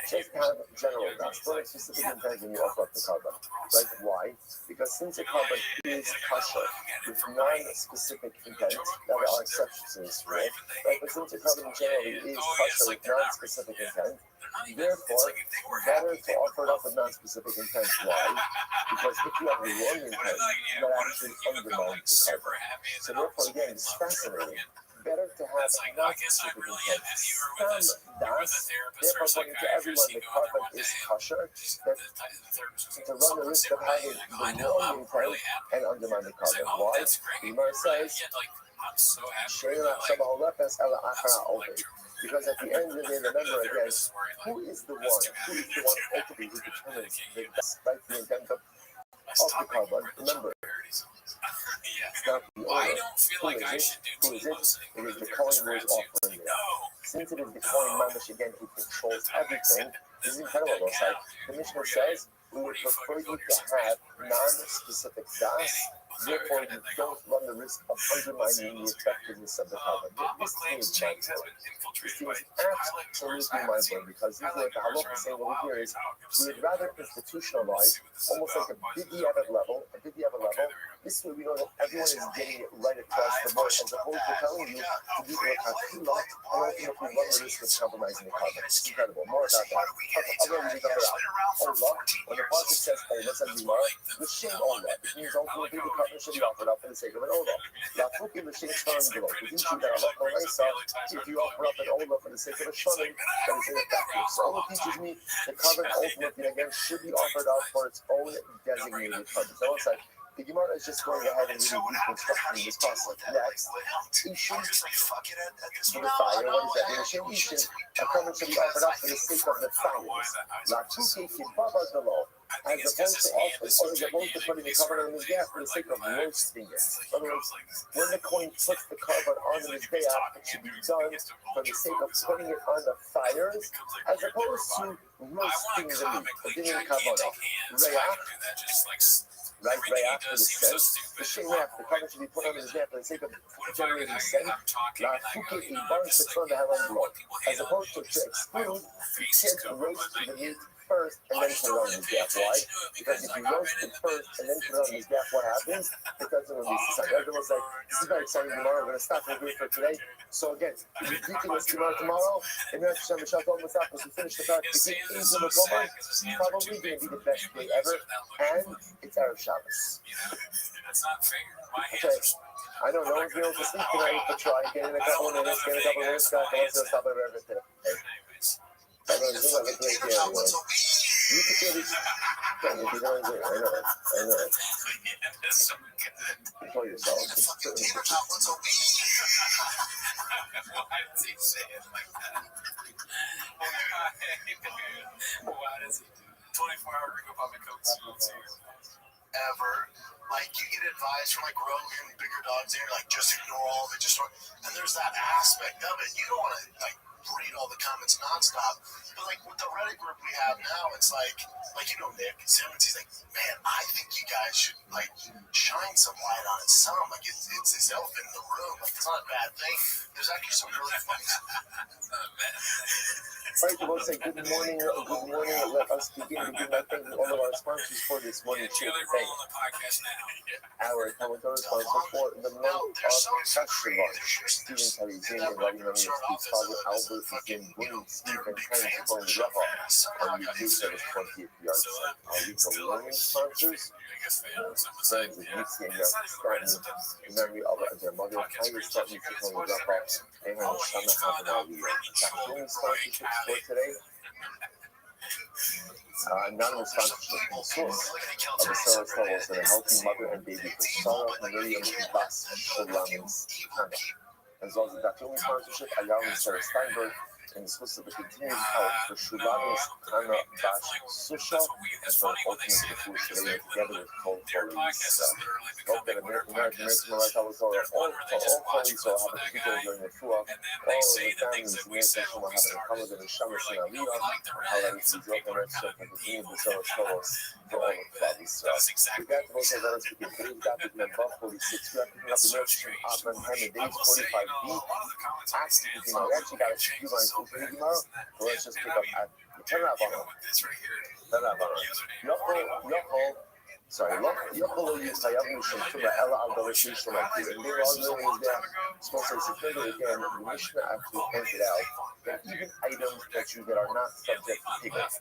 S1: just have general dust. Don't have specific intent when you offer up the carbon. Right? Why? Because since the carbon is kosher with non-specific intent, now there are exceptions to this rule, right? But since the carbon generally is kosher with non-specific intent, therefore, better to offer it up with non-specific intent. Why? Because if you have the wrong intent, that actually undermines the carbon. So therefore, again, it's fascinating. Better to have non-specific intent. Das, therefore, according to everyone, the carbon is kosher, to run the risk of having the wrong intent and undermine the carbon. Why? The Gemara says, because at the end of the day, remember again, who is the one ultimately who determines the intent of the carbon? Remember, it's not the owner. Who is it? It is the Kohen who is offering it. Since it is the Kohen Mamash again who controls everything, this is incredible. Like the Mishnah says, we would prefer you to have non-specific das. Therefore, you don't run the risk of undermining the effectiveness of the carbon. This seems mind-blowing. This seems absolutely mind-blowing because this is like the halacha saying over here is we would rather institutionalize almost like a bidiyavad level. This way we know that everyone is getting it right across the board as opposed to telling you to do like a kila and ultimately run the risk of compromising the carbon. It's incredible. More about that. I'll read that out. Allah, when the Prophet says Allah, says the shame Allah, it means ultimately the carbon should be offered up for the sake of an olah. Lafuki l'shem shvarim below. We didn't see that Allah Koraisa, if you offer up an olah for the sake of a shvarim, that is ineffective. So Allah teaches me the carbon ultimately again should be offered up for its own designated purpose. So it's like the Gemara is just going ahead and really deconstructing this concept. Next, Ishin for the fire. What is that? Ishin, a carbon should be offered up for the sake of the fires. Lafuki kibaba below. as opposed to putting the carbon on the mizbeach for the sake of roasting it. In other words, when the Kohen puts the carbon on the mizbeach, it should be done for the sake of putting it on the fires, as opposed to roasting the meat. Didn't kavanah. Right, reach for the scent. The same reach, the carbon should be put on the mizbeach for the sake of generating scent. La fuke ibar shetzon behalan blood. As opposed to exclude, you can't roast the meat first and then put it on the mizbeach. Why? Because if you roast it first and then put it on the mizbeach, what happens? It doesn't release the scent. Everyone's like, this is very exciting tomorrow. I'm going to stop and do it for today. So again, if you're teaching us tomorrow, and you're actually we finish the practice, probably going to be the best day ever, and it's Erev Shabbos. Okay. I don't know if you're able to sleep tonight, but try. Get in a couple of minutes, back, let's stop at everything. Everyone's doing a great day anyway. You could get it. I know it. Enjoy yourself.
S3: Why does he say it like that? Why does he do it? 24-hour Rico Papa Coke
S5: ever. Like, you get advice from, like, Rogan, bigger dogs there, like, just ignore all of it, and there's that aspect of it. You don't want to, like, read all the comments nonstop. But, like, with the Reddit group we have now, it's like, you know, Nick Simmons, he's like, man, I think you guys should, like, shine some light on it some. Like, it's his elephant in the room. Like, it's not a bad thing. There's actually some really funny stuff.
S1: All right, we'll say good morning. Let us begin to give my thanks to all of our sponsors for this morning. Our Commodore sponsor for the month of Festival. Stephen Kelly, Jamie, Rodney, Steve Father, Albert, Jim, Boone, Steve, and Ken, Tony Reha, on the Q Service 20th yard site. Our weekly learning sponsors, friends of Mitzi and Young Stanton, in memory of their mother, Tiger Stanton, Tony Reha, and Shana Havanawi. That's the only sponsorships for today. Anonymous sponsorship from Source of the Sarah Troubles and a healthy mother and baby for Sarah Miriam Bas Shalom's Hannah. As well as the Dachshund sponsorship, Ayala and Sarah Steinberg, and the source of the continued help for Shulami's Hannah Bash Susha, and for an ultimate food today together with Cold Police. Hope that American Marital Torah, all police will have a people during the Fuah, all of the families in the nation will have an encounter in the Shamas and Aliyah, how that is the broken record and continue the Sarah Troubles for all of Bobby's. We got the most of us to get today's topic in Buff 46, we are picking up the Restream Atman Hamid Days 45B. We actually got a few lines tomorrow, so let's just pick up at Tanabana. Yokolo Yisayavnu Shemtuma Ella Abdalashim Shemaki. And they're all doing is that, supposed to say again, the Mishnah actually pointed out that even items that are not subject to pigment,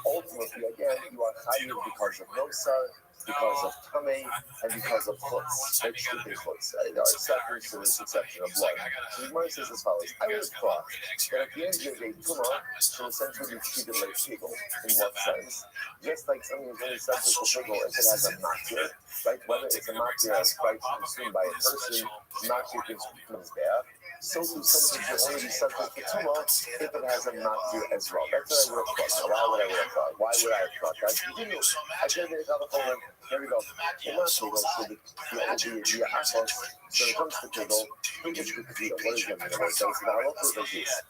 S1: ultimately, again, you are chayiv because of Nosar, because of Tameh, and because of Chutz. Like stupid Chutz. There are exceptions to this exception of blood. So the Gemara says as follows: I would have thought that at the end of the day, Tumah should essentially be treated like pigel. In what sense? Just like something is only subject to pigel if it has a matir, right? Whether it's a matir that's quite consumed by a person, matir becomes bad. So too, something should only be subject to Tumah if it has a matir as well. That's what I would have thought. Now, why would I have thought? Why would I have thought that? I said there's another point. There we go. The last pigel should be a apples. So when it comes to pigel, pigel should be what is the minimum? So it's not local like this.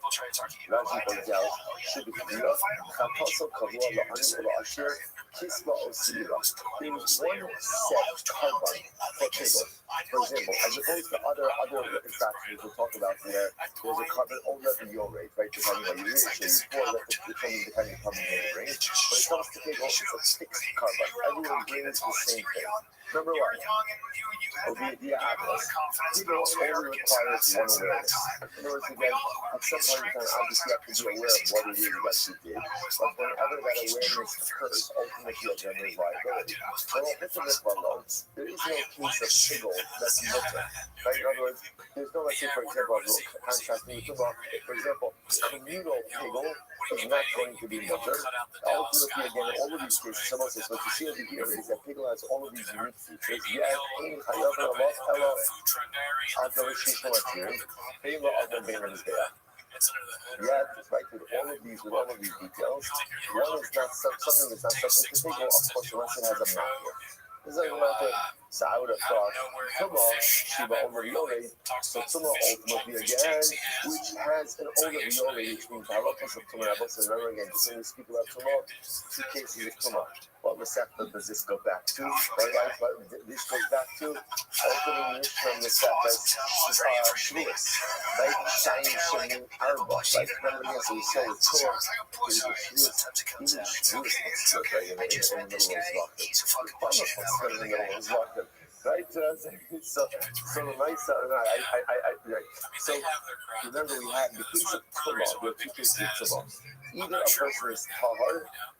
S1: Rashi points out, should be Kavira, Chapaso, Kavua, La'ani, La'ashir, Kisma, Osira. There's one set carbon for pigel. For example, as opposed to other factors we'll talk about where there's a carbon over the yield rate, right? Depending on your ratio, depending on the carbon yield rate. When it comes to pigel, it's a fixed carbon. Everyone brings the same thing. Number one, via apples. Pigel only requires one awareness. In other words, again, at some point in time, obviously you have to be aware of what it is that you did. But whenever that awareness occurs, ultimately again, there's liability. Well, different below, there is no piece of pigel that's mutter. Right? In other words, there's no, let's say, for example, contrasting with for example, communal pigel is not going to be mutter. Ultimately, again, all of these cases, someone says, what you see over here is that pigel has all of these unique features. Yes, in Hayav, Ella, Adar, Shishma, Tirin, Pigel, Adar, Bain, and Isbea.
S3: It's under the hood.
S1: Yeah, just right with all of these details. One is not something that's not something to think. Well, of course, the lesson has a map here. This doesn't matter. So I would have thought, Tumah, Shiva Omer Yore, so Tumah ultimately again, which has an Omer Yore, which means halachas of Tumah. I've also remember again, just when we speak about Tumah, two cases of Tumah. What Masechta does this go back to? Right? This goes back to opening Mishnah Masechta Shavuos, right? Shayim Shemim Arba, right? Remember again, so we saw with Tumah, even Shavuos looks good, right? In the middle of the right? So the nice, right. So remember, we had the case of Tumah. We have two cases of Tumah. Either a person is tahar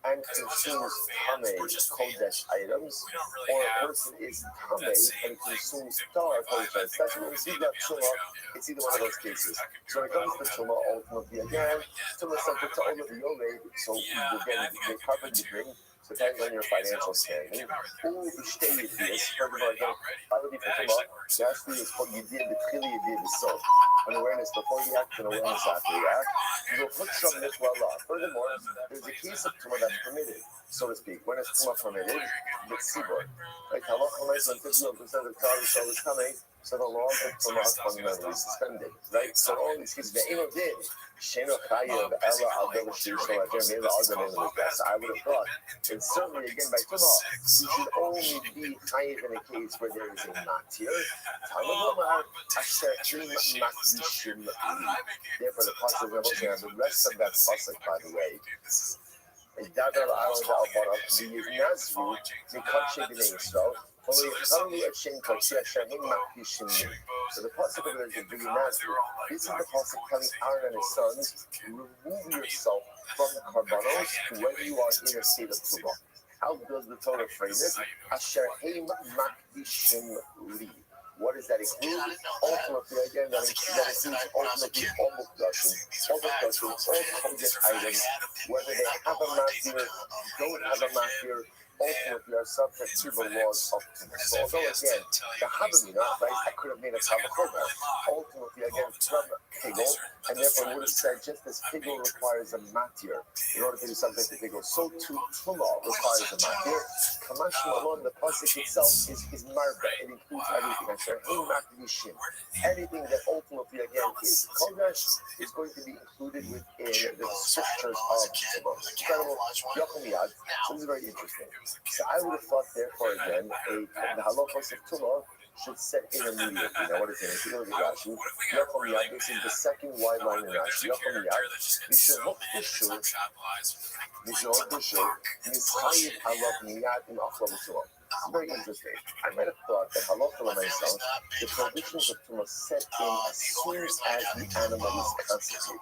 S1: and consumes tamei kodesh items, or a person is tamei and consumes tahar kodesh items. That's when we see that Tumah. It's either one of those cases. So when it comes to Tumah, ultimately again, Tumah is subject to all of the Yole. So again, the carbon you bring. So depends on your financial standing. Who stay with this? Furthermore, again, already for Tumah, Yashli is what you did, the Chili you did, the soul. An awareness before you act and awareness after you act. You will put some mitwala. Furthermore, there's a case of Tumah that's permitted, so to speak. When is Tumah permitted? The Sibor. Like, halacha when 50% of the car is coming, so the laws of Tumah are fundamentally suspended. Right? So all these cases, the Eno did. Sheno Chayev, Ella, Aldel, Shishol, Ajay, Mela, Aldel, and Lucas. I would have thought, and certainly again by Tumah, you should only be Chayev in a case where there is a matir. Therefore, the pasuk of the rest of that pasuk, by the way, is that the Nazru, the Kachi B'nai Yisrael. So the pasuk of the Nazru, this is the pasuk telling Aaron and his sons, remove yourself from karbanos when you are in a state of tumah. How does the Torah frame it? Asher heim makdishim li. What does that include? Ultimately, again, that includes ultimately all mukdashim, all kodesh items, whether they have a matir, don't have a matir, ultimately are subject to the laws of Tumah. So although again, the Havamina, right, I could have made a Tavachomer, ultimately again from Pigel, and therefore would have said just as Pigel requires a matir in order to be subject to Pigel, so too Tumah requires a matir. Kamash Malon, the pasuk itself is marba. It includes everything. Anything that ultimately again is kodesh is going to be included within the strictures of Tumah. Incredible. Yochel. So this is very interesting. So I would have thought, therefore, again, the halachos of Tumah should set in immediately. Now, what is it? If you look at Rashi, Yochel Miyad, this is the second wide line in Rashi. Yochel Miyad, Mishahok B'shur, Mischayiv Halav Miyad in Achlav Tumah. It's very interesting. I might have thought that halacha l'maisa, the prohibitions of tumah set in as soon as the animal is constituted.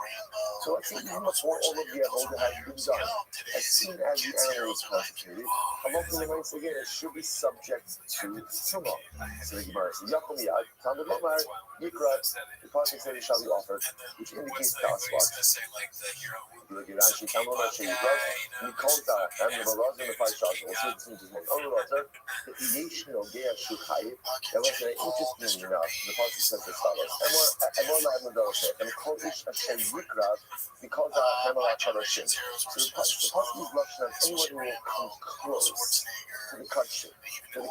S1: So let's say even before all of the avodah has been done, as soon as the animal is constituted, halacha l'maisa again it should be subject to tumah. So the Gemara says, "Yakum yad, Talmud Lomar, Yikra." The pasuk says it shall be offered, which indicates to us what. Look at Rashi, Talmud Lomar Yikra. Nikolta, and the Baraz and the Paishash. We'll see this in just one. The Yesh Nogea Shuchayim. That was interesting enough. The pasuk says as follows: and Kodesh Hashem Yikrav because Hamala Charashim. So the pasuk is lashon on anyone who will come close to the country, So the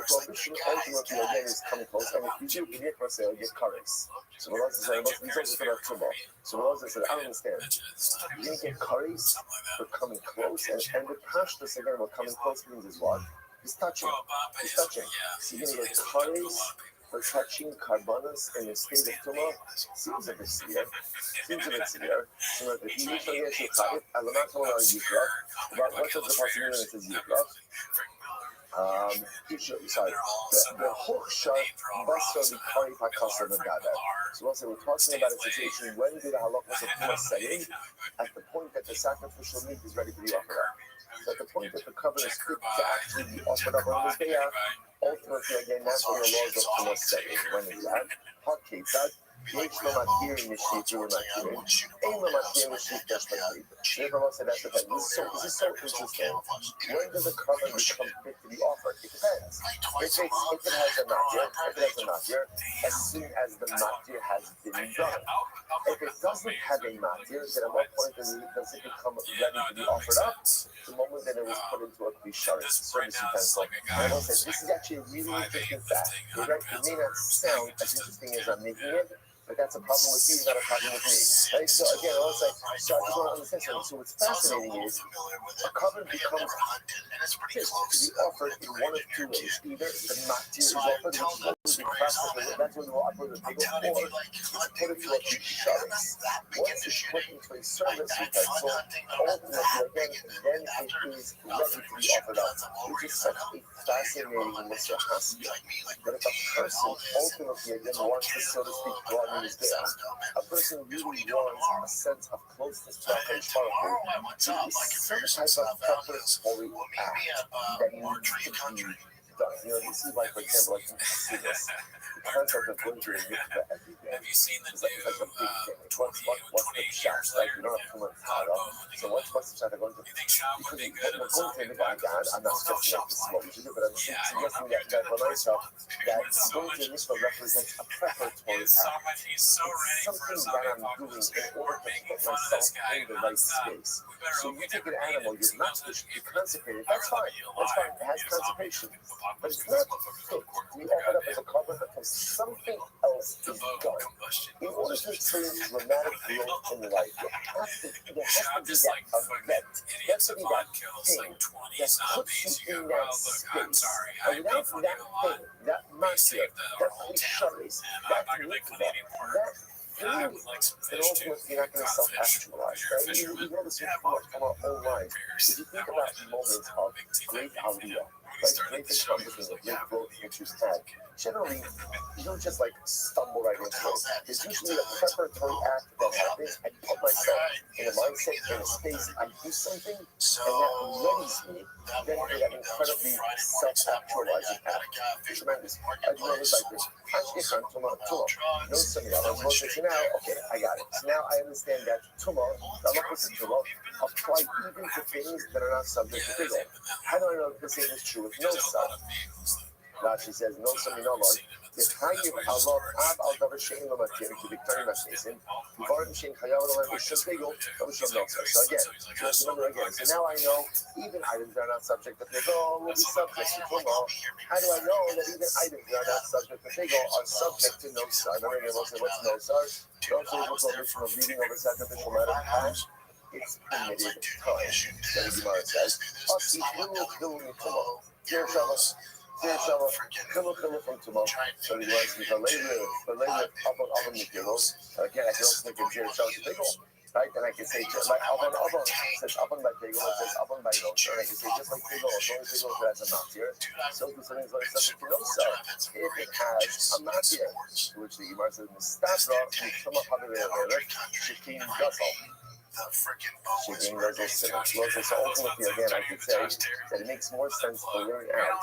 S1: prohibition ultimately again is coming close, and if you do Yikra, say get kares. So the Lord says, these also put out tumah. So the Lord said, I don't understand. You didn't get kares for coming close, and the pashtus again, what coming close means is what? He's touching. He's touching. So you're going to get kares for touching karbanos in the state of tumah. Seems a bit severe. So if you usually get your kares, alamat halar yikra. What does the pasuk mean when it says yikra? Sorry. The hochshar basar likari pakasar v'gada. So we're talking about a situation when did the halachos of tumah set in? At the point that the sacrificial meat is ready to be offered up. So at the point that the covenant is fit to actually be offered up on the day ultimately again that's when the laws of tumah set in. When is that? Hot case that
S5: like,
S1: יש לו מכיר
S5: Rambo,
S1: משיב
S5: I
S1: ומכיר,
S5: want you to
S1: אין
S5: bone
S1: לו
S5: down
S1: מכיר
S5: so my
S1: משיב
S5: dad gives me
S1: ומכיר.
S5: a
S1: Therefore, said that's the thing. This is so interesting. When does a covenant become fit to be offered? It depends. If it has a matir, as soon as the matir has been done. If it doesn't have a matir, then at what point does it become ready to be offered up? The moment that it was put into a bisharis, service utensil. And I will say, this is actually a really interesting fact. You're right, it may not sound as interesting as I'm making it, but that's a problem with you, not a problem with me. Right? So again, I was like, so I just want to understand something. So what's fascinating is a covenant becomes fit to be offered in one of two ways. Either the matir is offered, which is going to be classical, that's when we'll offer the bigger, or it's put into a bisharis. Once it's put into a service utensil, ultimately again, then it is ready to be offered up, which is such a fascinating Mr. Haskell. But if a person ultimately again wants to, so to speak, broaden his veil, a person really wants a sense of closeness to HaKadosh Baruch Hu, there is some type of preparatory act that needs to be done. You know, you see, like, for example, like in Hasidus, the concept of going to a mikveh every day.
S3: Have you seen the
S1: It's like a big thing. What's the shot? Like, you don't have too much time up. So what's the shot of going to?
S3: You think shop would be good?
S1: Because going to a mikveh, I'm not suggesting that this is what we should do, but I'm suggesting that for myself, that going to a mikveh represents a preparatory act.
S3: He's so ready for
S1: Something
S3: a
S1: that
S3: zombie
S1: I'm doing
S3: apocalypse.
S1: in order to
S3: Making
S1: put
S3: fun of this
S1: myself
S3: guy
S1: in the right
S3: nonstop.
S1: space.
S3: We better
S1: So
S3: hope
S1: you
S3: he
S1: take
S3: never
S1: an animal,
S3: made it.
S1: you're not supposed to be consecrated. That's fine. That's fine. It has consecration. But it's not fit to be offered up as a covenant until something else is done. In order to experience dramatic growth in life, there has to be that event. There has to be that thing that puts you in that space. And without that thing, that matir, that bisharis, that mikvah, that thing, then ultimately you're not going to self-actualize. Right? You know this from our own lives. If you think about moments of great aliyah, like great accomplishment, great growth that you've had, generally, you don't just like stumble right into it. There's usually a preparatory act that happens. I put myself in a mindset, in a space, I do something, and that readies me then for that incredibly self-actualizing act. It's tremendous. I know it's like this. Ashkechan, Tumah. No, something else. Moses, so now, okay, I got it. So now I understand that Tumah, the opposite Tumah, apply even to things that are not subject to Bigel. How do I know that the same is true with no son? Rashi says, no son, no Lord. If Hayyib Allah, Ab al Davar Shein Lamatir, to Victoria Mason, Varim Shein Chayav Lam Bisham Bigel, Bisham Noxer. So again, let's remember again. So now I know even items that are not subject to Bigel will be subject to Tumah. How do I know that even items that are not subject to Bigel are subject to Noxer? Remember again, what's Noxer? Noxer is a prohibition of reading over sacrificial matter past. It's permitted time. So the Gemara says, Asi Kilu Kilu Tumah. Dear Shabbos. Kilu from Tumah. So the Gemara says, Valev, Avon Mikilo. Again, I can also make a Jer Shabbos Bigel. Right? And I can say, like Avon says Avon by Bigel, it says Avon by Noxer. And I can say, just like Bigel, as long as Bigel has a matir, so do something like subject to Noxer. If it has a matir, which the Gemara says, Mustafra, Tumah Habibi, Shikin Gazal. So ultimately, again, I could say that it makes more sense to learn out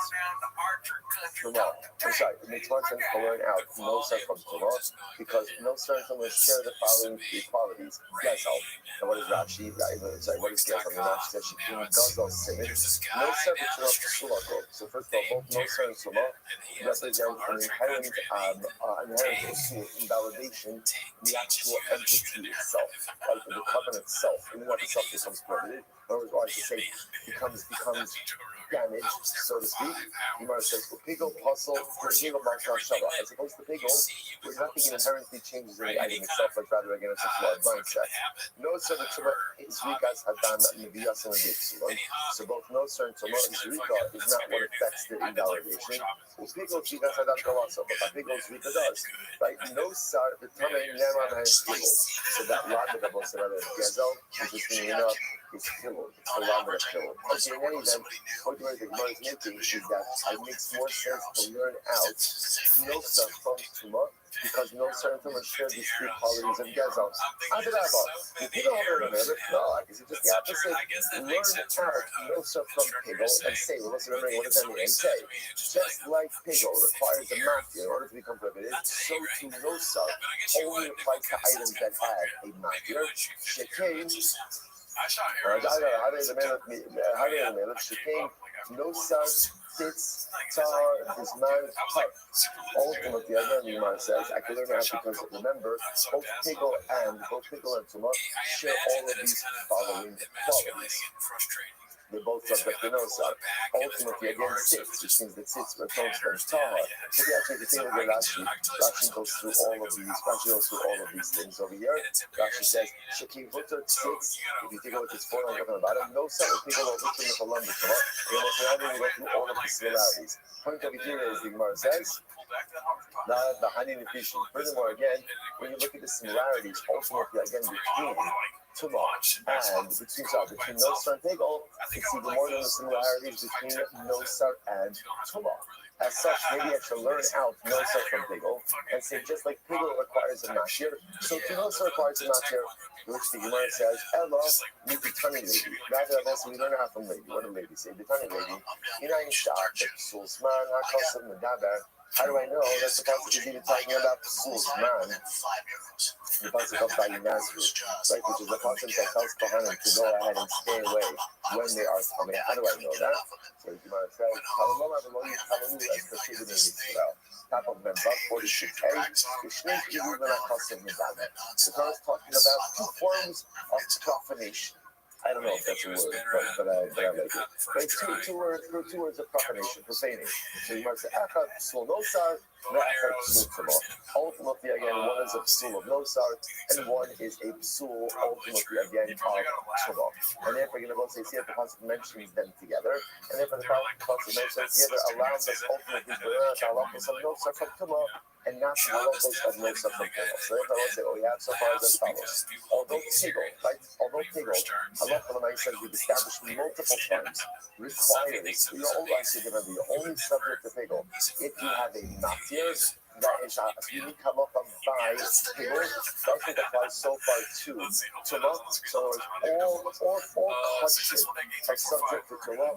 S1: Tumah. I'm sorry, it makes more sense to learn out no son from Tumah because no son will share the following three qualities. Gezel. And what is Rashi? Sorry, what is Gezel? And Rashi says she can Gezel Simmons. No son from Tumah growth. So first of all, both no son and Tumah represent an inherent invalidation in the actual entity itself, like the covenant itself, in and of itself becomes prohibited, or I should say, becomes damaged, so to speak. Gemara says, "Pigol puzzle, pigol marshal shava." As opposed to pigol, where nothing inherently changes in the item itself, but rather again it's a flawed mindset. No sir, the tumah is rikas hadan nevias and adiksulon. So both no sir and tumah is rika is not what affects the invalidation. Pigol rikas hadan also, but pigol's rika does. Right? No sir, the tumah never has pigol. So that line that was another gezel, interestingly enough, is killed. It's the line that killed. Okay, in any event, what the Gemara is making is that it makes more sense to learn out no stuff from Tumah because no certain Tumah share these three qualities of Gezel. Adarabah, if you don't have a no, I guess it's just the opposite. Learn out no stuff from Pigel and say, well, let's remember what does that mean? And say, just like like pigol requires a matir in order to become prohibited, so too nosar only applies to items that have a matir. Shekain, shekain, nosar, sits, tar, bisman, tar. Ultimately, again, the Gemara says, I can learn that because remember, both pigol and tumah share all of these following qualities. They're both subject to nosar. Ultimately, again, sits, which means that sits returns from tahar. So if you actually take a look at Rashi goes through all of these things over here. Rashi says, Shakim Hutter sits. If you take a look at 4 on the bottom, nosar and pigol over to the lumber tumah. You almost never go through all of the similarities. Point over here is the Gemara says, the honey nutrition. Furthermore, again, when you look at the similarities, ultimately, again, between tumah and between nosar and pigol, it's even more than the similarities between nosar and tumah. As such, maybe I should learn out nosar from pigol and say just like pigol requires a matir, so nosar requires a matir, which the Gemara says, Ella, mititani lady. Rather than we learn out from lady. What did lady say? Mititani lady. Inayin shah, psul zman, hakosav medaber. How do I know that the pasuk is even talking about psul zman? The pasuk of Vayinazru, right, which is the pasuk that tells Kohanim to go ahead and stay away when they are coming. How do I know that? So the Gemara says, top of Member 46a, the Gemara is talking about two forms of profanation. I don't know if that's a word, but I like it. But it's two words of profanation, profaning. So you might say, Achad psul nosar, Achad psul tumah. Ultimately, again, one is a psul of nosar, and one is a psul, ultimately, again, of tumah. And therefore, you're going to say, see if the pasuk mentions them together, and therefore the pasuk mentions them together allows us ultimately to learn halachos of nosar from tumah, and not the halachos of nosar from pigol. So therefore, I will say, what we have so far is as follows. Although pigol, halacha says we've established multiple times, requires, you're only subject to pigol if you have a matir, that is a unique halacha by pigol, doesn't apply so far to tumah. So all kosher are subject to tumah,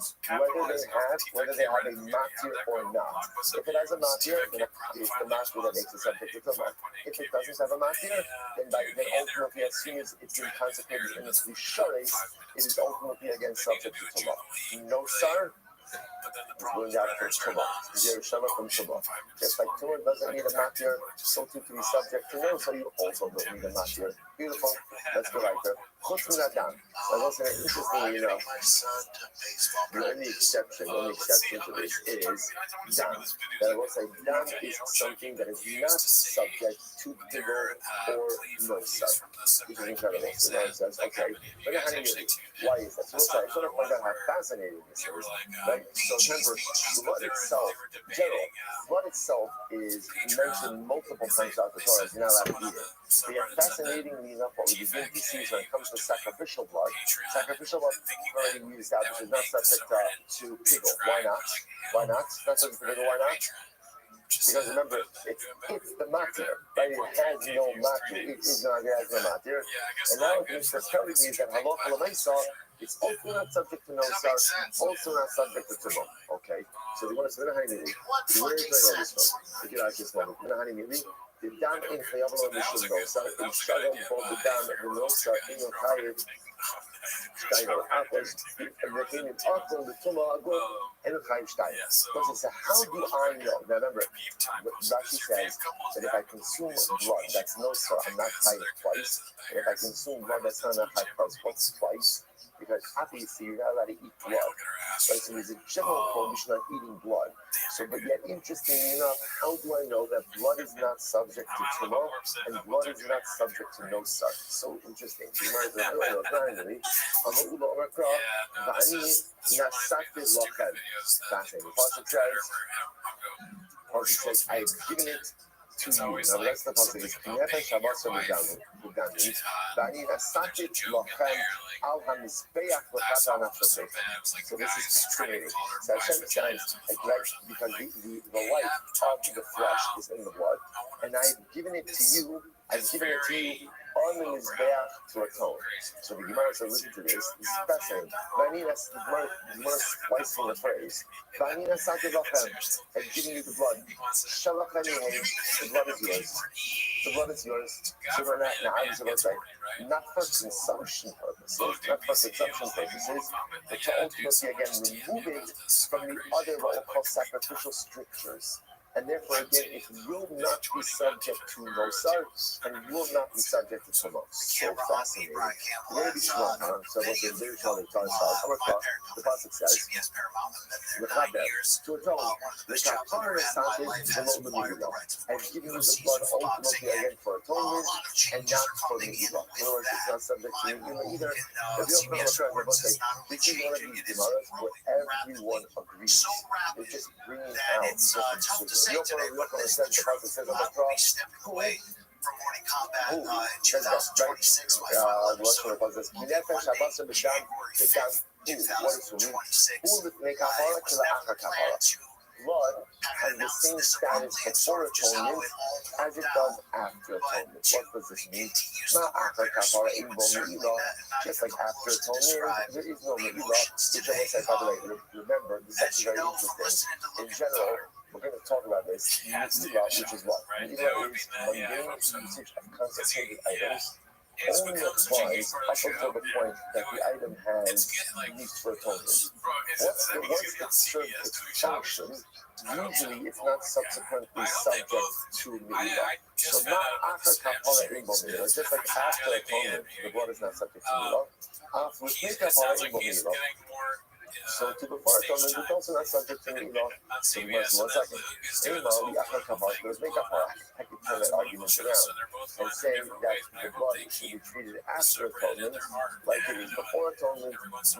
S1: whether they have a matir or not. If it has a matir, then it's the matir that makes it subject to tumah. If it doesn't have a matir, then ultimately, as soon as it's been consecrated in its rishores, it is ultimately again subject to tumah. Nosar is going out from tumah. Yerushalayim from tumah. Just like tumah doesn't need a matir, so too to be subject to nosar, you also don't need a matir. Beautiful. Let's go right there. Chutz min adam. Now, listen, interestingly enough, the only exception to this is dam. That I will say, dam is something that is not subject to pigol or nosar, which is incredible. So now it says, okay, but why is that? So we'll say, I sort of find out how fascinating this is, right? So remember, blood itself is mentioned multiple times throughout the Torah. You're not allowed to eat it. But yet, fascinatingly enough, what we begin to see is when it comes to sacrificial blood already we established is not subject to pigol. Why not? Not subject to pigol. Why not? Because remember, it's the matir, right? It has no matir. It has no matir. And now it's telling me that halacha l'maisa, it's also not subject to nosar, also not subject to tumah. Okay, so you want to say, where is this from? If you like this one, the dam in chayavon mishum nosar, in shalom for the dam in nosar in your chayiv. So how do I know? Now remember, Rashi says that if I consume blood, that's no sir, I'm not chayiv twice. And if I consume blood, that's not chayiv twice. Twice? Because obviously you're not allowed to eat blood. Right? So there's a general prohibition on eating blood. So, but yet, interestingly enough, how do I know that blood is not subject to tumah and blood is not subject to nosar? So interesting. Fascinating. Pasuk says, I have given it to you. Now the rest of the pasuk is Nefesh Havasa B'Ganim, V'ani Nasatit Lochem Al HaMizbeach L'Chata Nafsosei. So this is fascinating. So Hashem says, because the life of the flesh is in the blood, and I've given it to you. I've given it to you on the Mizbeach to atone. So the Gemara says, listen to this. This is fascinating. Vaninas, the Gemara splicing the phrase. Vaninas Sakevachem, and giving you the blood. Shalachani, the blood is yours. The blood is yours. So we're not for consumption purposes, not for consumption purposes, but to ultimately again remove it from the other what we'll call sacrificial strictures. And therefore, again, it will not be subject to Mosar, and it will not be subject to Tumos. So fascinating. Where is Shlomo? So what's the very short time? The Pasuk says, L'chaber, to atone, L'chapar Nesativ below the Milah, and giving you the blood ultimately again for atonement, and not for the Milah. In other words, it's not subject to Milah either. The real Prophet will say, this is one of these Gemaras where everyone agrees. They're just bringing out different the real Prophet says, the Pasuk says on the cross,
S5: away from morning combat in 2026.
S1: Blood has the same status before atonement as it does after atonement. What does this mean? Not after kapara in Me'ilah, just like after atonement, there is no Me'ilah, which I said, by the way, remember, this is actually very interesting. In general, we're going to talk about this. Me'ilah, which is what? Me'ilah is mundane usage of consecrated items. Only applies up until the point that the item has used for atonement. Once it serves its function, usually it's not subsequently subject to Me'ilah. So not after kapara in Me'ilah, just like after atonement, the blood is not subject to Me'ilah. After kapara in Me'ilah, so to before atonement, it's also not subject to Me'ilah. So we must 1 second. Meanwhile, the after kapara goes make kapara. I can turn that argument around and say that the blood should be treated after atonement, like it is before atonement.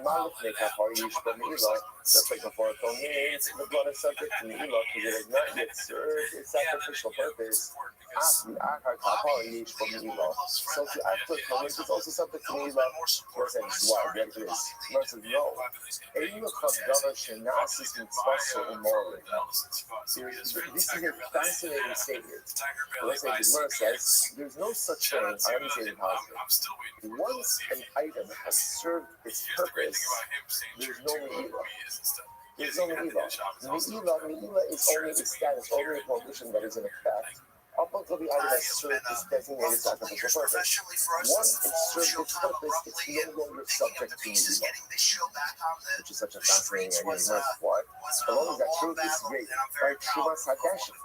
S1: Malach make kapara yish for Me'ilah, just like before atonement, the blood is subject to Me'ilah because it has not yet served its sacrificial purpose. After kapara yish for Me'ilah, so to after atonement is also subject to Me'ilah. We're saying why? Get this. Versus no. This is a fascinating statement. Let's say the Gemara says there's no such thing. I am saying positive. Once an item has served its purpose, there's no Me'ilah. There's no Me'ilah. Me'ilah is only a status, only a prohibition that is in effect up until the item has served its designated sacrificial purpose. Once it served its purpose, it's no longer subject to Me'ilah, which is such a fascinating idea. What? As long as that truth is great, right? Shumas Hadashim.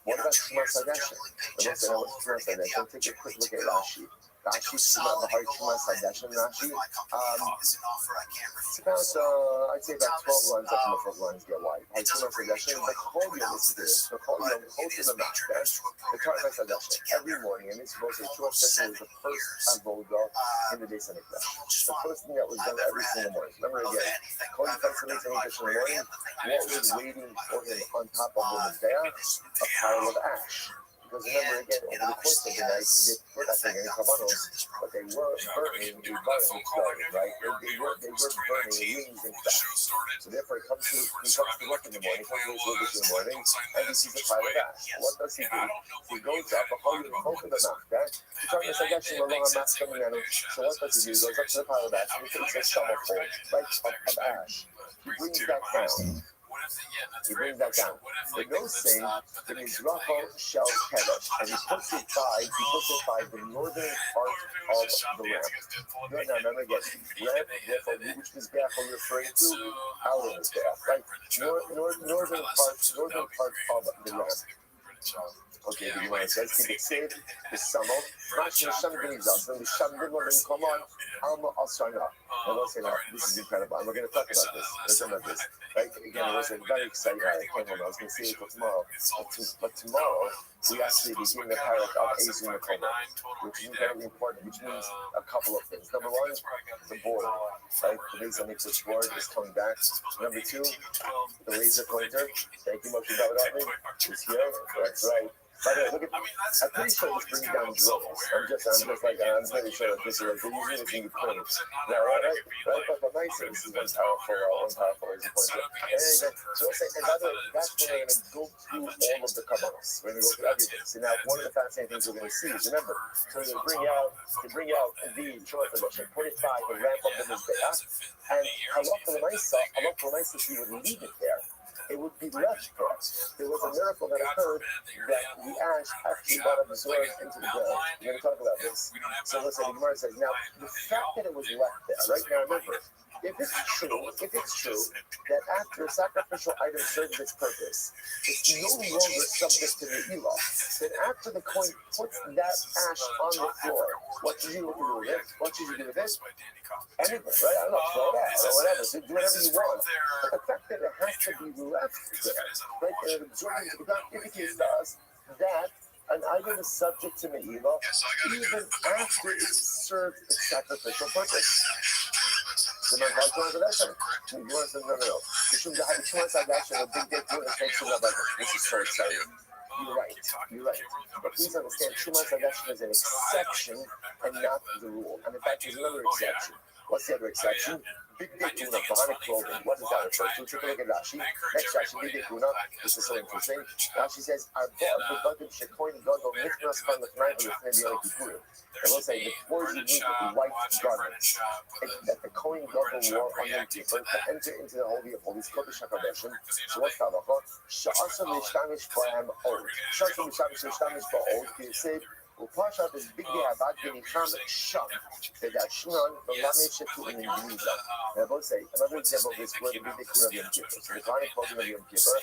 S1: What about Shumas Hadashim? Let's say what's Shumas Hadashim. Take a quick look at Rashi. Rashi, Shumas Hadashim, Rashi. It's about, I'd say about 12 lines up in the first lines get wide. Shumas Hadashim, but Chol Yom, listen to this. The Chol Yom, Chol to the Machdash, the Karmas Hadashim, every morning, and this was a Shumas Hadashim was the first avodah in the day of the The first thing that was done every single morning. Remember again, Chol Yom comes to me in the morning. What was waiting for him on top of the Mizbeach? A pile of ash. Because remember again, over the course of the night, they were not taking any kavanos, but they were burning the garden, right? They were burning the leaves and stuff. So therefore, he comes to work in the morning, comes to his work in the morning, and he sees a pile of ash. What does he do? He goes up, both of them out, right? He's talking about ash, so what does he do? He goes up to the pile of ash, and he takes a shovelful, right, of ash. He brings that down. He brings that down. The nose saying the Mizracho shall Kedesh, and he puts it by the northern part of the ramp. No, remember again, ramp, therefore, which Mizbeach are you referring to? Our Mizbeach, right? Northern part of the ramp. Okay, the Gemara says, keep it safe, the Samo, Mash Misham Benizas, and the Shabdim of Benkomon, Alma Asrana. And we'll say, now, this is incredible, and we're going to talk about this. Let's talk about this. Right? Again, it was a very exciting. I can't remember, I was going to say it for tomorrow. But tomorrow, we actually begin the parak of Ezra Makoma, which is very important, which means a couple of things. Number one, the board, right? The Beis HaMikdash board is coming back. Number two, the laser pointer. Thank you, Moshe David, is here. That's right. By the way, look at.
S3: I mean, that's
S1: I'm pretty sure
S3: totally
S1: this brings
S3: kind
S1: down
S3: of
S1: drills. I'm pretty sure that this is like they're using this in Ukraine.
S3: not
S1: Now, right,
S3: ironic.
S1: right, but the nice is one powerful laser pointer. And so let's say, and by the way, that's when we're going to go through all of the kabbalas. We're going to go through everything. So now, one of the fascinating things we're going to see is, remember, so to bring out the Shema Tradition, 45, the ramp up the Mizbeach, and Halakha L'maisa, if you would leave it there, it would be left there. There was a miracle that occurred that the ash actually got absorbed into the ground. We're going to talk about this. So listen, the Gemara says, now, the fact that it was left there, right now, remember, if it's true that after a sacrificial item serves its purpose, it's no longer subject to the Elah, then after the coin puts that ash on the floor, what should you do with it? What should you do with it? Anything, right? I don't know, throw it out or whatever. So do whatever you want. But the fact that it has to be left there, right, and absorbing into the ground indicates to us that an item is subject to Me'ilah even after it served its sacrificial purpose. The man called to that time. You want to know? You should have a chance at that. A big day doing it. This is so exciting. You're right. But please understand, Shumas Hadashim is an exception and not the rule. And in fact, there's another exception. What's the other exception? Big day tuna, Bahana clothing. What does that refer to? Take a look at Rashi. Next Rashi, big day tuna. This is so interesting. Rashi says, "Our God, the Shekoin God, the Nichnas from the Knife of the Yom Kippur." I will say, before you need white garments that the Kohen Gadol wore on Yom Kippur to enter into the Holy of Holies, Kodesh HaKodeshim. So what's the halacha? Sha'asam l'shtamish b'hem od. Sha'asam l'shtamish b'od, ki yisib, u'pashat is big day abad b'nicham sham. V'dashnan v'lamed shetu in Indonesia. And I will say, another example of this word, the big day of Yom Kippur. So the Kohen clothing of Yom Kippur,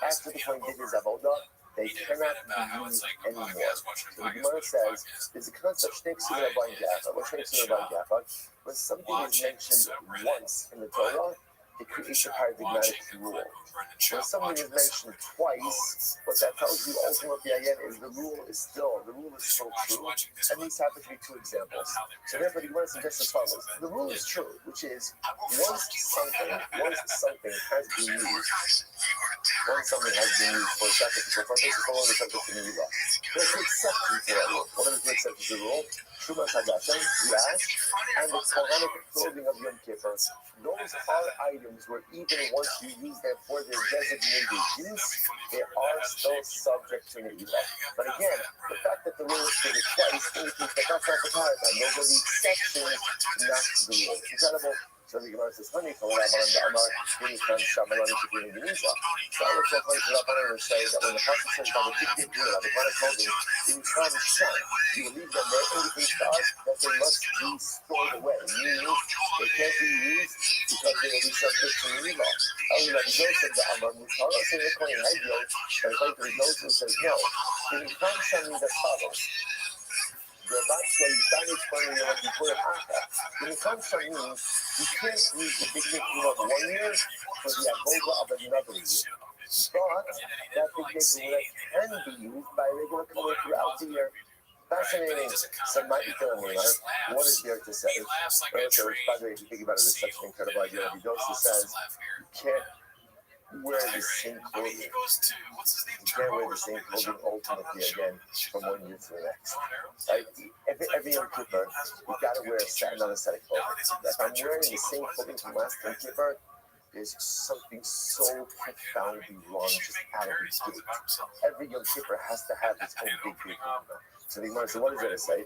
S1: after the Kohen did his avodah, they cannot be used anymore. So the Gemara says, there's a concept, when something is mentioned once in the Torah, it creates a paradigmatic rule. When something is mentioned twice, what that tells you ultimately again is the rule is still true. And these happen to be two examples. So therefore the Gemara suggests as follows. The rule is true, which is once something has been used for sacrificial purpose, it's no longer subject to the law. There's an exception to that rule. What are the exceptions to the rule? Shumas Hadashim, the ash, and the Kohanic clothing of Yom Kippur. Those are items where even once you use them for their designated use, they are still subject to Me'ilah. But again, the fact that the rule is stated twice indicates that that's not the paradigm. Those are the exceptions, not the rule. Incredible. So the Gemara says, "Honey, for Rabbanan Da'amar, Yinifan Shabbalan Shekhin Indonesia." So I would say, Rabbanan says that when the Pasuk says about the big deal, the Gemara told him, Yinifan Sham, you will leave them there, indicates to us that they must be stored away. Meaning, they can't be used because they will be subject to Me'ilah. And Rabbi Joseph Da'amar, Mutara says the Kohen Hagel, and according to Rabbi Joseph says, no, Yinifan Sham means as follows. When it comes to means, you can't use the big nickname of 1 year for the avodah of another year. But that big nickname can be used by regular color throughout the year. Fascinating. Some might be telling me, right? What is there to say? By the way, if you think about it, it's such an incredible idea. Rabbi says, you can't wear the same clothing. You can't wear the same clothing ultimately again from 1 year to the next. Right? Every Yom Kippur, you've got to wear another set of clothing. If I'm wearing the same clothing from last Yom Kippur, there's something so profoundly wrong, just out of its gate. Every Yom Kippur has to have its own big group. So the Gemara says, what does it say?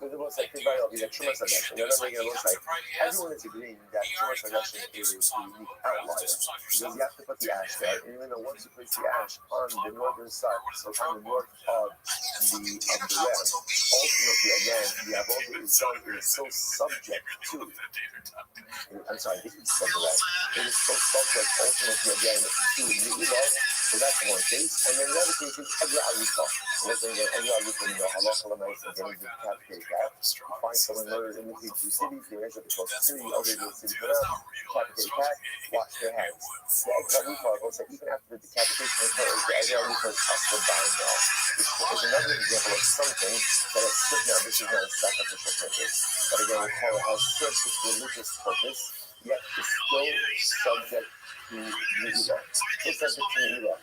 S1: Oh, the most like think about it, that Shumas Hadashim. Everyone is agreeing that Shumas Hadashim is the unique outlier because you have to put the ash there. And even though once you place the ash on the northern side, so on the north of the ram, ultimately again, the avodah is so subject to. I'm sorry, the east of the ram. It is so subject ultimately again to the Elah. So that's one case. And then the other case is Egra Arufa. Looking at Egra Arufa, you know, Halakha L'maisa, and then you decapitate that. You find someone murdered in between two cities, they measure the closest city, over the city for them, decapitate that, wash their hands. The Egra Arufa goes that even after the decapitation occurs, the Egra Arufa is also bound now. Which is another example of something that has stood now. This is not a sacrificial purpose. But again, we call it has served its religious purpose, yet is still subject to to Yehuda. Still subject to Yehuda.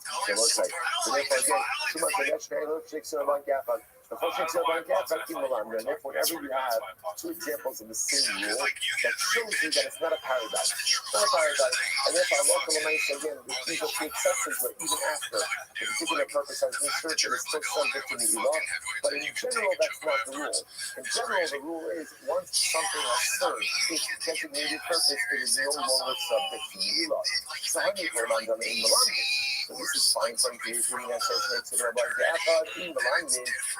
S1: So it looks like, so therefore again, too much of that shkei shakes on one gap. Before shakes on one gap, and therefore whenever you have two examples of the same rule, that shows you that it's not a paradox. It's not a paradox. And therefore, I welcome the nice again, these are the exceptions where even after the particular purpose has been served, it is still subject to the Ilah. But in general, that's not the rule. In general, the rule is once something has served its designated purpose, it is no longer subject to the Ilah. So honey for Ramadan in Milan. So this is fine from creating that says makes it about the Echad in Milan,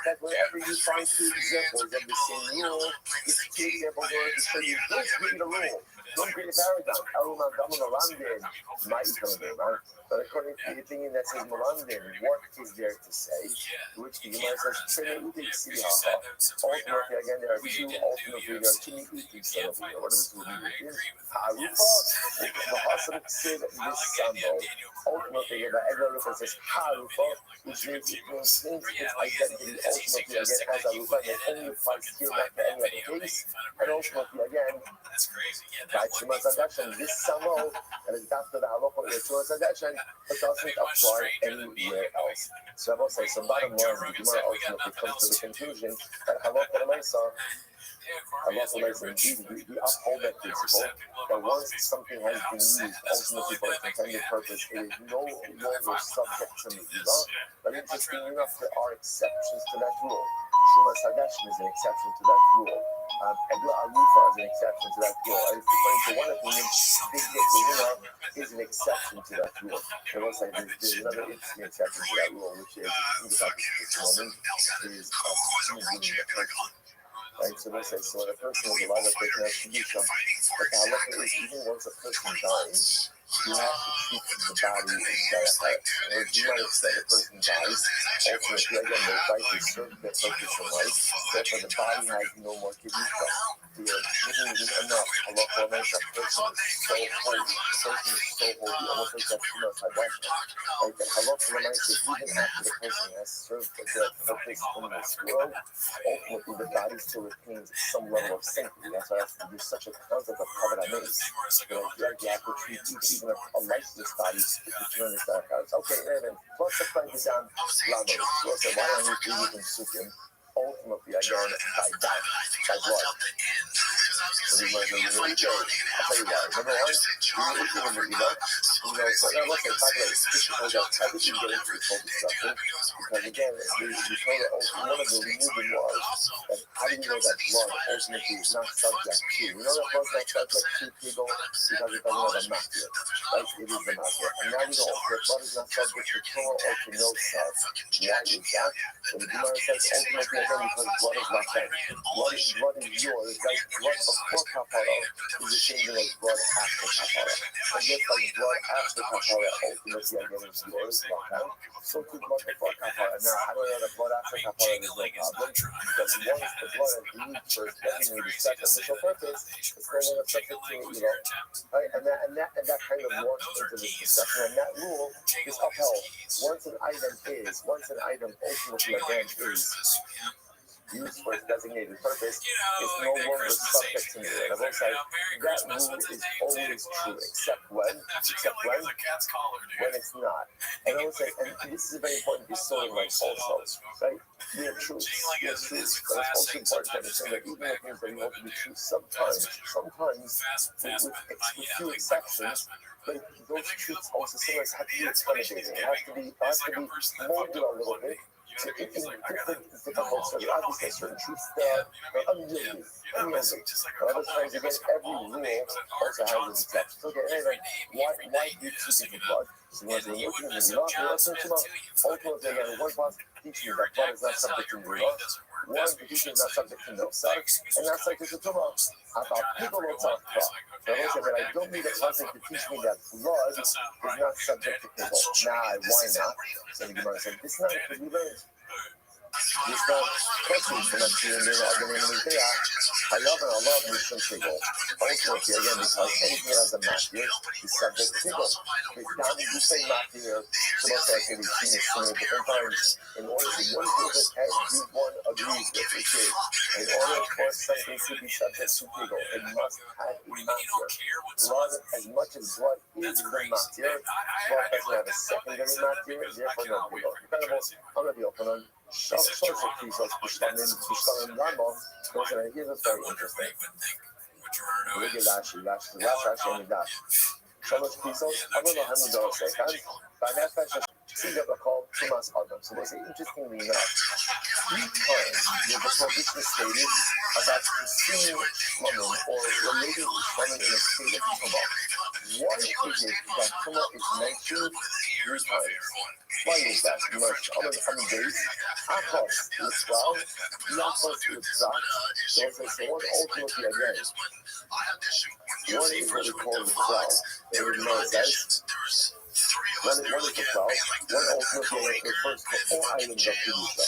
S1: that wherever you find two examples of the same rule, it's two examples where to show you don't create a rule, don't create a paradigm. Aruman Daman Milan, might come in, right? But according to the opinion that says Melandin, what is there to say? To which the Gemara says, ultimately, again, there are two, ultimately, there are two meetings. What are the two meetings? Harufa, the Hassan said this Sambo. Ultimately, the Egarufa says Harufa, which means it maintains its identity, ultimately, again, as a Rufa, and only applies here, not to any other case. And ultimately, again, by Shumas Adashan, this Sambo, and it's after the Halacha, the Shumas Adashan, but doesn't apply anywhere else. So I will say, so bottom line, the Gemara ultimately comes to the conclusion that Halacha L'Maisa, indeed, we uphold that principle, that once something has been used ultimately for its intended purpose, it is no longer subject to Milah. But interesting enough, there are exceptions to that rule. Shumas Hadashin is an exception to that rule. Egla Arufa is an exception to that rule. According to one opinion, Big Yehuda is an exception to that rule. There was like there's another interesting exception to that rule, which is about this moment is right, so let's say, so when a person is alive, a person has to do something. But the halacha is even once a person dies, you have to treat the body as that. Or you might have said a person dies, ultimately, again, their life is served their purpose in life, therefore the body has no more kedusha. The living isn't enough. Halacha makes a person so holy. The person is so holy, almost like that Shumas Hadashin. Like the halacha makes it even after the person has served their purpose in this world, ultimately the body still retains some level of sanctity. That's why there's such a concept of covered amaze. You have to treat even a lifeless body to turn this back out. Okay, and then plus the price is on Lamos. So I said, why don't you do it in Sukkim? Ultimately, again, by blood. So we might know I'll tell you why. Number one, so now let's say, by the way, this is that everything get into this whole discussion, because again, we know that one of the removing was that how do you know that blood ultimately is not subject to? We know that blood is not subject to people because it doesn't have a mafia, right? It is the mafia. And now we know that blood is not subject to Torah or to no self. Why is that? So the Gemara says ultimately again because blood is not there. Blood is yours, right? Blood before kapara is the same thing as blood after kapara. And just like blood after kapara ultimately again is yours, so too blood before kapara. Now I don't know that blood after kapara is no problem because once the blood is used for its designated sacrificial purpose, it's no longer subject to right? And that kind of morphs into this discussion. And that rule is upheld. Once an item ultimately again is used for its designated purpose, is no longer subject to me. And I will say that rule is always true, except when it's not. And I will say, and this is a very important piece of life also, right? We have truths, but it's also important to understand that even the things that we want to be true, sometimes, with few exceptions, but those truths also sometimes have to be accommodated. It has to be molded a little bit. So it can be difficult, so obviously certain truths that are unyielding. Other times, again, every rule also has its exceptions. Okay, anyway, why do you treat the blood? So when you're looking at the law, ultimately, again, one part teaching you that blood is not subject to the law. One teaching is not subject to no sex, and not subject to tumah. About people will talk about. So I say that I don't need a concept to teach me that blood is not subject to people. Nah, why not? So the Gemara said, this is not because we learned. This not questions from us here and there arguing with their I love Mishum people. Ultimately, again, because anything that has a mafia is subject to people. Now you say mafia, so most likely we've seen it so many different times. In order to one thing that everyone agrees with, which is In order for something to be subject to pigul, it must have a matir. Blood, as much as blood is the matir, blood doesn't have a secondary matir, therefore no pigul. Incredible. I'm going to be open on source of Krisos, Bishlamim Lama. Here's what's very interesting. Look at Rashi, Rashi, and Dash. Shalosh Krisos, I'm going to have a go second. By Nefesh, so they say, interestingly enough, 3 times the prohibition stated about consuming shlamim or relating to shlamim in a state of tumah. Why is it that tumah is mentioned 3 times? Why is that? On the base, Achos is well, Yachos is Zach, so as I say, what ultimately again? One is what we call the cloud. They would know that. One is the cloud. One ultimately refers to all items of Kedusha,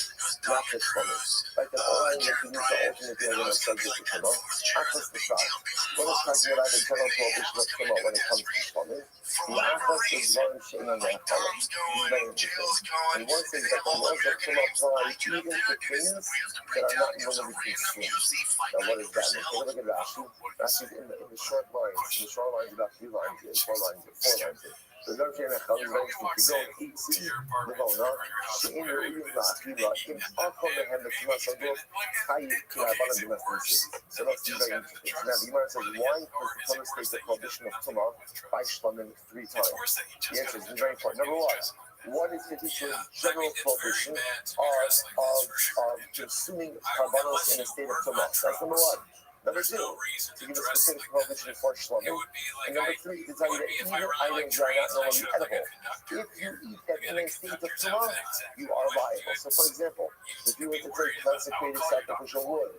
S1: not just shlamim. Like that all items of Kedusha ultimately are going to subject to tumah. Achos the cloud. One is talking about the general prohibition of tumah when it comes to shlamim. The Achos is very shame on that color. It's very interesting. And one says that the laws of tumah apply even to things that are not normally consumed. Now what is that? Take a look at Rashi. Rashi's in the short lines. In the short lines, about 3 lines here, 4 lines here, 4 lines here. The Lord Jane Echad is very interesting. Don't eat seed, Levona, Shein Re'im La'achila, Im Achol Lehem B'Shema Shadov, Chayi K'Rabbanan B'Masnisi. So that's very interesting. Now the Gemara says, why does the Torah state the prohibition of tumah by shlamim 3 times? The answer is very important. Number 1. What is the teacher's general prohibition of consuming karbanos in a state of tumah? That's number 1. Number 2, to give a specific prohibition for shlamim. And number 3, to tell you that even items that are not normally edible, if you eat that in a state of tumah, you are liable. So for example, if you were to take consecrated sacrificial wood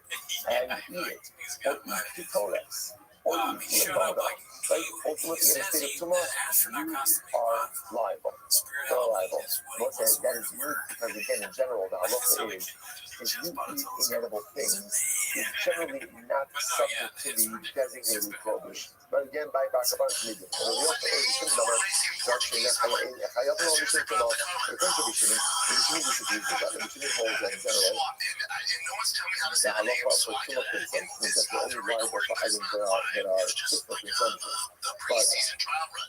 S1: and eat it, or eat ketorex, or eat levada, right? Ultimately in a state of tumah, you are liable. You're liable. Once that is unique because again, in general, the halacha is if you eat inedible things, it's generally not subject to the designated prohibition. But again, by Bakaban Shmidi. And the real thing is, the holds that in general. The halacha for tumah consumption is that you're only liable for items that are fit for consumption. But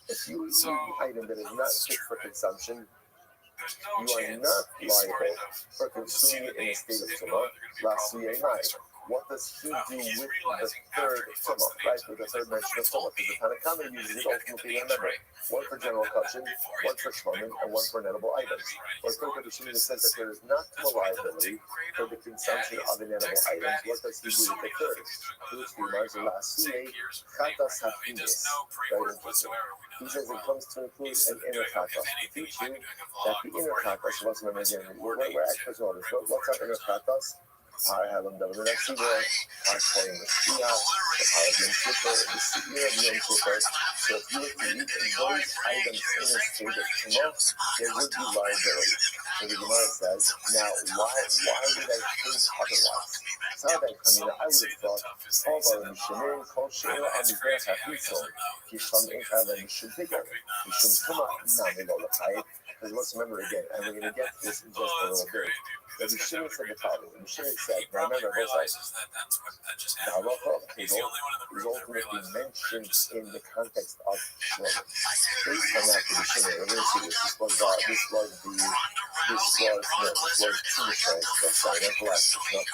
S1: if you eat an item that is not fit for consumption, you are not liable for consuming it in a state of tumah. Last night. What does he do with the third tumah, right? With the third mention of tumah? Because the Tanakhama uses it ultimately, remember, 1 for general caution, 1 for shlamim, and 1 for inedible items. Or Kodesh in the sense that there is not tumah liability for the consumption of inedible items. What does he do with the third? Which reminds the last chatas hafinis, right? He says it comes to include an inner chatas. To teach you that the inner chatas, let's remember again, we're experts on this. What's our inner chatas? I have them done the next year. I call them the Shia, the Paradigm Super, the Seir of Yom Super. So if you were to eat those items in a state of tumah, there would be liability. So the Gemara says, now why would I think otherwise? So I would have thought, Hovar Mishamin, Kol She'er Amizrach HaFiso, Kishlam Echad and Mishum Tigger, Mishum Tumah, Namilo L'chayit. Because let's remember again, and we're going to get to this in just a little bit. The Mishnah said the following. The Mishnah said, now remember, both sides. The halacha of pigul is ultimately mentioned in the context of shlamim. Based on that, the Mishnah, we're going to see this. This was Tumish Translation. Sorry, not the last. Tumish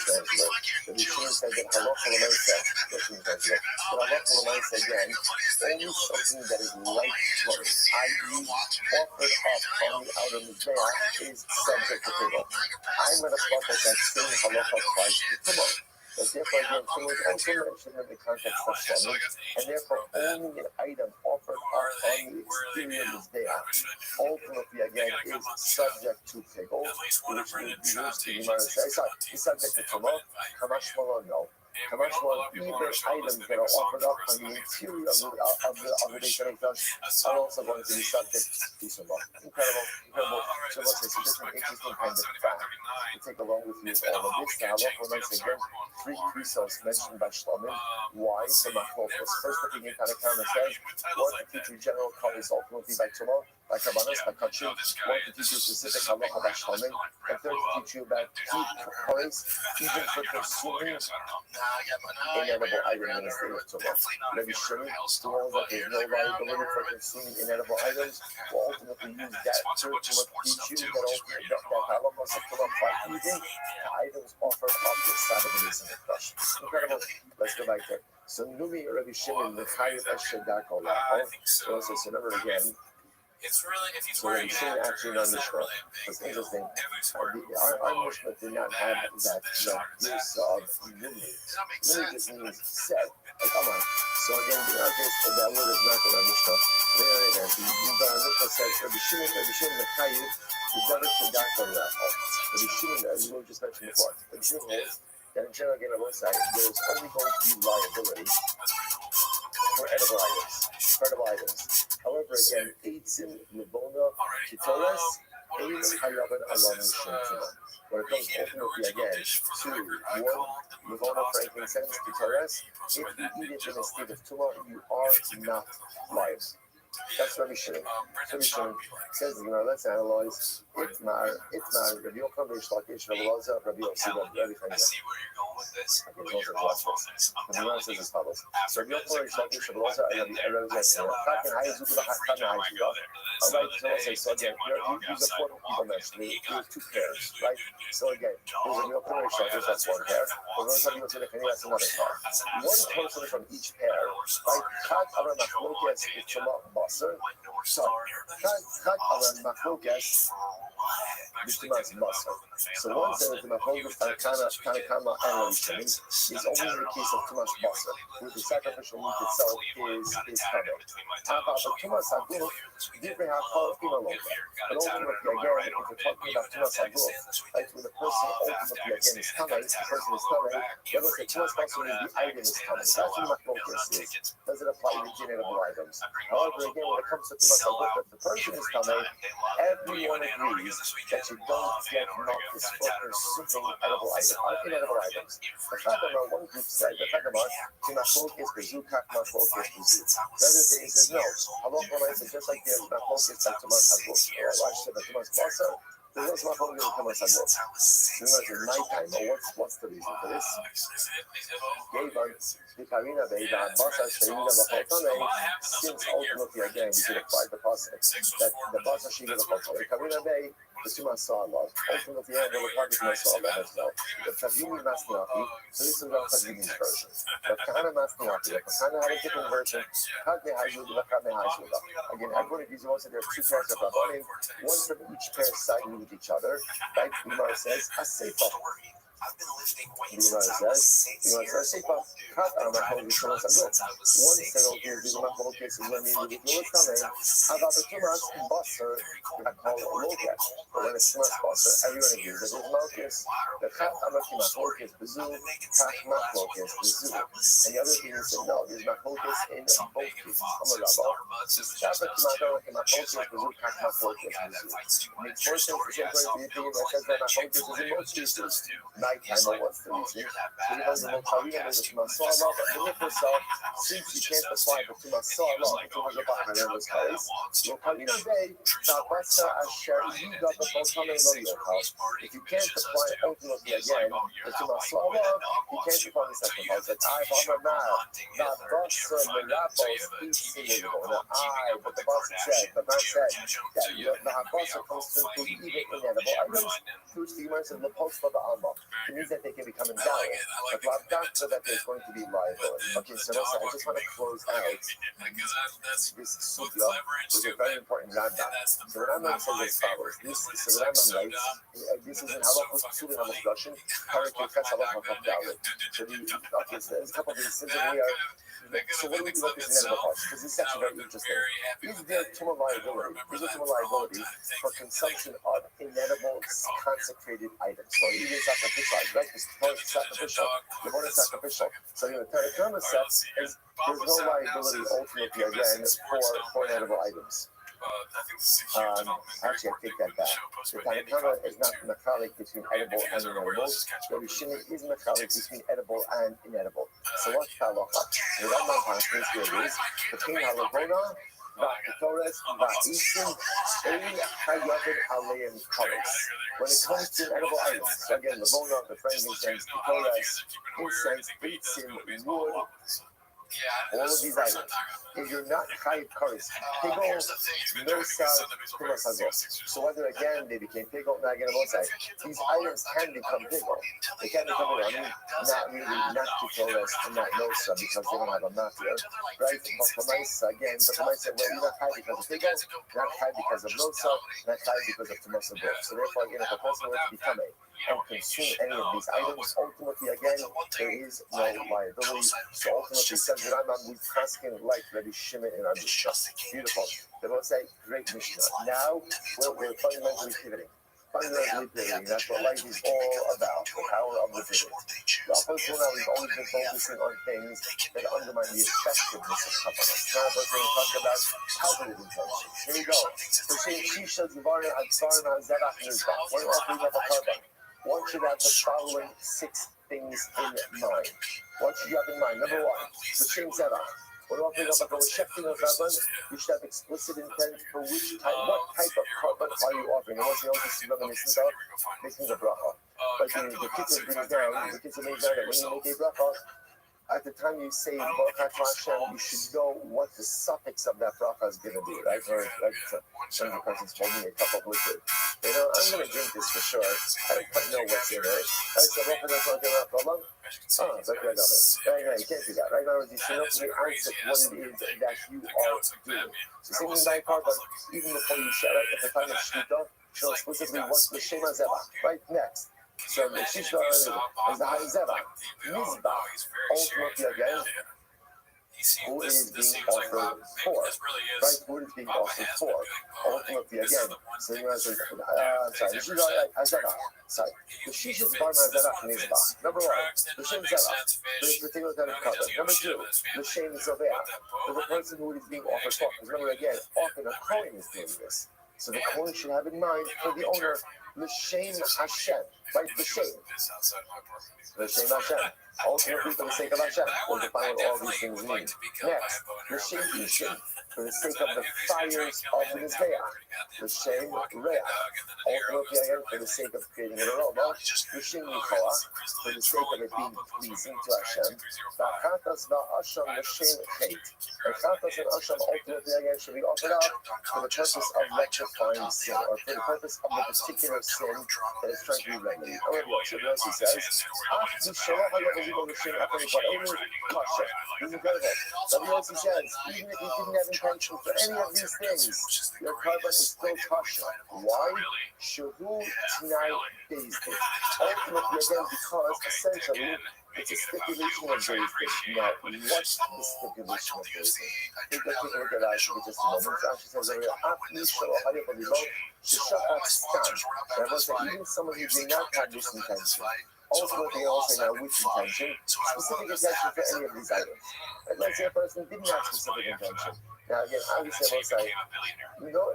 S1: Translation. The Mishnah said that halacha l'maisa, not Tumish Translation, but halacha l'maisa again, only something that is like shlamim, i.e., offered up on the outer mizbeach is subject to pigul. I'm going to thought that same halacha applies to tumah. But therefore, again, tumah is also mentioned in the context of shlamim, and therefore only an item offered up on the exterior mizbeach, ultimately again is subject to pigul, which the Gemara says is subject to tumah. Kamash Malon, no. Even items that are offered up on the interior of the Beit HaMikdash are also going to be subject to tumah. Incredible. So look, it's a different, interesting kind of fact to take along with you all of this. Now, look, once again, 3 Krisos mentioned by shlamim. Why? So Machlokas. First, the Tanakama says, what the teacher general covers ultimately by tumah? like Rabbanos Hakachu, one to teach you specific halacha about shlamim, and third to teach you about keep points, even for consuming inedible items in the state of Tumah. Rabbi Shimon, the ones that there's no liability for consuming inedible items, will ultimately use that to teach you that halacha of Tumah by eating the items offered up the side of the reason of crush. Incredible. Let's go back there. So Numi Rabbi Shimon, the Chayyim Eshedak Olah. So remember again.
S3: It's really, if he's
S1: So
S3: wearing
S1: Rabbi Shimon actually in our Mishnah. It's interesting. Our Mishnah did not have that use of Numi. Numi just means said. Like, come on. So again, in our case, that word is not in our Mishnah. The Mishnah says Rabbi Shimon, the Chayyim, the David Shedak Olah. Rabbi Shimon, as we just mentioned before, Rabbi Shimon holds that in general, again, on one side, there's only going to be liability for edible items. However, again, Eitzim, Levona, Kitoras, Ein Hayavan Alam Shemtima. When it comes ultimately again to one, Levona, frankincense, Kitoras, if you eat it in a state of Tumah, you are not liable. That's Rabbi Shimon. Rabbi Shimon says, let's analyze Itmar, Rabbi Yochanan, Reish Lakish, Rabbi Elazar, Rabbi Yossi, Rabbi Chaya.
S3: I see where you're going with this.
S1: Okay, those are the last ones. The Gemara says as follows. So Rabbi Yochanan, Reish Lakish, Rabbi Elazar, and Rabbi Yossi. Chakin Hayazu, Chakin Hayazu. All right, so let's say, so again, these are four people mentioned. There's two pairs, right? So again, there's Rabbi Yochanan, Reish Lakish, that's one pair. Rabbi Elazar, Yossi, that's another pair. One person from each pair, right? Chak Avra Machlokas, Itzuma, Basar. So, Chak Avra Machlokas, Bishtimas Basar. So one says the Machlokas, Tanakama, and Rabbi Shimon is only in the case of Tumas Basar, where the sacrificial meat itself is covered. But Tumas Aguf, different how Imaloka. And ultimately, again, if we're talking about Tumas Aguf, like when the person ultimately again is coming, the person is coming, then we'll say Tumas Basar is the item is coming. That's what Machlokas is. Does it apply to genetical items? However, again, when it comes to Tumas Aguf, if the person is coming, everyone agrees that you don't get this for consuming inedible items. The Chagama, one group said, the Chagama, Timachlokas Bezu, Kakmachlokas Bezu. The other thing says, no, Halachah says just like there's Machlokas like Tumas Aguf, or Rashi said that Tumas Basar, there's also Machlokas Tumas Aguf. So in nighttime, what's the reason for this? Karina Beidan Basar Sheila Bachotane, since ultimately again we could apply the pasuk that the Basar Sheila Bachotane, Karina Bay, the Tumas Sa'alav, ultimately we're talking Tumas Sa'alav as well. The Tavini Masniaki, so this is not Tavini's version. The Kahana Masniaki, the Kahana had a different version. Kadme Hajuda, Kadme Hajuda. Again, everyone agrees also there are two pairs of Rabbanim, one from each pair siding with each other. Right? Umar says, Asefa.
S5: I've been lifting weights since I was 6 years old.
S1: One said, okay, these are my whole cases when you coming. How about the Tumas Basar? I call it Loka. But when it's Tumas Basar, everyone agrees that there's Malchus. The Chat Amakimas Lokas Bezu, Chat Machlokas Bezu. And the other thing is that no, there's Machlokas in both cases. Amarabba. Chat Machlokas Bezu, Chat Machlokas Bezu. Makes more sense to say according to the opinion that says that Machlokas is in most cases. Nighttime, or what's the reason? So you know the Mocharia is the Tumas Sa'alav, but the Mikvah itself, since you can't apply the Tumas Sa'alav, the Tumas Sa'alav in every case, Mocharia Day, Ta'basa Asher Yuda B'Chotane Lo Yochal. If you can't apply ultimately again the Tumas Sa'alav, you can't apply the sacrifice. That I V'Amar Na'Basa Melapos B'Tzimur. Now but the Basa said, the man said that the Habasa comes to include even inedible items, to which the Gemara says the post for the Alma. It means that they can become invalid. But not so that there's going to be liability. Okay, so listen, I just want to close out this sugya, which is a very important Rambam. So the Rambam says as follows. So the Rambam writes, this is in Halachos Psulim HaMufgashim, Parak Yefes Halachah Chavdalet. So there's a couple of these things in here. So what do we do about this inedible parts? Because this is actually very interesting. Is there Tumah liability? Is there Tumah liability for consumption of inedible consecrated items? So even sacrificial, right? This is sacrificial. The one is sacrificial. So the Tanakhama says is there's no liability ultimately again for inedible items. Actually, I take that back. The Tanakhama is not mechalik between edible and inedible. The Rishon is mechalik between edible and inedible. So what's halacha? The Rambam here is between halachona, והקטורס והאיסים אין חייבת עליהם קורס. When it comes to edible items, so again, the bone of the frankincense, ketoras, incense, bitzim, wood, all of these items. If you're not chayiv kares, pigol, nosal, pimasazot. So whether again they became pigol, not again these items can become pigol. They can become pigol. I mean, not really, not ketoras and not nosa because they don't have a matir, right? But pamaisa again, but pamaisa, well, you're not chayiv because of pigol, not chayiv because of nosa, not chayiv because of pimasazot. So therefore, again, if a person were to become and consume any of these items, ultimately, again, there is no liability. So ultimately, says that I'm on with Paskin like Rabbi Shimon and Rabbi Shas. Beautiful. They both say, great Mishnah. Now, we're fundamentally pivoting. Fundamentally pivoting. That's what life is all about, the power of the pivot. Up until now, we've always been focusing on things that undermine the effectiveness of Kabbalah. Now we're going to talk about positive intentions. Here we go. We're saying, Shisha, Zivarna, Adsarim, Hazerach, Nizbah. What do we have a carbon? One should have the following 6 things in mind. What should you have in mind? Number 1, the Shem Zerach. When offering up a shefting of Rabban, you should have explicit intent for what type of carbon are you offering. And once you know this is reminiscent of making a bracha. But the kids brings down, that when you make a bracha, at the time you say Baruch Hashem, you should know what the suffix of that bracha is going to be, right? Or like some of the person's holding a cup of liquid. You know, I'm going to drink this for sure. I don't quite know what's in it. Right? So Baruch Hashem, oh, that's right, right, you can't do that. Right now, you should know from the outset what it is that you are doing. So same thing by carbon, even before you share, right? At the time of Shmita, show explicitly what's the Shema Zebach. Right, next. So the Shisha is the Hayzeva. Mizbah, ultimately again, who it is being offered for. Right, who it is being offered for. Ultimately again, so you know, sorry, the Shisha Hayzeva. Sorry, the Shisha is Bar Mazerach Mizbah. Number 1, the Shem Zerach, the particular kind of cover. Number 2, the Shem Zoveach, for the person who it is being offered for. Because remember again, often a Kohen is doing this. So the Kohen should have in mind for the owner, L'Shem Hashem, right? L'Shem. L'Shem Hashem. Ultimately, for the sake of Hashem, we'll define what all these things mean. Next, L'Shem Ishim, for the sake of the fires of the Mizbeach. L'Shem Reach. Ultimately, again, for the sake of creating an aroma. L'Shem Nicola, for the sake of it being pleasing to Hashem. V'achatas v'asham L'Shem Chet. And chatas and asham ultimately, again, should be offered up for the purpose of rectifying sin, or for the purpose of the particular sin that is trying to be remedied. However, what Shabbat says, this is incredible. WLC says, even if you didn't have intention for any of these things, your carbon is still kosher. Why? Shavu T'nai Bezdin. Ultimately, again, because essentially, it's a stipulation of Bezdin. Now, what's the stipulation of Bezdin? Take a look at Rashi for just a moment. Rashi says, even someone who did not have this intention, ultimately also now with intention, specific intention for any of these items. But let's say a person didn't have specific intention. Now again, obviously I will say,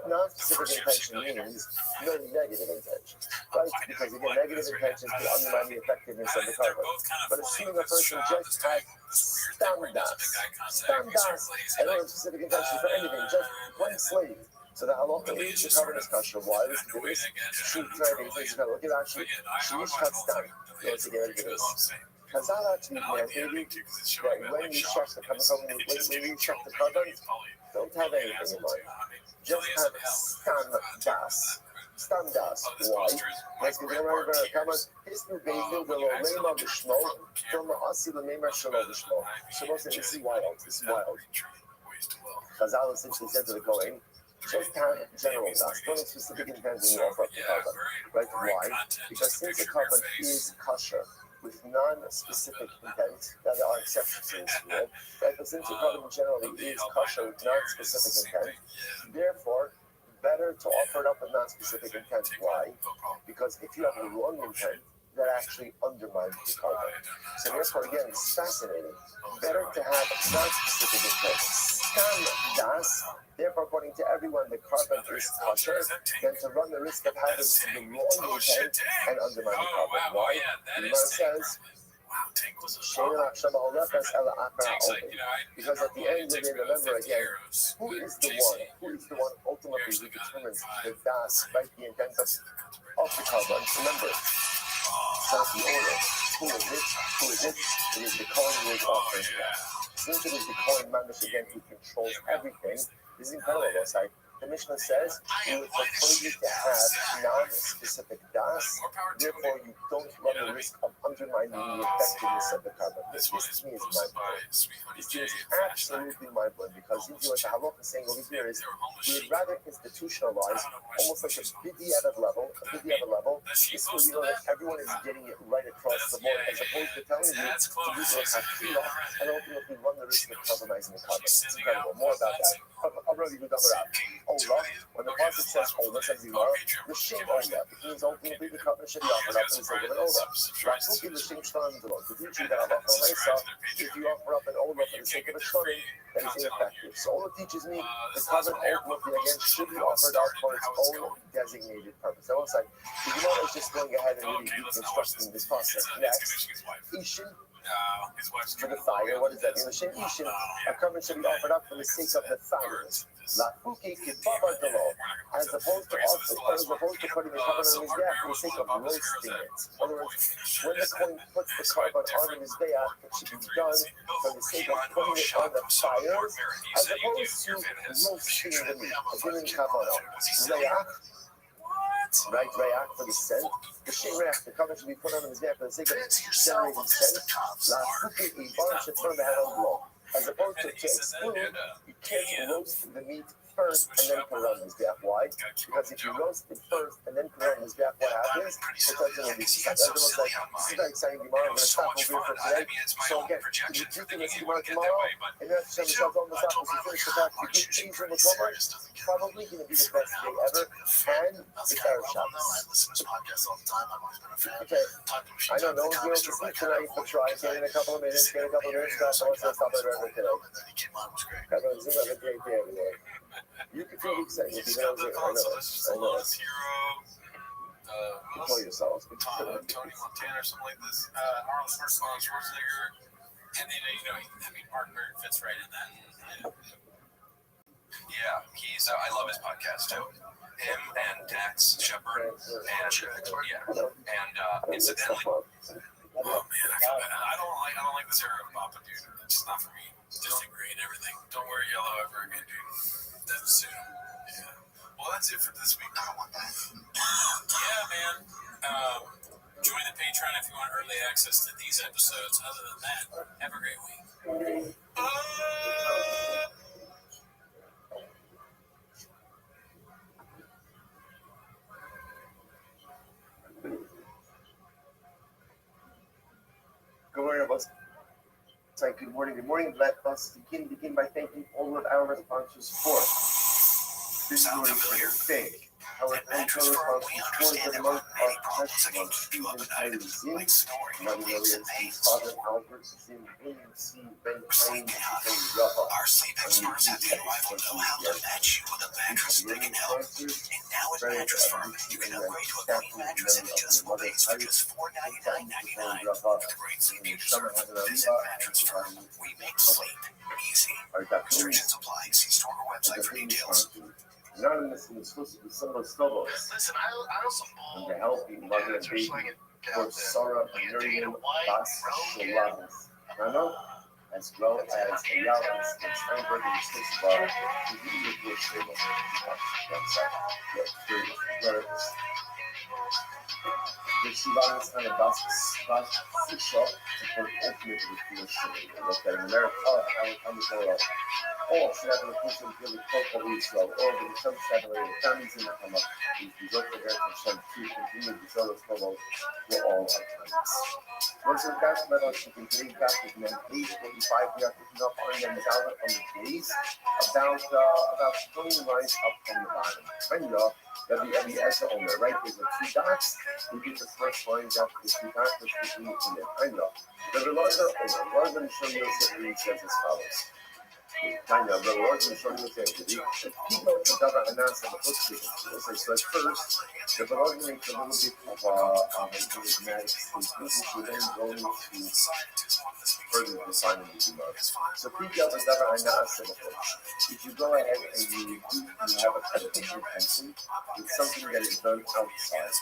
S1: non-specific intention means no negative intention, right? Because again, negative intentions can undermine the effectiveness of the carbon. But assuming a person just had stamdas, and no specific intention for anything, just one slave. So the halacha is the carbon is kosher. Why? Let's do this. Shoot trying to say, look at actually, sheesh katstan. Let's get rid of this. Chazal actually mandated that when you check the carbon, when you check the carbon, don't have anything in mind. Just have standas. Why? Let's get rid of the carbon. Histu bezdin below lema b'shmo from the asi l'mema shelo b'shmo. So this is wild. This is wild. Chazal essentially said to the Kohen, just have general dust. Don't have specific intent when you offer up the carbon. Right? Why? Because since the carbon is kosher with non-specific intent, now there are exceptions to this rule, right? But since the carbon generally is kosher with non-specific intent, therefore, better to offer it up with non-specific intent. Why? Because if you have the wrong intent, that actually undermines the carbon. So therefore, again, it's fascinating. Better to have non-specific intent. Das, therefore, according to everyone, the carbon is kosher, than to run the risk of having the wrong intent and undermine the carbon. Why? The Gemara says,
S3: Wow, Tank was a
S1: Because at the end of the day, remember again, who is the one ultimately who determines the das, right? The intent of the carbon. Remember, it's not the owner. Who is it? It is the Kohen who is offering that. Since it is the Kohen Mamish again who controls everything, this is incredible, right? The Mishnah says we would prefer you to have non-specific das, therefore you don't run the risk of undermining the effectiveness of the carbon. This to me is mind-blowing. This is absolutely mind-blowing because usually what the halacha is saying over here is we would rather institutionalize almost like a bidiyavad level. This way you know that everyone is getting it right across the board as opposed to telling you to do the hafila and ultimately run the risk of compromising the carbon. It's incredible. More about that. When the pasuk says Ola, says Gemara, the Shem Ola, it means ultimately the covenant should be offered up for the sake of an Ola. Rafuki the Shem Shtarim Delon. The teaching that Allah if you offer up an Ola for the sake of a Shtarim, that is ineffective. So Ola teaches me the covenant ultimately again should be offered up for its own designated purpose. I was like, the Gemara is just going ahead and really instructing this process. Next, Ishin. For the fire, what does that mean? A covenant should be offered up for the sake of the fires. As opposed to putting the covenant on his back for the sake of roasting it. In other words, when the Kohen puts the carbon on his back, it should be done for the sake of putting it on the fires, as opposed to roasting the meat. Giving kavanah. Right, Rayak for the scent. The Shem Rayak, the covenant should be put on his back for the sake of generating scent. As opposed to exclude, you can't roast the meat first and then put it on his back. Why? Because if you roast it first and then put it on his back, what happens? It doesn't be exciting. This is not exciting Gemara. I'm going to stop over here for today. So again, if you keep this Gemara tomorrow, and then after yourself on the top, as you finish the fact, you keep cheese in the cover, probably going to be the best day ever. And it's our Shabbos. Okay. I know no one's going to sleep tonight, but try. Get in a couple of minutes. Stop. Let's stop it right today. Everyone's going to have a great day everywhere. You can feel excited. You know, I know. Control yourselves.
S3: Tony Montana or something like this. Arnold Schwarzenegger. And then, Mark Bird fits right in that. Yeah, I love his podcast too. Him and Dax Shepard. And incidentally, oh man, I don't like this era of Papa, dude. It's just not for me. Disagree and everything. Don't wear yellow ever again, dude. Doesn't suit him. Yeah. Well, that's it for this week. Yeah, man. Join the Patreon if you want early access to these episodes. Other than that, have a great week.
S1: Good morning, everyone. Good morning. Let us begin by thanking all of our sponsors for this morning's thing. Our financial sponsors for the month are President Stephen Tyler Zinn, Father Albert Zinn, William C. Ben Klein, and Rafa.
S5: Our sleep experts at the Arrival know how to match you with a mattress that can help. And now at Mattress Firm, you can upgrade to a queen mattress in adjustable base for just $499.99. With great sleep you deserve, visit Mattress Firm. We make sleep easy. Restrictions apply. See store or website for details.
S1: Anonymous and exclusively similar Slobos.
S6: Listen, I know some bull.
S1: And the healthy mother and baby for Sarah and Miriam Bas Shalamas. Nano, as well as Ayala's and Steinberg and Sisbar, who usually do a stable. The Shivans and the Bas Sisha support ultimately the shade. Look at America, I'm the girl. Oh, should have a person really cold weeks so over the some satellite families in the come up. We go to there and some two continue to sell us for all alternatives. Once we're back, let us continue back with men 8:45. We are picking up on them down on the days about 20 lines up from the bottom. Kind of WMES owner, right? There's the two dots. We get the first line down to the two dots, which we need in there. Kind of. The larger owner, rather than show you that reads says as follows. kind of the Lord is showing us that he knows the Dava Anasa Bukutsi. So at first, the Lord makes a little bit of a dramatic statement, which we then go into further defining the Gemara. So Pika the Dava Anasa Bukutsi. If you go ahead and you have a predicate intention, it's something that is done outside.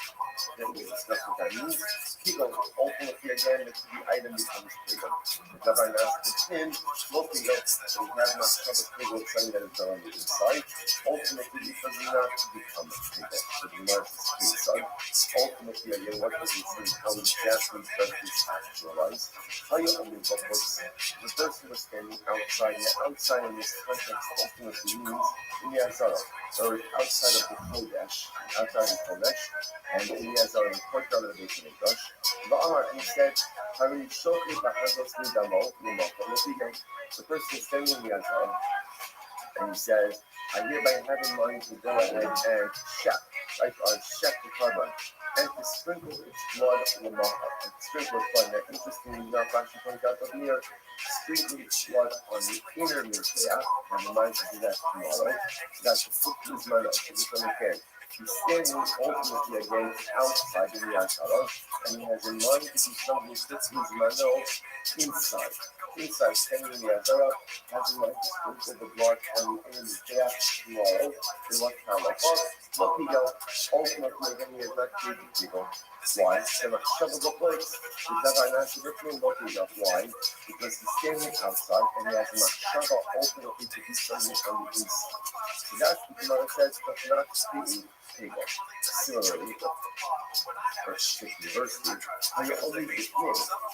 S1: Then we discuss what that means. Pika ultimately again, the item becomes Pika. The Dava Anasa Bukutsi, looking up, so we have not covered Pika with something that is done on the inside. Ultimately, it does not become a Pika. So the Gemara is inside. Ultimately, again, what does it say? How exactly does this actualize? How you only the person was standing outside, and outside in this context ultimately means in the Azara, or outside of the Kodesh, outside of the Kodesh, and in the Azara, in the courtyard of the Beit HaMikdash. Va'amar, and he said, the person is standing in the Azara, and he says, I hereby have in mind to go ahead and check, right, or check the carbon, and to sprinkle its blood in the maha, and to sprinkle its blood. Now, interestingly enough, actually points out over here, sprinkle its blood on the inner mizbeach, have in mind to do that tomorrow. That's the foot to his mother, so just understand. He's standing ultimately again outside in the Azara, and he has in mind to do something to his mother inside. Inside, standing in the Azara, has in mind to sprinkle the blood on the inner mizbeach tomorrow. In what halacha? What we go, ultimately again, he has not created people. Why? Why? Because he's standing outside and he has a machshava ultimately to do something on the inside. So that's what the Gemara says, but not speaking people. Similarly, verse 50, how you only begin,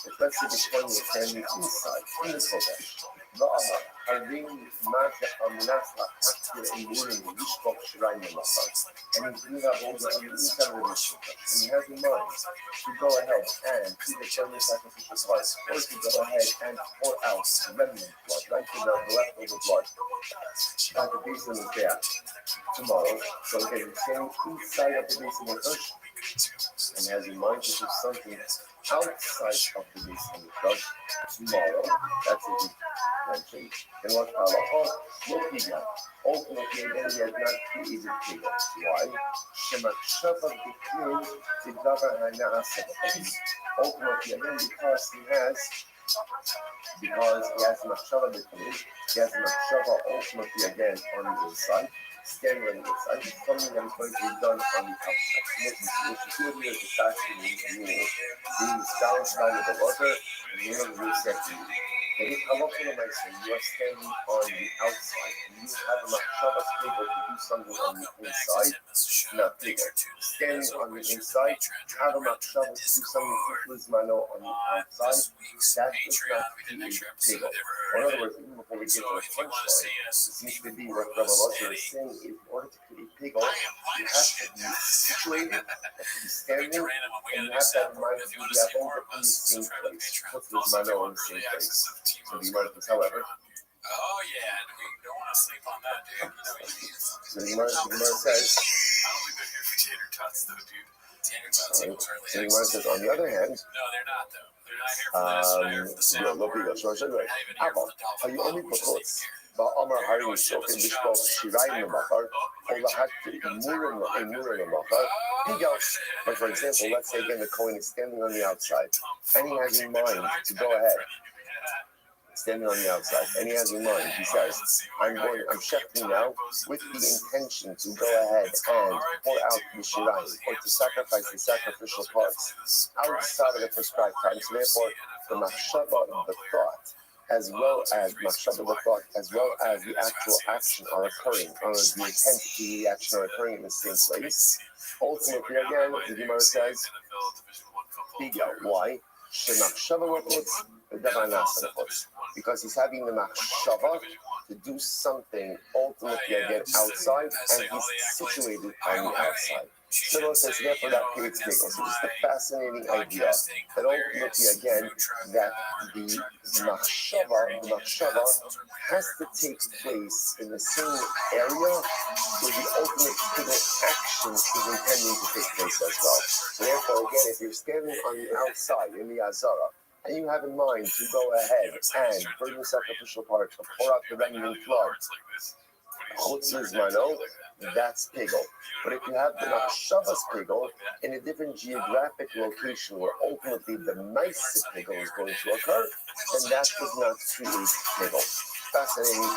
S1: especially between the standing inside, in the Kodesh. Va'amar, Harim Maja Aminasa Hakir Emurim Yishbok Shirayim Machar. And he's doing that over on the inside of the Mishpah. And he has in mind to go ahead and see the family sacrificial blood, or to go ahead and pour out remnant blood, right, to the leftover blood. At the base of the there tomorrow. So again, he's standing inside of the base of the Mishpah and has in mind to do something outside of the base of the Mishpah tomorrow. That's what he mentioned. And what halacha? Lokiga. Ultimately, again, he has not created Kiga. Why? Shemachshava b'kim tidavar ha'na'aseh. Ultimately, again, because he has machshava b'kim, he has machshava ultimately again on the inside, standing on the inside, something that is going to be done on the outside. What you do here is the fact that you being downside of the water, and you know the roots that you if halacha l'maaseh, you are standing on the outside, and you have a machshava able to do something on the inside, not bigger. Standing on the inside, have a machshava to do something mano on the outside, that is not bigger. Or in other words, even before we get to the punchline, it seems to be what Rabbi Lazar is saying is in order to create pigel, you have to be situated, you have to be standing, and you have to have in mind that you have over in the same place. What's this mano in the same place? So the Gemara says, however.
S3: Oh yeah, we don't want to sleep on that, dude.
S1: So the Gemara says.
S3: I don't think they're here for tater tots, though, dude. Tater tots equals early.
S1: So the Gemara says, on the other hand.
S3: No, they're not, though. They're not here for this. They're here for the soundboard.
S1: Are you only put Ba'amar Hari Shokin Bishkov Shirayim Machar, Olahakti Murim Machar. But for example, let's say again the Kohen is standing on the outside, and he has in mind to go ahead. Standing on the outside, and he has in mind, he says, I'm shechting now with the intention to go ahead and pour out the shirayim, or to sacrifice the sacrificial parts outside of the prescribed time. So therefore, the machshava of the thought, as well as machshava the thought, as well as the actual action are occurring, or the intent to the action are occurring in the same place. Ultimately, again, the Gemara says, why? Because he's having the machshava to do something ultimately again outside, and he's situated on the outside. So says therefore that creates pickles. So it's a fascinating idea that ultimately again that the machshava has to take place in the same area where the ultimate pickle action is intending to take place as well. So therefore again, if you're standing on the outside in the Azara, and you have in mind to go ahead and burn the sacrificial part to pour out the remnant blood, Chutz's mano, that's pigel. But if you have the Machshavas pigel in a different geographic location where ultimately the Maisa pigel is going to occur, then that does not create pigel. Fascinating.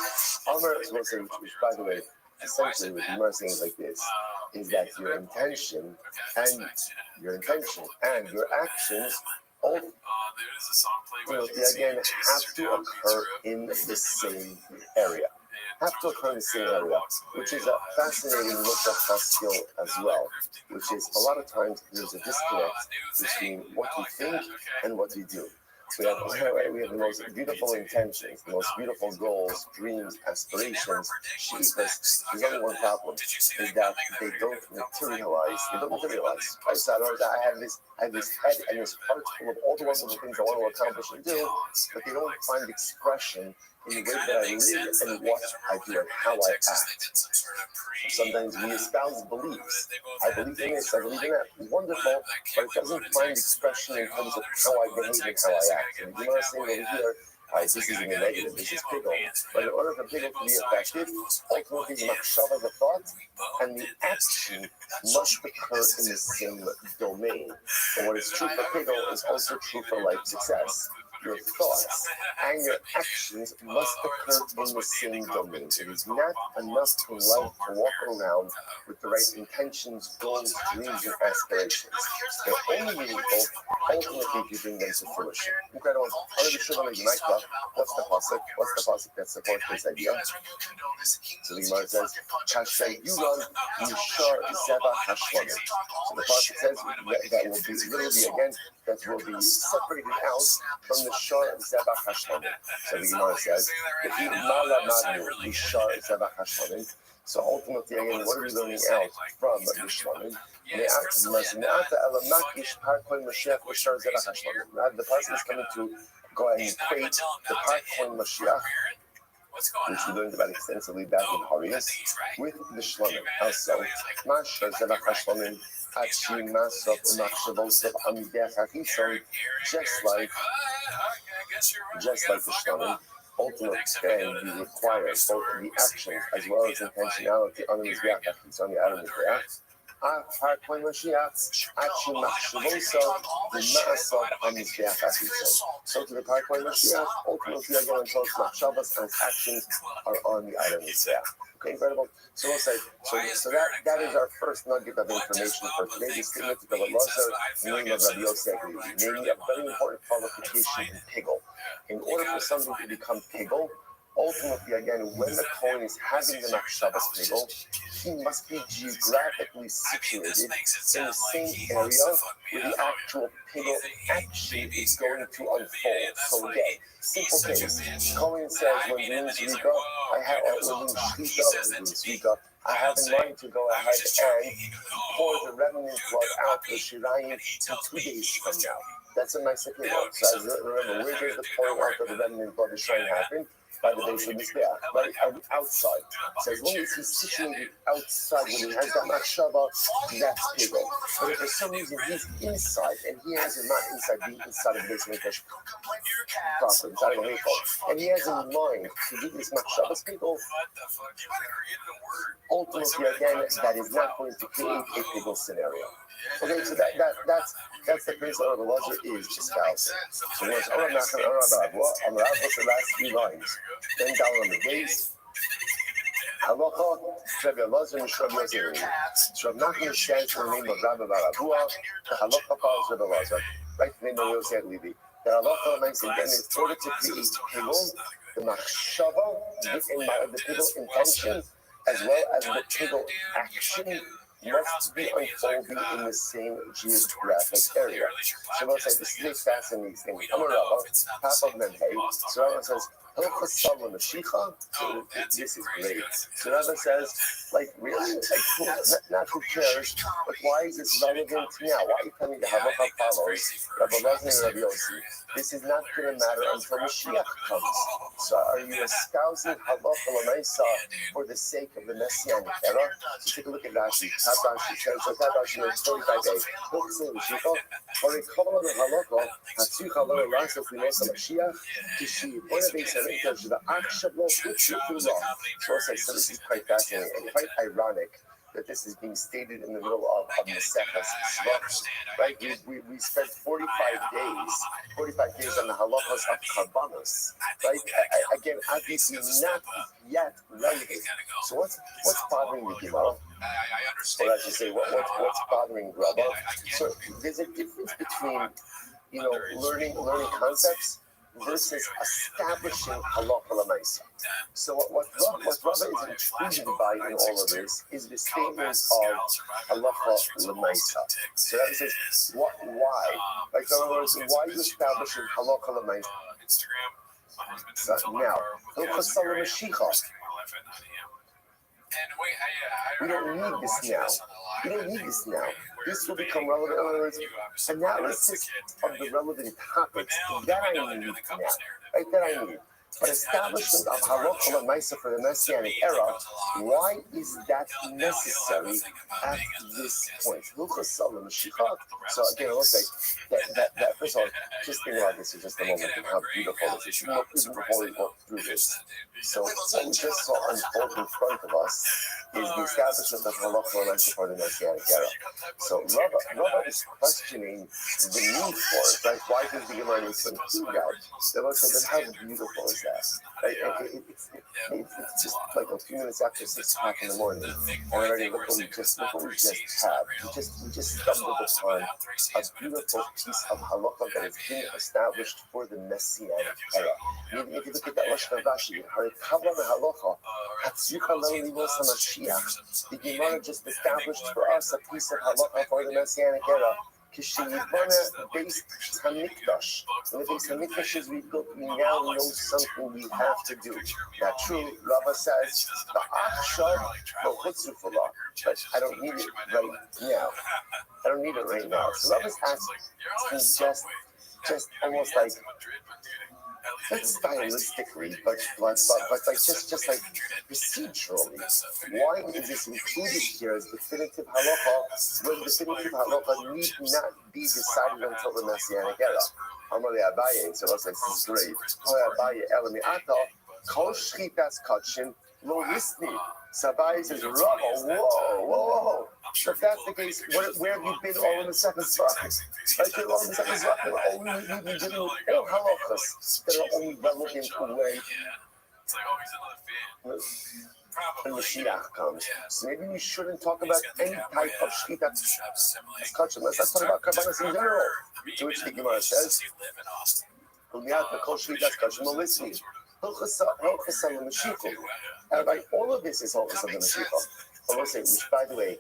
S1: Amr will say, which by the way, essentially what Gemara is saying like this, is that your intention and your actions ultimately again have to occur in the same area. Which is a fascinating look at Haskell as well, which is a lot of times there's a disconnect between what you think and what you do. We have the most beautiful intentions, the most beautiful goals, dreams, aspirations, shifas. There's only one problem, is that they don't materialize. I have this head and this heart full of all the wonderful things I want to accomplish and do, but they don't find expression in the way that I live and what I do and how I act. Sometimes we espouse beliefs. I believe in this, I believe in that. Wonderful, but it doesn't find expression in terms of how I behave and how I act. And you know what I'm saying over here? This isn't a negative, this is pigel. But in order for pigel to be effective, ultimately the machshava, the thought, and the action must occur in the same domain. And what is true for pigel is also true for life success. Your thoughts and your actions must occur in the same domain. It is not enough in life to walk around with the right intentions, goals, dreams, and aspirations. They're only meaningful ultimately if you bring them to fruition. Incredible. What's the pasuk? That supports this idea? So the Gemara says, Kashay Yuran Yishar Zeva Hashlamim. So the pasuk says that will be literally again, that will be separated out from the Shar Zeva Hashlamim. So the Gemara says, so ultimately, again, what are we learning out from the Shlamim? The person is coming to go ahead and equate the Parkoin Mashiach, which we learned about extensively back in Harius, with the Shlamim. Also, Mashar Zevach HaShlamim, Achi Masop Machshavosov Amidech HaChison, just like the Shlamim. Ultimately, we require both the actions as well as intentionality on the Mizbeach HaChison, the Adam Mizbeach. So to the Parkoin Mashiach, ultimately again until its Machshavas and its actions are on the item Mizbeach. Okay, incredible. So we'll say, so that is our first nugget of information for today. The statement of Elazar, the name of Rabbi Yosef, namely a very important qualification in pigel. In order for something to become pigel, ultimately, again, when the Kohen is having the Machshavas pigel, he must be geographically situated in the same area where the actual pigel action is going to unfold. So again, simple things. Kohen says, when doing Zrika, I have in mind to go ahead and pour the remnant blood out for Shirayim 2 days from now. That's a nice pigel. So remember, where does the pouring out of the remnant blood of Shirayim happen? By the base of the Mizbeach, right outside. So as long as he's situated outside, when he has that machshava, that's pigel. But if for some reason he's inside, and he has him not inside, being inside of the base of the properly, inside of the vehicle, and he has in mind to do this machshavas pigel, ultimately again, that is not going to create a pigel scenario. Okay, so that's the principle of the Elazar is espousing. So when it's Olam Nachman on the last few lines, then down on the base, Halacha, Rabbi Elazar and Rabbi Yosef. So Rabbi Nachman stands for the name of Rabbi Barabua, the Halacha follows Rabbi Elazar, right? The name of Yosef Levi. The Halacha makes again in order to create pigel, the machshava, the pigel intention, as well as the pigel action, must be unfolding in the same geographic area. So we'll say this is a fascinating thing. Amarava, half of Memhei. So Rava says, Hilchos Salam Mashiach. This is great. So Rabbi says, like, really? Like, cool. Not who cares, but why is this relevant now? Why are you telling me the halacha follows Rabbi Lezer and Rabbi Yossi? This is not going to matter until Mashiach comes. So are you espousing halacha l'maisa for the sake of the Messianic era? So take a look at Rashi. Rashi says, so Rashi makes 45a. Hilchos Salam Mashiach. Hare kol halacha hatzucha lo lasas l'mosa Mashiach. Kishi one of these hamikdash the akshav lo hutzufula. So this is quite fascinating and quite ironic that this is being stated in the middle of Maseches Shvach, right? We spent 45 days on the halachos of karbanos, right? Again, obviously not yet relevant. So what's bothering the Gemara? Or I should say, what's bothering Rabba? So there's a difference between learning concepts versus establishing halacha l'maisa. So what Rabba is intrigued by in all of this is the statement of halacha l'maisa. So that says, why? Like, in other words, why are you establishing halacha l'maisa? So now, hilchos salam mashiach. We don't need this now. This will become relevant. In other words, analysis of the relevant topics that I need now. Right? That I need. But establishment of halacha l'maisa for the Messianic era, why is that necessary at this point? Hilchos salam mashiach. So again, let's say that first of all, just think about this for just a moment and how beautiful this is. Even before we walk through this. So what we just saw unfold in front of us is the establishment of halacha l'maisa for the Messianic era. So Rabba is questioning the need for it, right? Why does the Gemara need to include that? So let's say, but how beautiful is that? Right? It's just like a few minutes after 6 o'clock in the morning, and already look what we just had. We just stumbled upon a beautiful piece of halacha that is being established for the Messianic era. Even if you look at that lashon of Rashi, the Gemara just established for us a piece of halacha for the Messianic era. Kishiyivana based Hamikdash. When the base Hamikdash is rebuilt, we now know something we have to do. Now, true, Rava says the Achshav no chutzufala, but I don't need it right now. So Rava's asking just almost like, not stylistically, but like just like procedurally. Why is this included here as definitive halacha when definitive halacha need not be decided until the Messianic era? Amale Abaye, so let's say this is great. Abaye Elami Ata, Kol Shchitas Kachin, Lo Lisni. Sabai says, whoa. If that's the case, where have you been all in the second spot? Right, you're all in the second spot, and we've been dealing with all halachas that are only relevant when Mashiach comes. So maybe we shouldn't talk about any type of shchita. Let's talk about karbanos in general. To which the Gemara says, all of this is hilchos of the Mashiach. Which, by the way,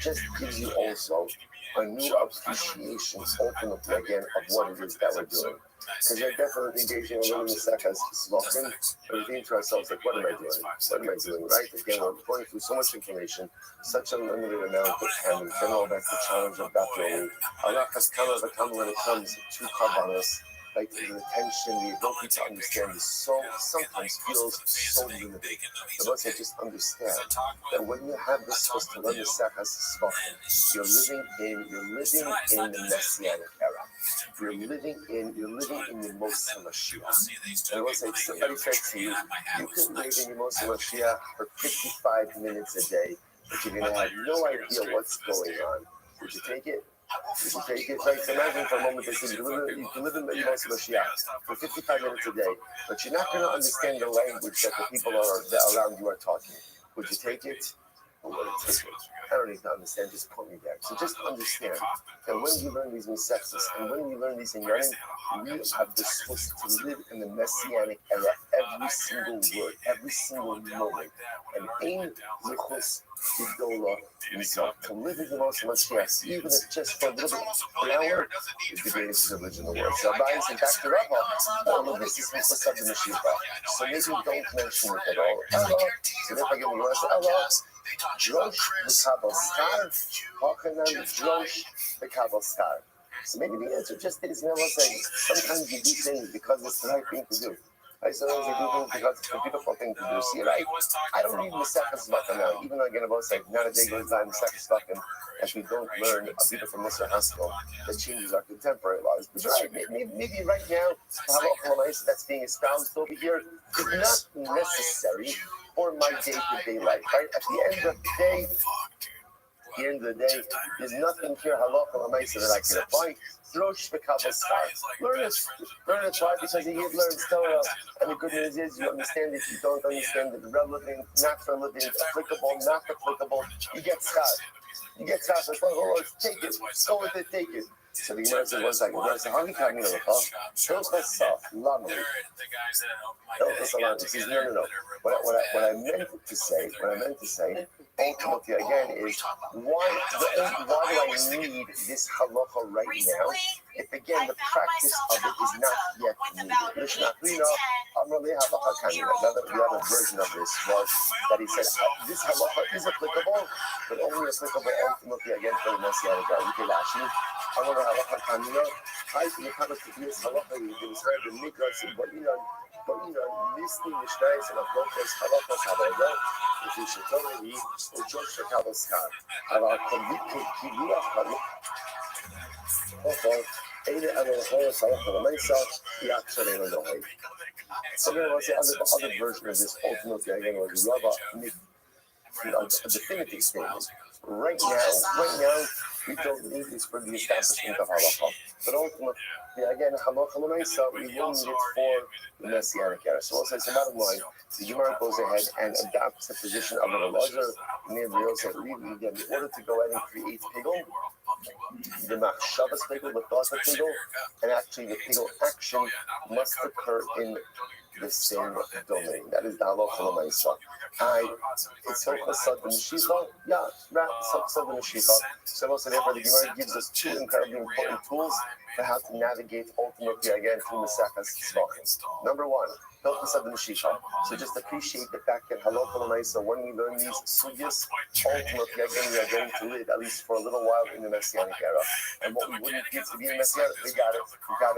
S1: just gives you also a new appreciation, ultimately, again, of what it is that we're doing. Because they're definitely engaging a little in the second smoking, and we think to ourselves, like, what am I doing? Right? Again, we're going through so much information, such a limited amount of time. In general, that's the challenge of Dr. Allah has come when it comes to karbanos. Like the attention, the ability to understand is sometimes feels so limited. So let's say just understand that when you have this supposed to learn the Sechas Svachim, you're living in the Messianic era. You're living in the Moshe Mashiach. And let's say somebody said to you, you can live in the Moshe Mashiach for 55 minutes a day, but you're going to have no idea what's going on. Would you take it? If you take it, like, imagine for a moment that you can live in the Moshe Mashiach for 55 minutes a day, but you're not going to understand the language that the people that around you are talking. Would you take it? Or would you take it? I don't need to understand, just put me there. So just understand that when you learn these Mesechus and when you learn these Inyanim, we have the supposed to live in the Messianic era every single word, every single moment. And in Yichus Gedola Mizrach, to live in the most Mashiach, even if just for a little bit, an hour, is the greatest privilege in the world. So Rabbi said back to Rabbi, all of this is Yichus of the Mashiach. So maybe don't mention it at all. Allah, so if I give you a Allah, Drosh the Kabbalah Star, Hachanan Drosh the Kabbalah Star. So maybe the answer just is never saying sometimes you do things because it's the right thing to do. Right? Sometimes you do things because it's a beautiful thing to do. See, right? I don't read Masechus Vakan now, even though again about saying not a day goes by Masechus Vakan as we don't learn a beautiful Mr. Haskell that changes our contemporary lives. But you're right, maybe right now the halacha that's being espoused over here is not necessary for my day-to-day life. Right? At the end of the day, there's nothing here halacha l'maisa that I can apply. Drosh the Kabbalah Star. Learn it. Why? Because you learn Torah, and the good news is you understand it. You don't understand it. Relevant, not relevant, applicable, not applicable. You get scars. It's like, oh, take it. Go with it. Take it. So the Gemara said, 1 second. The Gemara said, how many times you know the call? Hilchos Lama. He says, no. What I meant to say, ultimately again, is why do I need this halacha right now? If again the practice of it is not yet needed. Mishnah Rina, Amrali halacha kanina. Another version of this was that he said this halacha is applicable, but only applicable ultimately again for the Messianic God. You can actually. Amrali halacha kanina. I think the kind of this halacha is heard in Mikras, but listening Mishnahs and Avlokas halachas havayda, which is Shetorah, or Josh Kabbalah Star. Our complete kibuach halachas. So there was the other version of this ultimately again was Rava, a definitive statement. Right now, we don't need this for the establishment of halacha. But ultimately, again, halacha l'maisa, we will need it for the Messianic era. So also, it's the bottom line. The Gemara goes ahead and adopts the position of an Elazar, named Yosef Levi, in order to go ahead and create pigul, the machshavas pigul, the thought of pigul, and actually the pigul action must occur in the same domain. That is the halacha l'maisa. It's Hilchos Meshicha. Yeah, Hilchos Meshicha. So also therefore the Gemara gives us two incredibly important tools for how to navigate ultimately again through Masechas Tzvachim. Number one, Hilchos Meshicha. So just appreciate the fact that halacha l'maisa, when we learn these sugyas, ultimately again we are going to live at least for a little while in the Messianic era. And what we wouldn't get to be in Messianic, we got it.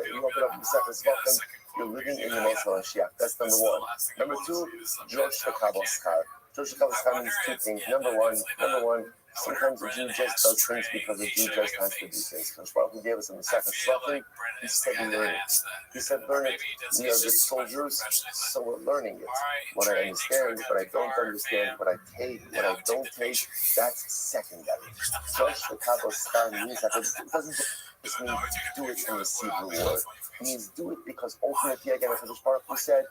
S1: You open up Masechas Tzvachim, you're living in the Mashiach. That's number one. Number two, Josh the Kabbalah Star. Josh the Kabbalah Star means two things. Number one, sometimes a Jew just does things because a Jew just has to do things. Because what he gave us in the second Tzvachim, he said learn it. He said learn it. We are good soldiers, so we're learning it. What I understand, what I don't understand, what I take, what I don't take, that's secondary. Josh the Kabbalah Star means that it doesn't just mean do it and receive reward. It means do it because ultimately, again, as the Baruch Hu said,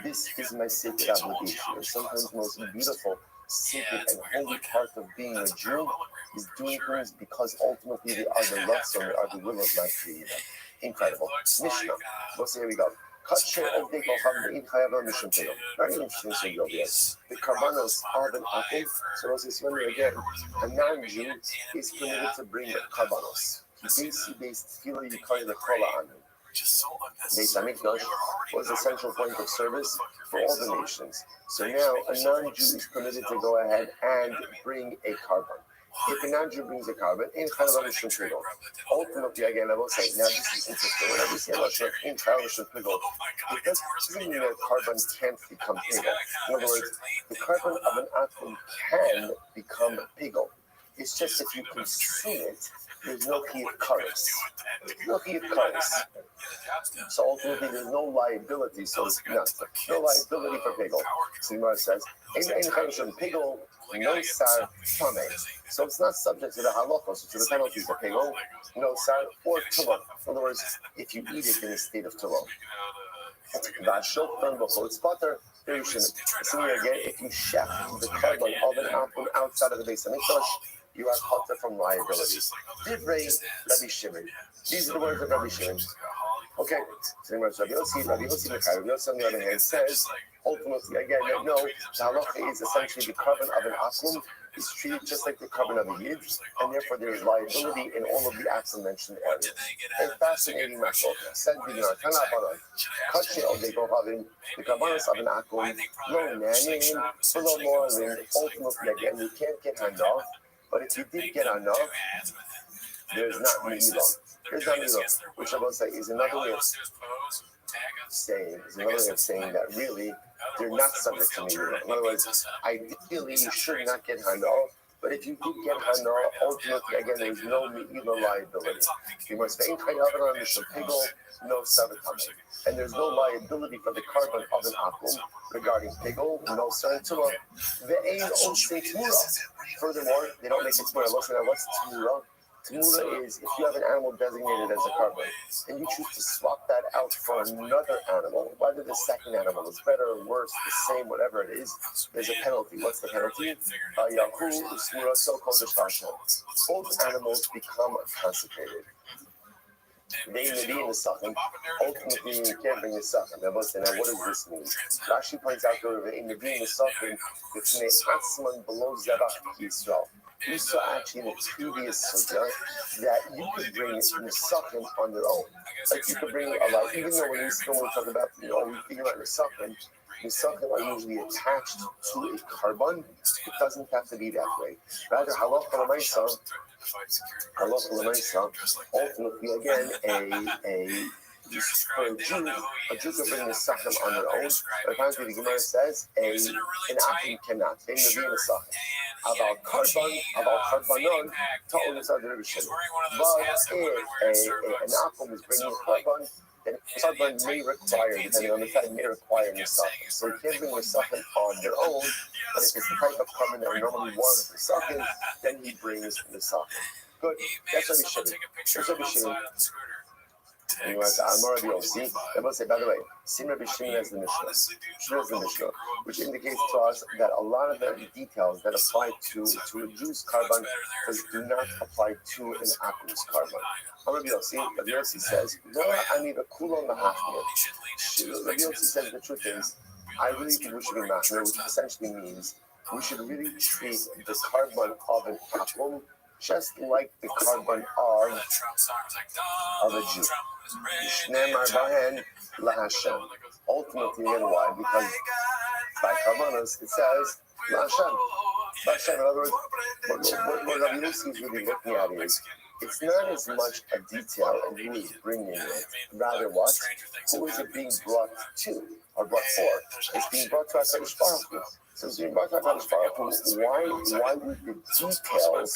S1: this is my sacred obligation. And sometimes the most beautiful, sacred, and holy part of being a Jew is doing things because ultimately they are the ratzon, they are the will of my Creator. Incredible. Mishnah. So here we go. Very interesting signal here. The karbanos are the apple. So as it's when again, a non-Jew is permitted to bring karbanos. Based filo you call the kola anu. Beis Hamikdash was the central point of service for all the nations. So now a non-Jew is permitted to go ahead and bring a carbon. If a non-Jew brings a carbon, in Chalav Shempigo. Ultimately, again, I will say, now this is interesting. Whenever you say in Chalav Shempigo, it doesn't mean that carbon can't become pigo. In other words, the carbon of an atom can become pigo. It's just if you consume it, there's no chiyuv kares. So ultimately, there's no liability. So no liability for pigul. So Gemara says, pigul no sar tame. So it's not subject to the halachos, to the penalties of pigul, no sar or tumah. In other words, if you eat it in a state of tumah. Very similar again, if you chef the carbon of an apple outside of the Beis Hamikdash, you are cut from liability. Divrei Rabbi Shimon. These are the words of Rabbi Shimon. Okay, so Rabbi Yossi, on the other hand, says ultimately again that no, the halacha is essentially the carbon of an akum is treated just like the carbon of a yid, and therefore there is liability in all of the aforementioned areas. And fascinating matter. Said Bidnar Tanabaran, Kachel, they go having the carbonos of an akum, no nanning, below moralin, ultimately again, you can't get handoff, but if you did get handoff, there's not Me'ilah. There's not Me'ilah, which I will say is another way of saying that really they're not subject to Me'ilah. In other words, ideally you should not get handoff, but if you did get handoff, ultimately again there's no Me'ilah liability. You must be on the Shapigol, no Savatame. And there's no liability for the carbon of an akum regarding pigol, no Santua. The ain osei Tmura. Furthermore, they don't make it Tmura. Listen, what's Tmura? Tmura is if you have an animal designated as a carbon and you choose to swap that out for another animal, whether the second animal is better or worse, the same, whatever it is, there's a penalty. What's the penalty? Yahu Tmura, so-called Dishvasha. Both animals become consecrated. They may be in the sucking. Ultimately, you can't bring the sucking. Now, what does this mean? Rashi points out that in the being the sucking, it's an atzman below Zevach Yisrael. We saw actually in the previous sugya that you could bring it in the sucking on their own. Like you could bring a lot, even though when we talk about, we think about the sucking are usually attached to a carbon. It doesn't have to be that way. Rather, halacha l'maisa, ultimately again, for a Jew can bring the sachem on their own. But apparently the Gemara says an akim cannot. They may be in a sachem. About karbanon, ta'ol is other Rishon. But if an akim is bringing a carbon, then carbon may require, depending on the type, may require nisachim. So you can't bring nisachim on their own, but if it's the type of carbon that we normally want for nisachim, then he brings nisachim. Good. That's what we should. And you ask Amar Yossi, I must say, by the way, Sim Rabbi Shimon as the Mishnah, which indicates to us that a lot of the details that apply to a Jew's carbon do not apply to an Akum's carbon. Rabbi Yossi says, no, I need a kulon mahachmir. Rabbi Yossi says the truth is, I really think we should be machmir, which essentially means we should really treat the carbon of an Akum just like the carbon of a Jew. Ultimately, and why? Because by carbonos it says Lashem. In other words, what Rabbi Yossi is really looking at is it's not as much a detail and who is bringing it, rather what? Who is it being brought to or brought for? It's being brought to HaKadosh Baruch Hu. So it's being brought to HaKadosh Baruch Hu. Why would the details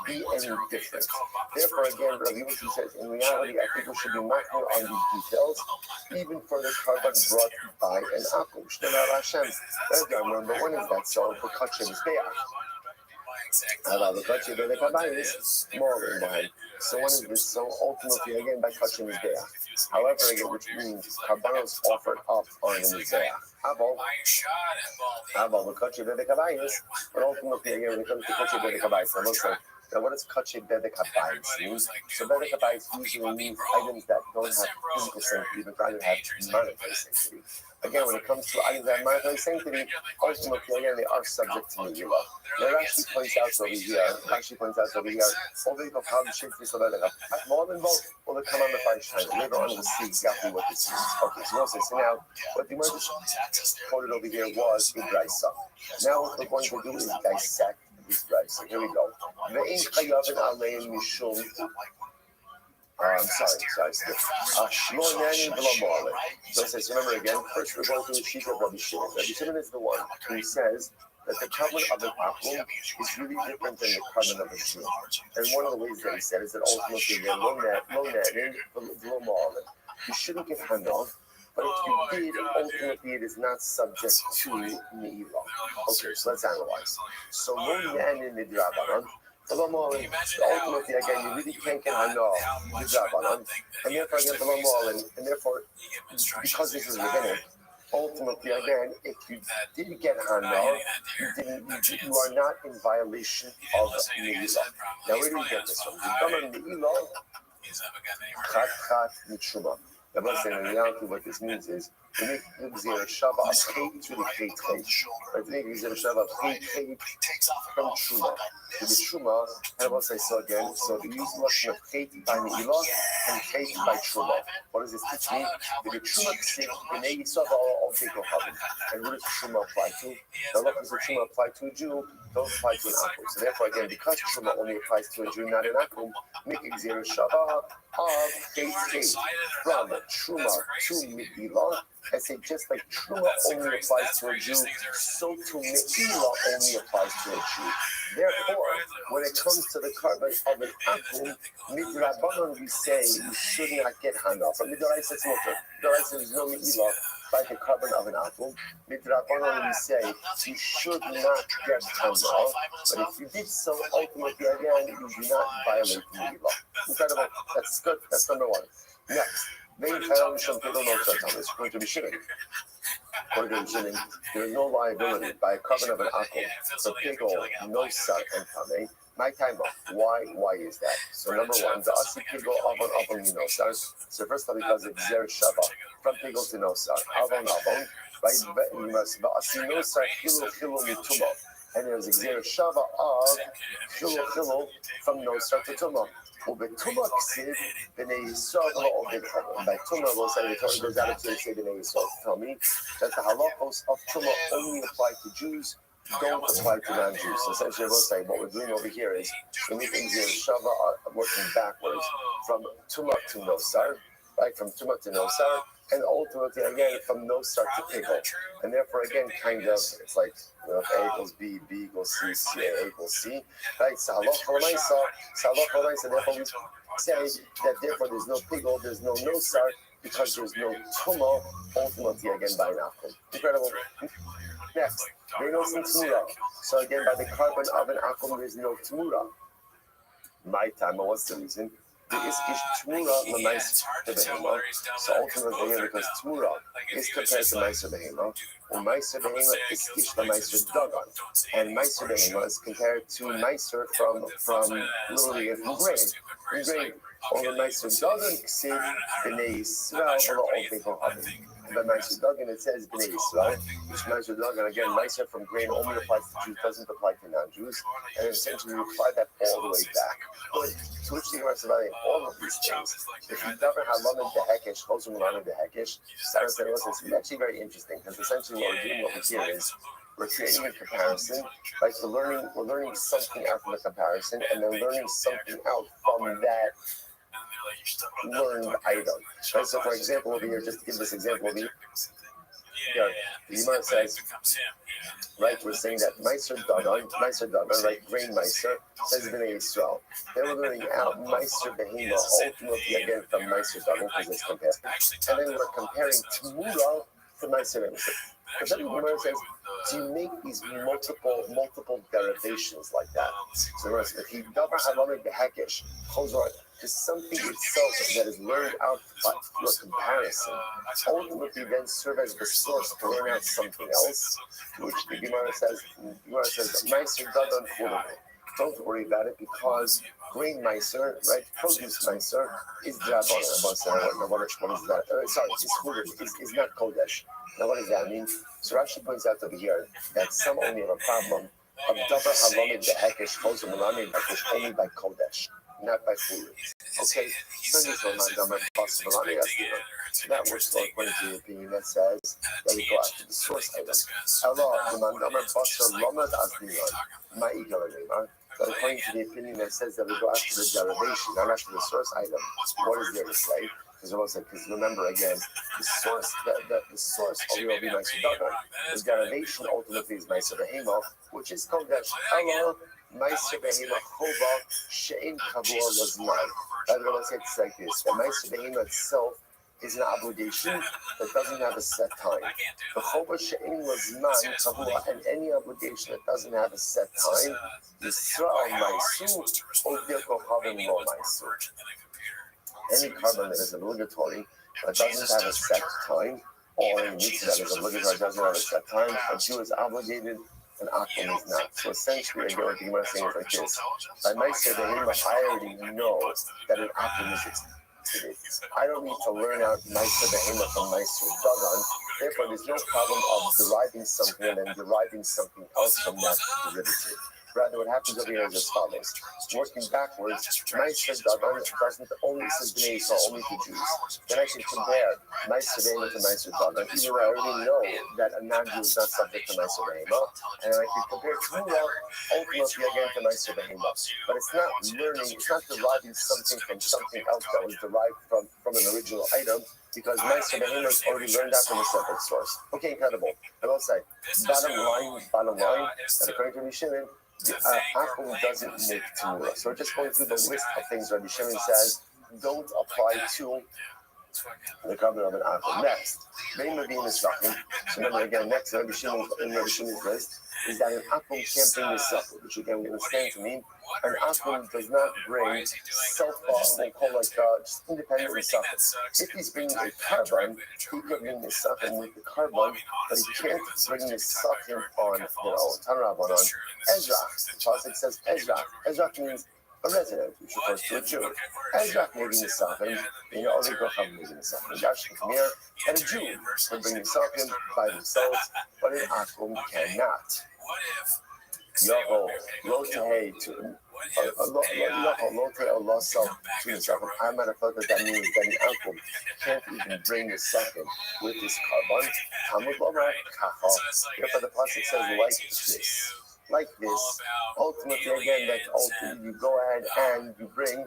S1: be any different? Therefore, again, Rabbi Yossi says, in reality, I think we should be marking on these details, even for the carbon brought by an akum. Shneimar Hashem. Remember, when is that so? For Kachim Mizbeach. So when is this? So ultimately, again, by Kachim Mizbeach. However, again, which means carbonos offered up on the Mizbeach. But ultimately, again, when it comes to Kachim Mizbeach, now, what does Kache Bedek Habayis mean? So Bedek Habayis usually means items that don't have physical sanctity, but rather have monetary sanctity. Again, when it comes to items that have monetary sanctity, ultimately, again, they are subject to Megillah. Now, it actually points out over here, more than both, will come on the Feinstein. Later on, we'll see exactly what this is. Okay, so now, what the Gemara just quoted over here was in Brisa. Now, what we're going to do is dissect this right. So here we go. So it says, remember again, first we're going to the sheet of Rabbi Shimon. Rabbi Shimon is the one who says that the carbon of an akum is really different than the carbon of a Jew. And one of the ways that he said is that ultimately they're low net, you shouldn't get handoff. But if you did, ultimately it is not subject to Me'ilah. Okay, so let's analyze. So in the Drabanan, ultimately again you really can't get handoff the Drabanan, and therefore again and therefore because this is rabbinic, ultimately again if you didn't get handoff, you are not in violation of Me'ilah. Now where do we get this from? We've done on Me'ilah, Chat Mitshuma. The blessing in reality, what this means is to make Yugzir Shava of hate to the hate hate. Right? To make Yugzir Shava of hate hate from Truma. To the Truma, and what I saw again, so the use lesson of hate by Me'ilah and hate by Truma. What does this teach me? The Truma Ksir, the Ne'yisav of Big Kohabim. And what does Truma apply to? The law does Truma apply to a Jew, don't apply to an Akum. So therefore, again, because Truma only applies to a Jew, not an Akum, make Yugzir Shava of hate hate from Truma to Me'ilah. I say just like Truma only applies to a Jew, so to Me'ilah only applies to a Jew. Therefore, when it comes to the carbon of an akum, midrabanan we say you should not get hanaf. From midoraisa it's mutter. Midoraisa is no Me'ilah by the carbon of an akum. Midrabanan we say you should not get hanaf. But if you did so, ultimately again you do not violate Me'ilah. Incredible. That's good. That's number one. Next. According to be shitting. According to shitting, there is no liability by a carbon of an akum for pigol, no sar, and kame. My time off. Why is that? So number one, the asi pigol avon no sar. So first of all, because of zer shava from pigol to no sar. Avon, right? You must the asi no sar chilu mituma. And there's a zer shava of chilu from no sar to tuma. Ubetuma ksiv b'nei Yisrael lo obed chama. By tuma, we'll say the Torah goes out of to say b'nei Yisrael to tell me that the halachos of tuma only apply to Jews, don't apply to non-Jews. So essentially, we'll say what we're doing over here is we're making zir shava working backwards from tuma to nosar, right? From tuma to nosar, and ultimately again from nosar to pickle. And therefore, again, kind of it's like if A equals B, B equals C, A equals C, right? So therefore we say that therefore there's no pickle, there's no nosar, because there's no tuma, ultimately again by an akum. Incredible. Next, Renos and Tmura. So again, by the carbon of an akum, there's no Tmura. My time, what's the reason? There is Tmura l'mais behema. So ultimately, again, because Tmura is compared to Meiser behema, or Meiser behema is ish l'meiser dagan, and Meiser behema is compared to Meiser from literally from grain. From grain, or Meiser dagan ksiv b'nei Yisrael v'lo oltei kohabim. By Meiser dagan, it says b'nei Yisrael, which Meiser dagan again, Meiser from grain only applies to Jews, doesn't apply to non-Jews, and essentially we apply that all the way back. But to which the Gemara says about all of these things, if you never have lamed behekesh, chosum lamed behekesh, Sarah said, listen, it's actually very interesting because essentially what we're doing over here is we're creating a comparison, like we're learning something out from the comparison, and then learning something out from that learned item. Right? So, for example, over here, just to give this example over here, the Gemara says, right, we're saying that Meiser Dagan, right, grain Meiser, says B'nai Yisrael. Then we're learning out Meiser Behema, ultimately again from Meiser Dagan, because it's compared. And then we're comparing Tmura to Meiser Behema. But then the Gemara says, do you make these multiple derivations like that? So if he davar halamed behakesh, to something itself that is learned out through a comparison, ultimately then serve as the source to learn out something else, to which the Gemara says, Meiser Dagan Kurame. Don't worry about it because grain Meiser, right, produce Meiser, is Dragon. What is that? Sorry, is not Kodesh. Now, what does that mean? So Rashi points out over here that some only have a problem of davar halamed behekesh chosum lamed behekesh only by Kodesh, not by food. Okay, so that works according to the opinion that says that we go after the source item. But according to the opinion that says that we go after the derivation, not after the source item, what is there to say? Because remember again, the source of your Meiser Dagan, the derivation ultimately is Meiser Behema, which is called that Allah Meiser Behema Chova She'in Kavua Lazman. By the way, let's say it's like this: the Meiser Behema itself is an obligation that doesn't have a set time. The Chova She'in Lazman Kavua, and any obligation that doesn't have a set time, Yisrael Meisu Odil Kohavim Lo Meisu. Any carbon that is obligatory but doesn't have a set time, or any mitzvah that is obligatory doesn't have a set time, a Jew is obligated, and akum is not. So essentially, again, what the Gemara is saying is like this: by Meiser Behema, I already know that an akum is today. I don't need to learn out Meister Behemoth from Meister Dagon. Therefore, there's no problem of deriving something and then deriving something else from that derivative. Rather, what happens over here is as follows. Working backwards, Meister Dagon doesn't only say Bnei Yisrael only to Jews. Then I should compare Meister Behemoth to Meister Dagon, even though I already know that a non-Jew is not subject to Meister Behemoth. And I could compare Trula ultimately again to Meister Behemoth. But it's not learning, it's not deriving something from something else that was derived from an original item, because Meister Behemoth already learned that from a separate source. Okay, incredible. I will say, bottom line, that according to Restream, Akum doesn't make Tamura. So we're just going through the list of things Rabbi Shimon says don't apply to the covenant of an Akum. Next, Vein Levine is shocking. So remember again, next Rabbi Shimon's list is that an Akum can't bring the Suffer, which again we understand to mean an Akum does not bring we'll call just independently Suffer. If he's bringing a carbon, he could bring the Suffer with the carbon, but he can't bring the Suffer on their own. Tanrabanan. Ezra, the Pasuk says Ezra. Ezra means a resident, which refers to a Jew. Ezra may bring the Suffer, other Gocham may bring the Suffer. Josh can come here, and a Jew can bring the Suffer by themselves, but an Akum cannot. Yoho, Lotei to Lotei or Losel to the second. I might have thought that means that an Akum can't even bring the second with this carbon. Talmud Lomar Kacha. Therefore, the pasuk says like this. Ultimately, again, that ultimately you go ahead and you bring.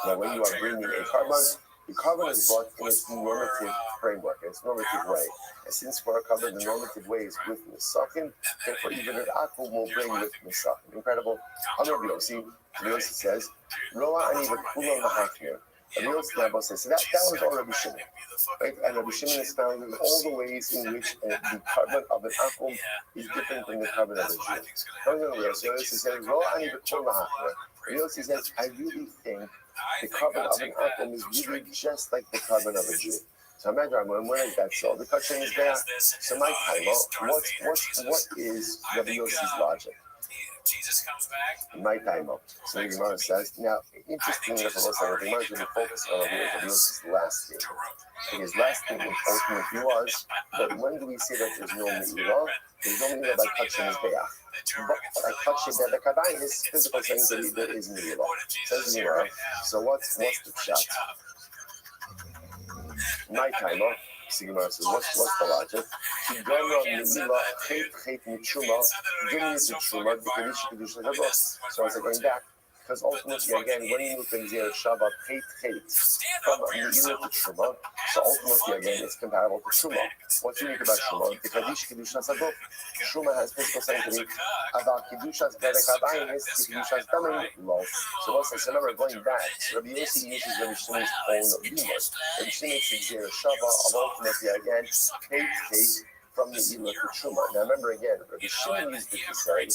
S1: Now, when you are bringing a carbon, the carbon is brought in its normative framework, in its normative way. And since we're covered the normative ways with Misakim, therefore even an Akum will bring with Misakim. Incredible. Amar Biosi says, Roa ani v'kula l'hachmir. Biosi Nabo says, so that was all Rabbi Shimon. Right? And Rabbi Shimon is found in all the ways in which the carbon of an Akum is different than the carbon of a Jew. So Biosi says, Roa ani v'kula l'hachmir. Biosi says, I really think the carbon of an Akum is really just like the carbon of a Jew. So imagine when is that so? The question is there. So my time, what is Rabbi Yossi's logic? My time. So the Gemara says, now interestingly enough, the Gemara is going to focus on Rabbi Yossi's last statement. And his last statement ultimately was that when do we say that there's no Me'ila? There's no Me'ila by touching his Be'ah. But by touching the Kabayin is physical things that there is Me'ila. Says the Gemara. So what's the shot? My timer, Sigmar says, what's the logic? So I said, going back, because ultimately, again, when you look in Zero Shabbat, from Me'ila to Truma, so ultimately, again, it's comparable to Truma. What's unique about Truma? Because Kedushas Aguf, Truma has physical sanctity, about Kedushas Bedek Habayim is Kedushas Damim low. So what's this? Remember, going back, Rabbi Yossi uses Rabbi Shimon's own limit. Rabbi Shimon makes Zero Shabbat, of ultimately, again, from the Me'ila to Truma. Now remember again, Rabbi Shimon used it to say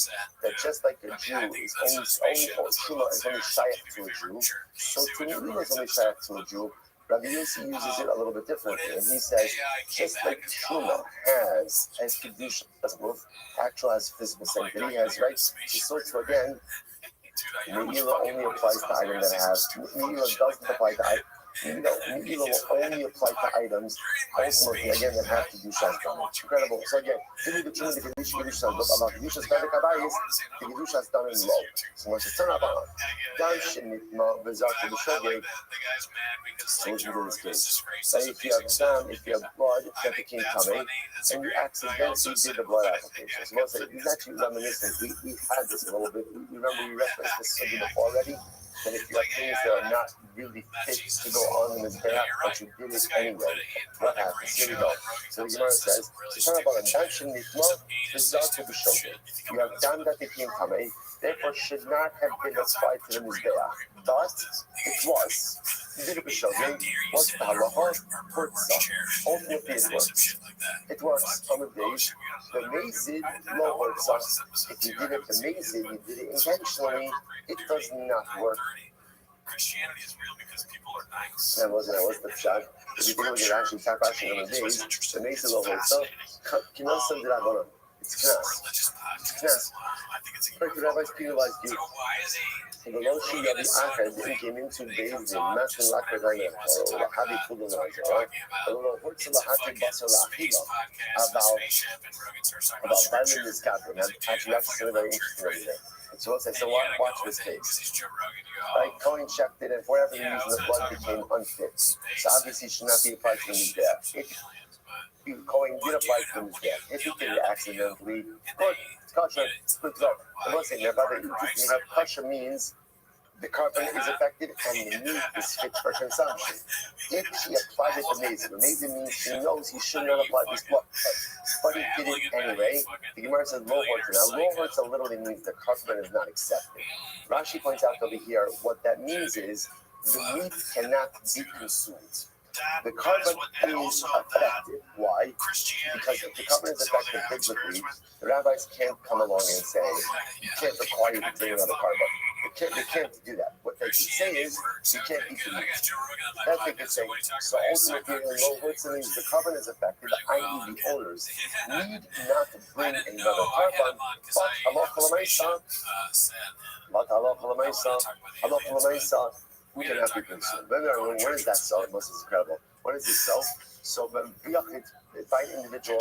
S1: that just like a Jew is only Truma is only shaykh to a Jew, so to Me'ila is only shaykh to a Jew. Rabbi Yossi uses it a little bit differently, and he says just like Truma has as kedusha, as both actual as physical sanctity has, right? So again, Me'ila only applies to items that have Me'ila doesn't apply to items. Me'ila will only apply to items ultimately again that have Kedushas Damim. Incredible. So again, give me the truth of the Kedushas about Kedushas Bedek Habayis, the Kedushas Damim low. So once it's turned up on Dan Shinitma Bezak the Shogeg. So what we do in this case? Say if you have blood that became tummy, and you accidentally did the blood application. So let's say it's actually reminiscent. We had this a little bit. Remember we referenced this subject before already. That if you have things that are not really fit to go on in his back, but you did it anyway, what happens? Here we go. So the Gemara says, so talk about a dancing nitma, this is to be shown. You have done that became tamei, therefore should not have been applied to the mizbeach. But it was. You did it be shown. What's the halacha? Ultimately it works. It works on the days. The mazid lo works. If you did it the mazid, you did it intentionally, it does not work.
S3: Christianity is real because people are nice.
S1: That was the shot. If you think we can actually talk about it on the days, the mazid lo works. Can also do that one. It's knas.
S3: Religious podcast.
S1: Knas.
S3: I think it's a
S1: Right, the rabbis penalized you.
S3: So why is he?
S1: ולא שיביא אחת אם קימינצו בייזים, מתן לקר דיימן, או לחבי פודו נעזור, ולא להורצה להטי בסר לאכילו, אבל ביימן נזכרתם, actually that's very interesting over there. So let's say, so watch this case. Like Cohen checked it, and for whatever reason, the blood became unfit. So obviously, it should not be applied to his death. If Cohen did apply to his death, if he did it accidentally, good, it's kosher, it's good to go. And let's say, you have kosher means the carbon is affected and the meat is fit for consumption. If he applied it to Mesa means he knows he should not apply this blood, but he did it anyway. The Gemara says low hortza. Now, low hortza literally means the carbon is not accepted. Rashi points out over here what that means is the meat cannot be consumed. The carbon is affected. Why? Because if the carbon is affected biblically, the rabbis can't come along and say, you can't require you to bring another carbon. They can't do that. What they can say is, you can't eat the meat. That's what they can say. So ultimately, in low hortza means the carbon is affected, i.e. the owners need not to bring another carbon, but halacha we can have people consumed. What is that so? It is incredible. What is this so? So by an individual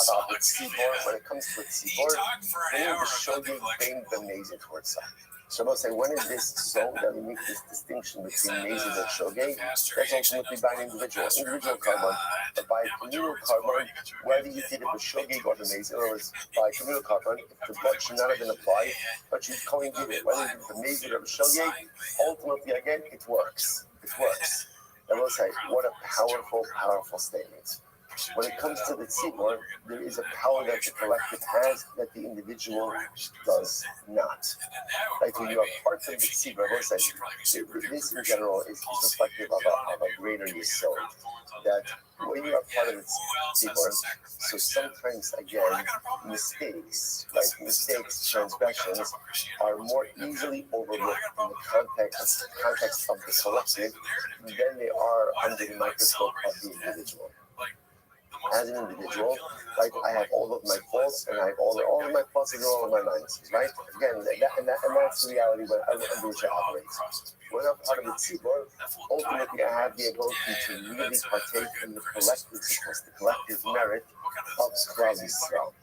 S1: about the tzibor, when it comes to a tzibor, they need to show you being the amazing towards some. So I'm going to say, when is this so that we make this distinction between mazes and shogeg? That's ultimately by an individual carbon, but by a communal carbon, whether you did it with shogeg or the maze, in other words, by a communal carbon, the blood should not have been applied, but you Cohen did it. Whether you did the maze or the shogeg, ultimately, again, it works. It works. I will say, what a powerful statement. When it comes to the tzibor, there is a power that the collective has that the individual does not. Like when you are part of the tzibor, I will say, this in general is reflective of a greater yesod. That when you are part of the tzibor, so sometimes, again, mistakes, transgressions, are more easily overlooked in the context of the collective than they are under the microscope of the individual. As an individual, right, I have all of my faults and I have all of my pluses and all of my minuses, right? Again, that's the reality under which I operate. When I'm part of the tzibor, ultimately I have the ability to really partake in the collective success, the collective merit of Klal Yisrael.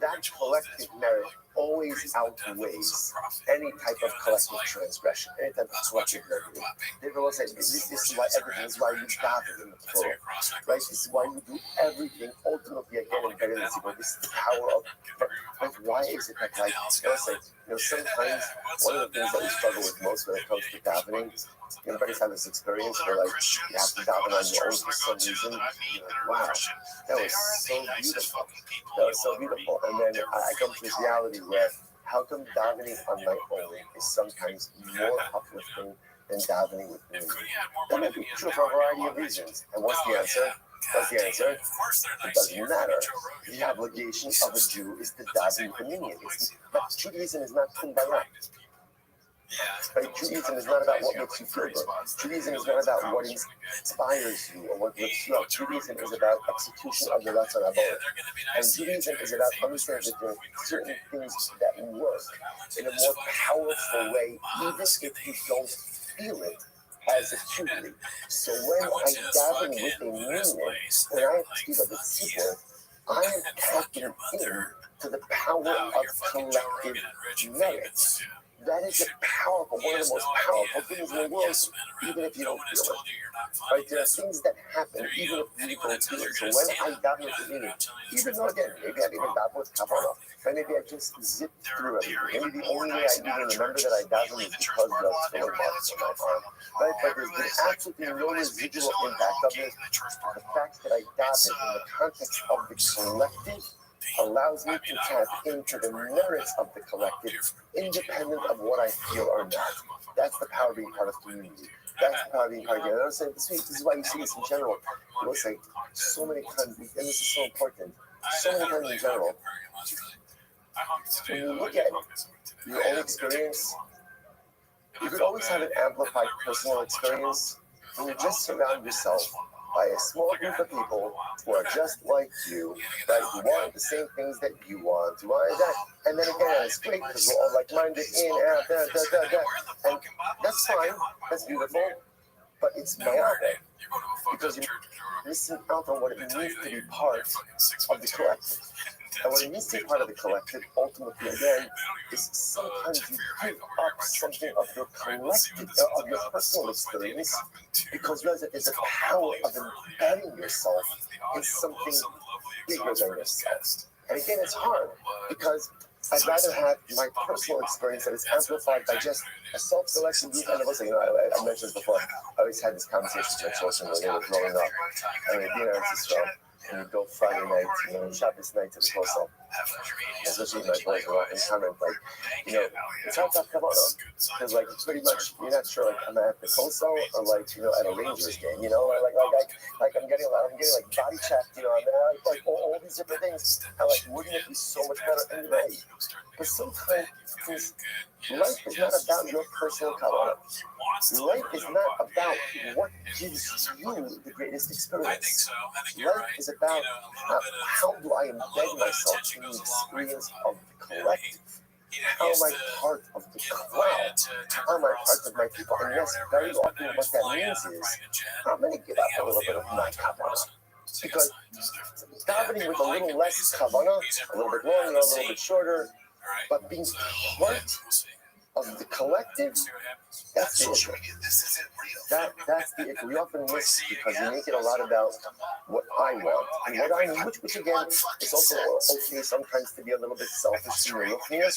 S1: That collective merit always outweighs any type of collective transgression, any type of collective negative. They will say, this is why everything is why you daven in the plural, right? This is why you do everything ultimately again and better than tzibor. This is the power of, but why is it that, like, I'll say, sometimes one of the things that we struggle with most when it comes to davening, everybody's had this experience where, like, you have to daven on your own for some reason. You're like, wow, that was so beautiful. That was so beautiful. And then I come to this reality where how come davening on my own is sometimes more uplifting than davening with me? That might be true for a variety of reasons. And what's the answer? It doesn't matter. The obligation of a Jew is to daven with the minion. Judaism is not kumbaya. Right? Judaism is not about what makes you feel good. Judaism is not about what inspires you or what lifts you up. Judaism is about execution of the Ratzon HaBoreh. And Judaism is about understanding that there are certain things that work in a more powerful way, even if you don't feel it as acutely. So when I daven with a meaning, when I speak of the tzibor, I am tapping in to the power of collective merit. That is one of the most powerful things in the world, even if you don't feel it. Right? There are things that happen, even if you don't feel it. So when I daven with the meaning, even though, again, maybe I didn't daven with kavanah, but maybe I just zip through everything. Maybe the only way I even remember that I daven is because of the marks on my arm. Right? But there's been absolutely no residual impact of this. The fact that I daven in the context of the collective allows me to tap into the merits of the collective, independent of what I feel or not. That's the power of being part of community. That's the power of being part of community. And this is why you see this in general. I will say, so many times, and this is so important, so many times in general, when you look at your own experience, you could always have an amplified personal experience when you just surround yourself by a small group of people who are just like you, right? Who want the same things that you want, who want that. And then again, it's great because we're all like-minded, and that's fine, that's beautiful, but it's myopic because you're missing out on what it means to be part of the collective. And what it means to be part of the collective, ultimately, again, is sometimes you give up something of your collective, of your personal experience, because realize that there's a power of embedding yourself in something bigger than yourself. And again, it's hard because I'd rather have my personal experience that is amplified by just a self-selection group. And I was saying, I mentioned this before, I always had this conversation with my children when they were growing up. And we'd be in Israel, and we'd go Friday night, Shabbos night to the Kosel. Especially my boys were often comment, like, it's hard to have Kavanah. Because, like, pretty much, you're not sure, like, am I at the Kosel or, like, at a Rangers game, like I'm getting like, body checked, I'm like all these different things. And, like, wouldn't it be so much better anyway? But sometimes, life is not about your personal Kavanah. Life is not about what gives you the greatest experience. Life is about how do I embed myself in the experience of the collective. How am I part of the crowd? How am I part of my people? And yes, very often what that means is I'm going to give up a little bit of my kavanah. Because davening with a little less kavanah, a little bit longer, a little bit shorter, but being part of the collective, that's the issue. That's the issue. We often miss because we make it a lot about what I want and what I need, which again is also okay sometimes to be a little bit selfish in your lookiness.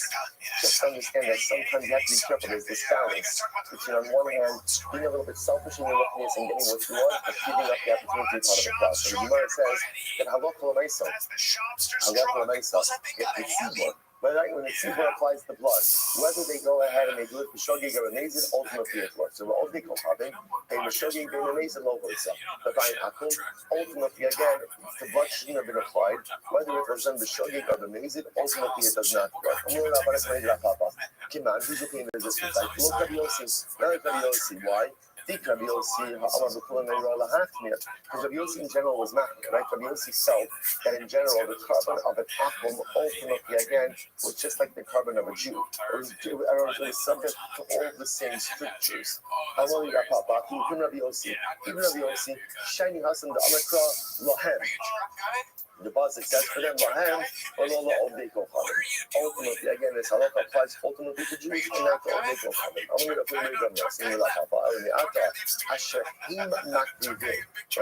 S1: Just understand that sometimes you have to be careful. There's this balance between, on one hand, being a little bit selfish in your lookiness and getting what you want, but giving up the opportunity to be part of the crowd. So the Gemara says that halacha l'maisa, if the tzibur, when the tzibur applies the blood, whether they go ahead and they do it for shogig or amazing, ultimately it works. So all they call having a shogig or amazing logo itself. But by an akum, ultimately again, the blood shouldn't have been applied. Whether it was done the shogig or amazing, ultimately it does not work. Who's looking at this? Like, look at Yossi. Why? Think Rabbi Yossi, because Rabbi Yossi in general was not right. Rabbi Yossi felt that in general the carbon of an atom ultimately again was just like the carbon of a Jew. It was subject to all the same strictures. Even Rabbi Yossi, shining us in the Amakra Lahem. The pasuk says for them, ultimately, again, this halakha applies ultimately to Jews and not to all Beiko Chavim. I'm going to put it when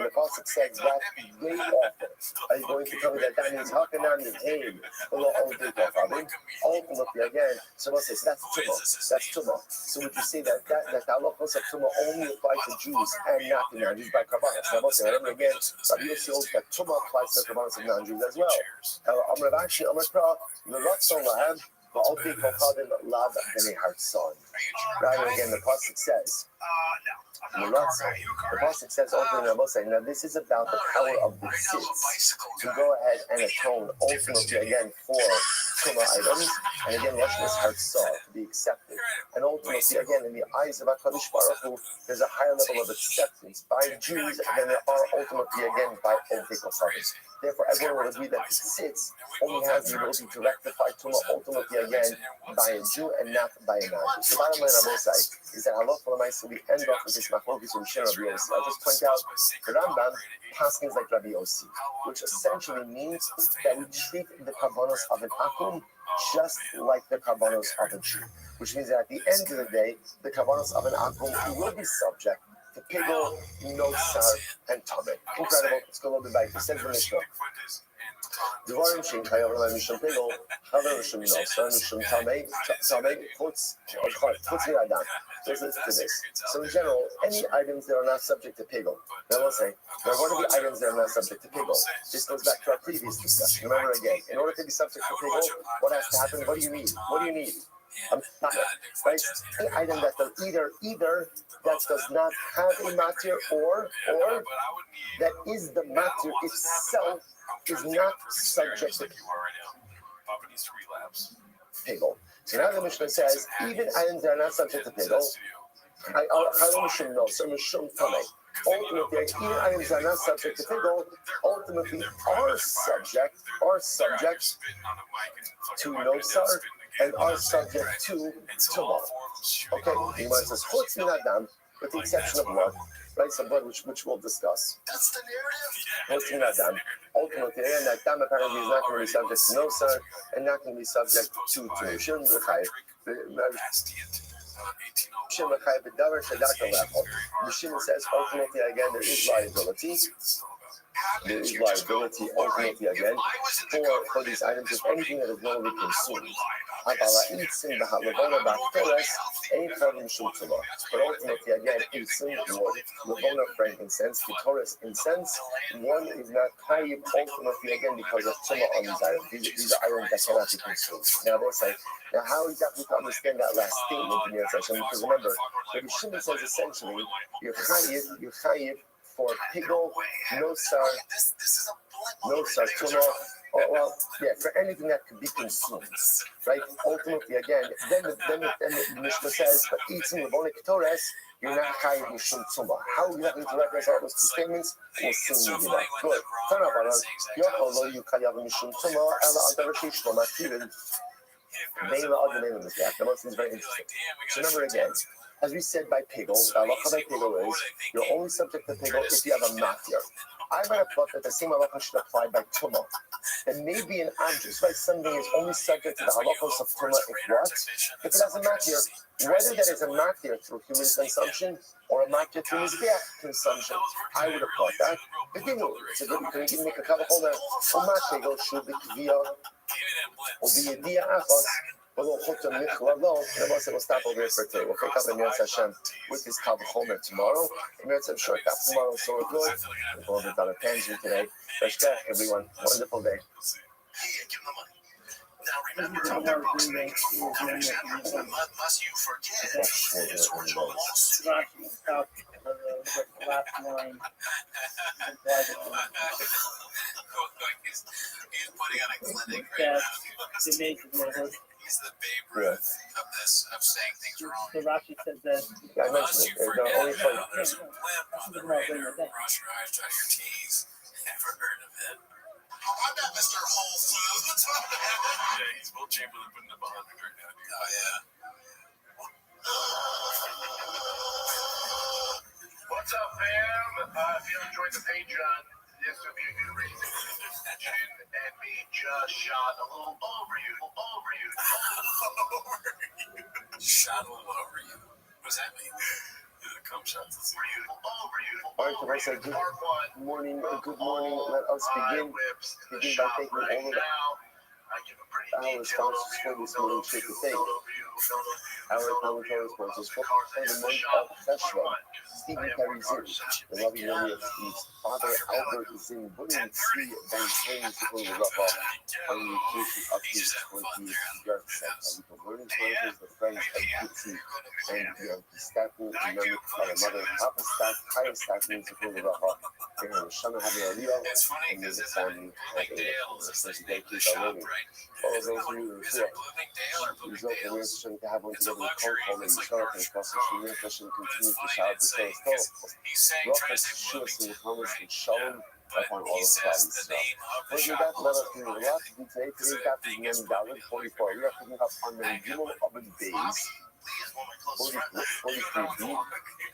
S1: the pasuk says that way often, are you going to tell me that means Hakanan is Haim or all Beiko Chavim? Ultimately, again, someone says that's Tumah. So would you say that the halachos of Tumah only apply to Jews and not to non-Jews by Karbanos? So I'm saying, again, Rabbi Yossi holds that Tumah applies to Karbanos of non-Jews as well. Right, and again, the pasuk says, the pasuk says, now this is about the power of the tzitz to go ahead and atone ultimately again for Tumah items, and again, Lashon's heart saw to be accepted. And ultimately, again, in the eyes of HaKadosh Baruch Hu, there's a higher level of acceptance by Jews than there are ultimately again by all Beiko Chavim. Therefore, everyone will agree that the tzitz only has the ability to rectify Tumah ultimately again by a Jew and not by a non-Jew. The bottom line I will say is that halacha l'maisa, we end off with this machlokes from Shem Rabbi Yossi. I'll just point out the Rambam paskins like Rabbi Yossi, which essentially means that we treat the karbanos of an akum just like the karbanos of a Jew, which means that at the end of the day, the karbanos of an akum will be subject to pigol, nosar, and tameh. Incredible. Let's go a little bit back. It says in the Mishnah. Dvarim shein chayav l'mayim mishum pigol, chaver mishum nosar, mishum tameh, chutz mi'adam. Listen to this. So in general, any items that are not subject to pigol. Now we'll say, now what are the items that are not subject to pigol? This goes back to our previous discussion. Remember again, in order to be subject to pigol, what has to happen? What do you need? Right? Any item that does either that does not have a matir or that is the matir itself is not subject to pigol. So now the Mishnah says even items that are not subject to pigol, ultimately, even items that are not subject to Pigol, ultimately are subject to Nosar and are subject to Tumah. Okay, the Gemara says, Chutz min Adam, with the exception of blood, right? So blood, which we'll discuss.
S5: That's the narrative.
S1: Chutz min Adam. Ultimately, and that Dam apparently is not going to be subject to Nosar and not going to be subject to Tumah. Shouldn't be the Shimon says ultimately again there is liability. There is liability ultimately again for these items of anything that is normally consumed. But ultimately again, eating wood, lavona frankincense, Ketoris incense, one is not chayiv ultimately again because of tumah on these items. These are items that cannot be consumed. Now they say, now how exactly to understand that last statement in your session? Because remember, the Shimon says essentially you're chayiv for pigol, nosar, tumah. Well, yeah, for anything that could be consumed, right? Ultimately, again, then the Mishnah says, but eating lavona ketores, you're not chayiv mishum tumah. How exactly to reconcile those two statements? We'll see in the Gemara. Good. Tanabaran, yochol lo yuchayav mishum tumah, ela adav shishlo makivin. Name the other name of this gap. The most is very interesting. So remember again, as we said by pigol, halacha by pigol is you're only subject to pigol if you have a matir. I might have thought that the same halacha should apply by tumah. And maybe an object, right? Something is only subject to the halachos of tumah if what? If it has a matir, whether that is a matir through human consumption or a matir through mizbeach consumption, I would have thought that. But they will. It's a good. You can make a kavachomer. Umat pigol should be kviya. Or be a dia achos. We'll stop over here for today. We'll pick up in Yom Hashem with this kavachomer tomorrow. And Yom Hashem short up tomorrow, so we're good. We're going to on a tangent today. Reshkech, everyone. Wonderful day.
S5: Now remember, unless you forget, is original most.
S7: Last line.
S3: He's putting on a clinic right
S7: Yeah,
S3: now. He's the Babe Ruth of this, of saying things wrong.
S7: So Rashi says that.
S1: Yeah, I mentioned it. The only point.
S3: There's a blimp on the radar. Brush your eyes, dry your teeth. Never heard of it.
S5: I'm not Mr. Whole Foods.
S3: Yeah, he's Will Chamberlain putting up 100 right now, dude.
S5: Oh, yeah.
S6: What's up, fam? If you enjoyed the Patreon, this would be a good reason. And me just shot a little over you.
S3: Shot all over you. What does that mean? Come shots.
S6: Over you.
S1: All right, so I said good morning. Good morning. Let us begin. Begin by taking all of our responses for this morning shake the thing. Our commentary sponsors for the month of Teshuvah. Stephen Perry Zinn, the loving memory of Steve's father Albert Zinn, Bunyan Tzvi Van Train Support of Rafa, on the occasion of his 20th birthday. We can learn sponsors, the friends of Gitzi and Yankee Staten, remembered by the mother Papa Stat, Kaya Staten Support of Rafa, and Shana Habialiyah, and the family of Ada. Especially dedicated our learning. All of those who are here, result in your strength to have one together with Cold and Sharp and Cross and Shemir Session continues to shout the soul still. Rockets Shuas in the comments and Shalom upon all of Christ's stuff. What we got let us do a lot to do today. Today's got the $44. We are picking up on the Gimel of the days. 43B.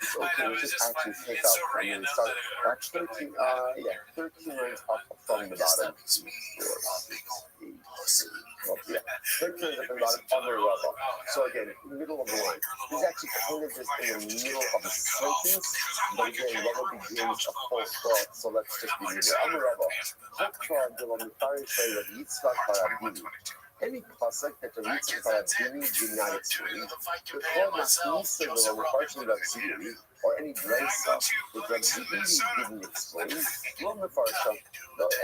S1: It's okay, we'll just actually take out from the start. That's 13, 13 lines up from the bottom. 13 lines up from the bottom, other level. So again, middle of the line. This is actually kind of just in the middle of a sentence, but again, level begins a full stop, so let's just be here. Other level. Any pasuk that the Yitzchak Rabini did not explain, the Chol Masnisa the Rav Ziri, or any Brisa that Rav Ziri didn't explain, Lo Mefarsha,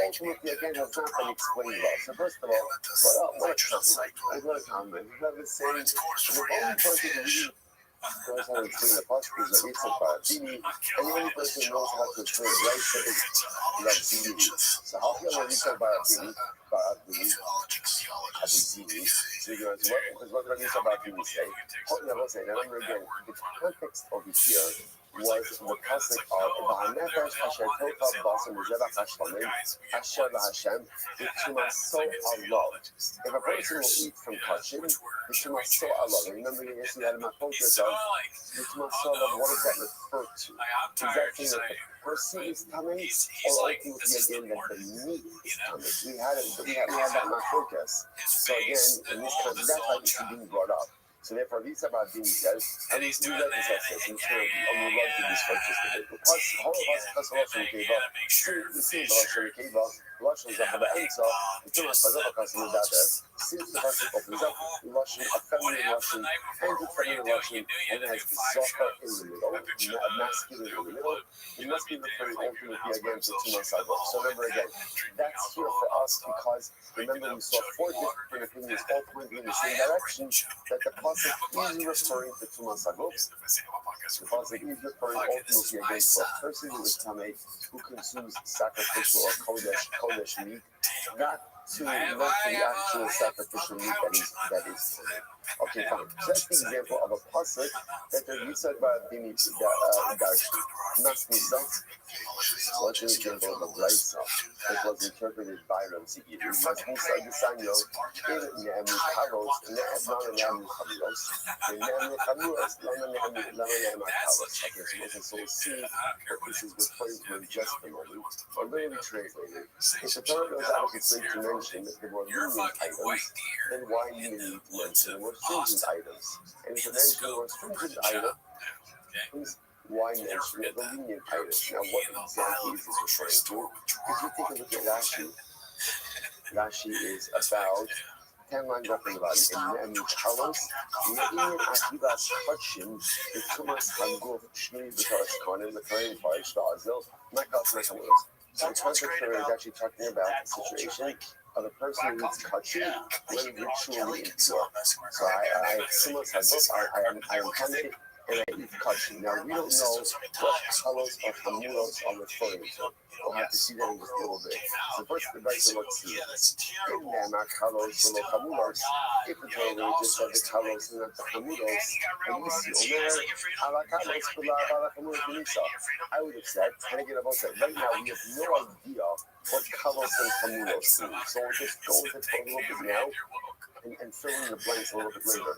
S1: ultimately again has not been explained well. So first of all, what a comment. What a saying, the only person who really knows how to explain the pasuk is Rav Yitzchak Rabini, and the only person who knows how to explain Brisa is Rav Ziri. So how can Rav Yitzchak Rabini? Because what Rabbi Sabbath say? Now, remember again, the context over here was the pasuk of V'hanefesh asher tokah b'asar mizebach hashlamim asher laHashem b'tuma so alav. If a person will eat from kosher, b'tuma so alav. Remember, yes, we had my focus of b'tuma so alav. What does that refer to? Is that saying that the person is coming, or ultimately again that the meat is coming? We had that in our focus. So again, in this context, that's why this is being brought up. So therefore, these are about being said, and these two letters are said, and so on the run through this for just a bit. Because all of us, that's what we gave up. We see the Lashon gave up. Lashon is up at the answer. The two of us are because we got there. Since the person opens up, Lashon, a feminine Lashon, and a feminine Lashon, and it has the Zohar in the middle, a masculine in the middle. It must be referring ultimately again to Tumas Haguf. So remember again, that's here for us because remember we saw four different opinions all pointing in the same direction that the pasuk is referring to Tumas Haguf. The pasuk is referring ultimately against a person who is Tamei who consumes sacrificial or kodesh meat, not the actual sacrificial meat that is. Okay, fine. So that's the example of a pasuk that the Yisad Ba'adini Darsh must be such. What's an example of a brayso that was interpreted by Ramzi Eden? Must be such the Sanyo in Ne'amu Karos, not a Ne'amu Chaviros, in Ne'amu Chaviros, not a Ne'amu Karos. Okay, so we'll see what this is referring to in just a moment, or literally translated. If the Torah goes out of its way to mention that there were lenient items, then why do you need to mention the more stringent items? And if you mention the more stringent items, why mention the lenient items? Now, what exactly is this referring to? If you take a look at Rashi, Rashi is about 10 lines up in the bottom. And Kalos, Ne'in Akivas Kachim, the Tumas Haguf, Shmi, B'Taras Konim, the Kohen Farish, Va'azil, Mekos Mekamulos. So the context here is actually talking about the situation of a person who eats kachim when ritually impure. So I Tumas Haguf, I am tempted and I eat kachim. Now we don't know what kalos or hamulos are referring to. We'll have to see that in just a little bit. So first, the Bible looks to in them are kalos or hamulos. If the Torah just said the kalos and not the hamulos, and we see Omer ala kalos ala hamulos benisa, I would have said, trying to get about that. Right now, we have no idea what kalos and hamulos mean. So we'll just go with it for a little bit now and fill in the blanks a little bit later.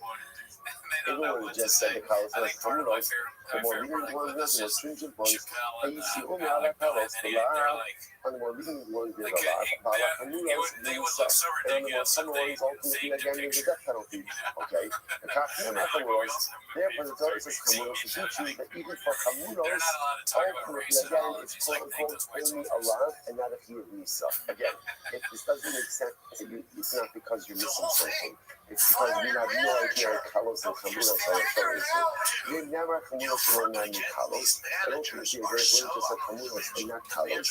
S1: Everyone would just said the kalos and hamulos. The more lenient ones, the more stringent ones, and you see Omer ala kalos on the more lenient ones, there's a lot. Hamulos, benisa, and on the more summer ones, ultimately, again, there's a death penalty. Okay? The kachim and hamulos, therefore, the Torah says hamulos to teach you that even for hamulos, ultimately, again, it's quote unquote only a lot and not a few of nisa. Again, if this doesn't make sense, it's not because you're missing something. It's because we have no idea what kalos and hamulos are referring to. We never hamulos were not new kalos, and ultimately, the verse just said hamulos and not kalos.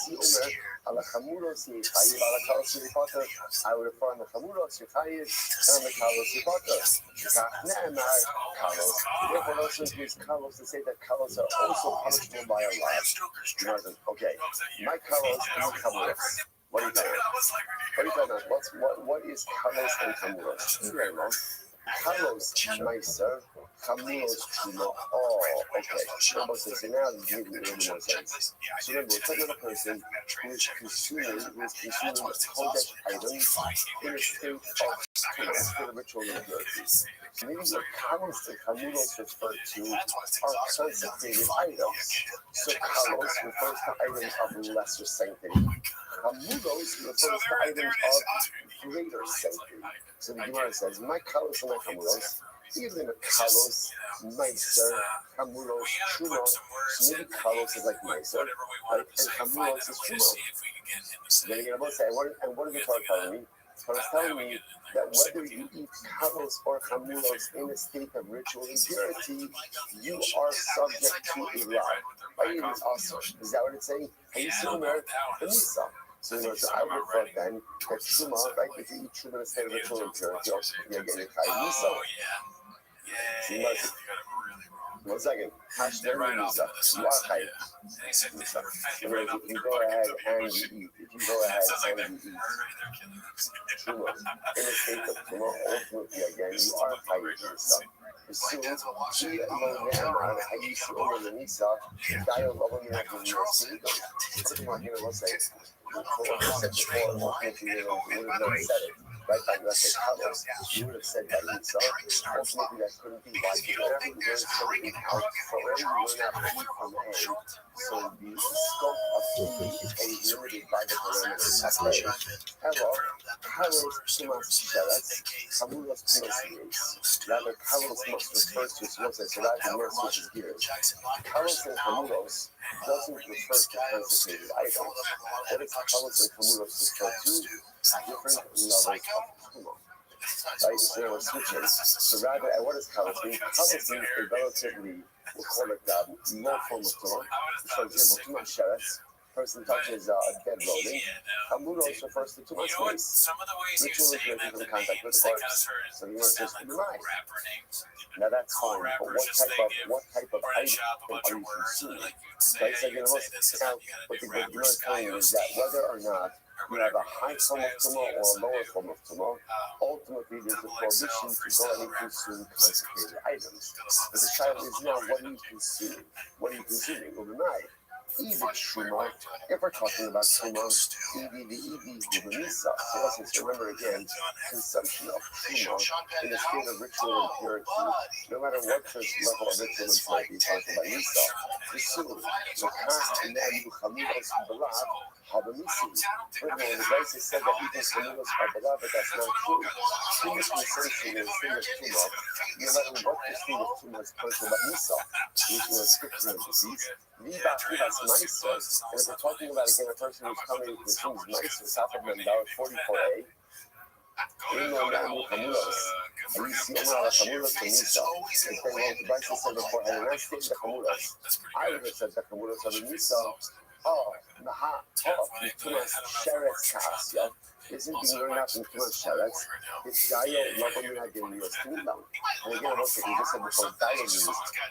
S1: You see Omer, ala hamulos yichayiv, ala kalos yichata. I would have found the hamulos yichayiv and the kalos yichata. Kach ne'emar kalos. Therefore, also includes kalos to say that kalos are also punishable by Allah. Okay, my kalos and hamulos. What are you talking about? What is kalos and hamulos? Very long. Kalos meiser, hamulos truma. Oh, okay. So now this gives me a little more sense. So remember, we're talking about a person who is consuming kodesh items in a state of spiritual impurity. Maybe what kalos and hamulos refer to are consecrated items. So kalos refers to items of lesser sanctity. Hamulos refers to items of greater sanctity. So the Gemara says, my kalos and my hamulos, even a kalos, meiser, hamulos, truma. So maybe kalos is like meiser, right? And hamulos is truma. Then you're going to say, and what is the Torah telling me? The Torah is telling me that whether you eat kalos or hamulos in a state of ritual impurity, you are subject to a law. Right? It is also. Is that what it's saying? Hey, you see Omer, the Nisa. So I would have thought then that truma, right? If you eat truma in a state of ritual impurity, you're getting a Nisa. See, one second. Hashtag Nisa. You are Chai. Nisa. If you go ahead and you eat, truma in a state of truma, ultimately again, you are Chai Nisa. So, he alone now, I used to own the Nisa, guy of me at the university. Something like it was like, right back then, Carlos, you would have said that Nisa. Ultimately, that couldn't be why you learn something out from A, you learn out B from A. So the scope of E is limited by the parameters of A. Hello, Carlos Tumas Cheras, Camulos Tumas News. Rather, Carlos must refer to his losses, so that the word switches gears. Carlos and Camulos doesn't refer to consecrated items. What is Carlos and Camulos refer to? Different levels of Tuma. Right, so we're switching. So rather, what is Carlos mean? Carlos means a relatively, we'll call it low form of Tuma. For example, Tumas Cheras. Person touches a dead body. Camulos refers to Tumas News. Ritual is making from contact with the corpse. So the word is denied. Now that's fine, but what type of item are you consuming? Right, so now what the Gemara is telling you is that whether or not you have a high form of Tuma or a lower form of Tuma, ultimately there's a prohibition to go and consume consecrated items. But the child is now, what do you consume? What are you consuming? Overnight. Even Shuma, if we're talking about Shuma, Nisa. So let's remember again, consumption of Shuma in a state of ritual impurity, no matter what level of ritual impurity you're talking about Nisa, the Sun, the Kast, and then Yuchamilos Balad, Habamisi. Furthermore, the Raisa said that even Chamilos are Balad, but that's not true. Shuma's consumption in a state of Shuma, no matter what the state of Shuma is talking about Nisa, which was scripture and disease. And if we're talking about again a person who's coming to consume mice, the top of them, 44a, in Namu Hamulos, and you see Omar Hamulos to Nisa, and then what the Bryce said before, and when I state the Hamulos, I would have said the Hamulos of the Nisa, oh, Maha, Tumas Sheretz Kaasya, isn't being learned out from Tumas Sheretz, it's Dayo Lagomina Genius Tundam. And again, what you just said before, Dayo means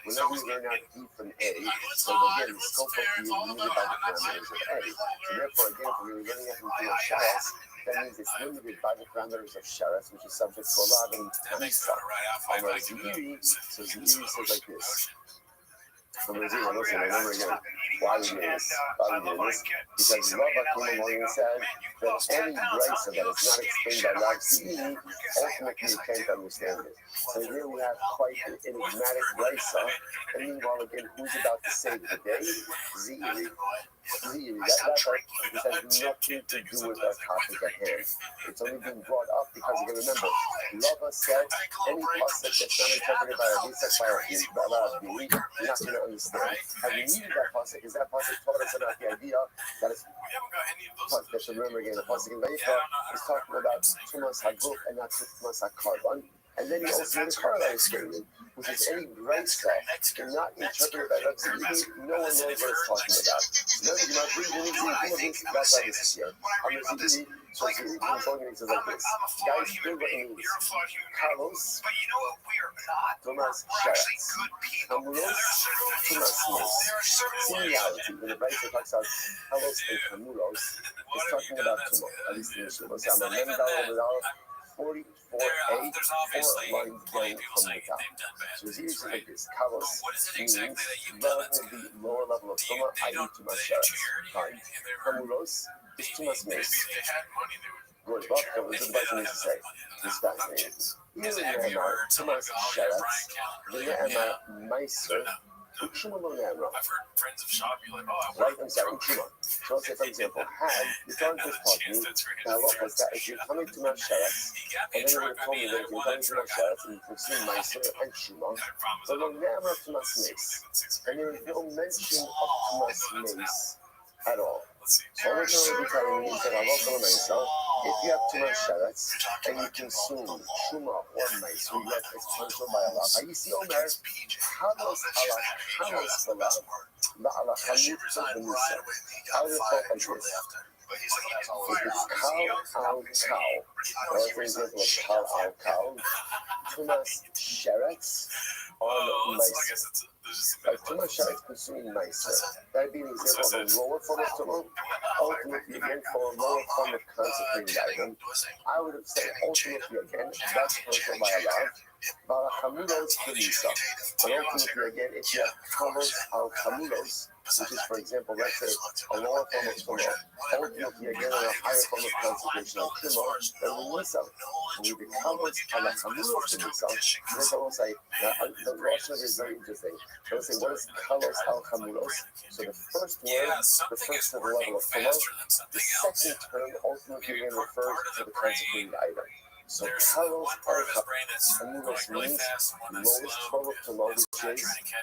S1: whenever you learn out D from A, so again, the scope of D is limited by the parameters of A. So therefore, again, if you're learning out from Tumas Sheretz, that means it's limited by the parameters of Sheretz, which is subject to a lot of Nisa. So Ziri says like this. From the zero, listen, remember again, why we do this? Because Rava came along and said that any brisa that is not explained by Rav Ziri, ultimately you can't understand it. So here we have quite an enigmatic brisa, and meanwhile again, who's about to save the day? Ziri. That has nothing to do with our topic at hand. It's only being brought up because you can remember, Rava said any pasuk that's not interpreted by a Risa, by a you're not going to understand. And we needed that pasuk because that pasuk taught us about the idea that it's that remember again, the pasuk in Vayikra is talking about Tumas Haguf and not Tumas Hakarban. And then he also made a corollary statement, which is any brisa not interpreted by Rav Ziri, no one knows what it's talking about. So then you might bring an example of this, that's why this is here. I'm Ziri, so Ziri comes along and he says like this. Guys, here's what it means. Carlos, Tumas Sheretz, Camulos, Tumas Neus. Similarity, when the brisa talks about Carlos and Camulos, it's talking about Tuma, at least in the Shema. So I'm a $11 44A, 4 lines down from the top. So it's usually like this. Carlos means relatively lower level of Tuma, i.e. Tumas Sheretz. Fine. Camulos is Tumas Neus. Good. Well, what does the Bible need to say? This is fascinating. Tumas Sheretz, V'ne'emar Meiser, Uchuma lo ne'emra.
S3: I've heard friends of shop be like, oh, I
S1: Right, I'm sorry, Uchuma. So let's say, for example, had, the Torah just taught me, the halacha is that if you're coming to Mount Sheretz, and then you're told me that if you're coming to Mount Sheretz and you consume Meiser and Shuma, so lo ne'emra Tumas Neus. And there is no mention of Tumas Neus at all. So what we're going to be telling you is that halacha l'meisa, if you have Tumas Sheretz and you consume Shuma or Meiser, you get exponential by Allah. Hayisi Omer, Halos ala Halos balav, la'ala Hamut b'nisa. I would have thought like this. If it's Kal al Kal, or for example, Kal al Kal, Tumas Sheretz on Meiser. Like Tumas Sheretz consuming Meiser. That would be an example of a lower form of Tuma. Ultimately, again, for a lower form of consecrated item, I would have said ultimately again, that's controlled by Allah. Barachamulos Benisa. But ultimately, again, if you have Kalos al Chamulos, which is, for example, let's say a lower form of Tumah, ultimately, again, on a higher form of concentration like Tumah, then we Nisa. When we become al Chamulos Benisa, there's almost like, the Russian is very interesting. They'll say, what is Kalos al Chamulos? So the first word refers to the level of Tumah. The second term ultimately again refers to the consecrated item. So Kalos al Chamulos means lowest form of Tumah, which is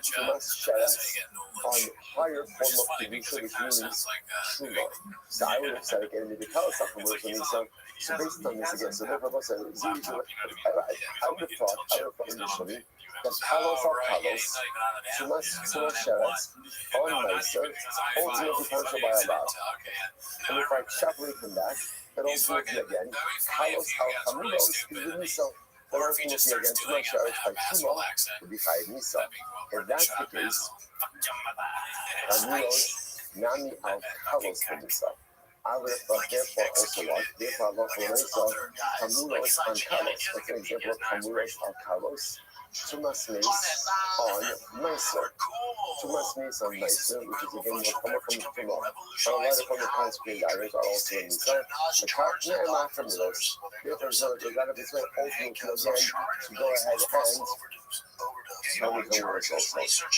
S1: Tumas Sheretz, on higher form of Kedusha, which means Truma. So I would have said again, the Kalos al Chamulos means so based on this again, so therefore I would have thought initially that Kalos al Kalos, Tumas Sheretz, on Meiser, ultimately functional by Allah. And if I extrapolate from that, then ultimately again, Kalos al Chamulos is the Nisa. But ultimately again, Tumas Sheretz by Truma would be Chayiv Nisa. If that's the case, Chamulos Nami al Kalos Nisa. I would have thought therefore also what? Therefore Allah saw Chamulos on Kalos. That's an example of Chamulos al Kalos. Tumas Meis on Meiser. Tumas Meis on Meiser, which is again will come from the Tumah. But a lot of the consecrated items are also in Misa. The Kartna and not from those. Therefore, so there's got to be some ultimate again to go ahead and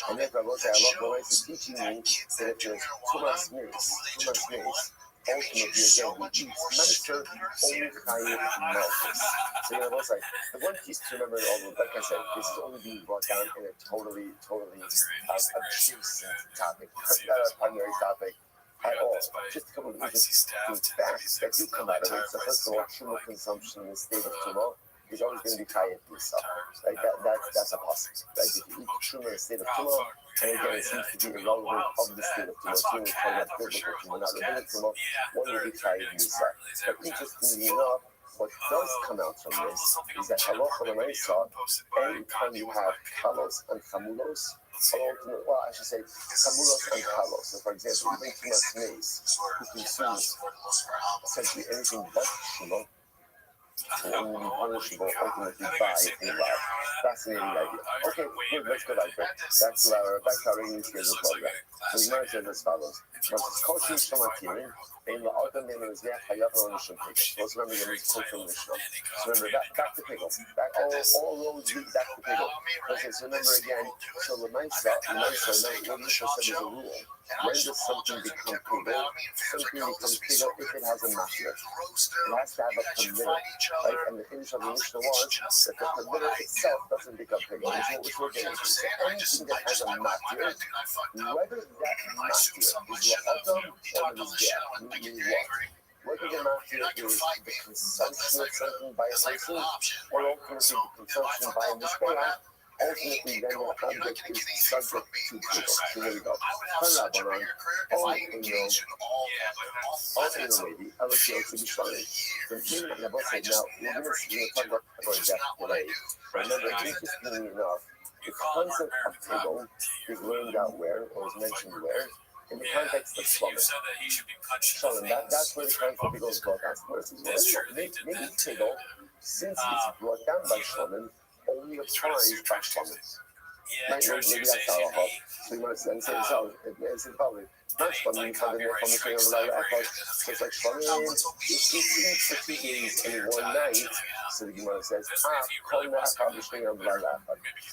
S1: and therefore, I will say, Allah is teaching me that if there's Tumas Meis, ultimately again, we eat Meiser only Chayiv Malchus. So you know, both like the one piece to remember, like I said, this is only being brought down in a totally adjacent topic, not a primary topic at all. Just a couple of interesting facts that do come out of it. So first of all, Truma consumption in the state of Tumah is always going to be Chayiv Nisa. Like that's a possibility. Like if you eat Truma in the state of Tumah, and again, it seems to be irrelevant of the state of Tumah. Tumah is talking about biblical Tumah, not rabbinic Tumah. One will be Chayiv Nisa. But interestingly enough, what does come out from this is that halacha l'maisa, anytime you have kalos and chamulos, well, I should say chamulos and kalos. So, for example, you bring tumas meis, who consumes essentially anything but shuma, will only be punishable ultimately by Allah. Fascinating idea. Okay, good, let's go back there. Back to our regularly scheduled program. So the Gemara says as follows: once it's kosher shamatirin, in the other name is there hayav l'nishon pickle. Let's remember again, it's quote from Mishnah. So remember back to pickle. Back all roads lead back to pickle. Okay, so remember again. So the Maisa, what Mishnah said is a rule. When does something become pickle? Something becomes pickle if it has a mafia. It has to have a permitter, right? And the finish of the Mishnah was that the permitter itself doesn't become pickle. Which we're getting to. So anything that has a mafia, whether that mafia is la'adam or it is death, meaning what? Whether the mafia is the consumption of something by a person, or ultimately the consumption by a mishpah, ultimately then the object is subject to people. So there we go. Hanrabanan, all in the lady, I would say to be started. The thing that Nabal said, now, we're going to talk about death today. Remember, interestingly enough, the concept of table is learned out where, or is mentioned where, in the context of Shlomo. So that's where the concept of goes brought down. Maybe table, since it's brought down by Shlomo, only applies by Shlomo. Maybe that's how so you want to say so. It's probably not Shlomo from the thing of the Echad. So it's like Shlomo, if you eat for 2 days in one night, so the Gemara says,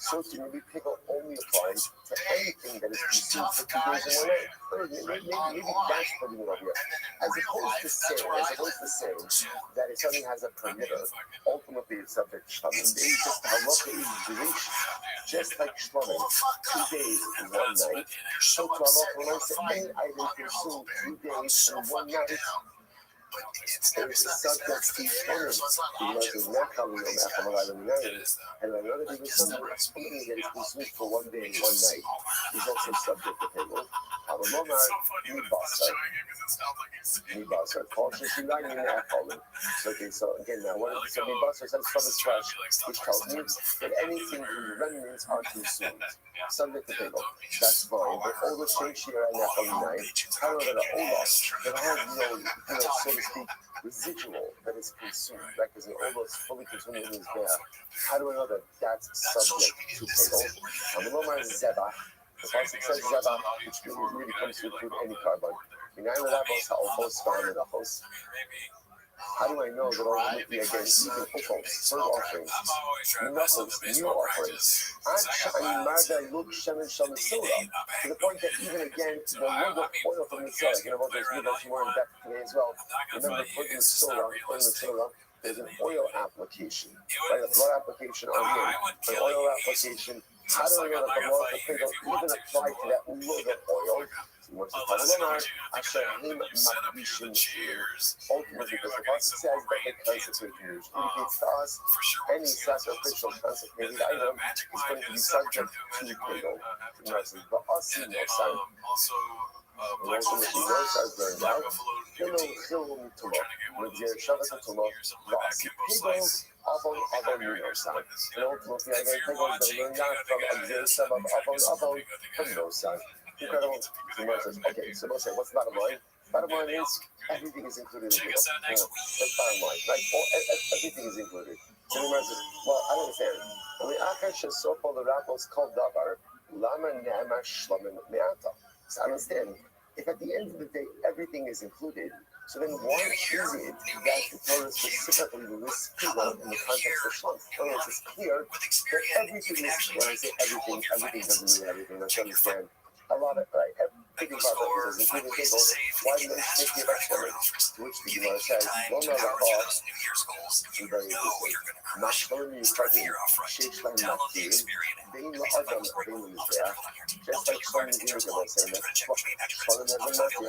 S1: so to maybe pickle only applies to anything that is consumed for 2 days in one night. Maybe that's probably what here. As opposed to saying that if something has a permitter, ultimately it's subject to Shlomo. Maybe just halacha is Jewish, just like Shlomo, 2 days in one night. So to halacha, any item consumed 2 days in one night, it's subject to Shlomo. Because it's not coming on and another thing is something that is consumed for 1 day and 1 night is also subject to payment.
S3: sounds like he's saying.
S1: Mibasar, cautious uniting in alcohol. So, okay, so again, now what is so Mibasar says from his flesh, which tells me that anything whose remnants are consumed, subject to pickle, that's fine. But all the change here and Nepal 9, how do I Olos that has no, so to speak, residual that is consumed, like as an Olos fully consumed in his bear? How do I know that that's subject to pickle? Amalomar Zebach. The pasuk says Zebach, which really comes to include any carbon. How do I know that ultimately against even opals, burnt offerings, knuckles, new offerings, to the point that even again, the love of oil from the Torah, about those midrash more in depth today as well. Remember, for the Torah, there's an oil application, right? A blood application on him, an oil application. How do I know that the law of the pickle even apply to that load of oil? Ultimately, because the Bible says that the consecration indicates to us any sacrificial consecrated item is going to be subject to pickle. But us in no sign. And ultimately, no sign burned out. Incredible. Okay, so we'll say, what's the bottom line? Bottom line is, everything is included in the deal. That's bottom line, right? Everything is included. So the says, well, I don't understand. When the Akash is so full of rappels called Dabar, Lama Nama Shlaman Meata. So I understand. If at the end of the day, everything is included, so then why is it that the Torah specifically lists people in the context of Shlom? In other words, it's clear that everything is, when I say everything, everything doesn't mean everything. Let's understand. A lot of, right, everything about that is including people. Why do they make the about to which the Gemara says, well, no, very interesting. Mashkalim Yisrael, Sheish Laim Makir, Bein La'adam, Bein L'Mizbeach, just like Shalom is in the Gemara saying that, Shalom has a Makir,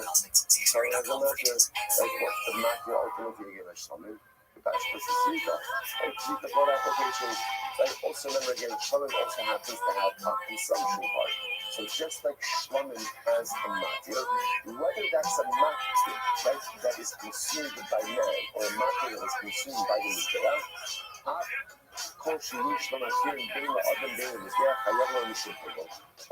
S1: Shalom has a Makir, like what the Makir ultimately gave us Shalom. That's the Zika. And Zika blood applications, right? Also remember again, Shalom also happens to have a consumption part. So just like Shlomin has a matir, whether that's a matir, right, that is consumed by man, or a matir that is consumed by the Mizbeach,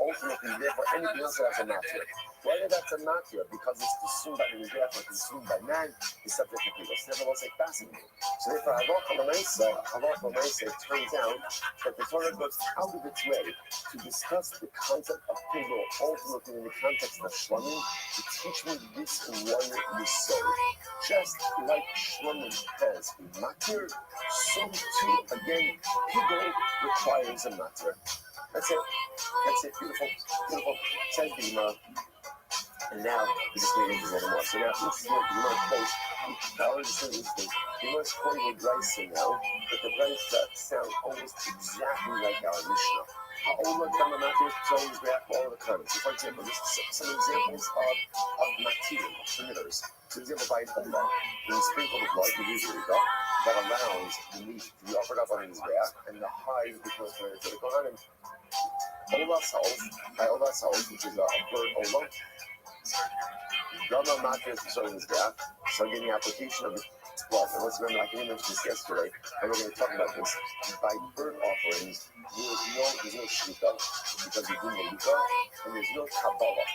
S1: ultimately, therefore, anything else that has a matir, whether that's a matir because it's consumed by the Mizbeach or consumed by man, is subject to people. So nevertheless, like fascinating. So therefore, it turns out that the Torah goes out of its way to discuss the concept of people, ultimately in the context of Shlomim, to teach me this one yesod. Just like Shlomim has a matir, so too, again, people requires a matir. That's it. Beautiful. Says the Gemara. And now we just made it a little more. So now this is what the Gemara quotes. I already said this thing. The Gemara's quoting a Bryson now, but the Bryson sound almost exactly like our Mishnah. All of them are matir, so always back all of the comments. So for example, this is some examples of matir, primitters. For example, by an Ola, when you sprinkle the blood, you usually go, that allows the meat to be offered up on his back, and the hide becomes connected to the Kohanim. Ola Saos, which is a bird Ola, Gama matir is showing his back, so again, the application of the blood. And let's remember, I think I mentioned this yesterday, and we're going to talk about this. By bird offerings, there's no shita, because you do malika, and there's no kabbalah.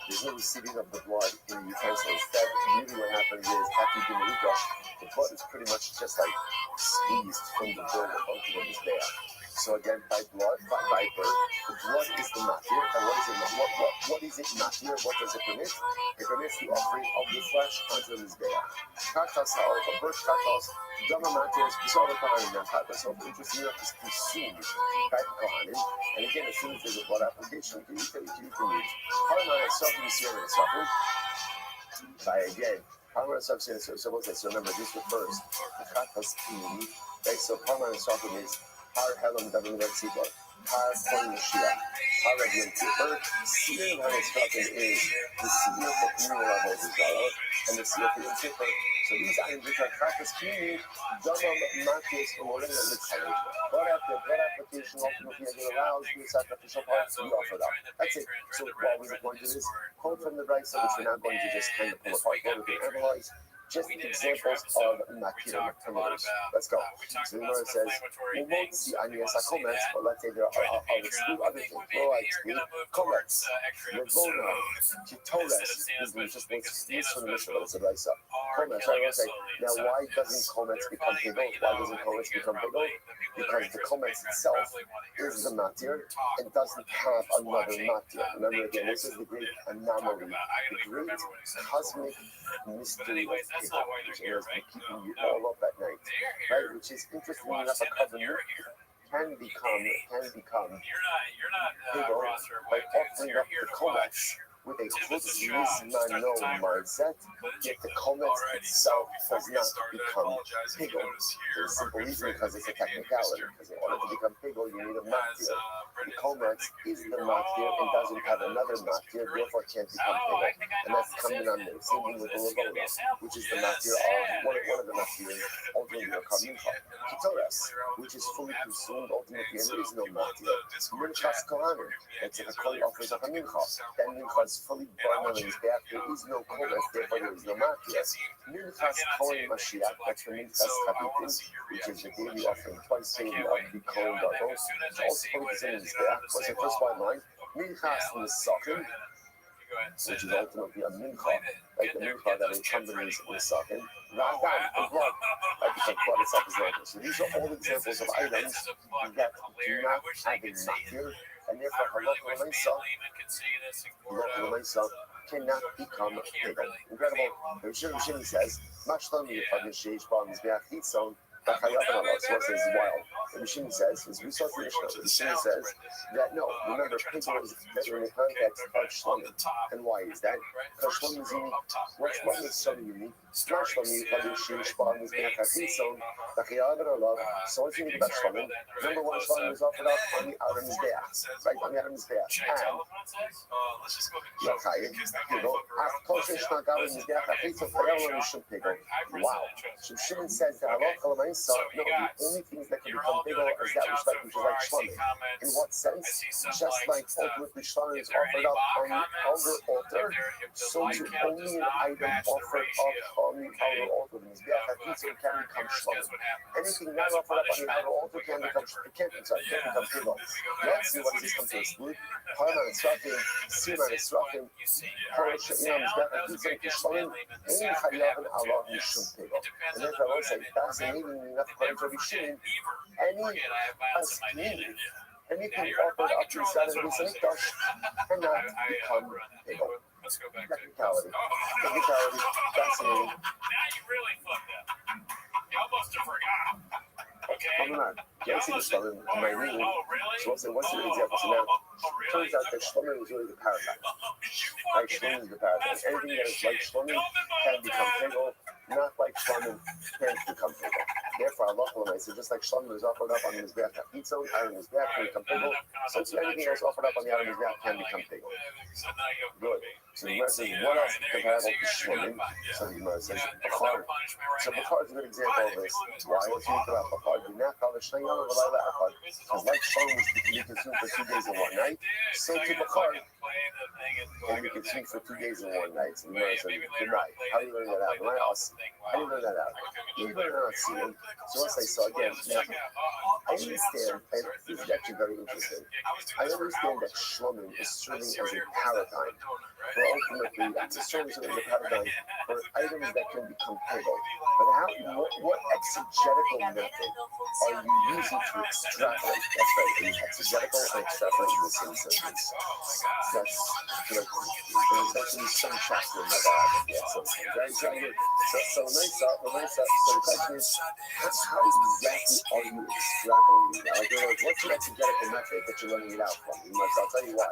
S1: There's no receiving of the blood in the utensil. Instead, usually what happens is, after you do malika, the blood is pretty much just like squeezed from the bird onto the mizbeach. So again, by bird, the blood is the matir, and what is it matir? What does it permit? It permits the offering of the flesh onto the mizbeach. Katas ha'or, bird katas, dama matir, b'sar kohanim. Now katas ha'or, interesting enough, is consumed by the kohanim. And again, as soon as there's a blood application, you can eat it. Harman itself is here and suffering. By again, Harman itself is so remember, this refers to katas in. Right, so Parman and Sofim is Har Helam Davin Red Seablood. Par Kol Mashiach. Par Rav Yom Kippur. Seer HaNesrakim is the seer for communal level Zara and the seer for Yom Kippur. So these items which are practiced community, Damam Matis and Morin and Mitzvah. Blood application ultimately again allows the sacrificial part to be offered up. That's it. So while we were going to this quote from the Brisa, which we're not going to just kind of pull apart, we're going to analyze just examples of matir primitives. Let's go. So the Gemara says, we won't see anias comments, but let's say I'll exclude other things. Well, I exclude comments. Ravona, Titoras, these just these from the Mishnah, but it's a Brisa. Comments, I will say, now why doesn't comments become pigol? Why doesn't comments become pigol? Because the comments itself is the matir and doesn't have another matir. Remember again, this is the great anomaly, the great cosmic mystery of pigol, which is keeping you all up at night, right? Which is interesting enough, a covenant can become pigol by offering up the comments with a chutz mizmano mindset, yet the comment itself does not become pigol. For the simple reason because it's a technicality. Because in order to become pigol, you need a matir. The comment is the matir and doesn't have another matir, therefore can't become pigol. And that's coming on the same thing with the lavona, which is the matir of one of the matir, ultimately the kamincha. Kitoras, which is fully consumed, ultimately, and there is no matir. Minchas kohanim, that's if a kohen offers up a mincha, then mincha is fully burned on his back. There is no kohen, therefore there is no matir. Minchas kohen mashiach, that's the minchas chavitim, which is the daily offering twice daily of the kohen gadol. It's also fully consumed in his back. What's the first one line? Minchas nisachim, which is ultimately a mincha, like the mincha that accompanies the second. Ragam, the blood, like because blood itself is relative. So these are all examples of items that do not have a matir, and therefore halakha l'maisa cannot become pigol. Incredible. The Rishon says, "Mashlam yifad nesheish ba'al mizbeach hitzon." So it says wild. The Mishnah says, as we saw through the Mishnah says that no, remember, pigol is better in the context of shlomim. And why is that? Because shlomim is unique. What shlomim is so unique? Not shlomim, but in sheish ba'al mizbeach hachitzon, b'chayad v'rolav. So what's unique about shlomim? Number one, shlomim is offered up on the outer mizbeach, right on the outer mizbeach. And l'chayim, pigol, af kol sheish nagav mizbeach hachitzon, chayal l'mishum pigol. Wow. So Shimon says that halakha so no, the only things that can become pigol is that which is like shlomim. In what sense? Just like ultimately shlomim is offered up on the outer altar, so too only an item offered up on the outer altar, the mizbeach hachitzon, can become shlomim. Anything not offered up on the outer altar can become pigol. Let's see what this comes to exclude. Parma Esrafim, Sima Esrafim, Parash Inam mizbeach hachitzon, Shlomim, Ein Chayav Allah Mishum pigol. And therefore I will say that's amazing. Enough according to Restream, anything offered up inside of this mikdash cannot become pigol. Technicality, fascinating.
S6: Now you really fucked up. You almost forgot. Okay.
S1: I'm not. Yeah, I see the shlomim in my reading. So what's the example? So now, it turns out that shlomim is really the paradigm. Like shlomim is the paradigm. Anything that is like shlomim can become pigol. Not like shlomim can't become pigol. Therefore, halakha l'maisa, just like shlomim is offered up on the mizbeach hachitzon, iron mizbeach can become pigol. So anything else offered up on the outer mizbeach can become pigol. Good. So the Gemara says, what else comparable to shlomim? So the Gemara says, bachar. So bachar is a good example of this. Why? What's unique about bachar? Because like shlomim was to be consumed for 2 days and 1 night, so to bachar can be consumed for 2 days and 1 night. So the Gemara says, deny. How do you learn that out? How do you learn that out? You learn out seeing. So let's say, so again, now, I understand, and this is actually very interesting. I understand that shlomim is serving as a paradigm for ultimately, it's serving as a paradigm for items that can become pigol. But what exegetical method are you using to extrapolate? That's right, are you exegetical and extrapolate in the same sentence? That's like, there's actually some chapter in the Bible. Yeah, so very good. So the question is, how exactly are you extrapolating that? Like, in other words, what's the exegetical method that you're learning it out from? I'll tell you why.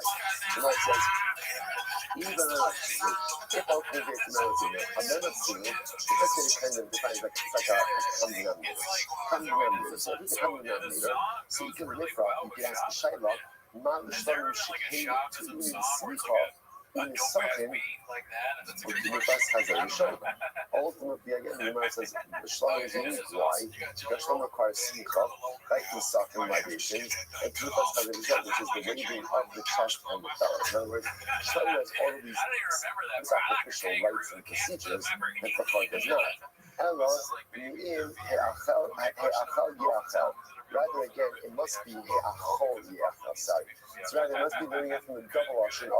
S1: The Gemara says, even if ultimately it's melting, a melting, let's say kind of defines like it's like a condemnator. So if it's a condemnator, so you can lift up, you can ask the Shaila, Ma Mishtarim Shekhi to Uni Smicha, Uni Sachin, Nifas Hazarishon. Ultimately, again, the Gemara says, Shlam is unique. Why? Because Shlam requires Smicha, like in Sachin libation, and Nifas Hazarishon, which is the waving of the chest and the belly. In other words, Shlam has all of these sacrificial rites and procedures that Kafar does not. Ella, in He'achel Ye'achel. Rather, again, it must be He'achol Ye'achel. Sorry. So rather, it must be doing it from the double option of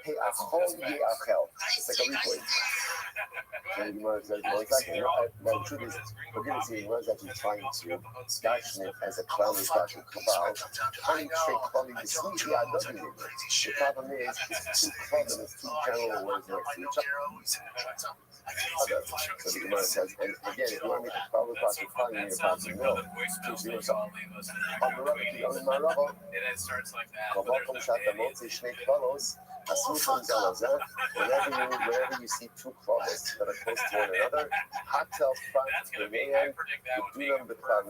S1: He'achol Ye'achel. It's like a replay. And the Gemara says, well, exactly. Now, the truth is, we're going to see the Gemara is actually trying to dash it as a clown is dashing Kabal. Trying to say Klali the sleep, yeah, it doesn't mean it. The problem is, it's too club and it's too general words next to each other. So the Gemara says, and again, if you want to make a Kabal class, you're probably going to have to know. Teach yourself. On the Rabbi, on my Rabbi, Kabalkom Shata Motzi Shnei Klalos, Asmuchim Zalazah, wherever you see two claws that are close to one another, Hatel Prat, Remeyan, Dunam Beklam Prat.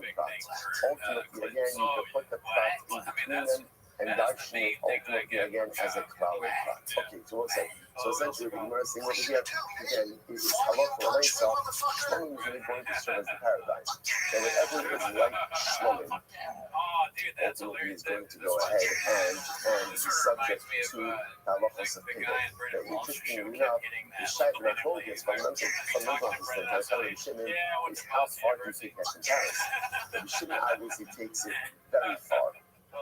S1: Ultimately, again, you can put the Prat in between them and darshan it ultimately again as a cloud Prat. Okay, so what's that? So essentially, the Gemara is saying over here, again, is halacha l'maisa, Shlomim is really going to serve as the paradigm. So whatever is like Shlomim, ultimately is going to go ahead and be subject to halachos of Pigel. Now, interestingly enough, the Shaykh that I told you is fundamental of this thing. I was telling Shimon is how far do you take that comparison? And Shimon obviously takes it very far.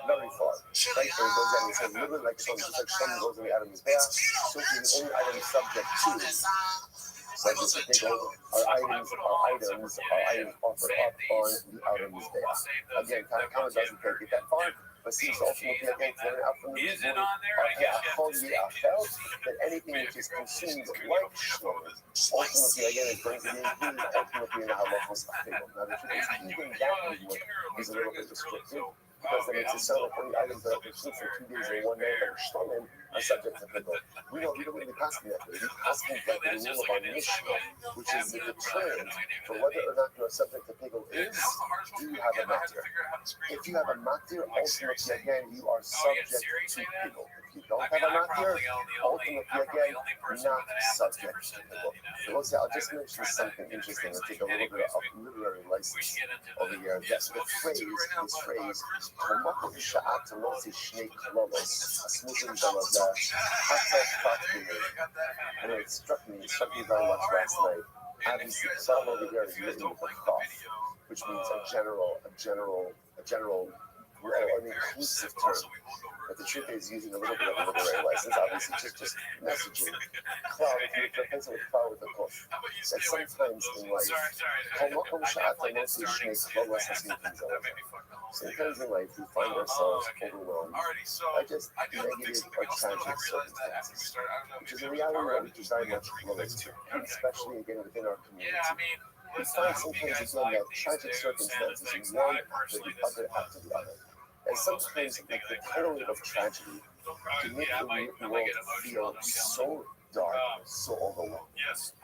S1: Very far. Right? And it goes down and says, literally like some, just like some goes in the Adam's bear, so the only item subject to Pigel are items offered up on the Adam's bear. Again, Tanakama doesn't take it that far, but seems ultimately again to learn out from the reason that anything which is consumed like Shlomim, ultimately again is going to be included ultimately in the halachos of Pigel. Now the truth is, even that is a little bit restrictive. Because then it's a sound like only items that are consumed for 2 days or 1 day that are Shlomim are subject to Pigel. We don't really pass them that way. We pass them like the rule of our Mishnah, which is the deterrent for whether or not you are subject to Pigel is, do you have a matir? If you have a matir, ultimately again, you are subject to Pigel. If you don't have a matir, ultimately again, not subject to Pigel. So let's say, I'll just mention something interesting and take a little bit of literary license over here. Yes, this phrase, Kamakum Sha'at Motzi Shnei Klalos, Asmuchim Zalazah, Hatel Prat B'nei. And it struck me very much last night. Obviously, some over here is written with a chaf, which means a general, or an inclusive term. But the truth is, using a little bit of a literary license, obviously, just messaging. Cloud, if you replace it with cloud with a kuf. That sometimes in life, sometimes in life, we find ourselves overwhelmed by just negative or tragic circumstances, which is a reality that we can very much relate to, especially again within our community. We find sometimes again that tragic circumstances in one after the other after the other. And sometimes the tidal wave of tragedy can make the world feel so dark, so overwhelming.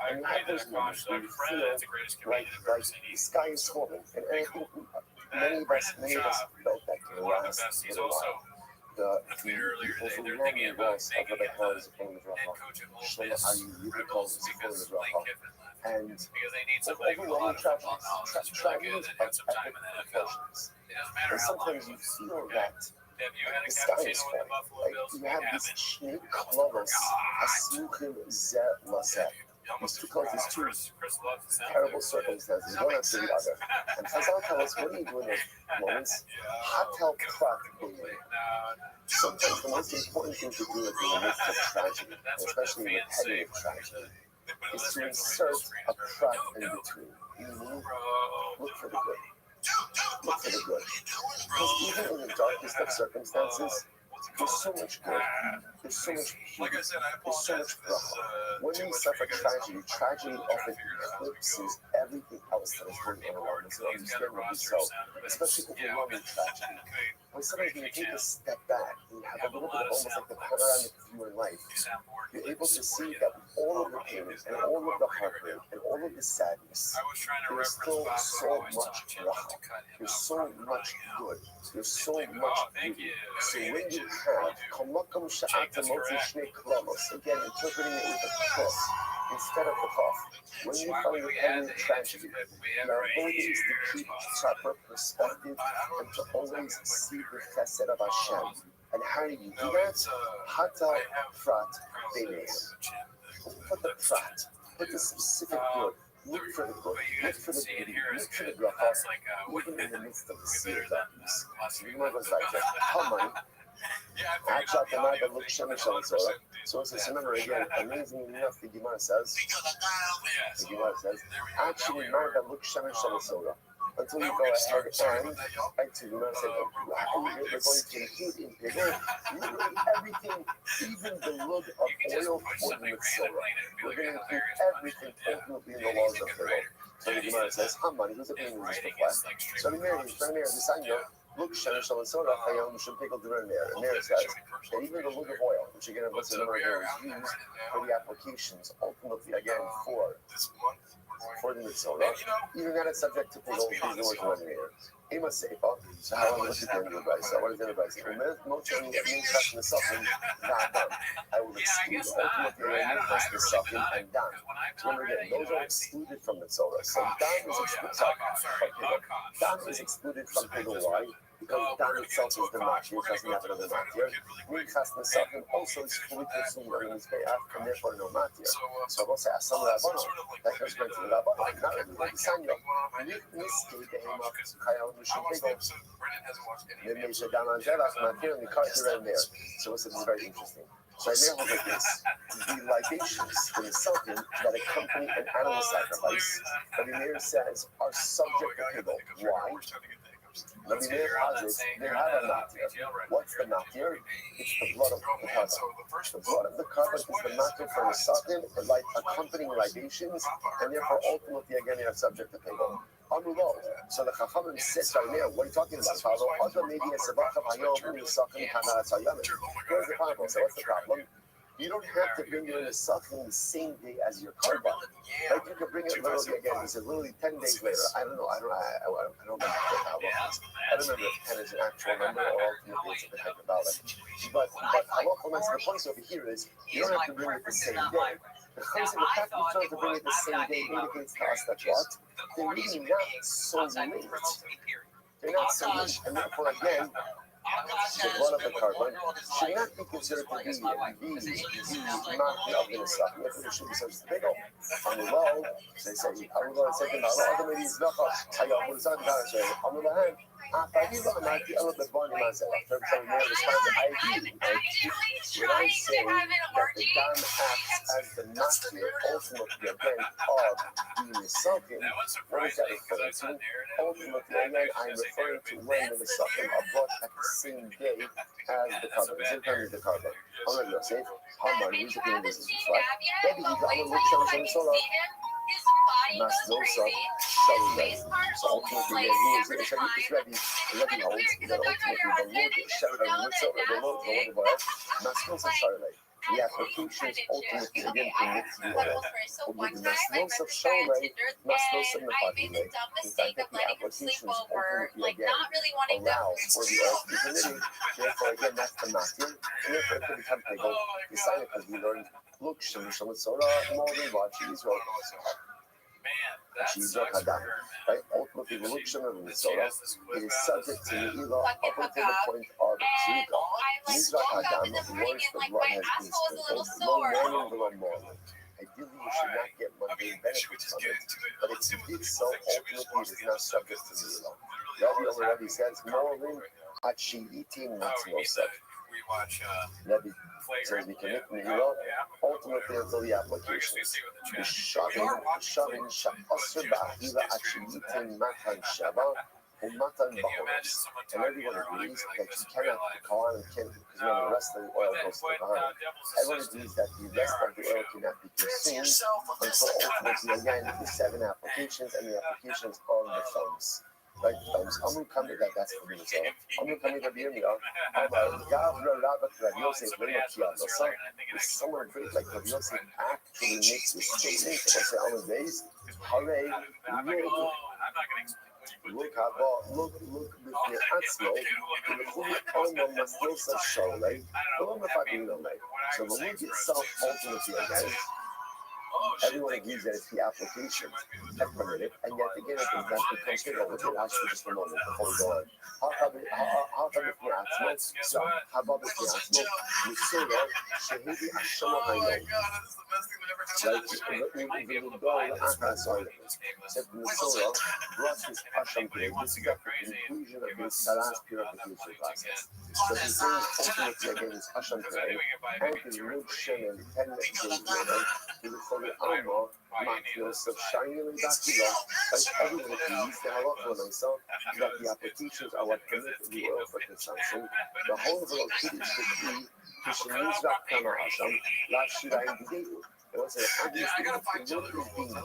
S1: And at those moments, we feel like the sky is falling. And I think many of us felt that for the last little while. The overwhelming loss of Rabbi Har's Shlomo Aryeh Yichud's and overwhelming tragedies of epic proportions. And sometimes you feel that the sky is falling. Like you have this Shnei Klalos, Asmuchim Zeh Laseh. These two clothes, these two terrible circumstances, one after the other. And Chazal tell us, what do you do in those moments? Hatel Prat B'nei. Sometimes the most important thing to do in the midst of tragedy, especially repetitive tragedy, is to insert a prat in between. Meaning, look for the good. Look for the good. Because even in the darkest of circumstances, there's so much good. There's so much beauty. There's so much bracha. When we suffer tragedy often eclipses everything else that is going on around us. And understandably so, especially overwhelming tragedy. When somebody can take a step back, you have a little bit of almost like the panoramic view in life. You're able to see that with all of the pain and all of the heartbreak and all of the sadness, there's still so much love. There's so much good. There's so much beauty. So when you have again, interpreting it with a kiss instead of the cough, when you find any tragedy, your ability is to keep proper perspective and to always see the chesed of Hashem. And how do you do that? Hata prat beneir. Put the prat, put the specific good. Look for the good, look for the beauty, look for the bracha, even in the midst of the sea of darkness. So you might go like Haman. So it says, remember again, amazing enough, the Gemara says, actually, until you go ahead and, right to the Gemara said, we're going to include in Pegor, literally everything, even the lug of oil for the Mitzvah. We're going to include everything ultimately in the laws of Pegor. So the Gemara says, Haman, who's opinion is the flesh. So the Mary, this I know. Look, Shana Shalasora, Hayam should pick up the there. And there it says that even the look of oil, which again, what's the number here is used for the applications, ultimately again for the mitzvah. Even that is subject to pickle, these words are here. Ema Seifa, so how I'm looking at the advice. So what is the advice? Most of the trust in the suffering, not done. I will exclude ultimately I will trust the suffering and done. So remember again, those are excluded from the Torah. So done is excluded from pickle. Done is excluded from pickle. Why? Because Dan itself is the matir, doesn't have another matir. Minchas Nesachim also is fully consumed on his behalf, and therefore no matir. So we'll say, Asam Rabbanon, that goes back to the Rabbanon, not really the Sanyo. Niski, the aim of Chayal Mishim Pigel. Then they say, Dan Angelach, matir, and the cards are in there. So it's very interesting. So I now look at this. The libations, the Nisachim that accompany an animal sacrifice, that the Meir says are subject to Pigel. Why? Let me posits, they have a natir. What's the natir? It's the blood of the carbon. The blood of the carbon is the natir for the sakin, for like accompanying libations, and therefore ultimately again they are subject to paygo. So the Chachamim says right there, what are you talking about? Other maybe a sabach of hayom in the sakin kana tzayamim. Here's the problem. So what's the problem? You don't have to bring your Nesachim the same day as your carbon. Like you can bring it literally again. He said literally 10 days later. I don't know. I don't remember how long it is. I don't remember if 10 is an actual number or ultimately it's a bit hyperbolic. But the point over here is you don't have to bring it the same day. The fact that you trying to bring it the same day indicates to us that what? They're really not so late. They're not so late. And therefore again, the blood of the carbon should not be considered to be these not the stuff. It should be such a big on the low, they say, I will go and say, other ladies, I got what I'm saying. On the hand, I give them a night, the element bond in myself. When I say that the gun acts as the master ultimately again of the Mitzvah, what is that referring to? Ultimately, again, I'm referring to when the Mitzvah are brought at the same day as the carbon. Same time as the carbon. I'm going to say, how many is the thing this is right? Maybe you got to look some solar. Maslosa, so ultimately, he is ready holds that ultimately the Maslosa Charlotte. The application is ultimately again permits the oil. With the Maslosa of Charlotte, Maslosa of Nefati. In fact, that the application is ultimately again allows for the oil to be permitted. Therefore, again, that's the matir. And therefore, it can become pegel. We sign it because we learned, look, Shemish Mitzorah, more than what she's wrote. She's not Hadam. Right? Ultimately, the look Shemish Mitzorah, it is subject to the Ila up until the point of Zrika. Mizrach Hadam, once the blood has been sprinkled, no morning below morning. Ideally, you should not get mundane benefits from it, but if you did so, ultimately, it is not subject to the Ila. Rabbi says, Morin Achiitin Mitzvosef. Rabbi says we can make Nihila ultimately until the application. The Shavin Sha'asr Ba'ahila Achiitin Matan Shava. And everyone agrees that you cannot go on and can't, because the rest of the oil goes to the behind. Everyone agrees that the rest of the oil cannot be consumed until ultimately again the 7 applications and the applications on the thumbs. Like I'm coming that that's for me. So I'm coming to be in the Gav Rabbat Rav Yosef Lemokianosa. If someone great like Rav Yosef actually makes this statement, or say on the days, Hare, look בפני עצמו, ולכו on מסלוס השעולי, ולא מפגעים עלי. So the word itself ultimately again, everyone agrees that it's the application that permitted it, and yet again it does not become clear. Look at Rashi just a moment before we go on. How בפני עצמו, so how about בפני עצמו, מסורה שהביא השם היום. Like the Lugol Achasoi, said Minnesota brought his Hashem today. This is the conclusion of his Salas purification process. So he brings ultimately again his Hashem today, and his Lug Shem and 10 days later, he will call the Alma, Makios of Shining and Dakila, like everyone agrees, the halacha on himself, that the applications are what permit the oil for consumption. The whole of the Kiddush should be Kishinizrak Kama Hashem, La Shira in the it was an obviously the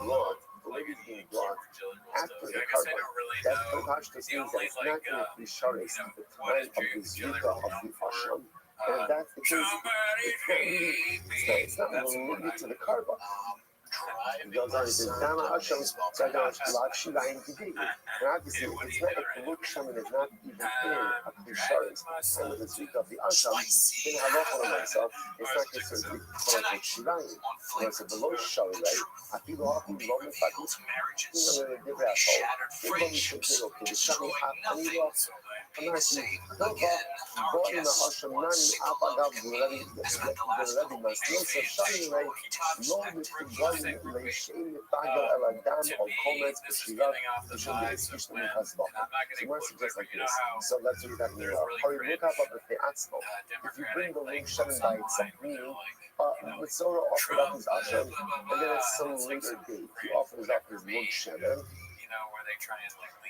S1: wood is being brought after the carbon. That Pashtus means that it's not going to be sharis at the time of the Zika of the Ashram. And if that's the case, it's not related to the carbon. It goes on, it says, Dama Hashem, Tzadash, Lav Shilayim Gidi. And obviously, it's not a Kuluk Shaman, it's not even in a Kusharis. And with the Zika of the Ashram, then Halach on myself, it's not considered Kuluk Shilayim. When it's a below Shari, right? I feel off, you love me, but I'm going to give it a whole. You love me, so okay, okay, the Shari, I need off. I'm not saying, don't go in the Hashem, Nani, Apagav, the Rebbe, my skills, so Shari, right? Lord, Mr. God, Leishim, Tagal, Eladam, or comments, Shirav, to show the execution of Hasbach. So, one suggests like this. So, let's read that here. How you look up with the Atzmo. If you bring the link Shem by itself, meaning, Mitzora offered up his Hashem, and then at some later date, he offers up his link Shem.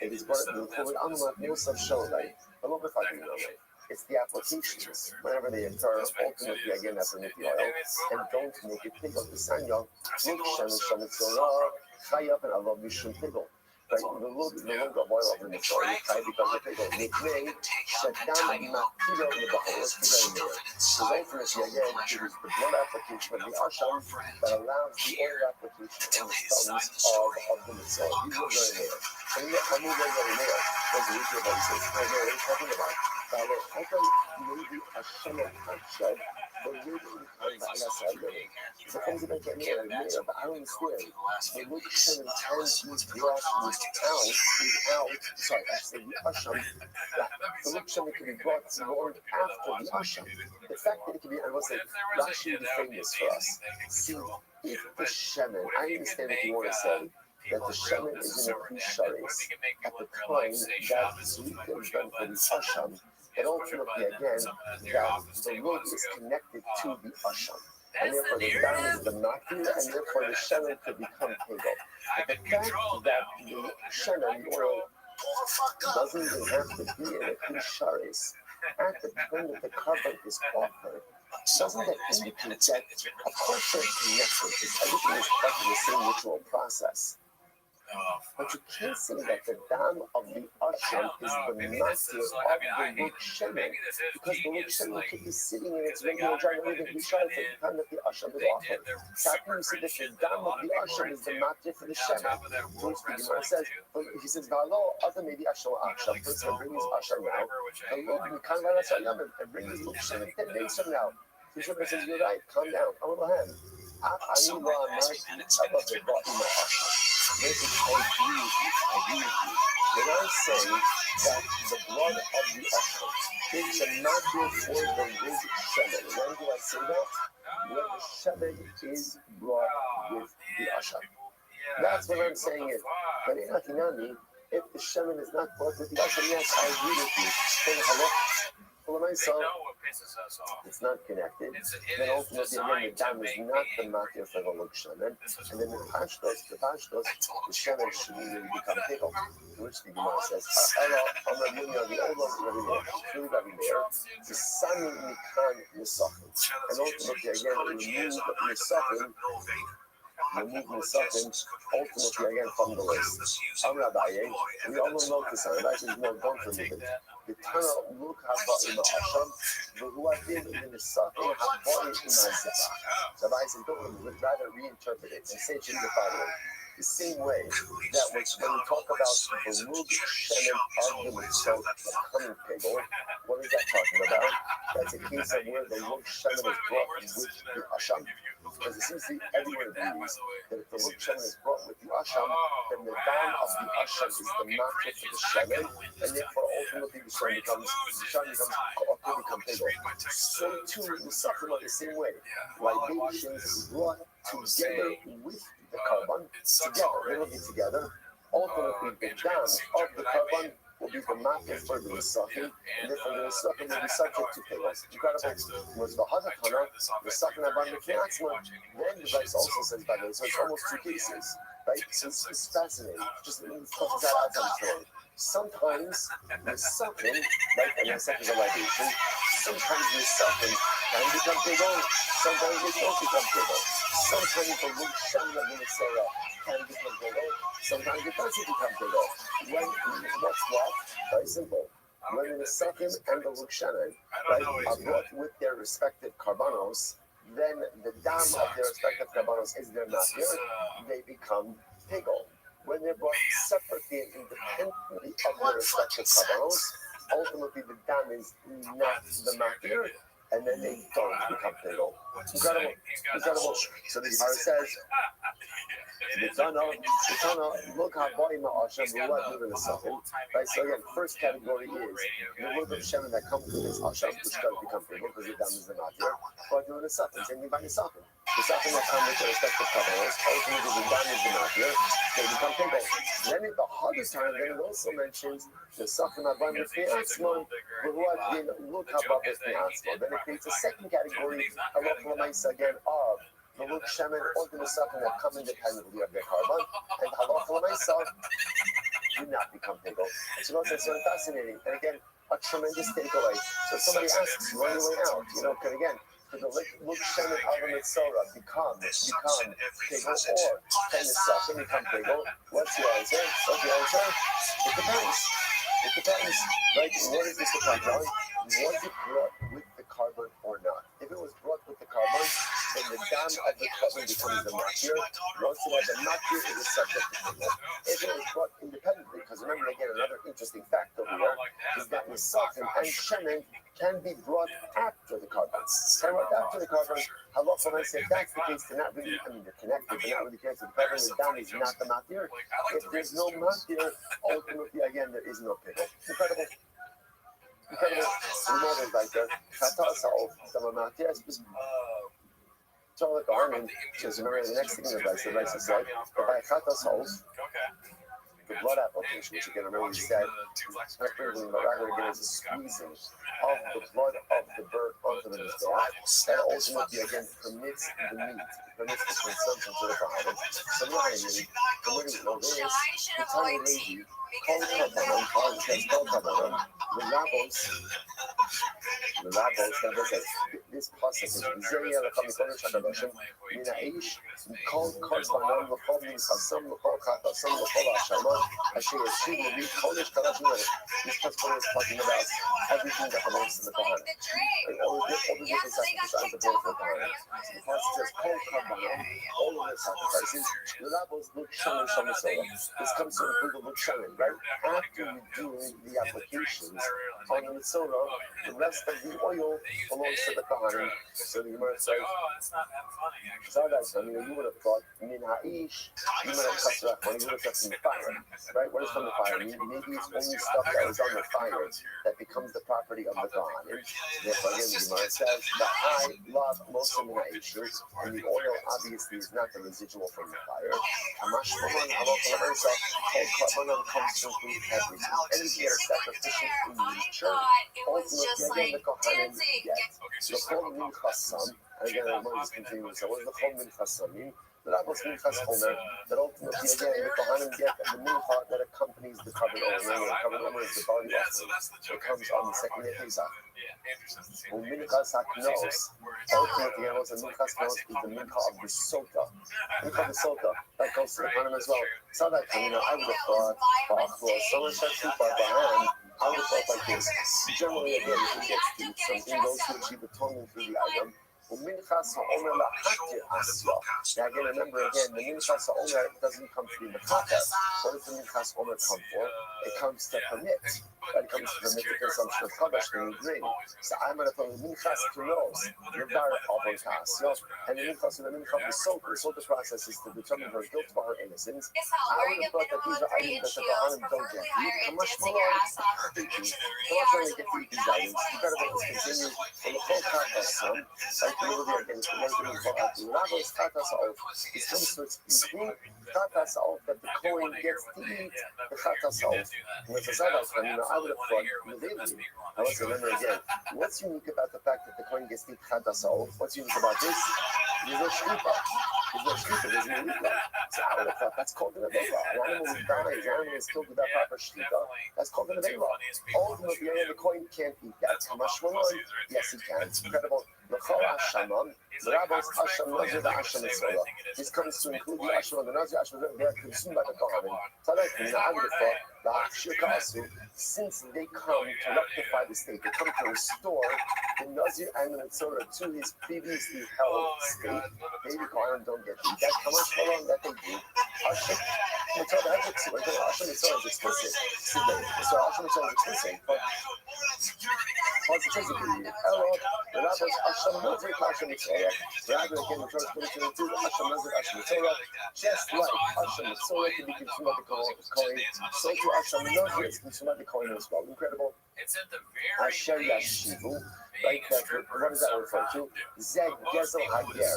S1: It is what we call it Anumat Yosef Sholai. I love if I can know it. It's the applications. Whenever they occur, ultimately again after the oil, and don't make it pickle. The Sanya, look Shem and Shem Mitzora, Chayab and Allah Mishum Pickle. Like the look of oil of the Mitzora, Chay because the pickle. Nickname, Shadam Makilo in the Baha'u'llah Kidayim. So ultimately again, it is the blood application of the Asham that allows the oil application on the stones of the Mitzora. These are very rare. And yet, I'm moving very rare. There's a reason why he says, what are you talking about? I thought maybe a Shema Hashem, but maybe so comes back to me, but I don't understand. The look Shem intends these brought without, sorry, I said the Hashem. The look Shem could be brought forward after the Hashem. The fact that it could be, I was like, Rashi defined this for us. See, if the Shemin, I understand what you want to say, that the Shemin is in a Kusharis at the time that Zika is done for the Hashem. And ultimately, again, that the wood is connected to the Asham. And therefore, the dam is the Makir, and therefore the Shemin could become Tegel. But the fact that the Shemin, the oil, doesn't even have to be in a Kusharis at the time that the carbon is offered, doesn't that indicate that, of course, they're connected, because everything is part of the same ritual process. But you can't say that the dam of the Asham is the master of the Luk Shemin, because the Luk Shemin could be sitting in its regular jar and even be shy for the time that the Asham is offered. So how can you say that the dam of the Asham is the master for the Shemin? To which the Gemara says, he says, V'alo other maybe Asham Asham, first of all, bring his Asham now, and look, you can't let us and bring his Luk Shemin 10 days from now. The Gemara says, you're right, calm down, I'm on the hand. I need more on my about the bottom of Asham. Listen, I agree with you. When I say that the blood of the Asham is the matter for the Rig Shemin, when do I say that? When the Shemin is brought with the Asham. That's what I'm saying is, but in Akinami, if the Shemin is not brought with the Asham, yes, I agree with you. Then hello. Well, when I saw it's not connected, then ultimately again the dam is not the matter for the Luk Shemin, and then the Pashtos, the Shemin should really become pickle. To which the Gemara says, I'm not doing the old the Sami Mikan Nisachim. And ultimately again, remove Nisachim remove Nisachim, ultimately again from the list. Amrabaye, we all know this, and actually no, don't remove it. The Tana look Haba in Asham, but who I did in the Nisachim Haba in Azaba. So I said, don't remove it, rather reinterpret it and say it in the following. The same way that when we talk about the Lug Shemin of the Mitzvah, the coming pigel, what is that talking about? That's a case of where the Lug Shemin is brought with the Asham. Because it seems to be everyone agrees that if the Lug Shemin is brought with the Asham, then the dam of the Asham is the matter for the Shemin, and therefore ultimately the Shemin becomes pigel. So too, the Sachem are the same way. Libations brought together with the carbon, together, they will be together. Ultimately, the dam of the carbon will be the matter for the Nisachim, and therefore the Nisachim will be subject to payos. Incredible. Was the Hazakana, the Sachim Abban Mekiatzma, then the Vice also says by the way, so it's almost two cases, right? So it's fascinating. Just talk that out on the story. Sometimes the Sachim, right, and the second is a libation, sometimes the Sachim can become payos, sometimes they don't become payos. Sometimes the Lug Shemin of the Mitzvah can become payos. Sometimes it doesn't become payos. What's what? Very simple. When the Sachim and the Lug Shemin, right, are brought with their respective karbanos, then the dam of their respective karbanos is their matir, they become pigol. When they're brought separately and independently of their respective karbanos, ultimately the dam is not the matir, and then they don't become pigol. Incredible. Incredible. So the Gemara says, look how body ma'ashem moving the Sachim. Right. So again, first category is the word of Shemin that comes with this Asham, which does become pigol because the dam is the matir. But doing the Sachim, same thing by the Sachim. The Sachim that come with the respective covenants, ultimately the dam is the matir, they become pigol. Then at the hardest time, then it also mentions the Sachim Abban Mefiatzmo, but who have been look how about Mefiatzmo. Then it creates a second category, a reference again of the Lug Shemin or the Sachim that come independently of their carbon, and halacha myself do not become pigol. So that's so fascinating, and again, a tremendous takeaway. So somebody asks you on your way out, could the Lug Shemin of the Mitzvah become pigol, or can the Sachim become pigol? What's your answer? It depends. It depends, right? What is this depend on? Was it brought with the carbon or not? If it was brought with the carbon, then the dam of the carbon becomes the matir. Once it has a matir, it is subject to pigol. If it was brought independently, because remember again, another interesting fact over here is that Nisachim and Shemin can be brought after the carbon. After the carbon, halacha when I say if that's the case, they're not really, they're connected, but not really connected. The carbon, the dam is not the matir. If there's no matir, ultimately again, there is no pigol. Incredible. Incredible. We know there's like that. So like Armin, just remember the next thing the Rice said, but by Chatas Holes, the blood application, which again, remember we said, preferably, but rather again, is a squeezing of the blood of the bird onto the Mizbeach. That ultimately, again, permits the meat, permits the consumption to the Bahamas. So now, the way we know this, the tiny lady, called Kabbalah, the Rabbos, that says, this process is Zeria, the Kamikola Shadabashim, Mina Aish, called Korbanon, the Hobbin, Kassam, the Kolkata, some the Kola Shama, Asher, Shidi, the Polish Kalashim. This pastor is talking about everything that belongs to the Kohan. All the different sacrifices that belong to the Kohan. The pastor says, called Korbanon, all of the sacrifices, the Rabbos look Shaman Shamasola. This comes to include the look Shaman, right? After you do the applications on the Mitzvah, the rest of the oil belongs to the Kohanim. So the Gemara says, you would have thought, Min Ha'ish, you might have cut off money, you would have cut from the fire. Right? What is from the fire? Maybe it's only stuff that was on the fire that becomes the property of the Kohanim. Therefore, again, the Gemara says, the high love most of the Ha'ish, and the oil obviously is not the residual from the fire. Kamash Maman, Halacha L'Mersa, called Karbanon comes to include everything. Anything that is sacrificial in nature, ultimately, again, the Kohanim get. The Chol Min Chassam, and again, the Moses continues, so what is the Chol Min Chassamim? The Rabbos Minchas Omer, that ultimately, again, the Kohanim get the mincha that accompanies the covered omer. Remember, the covered omer is the body offering that comes on the second day of Pesach. Minchas HaKnos, ultimately, again, also Minchas Knos is the mincha of the Sota. Mincha V'Soka. That goes to the Panim as well. So that, I would have thought, Bach was so much Shakti, but Bahan, I would have thought like this. Generally, again, if he gets to something, those who achieve atonement through the item, Minchas Ha'omer La'Hatir Asya. Now again, remember again, the Minchas Ha'omer doesn't come to be Mechata. What does the Minchas Ha'omer come for? It comes to permit. It comes to permit the consumption of Kadosh and grain. So I'm going to put the Minchas to nose, Nevar Avon Kasya, and the Minchas of the Minchas V'Soka. The Soka process is to determine her guilt or her innocence. I would have thought that these are items that the Kohanim don't get. How much more they do? How much more they get to eat these items? You better let us continue. In the whole Kakasam, like the movie again, it's the Rabbi's Kakasam. It comes to explain Kakasam that the Kohen gets to eat the Kakasam. And with the Sabbath, I would have thought, I want to remember again, what's unique about the fact that the Kohen gets to eat Kakasam? What's unique about this? There's no shripa. There's no shripa, there's no shripa. So I would have thought that's called an aveva. An animal who dies, an animal is killed without proper shripa. That's called an aveva. Ultimately, the Kohen can't eat that. Kamash Malon, yes, he can. It's incredible. This comes to include the Asham and the Nazir Asham. They are consumed by the Kohanim. So I would have thought, since they come to rectify the state, they come to restore the Nazir and the Mitzvah to his previously held state, maybe Kohanim don't get to eat that. Kamash Malon, that they do. Asham Mitzvah has explicit. Asham Mitzvah is explicit. So Asham Mitzvah is explicit. But positively, hello, the Rabbis Asham Nazir Asham Mitzvah. Rather again, the Torah is going to do the Asham Nazir Asham Mitzvah. Just like Asham Mitzvah can be consumed by the Kohen, so too Asham Nazir is consumed by the Kohen as well. Incredible. Asher Yashivu, right? What does that refer to? Zeg Gezel Hager.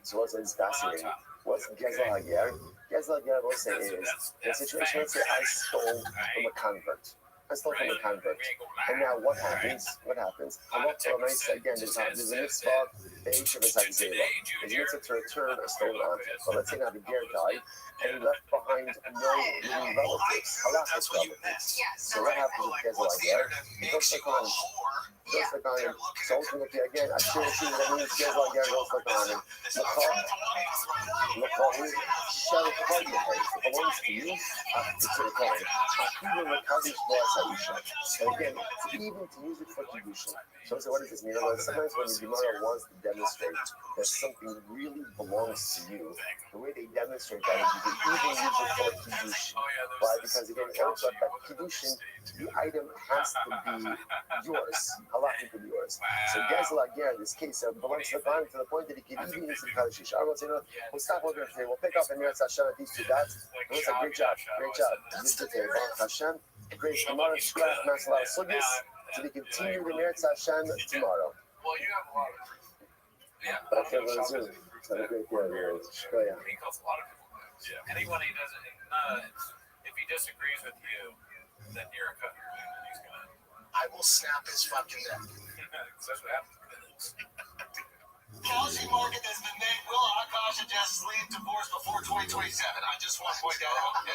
S1: So what's this fascinating? What's Gezel Hager? Gezel Hager, we'll say, is the situation, let's say I stole from a convert. I stole from a convert. And now what happens? What happens? Again, there's a mitzvah, the age of his Agzela. There's a mitzvah to return a stolen object. So let's say now the ger died, and he left behind no living relatives, halachis relatives. So what happens with Gezel Hager? He goes to Kohanim. Goes to Kohanim. So ultimately, again, I shouldn't see that means Gezel Hager goes to Kohanim. L'chol, shel kol yehay, it belongs to you, to the Kohen. Even the Kaddish Boaz Haisha. So again, even to use it for Kiddushin. So what does this mean? Well, sometimes when the Gemara wants to demonstrate that something really belongs to you, the way they demonstrate that is you can even use it for Kiddushin. Why? Because again, it ends up that Kiddushin, the item has to be yours. Halachically to be yours. So Gezel Hager, in this case, belongs to the Kohen to the point that he can even use it for Kaddish. I will say, no, we'll stop over today. We'll pick up and Eretz Hashem at these two dots. It was a great job. Great job. Baruch Hashem. Great Gemara, Shkrach, Master, a lot of sugis. To be continued in Eretz Hashem tomorrow.
S3: Well, you have a lot of. Yeah.
S1: Okay, we'll Zoom. Have a great day, everyone. Shkoya.
S3: He calls a lot of people. Yeah. Anyone he doesn't, if he disagrees with you, then you're a cutter. And he's gonna.
S5: I will snap his fucking neck.
S3: That's what happens.
S5: Housing market has been made. Will Akash and Jess leave divorce before 2027? I just want to point that out. Okay?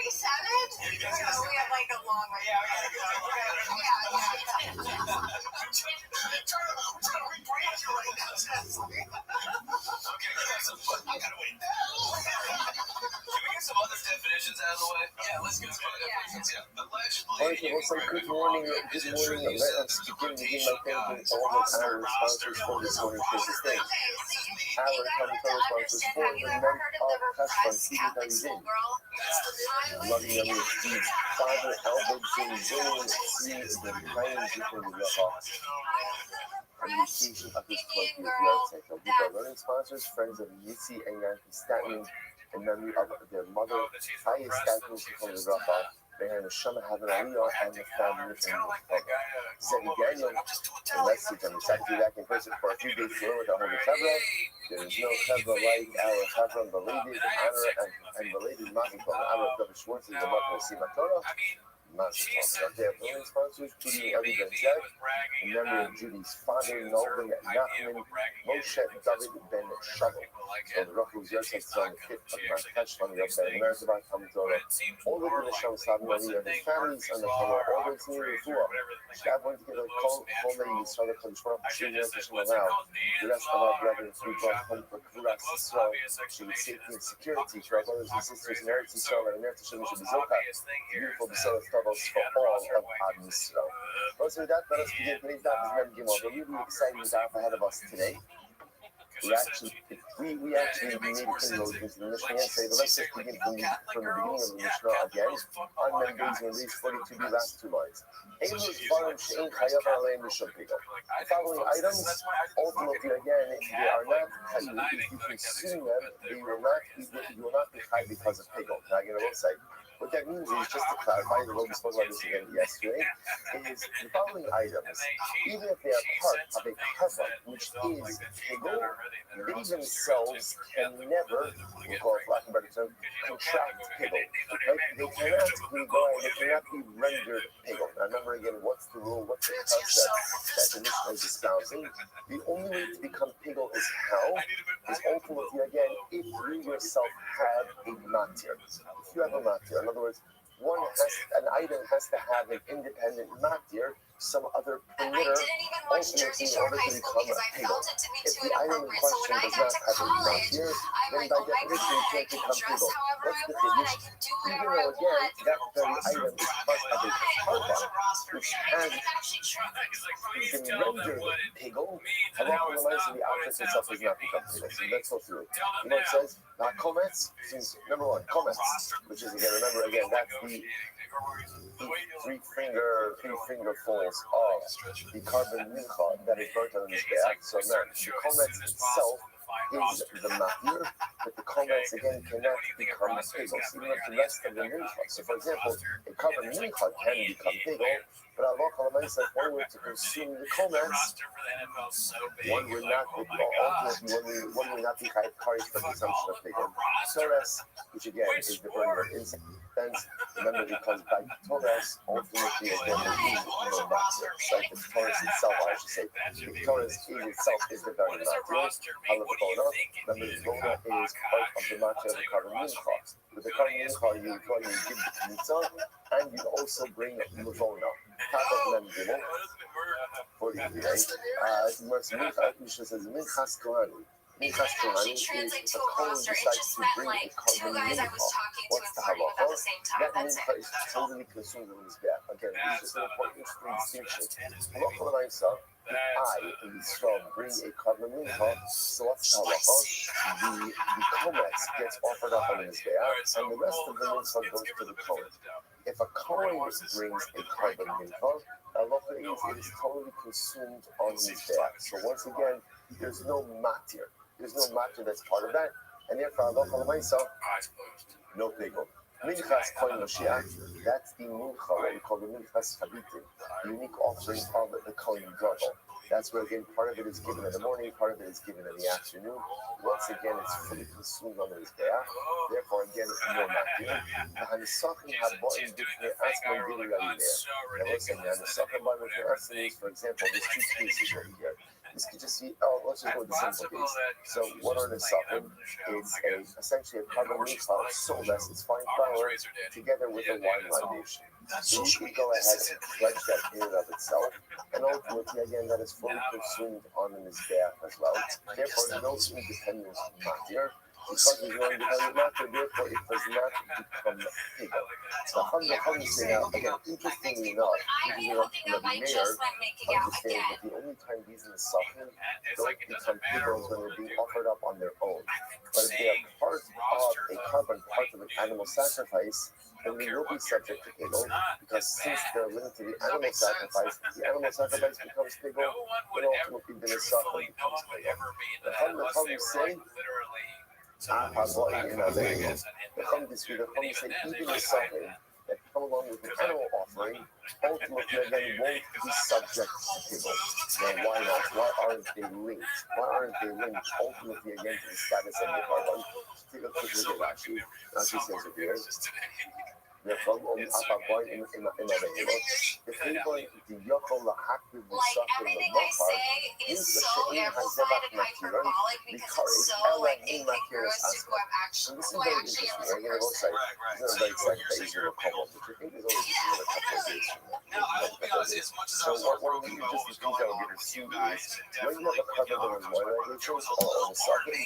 S7: 2027? We have like a long way.
S5: Yeah. Turn around, rebrand you right now, Jess. Okay, guys, I gotta wait. Can we get some other definitions out of the way? Yeah, let's get some other definitions. Yeah. Allegedly.
S1: Okay, we'll say good morning. Good morning. Let us begin by thanking all of our sponsors for this morning's business day. Our commentary sponsors for the month of Cheshvan, Stephen Darizin. Loving them with Steve, Father Albert Zin, see the kind people in the heart. On the occasion of this club with the outside. With our learning sponsors, friends of Yitzi and Yankee Statman, in memory of their mother, Chaya Statman, from the Rafa. May her Neshama have an aliyah and the family and the father. Zeddy Daniel, the message, I'm excited to be back in person for a few days to learn with the Holy Chevra. There is no Chevra like our Chevra, belated honor and belated Mazel Tov. Honor of Dr. Schwartz is the month of Sima Torah. Mazel Tov. They have learning sponsors, Judy Eli Ben Zed, in memory of Judy's father, Nolan Nachman, Moshe David Ben Shavel. So the Rock was Yosef on the 5th of March, on the upside of Merzabah, Hamid Torah. All of the Neshama Savim, their families, and the Torah, all the Tznirim Refuah. I wanted to get a call home and started control now. The rest of our brethren who brought home for Kuras Yisrael, should safety and security for our brothers and sisters in Eretz Yisrael and Eretz Yisrael Mizoka, beautiful B'Sel Tovos for all of Ad Yisrael. So with that, let us begin today's daf is Mem Gimel. We're really exciting daf ahead of us today. We actually made inroads into the Mishnah yesterday, but let's just begin from the beginning of the Mishnah again. On Mem Beis when these 42 last two lines. The following items, ultimately again, they are not paid. If you consume them, you will not be high because of pigol. Now again, I will say. What that means is, just to clarify, the we spoke about this again yesterday, is the following items, even if they are part of a korban, which is pigol, they themselves can never, we'll call it lack of a better term, contract pigol. Right? They cannot be rendered pigol. Now remember again, what's the rule, what's the concept that the Mishnah is espousing? The only way to become pigol is how? Is ultimately again, if you yourself have a matir. If you have a matir, in other words, an item has to have an independent matir, some other perimeter, ultimately in order to become a pigol. If the item in question does not have a matir, then by definition it can't become pigol. What's the finish? Even though again, that very item is part of a korban, which has been rendered pigol, along the lines of the object itself has not become pigol. So let's go through. You know what it says? Komets, number one, komets, which is again, remember again, that's the three fingerfuls of the carbon mincha that is burnt on the mizbeach. So now, the komets itself is the matir, but the komets again cannot become pigol, even if the rest of the mincha. So for example, a carbon mincha can become pigol, but Allah if one were to consume the komets, one would not be karis for consumption of pigol. Torres, which again is the burning of incense. Remember, because by Torres, ultimately again there is no matir. Like the Torres itself, I should say, the Torres in itself is the very matir. Halakona, remember the Bona is part of the matir of the carbon mincha. With the carbon mincha, you give the pizza, and you also bring Levona. Top of Mem Gimel, 43. Mishnah says Minchas Kohani. Minchas Kohani is a Kohen decides to bring a carbon mincha. What's the halacha? That mincha is totally consumed in his back. Again, this is just an important distinction. Halacha l'maisa. If I, in Israel, bring a carbon mincha, so what's the halacha? The komets gets offered up on his back, and the rest of the mincha goes to the Kohen. If a Kohen brings a carbon mincha, halacha is it is totally consumed on his back. So once again, there's no matir. There's no matir that's part of that, and therefore halacha l'maisa, no pigol. Minchas Kohen Moshiach, that's the mincha, what we call the minchas chabitim, the unique offering of the Kohen Gadol. That's where again part of it is given in the morning, part of it is given in the afternoon. Once again, it's fully consumed on the mizbeach. Therefore, again, no matir. The hanisachim haboim b'fnei atzmon b'li yalideh. Now, we're saying the hanisachim haboim b'fnei atzmon, for example, there's two cases over here. This could just be, let's just go with the simple case. So what are the nisachim? It's essentially a carbon mincha, so less, it's fine flour, together with a wine libation. So you can go ahead and pledge that in and of itself, and ultimately, again, that is fully consumed on the mizbeach as well. Therefore, no independent matir, because there's no independent matir, therefore it does not become pigol. So Chacham say now, again, interestingly enough, Rabbi Meir understands that the only time these nisachim don't become pigols when they're being offered up on their own. But if they are part of a carbon, part of an animal sacrifice, then they will be subject to pigol, because since they're linked to the animal sacrifice becomes pigol, then ultimately the nisachim becomes pigol. The Chacham say, the Chacham disagree. The Chacham say even nisachim that come along with the animal offering, ultimately again won't be subject to pigol. Now why not? Why aren't they linked? Ultimately again to the status of the carbon? Take a quick look at Rashi. Rashi says it here. The everything I say is so amplified and hyperbolic because it's so like incongruous to who I actually am as a person.
S3: Now, I'll be honest, as much as
S1: just
S6: was
S1: the things
S6: going
S1: that will
S6: on
S1: get
S6: with
S1: us
S6: you
S1: through
S6: guys,
S1: is
S6: and
S1: when you have
S6: definitely
S1: a
S6: with
S1: carbon
S6: Yahoo,
S1: and
S6: which was a
S1: or
S6: little
S1: on a
S6: part of
S1: socket,
S6: me.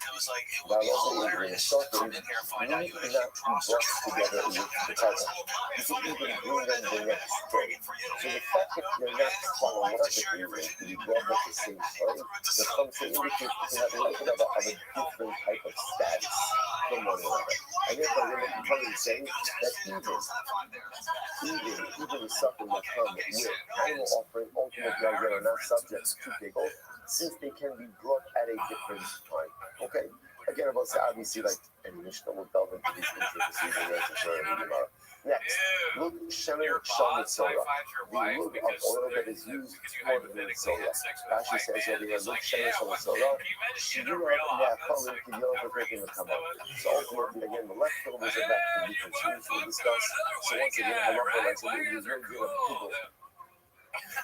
S6: It was like, it
S1: that
S6: would be
S1: also
S6: hilarious to come in here and find out you had a huge roster.
S1: brought together with the carbon. You can even bring them the next day. So the fact that they're not chronologically linked to be brought at the same time, the function indicates that you have a little bit of a different type of status from one another. And therefore, when the Karen saying that even the suffering that come with animal offering ultimately are not subject to pickle, since they can be brought at a different time. Okay? Again, about say obviously like and Mishnah will delve into these intricacies and tomorrow. Next, look Shemer Shal Mitzorah. The look of oil that is used for the Mitzorah. Rashi says over here, look Shemer Shal Mitzorah. Shirah Ne'achalim Kiyom V'Vrekim L'Kamah. So ultimately, again, the leftovers are back to the different streams we'll discuss. So once again, halacha likes to use no deal of people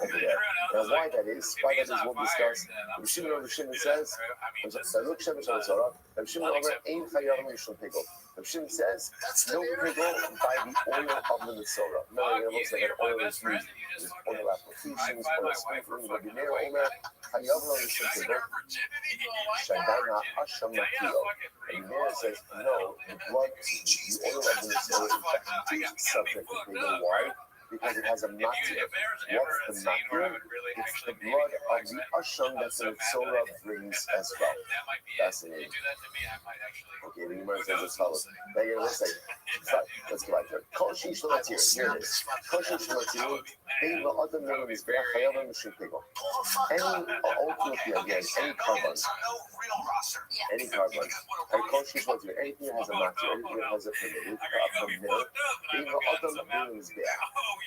S1: over there. Now, why that is we'll discuss. Shimon says, look, Shimon Shal Shimon over Ein Chayam Yishon Pigel. Shimon says, no pigel by the oil of the Mitzorah. Remember, it looks like an oil is used. There's oil applications, oil sprinkling, Rabbi Meir Omer, Chayam Yishon Pigel. Shadana Hasham Makio. Rabbi Meir says, no, the blood, the oil of the Mitzorah, in fact, is subject to pigel. Why? Because it has a matir. What's the matir? It's the blood of the asham that the Mitzorah brings as well. Fascinating. Okay, the Gemara says as follows. Let's go back there. Kol shish l'matir. Here it is. Kol shish l'matir. Ein la'adam min mizbeach chayav mishum pigel. Ultimately, again, any carbon. Any carbon. Kol shish l'matir. Anything that has a matir, anything that has a permitted, ein la'adam min mizbeach.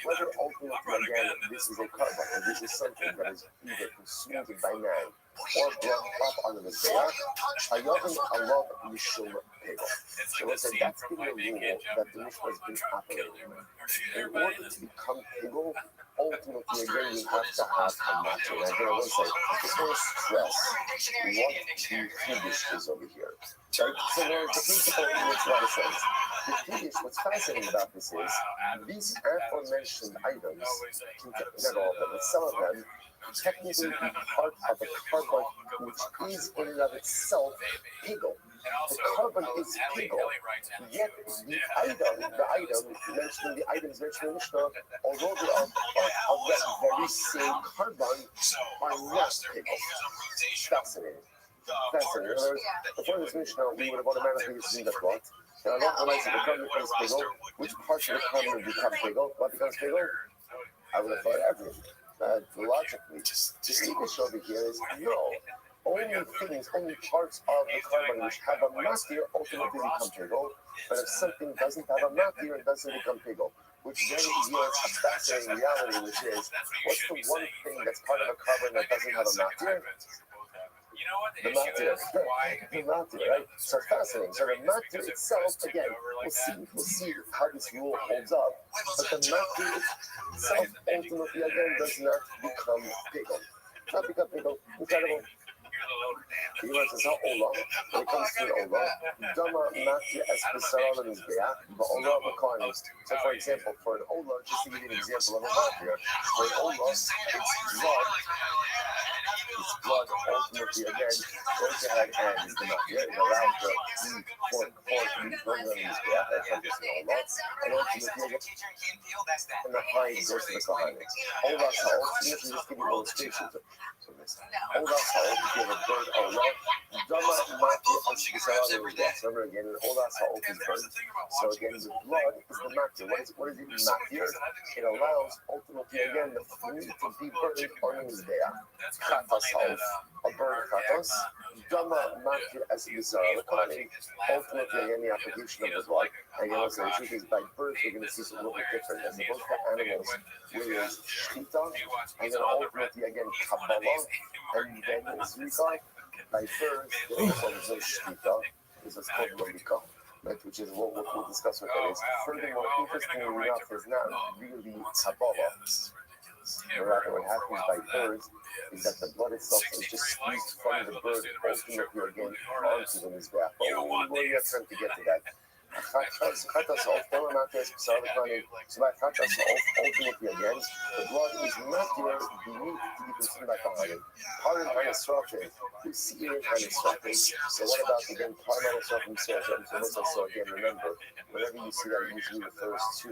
S1: Whether ultimately, again, this is a carbon, or this is something that is either consumed by man or brought up on the Mizbeach, Hayavim Alav Mishum Pegel. So let's say that's been the rule that the Mishnah has been operating with. In order to become Pegel, ultimately, again, you have to have a matter. And again, I will say, I just want to stress what the Kiddush is over here. Right? So there's the principle makes a lot of sense. The Kiddush, what's fascinating about this is, these aforementioned items, not all of them, but some of them, technically be part of a carbon which is in and of itself pigel. The carbon is pigel, yet the item mentioned, the items mentioned in Mishnah, although they are part of that very same carbon, are not pigel. Fascinating. Fascinating. In other words, before this Mishnah, we would have automatically assumed that what? And I don't realize that the carbon becomes pigel. Which parts of the carbon would become pigel? What becomes pigel? I would have thought everything. Logically, the English over here is no. Only things, only parts of the carbon which have a matir ultimately become pigel. But if something doesn't have a matir, it doesn't become pigel. Which then yields a fascinating reality, which is what's the one thing that's part of a carbon that doesn't have a matir? The matir. The matir, right? So it's fascinating. So the matir itself, again, we'll see how this rule holds up. But the matir itself ultimately, again, does not become pigel. Not become pigel. Incredible. The Gemara says, how Ola, when it comes to Ola, Dama Matir as Pesara and Mizbeach, but Ola Makani. So, for example, for an Ola, just to give you an example of a Matir, for an Ola, it's blood ultimately, again, goes ahead and is the Matir. It allows the pork to be burned on the Mizbeach, that's like this in Ola, and ultimately, and the hide goes to the Kohanim. Ola's Ha'ol, so you just give you illustrations. Ola Ha'ol, if you have a bird Ola, Dama Matir as Pesara and Mizbeach. Remember again, an Ola Ha'ol is burned. So again, the blood is the Matir. What is it Matir? It allows ultimately, again, the food to be burned on the Mizbeach. Chatas Ha'ol, a bird Chatas. Dama Matir as Pesara and ultimately, again, the application of the blood. Again, also, the truth is, by birds, we're going to see something a little bit different. As opposed to animals, where is Shchita, and then ultimately, again, Kabbalah, and then Zrika. By birds, there's no Shchita, there's what's called Logika, right, which is what we'll discuss what that is. Furthermore, interestingly enough, there's not really Kabbalah. Rather, what happens by birds is that the blood itself is just squeezed from the bird ultimately again onto the Mizbeach. But we'll have time to get to that. ultimately again, the blood is not there beneath to be consumed by Kohanim. Paran Hanisrafim, you see it in Hanisrafim. So what about again, Paran Hanisrafim says, so again, remember, whenever you see that, it usually refers to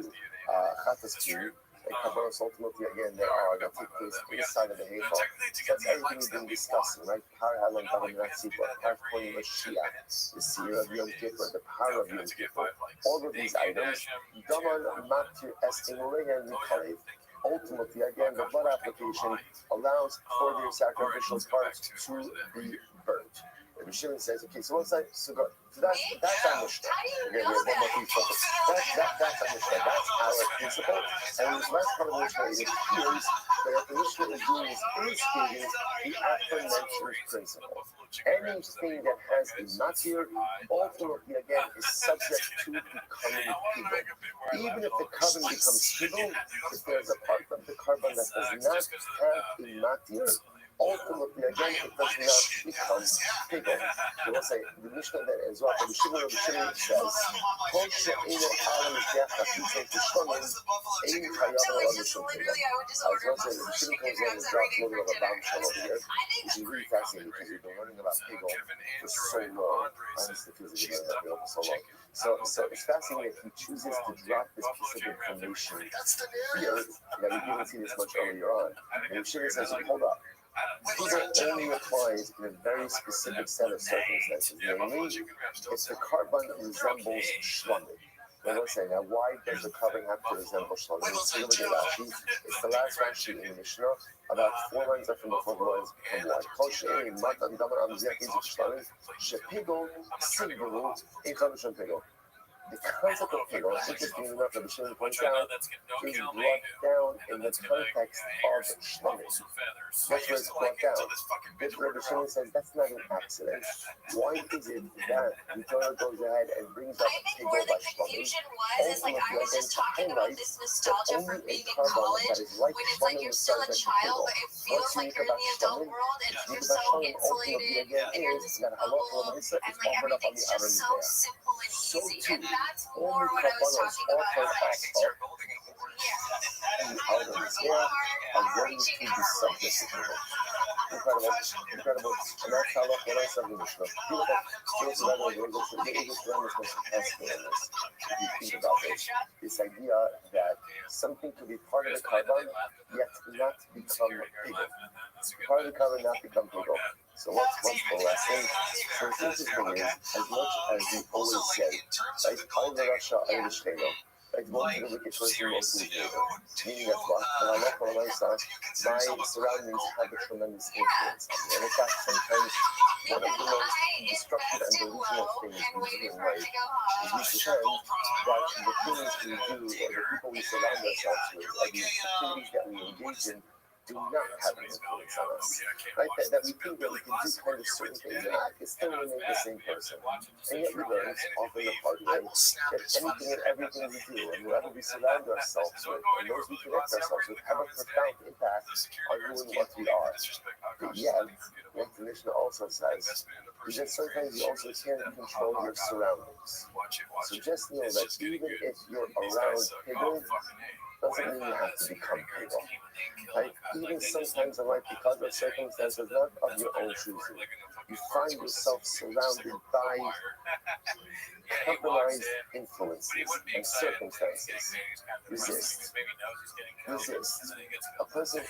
S1: Chatas Kiri. And Kabbalah ultimately again that take place inside of the Heichal. So that's everything we've been discussing, right? Par Halam Davam Natsipa, Par Koyin Mashiach, the Seer of Yom Kippur, the Par of Yom Kippur. All of these items, Daman Matir Estimulin and Rikariv. Ultimately, again, the blood application allows for their sacrificial parts to be burnt. The Shimon says, okay, so what's that? So that's our Mishnah. Again, we have one more thing focus. That's our Mishnah. That's our principle. And in this last part of the Mishnah, it appears that what the Mishnah is doing is illustrating the aforementioned principle. Anything that has a matir, ultimately, again, is subject to becoming pigul. Even if the carbon becomes pigul, if there's a part of the carbon that does not have a matir, ultimately, again, it does not become pigul. They will say, the Mishnah that as well, the Shimon says, Kol she'ein al mizbeach ha'pitzot v'shlamim, ein chayav l'adishon pigul. I was going to say, the Shimon comes along and drops a little bit of a bombshell over here, which is really fascinating because we've been learning about pigul for so long. Honestly, physically, we've been learning about pigul for so long. So it's fascinating that he chooses to drop this piece of information here, that we didn't see this much earlier on. And the Shimon says, hold up. Pigul only applies in a very specific set of circumstances. Namely, if the carbon resembles shlamim. Now let's say, now why does the carbon have to resemble shlamim? Let's take a look at Rashi. It's the last Rashi in the Mishnah. About 4 lines up from the 4 lines become wide. Kol she'ein matan daman am mizbeach ha'pitzot shlamim, she'pigul sigbaru eichad l'shon pigul. The concept of pigul, interesting enough, that the Shimon points out, is brought down in the context of shlamim. That's where it's brought down. This Rabbi Shimon says that's not an accident. Why is it that the Torah goes ahead and brings up pigul by shlamim?
S7: Like I was just talking about this nostalgia for being in college, when it's like you're still a child, but it feels like you're in the adult world, and you're so insulated, and you're in this bubble, and like everything's just so simple and easy, and that's more what I was talking about.
S1: I'm going to be subject to pigul. Incredible. And that's how what else of the Mishnah. Beautiful. If you think about this idea that something could be part of the carbon, yet not become pigul. Part of the carbon not become pigul. So what's the lesson? So what's interesting is, as much as we always say, right, all the Russia Irish Taylor, right, one to the wicked person most of the day, meaning that what? My surroundings have a tremendous influence on me. And in fact, sometimes one of the most destructive and delusional things we do in life is we pretend that the things we do or the people we surround ourselves with or the activities that we engage in do not have an influence on us. Right? That we think that we can do kind of certain things and I can still remain the same person. And yet we learn, often the hard way, that anything and everything we do and whoever we surround ourselves with and those we connect ourselves with have a profound impact on who and what we are. But yet, what the Mishnah also says is that sometimes you also can't control your surroundings. So just know that even if you're around pigul, doesn't mean you have to become pigul. Right? Even sometimes in life, because of circumstances not of your own choosing, you find yourself surrounded by compromised influences and circumstances. Resist. A person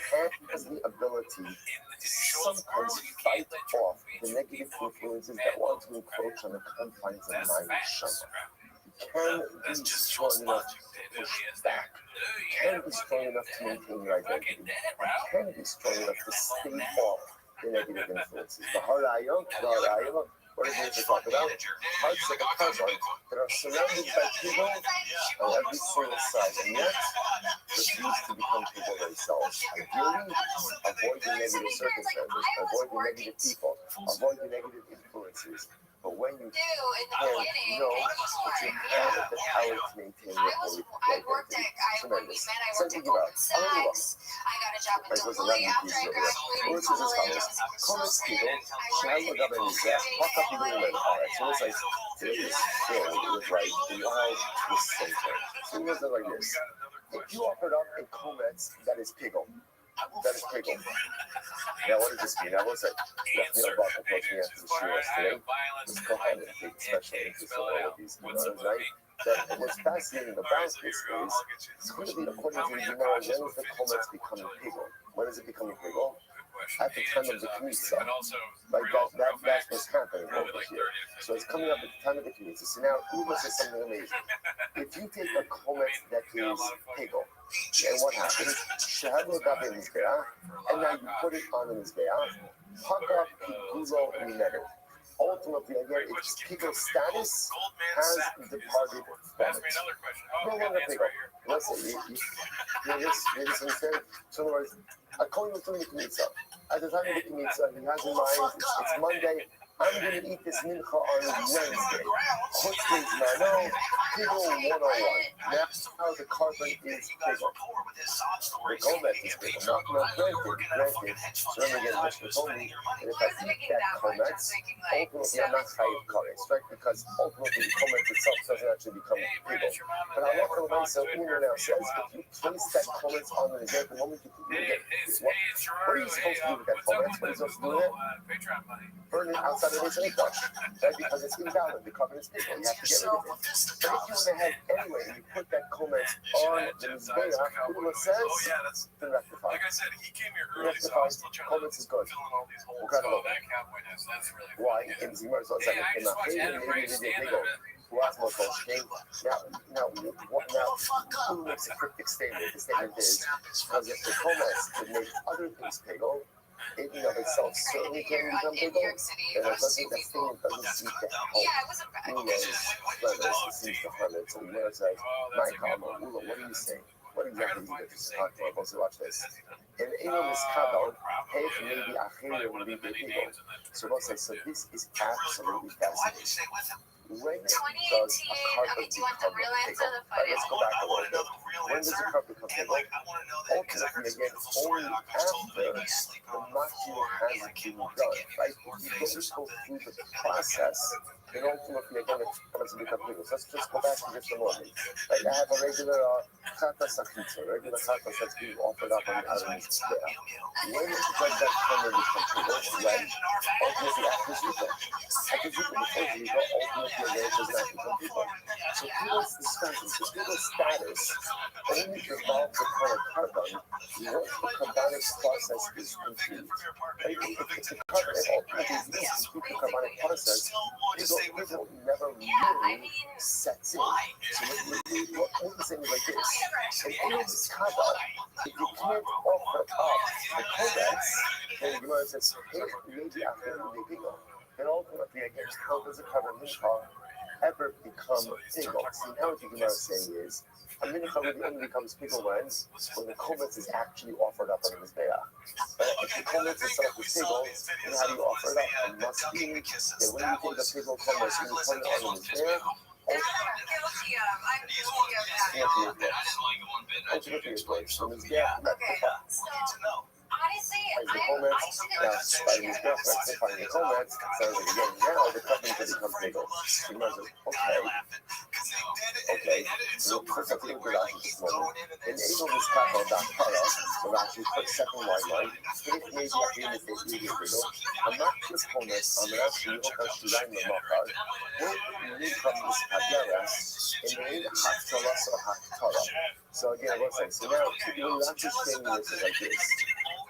S1: has the ability to sometimes fight off the negative influences that want to encroach on the confines of my neshama. Can be strong enough to push back. Can be strong enough to maintain your identity. Can be strong enough to stave off the negative influences. The harayah, what is it to talk about? Parts of a carbon that are surrounded by pigul on every single side, and yet refuse to become pigul themselves. Ideally, avoid the negative circumstances, avoid the negative people, avoid the negative influences. But when you can't know that you have the power to maintain your holy identity, tremendous. So think about it. I got a job in Dubai after I graduated college. So it's like it is filled with like wild twists and turns. So it goes like this. If you offered up a Comets that is piggle, that is piggle. Now what does this mean? I was like, Raphael Bach approached me after the show yesterday. Let's go ahead and take special interest in all of these Gemaras, right? That what's fascinating about this is clearly according to the Gemara, when is the Comets becoming piggle? When is it becoming piggle? At the time of the Knesset. Like that's what's happening over here. So it's coming up at the time of the Knesset. So now Uber says something amazing. If you take a Comet that is piggle, and what happens? Shahabu got in Mizbeah, and now you put it on the Mizbeah, Haka Pigulo Mineru. Ultimately, again, its piggle status has departed from it. No longer piggle. Listen, you just understand? So in other words, according to the Knesset, at the time of the Knesset, he has in mind, it's Monday, I'm going to eat this mincha on Wednesday. Chutz mizmano, piggle 101. Now the carbon is piggle. The Gomet is piggle. Not granted. So remember again, Mishnah told me that if I eat that Comet, ultimately I'm not chayiv kares, right? Because ultimately the Comet itself doesn't actually become piggle. But I walk away, so Uber now says, if you place that Comet on the Nizbeah, the moment you eat it, what are you supposed to do with that Comet? What are you supposed to do with it? Burn it outside of this mikvah, right? Because it's invalid. The carbon is piggle. You have to get rid of it. But if you went ahead anyway and you put that Comet on the Mizbeah, Uber says, then rectify.
S3: Like I said, he came here early, so
S1: Rectify.
S3: I'm still trying
S1: Comet is good.
S3: to fill in all these holes.
S1: What kind of
S3: So that cowboy nest, that's really
S1: Why?
S3: funny.
S1: In Zimmer, so it's like in the Hayden, maybe they did go. Who asked more coaching? Now, who makes a cryptic statement? The statement is because if the Comet would make other things piggle, it in of itself certainly can become piggle. And that statement doesn't seem to help Ula's premise. It seems to harm it. So Ula says, my Kama, Ula, what are you saying? What exactly are you talking about? Let's watch this. In Eno Miskabel, hey, maybe Achille will be the piggle. So Ula says, so this is absolutely fascinating. When does a carpet become piggle? Let's go back a little bit. When does a carpet become piggle? Ultimately, again, only after the machir has been done, right? You don't go through the process, then ultimately, again, it comes to become piggle. So let's just go back to just a moment. Like I have a regular chata sachitza, regular chata that's being offered up on the other Mizbeah. When does that come and become piggle? When? Ultimately, after Zika. After Zika, before Zika, ultimately, again, does not become piggle. So people's discussion, so people's status, only involves the color carbon once the carbonic process is complete. Right? If the carbon ultimately is this complete carbonic process, piggle never really sets in. So what we're saying is like this. In this carbon, if you can't offer up the codex, then the Gemara says, hey, maybe after the piggle. Then ultimately, again, how does a carbon mincha ever become piggle? See, now what the Gemara is saying is, a mincha really only becomes piggle when the Kometz is actually offered up on the Mizbeah. If the Kometz itself is piggle, then how do you offer it up? It must be that when you take a piggle Kometz and you put it on the Mizbeah, ultimately it's like, so Mizbeah,
S7: Honestly,
S1: the Kometz, now by the Mizbeah rectifying the Kometz, sounds like again, now the company can become piggle. The Gemara says, okay, so let's take a look at Rashi this moment. In Abel Miskapel Dakara, the Rashi put second white line, if maybe I hear this is really piggle, I'm not just Kometz, I'm actually Yoka Shiraim Lamachar, will need from this Hageras, in the name Haktaras or Haktara. So again, I was saying, so now, we're actually saying this is like this.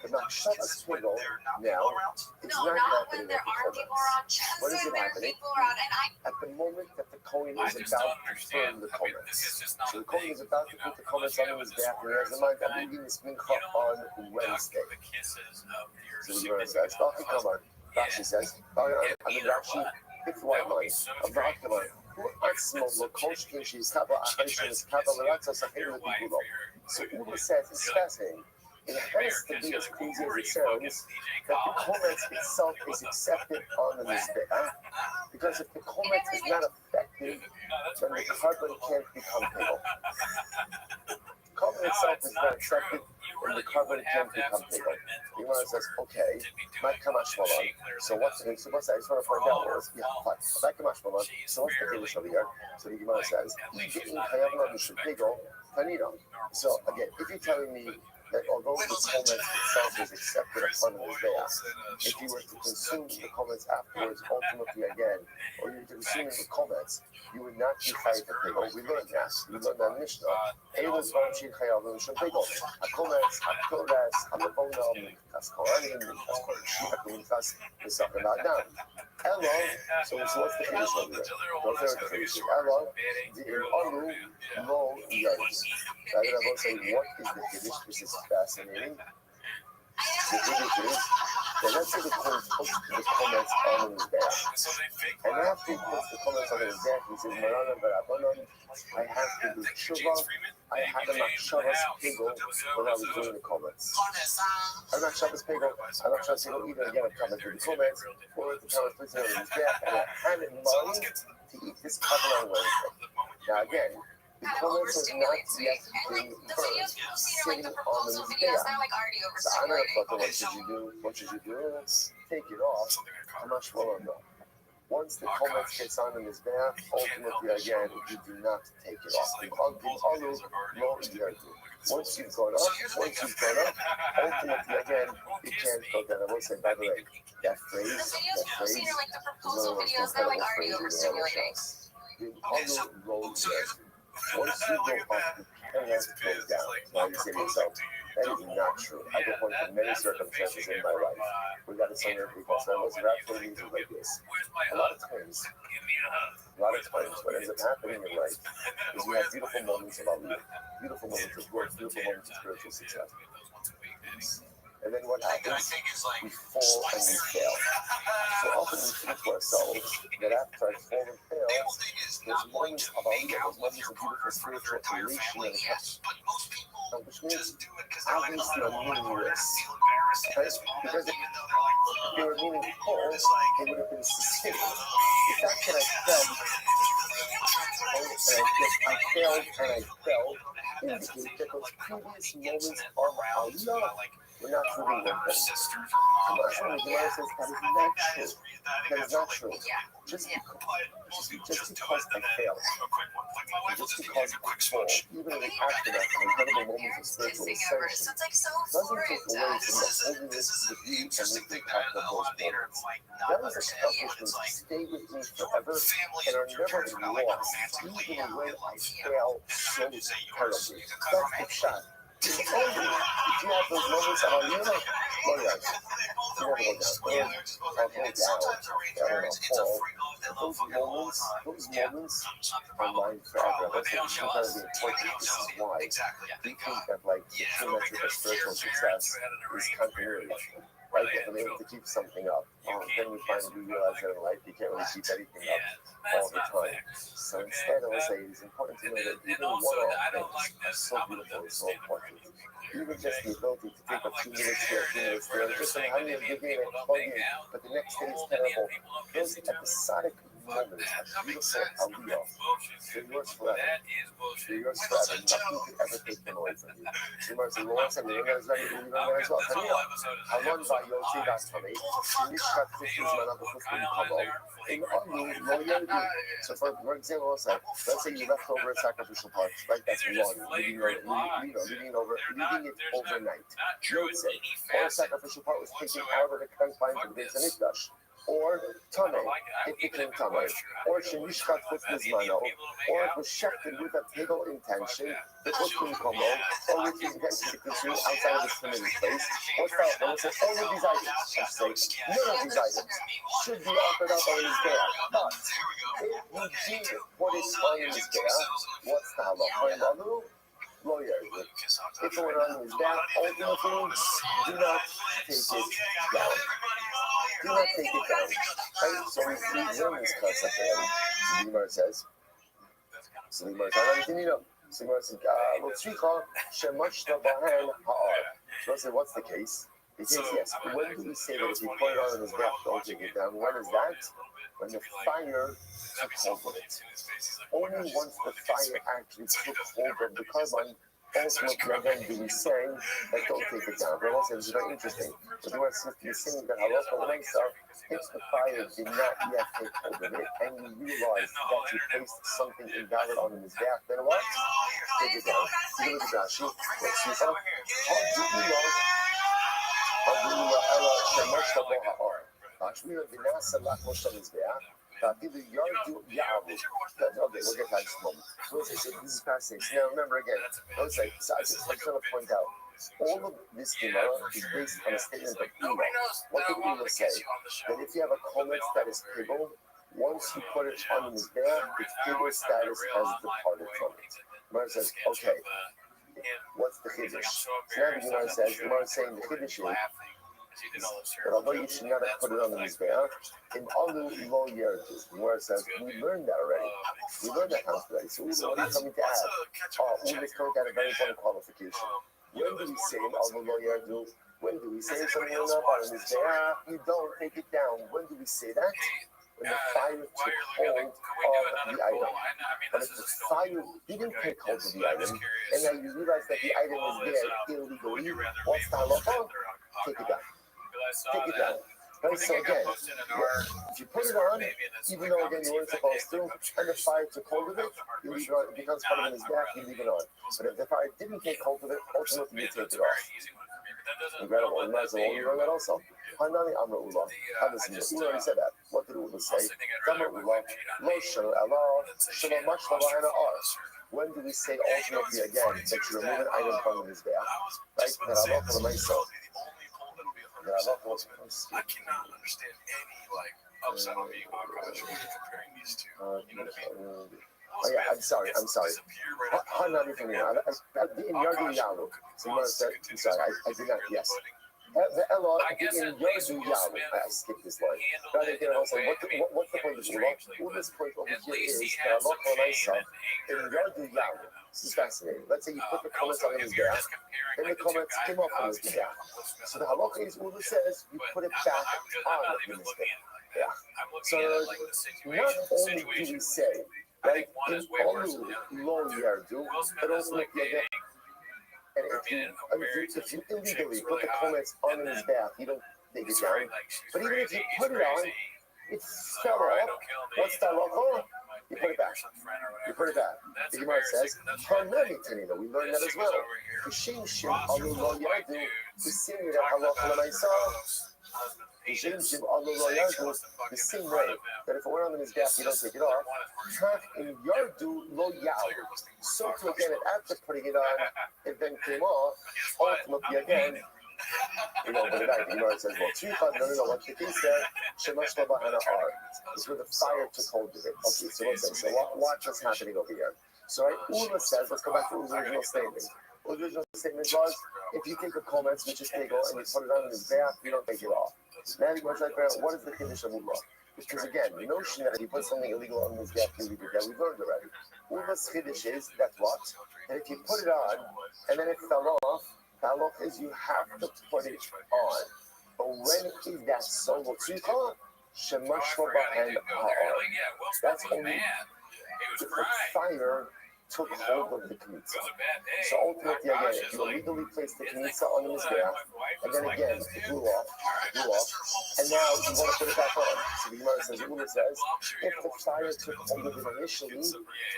S1: The Machshavas piggle now is not happening at the Kometz. What is it happening? At the moment that the Kohen is about to firm the Kometz. So the Kohen is about to put the Kometz on his back, and he has in mind, I'm eating this mincha on Wednesday. So the Gemara says, Rashi says, I mean, Rashi, it's white line. I'm not going to so Uber says, it's fascinating. It has to be as crazy as it sounds that the Kometz itself is accepted on the Mizbeah, because if the Kometz is not effective, then the carbon can't become piggle. The carbon itself is not accepted, and the carbon can't become piggle. The Gemara says, okay, my kamash malon. So what's the so what's I just want to point out was yeah, fine. My kamash malon. So what's the Kiddush over here? So the Gemara says, so again, if you're telling me that although the comment itself is accepted upon the Mizbeach, if you were to consume the comments afterwards, ultimately again, or you're consuming the comments, you would not be chayav to pigol. We learned that. We learned that in Mishnah. Eilus v'amshin chayav l'mishum pigol. HaKometz, HaKoras, HaMavonam, Minchas Koranim, Minchas Koranim, Minchas Misakim Adam. Elo, so what's the Kiddush over there? Those are the Kiddush. Elo, the Alu, Lo, Yad. I'm going to say, what is the Kiddush? This is fascinating. The Kiddush is that let's say the Kohen puts the comments on his back. And after he puts the comments on his back, he says, Maranan Barabanan, I have to do tshuva. I had a Shabbos pigel when I was doing the comments. I'm not Shabbos pigel. I'm not Shabbos pigel either. Again, I'm coming to the comments, or the comments placed on his back, and I had in mind to eat this cover on Wednesday. Now again, the comments have not yet been burned, sitting on the Mizbeach. So I'm not fucking, what should you do? What should you do? Take it off. How much will I know? Once the comments gets on the Mizbeach, ultimately again, you do not take it off. Once you've gone up, ultimately again, you can't go down. I will say, by the way, that phrase is one of the most incredible phrases in all of us. Once you go up, you cannot go down. Now you say to yourself, that is not true. I've been pointed to many circumstances in my life. We got it somewhere because I was absolutely easy like this. A lot of times, what ends up happening in life is we have beautiful moments of aliyah, beautiful moments of growth, beautiful moments of spiritual success. And then what happens? We fall and we fail. So often we think to ourselves that after I fall and fail, there's moments of aliyah, those moments of beautiful spiritual elation and touch. Which means obviously are meaningless. Right? Because if they were meaningful, they would have been sustained. The fact that I failed indicates that those previous moments of aliyah we're not truly with them. Commercial Gemara says that is not true. That is not true. Just because I failed, just because I fall, even in the aftermath of incredible moments of spiritual ascension, doesn't take away from the holiness, the beauty, and the impact of those moments. Those accomplishments stay with me forever and are never lost, even when I fail so terribly. That's the shot. If you have those moments of aliyah, well, yes, you never go down. I'll go down. Those moments are mine forever. That's incredibly important. This is why we think that like the true metric of spiritual success is continuity. Right? You have to be able to keep something up. Then you finally realize that in life you can't really keep anything up all the time. So instead, I would say it's important to know that even one-off things are so beautiful and so important. Even just the ability to take a few minutes here, a few minutes there, just saying, I'm going to give you a hugging, but the next day is terrible. Those episodic moments are beautiful aliyah. They're yours forever. They're yours forever. Nothing could ever take them away from you. So you say, Lord, I'm going to as well. Halon va'yotzi v'atamei, nishkat kufuz manavukuf b'mkamo, in anu lo yerdu. So for example, let's say you left over a sacrificial part, right? That's one, leaving it overnight. Or a sacrificial part was taken out of the confines of the Beis Hamikdash. Or Tane, it became Tane, or Shenishkat with Mizmano, or it was shechted with a pagal intention, the Ukim Komo, or with the intention to consume outside of its limited place, or felt, and say all of these items, I say, none of these items should be offered up on his bear. But if you did what is on his bear, what's the halacha? Lawyer, if it went on his back, ultimately, do not take it down. Do not take it down. Right? So we learn this concept already. So the Gemara says, so the Gemara says, so I said, what's the case? He says, yes. When do we say that if you put it on his back, don't take it down? When is that? When the fire took hold of it. Only once the fire actually took hold of the carbon ultimately, again, do we say that don't take it down? But also, it's very interesting. But the word seems to be saying that halacha l'meisa, if the fire did not yet take hold of it, and you realize that you placed something invalid on his back, then what? Take it down. You look at Rashi. Let's see how Ashmira Vinasa Lakmosh on his back. Okay, we'll get that in just a moment. This is fascinating. Now, remember again, I was like, so I'm trying to point out, all of this Gemara is based on a statement of Ula. What did Ula say? That if you have a comment that is kibble, once you put it on his back, its kibble status has departed from it. Gemara says, okay, what's the chiddush? So now the Gemara says, the Gemara is saying the chiddush is that although you should not have put it on the Mizbeach, in Alu Lo Yerdu, where it says, we learned that already. We learned that house already. So what are you coming to add? Ula is coming to add a very important qualification. When do we say in Alu Lo Yerdu? When do we say something on the Mizbeach? You don't take it down. When do we say that? When the fire took hold of the item. But if the fire didn't take hold of the item, and now you realize that the item is there illegally, what's the halacha? Take it down. Take it down. Right, so again, if you put it on, even though again you weren't supposed to, and the fire took hold of it, you leave it on, it becomes part of his back, you leave it on. But if the fire didn't take hold of it, ultimately you take it off. Incredible. You might as well learn that also. Hanani Amra Ula. Ula already said that. What did Ula say? Amra Ula. Lo Shalo Allah. Shalo Mashla Lahana Ar. When do we say ultimately again that you remove an item from his back? Right? That Allah for the myself.
S3: I cannot understand any upset on being avocado when comparing these two. You know what I mean?
S1: Oh yeah, I'm sorry. Hanani from here. In Yardu Yalu. So I'm sorry, I did not, yes. The Ella in Yardu Yalu. I skipped this line. But again, I was like, what's the point of this? Ula's point over here is that Allah for myself in Yardu Yalu. This is fascinating. Let's say you put the comments on his back, then the comments came off on his back. So the halacha is Ula says you put it back on his back. Yeah. So not only do we say, right, in Olu Lo Yardu, but also like again, and if you illegally put the comments on his back, you don't take it down. But even if you put it on, it fell off. What's that halacha? You put it back. You put it back. The Gemara says, Hanani Tanina. We learned that as well. Kashin Shim Alu Lo Yardu. The same way that halacha l'maisa. Kashin Shim Alu Lo Yardu. The same way that if it went on his back, you don't take it off. Track in Yardu Lo Yalu. So to again, after putting it on, it then came off. Ultimately again, you know, but the Gemara says, well, no, what the case there, Shemash Labahana are. It's where the fire took hold of it. Okay, so listen, so watch what's happening over here. So right, Ula says, let's go back to Ula's original statement. Ula's original statement was, if you take a comments, which is legal, and you put it on his back, you don't take it off. Now the Gemara's like, what is the condition of Ula? Because again, the notion that if you put something illegal on his back, you leave it there, we've learned already. Ula's chiddush is, that's what? And if you put it on, and then it fell off, the halacha is you have to put it on. But when is that so? Shemashva and that's only if the fire took hold of the knitza. So ultimately, again, if you illegally placed the knitza on the mizbeach, and then again it blew off, and now you want to put it back on. So the Gemara says, Ula says, if the fire took hold of it initially,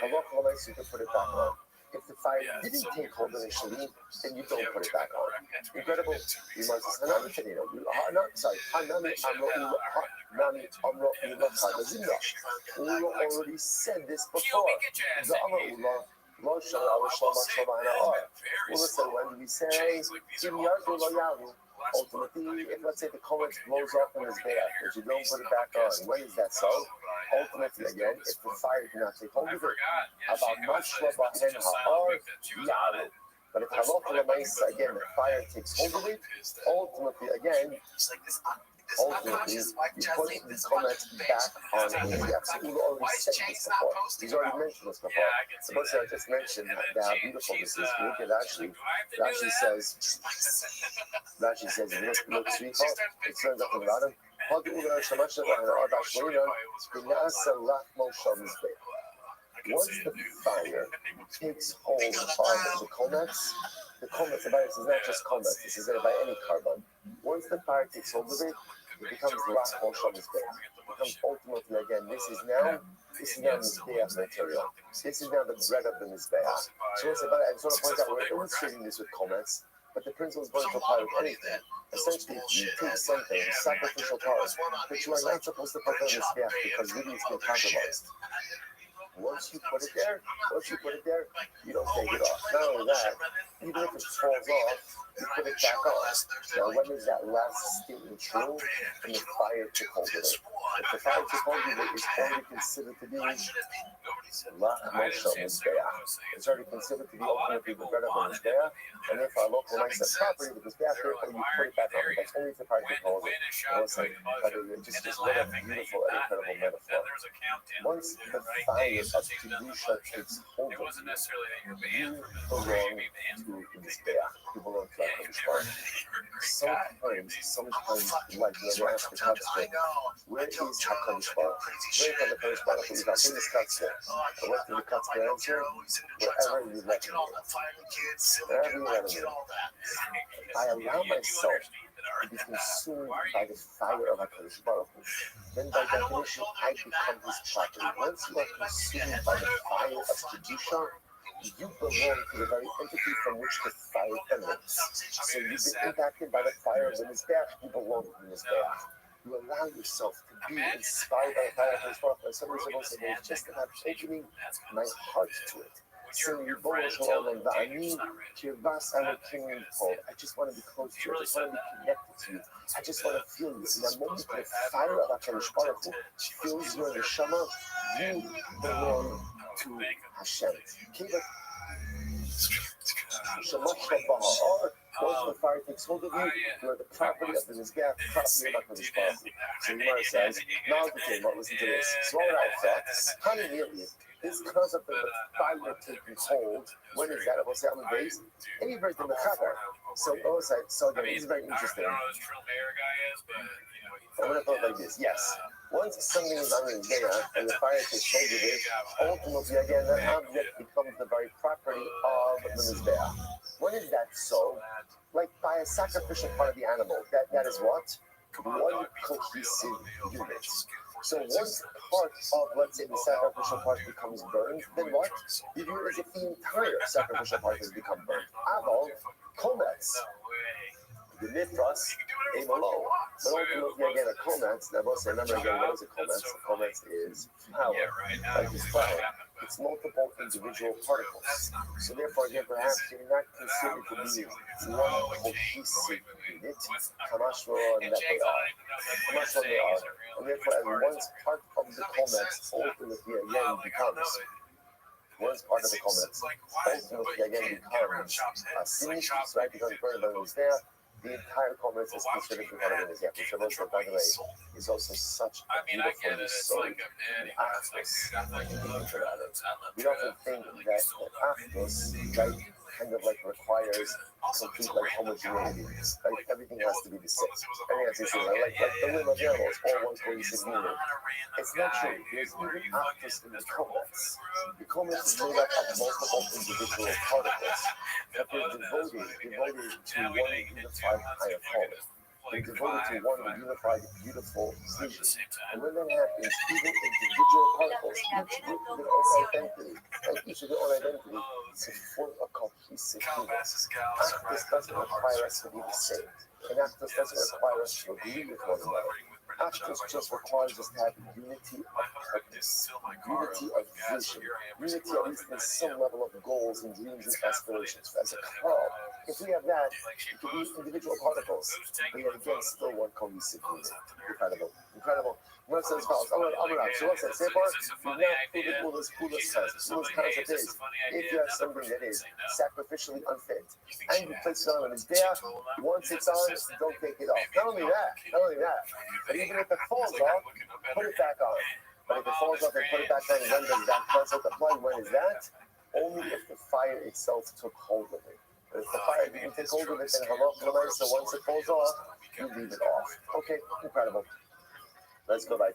S1: halacha l'maisa you can put it back on. If the fire didn't take hold initially, then you don't put it back on. Incredible. The Gemara says, Hanami Tanina. Sorry, Hanami Amro Ula Chadazimra. Ula already said this before. The Amar Ula, Lo Shala Shlama Shabana Ar. Ula said, when we say, Kim Yardu Lo Yalu, ultimately, if let's say the comment blows up in his back, but you don't put it back on, when is that so? Ultimately, again, if the fire did not take hold of it, about Mashla Bahen Ha'ar Yalu. But if halacha l'maisa, again, the fire takes hold of it, ultimately, again, ultimately, you put the comment back on his back. So Ula already said this before. He's already mentioned this before. The person I just mentioned, how beautiful this is. Look at Rashi says, look, sweetheart, it turns out in Radha, Once the fire takes hold of the comets, the virus is not just comets, this is by any carbon. Once the fire takes hold of it, it becomes Rachel Shabbos-Beit. It becomes ultimately, again, this is now Mizbeach material. This is now the bread of the Mizbeach. So I just want to point out, we're illustrating this with comets, but the principle is going to apply with anything. Essentially, you take something, a sacrificial part, that you are not supposed to put on the Mizbeach because really it's been compromised. Once you put it there, you don't take it off. Not only that, even if it falls off, you put it back on. Now, when is that last statement true? When the fire took hold of it. If the fire took hold of it, it's already considered to be it's already considered to be ultimately the bread of the Mizbeach, and if I localize the property, the Mizbeach, therefore you put it back on. That's only if the fire took hold of it. Just what a beautiful and incredible metaphor. Once the fire of Kedusha takes hold of you, you belong to the Mizbeach. You belong to HaKadosh Baruch Hu. Sometimes, like when you ask the Katzker, where is HaKadosh Baruch Hu? Where is HaKadosh Baruch Hu? Without this Katzker, I went to the Katzker answer, wherever you let me. Wherever you let me. I allow myself to be consumed by the fire of HaKadosh Baruch Hu. Then by definition, I become his property. Once you are consumed by the fire of Kedusha, you belong to the very entity from which the fire emanates. So you've been impacted by the fire of the Mizbeach, you belong to the Mizbeach. You allow yourself to be inspired by the fire of the Mizbeach. And somebody said, it's just about opening my heart to it. Saying, I just want to be close to you. I just want to be connected to you. I just want to feel you. In that moment, the fire of HaKadosh Baruch Hu fills your neshama. You belong to Hashem. Once the fire takes hold of you, you are the property of the Mizbeach, property of HaKadosh Baruch Hu. So Gemara says, now listen to this. Swallow it out, thoughts. This concept of the fire taking hold, when is that? I will say on the base, any birth in the Chaper. So again, this is very interesting. I'm going to put it like this. Yes, once something is on the there and the fire takes hold of it, ultimately, again, that object becomes the very property of the Mizbeach. When is that so? Like by a sacrificial part of the animal. That is what? One cohesive unit. So once part of, let's say, the sacrificial part becomes burned, then what? You do it as if the entire sacrificial part has become burned. Aval, comets. The Mithras, aim alone. But ultimately, again, a comets, now let's remember again, what is a comets? A comets is power, like this flower. It's multiple individual particles. So therefore, again, perhaps you're not considered to be one cohesive unit, kamashro, and that they are. Kamashro, they are. And therefore, as once part of the comets, ultimately, again, becomes once part of the comets, ultimately, again, becomes a sinus, right? Because burn is there. The entire comets is considered to be part of the example. Shabbos, by the way, is also such a beautiful yesod and achdus. We often think that achdus, right, kind of like requires complete like homogeneity. Like everything has to be the same. Everything has to be the same. Like the limb of animals, all one cohesive unit. It's not true. There's even achdus in the comets. The comets is made up of multiple individual particles, but they're devoted to one unified higher calling. They're devoted to one unified, beautiful vision. And when that happens, even individual particles, each with their own identity, and each of their own identity, to form a cohesive unit. Achdus doesn't require us to be the same. And Achdus doesn't require us to agree with one another. Achdus just requires us to have unity of purpose, unity of vision, unity at least in some level of goals and dreams and aspirations. As a club, if we have that, we can use individual particles, but yet again, still one cohesive unit. Incredible. What says follows? So what says? So far, we've not proven Ula's concept is, if you have something that is sacrificially unfit, and you place it on his Mizbeach, once it's on, don't take it off. Not only that, but even if it falls off, put it back on. But if it falls off and put it back on, when does that concept apply? When is that? Only if the fire itself took hold of it. But if the fire didn't take hold of it, then halach, so once it falls off, you leave it off. Okay, incredible. Let's go right.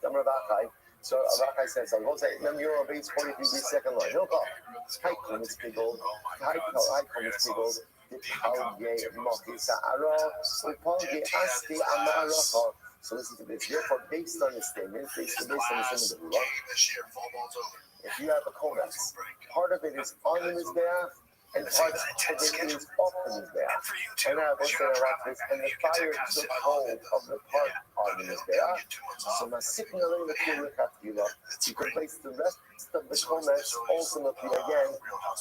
S1: So like I said, so we'll say number your base 43 second line. No go. High comments people. High comments people. The Pauge Mokisa Aro. We Pauge Asti Amaro. So listen to this. Therefore, based on the statement, based on the statement of the law, if you have a codex, part of it is on the Mizbeach, and part of it is off the Mizbeach. And I was saying a lot of this, and the fire took hold of the part on the Mizbeach. So Masikin Alim Kula, you can place the rest of the codex ultimately again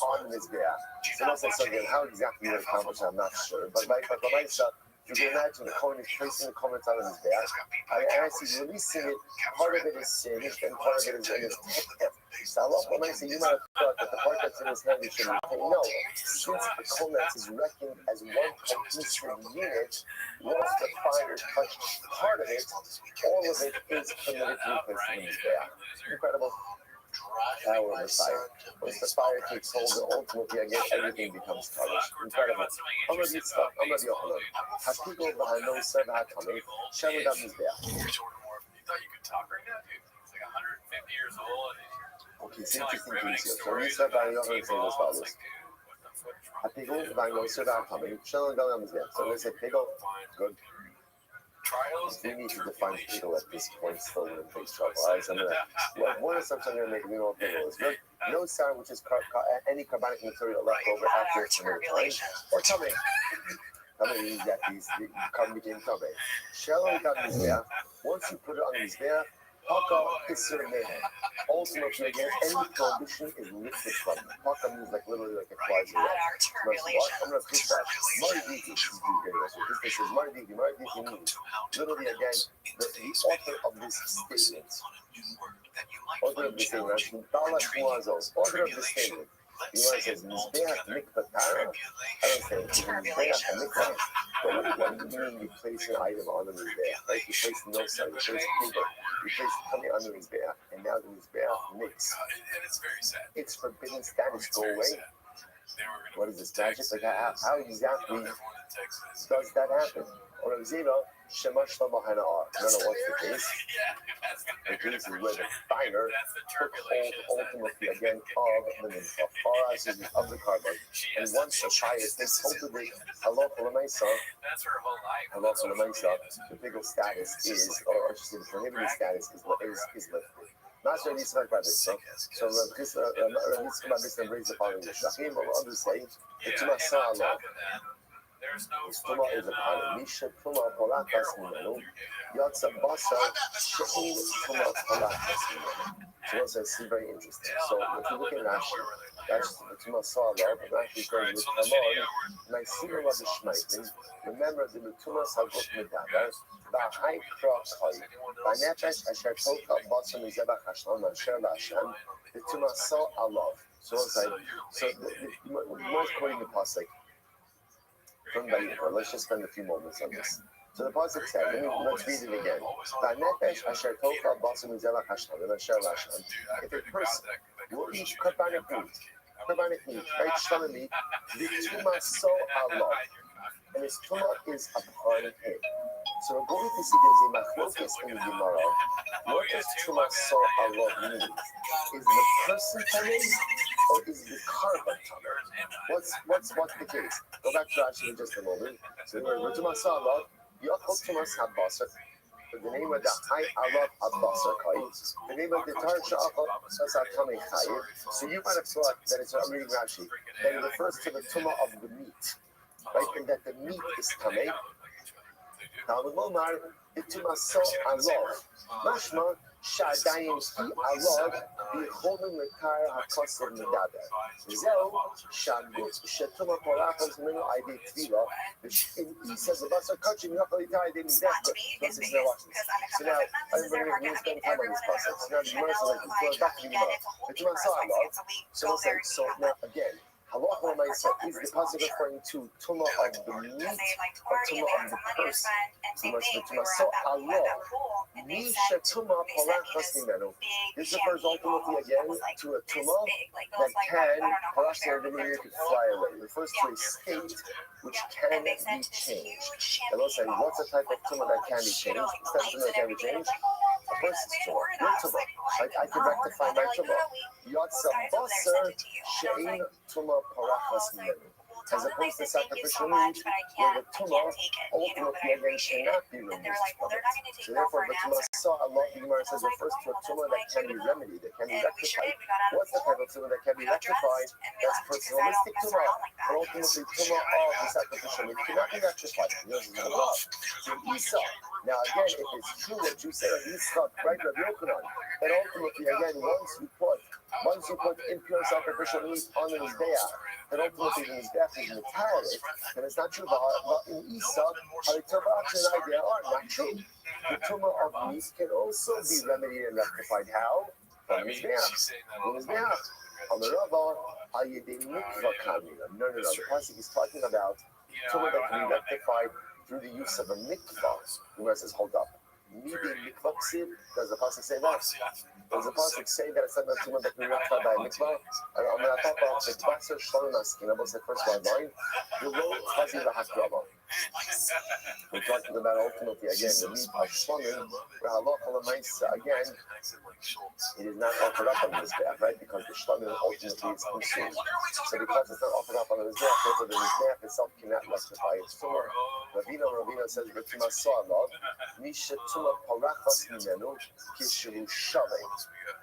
S1: on the Mizbeach. So let's say again, how exactly you accomplish, I'm not sure. But by myself, you can imagine the Kohen is placing the comments on his back. And as he's releasing it, part of it is singed and part of it is in his head. So I love when I say you might have thought that the part that's in his head is should be no. Since the comments is reckoned as one cohesive unit, once the fire touched part of it, all of it is committed to the person in his back. Incredible power of the fire. Once the fire takes hold, ultimately again everything becomes tarnished. Incredible. I'm gonna be stuck. I'm gonna be open. Hakiko Bahano Seva Kame, Shalom Mizbeach.
S3: You thought you could talk right now, dude? He's like 150 years old.
S1: Okay, so interesting things here. So we start by Yohan saying as follows. Hakiko Bahano Seva Kame, Shalom Mizbeach. So let's say Pigo, good. We need to define Pigo at this point, still in big trouble. Alright, so I'm gonna, one assumption I'm gonna make, we know what Pigo is. Good. No sound, which is any carbonic material left over after it's committed time, or tummy. Tummy means that these carbon became tummy. Shalom Mizbeach. Once you put it on the Mizbeach, Haka Isser Mehem. Ultimately, again, any prohibition is lifted from it. Haka means like literally like it flies away. I'm going to push that. Maridiki, this is Maridiki means literally again, the author of this statement. Author of this statement, author of this statement. You know, it says, Mizbeach Mikvatara. I don't say Mizbeach Mikvatara. But what do you mean you place an item on the Mizbeach? Like you place no sign, you place paper, you place something on the Mizbeach, and now the Mizbeach mix.
S3: And it's very sad.
S1: It's forbidden status, go away. What is this magic? Like how exactly does that happen? Or zero, Shemash Lamahana. I don't know what's the case. The case is where the fire took hold ultimately again of the mincha, of the carbon. And once the fire takes hold of it, halacha l'maisa, the legal status is, or I should say the prohibited status is lifted. Not sure these are this, so this brings the following. Shachim or others say, the Tumasa Allah. Tuma is a kind of Misha Tuma Polakas Mimenu, Yatsa Basa, Shein Tuma Polakas Mimenu. So what's that? Very interesting. So if you look at Rashi, that's the Tuma Salah, but Rashi starts with Tamon, Naisima Rabbi Shmaitin, remember the Tuma Sagot Medaber, Bahai Krokai, Banefesh Asher Toka Basa Mizebach Hashem, Asher Hashem, the Tuma Salah Allah. So what's that? So the most quoting the Pasuk. From Bayikra. Let's just spend a few moments on this. So the pasuk said, let's read it again. If a person will eat carbonic meat, right, shana meat, the tuma so Allah, and his tuma is upon him. So we're going to see there's a machlokes in the Gemara. What does tuma so Allah mean? Is the person tamei or is the carbon tamei? What's the case? Go back to Rashi in just a moment. So we're tuma so Allah. Yachol tuma habasar. The name of the High Allah Abbasar Kai. The name of the Tarsha Tamei Chayiv. So you might have thought that it's I'm reading Rashi that it refers to the tuma of the meat, right? And that the meat is tamei. Now the Lomar, the Tumaso Allah, Mashma, Shadayim Ki Allah, the Holding the Kar Hakos of Medada. Zell, Shagut, Shatuma Polakos, Mino Ide Tvila, he says the Basar Kachim, Napoli died in death. So now, I'm going to spend time on this process. Now, the Gemara is back to the Gemara. The Tumaso Allah, so now again. Halacha l'maisa is the pasuk referring to tuma of the meat or tuma of the person. Tuma so Allah. Misha tuma polachas mimenu. This refers ultimately again to a tuma that can, polachas could fly away. It refers to a state which can be changed. And let's say, what's the type of tuma that can be changed? This type of tuma that can be changed? a person's tumor, your tumor. Like I can rectify my tumor. Yotza basar she'ein tumor parachas mimenu. As opposed to sacrificial meat, where the tumor ultimately again cannot be removed from it. So therefore, the tumor saw Allah, the Gemara says, refers to a tumor that can be remedied, that can be rectified. What's the type of tumor that can be rectified? That's personalistic tumor. But ultimately, tumor of the sacrificial meat cannot be rectified. Yours is not God. So Esau. Now again, if it's true what you say, Esau, right, Rabbi Yochanan, that ultimately again, once you put impure sacrificial meat on the Mizbeach, then ultimately the Mizbeach is metallic, then it's not true. But in Esau, Halitobach and idea are not true. The tumor of meat can also be remedied and rectified. How? From Mizbeach. From Mizbeach. On the Rava, Ayedei Mikvah Kamina. No. The passage is talking about tumor that can be rectified through the use of a mikvah. The Gemara says, hold up. Does the pasuk say that? Does the pasuk say that it's not a tumor that can be rectified by a mikvah? I'm going to talk about the Basar Shalom Askin. I will say first one line. The road Chazi V'Hakrava. We're talking about ultimately again the meat of Shlomin, where halacha l'maisa again, it is not offered up on the mizbeach, right? Because the Shlomin ultimately is consumed. So because it's not offered up on the mizbeach, therefore the mizbeach itself cannot rectify its tumor. Ravina says, "V'tuma so'alav, misha tuma parachas mimenu kishu shalei."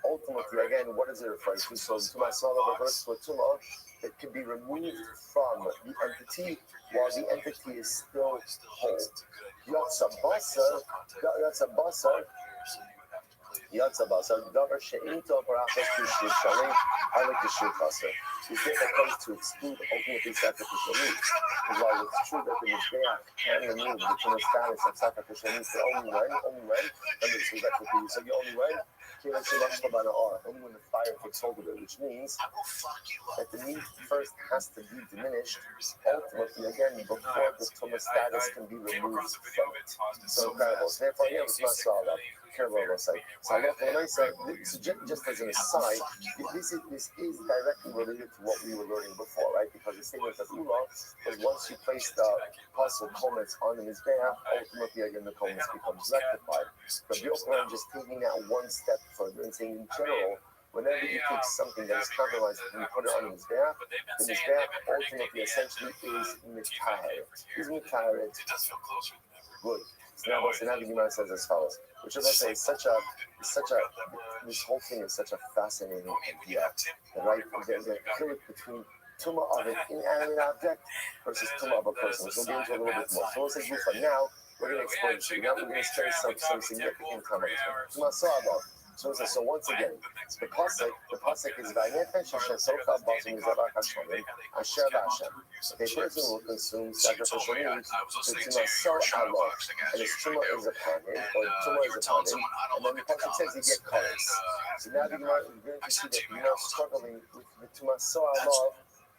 S1: Ultimately, again, what is it referring to? So tuma so'alav refers to a tumor that can be removed from the entity while the entity is still whole. Yotza basar, davar she'into parachas kishu shalei, alek kishu chaser. Is difficult to exclude ultimately sacrificial meat. Because while it's true that the Mizbeach can remove the tumor status of sacrificial meat, but only when, let me just that for you. So you only when, only when the fire takes hold of it, which means that the meat first has to be diminished, ultimately again, before the tumor status can be removed from it. So incredible. So therefore, yeah, it's not so terrible. So just as an aside, this is directly related to what we were learning before, right? Because the statement of Ula was once you place the puzzle comets on the Mizbeach, ultimately again the comets becomes rectified. But Yochanan just taking that one step further and saying in general, whenever you take something that is compromised and you put it on the Mizbeach ultimately essentially is mitaher. Is mitaher. Good. So now the Gemara says as follows, which is also this whole thing is such a fascinating idea, right? The killing between tumor of an inanimate object versus tumor of a person, which we'll get into a little bit more. So we'll say for now, we're going to explain to you. Now we're going to spend some significant time on this one. So once again, the pasuk is Vayefesh Hashem Socha Basim Mizabach Hashem Asher Vashem. A person will consume sacrificial meat to tumor so Allah, and his tumor is upon him, or tumor is upon him, and then the pasuk says he get colors. So now we're going to see that we are struggling with the tumor so Allah.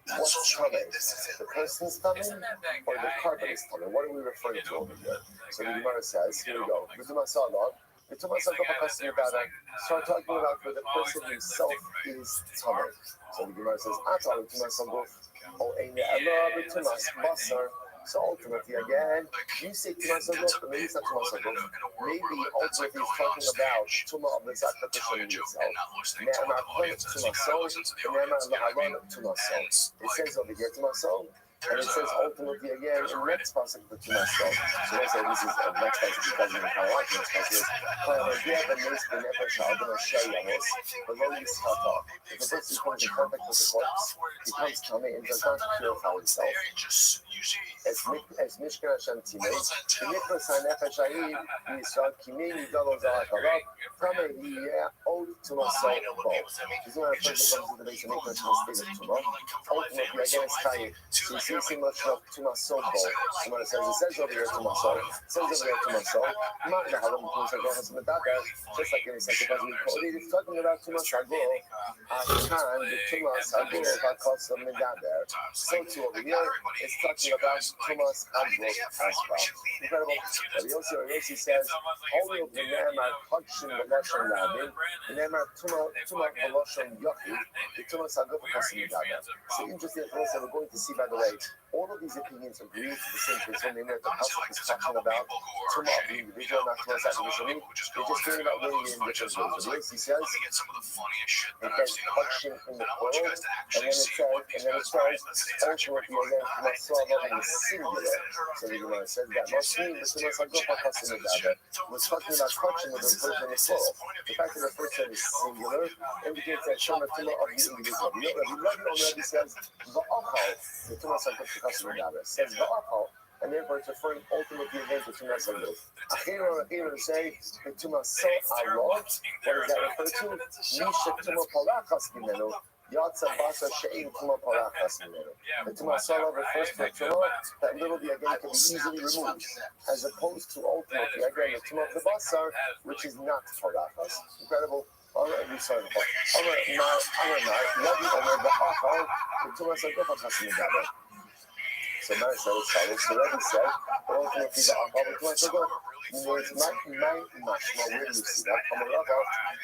S1: What's coming? The person's coming or the carpet's coming? What are we referring to over here? So the Gemara says, here we go. The tumor so Allah. The tumor so Allah start talking about where the person himself is tumor. So the Gemara says, Atal tumor so Allah Allah tumor basar. So ultimately, again, you say tumor so but maybe it's not tumor so maybe ultimately he's talking about tumor of the sacrificial meat itself. Ne'emar kol tumor so, ne'emar laharon tumor so. It says over here tumor so. And it says ultimately again in the next passage the tumor so. So they say this is the next passage because of how I like this passage. If a person comes in contact with the corpse, becomes tummy and does not purify himself. As Mishkan Hashem Timei, the Mikvah Nefesh Hayid, Yisrael Kimei Nidalo Zahakalav, Tamei Yeh Od Tumah So Bo. This is one of the first that comes to the base of Mikvah Hashem state of Tumah. Ultimately, again, it's Chayiv. So you see so much of Tumah So Bo. So when it says over here Tumah So, it says over here Tumah So, not the Halom Tumah So Go Has Medada, just like in the second passage, it's talking about Tumah So Go. Kan, the Tumas Haguf HaKosam Medaber. So too over here, it's talking about Tumas Haguf as well. Incredible. Rabbi Yossi says, only of the Ne'emar Kodshin V'Lashon Rabin, the Ne'emar Tuma V'Lashon Yochid, the Tumas Haguf HaKosam Medaber. So interesting things that we're going to see, by the way, all of these opinions agree to the same concern in that the Pasuk is talking about Tuma of the individual, not Tumas HaGushim. They're just thinking about living in different ways. Rabbi Yossi says, it gets Kodshin in the plural, and then it says, ultimately again, Masala in the singular. So the Gemara says that must mean the Tumas Haguf HaKosam Medaber was talking about Kodshin with the refers to the plural. The fact that it refers to the singular indicates that Shema Tuma of the individual. Rabbi already says, Va'achal, the Tumas Haguf HaKosam Medaber. Says Va'achal, and therefore it's referring ultimately again to Tumas Haguf. Achir say the Tumas Haguf. What does that refer to? Misha Tuma Palachas Mimenu. Yatsa Basa Shein Tuma Palachas Mimenu. The Tumas Haguf refers to a Tuma that literally again can be easily removed, as opposed to ultimately again the Tuma of the Basar, which is not Palachas. Incredible. So Mary said, it's follows. So Rebbe said, ultimately the Tumas Haguf means where do you see that? Kamarava,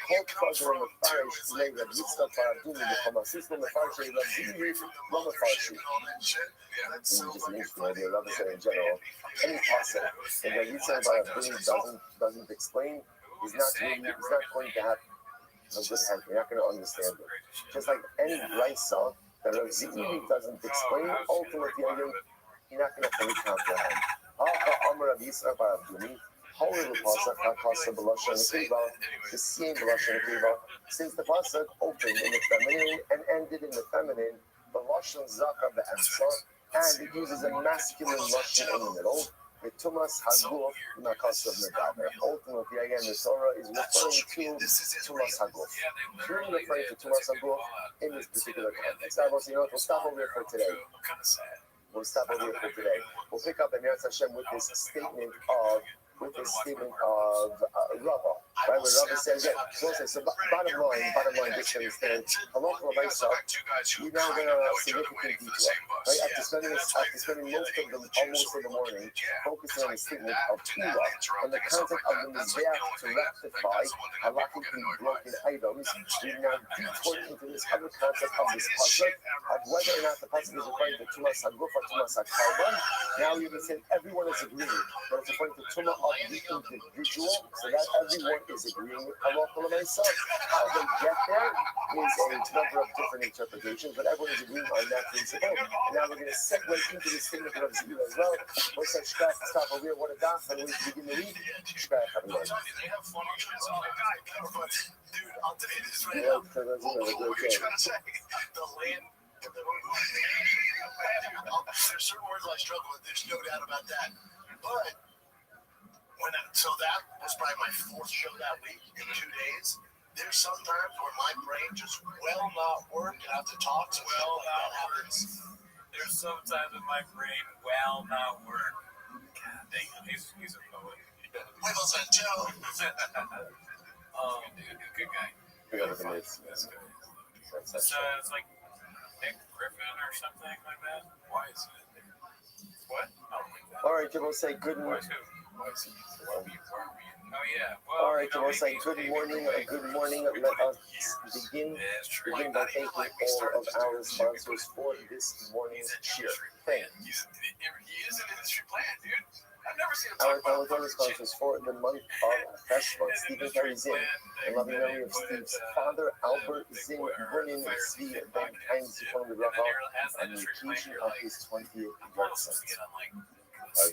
S1: Kol Kvazer Mefarish Lei Reb Yitzchak Paradumi, the Chamasis Mefarish Lei Reb Zimri, Mefarish. It's just an interesting idea. Rebbe said in general, any pasuk that Reb Yitzchak Paradumi doesn't explain is not going to have a good head. You're not going to understand it. Just like any Raisa that Reb Zimri doesn't explain, ultimately you're not going to fully comprehend. The same since the pasuk opened in the feminine and ended in the feminine, the lashon zaka be'emsa, and it uses a masculine lashon in the middle. The Tumas Haguf Nakasav Medaber. Ultimately, again, the Torah is referring to Tumas Haguf. Truly referring to Tumas Haguf in this particular context. Now, we'll stop over here for today. We'll pick up in Yetz Hashem with this statement of Rava. Right, when Rava says, so bottom line, just understand, Halacha L'Maisa, we're now going to significant detail. Right, after spending most of the morning focusing on the statement of Tula and the concept of the Mizbeach to rectify halachically broken items, we now detoured into this other concept of this pasuk, of whether or not the pasuk is referring to Tumas Haguf or Tumas HaKarban. Now we can say everyone is agreeing that it's referring to Tuma of the individual, so that everyone is agreeing with Halacha L'Maisa. How they get there is a number of different interpretations, but everyone is agreeing on that principle. And now we're going to segue into the statement of Zidul as well. We'll say Shkach, stop over here, what a daf, and we begin the week. Shkach, everyone.
S5: Dude, I'll tell you this right now. What were you trying to say? The land. There's certain words I struggle with. There's no doubt about that. But so that was probably my fourth show that week in 2 days. There's sometimes where my brain just will not work and I have to talk to that happens.
S8: There's sometimes when my brain will not work. God dang, he's a poet.
S5: Wiggles and Joe.
S8: Dude, good guy.
S1: That's
S8: It's like Nick Griffin or something like that. Why is it? What?
S1: all right, we'll say good morning.
S8: Oh yeah. Well,
S1: All right, we'll say good morning. Good morning. Let us begin by thanking all of our sponsors for this morning's cheer. Thank you.
S3: He is an industry plant, dude. I've never seen him
S1: Our
S3: talk about
S1: sponsors for the month of Feshvan, Stephen Perry Zinn, in loving memory of Steve's father, Albert Zinn, born in Zvi, Ben Kain Zichron Lebracha, and the occasion of his 20th birthday.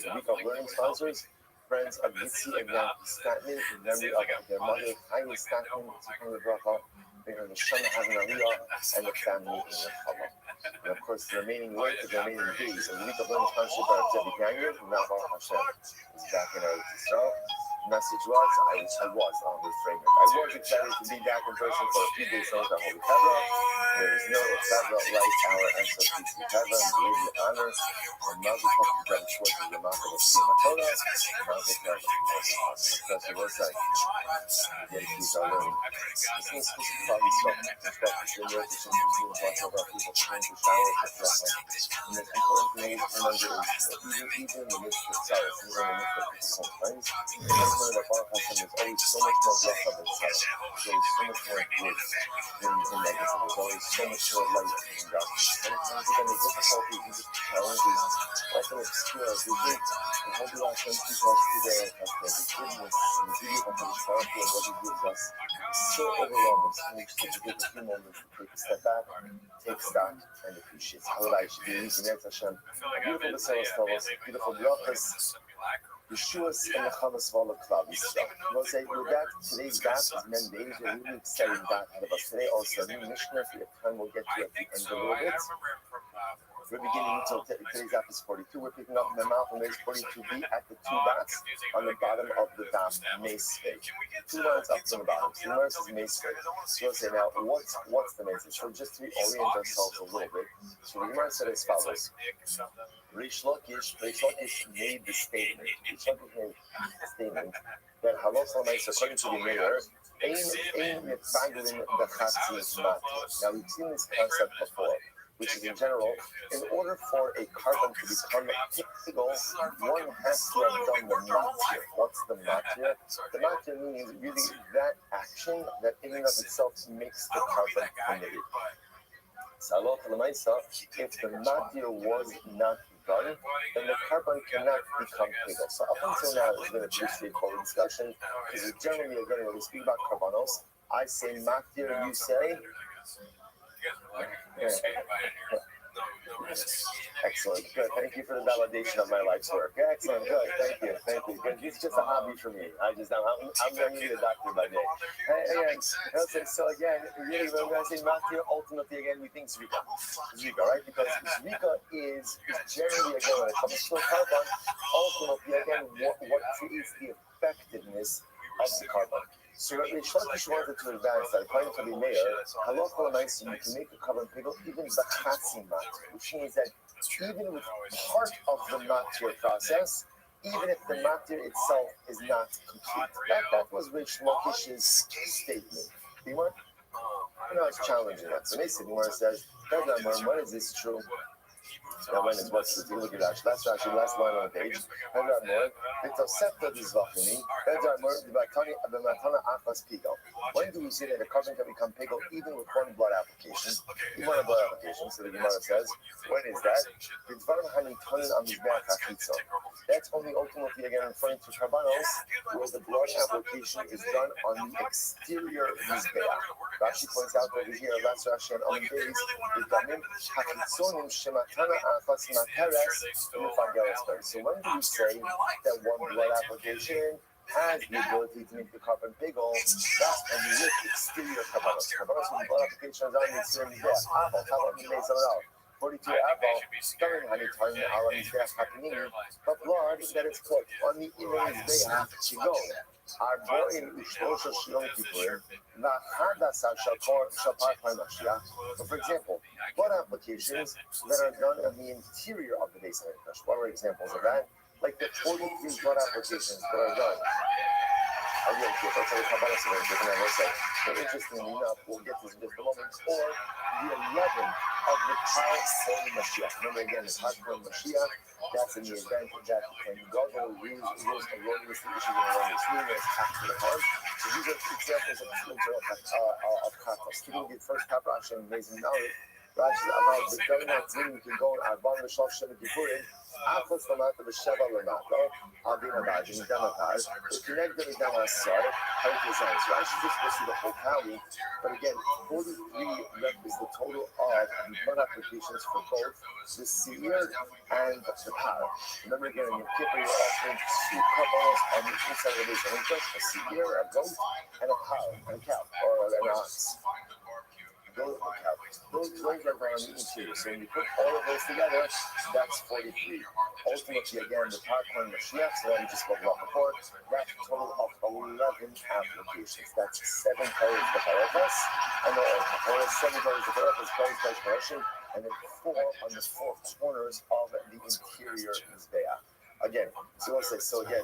S1: The week of learning sponsors, friends of Yitzi and Yankee Statman, in memory of their mother, Heidi Statman, Zichron Lebracha, may her Neshama have an Aliyah, and the family in the Chala. And of course, the remaining days of the week of learning sponsorship by Zevi Ganger, Naval Hashem is back in Eretz Yisrael. Message was, I was on reframing. I was excited to be back in person for a few days on the Holy Hebron. There is no Tzava like our ancestors in heaven, believe the honor, and Mazel Tov to Rabbi Schwartz of the Mazel of Sima Torah, and Mazel Tov to Professor Rosai. Again, please are learning. This is probably stuff. This stuff is in there, which is lots of our people going to shower for Flachma. And the important thing is to remember is that even in the midst of sorrow, even in the midst of difficult times, remember that Baruch Hashem is always so much more bracha than sorrow. There's always so much more good in legacy. There's always so much more light in God. Sometimes again, the difficulties and the challenges often obscure us. We think the Holy Hashem teaches us today that the goodness and the beauty of His powerful and what He gives us is so overwhelming. So we just have to take a few moments to take a step back, take stock, and appreciate how life should be used in Hashem. Beautiful B'Selas Tovos, beautiful brachas, Yeshua's and the Chamas Vala Klav Yisrael. We'll say with that, today's daf is Men Beis, a really exciting daf ahead of us today. Also, a new Mishnah for your time we'll get to at the end a little bit. We're beginning until today's daf is 42. We're picking up the mouth on 42b at the two dots on the bottom of the daf, Meisvei. 2 lines up from the bottom. So the is Meisvei. So we'll say now, what's the Meisvei? So just to reorient ourselves a little bit. So the Gemara said as follows. Rish Lakish made the statement. That Halos Lamais, according to the mayor, aim Mitzaglin the Chatzis Mati. Now we've seen this concept before, which is in general, in order for a carbon to become pixel, one has to have done the matir. What's the matir? The matir means really that action that in and of itself makes the carbon committed. So if the matir was not done, then the carbon cannot become pigel. So up until now, it's been a pretty straightforward discussion, because generally, again, when we speak about carbonos, I say matir, you say. Excellent, good. Thank you for the validation of my life's work. Excellent, good. Thank you. Good. It's just a hobby for me. I'm going to be a doctor by day. So again, really, when I say matir, ultimately, again, we think Zvika, right? Because Zvika is generally, again, when it comes to a carbon, ultimately, again, what creates the effectiveness of the carbon. So Rish Lakish wanted to advance that according to the mayor, halacha l'maisa, you can make a carbon pigel even b'chatzi matir, which means that even with part of the matir process, even if the matir itself is not complete. That was Rish Lakish's statement. It's challenging that. So basically, Gemara says, when is this true? Now, when is what's the look at that? That's actually the last line on the page. When do we say that a carbon can become pigel even with one blood application? Even one blood application. So the Gemara says, when is that? That's only ultimately again referring to carbonos, where the blood application is done on the exterior mizbeach. Rashi points out over here, that's Rashi on the days, so when do we say that one blood application has the ability to make the carbon pigel? That's when we look exterior carbonos. Carbonos with blood application is on the exterior mizbeach. 42 apple, but blood that is put on the inner mizbeach to go. Our boy in Ushlosha Shilom Kippur, so for example, blood applications that are done on the interior of the base of the What are examples of that? Like the 43 blood applications that are done. But interestingly enough, we'll get to this in just a moment, or the 11 of the Chai Holy Mashiach. Remember again, the Chai Holy Mashiach, that's in the event that when God will use erroneous issues and erroneous rumors after the harm. So these are examples of katas. Today we did first kappa, actually amazing knowledge. Rashi about the government you can go on Arbon V'Shalom Shem Kippurim. Afos Lamata V'Sheva Lamata Abin Abajin Damatar. We connect them with Damasar. How it is on. So Rashi just goes through the whole tally. But again, 43 is the total of the blood applications for both the seer and the power. Remember again, in Yom Kippur, you're offering 2 couples on the inside of the base. And just a seer, a goat, and a cow, and a cow, or an ox. Goat or cow. those are on the interior. So when you put all of those together, that's 43. Ultimately, again, the PowerPoint Mashiach, so that we just spoke about before, that's a total of 11 applications. That's 7 colors of Parafas, and then 7 colors of Parafas, colors correction, and then 4 on the 4 corners of the interior Mizbeach. Again, so again,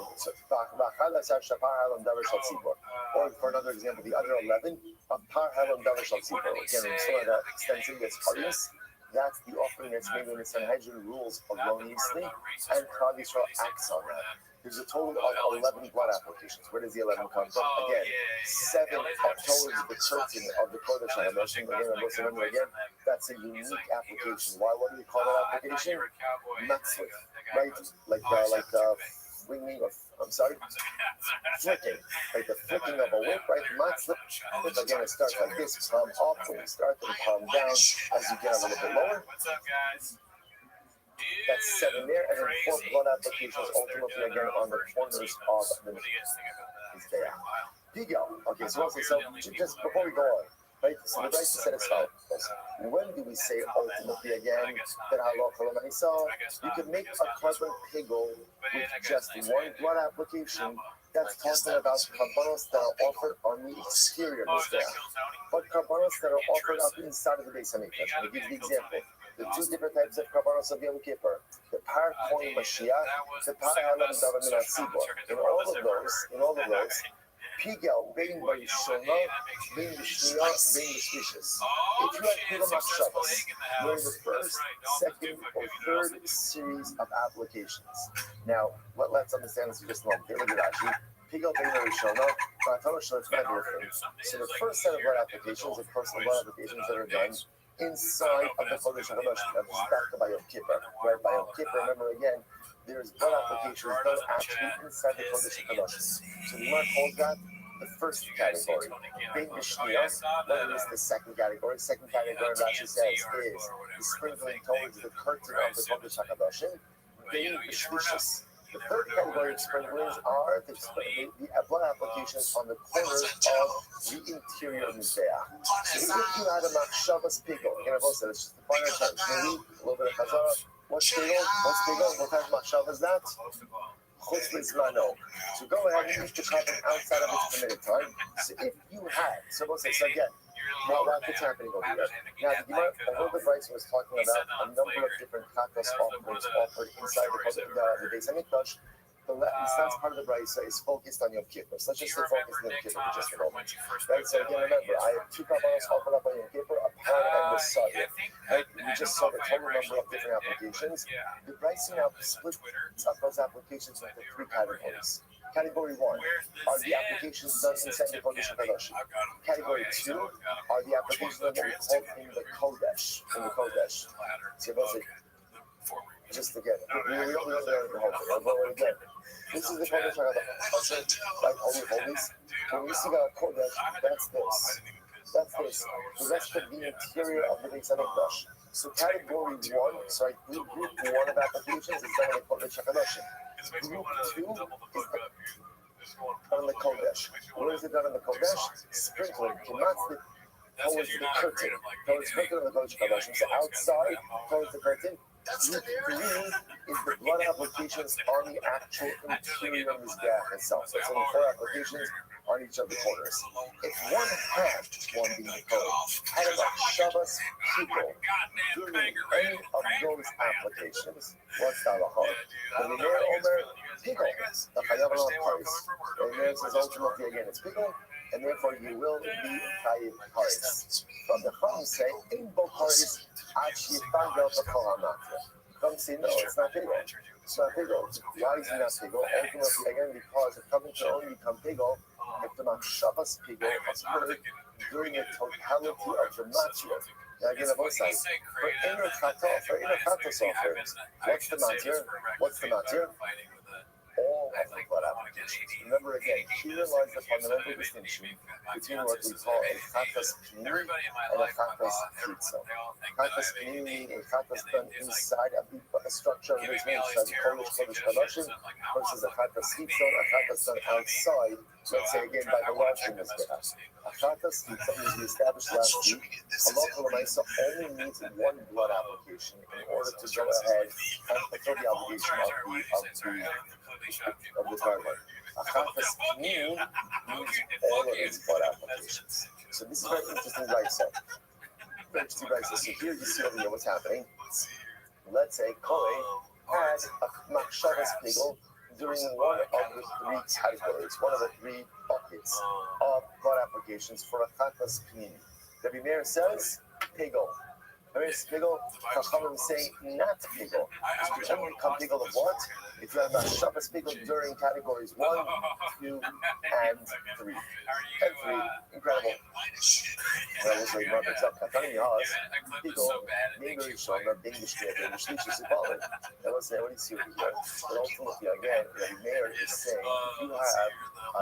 S1: or for another example, the other 11 of Par Halom Davar Shal Tzipor. Again, we saw that extensively, that's Arius. That's the offering that's made when the Sanhedrin rules erroneously, and Klal Yisrael acts on that. There's a total of 11 blood applications. Where does the 11 come from? Again, 7 up towards the curtain of the Kodesh HaKadoshim. Again, I'm going to remember again, that's a unique application. Why? What do we call that application? Matzliff, right? Like swinging, or I'm sorry, flicking, like the flicking of a whip, right? Matzliff. Again, it starts like this, palm up, when we start, and palm down as you get a little bit lower.
S8: What's up, guys?
S1: That's 7 there, and then 4 blood applications ultimately again on the corners of the Mizbeach. Pigo. Okay, so just before we go on, right? So the Raisa said as follows. When do we say ultimately again that halacha? You can make a carbon pigo with just 1 blood application. That's talking about karbanos that are offered on the exterior Mizbeach, but karbanos that are offered up inside of the Beis Hamikdash. I'll give you the example. The 2 different types of karbanos of Yom Kippur, the Par Kohen Mashiach, the Par Halom Davar Min HaTzibor. In all of those, Pigel, being Barishona, being B'Shniyah, being B'Shlishis. If you have Pigel Machshavos, during the first, second, or third series of applications. Now, let's understand this just a moment. Look at Rashi. Pigel, being Barishona, it's going to be different. So the first set of blood applications, the first blood applications that are done inside of the Kodesh HaKadoshim. That was back to Yom Kippur. Right, by Yom Kippur, remember again, there's blood applications done actually inside the Kodesh HaKadoshim. So the Gemara calls that the first category. Being B'Shniyah, what is the second category? Second category, Rashi says, is the sprinkling towards the curtain of the Kodesh HaKadoshim. Being B'Shlishis. The third category of sprinklers are the blood applications on the corners of the interior Mizbeach. So if you had a Machshavas Pigo, again, I've also said it's just the final term. Maybe a little bit of Chazara. What's Pigo? What type of Machshav is that? Chutz B'Zmano. So go ahead and use the carbon outside of its permitted time. So if you had, so again, what's happening over here? Now, the Gemara, although the Bryce was talking about a number of different chatos offerings offered inside the Beis Hamikdash, the last part of the Bryce is focused on Yom Kippur. So let's just stay focused on Yom Kippur for just a moment. Right? So again, remember, I have 2 karbanos offered up on Yom Kippur, a pan and the Sadiq. Right? We just saw the total number of different applications. The Bryce now splits up those applications into 3 categories. Category 1 are the applications done inside the Kodesh HaKadoshim. Category 2 are the applications that we call in the Kodesh. So just again, we don't know the whole thing. I'll go again. This is the Kodesh HaKadoshim. Like Holy Holies. When we see our Kodesh, that's this. The rest of the interior of the Beis Hamikdash. So category 1, group 1 of applications is done in the Kodesh HaKadoshim. Group 2 is done in the Kodesh. Where is it done in the Kodesh? Sprinkling. Towards the curtain. Towards the curtain of the Kodesh HaKadoshim. So outside, towards the curtain. Group 3 is the blood applications on the actual interior of the Mizbeach itself. So it's only 4 applications on each of the corners. If one had, one being the code, had a Shabbos people doing any of those applications, what's the halacha? The Meir Omer, Pigo, the Chayav al Paris. The Meir says ultimately again, it's Pigo, and therefore you will be Chayav Paris. From the Chum say, in both Paris, actually find out the Kohamatra. Come say, no, it's not Pigo. It's not Pigo. Why is it not Pigo? Ultimately, again, because it's coming to only become Pigo if the Machshavas Pigo occurred during the totality of the Matzah. Now, again, on both sides. For inner chatos offerings, what's the Matzah? All all of the blood applications. Remember again, herein lies the fundamental distinction between what we call a chatas pnimi and a chatas chitza. Chatas pnimi, a chatas done inside of the structure of the inside the Kodesh Kodashim, versus a chatas chitza, a chatas done outside. Let's say again by the washing mizbeach. A chatas chitza, as we established last week, halacha l'maisa only needs one blood application in order to go ahead and fulfill the obligation of the carbon. A chatas pnim needs all of its blood applications. So this is very interesting brisa. Very interesting brisa. So here you see over here what's happening. Let's say Kohen had a machshavas pigel during one of the three categories, one of the three buckets of blood applications for a chatas pnim. Rabbi Meir says pigel. Whereas pigel, Chachamim say not pigel. It can only become pigel of what? If you have a Shabbos pigel during categories 1, 2, and 3. And 3, incredible. That was like Mother Chuck. Katani Yaz, pigel, being very strong, not being distributed, which teaches the quality. That was there, what do you see over here? But ultimately, again, the mayor is saying, if you have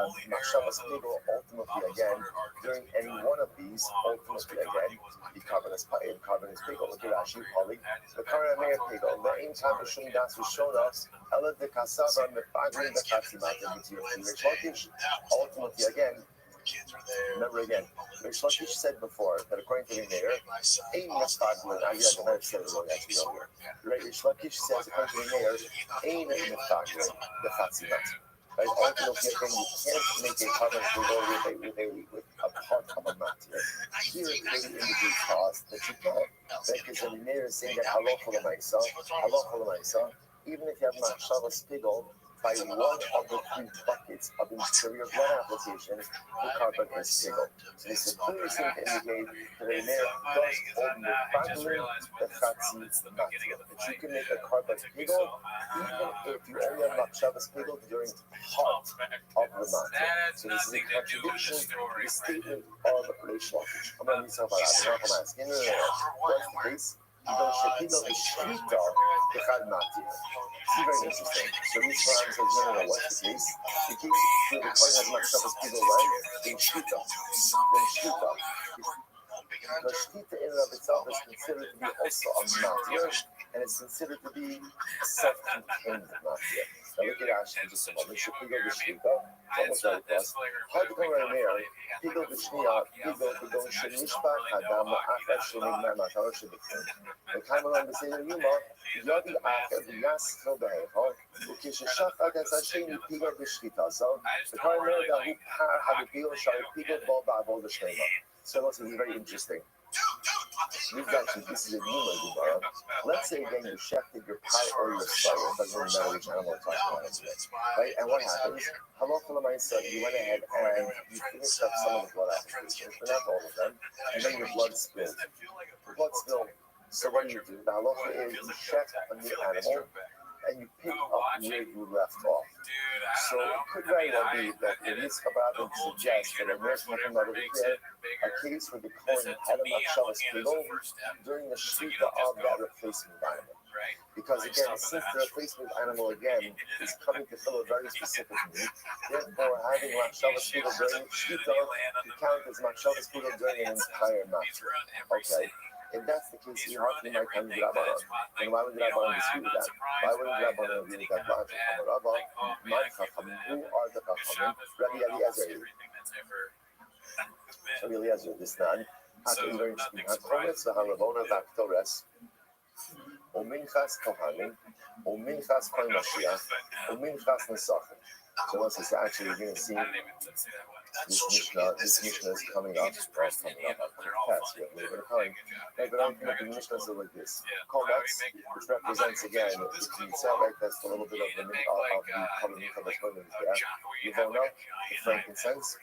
S1: a Shabbos pigel, ultimately, again, during any one of these, ultimately, again, the carbon is pigel. Look at Rashi, Pali. The current mayor pigel, the in time of Shum Das was shown us. The cassava and the fagrin, the katzimata, ultimately, again, remember again, Rish Lakish said before that according to the mayor, ain't a fagrin, I might have said it wrong actually earlier. Right, Rish Lakish says according to the mayor, ain't a fagrin, the katzimata. Right, ultimately, again, you can't make a carbon with a part of a mat here. Here, it really indicates to us that you can. Right, because the mayor is saying that halacha l'maisa, even if you have machshavas pigel, by one of the three buckets of interior blood application, the carbon is pigel. So this is clearly seem to indicate that the mayor does hold the fagrin, the chatzi, that you can make a carbon pigel, even if you only have machshavas pigel during part of the matter. So this is a contradiction to the statement of Reish Lakish. I'm going to talk about that. I'm asking, what's the case? You don't shepigel the shvita the chad mati. See, very interesting. So this one says, no, what's the case? The case where the coin has machshavas pigel, right? Then shvita. The shvita in and of itself is considered to be also a matir, and it's considered to be a self-contained matir. Now look at Rashi just a moment. Shepigel the shvita. Almost right across. How to come right there? Pigel the shnia, pigel shenishpa kadam achar shenigmar matar shebechim. The Kamaran b'seder yuma yodi achar v'yascho be'echol ukishashachar dasasheni pigel b'shchita. So the Kamaran that who had a pigel shall pigel bo ba'avol b'shlema. So this is very interesting. We've actually, this is a Yuma Gemara. Let's say again you shechted your pie or your soul. It doesn't really matter which animal we're talking about today. Right? And what happens? Halacha l'maisa, you went ahead and you finished up some of the blood applications, but not all of them. And then your blood spilled. So what do? The halacha is you shecht a new animal and you pick up where you left off. So it could very well be that the Mitzvah suggests that a nurse talking about over here, a case where the Kohen had a machshavas pigel during the shvita of that replacement animal. Because again, since the replacement animal again is coming to fill a very specific need, therefore having machshavas pigel during shvita can count as machshavas pigel during an entire matter. Okay. If that's the case, you have to make a Rabbanon. And why would Rabbanon dispute with that? Why wouldn't Rabbanon agree with that? My Chachamim, who are the Chachamim? Rabbi Eliezer. Rabbi Eliezer, this man, after very interesting, HaKometz v'HaRavona v'Aktores, Uminchas Kohanim, Uminchas Kol Mashiach, Uminchas Nesachim. So once it's actually, you're going to see this Mishnah is coming up. Past, we have a little bit of time. Right, but I'm going to the Mishnah so like this. Kometz, which represents again the Yitzhak, right? That's a little bit of the Kol Mincha that's going to be there. Yivona, the frankincense,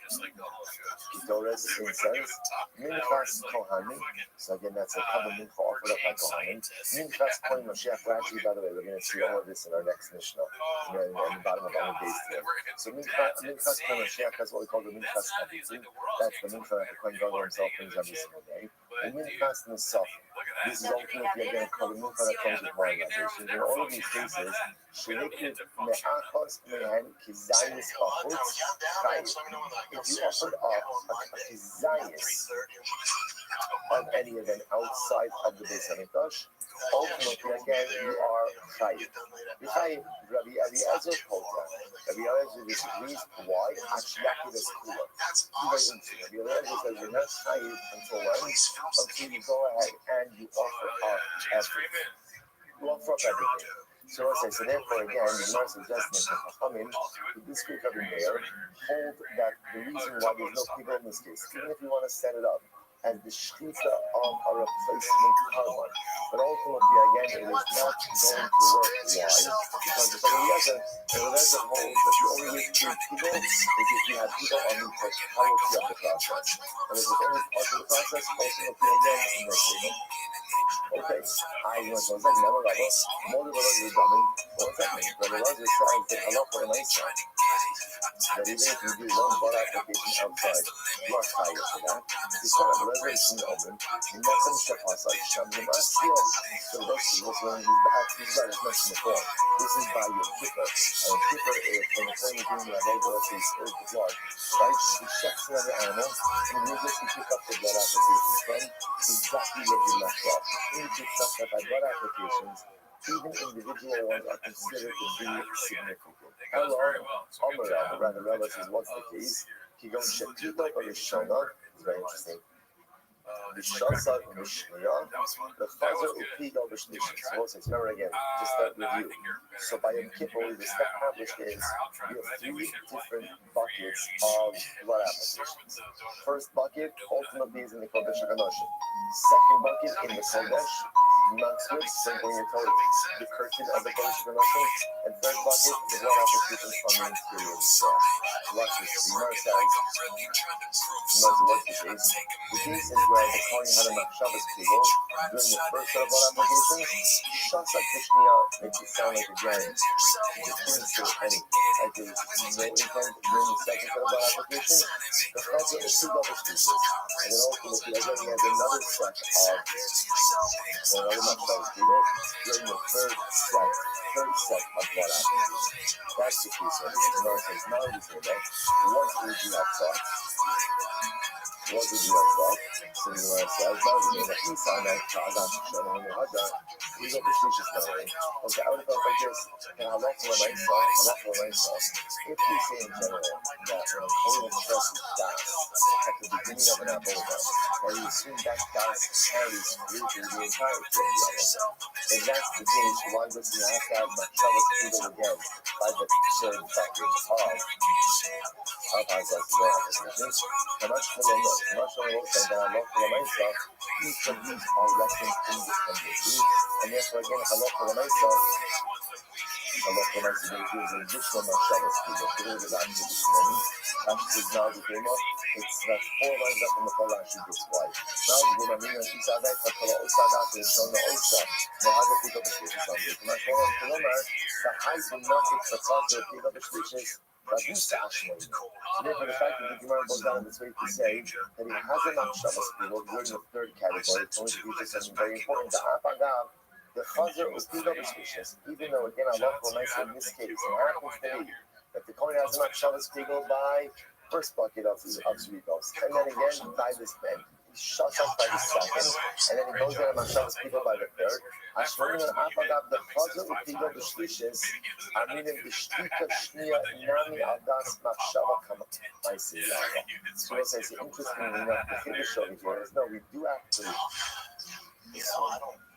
S1: Ketores, incense, Minchas Kohanim. So again, that's a Kol Mincha offered up by Kohanim. Minchas Kol Mashiach. Actually, by the way, we're going to see all of this in our next Mishnah, in the bottom of our days today. So Minchas Kol Mashiach, that's what we call the Minchas Chavitzim. That's the Mincha that the Kohen Gadol himself brings every single day. And Minchas Nesachim. This is ultimately again called the Mincha that comes with wine libation. In all of these cases, שנקראת מאחוז מהן כזייס בחוץ חיים. If you offered up a kizayis of any event outside of the Beis Hamikdash, ultimately again you are chayiv. Rabbi Eliezer Kota. Rabbi Eliezer disagrees. Why? Actually, is cooler. Very interesting. Rabbi Eliezer says you're not chayiv until when? Until you go ahead and you offer up everything. You offer up everything. So I say, so therefore again, the Gemara suggests that the Chachamim, who disagree with Rabbi Meir, hold that the reason why there's no people in this case, even if you want to set it up as the shchita of a replacement carbon, but ultimately again, it is not going to work. Why? Because the Eliezer holds that the only way to treat people is if you have people on the totality of the process. And if it's only part of the process, ultimately again, it's no table. Okay, I was like, never got it. More than the dummy. What's that mean? But the Eliezer says that a lot for the nice one. That even if you do one bar application outside, you are higher for that. It's not a reservation open. You're not going to shut us like Shamim Asio. So that's what's going to be back. This is mentioned before. This is by your keeper. And keeper is when the phone is doing that, they go to spirit the blood. Right? He checks another animal and you just pick up the blood applications from exactly where you left off. You need to trust that by blood applications, even individual ones are considered to be significant. Hello, Omer, rather, Rabbi says, what's the case? Kigon Shetito or Rishona, it's very interesting. The Shasa Mishnia, the Fazer Upigo Vishnishis. Remember again, just that review. So by Yom Kippur, we've established is we have three different buckets of blood applications. First bucket ultimately is in the Kodesh HaKadoshim. Second bucket in the Kodesh, Matzvot, sprinkling your toe, the curtain of the Kodesh HaKadoshim. And third bucket, the blood applications from the interior of the cross. Watch this. The Gemara says, what's the case? The case is where the Kohen had a Machshavas Kegel during the first set of blood applications. Shasa Krishniya makes it sound like again, it just didn't say anything. Like there was no intent during the second set of blood applications. The first set is two double speeches. And then ultimately, again, he has another set of another Machshavas Kegel during the third set of blood applications. That's the case right here. The Gemara says, now we say that, what would you have thought? What would you have thought? So the Gemara says, now we say that inside that Cha'adat Shana Hunu Hada, we got the Shlishis going. Okay, I would have thought like this, and Halacha. If we say in general that when a Kohen expresses das at the beginning of an avodah, that we assume that das carries through to the entirety of the avodah. If that's the case, why would we have to have Machshavas Kegel again by the third bucket of Hazak blood applications? Kamash Shalom said that Halacha L'maisa, each of these are referenced independently, and therefore again Halacha L'maisa gives an additional Machshavas Kegel. Today was actually this morning. Rashi says now the Gema, it's that 4 lines up in the Torah Rashi this way. Now the Gema means that Isa Vek HaTorah Osa Dat Rishona Osa Mohaga Pika B'Shlishis Sunday. Kamash Shalom Kolomar, the height will not be Tzatzav Pika B'Shlishis. So therefore, the fact that the Gemara goes down this way to say that it has a Machshavas Kegel during the third category, it's going to be something very important. The Apagav, the Chazer was Pika B'Shlishis, even though again Allah will mention in this case, it happens to be that the Kohen has a Machshavas Kegel by first bucket of Zrikos, and then again by this bend. He shuts up by the second, and then he goes down to Machshavas Kegel by the third. Ashvarim and Apagav, the Chazer with Pika B'Shlishis, I mean, the Shtika Shnia Nami Adas Machshava Kamaisi. So it's interesting enough, the Kiddush over here is no, we do actually.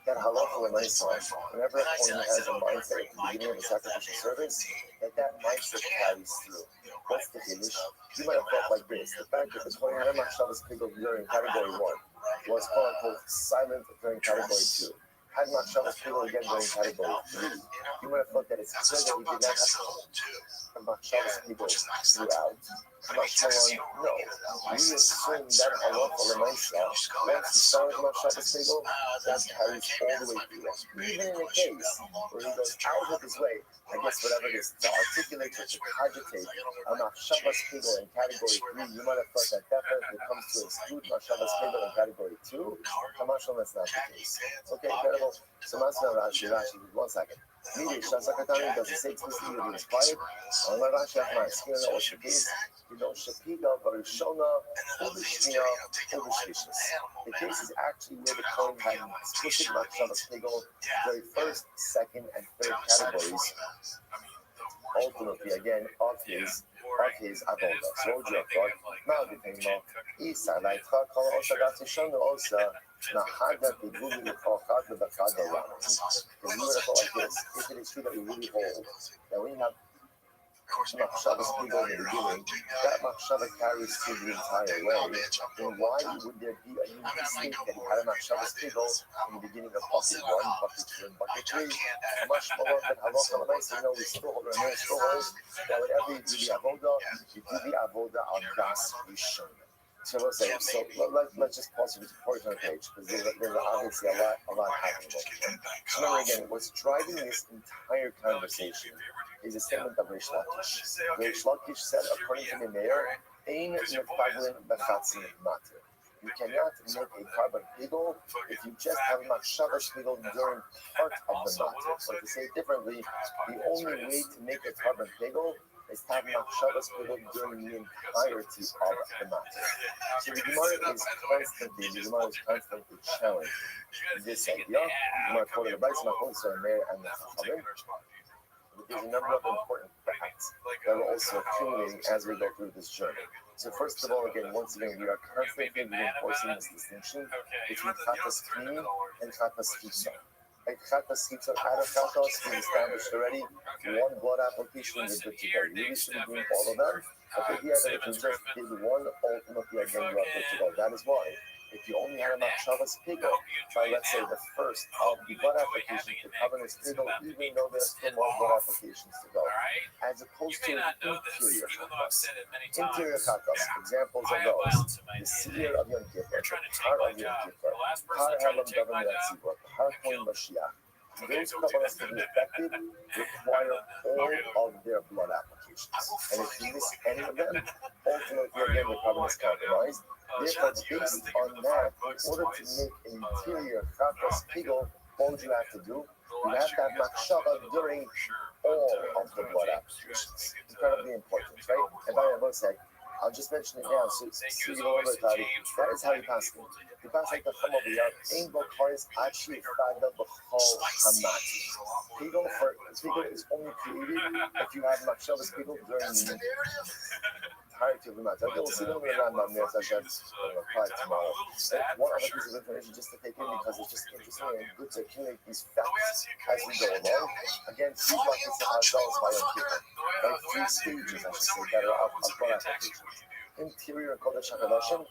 S1: That halacha l'maisa, whenever a Kohen has a mindset at the beginning of a sacrificial service, that mindset carries through. What's the Kiddush? You might have felt like this. The fact that the Kohen had a Machshavas Kegel during category 1 was quote unquote silent during category 2. Had Machshavas Kegel again during category 3. You might have thought that it's clear that he did not have Machshavas Kegel throughout. Mashmalan, no. We assume that halacha l'maisa, once you start with Machshavas Kegel, that carries all the way through. Even in a case where he goes out of his way, I guess whatever it is, to articulate or to cogitate a Machshavas Kegel in category 3, you might have thought that definitely comes to exclude Machshavas Kegel in category 2. Kamashmalan, that's not the case. Okay, Shlomo. So Rashi, 1 second. Meaning, Shasakatani does it say explicitly that he was quiet? Rashi, Skina, or Shapis, you know, Shapida, Barishona, Ubishnia, Ubishvicious. The case is actually where the coin had explicit Makshavas Pegel, very first, second, and third categories. Ultimately, again, of his avoda. So Jokot, Malgipimo, Isa, like Kol Osadati Shonu Osa, Nahada, the Gumi, the Kohat, the Bakada Ramas. Because you would have thought like this: if it is true that we really hold that we have Machshava Spiegel in the beginning, that Machshava carries through the entire way, then why would there be a new mistake that he had a Machshava Spiegel in the beginning of bucket 1, bucket 2, and bucket 3? A much more than Halakha Lamaisa, we still hold our hands, still hold that whatever you do the Avoda, you do the Avoda on Das Rishon. So let's say, let's just pause it before it's on the page, because there's obviously a lot happening. So remember again, what's driving this entire conversation is a statement of Reish Lakish. Reish Lakish said, according to the mayor, Ein Mefaglin Bechatzin Matir. You cannot make a carbon pigel if you just have a Machshava pigel during part of the matter. So to say it differently, the only way to make a carbon pigel is to have Machshava pigel during the entirety of the matter. So the Gemara is constantly challenging this idea. The Gemara quoted the Bryce, Machosa, and Meir, and the Chachamim. But there's a number of important facts that are also accumulating as we go through this journey. So first of all, again, once again, we are constantly reinforcing this distinction between Chatas Kli and Chatas Chitza. Like Chatas Chitza, out of Chatas, we established already one blood application is good to go. You really should be doing all of them, but the idea that if you just did one, ultimately again, you are good to go. That is why. If you only had a Machshavas Pigel by, let's say, the first of the blood applications to cover this Pigel, even though there's still more blood applications to go, as opposed to an interior Chatas. Interior Chatas, examples of those: the Seer of Yom Kippur, the Har of Yom Kippur, Har Helam Davam Yatzibur, Har Kohen Mashiach. Those Kabbalahs to be effective require all of their blood applications. And if you miss any of them, ultimately, again, the Kabbalah is compromised. Therefore, based on that, in order to make an interior Chatas Pigel, what would you have to do? You have to have Machshava during all of the blood applications. Incredibly important, right? And by the way, I'll just mention it now, so you remember that is how you pass it. You pass like the Chum over here, Ein Bokaris Achi Fada B'chol Hamati. Pigel is only created if you have Machshava's Pigel during the entirety of the matter. Okay, we'll see them in the Rambam there, so I should apply tomorrow. One other piece of information just to take in, because it's just interesting and good to accumulate these facts as we go along. Again, 3 buckets of Hazals by Yom Kippur. Right? 3 stages, I should say, that are of blood application. Interior Kodesh HaKadoshim,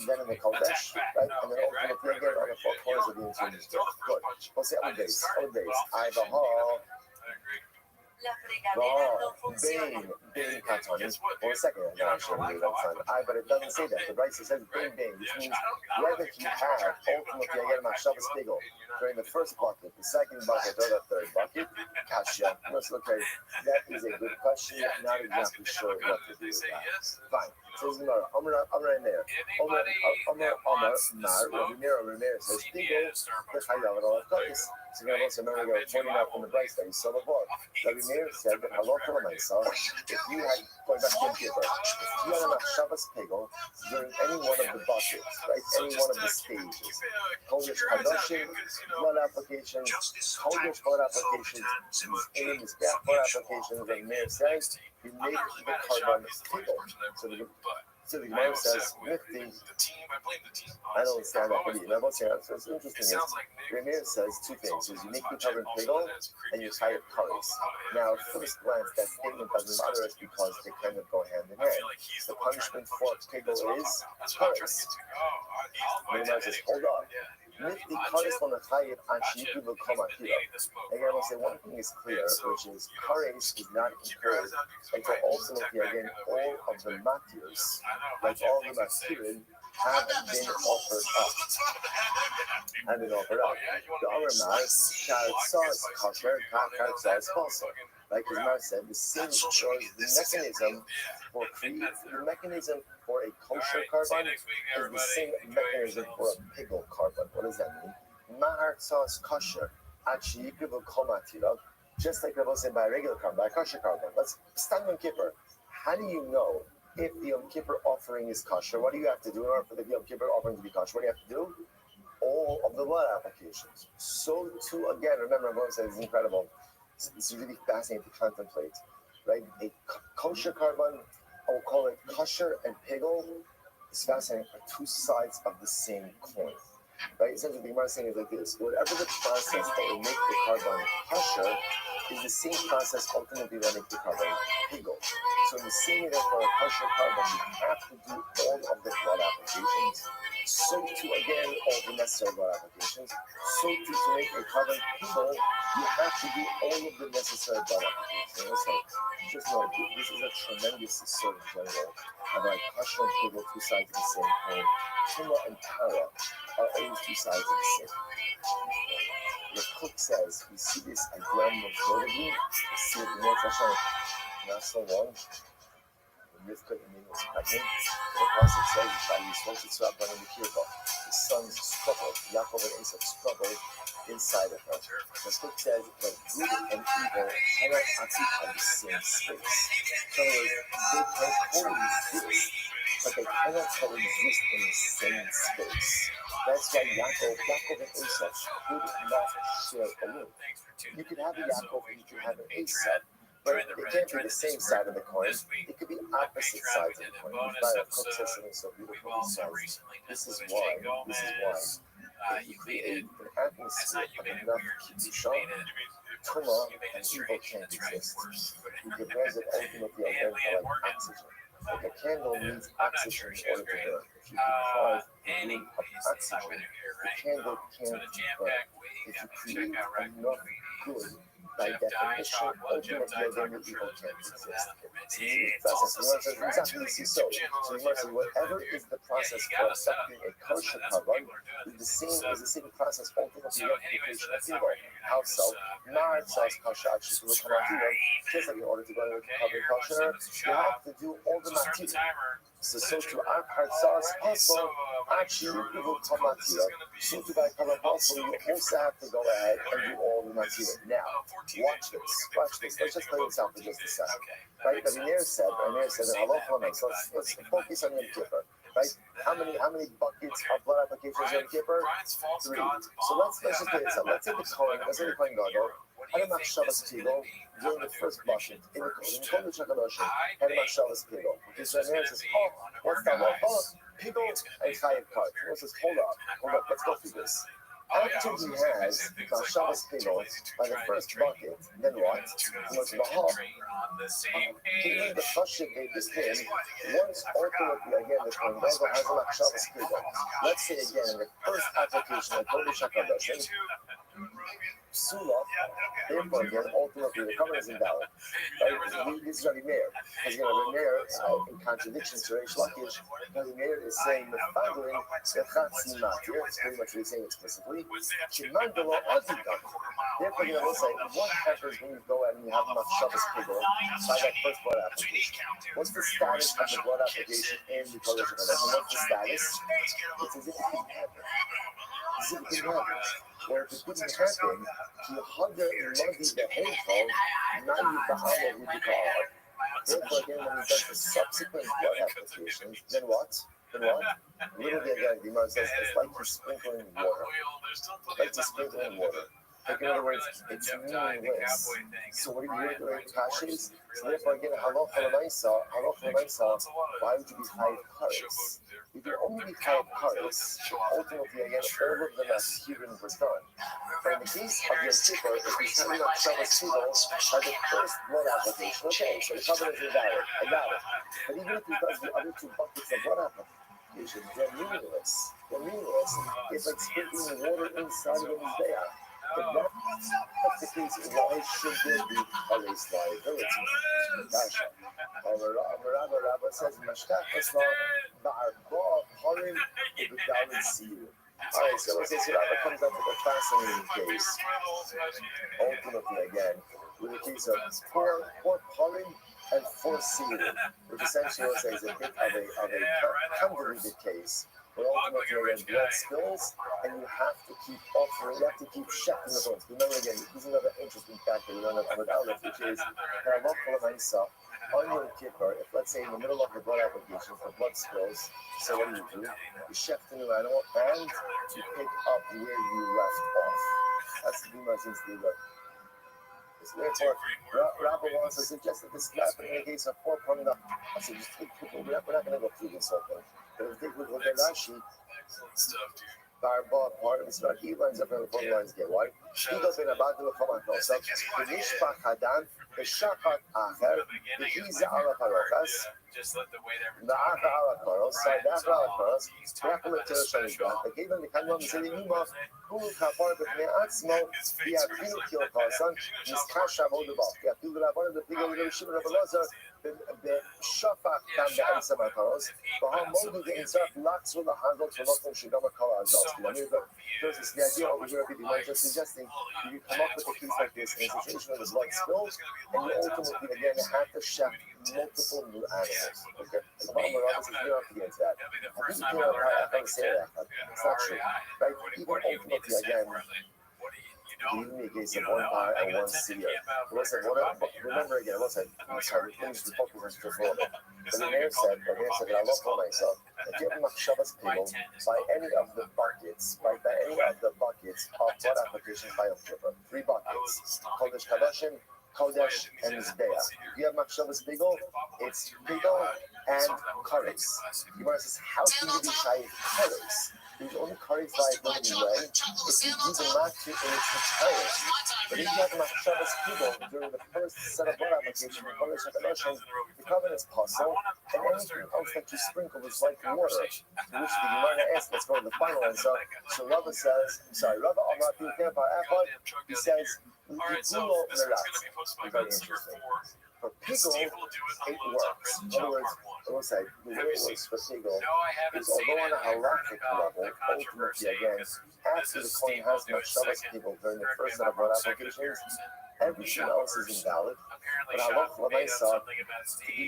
S1: then in the Kodesh, right? And then ultimately again on the 4 corners of the interior. Good. We'll say on base. I the hall. Bain Katani. Well, a second, no, actually, that's not but it doesn't say that. The Bryce says Bain, which means whether you have ultimately again Machshavas Pigel during the first bucket, the second bucket, or the third bucket, Kasha. Let's look at it. That is a good question. Not exactly sure what to do with that. Fine. So this is Gemara. Amar in there. Amar, Rameir says Pigel, the Chayav, and all of Kodesh. So you're going to remember we were pointing out from the Bryce that we saw before. Rabbi Meir said that Halakha Lamaisa, if you had, going back to Yom Kippur, if you had a Machshavas Pigel during any one of the buckets, right, any one of the stages, Kodesh Kadoshim, blood applications, Kodesh blood applications, Mizbeach blood applications, Rabbi Meir says, you make the carbon Pigel. So the Gemara says, Mifti, I don't understand that, but so it's interesting is, Rameir says 2 things, is you make the carbon Pigel, and you tie it Karis. Now, at first glance, that statement doesn't bother us because they kind of go hand in hand. The punishment for Pigel is Karis. Rameir says, hold on. Mifti Karis on the Chayiv and Shiyiku will come Akira. Again, I'll say one thing is clear, which is Karis is not incurred until ultimately, again, all of the Matirs, like all the Matirin, have been offered up. The other mass, Karsas, Kasher, Karsas, also. Like as Mar said, the mechanism for a kosher carbon is the same mechanism for a Pigel carbon. What does that mean? Mahar sauce kosher. Actually, will come at you, just like I was saying by a regular carbon, by a kosher carbon. Let's stand on Kippur. How do you know if the Yom Kippur offering is kosher? What do you have to do in order for the Yom Kippur offering to be kosher? What do you have to do? All of the blood applications. So too, again, remember, I'm going to say this is incredible. This is really fascinating to contemplate, right? A kosher carbon, I will call it kosher and pigel, is fascinating, are two sides of the same coin. Right? Essentially, the Gemara is saying is like this: whatever the process that will make the carbon kosher is the same process ultimately that makes the carbon pigel. So in the same way that for a kosher carbon, you have to do all of the blood applications. So too, again, all the necessary blood applications. So too, to make a carbon pigel, you have to do all of the necessary blood applications. You know, so just know this is a tremendous sort of general of like kosher and pigel, two sides of the same coin. Tumah and para are always two sides of the same. The cook says, we see this again with Jordan, we see it in the Hashem, not so long, when Rivka was pregnant, the Prophet says, the sons struggled, Yaakov and Esau struggled inside of her. The cook says that good and evil cannot occupy the same space. So they can coexist, but they cannot coexist in the same space. That's why Yaakov and Esau could not share a room. You could have a Yaakov and you could have an Esau, but it can't be the same side of the coin. It could be opposite sides of the coin. The cook says something so beautiful. He says, this is why if you create an atmosphere of enough Kiddusha, Tumah and evil can't exist. You can measure ultimately again for like oxygen. Like a candle needs oxygen in order to burn. If you deprive the room of oxygen, the candle can't burn. If you create enough good, by definition, ultimately again the evil can't exist. So exactly this is so. So you must say whatever is the process for affecting a kosher carbon is the same process ultimately application of evil. How so? Not sauce kosher actually will come out evil. Just like in order to go to cover kosher, you have to do all the material. So to our part sauce also actually you will come out evil. So to buy cover also you also have to go ahead and do all the material. Now, watch this. Let's just play this out for just a second. Right? But Amir said, so let's focus on Yom Kippur. Right? How many buckets of blood applications Yom Kippur? 3. So let's just play this out. Let's say the Kohen Gadol had a machshavas pigel during the first bucket in the Kodesh HaKadoshim had a machshavas pigel. Okay, so Amir says, what's that? Pigel and chayav cart. He says, hold up, let's go through this. After he has machshavas pigel by the first bucket, then what? He goes to the hall. Given the Chashiv gave this name, once ultimately again the Kohen Gadol has a machshavas pigel. Let's say again in the first application of Kodesh HaKadoshim, Psula, therefore again, ultimately the covenant is invalid. Right? This is Rabbi Meir. Because Rabbi Meir, in contradiction to Reish Lakish, Rabbi Meir is saying the following, it's pretty much what he's saying explicitly. Kimandalo Azidam. Therefore, we'll say, what happens when you go and you have machshavas pigel by that first blood application? What's the status of the blood application in the Kodesh HaKadoshim? What's the status? It's as if it didn't happen. As if it didn't happen. Or if it didn't happen, he hugged the hateful, now you ba'ala hudikar. Therefore, again, when he does the subsequent blood applications, then what? Little bit again, the Gemara says it's like you're sprinkling water. Like in other words, it's meaningless. So what are you doing with Kashis? So therefore, again, halacha l'maisa, why would you be chayiv kares? You can only be chayiv kares. Ultimately, again, all of the masirin were done. But in the case of Yom Kippur, if you say that Shabbos Tzibor by the first blood application, okay, so the covenant is invalid. I got it. But even if he does the other 2 buckets of blood application, they're meaningless. It's like sprinkling water inside of the mizbeach. If that's the case, why should there be a race liability? Dasha. Rabba says, Mashkach Esma Ba'arba Harim Ibidalin Siyu. Alright, so let's say Rabba comes up with a fascinating case. Ultimately, again, with a case of 4 Harim and 4 Siyu, which essentially is a bit of a convoluted case. But ultimately, again, blood spills, and you have to keep offering, you have to keep checking the bones. Remember, again, this is another interesting factor we learned about Aleph, which is on Yom Kippur, if let's say in the middle of the blood application, the blood spills, so what do? You chef the new animal and you pick up where you left off. That's the Gemara since the look. So therefore, Rabbi wants to suggest that this happening in the case of 4.0. I said, just take people, we're not going to go through this whole thing. But if they would look at Rashi, Barba, part of his Rashi, he lines up in the phone lines get white. He goes in about the Khaman Kosab, the Nishpach Hadan, the Shakat Acher, the Giza ala Parochas, Na'acha ala Paros, Sardacha ala Paros, Rakala Tereshaniga, the Gavan the Kanwan Zelinima, Kulu Kapar, the Neatzmo, the Akinu Kil Kasan, Niskasha Modabal, the Abdul Rabban, the Pigal, the Shimon of Lazar, the Shafak Kam, the Ansa Paros, the Hamodu, the Insert, Lats with the handle to Lotan Shigama Kala Azos. There's the idea over here, people are just suggesting you come up with a case like this in a situation where the blood spills, and you ultimately, again, have to chef multiple new animals. Okay? The problem with all this is you don't have to get into that. I think you know how to say that. It's not true. Right? Even ultimately, again, even in the case of one bar and one seer. Remember again, I'm sorry, please focus on just a little bit. The mayor said that I love for myself, if you have Machshavas Pigel by any of the buckets, by any of the buckets of blood application by Yom Kippur, 3 buckets, Kodesh Kadashim, Kodesh, and Mizbeach. If you have Machshavas Pigel, it's Pigel and Kares. Gemara says, how can you be shy of Kares? There's only Kares liability way if you do the Matsu in its entirety. But if you have Machshavas Pigel during the first set of blood application, the Kodesh Kadashim, the covenant is possible, and anything else that you sprinkle is like water, which the Gemara asks, let's go to the final answer. So Rava says, Rava Amar Pilkei Echad, he says, L'Igulo Meratz. Very interesting. For Pigel, it works. In other words, I will say, the way it works for Pigel is, although on a halakhic level, ultimately again, after the coin has Machshavas Pigel during the first set of blood applications, everything else is invalid. But halach l'maisa, to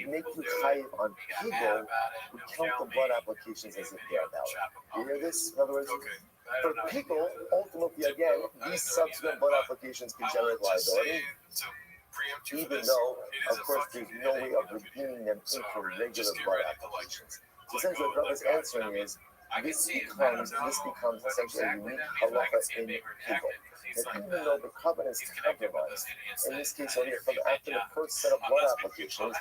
S1: make you chayiv on Pigel, we count the blood applications as if they are valid. You hear this? In other words, for Pigel, ultimately again, these subsequent blood applications can generate liability. Even though, of course, there's no way of redeeming them into regular blood applications. So essentially what Rava's answering is, this becomes essentially a unique halacha in Pigel. That even though the covenant is compromised, in this case only from after the first set of blood applications,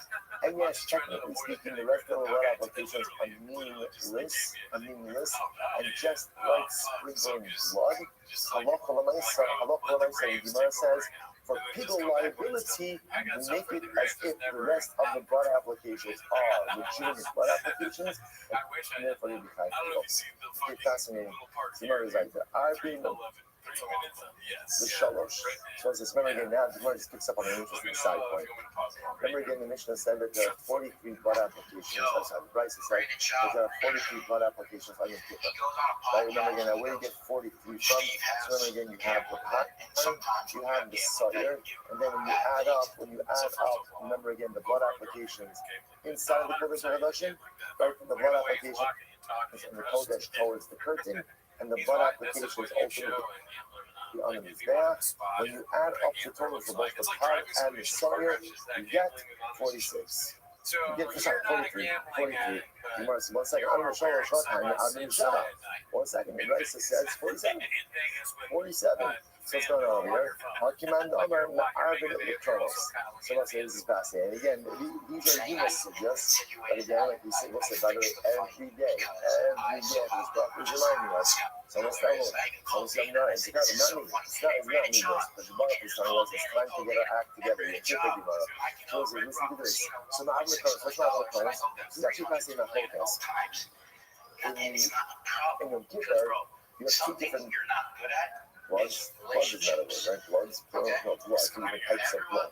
S1: and yes, technically speaking, the rest of the blood applications are meaningless, and just like sprinkling blood, halacha l'maisa, the Gemara says, for Pigel liability, we make it as if the rest of the blood applications are legitimate blood applications, and therefore you become Pigel. It's fascinating. The Gemara is like, I've been the shalosh. So as this, remember again, now the Gemara just picks up on an interesting side point. Remember again, the Mishnah said that there are 43 blood applications. The Bryce said that there are 43 blood applications on Yom Kippur. Right? Remember again, now where do you get 43 from? So remember again, you have the pot, you have the sawyer, and then when you add up, remember again, the blood applications inside the Kodesh Hadashim, right? The blood application is in the Kodesh towards the curtain, and the blood applications ultimately on the Mizbeach. When you add up the total for both the pot and the sawyer, you get 46. You get 43. Gemara says, 1 second, I'm going to show you a short time. I'm going to shut up. 1 second, the Raisa says 47. 47. So what's going on here? Hakiman Amar Arvin Electronos. So let's say this is fascinating. Again, these are usages, but again, like we say, we'll say, by the way, every day, this book is reminding us. So let's start with it's kind of not needless, but the Baruch is telling us it's time to get our act together. You should think about it. So listen to this. So now I'm going to cover, let's not hold class. This is actually fascinating about focus. In Yom Kippur, you have 2 different bloods. Blood is not a word, right? Bloods, blood, different types of blood.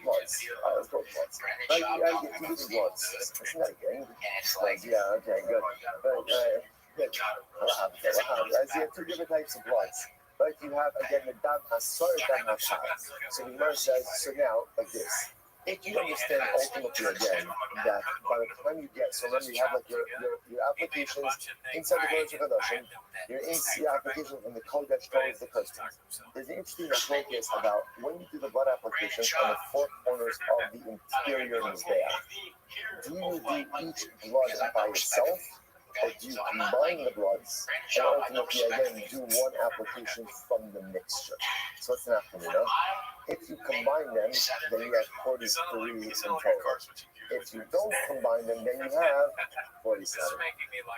S1: Bloods. Let's go with bloods. Right, you get 2 different bloods. Isn't that a gang? Bloods, yeah, okay, good. Good. As you have 2 different types of bloods. Right, you have again the dam hasar, dam hashad. So the Gemara says, so now like this: if you understand ultimately again that by the time you get, so remember you have like your applications inside the Kodesh HaKadoshim, your application from the Kodesh towards the Kirsten. There's an interesting focus about when you do the blood applications on the four corners of the interior Mizbeach. Do you do each blood by itself, or do you combine the bloods and ultimately again do one application from the mixture? So what's an afternoon? If you combine them, then you have 43 in total. If you don't combine them, then you have 47.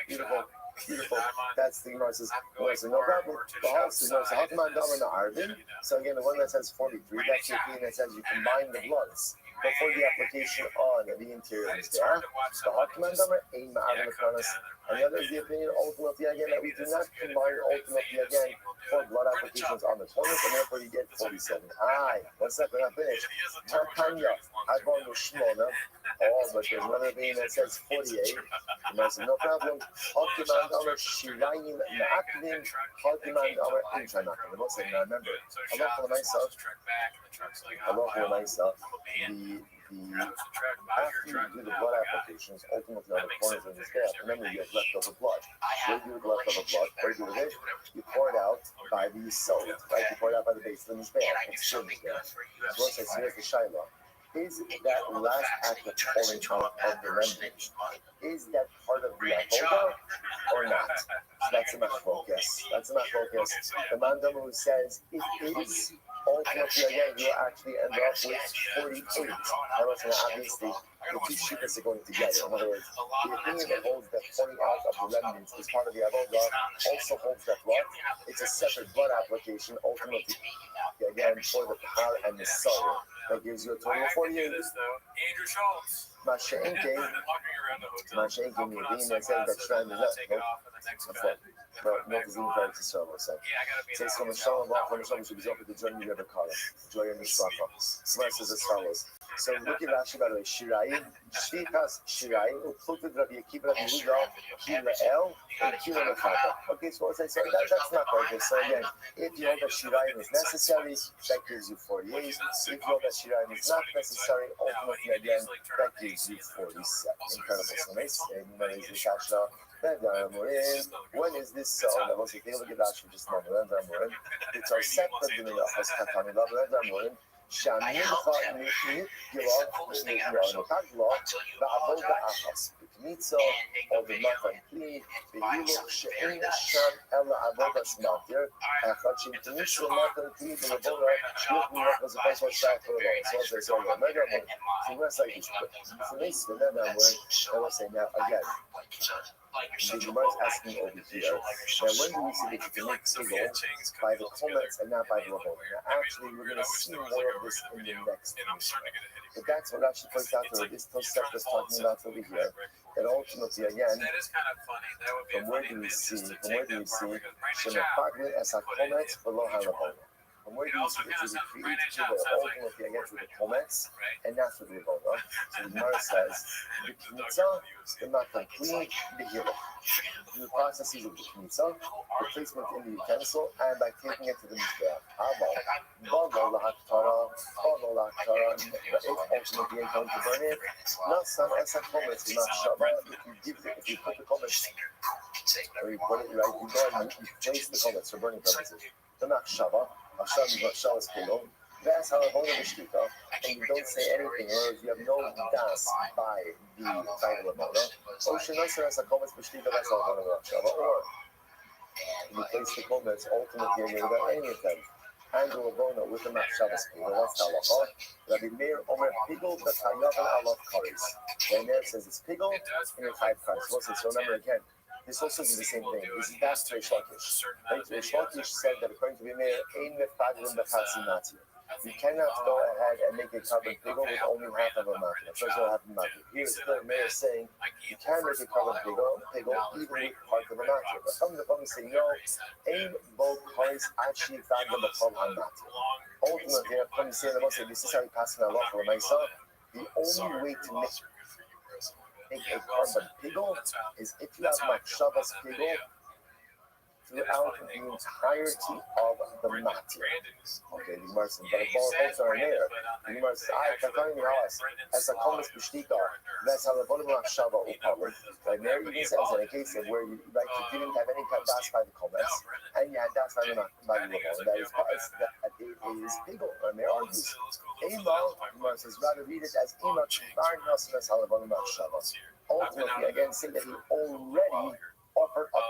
S1: Beautiful. Beautiful. That's the Gemara says, no problem. So again, the one that says 43, that's the opinion that says you combine the bloods before the application on the interior is there. And the other is the opinion ultimately again that we do not combine ultimately again for blood applications on the corners, and therefore you get 47. One second, I'm finished. Tanya, I've gone to Shmona. Oh, but there's another opinion that says 48. And I said, no problem. Hotman Amr Shirayim Ma'akvim, Hotman Amr Inchanakim. And also, now remember, Allah for myself, after you do the blood applications, ultimately on the corners of the scale, remember you have leftover blood. Where do you do leftover blood? Where do you do it? You pour it out by the sod, right? You pour it out by the base of the scale. It's still there. So once I see here's the Shiloh. Is that last act of pouring out of the remnant, is that part of the avoda or not? So that's a machlokas. That's a machlokas. The mandam who says it is, ultimately again you actually end up with 48. Obviously, the two shittas are going together. In other words, the opinion that holds that pouring out of the remnants is part of the avoda also holds that what? It's a separate blood application, ultimately again for the par and the soul. That gives you a total of 48.
S8: Andrew Schultz.
S1: Mashenke, the opinion that says that Shrine is not. But no, because even trying to serve us. Says from the Shalom, from the Shalom, should be open to join you ever call it. Joy and Mishracha. Smart says as follows. So look at Rashi by the way. Shirayim, Shvikas Shirayim, Ukluted Rabbi Akiva, Rabbi Yehuda, Kila'el, and Kila'el. Okay, so what's I say? That's not okay. So again, if you know that Shirayim is necessary, that gives you 48. If you know that Shirayim is not necessary, ultimately again, that gives you 47. Incredible. So nice. And that is the Kasha. When is this so? I was thinking of the Rashi just a moment. It's our separate in the Haskatani Labramorin. שהמלכה נתגלה בעבוד האחס, בקניצו או במחן כלי, ואילו שאין שם אלא עבוד הסמטר, אחד שמתניצו מחן כלי ולבונה, יוכלו לחזקה של שייך ולבונה. So as I say, mega amor, so let's like this, so nice for that amor, I will say now again, the Gemara is asking over here, now when do we see that you can make pigol by the comments and not by the Levona? Now actually we're going to see more of this in the next Mishnah. But that's what actually points out to this Tosef is talking about over here, that ultimately again, from where do we see, Shemapagli as a comments below Halavona? From where do you see that you create pigol ultimately against the comments and not with the Levona? So the Gemara says, the Knitza, the Matakli, the Hilo. Do the processes of the Knitza, the placement in the utensil, and by taking it to the Mizbeach. Balo lahaktara, if ultimately you're going to burn it, not some as a comments, not Shabbat. If you put the comments, or you put it right, you go and you place the comments for burning purposes. The not Shabbat, Hashem is not Shabbat's Pigol. That's how I hold the Shkita, and you don't say anything, or you have no das by the Lamona. Or Shinosa as a comments for Shkita, that's how I hold the Shabbat. Or you place the comments ultimately without anything. And the Lamona with the Mat Shabbos Pigol, that's how Rabbi Meir Omer Pigol, but Hayavan Alav Karis. Rabbi Meir says it's Pigol and it's 5 Karis. So remember again, this also is the same thing. This is that's Reish Lakish. Reish Lakish said that according to Rabbi Meir, Ein Mefaglim B'Chasi Matir. You cannot go ahead and make a carbon pigol with only half of a matir. First of all, half of a matir. Here, the mayor is saying you can make a carbon pigol even with part of a matir. But some of the Chachamim say no. Ain bo karis actually found them a problem matir. Ultimately, the Chachamim say the most this is how you pass in a law for a myself. The only way to make a carbon pigol is if you have Shabbos pigol throughout the entirety of the matter. Okay, the Gemara says, but if both folks are there, the Gemara says, I can tell you how as a comes b'shtika, that's how the bottom of Shava will cover. Like Mary even says in a case of where you like you didn't have any das by the comments, and you had das by the Rabban. That is because that it is legal. And Mary argues, Ema, the Gemara says, rather read it as Ema Kvar Nasim as Halavanim Shava. Ultimately, again, say that he already offered up